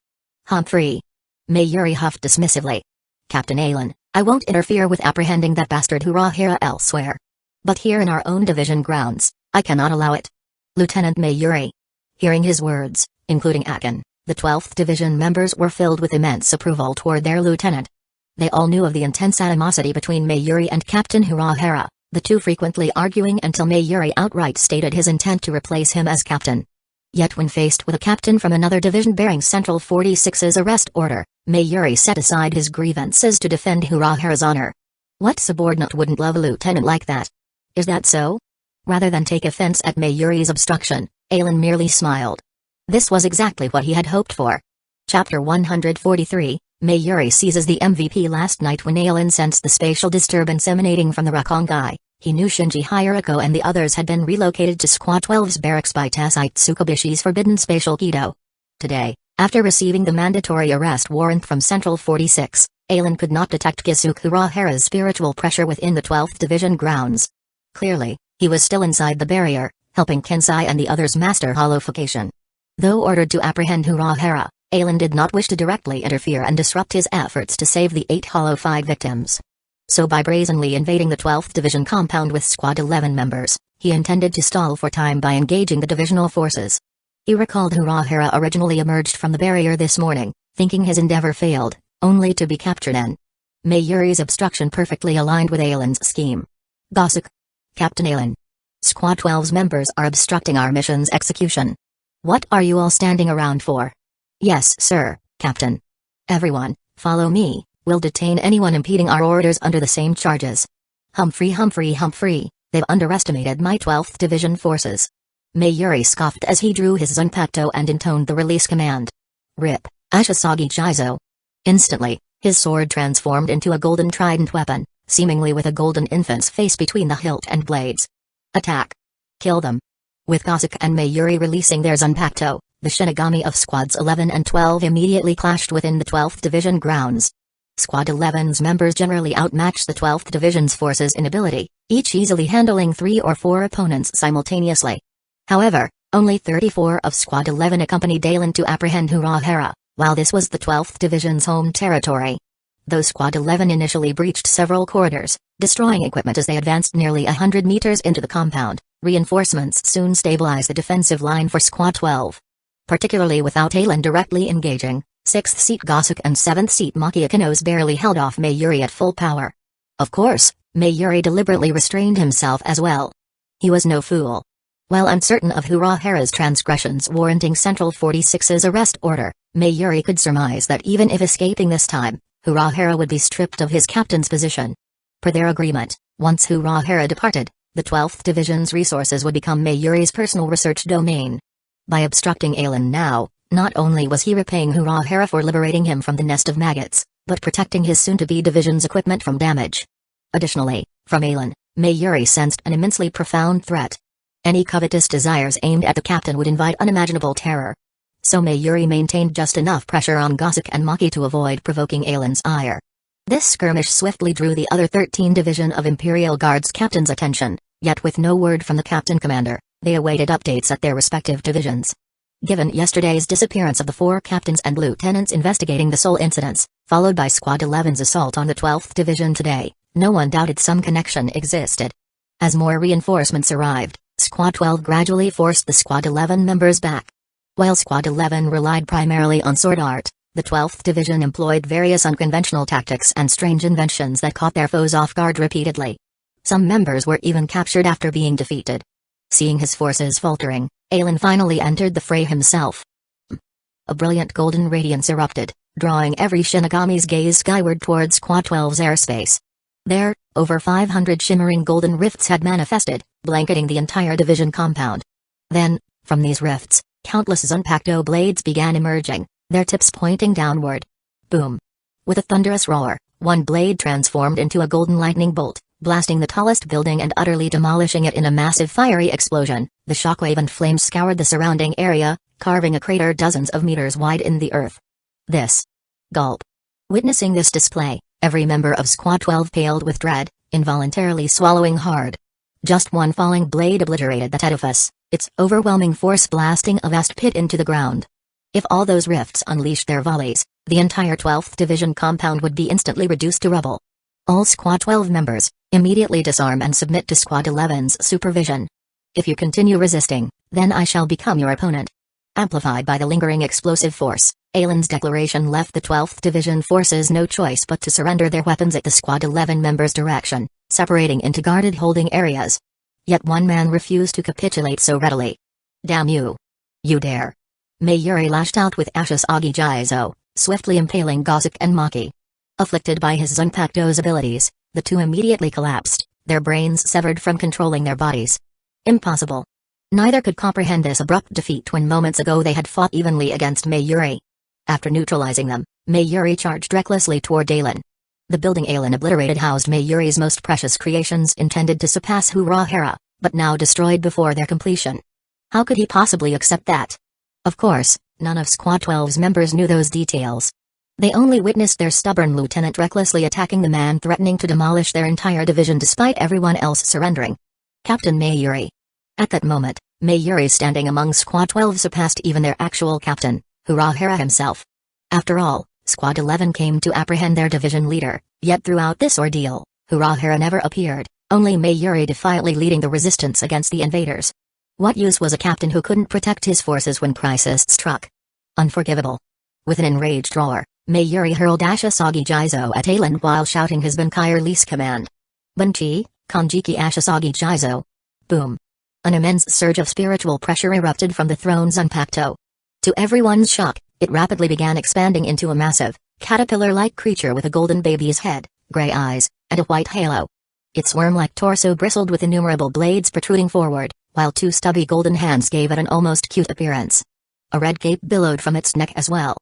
Humphrey. Mayuri huffed dismissively. Captain Alan, I won't interfere with apprehending that bastard Urahara elsewhere. But here in our own division grounds, I cannot allow it. Lieutenant Mayuri. Hearing his words, including Aken, the 12th Division members were filled with immense approval toward their lieutenant. They all knew of the intense animosity between Mayuri and Captain Urahara, the two frequently arguing until Mayuri outright stated his intent to replace him as captain. Yet when faced with a captain from another division bearing Central 46's arrest order, Mayuri set aside his grievances to defend Urahara's honor. What subordinate wouldn't love a lieutenant like that? Is that so? Rather than take offense at Mayuri's obstruction, Alan merely smiled. This was exactly what he had hoped for. Chapter 143, Mayuri seizes the MVP. Last night when Alan sensed the spatial disturbance emanating from the Rakongai, he knew Shinji Hiroko and the others had been relocated to Squad 12's barracks by Tessite Tsukubishi's forbidden spatial Kido. Today, after receiving the mandatory arrest warrant from Central 46, Alan could not detect Kusagakure spiritual pressure within the 12th Division grounds. Clearly, he was still inside the barrier, helping Kensai and the others master holofication. Though ordered to apprehend Urahara, Alan did not wish to directly interfere and disrupt his efforts to save the 8 holofied victims. So by brazenly invading the 12th Division compound with Squad 11 members, he intended to stall for time by engaging the divisional forces. He recalled Urahara originally emerged from the barrier this morning, thinking his endeavor failed, only to be captured and Mayuri's obstruction perfectly aligned with Alan's scheme. Gossuk. Captain Alan. Squad 12's members are obstructing our mission's execution. What are you all standing around for? Yes, sir, Captain. Everyone, follow me. We'll detain anyone impeding our orders under the same charges. Humphrey, they've underestimated my 12th Division forces. Mayuri scoffed as he drew his Zanpakuto and intoned the release command. Rip, Ashisagi Jizo. Instantly, his sword transformed into a golden trident weapon, seemingly with a golden infant's face between the hilt and blades. Attack. Kill them. With Gosuke and Mayuri releasing their Zanpakuto, the Shinigami of Squads 11 and 12 immediately clashed within the 12th Division grounds. Squad 11's members generally outmatched the 12th Division's forces in ability, each easily handling 3 or 4 opponents simultaneously. However, only 34 of Squad 11 accompanied Dalen to apprehend Urahara, while this was the 12th Division's home territory. Though Squad 11 initially breached several corridors, destroying equipment as they advanced nearly 100 meters into the compound, reinforcements soon stabilized the defensive line for Squad 12. Particularly without Dalen directly engaging, 6th seat Gosuke and 7th seat Maki Akino's barely held off Mayuri at full power. Of course, Mayuri deliberately restrained himself as well. He was no fool. While uncertain of Urahara's transgressions warranting Central 46's arrest order, Mayuri could surmise that even if escaping this time, Urahara would be stripped of his captain's position. Per their agreement, once Urahara departed, the 12th Division's resources would become Mayuri's personal research domain. By obstructing Alan now, not only was he repaying Urahara for liberating him from the nest of maggots, but protecting his soon-to-be division's equipment from damage. Additionally, from Alan, Mayuri sensed an immensely profound threat. Any covetous desires aimed at the captain would invite unimaginable terror. So Mayuri maintained just enough pressure on Gosuke and Maki to avoid provoking Alan's ire. This skirmish swiftly drew the other 13 Division of Imperial Guard's captain's attention, yet with no word from the captain commander, they awaited updates at their respective divisions. Given yesterday's disappearance of the 4 captains and lieutenants investigating the Seoul incidents, followed by Squad 11's assault on the 12th Division today, no one doubted some connection existed. As more reinforcements arrived, Squad 12 gradually forced the Squad 11 members back. While Squad 11 relied primarily on sword art, the 12th Division employed various unconventional tactics and strange inventions that caught their foes off guard repeatedly. Some members were even captured after being defeated. Seeing his forces faltering, Alan finally entered the fray himself. A brilliant golden radiance erupted, drawing every Shinigami's gaze skyward toward Squad 12's airspace. There, over 500 shimmering golden rifts had manifested, blanketing the entire division compound. Then, from these rifts, countless Zanpakuto blades began emerging, their tips pointing downward. Boom! With a thunderous roar, one blade transformed into a golden lightning bolt, blasting the tallest building and utterly demolishing it in a massive fiery explosion. The shockwave and flames scoured the surrounding area, carving a crater dozens of meters wide in the earth. This. Gulp. Witnessing this display, every member of Squad 12 paled with dread, involuntarily swallowing hard. Just one falling blade obliterated that edifice, its overwhelming force blasting a vast pit into the ground. If all those rifts unleashed their volleys, the entire 12th Division compound would be instantly reduced to rubble. All Squad 12 members, immediately disarm and submit to Squad 11's supervision. If you continue resisting, then I shall become your opponent. Amplified by the lingering explosive force, Alan's declaration left the 12th Division forces no choice but to surrender their weapons at the Squad 11 members' direction, separating into guarded holding areas. Yet one man refused to capitulate so readily. Damn you! You dare! Mayuri lashed out with Ashisagi Jizo, swiftly impaling Gosuke and Maki. Afflicted by his Zanpakuto's abilities, the two immediately collapsed, their brains severed from controlling their bodies. Impossible. Neither could comprehend this abrupt defeat when moments ago they had fought evenly against Mayuri. After neutralizing them, Mayuri charged recklessly toward Alan. The building Alan obliterated housed Mayuri's most precious creations intended to surpass Urahara, but now destroyed before their completion. How could he possibly accept that? Of course, none of Squad 12's members knew those details. They only witnessed their stubborn lieutenant recklessly attacking the man threatening to demolish their entire division despite everyone else surrendering. Captain Mayuri. At that moment, Mayuri standing among Squad 12 surpassed even their actual captain, Urahara himself. After all, Squad 11 came to apprehend their division leader, yet throughout this ordeal, Urahara never appeared, only Mayuri defiantly leading the resistance against the invaders. What use was a captain who couldn't protect his forces when crisis struck? Unforgivable. With an enraged roar, Mayuri hurled Ashisagi Jizo at Alan while shouting his Bankai release command. Bunchi, Kanjiki Ashisagi Jizo. Boom. An immense surge of spiritual pressure erupted from the throne's Zanpakuto. To everyone's shock, it rapidly began expanding into a massive, caterpillar-like creature with a golden baby's head, gray eyes, and a white halo. Its worm-like torso bristled with innumerable blades protruding forward, while two stubby golden hands gave it an almost cute appearance. A red cape billowed from its neck as well.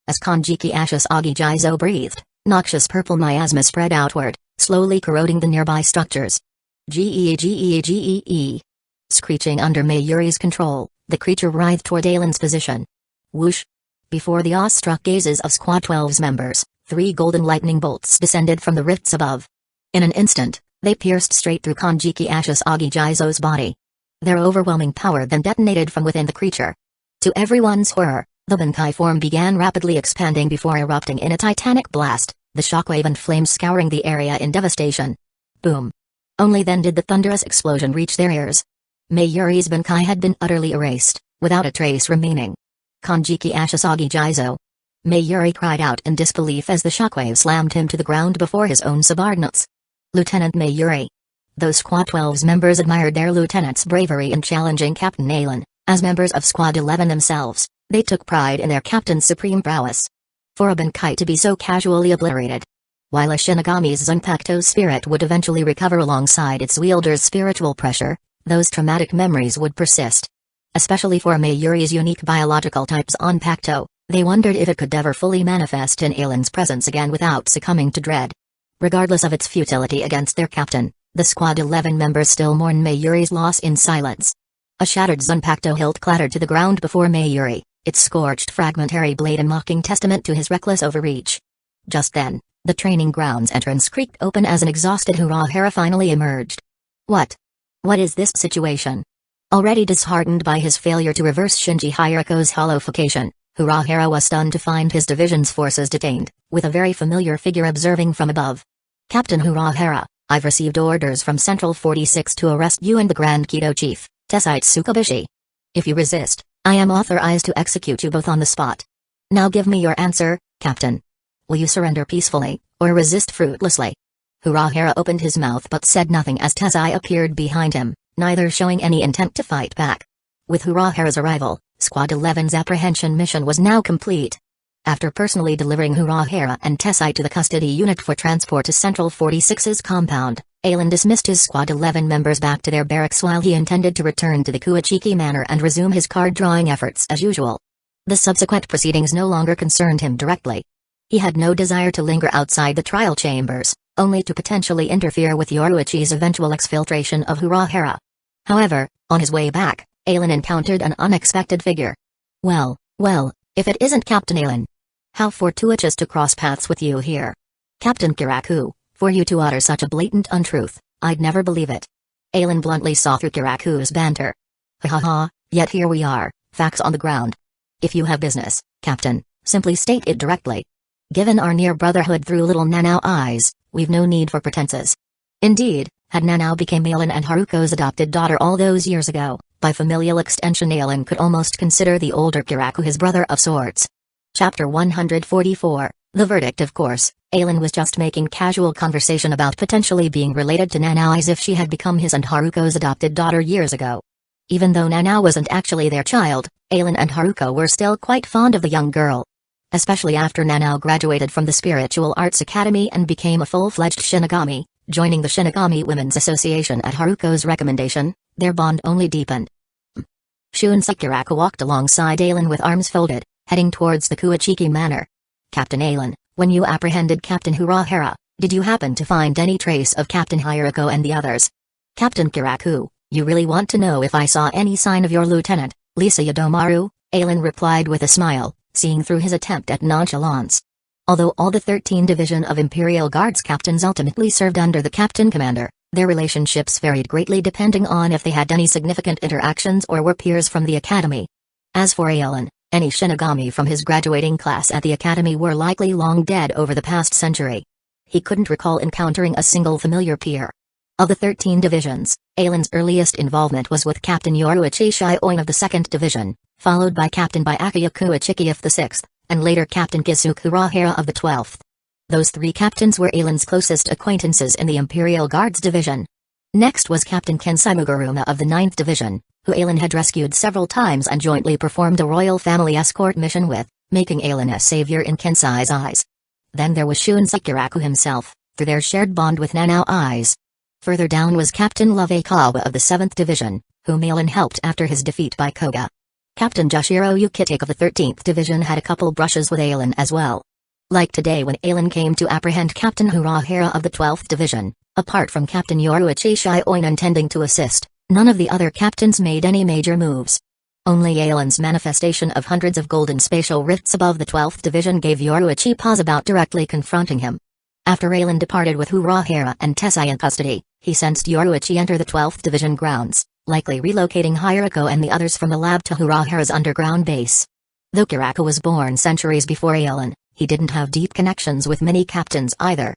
As Kanjiki Ash's Agijizo breathed, noxious purple miasma spread outward, slowly corroding the nearby structures. Gee. Screeching under Mayuri's control, the creature writhed toward Aelin's position. Whoosh! Before the awestruck gazes of Squad 12's members, 3 golden lightning bolts descended from the rifts above. In an instant, they pierced straight through Kanjiki Ash's Agijizo's body. Their overwhelming power then detonated from within the creature. To everyone's horror, the Bankai form began rapidly expanding before erupting in a titanic blast, the shockwave and flames scouring the area in devastation. Boom! Only then did the thunderous explosion reach their ears. Mayuri's Bankai had been utterly erased, without a trace remaining. Kanjiki Ash's Agijizo. Mayuri cried out in disbelief as the shockwave slammed him to the ground before his own subordinates. Lieutenant Mayuri. Those Squad 12's members admired their lieutenant's bravery in challenging Captain Aelin. As members of Squad 11 themselves, they took pride in their captain's supreme prowess. For a Bankai to be so casually obliterated. While a Shinigami's Zanpakuto spirit would eventually recover alongside its wielder's spiritual pressure, those traumatic memories would persist. Especially for Mayuri's unique biological type's Zanpakuto, they wondered if it could ever fully manifest in Aelin's presence again without succumbing to dread. Regardless of its futility against their captain, the Squad 11 members still mourned Mayuri's loss in silence. A shattered Zanpakuto hilt clattered to the ground before Mayuri, its scorched fragmentary blade a mocking testament to his reckless overreach. Just then, the training grounds entrance creaked open as an exhausted Urahara finally emerged. What is this situation? Already disheartened by his failure to reverse Shinji Hirako's holification, Urahara was stunned to find his division's forces detained, with a very familiar figure observing from above. Captain Urahara, I've received orders from Central 46 to arrest you and the Grand Kido Chief, Tessite Tsukubishi. If you resist, I am authorized to execute you both on the spot. Now give me your answer, Captain. Will you surrender peacefully, or resist fruitlessly? Urahara opened his mouth but said nothing as Tessai appeared behind him, neither showing any intent to fight back. With Urahara's arrival, Squad 11's apprehension mission was now complete. After personally delivering Urahara and Tessai to the custody unit for transport to Central 46's compound, Aelin dismissed his Squad 11 members back to their barracks while he intended to return to the Kuachiki Manor and resume his card-drawing efforts as usual. The subsequent proceedings no longer concerned him directly. He had no desire to linger outside the trial chambers, only to potentially interfere with Yoruichi's eventual exfiltration of Urahara. However, on his way back, Aelin encountered an unexpected figure. Well, if it isn't Captain Aelin. How fortuitous to cross paths with you here. Captain Kiraku, for you to utter such a blatant untruth, I'd never believe it. Aelin bluntly saw through Kiraku's banter. Ha, yet here we are, facts on the ground. If you have business, Captain, simply state it directly. Given our near brotherhood through little Nanao eyes, we've no need for pretenses. Indeed, had Nanao become Aelin and Haruko's adopted daughter all those years ago, by familial extension Aelin could almost consider the older Kiraku his brother of sorts. Chapter 144, The Verdict. Of course, Aelin was just making casual conversation about potentially being related to Nanao as if she had become his and Haruko's adopted daughter years ago. Even though Nanao wasn't actually their child, Aelin and Haruko were still quite fond of the young girl. Especially after Nanao graduated from the Spiritual Arts Academy and became a full-fledged Shinigami, joining the Shinigami Women's Association at Haruko's recommendation, their bond only deepened. Shunsei Kiraku walked alongside Aelin with arms folded, heading towards the Kuachiki Manor. Captain Aelin, when you apprehended Captain Urahara, did you happen to find any trace of Captain Hirako and the others? Captain Kiraku, you really want to know if I saw any sign of your lieutenant, Lisa Yadomaru? Aelin replied with a smile, seeing through his attempt at nonchalance. Although all the 13 Division of Imperial Guards captains ultimately served under the Captain Commander, their relationships varied greatly depending on if they had any significant interactions or were peers from the Academy. As for Aelin, any Shinigami from his graduating class at the Academy were likely long dead over the past century. He couldn't recall encountering a single familiar peer. Of the 13 divisions, Aelin's earliest involvement was with Captain Yoruichi Shioin of the 2nd Division, followed by Captain Byakuya Kuachiki of the 6th, and later Captain Kisuke Urahara of the 12th. Those 3 captains were Aelin's closest acquaintances in the Imperial Guards Division. Next was Captain Kusagakure of the 9th Division, who Alan had rescued several times and jointly performed a royal family escort mission with, making Alan a savior in Kensai's eyes. Then there was Unserious himself, through their shared bond with Nanao eyes. Further down was Captain Lovekawa of the 7th Division, whom Alan helped after his defeat by Koga. Captain Joshiro Yukitake of the 13th Division had a couple brushes with Alan as well. Like today when Alan came to apprehend Captain Urahara of the 12th Division, apart from Captain Yoruichi Shioin intending to assist, none of the other captains made any major moves. Only Alan's manifestation of hundreds of golden spatial rifts above the 12th Division gave Yoruichi pause about directly confronting him. After Alan departed with Urahara and Tessai in custody, he sensed Yoruichi enter the 12th Division grounds, likely relocating Hirako and the others from the lab to Urahara's underground base. Though Kirako was born centuries before Alan, he didn't have deep connections with many captains either.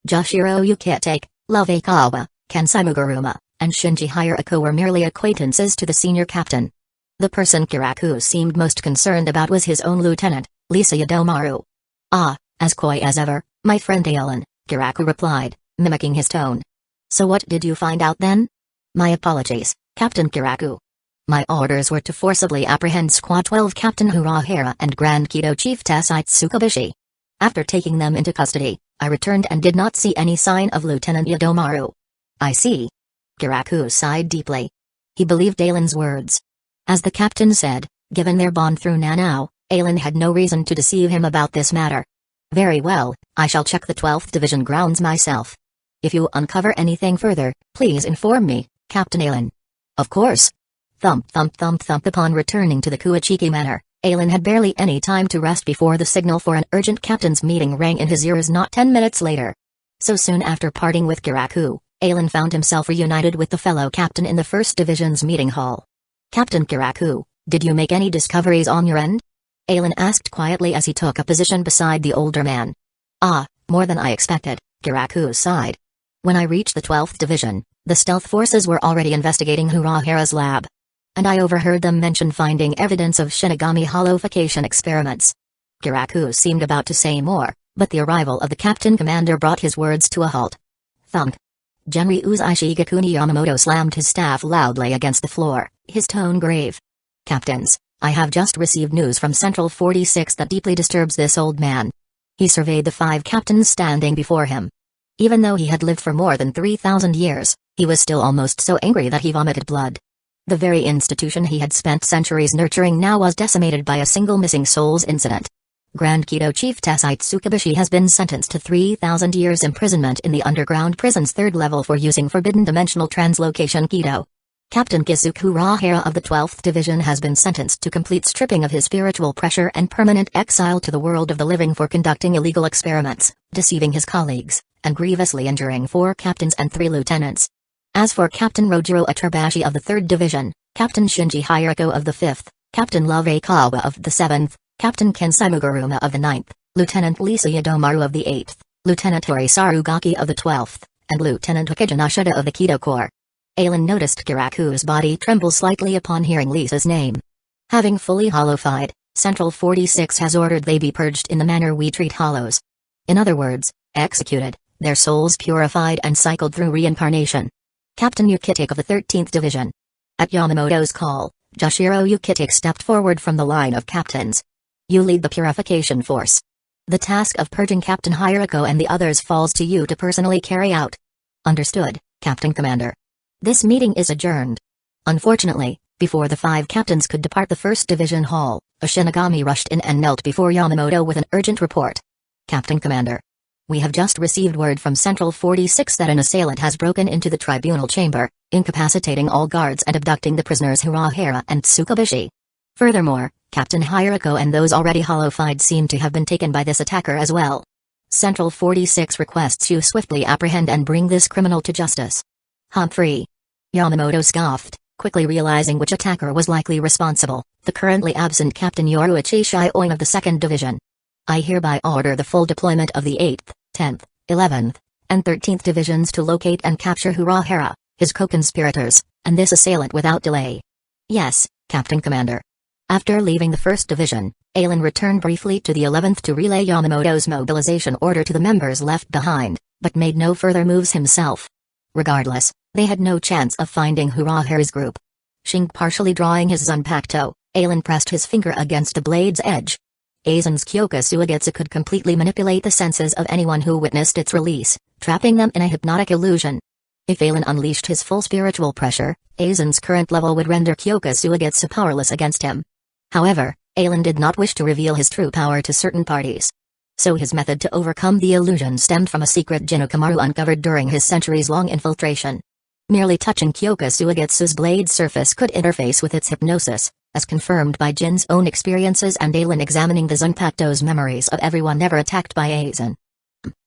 Joshiro Yukitake, Lovekawa, Kusagakure, and Shinji Hirako were merely acquaintances to the senior captain. The person Kirako seemed most concerned about was his own lieutenant, Lisa Yadomaru. "Ah, as coy as ever, my friend Alan," Kirako replied, mimicking his tone. "So what did you find out then?" "My apologies, Captain Kirako. My orders were to forcibly apprehend Squad 12 Captain Urahara and Grand Kido Chief Tessai Tsukubishi. After taking them into custody, I returned and did not see any sign of Lieutenant Yadomaru." "I see." Kirako sighed deeply. He believed Alan's words. As the captain said, given their bond through Nanao, Alan had no reason to deceive him about this matter. "Very well, I shall check the 12th Division grounds myself. If you uncover anything further, please inform me, Captain Alan." "Of course." Thump thump thump thump. Upon returning to the Kuachiki Manor, Alan had barely any time to rest before the signal for an urgent captain's meeting rang in his ears not 10 minutes later. So soon after parting with Kirako, Alan found himself reunited with the fellow captain in the 1st Division's meeting hall. "Captain Kirako, did you make any discoveries on your end?" Alan asked quietly as he took a position beside the older man. "Ah, more than I expected," Kirako sighed. "When I reached the 12th Division, the stealth forces were already investigating Urahara's lab. And I overheard them mention finding evidence of Shinigami holofication experiments." Kirako seemed about to say more, but the arrival of the captain commander brought his words to a halt. Thunk. Genri Uzishigakuni Yamamoto slammed his staff loudly against the floor, his tone grave. "Captains, I have just received news from Central 46 that deeply disturbs this old man." He surveyed the 5 captains standing before him. Even though he had lived for more than 3,000 years, he was still almost so angry that he vomited blood. The very institution he had spent centuries nurturing now was decimated by a single missing souls incident. Grand Kido Chief Tessai Tsukubishi has been sentenced to 3,000 years imprisonment in the underground prison's 3rd level for using forbidden dimensional translocation Kido. Captain Kisuke Urahara of the 12th Division has been sentenced to complete stripping of his spiritual pressure and permanent exile to the world of the living for conducting illegal experiments, deceiving his colleagues, and grievously injuring 4 captains and 3 lieutenants. As for Captain Rojiro Atrabashi of the 3rd Division, Captain Shinji Hirako of the 5th, Captain Lovekawa of the 7th, Captain Kusagakure of the 9th, Lieutenant Lisa Yadomaru of the 8th, Lieutenant Horisaru Gaki of the 12th, and Lieutenant Hokija Nashida of the Kido Corps. Alan noticed Kiraku's body tremble slightly upon hearing Lisa's name. Having fully holofied, Central 46 has ordered they be purged in the manner we treat hollows. In other words, executed, their souls purified and cycled through reincarnation. Captain Yukitake of the 13th Division. At Yamamoto's call, Joshiro Yukitake stepped forward from the line of captains. "You lead the purification force. The task of purging Captain Hirako and the others falls to you to personally carry out." "Understood, Captain Commander." This meeting is adjourned. Unfortunately, before the 5 captains could depart the 1st Division Hall, a Shinigami rushed in and knelt before Yamamoto with an urgent report. "Captain Commander. We have just received word from Central 46 that an assailant has broken into the tribunal chamber, incapacitating all guards and abducting the prisoners Urahara and Tsukubishi. Furthermore, Captain Hirako and those already holofied seem to have been taken by this attacker as well. Central 46 requests you swiftly apprehend and bring this criminal to justice." "Humphrey." Yamamoto scoffed, quickly realizing which attacker was likely responsible, the currently absent Captain Yoruichi Shioin of the 2nd Division. "I hereby order the full deployment of the 8th, 10th, 11th, and 13th Divisions to locate and capture Urahara, his co-conspirators, and this assailant without delay." "Yes, Captain Commander." After leaving the 1st Division, Alan returned briefly to the 11th to relay Yamamoto's mobilization order to the members left behind, but made no further moves himself. Regardless, They had no chance of finding Urahara's group. Shink partially drawing his Zanpakuto, Aizen pressed his finger against the blade's edge. Aizen's Kyoka Suigetsu could completely manipulate the senses of anyone who witnessed its release, trapping them in a hypnotic illusion. If Aizen unleashed his full spiritual pressure, Aizen's current level would render Kyoka Suigetsu powerless against him. However, Aizen did not wish to reveal his true power to certain parties. So his method to overcome the illusion stemmed from a secret Jinokamaru uncovered during his centuries-long infiltration. Merely touching Kyoka Suigetsu's blade surface could interface with its hypnosis, as confirmed by Jin's own experiences and Aizen examining the Zanpakuto's memories of everyone never attacked by Aizen.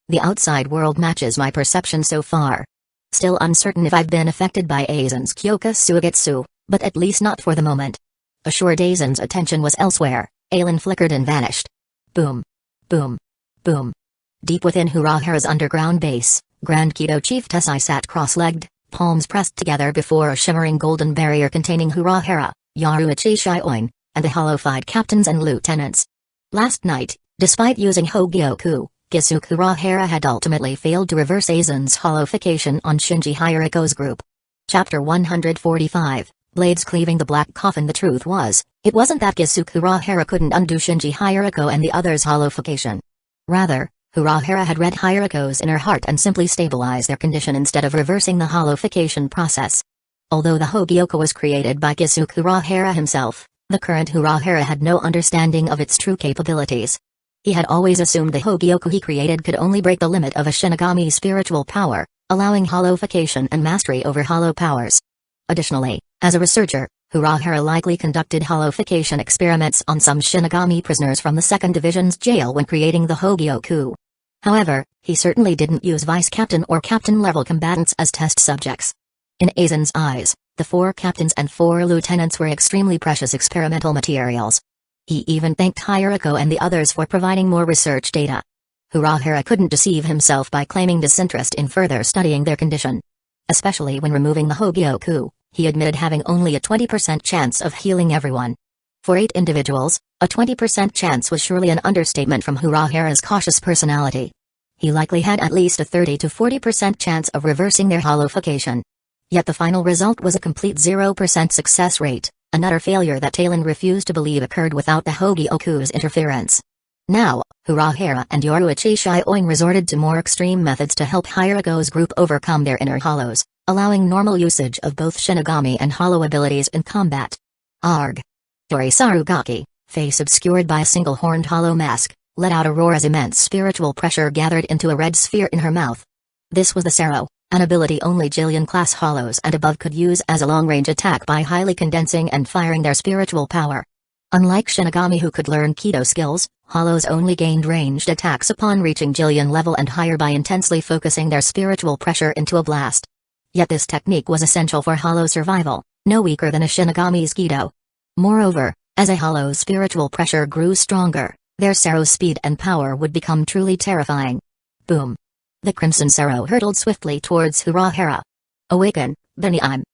The outside world matches my perception so far. Still uncertain if I've been affected by Aizen's Kyoka Suigetsu, but at least not for the moment. Assured Aizen's attention was elsewhere, Aizen flickered and vanished. Boom. Boom. Boom. Deep within Urahara's underground base, Grand Keto Chief Tessai sat cross-legged, palms pressed together before a shimmering golden barrier containing Urahara, Yaruichi Shioin, and the hollow-fied captains and lieutenants. Last night, despite using Hogyoku, Kisuke Urahara had ultimately failed to reverse Aizen's hollowification on Shinji Hiriko's group. Chapter 145, Blades Cleaving the Black Coffin. The truth was, it wasn't that Kisuke Urahara couldn't undo Shinji Hiriko and the others' hollowification. Rather, Urahara had read Hiriko's inner heart and simply stabilized their condition instead of reversing the hollowification process. Although the Hogyoku was created by Kisuke Urahara himself, the current Urahara had no understanding of its true capabilities. He had always assumed the Hogyoku he created could only break the limit of a Shinigami's spiritual power, allowing hollowification and mastery over hollow powers. Additionally, as a researcher, Urahara likely conducted hollowification experiments on some Shinigami prisoners from the 2nd Division's jail when creating the Hogyoku. However, he certainly didn't use vice-captain or captain-level combatants as test subjects. In Aizen's eyes, the 4 captains and 4 lieutenants were extremely precious experimental materials. He even thanked Hiriko and the others for providing more research data. Urahara couldn't deceive himself by claiming disinterest in further studying their condition. Especially when removing the Hogyoku, he admitted having only a 20% chance of healing everyone. For 8 individuals, a 20% chance was surely an understatement from Urahara's cautious personality. He likely had at least a 30 to 40% chance of reversing their hollowification. Yet the final result was a complete 0% success rate, an utter failure that Aizen refused to believe occurred without the Hogyoku's interference. Now, Urahara and Yoruichi Shioin resorted to more extreme methods to help Hiriko's group overcome their inner hollows, allowing normal usage of both Shinigami and hollow abilities in combat. Arg! Yori Sarugaki, face obscured by a single horned hollow mask, let out a roar as immense spiritual pressure gathered into a red sphere in her mouth. This was the Sero, an ability only Jillian-class hollows and above could use as a long-range attack by highly condensing and firing their spiritual power. Unlike Shinigami who could learn Kido skills, hollows only gained ranged attacks upon reaching Jillian level and higher by intensely focusing their spiritual pressure into a blast. Yet this technique was essential for hollow survival, no weaker than a Shinigami's Kido. Moreover, as a hollow's spiritual pressure grew stronger, their Sero's speed and power would become truly terrifying. Boom! The Crimson Sero hurtled swiftly towards Urahara. Awaken, Benny-I'm!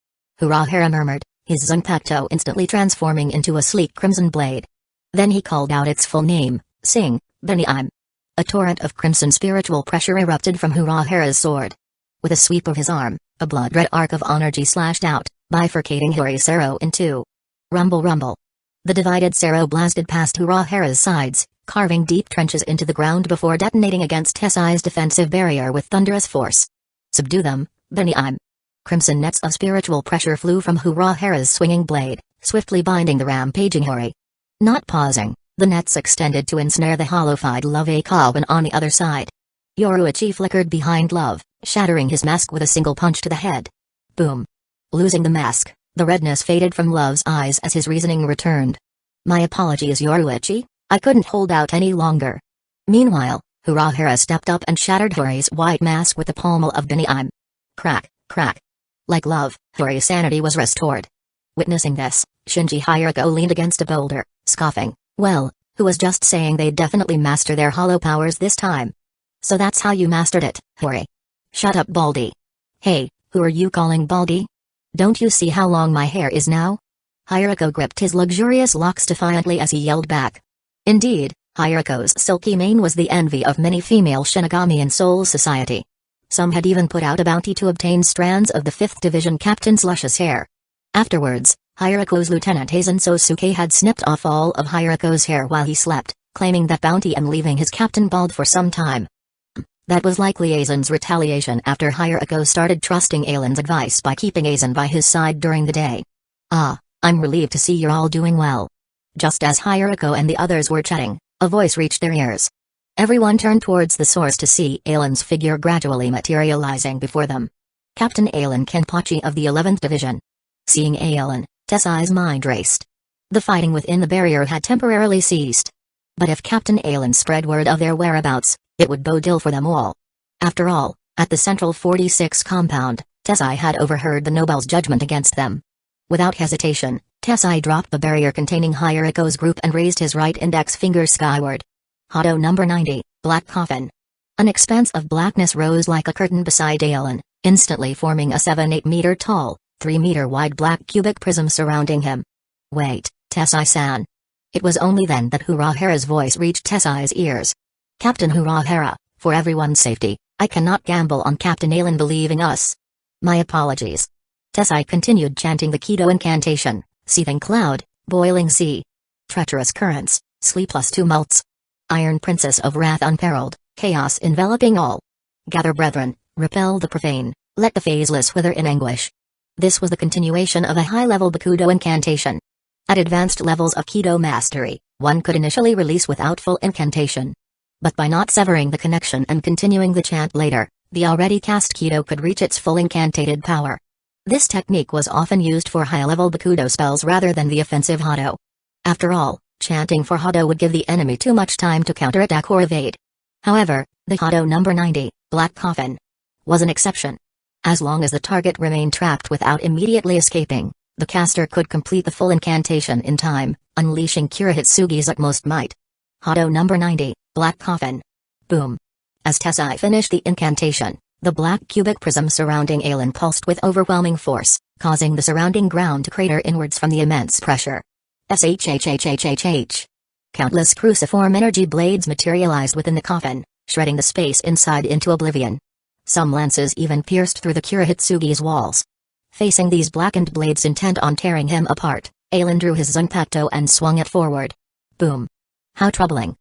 Urahara murmured, his Zanpakuto instantly transforming into a sleek crimson blade. Then he called out its full name, Sing, Benny-I'm! A torrent of crimson spiritual pressure erupted from Urahara's sword. With a sweep of his arm, a blood-red arc of energy slashed out, bifurcating Hori's Sero in 2. Rumble rumble. The divided Sero blasted past Urahara's sides, carving deep trenches into the ground before detonating against Tessai's defensive barrier with thunderous force. Subdue them, Benny-I'm! Crimson nets of spiritual pressure flew from Urahara's swinging blade, swiftly binding the rampaging Hori. Not pausing, the nets extended to ensnare the hollowified Love Akawan on the other side. Yoruichi flickered behind Love, shattering his mask with a single punch to the head. Boom! Losing the mask, the redness faded from Love's eyes as his reasoning returned. My apologies, Yoruichi, I couldn't hold out any longer. Meanwhile, Urahara stepped up and shattered Hori's white mask with the pommel of Benny-I'm! Crack, crack. Like Love, Hori's sanity was restored. Witnessing this, Shinji Hiriko leaned against a boulder, scoffing, well, who was just saying they'd definitely master their hollow powers this time. So that's how you mastered it, Hori. Shut up, Baldy. Hey, who are you calling Baldy? Don't you see how long my hair is now? Hiriko gripped his luxurious locks defiantly as he yelled back. Indeed, Hiriko's silky mane was the envy of many female Shinigami in Soul Society. Some had even put out a bounty to obtain strands of the 5th Division Captain's luscious hair. Afterwards, Hirako's Lieutenant Aizen Sosuke had snipped off all of Hirako's hair while he slept, claiming that bounty and leaving his captain bald for some time. That was likely Aizen's retaliation after Hirako started trusting Ailen's advice by keeping Aizen by his side during the day. "Ah, I'm relieved to see you're all doing well." Just as Hirako and the others were chatting, a voice reached their ears. Everyone turned towards the source to see Ailen's figure gradually materializing before them. Captain Ailen Kenpachi of the 11th Division. Seeing Ailen, Tessai's mind raced. The fighting within the barrier had temporarily ceased. But if Captain Ailen spread word of their whereabouts, it would bode ill for them all. After all, at the Central 46 compound, Tessai had overheard the Nobel's judgment against them. Without hesitation, Tessai dropped the barrier containing Hirako's group and raised his right index finger skyward. Hado number 90, Black Coffin. An expanse of blackness rose like a curtain beside Ailen, instantly forming a 7-8 meter tall, 3 meter wide black cubic prism surrounding him. "Wait, Tessai-san." It was only then that Urahara's voice reached Tessai's ears. "Captain Urahara, for everyone's safety, I cannot gamble on Captain Ailen believing us. My apologies." Tessai continued chanting the Kido incantation: seething cloud, boiling sea, treacherous currents, sleepless tumults, Iron Princess of Wrath unperilled, chaos enveloping all. Gather brethren, repel the profane, let the phaseless wither in anguish. This was the continuation of a high-level Bakudo incantation. At advanced levels of Kido mastery, one could initially release without full incantation. But by not severing the connection and continuing the chant later, the already cast Kido could reach its full incantated power. This technique was often used for high-level Bakudo spells rather than the offensive Hado. After all, chanting for Hado would give the enemy too much time to counterattack or evade. However, the Hado number 90, Black Coffin, was an exception. As long as the target remained trapped without immediately escaping, the caster could complete the full incantation in time, unleashing Kurihitsugi's utmost might. Hado number 90, Black Coffin. Boom. As Tessai finished the incantation, the black cubic prism surrounding Ailen pulsed with overwhelming force, causing the surrounding ground to crater inwards from the immense pressure. SHHHHHH. Countless cruciform energy blades materialized within the coffin, shredding the space inside into oblivion. Some lances even pierced through the Kurihitsugi's walls. Facing these blackened blades intent on tearing him apart, Ailen drew his Zanpakuto and swung it forward. Boom. How troubling.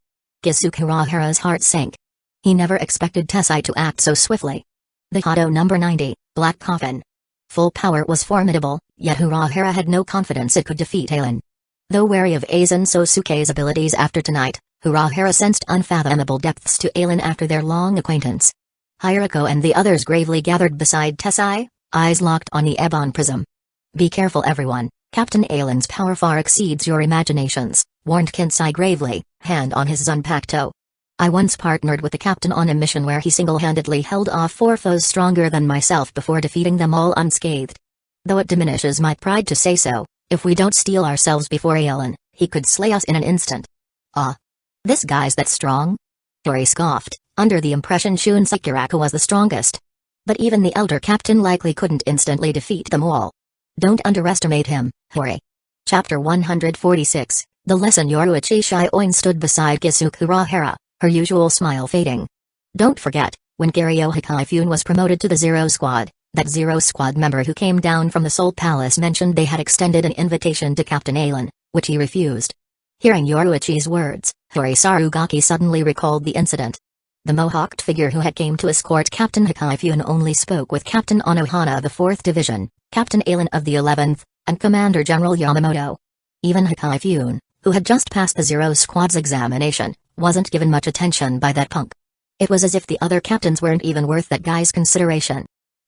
Kusagakura's heart sank. He never expected Tessai to act so swiftly. The Hado number 90, Black Coffin. Full power was formidable, yet Urahara had no confidence it could defeat Ailen. Though wary of Aizen Sosuke's abilities after tonight, Urahara sensed unfathomable depths to Ailen after their long acquaintance. Hirako and the others gravely gathered beside Tessai, eyes locked on the Ebon prism. "Be careful everyone, Captain Ailen's power far exceeds your imaginations," warned Kensai gravely, hand on his Zanpakuto. "I once partnered with the captain on a mission where he single-handedly held off 4 foes stronger than myself before defeating them all unscathed. Though it diminishes my pride to say so, if we don't steel ourselves before Ailen, he could slay us in an instant." "Ah. This guy's that strong?" Hori scoffed, under the impression Shun Sekiraku was the strongest. But even the elder captain likely couldn't instantly defeat them all. "Don't underestimate him, Hori." Chapter 146, The Lesson. Yoruichi Shioin stood beside Kusagakure, her usual smile fading. "Don't forget, when Garyo Hikaifun was promoted to the Zero Squad, that Zero Squad member who came down from the Soul Palace mentioned they had extended an invitation to Captain Ailen, which he refused." Hearing Yoruichi's words, Hori Sarugaki suddenly recalled the incident. The mohawked figure who had came to escort Captain Hikaifun only spoke with Captain Anohana of the 4th Division, Captain Ailen of the 11th, and Commander General Yamamoto. Even Hikaifun, who had just passed the Zero Squad's examination, wasn't given much attention by that punk. It was as if the other captains weren't even worth that guy's consideration.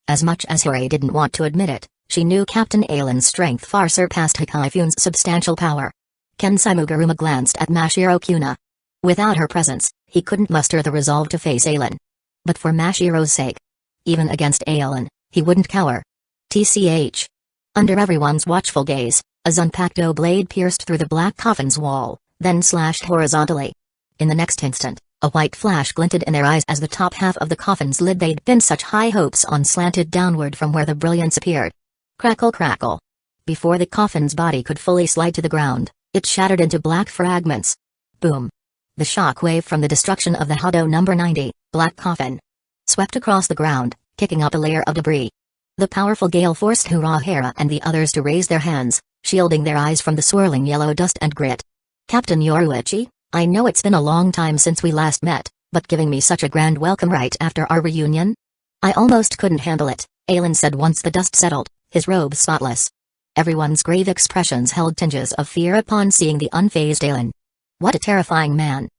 As much as Hori didn't want to admit it, she knew Captain Ailen's strength far surpassed Hikaifun's substantial power. Kensai Mugaruma glanced at Mashiro Kuna. Without her presence, he couldn't muster the resolve to face Ailen. But for Mashiro's sake, even against Ailen, he wouldn't cower. TCH. Under everyone's watchful gaze, a Zanpakuto blade pierced through the black coffin's wall, then slashed horizontally. In the next instant, a white flash glinted in their eyes as the top half of the coffin's lid they'd pinned such high hopes on slanted downward from where the brilliance appeared. Crackle crackle. Before the coffin's body could fully slide to the ground, it shattered into black fragments. Boom. The shock wave from the destruction of the Hado number 90, Black Coffin. swept across the ground, kicking up a layer of debris. The powerful gale forced Urahara and the others to raise their hands, shielding their eyes from the swirling yellow dust and grit. Captain Yoruichi, I know it's been a long time since we last met, but giving me such a grand welcome right after our reunion? I almost couldn't handle it, Aelin said once the dust settled, his robe spotless. Everyone's grave expressions held tinges of fear upon seeing the unfazed Aelin. What a terrifying man.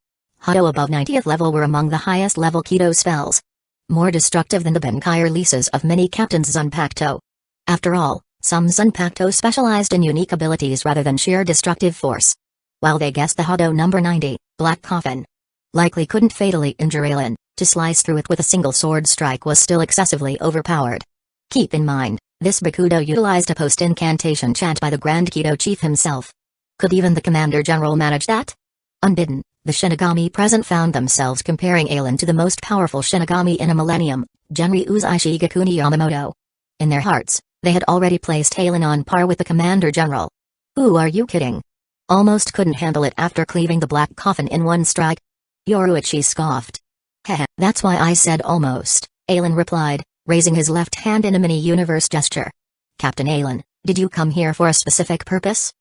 Hado above 90th level were among the highest level Kido spells. More destructive than the Benkai releases of many captains Zanpakuto. After all, some Zanpakuto specialized in unique abilities rather than sheer destructive force. While they guessed the Hado number 90, Black Coffin, likely couldn't fatally injure Aelin, to slice through it with a single sword strike was still excessively overpowered. Keep in mind, this Bakudo utilized a post-incantation chant by the Grand Kido Chief himself. Could even the Commander General manage that? Unbidden, the Shinigami present found themselves comparing Aelin to the most powerful Shinigami in a millennium, Genri Uzai Shigekuni Yamamoto. In their hearts, they had already placed Aelin on par with the Commander General. Who are you kidding? Almost couldn't handle it after cleaving the Black Coffin in one strike? Yoruichi scoffed. Heh, that's why I said almost, Aelin replied, raising his left hand in a mini-universe gesture. Captain Aelin, did you come here for a specific purpose?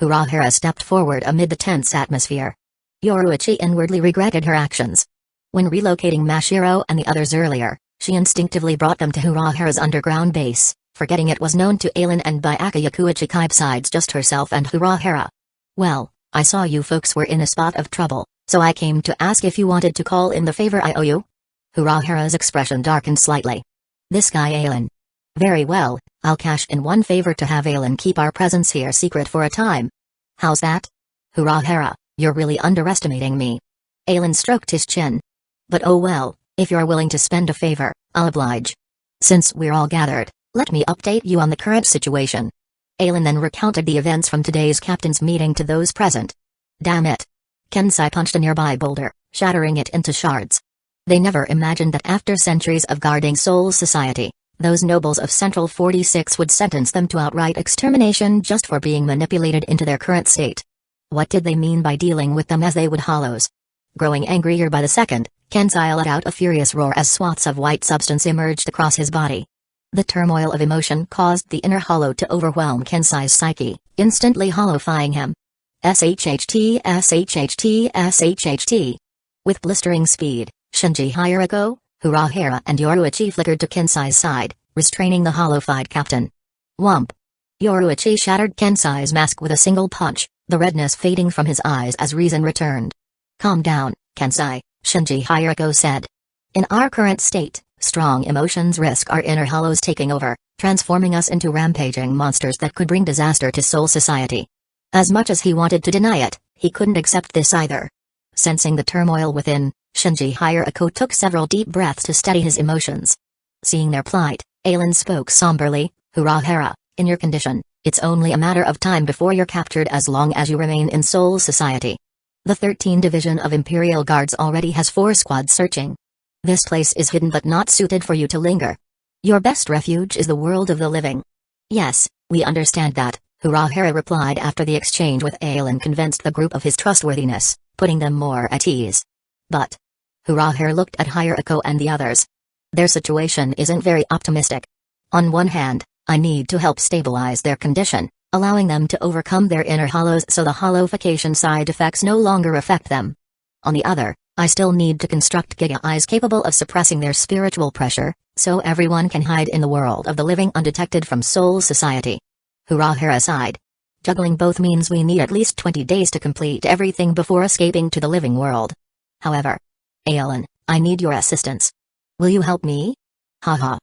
Urahara stepped forward amid the tense atmosphere. Yoruichi inwardly regretted her actions. When relocating Mashiro and the others earlier, she instinctively brought them to Urahara's underground base, forgetting it was known to Aelin and by Akayakuichi besides just herself and Urahara. Well, I saw you folks were in a spot of trouble, so I came to ask if you wanted to call in the favor I owe you? Urahara's expression darkened slightly. This guy Aelin. Very well, I'll cash in one favor to have Aelin keep our presence here secret for a time. How's that? Urahara, you're really underestimating me. Aelin stroked his chin. But oh well, if you're willing to spend a favor, I'll oblige. Since we're all gathered, let me update you on the current situation. Aelin then recounted the events from today's captain's meeting to those present. Damn it. Kensai punched a nearby boulder, shattering it into shards. They never imagined that after centuries of guarding Soul Society, those nobles of Central 46 would sentence them to outright extermination just for being manipulated into their current state. What did they mean by dealing with them as they would hollows? Growing angrier by the second, Kensai let out a furious roar as swaths of white substance emerged across his body. The turmoil of emotion caused the inner hollow to overwhelm Kensai's psyche, instantly hollowifying him. SHHT, SHHT, SHHT. With blistering speed, Shinji Hirako, Urahara and Yoruichi flickered to Kensai's side, restraining the hollowified captain. Whump. Yoruichi shattered Kensai's mask with a single punch, the redness fading from his eyes as reason returned. Calm down, Kensai, Shinji Hirako said. In our current state, strong emotions risk our inner hollows taking over, transforming us into rampaging monsters that could bring disaster to Soul Society. As much as he wanted to deny it, he couldn't accept this either. Sensing the turmoil within, Shinji Hirako took several deep breaths to steady his emotions. Seeing their plight, Aelin spoke somberly, Urahara, in your condition, it's only a matter of time before you're captured as long as you remain in Soul Society. The 13th Division of Imperial Guards already has 4 squads searching. This place is hidden but not suited for you to linger. Your best refuge is the world of the living. Yes, we understand that, Urahara replied after the exchange with Aelin convinced the group of his trustworthiness, putting them more at ease. But Urahara looked at Hirako and the others. Their situation isn't very optimistic. On one hand, I need to help stabilize their condition, allowing them to overcome their inner hollows so the hollowification side effects no longer affect them. On the other, I still need to construct Giga Eyes capable of suppressing their spiritual pressure, so everyone can hide in the world of the living undetected from Soul Society. Urahara sighed. Juggling both means we need at least 20 days to complete everything before escaping to the living world. However, Aelin, I need your assistance. Will you help me? Haha.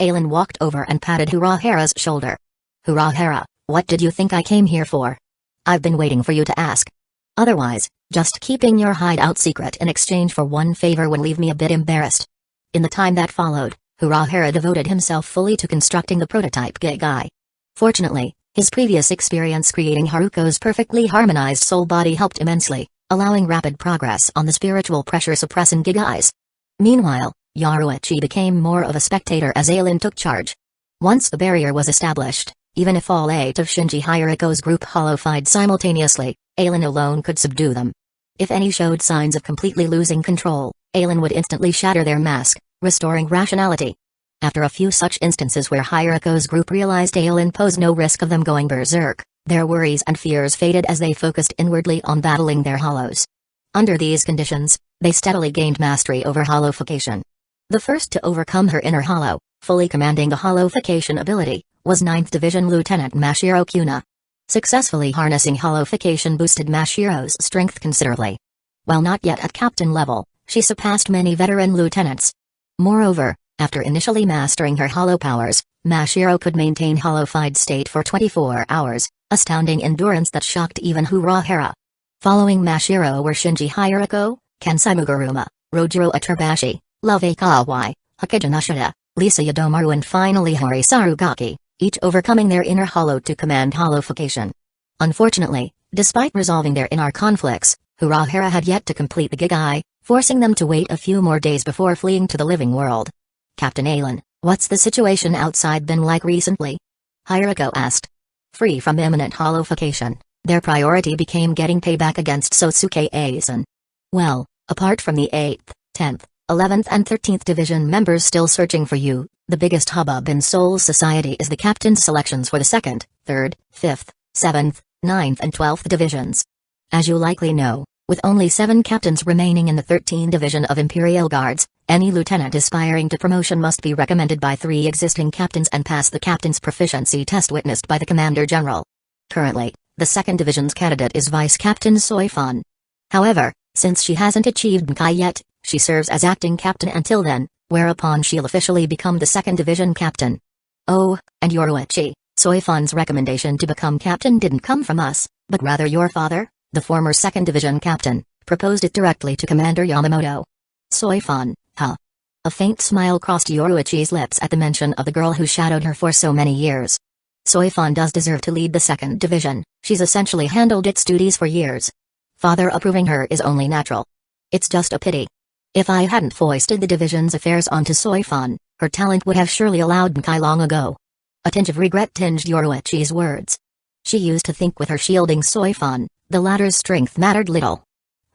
Aelin walked over and patted Urahara's shoulder. Urahara, what did you think I came here for? I've been waiting for you to ask. Otherwise, just keeping your hideout secret in exchange for one favor would leave me a bit embarrassed. In the time that followed, Urahara devoted himself fully to constructing the prototype Gigai. Fortunately, his previous experience creating Haruko's perfectly harmonized soul body helped immensely, allowing rapid progress on the spiritual pressure suppressing Gigais. Meanwhile, Yoruichi became more of a spectator as Aelin took charge. Once the barrier was established, even if all 8 of Shinji Hirako's group hollowified simultaneously, Aelin alone could subdue them. If any showed signs of completely losing control, Aelin would instantly shatter their mask, restoring rationality. After a few such instances where Hirako's group realized Aelin posed no risk of them going berserk, their worries and fears faded as they focused inwardly on battling their hollows. Under these conditions, they steadily gained mastery over hollowification. The first to overcome her inner hollow, fully commanding the hollowification ability, was 9th Division Lieutenant Mashiro Kuna. Successfully harnessing hollowification boosted Mashiro's strength considerably. While not yet at captain level, she surpassed many veteran lieutenants. Moreover, after initially mastering her hollow powers, Mashiro could maintain hollowified state for 24 hours, astounding endurance that shocked even Urahara. Following Mashiro were Shinji Hirako, Kensai Muguruma, Rojiro Aterbashi, Love Kawai, Hokuja Nishida, Lisa Yadomaru and finally Hori Sarugaki, each overcoming their inner hollow to command hollowification. Unfortunately, despite resolving their inner conflicts, Urahara had yet to complete the Gigai, forcing them to wait a few more days before fleeing to the living world. Captain Aelin, what's the situation outside been like recently? Hirako asked. Free from imminent hollowification, their priority became getting payback against Sosuke Aizen. Well, apart from the 8th, 10th, 11th and 13th Division members still searching for you, the biggest hubbub in Soul Society is the captain's selections for the 2nd, 3rd, 5th, 7th, 9th and 12th Divisions. As you likely know, with only 7 captains remaining in the 13th Division of Imperial Guards, any lieutenant aspiring to promotion must be recommended by 3 existing captains and pass the captain's proficiency test witnessed by the Commander General. Currently, the 2nd Division's candidate is Vice Captain Soifan. However, since she hasn't achieved Nkai yet, she serves as acting captain until then, whereupon she'll officially become the 2nd Division captain. Oh, and Yoruichi, Soifan's recommendation to become captain didn't come from us, but rather your father, the former 2nd Division captain, proposed it directly to Commander Yamamoto. Soifan, huh? A faint smile crossed Yoruichi's lips at the mention of the girl who shadowed her for so many years. Soifan does deserve to lead the 2nd Division, she's essentially handled its duties for years. Father approving her is only natural. It's just a pity. If I hadn't foisted the division's affairs onto Soifan, her talent would have surely allowed Nkai long ago. A tinge of regret tinged Yoruichi's words. She used to think with her shielding Soifan, the latter's strength mattered little.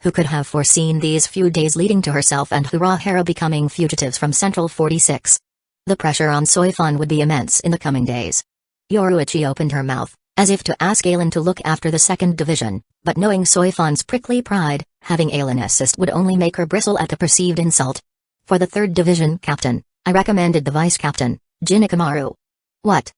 Who could have foreseen these few days leading to herself and Urahara becoming fugitives from Central 46? The pressure on Soifan would be immense in the coming days. Yoruichi opened her mouth, as if to ask Aelin to look after the 2nd Division, but knowing Soifan's prickly pride, having Aelin assist would only make her bristle at the perceived insult. For the 3rd Division captain, I recommended the vice captain, Jinikamaru. What?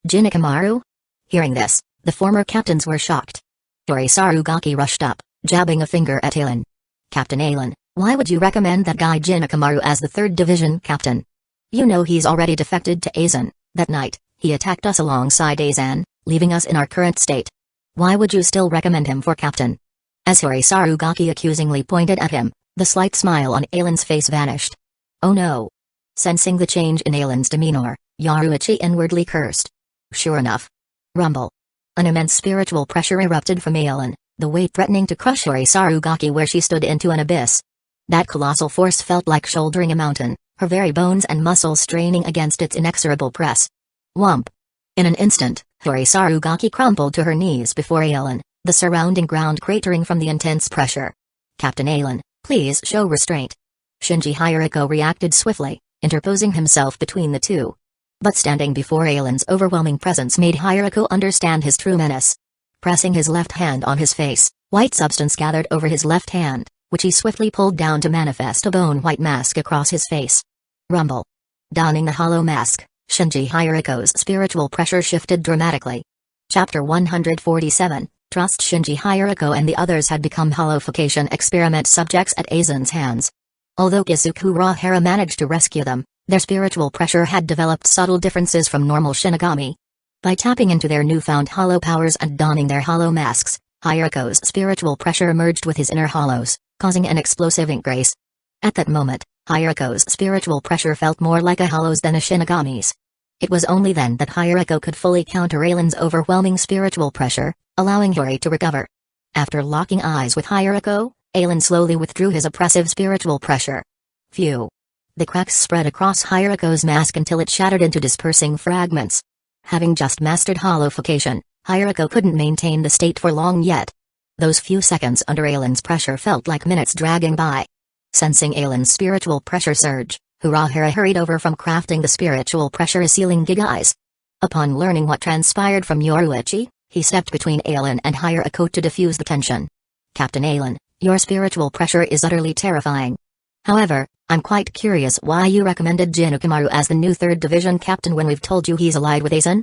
Jinikamaru? Hearing this, the former captains were shocked. Hori Sarugaki rushed up, jabbing a finger at Aelin. Captain Aelin, why would you recommend that guy Jinikamaru as the 3rd Division captain? You know he's already defected to Aizen. That night, he attacked us alongside Aizen, leaving us in our current state. Why would you still recommend him for captain? As Hori Sarugaki accusingly pointed at him, the slight smile on Aelin's face vanished. Oh no. Sensing the change in Aelin's demeanor, Yoruichi inwardly cursed. Sure enough. Rumble. An immense spiritual pressure erupted from Aelin, the weight threatening to crush Hori Sarugaki where she stood into an abyss. That colossal force felt like shouldering a mountain, her very bones and muscles straining against its inexorable press. Whump. In an instant, Hori Sarugaki crumpled to her knees before Aelin, the surrounding ground cratering from the intense pressure. Captain Aelin, please show restraint. Shinji Hirako reacted swiftly, interposing himself between the two. But standing before Aelin's overwhelming presence made Hirako understand his true menace. Pressing his left hand on his face, white substance gathered over his left hand, which he swiftly pulled down to manifest a bone-white mask across his face. Rumble. Donning the hollow mask, Shinji Hirako's spiritual pressure shifted dramatically. Chapter 147, Trust Shinji Hirako and the others had become hollowification experiment subjects at Aizen's hands. Although Urahara managed to rescue them, their spiritual pressure had developed subtle differences from normal Shinigami. By tapping into their newfound hollow powers and donning their hollow masks, Hirako's spiritual pressure merged with his inner hollows, causing an explosive increase. At that moment, Hirako's spiritual pressure felt more like a hollow's than a Shinigami's. It was only then that Hirako could fully counter Aelin's overwhelming spiritual pressure, allowing Hori to recover. After locking eyes with Hirako, Aelin slowly withdrew his oppressive spiritual pressure. Phew. The cracks spread across Hirako's mask until it shattered into dispersing fragments. Having just mastered hollowification, Hirako couldn't maintain the state for long yet. Those few seconds under Aelin's pressure felt like minutes dragging by. Sensing Aelin's spiritual pressure surge, Urahara hurried over from crafting the spiritual pressure sealing gig eyes. Upon learning what transpired from Yoruichi, he stepped between Aelin and Hirako to diffuse the tension. Captain Aelin, your spiritual pressure is utterly terrifying. However, I'm quite curious why you recommended Jin Ukamaru as the new 3rd Division captain when we've told you he's allied with Aizen?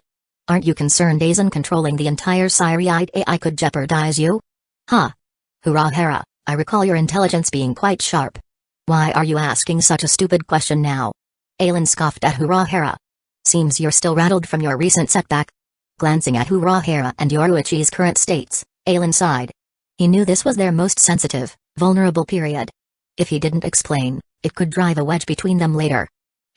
Aren't you concerned Aizen controlling the entire Syriite AI could jeopardize you? Huh. Urahara, I recall your intelligence being quite sharp. Why are you asking such a stupid question now? Aelin scoffed at Urahara. Seems you're still rattled from your recent setback. Glancing at Urahara and Yoruichi's current states, Aelin sighed. He knew this was their most sensitive, vulnerable period. If he didn't explain, it could drive a wedge between them later.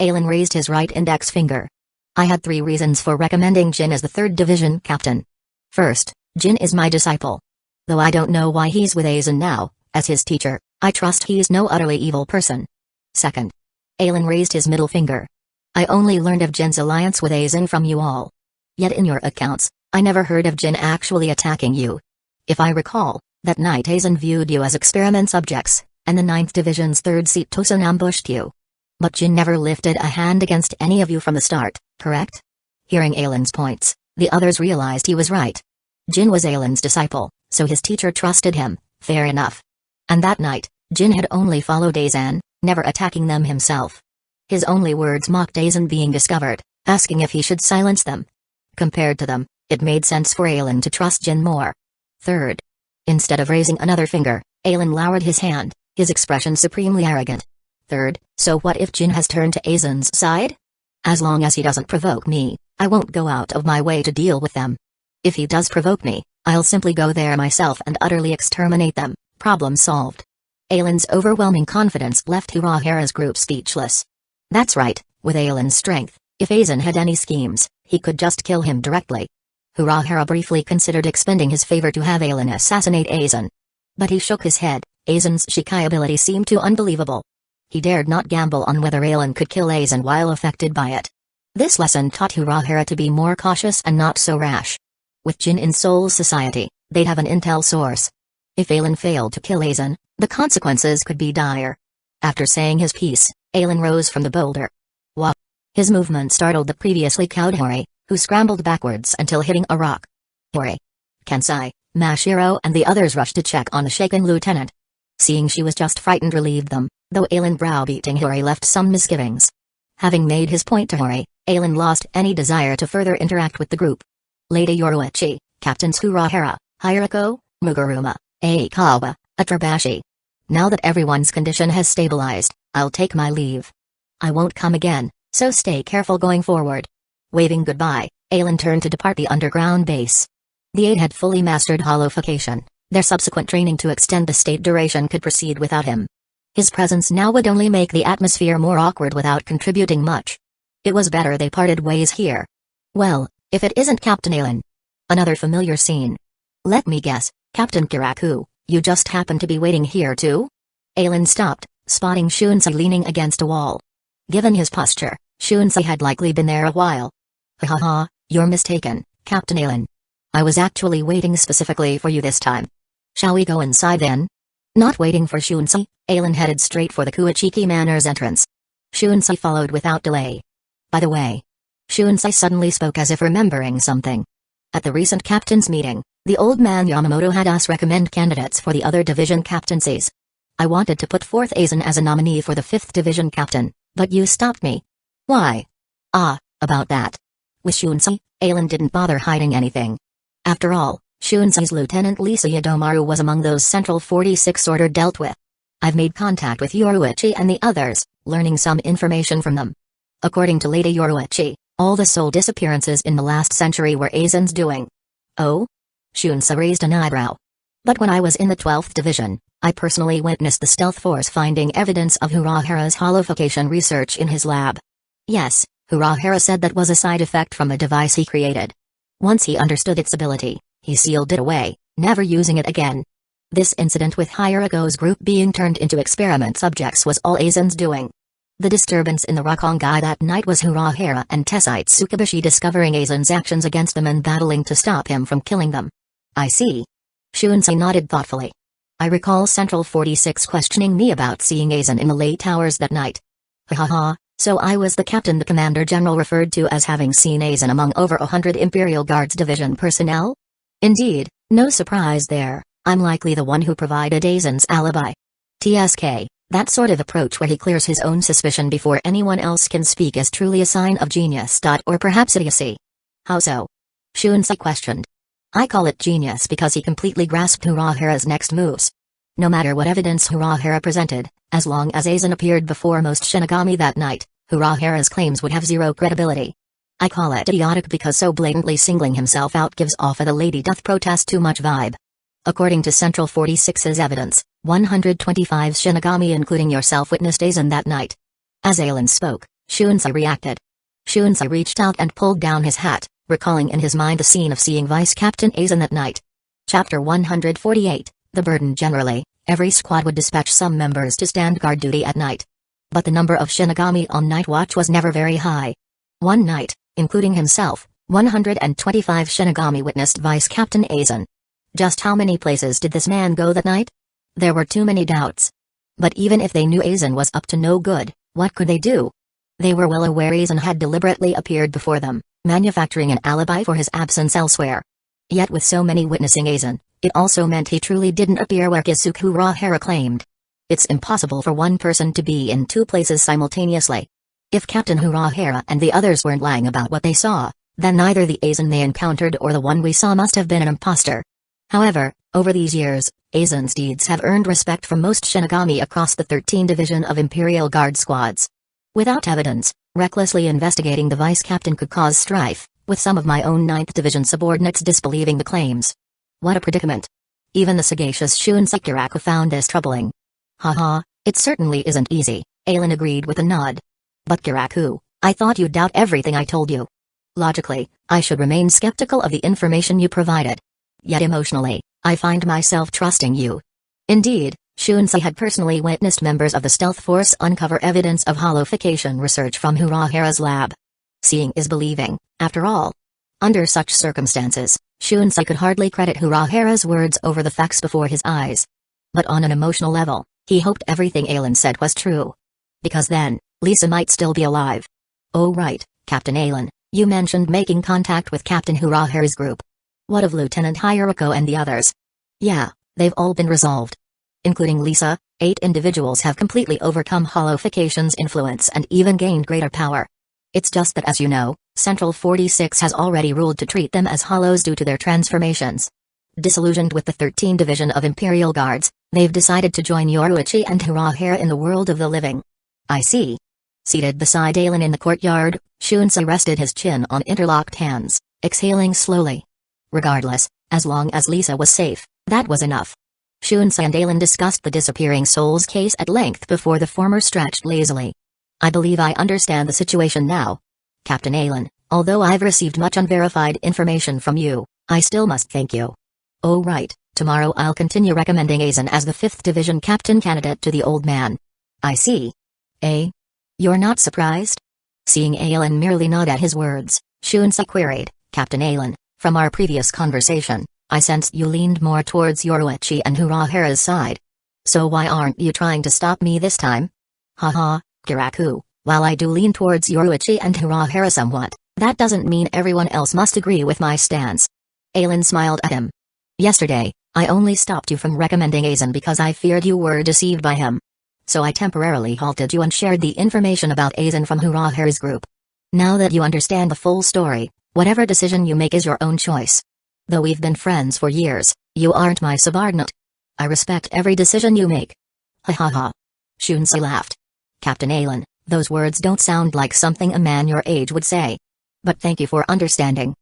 Aelin raised his right index finger. I had 3 reasons for recommending Jin as the 3rd Division captain. First, Jin is my disciple. Though I don't know why he's with Aizen now, as his teacher, I trust he's no utterly evil person. Second. Aelin raised his middle finger. I only learned of Jin's alliance with Aizen from you all. Yet in your accounts, I never heard of Jin actually attacking you. If I recall, that night Aizen viewed you as experiment subjects, and the 9th Division's 3rd seat Tosun ambushed you. But Jin never lifted a hand against any of you from the start, correct? Hearing Aelin's points, the others realized he was right. Jin was Aelin's disciple, so his teacher trusted him, fair enough. And that night, Jin had only followed Aizen, never attacking them himself. His only words mocked Aizen being discovered, asking if he should silence them. Compared to them, it made sense for Aelin to trust Jin more. Third. Instead of raising another finger, Aelin lowered his hand, his expression supremely arrogant. Third, so what if Jin has turned to Aizen's side? As long as he doesn't provoke me, I won't go out of my way to deal with them. If he does provoke me, I'll simply go there myself and utterly exterminate them. Problem solved. Aelin's overwhelming confidence left Urahara's group speechless. That's right, with Aelin's strength, if Aizen had any schemes, he could just kill him directly. Urahara briefly considered expending his favor to have Aelin assassinate Aizen. But he shook his head. Aizen's Shikai ability seemed too unbelievable. He dared not gamble on whether Aelin could kill Aizen while affected by it. This lesson taught Urahara to be more cautious and not so rash. With Jin in Soul Society, they'd have an intel source. If Aelin failed to kill Aizen, the consequences could be dire. After saying his piece, Aelin rose from the boulder. Wah! His movement startled the previously cowed Hori, who scrambled backwards until hitting a rock. Hori, Kensai, Mashiro and the others rushed to check on the shaken lieutenant. Seeing she was just frightened relieved them, though Aelin browbeating Hori left some misgivings. Having made his point to Hori, Aelin lost any desire to further interact with the group. Lady Yoruichi, Captains Urahara, Hirako, Muguruma, Aikawa, Atrabashi. Now that everyone's condition has stabilized, I'll take my leave. I won't come again, so stay careful going forward. Waving goodbye, Aelin turned to depart the underground base. The 8 had fully mastered holofication. Their subsequent training to extend the state duration could proceed without him. His presence now would only make the atmosphere more awkward without contributing much. It was better they parted ways here. Well, if it isn't Captain Aelin. Another familiar scene. Let me guess, Captain Kiraku, you just happen to be waiting here too? Aelin stopped, spotting Shunsei leaning against a wall. Given his posture, Shunsei had likely been there a while. Ha ha ha, you're mistaken, Captain Aelin. I was actually waiting specifically for you this time. Shall we go inside then? Not waiting for Shunsei, Aelin headed straight for the Kuachiki Manor's entrance. Shunsei followed without delay. By the way, Shunsei suddenly spoke as if remembering something. At the recent captain's meeting, the old man Yamamoto had us recommend candidates for the other division captaincies. I wanted to put forth Aizen as a nominee for the 5th division captain, but you stopped me. Why? Ah, about that. With Shunsei, Aelin didn't bother hiding anything. After all, Shunsei's Lieutenant Lisa Yadomaru was among those Central 46 Order dealt with. I've made contact with Yoruichi and the others, learning some information from them. According to Lady Yoruichi, all the soul disappearances in the last century were Aizen's doing. Oh? Shunsei raised an eyebrow. But when I was in the 12th Division, I personally witnessed the stealth force finding evidence of Urahara's holofication research in his lab. Yes, Urahara said that was a side effect from a device he created. Once he understood its ability, he sealed it away, never using it again. This incident with Hirako's group being turned into experiment subjects was all Aizen's doing. The disturbance in the Rakongai that night was Urahara and Tessite Tsukabushi discovering Aizen's actions against them and battling to stop him from killing them. I see. Shunsei nodded thoughtfully. I recall Central 46 questioning me about seeing Aizen in the late hours that night. Ha ha ha, so I was the captain the Commander General referred to as having seen Aizen among over 100 Imperial Guards Division personnel? Indeed, no surprise there, I'm likely the one who provided Aizen's alibi. TSK, that sort of approach where he clears his own suspicion before anyone else can speak is truly a sign of genius. Or perhaps idiocy. How so? Shunsei questioned. I call it genius because he completely grasped Urahara's next moves. No matter what evidence Urahara presented, as long as Aizen appeared before most Shinigami that night, Urahara's claims would have zero credibility. I call it idiotic because so blatantly singling himself out gives off a the lady doth protest too much vibe. According to Central 46's evidence, 125 Shinigami including yourself witnessed Aizen that night. As Ailen spoke, Shunsei reacted. Shunsei reached out and pulled down his hat, recalling in his mind the scene of seeing Vice Captain Aizen that night. Chapter 148, The Burden. Generally, every squad would dispatch some members to stand guard duty at night. But the number of Shinigami on night watch was never very high. One night, including himself, 125 Shinigami witnessed Vice Captain Aizen. Just how many places did this man go that night? There were too many doubts. But even if they knew Aizen was up to no good, what could they do? They were well aware Aizen had deliberately appeared before them, manufacturing an alibi for his absence elsewhere. Yet with so many witnessing Aizen, it also meant he truly didn't appear where Kisuke Urahara claimed. It's impossible for one person to be in two places simultaneously. If Captain Urahara and the others weren't lying about what they saw, then neither the Aizen they encountered or the one we saw must have been an imposter. However, over these years, Aizen's deeds have earned respect from most Shinigami across the 13 Division of Imperial Guard squads. Without evidence, recklessly investigating the Vice Captain could cause strife, with some of my own 9th Division subordinates disbelieving the claims. What a predicament. Even the sagacious Shunsei Kiraku found this troubling. Haha, it certainly isn't easy, Ailen agreed with a nod. But Kiraku, I thought you'd doubt everything I told you. Logically, I should remain skeptical of the information you provided. Yet emotionally, I find myself trusting you. Indeed, Shunsei had personally witnessed members of the Stealth Force uncover evidence of holofication research from Urahara's lab. Seeing is believing, after all. Under such circumstances, Shunsei could hardly credit Urahara's words over the facts before his eyes. But on an emotional level, he hoped everything Ailen said was true. Because then, Lisa might still be alive. Oh right, Captain Ailen, you mentioned making contact with Captain Urahara's group. What of Lieutenant Hiroko and the others? Yeah, they've all been resolved. Including Lisa, 8 individuals have completely overcome holofication's influence and even gained greater power. It's just that, as you know, Central 46 has already ruled to treat them as hollows due to their transformations. Disillusioned with the 13 Division of Imperial Guards, they've decided to join Yoruichi and Urahara in the world of the living. I see. Seated beside Ailen in the courtyard, Shunsei rested his chin on interlocked hands, exhaling slowly. Regardless, as long as Lisa was safe, that was enough. Shunsei and Ailen discussed the disappearing souls case at length before the former stretched lazily. I believe I understand the situation now. Captain Ailen, although I've received much unverified information from you, I still must thank you. Oh right, tomorrow I'll continue recommending Aizen as the 5th Division Captain candidate to the old man. I see. Eh? You're not surprised? Seeing Ailen merely nod at his words, Shunsei queried, Captain Ailen, from our previous conversation, I sensed you leaned more towards Yoruichi and Urahara's side. So why aren't you trying to stop me this time? Haha, Kiraku, while I do lean towards Yoruichi and Urahara somewhat, that doesn't mean everyone else must agree with my stance. Ailen smiled at him. Yesterday, I only stopped you from recommending Aizen because I feared you were deceived by him. So I temporarily halted you and shared the information about Aizen from Urahara's group. Now that you understand the full story, whatever decision you make is your own choice. Though we've been friends for years, you aren't my subordinate. I respect every decision you make. Ha ha ha. Shunsei laughed. Captain Ailen, those words don't sound like something a man your age would say. But thank you for understanding.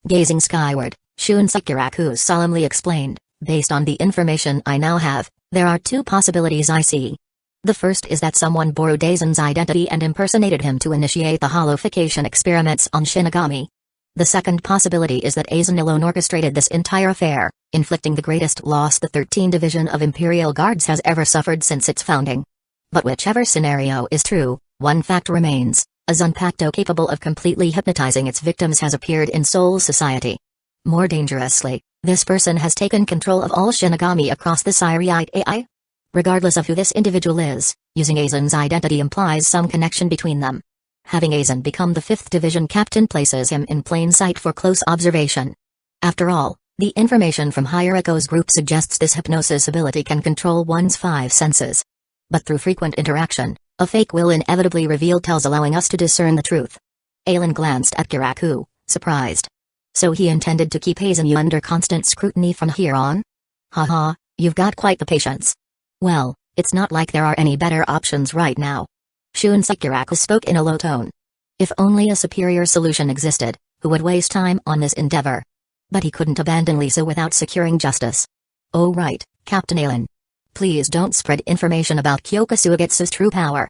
Gazing skyward, Shunsei Kiraku solemnly explained, based on the information I now have, there are 2 possibilities I see. The first is that someone borrowed Aizen's identity and impersonated him to initiate the holofication experiments on Shinigami. The second possibility is that Aizen alone orchestrated this entire affair, inflicting the greatest loss the 13 Division of Imperial Guards has ever suffered since its founding. But whichever scenario is true, one fact remains, a Zanpakuto capable of completely hypnotizing its victims has appeared in Soul Society. More dangerously, this person has taken control of all Shinigami across the Siriite AI. Regardless of who this individual is, using Aizen's identity implies some connection between them. Having Aizen become the 5th Division captain places him in plain sight for close observation. After all, the information from Hierarcho's group suggests this hypnosis ability can control one's 5 senses. But through frequent interaction, a fake will inevitably reveal tells, allowing us to discern the truth. Aelin glanced at Kiraku, surprised. So he intended to keep Aizen under constant scrutiny from here on? Haha, you've got quite the patience. Well, it's not like there are any better options right now. Shunsei Kiraku spoke in a low tone. If only a superior solution existed, who would waste time on this endeavor? But he couldn't abandon Lisa without securing justice. Oh right, Captain Aelin. Please don't spread information about Kyoka Suigetsu's true power.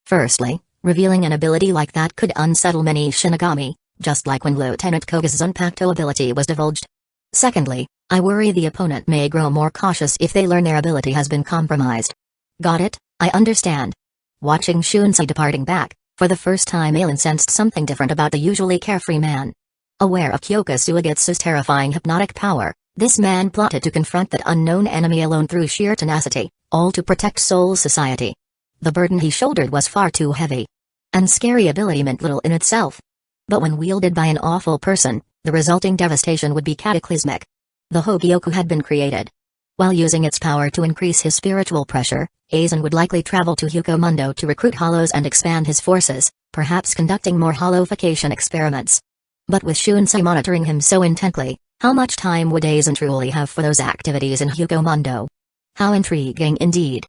Firstly, revealing an ability like that could unsettle many Shinigami, just like when Lieutenant Koga's Zanpakuto ability was divulged. Secondly, I worry the opponent may grow more cautious if they learn their ability has been compromised. Got it, I understand. Watching Shunsei departing back, for the first time Aelin sensed something different about the usually carefree man. Aware of Kyoka Suigetsu's terrifying hypnotic power, this man plotted to confront that unknown enemy alone through sheer tenacity, all to protect Soul Society. The burden he shouldered was far too heavy. And scary ability meant little in itself. But when wielded by an awful person, the resulting devastation would be cataclysmic. The Hogyoku had been created. While using its power to increase his spiritual pressure, Aizen would likely travel to Hukomundo to recruit hollows and expand his forces, perhaps conducting more hollowification experiments. But with Shunsei monitoring him so intently, how much time would Aizen truly have for those activities in Hukomundo? How intriguing indeed.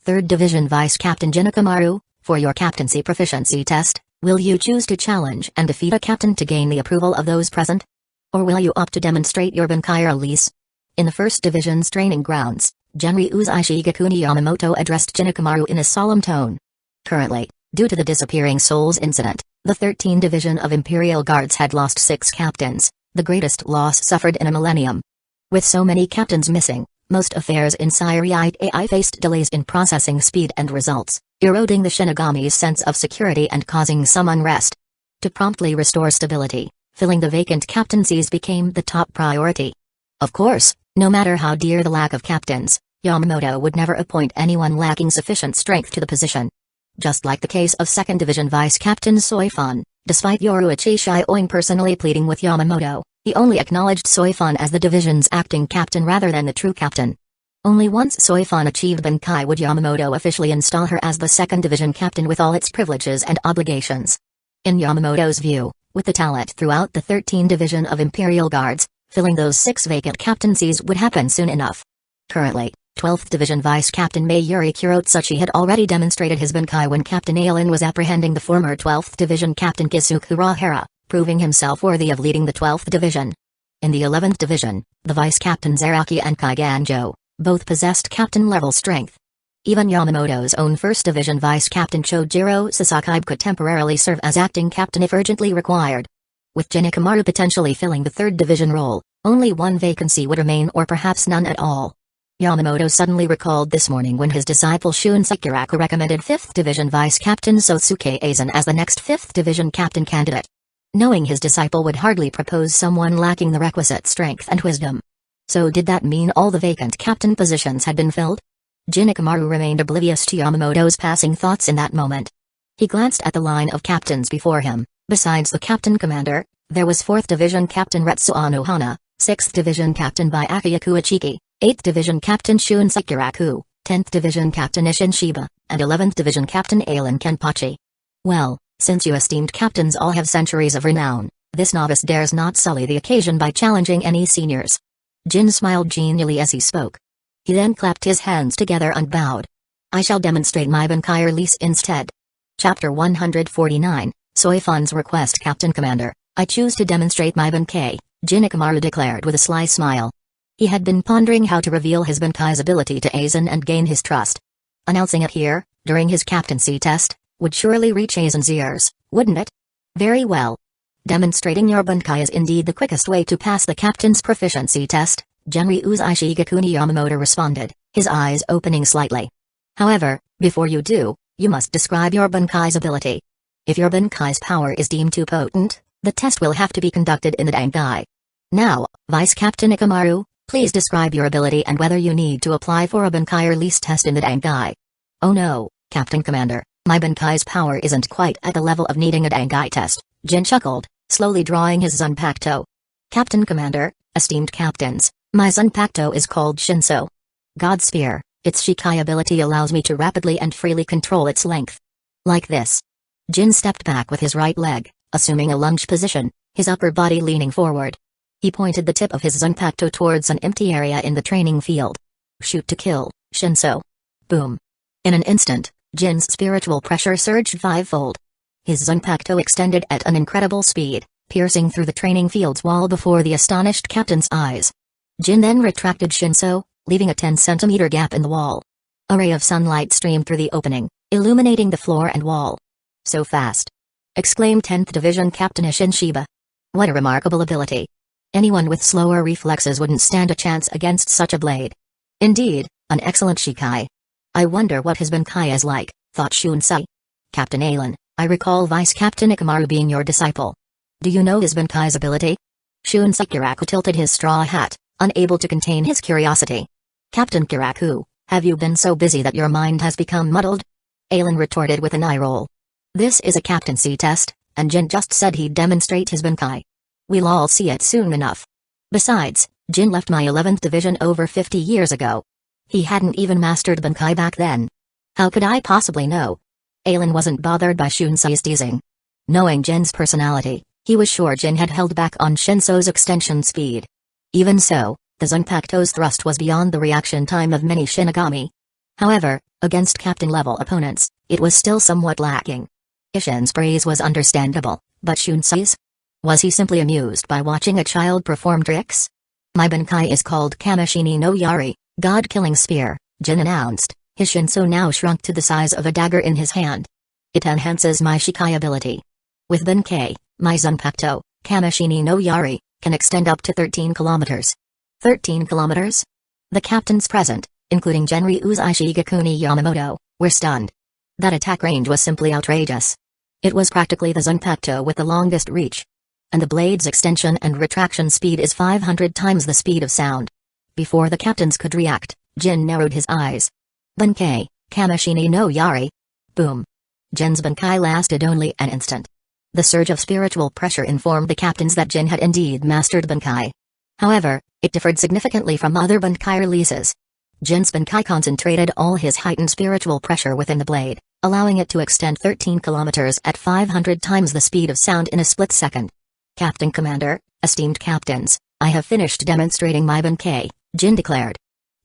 3rd Division Vice Captain Jinakamaru, for your captaincy proficiency test, will you choose to challenge and defeat a captain to gain the approval of those present? Or will you opt to demonstrate your Bankai release? In the 1st Division's training grounds, Genryu's Ishigakuni Yamamoto addressed Jinakamaru in a solemn tone. Currently, due to the disappearing souls incident, the 13th Division of Imperial Guards had lost 6 captains, the greatest loss suffered in a millennium. With so many captains missing, most affairs in Siriite AI faced delays in processing speed and results, eroding the Shinigami's sense of security and causing some unrest. To promptly restore stability, filling the vacant captaincies became the top priority. Of course, no matter how dear the lack of captains, Yamamoto would never appoint anyone lacking sufficient strength to the position. Just like the case of 2nd Division Vice Captain Soifan, despite Yoruichi Shioing personally pleading with Yamamoto, he only acknowledged Soifan as the division's acting captain rather than the true captain. Only once Soifan achieved Bankai would Yamamoto officially install her as the 2nd Division captain with all its privileges and obligations. In Yamamoto's view, with the talent throughout the 13th Division of Imperial Guards, filling those 6 vacant captaincies would happen soon enough. Currently, 12th Division Vice Captain Mayuri Kurotsuchi had already demonstrated his Bankai when Captain Aelin was apprehending the former 12th Division Captain Kisuke Hara, proving himself worthy of leading the 12th Division. In the 11th Division, the Vice Captains Araki and Kaiganjo, both possessed captain-level strength. Even Yamamoto's own 1st Division Vice Captain Chojiro Sasaki could temporarily serve as acting captain if urgently required. With Jinakamaru potentially filling the 3rd Division role, only one vacancy would remain or perhaps none at all. Yamamoto suddenly recalled this morning when his disciple Shunsei Kiraku recommended 5th Division Vice Captain Sosuke Aizen as the next 5th Division captain candidate. Knowing his disciple would hardly propose someone lacking the requisite strength and wisdom. So did that mean all the vacant captain positions had been filled? Jinakamaru remained oblivious to Yamamoto's passing thoughts in that moment. He glanced at the line of captains before him. Besides the captain commander, there was 4th Division Captain Retsuo Nohana, 6th Division Captain Byakuya Kuichiki, 8th Division Captain Shunsei Kiraku, 10th Division Captain Isshin Shiba, and 11th Division Captain Aelin Kenpachi. Well, since you esteemed captains all have centuries of renown, this novice dares not sully the occasion by challenging any seniors. Jin smiled genially as he spoke. He then clapped his hands together and bowed. I shall demonstrate my Bankai release instead. Chapter 149, Soifan's request. Captain Commander, I choose to demonstrate my Bankai, Jinakamaru declared with a sly smile. He had been pondering how to reveal his Bankai's ability to Aizen and gain his trust. Announcing it here, during his captaincy test, would surely reach Aizen's ears, wouldn't it? Very well. Demonstrating your Bankai is indeed the quickest way to pass the captain's proficiency test, Genryu's Ishigakuni Yamamoto responded, his eyes opening slightly. However, before you do, you must describe your Bankai's ability. If your Bankai's power is deemed too potent, the test will have to be conducted in the Dangai. Now, Vice Captain Ikamaru, Please describe your ability and whether you need to apply for a Bankai release test in the Dangai. Oh no, Captain Commander, my Bankai's power isn't quite at the level of needing a Dangai test, Jin chuckled, slowly drawing his Zanpakuto. Captain Commander, esteemed captains, my Zanpakuto is called Shinso. God Spear, its Shikai ability allows me to rapidly and freely control its length. Like this. Jin stepped back with his right leg, assuming a lunge position, his upper body leaning forward. He pointed the tip of his Zanpakuto towards an empty area in the training field. Shoot to kill, Shinso. Boom. In an instant, Jin's spiritual pressure surged fivefold. His Zanpakuto extended at an incredible speed, piercing through the training field's wall before the astonished captain's eyes. Jin then retracted Shinso, leaving a 10-centimeter gap in the wall. A ray of sunlight streamed through the opening, illuminating the floor and wall. So fast! Exclaimed 10th Division Captain Ishin Shiba. What a remarkable ability! Anyone with slower reflexes wouldn't stand a chance against such a blade. Indeed, an excellent Shikai. I wonder what his Bankai is like, thought Shunsei. Captain Alan, I recall Vice Captain Ikamaru being your disciple. Do you know his Bankai's ability? Shunsei Kiraku tilted his straw hat, unable to contain his curiosity. Captain Kiraku, have you been so busy that your mind has become muddled? Alan retorted with an eye roll. This is a captaincy test, and Jin just said he'd demonstrate his Bankai. We'll all see it soon enough. Besides, Jin left my 11th division over 50 years ago. He hadn't even mastered Bankai back then. How could I possibly know? Alan wasn't bothered by Shunsei's teasing. Knowing Jin's personality, he was sure Jin had held back on Shinso's extension speed. Even so, the Zanpakuto's thrust was beyond the reaction time of many Shinigami. However, against captain-level opponents, it was still somewhat lacking. Ishin's praise was understandable, but Shunsei's? Was he simply amused by watching a child perform tricks? My Bankai is called Kamishini no Yari, God-killing spear, Jin announced, his Shinso now shrunk to the size of a dagger in his hand. It enhances my Shikai ability. With Bankai, my Zanpakuto, Kamishini no Yari, can extend up to 13 kilometers. 13 kilometers? The captains present, including Genryu's Ishigakuni Yamamoto, were stunned. That attack range was simply outrageous. It was practically the Zanpakuto with the longest reach. And the blade's extension and retraction speed is 500 times the speed of sound. Before the captains could react, Jin narrowed his eyes. Bankai, Kamishini no Yari. Boom. Jin's Bankai lasted only an instant. The surge of spiritual pressure informed the captains that Jin had indeed mastered Bankai. However, it differed significantly from other Bankai releases. Jin's Bankai concentrated all his heightened spiritual pressure within the blade, allowing it to extend 13 kilometers at 500 times the speed of sound in a split second. Captain Commander, esteemed captains, I have finished demonstrating my Bankai, Jin declared.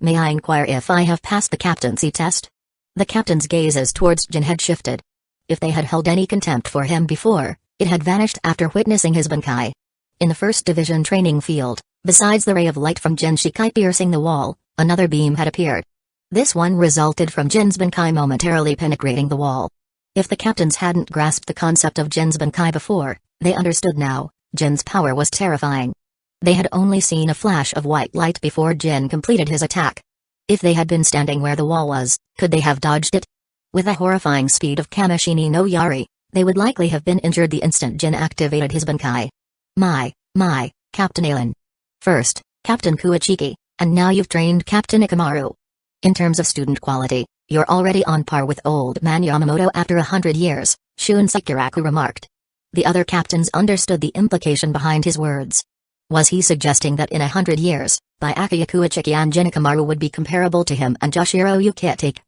May I inquire if I have passed the captaincy test? The captain's gazes towards Jin had shifted. If they had held any contempt for him before, it had vanished after witnessing his Bankai. In the 1st Division training field, besides the ray of light from Jin's Shikai piercing the wall, another beam had appeared. This one resulted from Jin's Bankai momentarily penetrating the wall. If the captains hadn't grasped the concept of Jin's Bankai before, they understood now. Jin's power was terrifying. They had only seen a flash of white light before Jin completed his attack. If they had been standing where the wall was, could they have dodged it? With a horrifying speed of Kamishini no Yari, they would likely have been injured the instant Jin activated his Bankai. My, Captain Alan. First, Captain Kuichiki, and now you've trained Captain Ikamaru. In terms of student quality, you're already on par with old man Yamamoto after 100 years, Shunsei Kiraku remarked. The other captains understood the implication behind his words. Was he suggesting that in 100 years, Byakuya Kuichiki and Jin Ikamaru would be comparable to him and Joshiro Yukitake?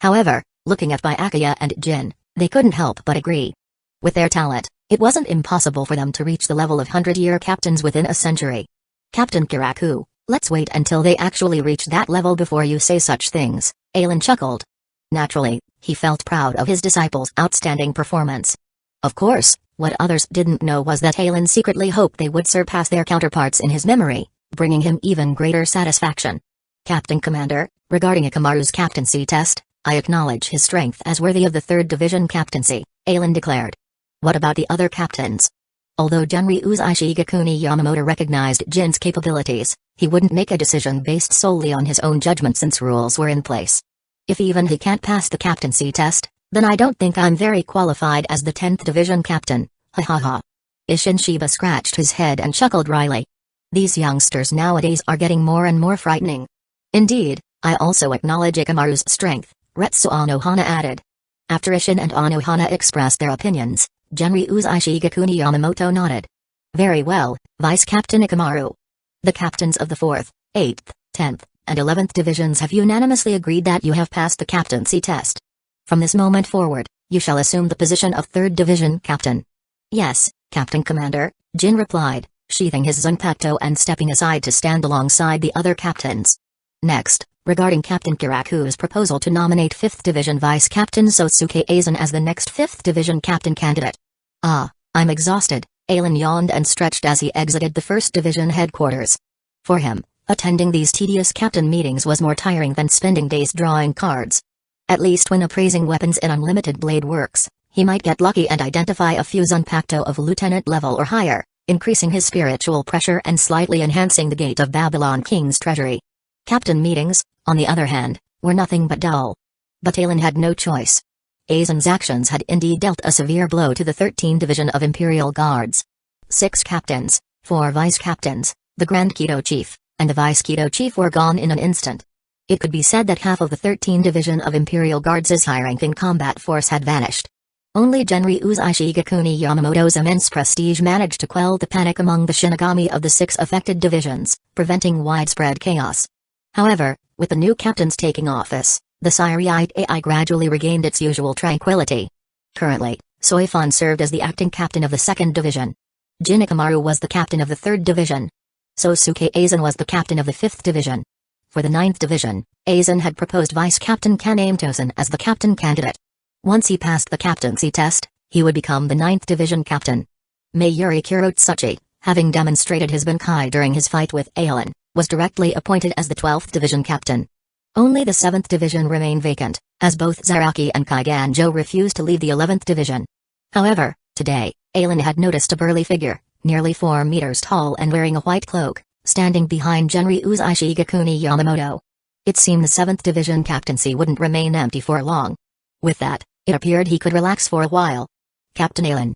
However, looking at Byakuya and Jin, they couldn't help but agree. With their talent, it wasn't impossible for them to reach the level of 100-year captains within a century. Captain Kiraku, let's wait until they actually reach that level before you say such things, Alan chuckled. Naturally, he felt proud of his disciples' outstanding performance. Of course, what others didn't know was that Alan secretly hoped they would surpass their counterparts in his memory, bringing him even greater satisfaction. Captain Commander, regarding Ikamaru's captaincy test, I acknowledge his strength as worthy of the 3rd Division captaincy, Alan declared. What about the other captains? Although Genryu's Ishigakuni Yamamoto recognized Jin's capabilities, he wouldn't make a decision based solely on his own judgment since rules were in place. If even he can't pass the captaincy test, then I don't think I'm very qualified as the 10th Division captain, ha ha ha. Ishin Shiba scratched his head and chuckled wryly. These youngsters nowadays are getting more and more frightening. Indeed, I also acknowledge Ikamaru's strength, Retsu Anohana added. After Ishin and Anohana expressed their opinions, Genryu's Ishigakuni Yamamoto nodded. Very well, Vice Captain Ikamaru. The captains of the 4th, 8th, 10th, and 11th divisions have unanimously agreed that you have passed the captaincy test. From this moment forward, you shall assume the position of 3rd Division Captain. Yes, Captain Commander, Jin replied, sheathing his zanpakuto and stepping aside to stand alongside the other captains. Next, regarding Captain Kiraku's proposal to nominate 5th Division Vice Captain Sosuke Aizen as the next 5th Division Captain candidate. I'm exhausted, Aizen yawned and stretched as he exited the 1st Division headquarters. For him, attending these tedious captain meetings was more tiring than spending days drawing cards. At least when appraising weapons in Unlimited Blade Works, he might get lucky and identify a few zanpakuto of lieutenant level or higher, increasing his spiritual pressure and slightly enhancing the Gate of Babylon King's treasury. Captain meetings, on the other hand, were nothing but dull. But Aizen had no choice. Aizen's actions had indeed dealt a severe blow to the 13th Division of Imperial Guards. 6 captains, 4 vice-captains, the Grand Keto Chief, and the Vice-Keto Chief were gone in an instant. It could be said that half of the 13th Division of Imperial Guards' high-ranking combat force had vanished. Only Genryu's Ishigakuni Yamamoto's immense prestige managed to quell the panic among the Shinigami of the 6 affected divisions, preventing widespread chaos. However, with the new captains taking office, the Siriite AI gradually regained its usual tranquility. Currently, Soifan served as the acting captain of the 2nd Division. Jin Ikamaru was the captain of the 3rd Division. Sosuke Aizen was the captain of the 5th Division. For the 9th Division, Aizen had proposed Vice Captain Kaname Tosen as the captain candidate. Once he passed the captaincy test, he would become the 9th Division captain. Mayuri Kurotsuchi, having demonstrated his Bankai during his fight with Aizen, was directly appointed as the 12th Division captain. Only the 7th Division remained vacant, as both Zaraki and Kaiganjo refused to leave the 11th Division. However, today, Aizen had noticed a burly figure, nearly 4 meters tall and wearing a white cloak, standing behind Genryu's Ishigakuni Yamamoto. It seemed the 7th Division captaincy wouldn't remain empty for long. With that, it appeared he could relax for a while. Captain Aizen.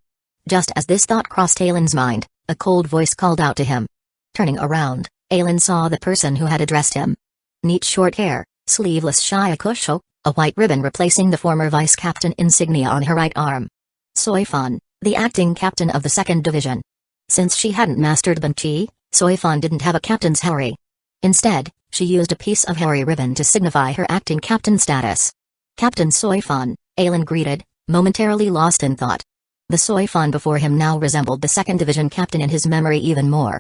Just as this thought crossed Aizen's mind, a cold voice called out to him. Turning around, Aizen saw the person who had addressed him. Neat short hair, sleeveless shiakusho, a white ribbon replacing the former vice-captain insignia on her right arm. Soifan, the acting captain of the 2nd Division. Since she hadn't mastered Banchi, Soifan didn't have a captain's hari. Instead, she used a piece of hari ribbon to signify her acting captain status. Captain Soifan, Aizen greeted, momentarily lost in thought. The Soifan before him now resembled the 2nd Division captain in his memory even more.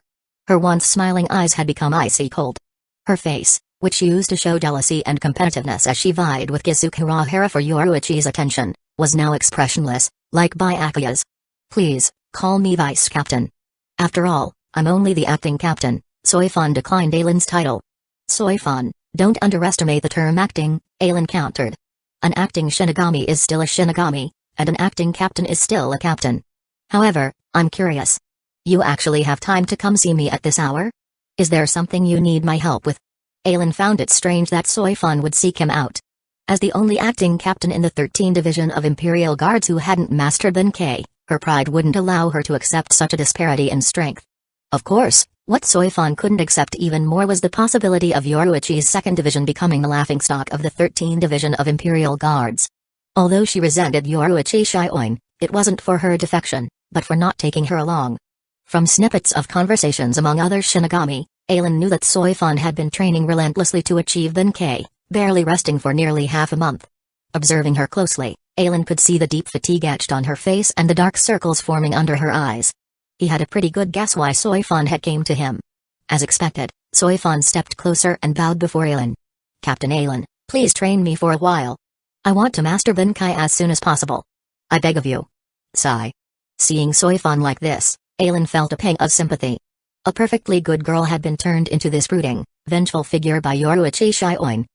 Her once smiling eyes had become icy cold. Her face, which used to show jealousy and competitiveness as she vied with Kusagakure for Yoruichi's attention, was now expressionless, like Byakuya's. Please, call me Vice Captain. After all, I'm only the acting captain, Soifan declined Aizen's title. Soifan, don't underestimate the term acting, Aizen countered. An acting Shinigami is still a Shinigami, and an acting captain is still a captain. However, I'm curious. You actually have time to come see me at this hour? Is there something you need my help with? Aizen found it strange that Soifan would seek him out. As the only acting captain in the 13th Division of Imperial Guards who hadn't mastered Bankai, her pride wouldn't allow her to accept such a disparity in strength. Of course, what Soifan couldn't accept even more was the possibility of Yoruichi's 2nd Division becoming the laughingstock of the 13th Division of Imperial Guards. Although she resented Yoruichi Shioin, it wasn't for her defection, but for not taking her along. From snippets of conversations among other Shinigami, Aizen knew that Soifan had been training relentlessly to achieve Bankai, barely resting for nearly half a month. Observing her closely, Aizen could see the deep fatigue etched on her face and the dark circles forming under her eyes. He had a pretty good guess why Soifan had came to him. As expected, Soifan stepped closer and bowed before Aizen. Captain Aizen, please train me for a while. I want to master Bankai as soon as possible. I beg of you. Sigh. Seeing Soifan like this, Aizen felt a pang of sympathy. A perfectly good girl had been turned into this brooding, vengeful figure by Yoruichi Shioin.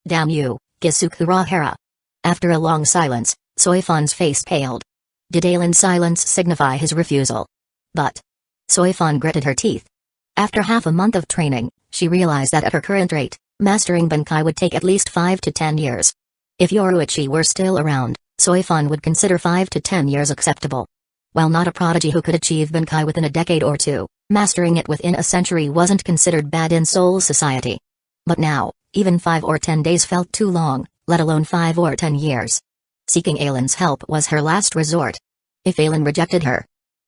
Damn you, Kusagakure. After a long silence, Soifan's face paled. Did Aizen's silence signify his refusal? But Soifan gritted her teeth. After half a month of training, she realized that at her current rate, mastering Bankai would take at least 5 to 10 years. If Yoruichi were still around, Soifan would consider 5 to 10 years acceptable. While not a prodigy who could achieve Bankai within a decade or two, Mastering it within a century wasn't considered bad in Soul Society. But now, even 5 or 10 days felt too long, let alone 5 or 10 years. Seeking Aylin's help was her last resort. If Aylin rejected her.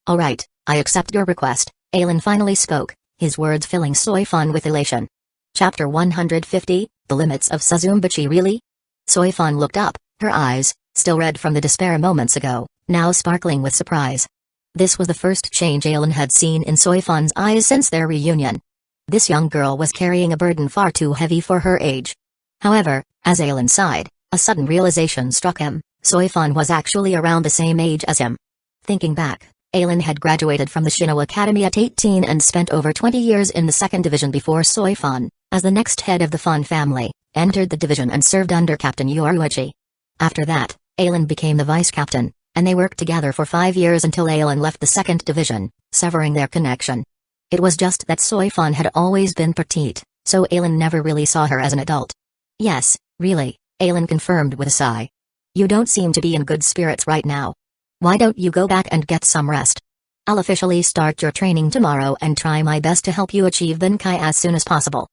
"Alright, I accept your request," Aylin finally spoke, his words filling Soifan with elation. Chapter 150, The Limits of Suzumbachi. Really? Soifan looked up, her eyes, still red from the despair moments ago, now sparkling with surprise. This was the first change Aylin had seen in Soifan's eyes since their reunion. This young girl was carrying a burden far too heavy for her age. However, as Aylin sighed, a sudden realization struck him: Soifan was actually around the same age as him. Thinking back, Aylin had graduated from the Shino Academy at 18 and spent over 20 years in the 2nd Division before Soifan, as the next head of the Fan family, entered the division and served under Captain Yoruichi. After that, Aylin became the vice captain, and they worked together for 5 years until Aylin left the 2nd Division, severing their connection. It was just that Soifan had always been petite, so Aylin never really saw her as an adult. "Yes, really," Aylin confirmed with a sigh. "You don't seem to be in good spirits right now. Why don't you go back and get some rest? I'll officially start your training tomorrow and try my best to help you achieve Benkai as soon as possible."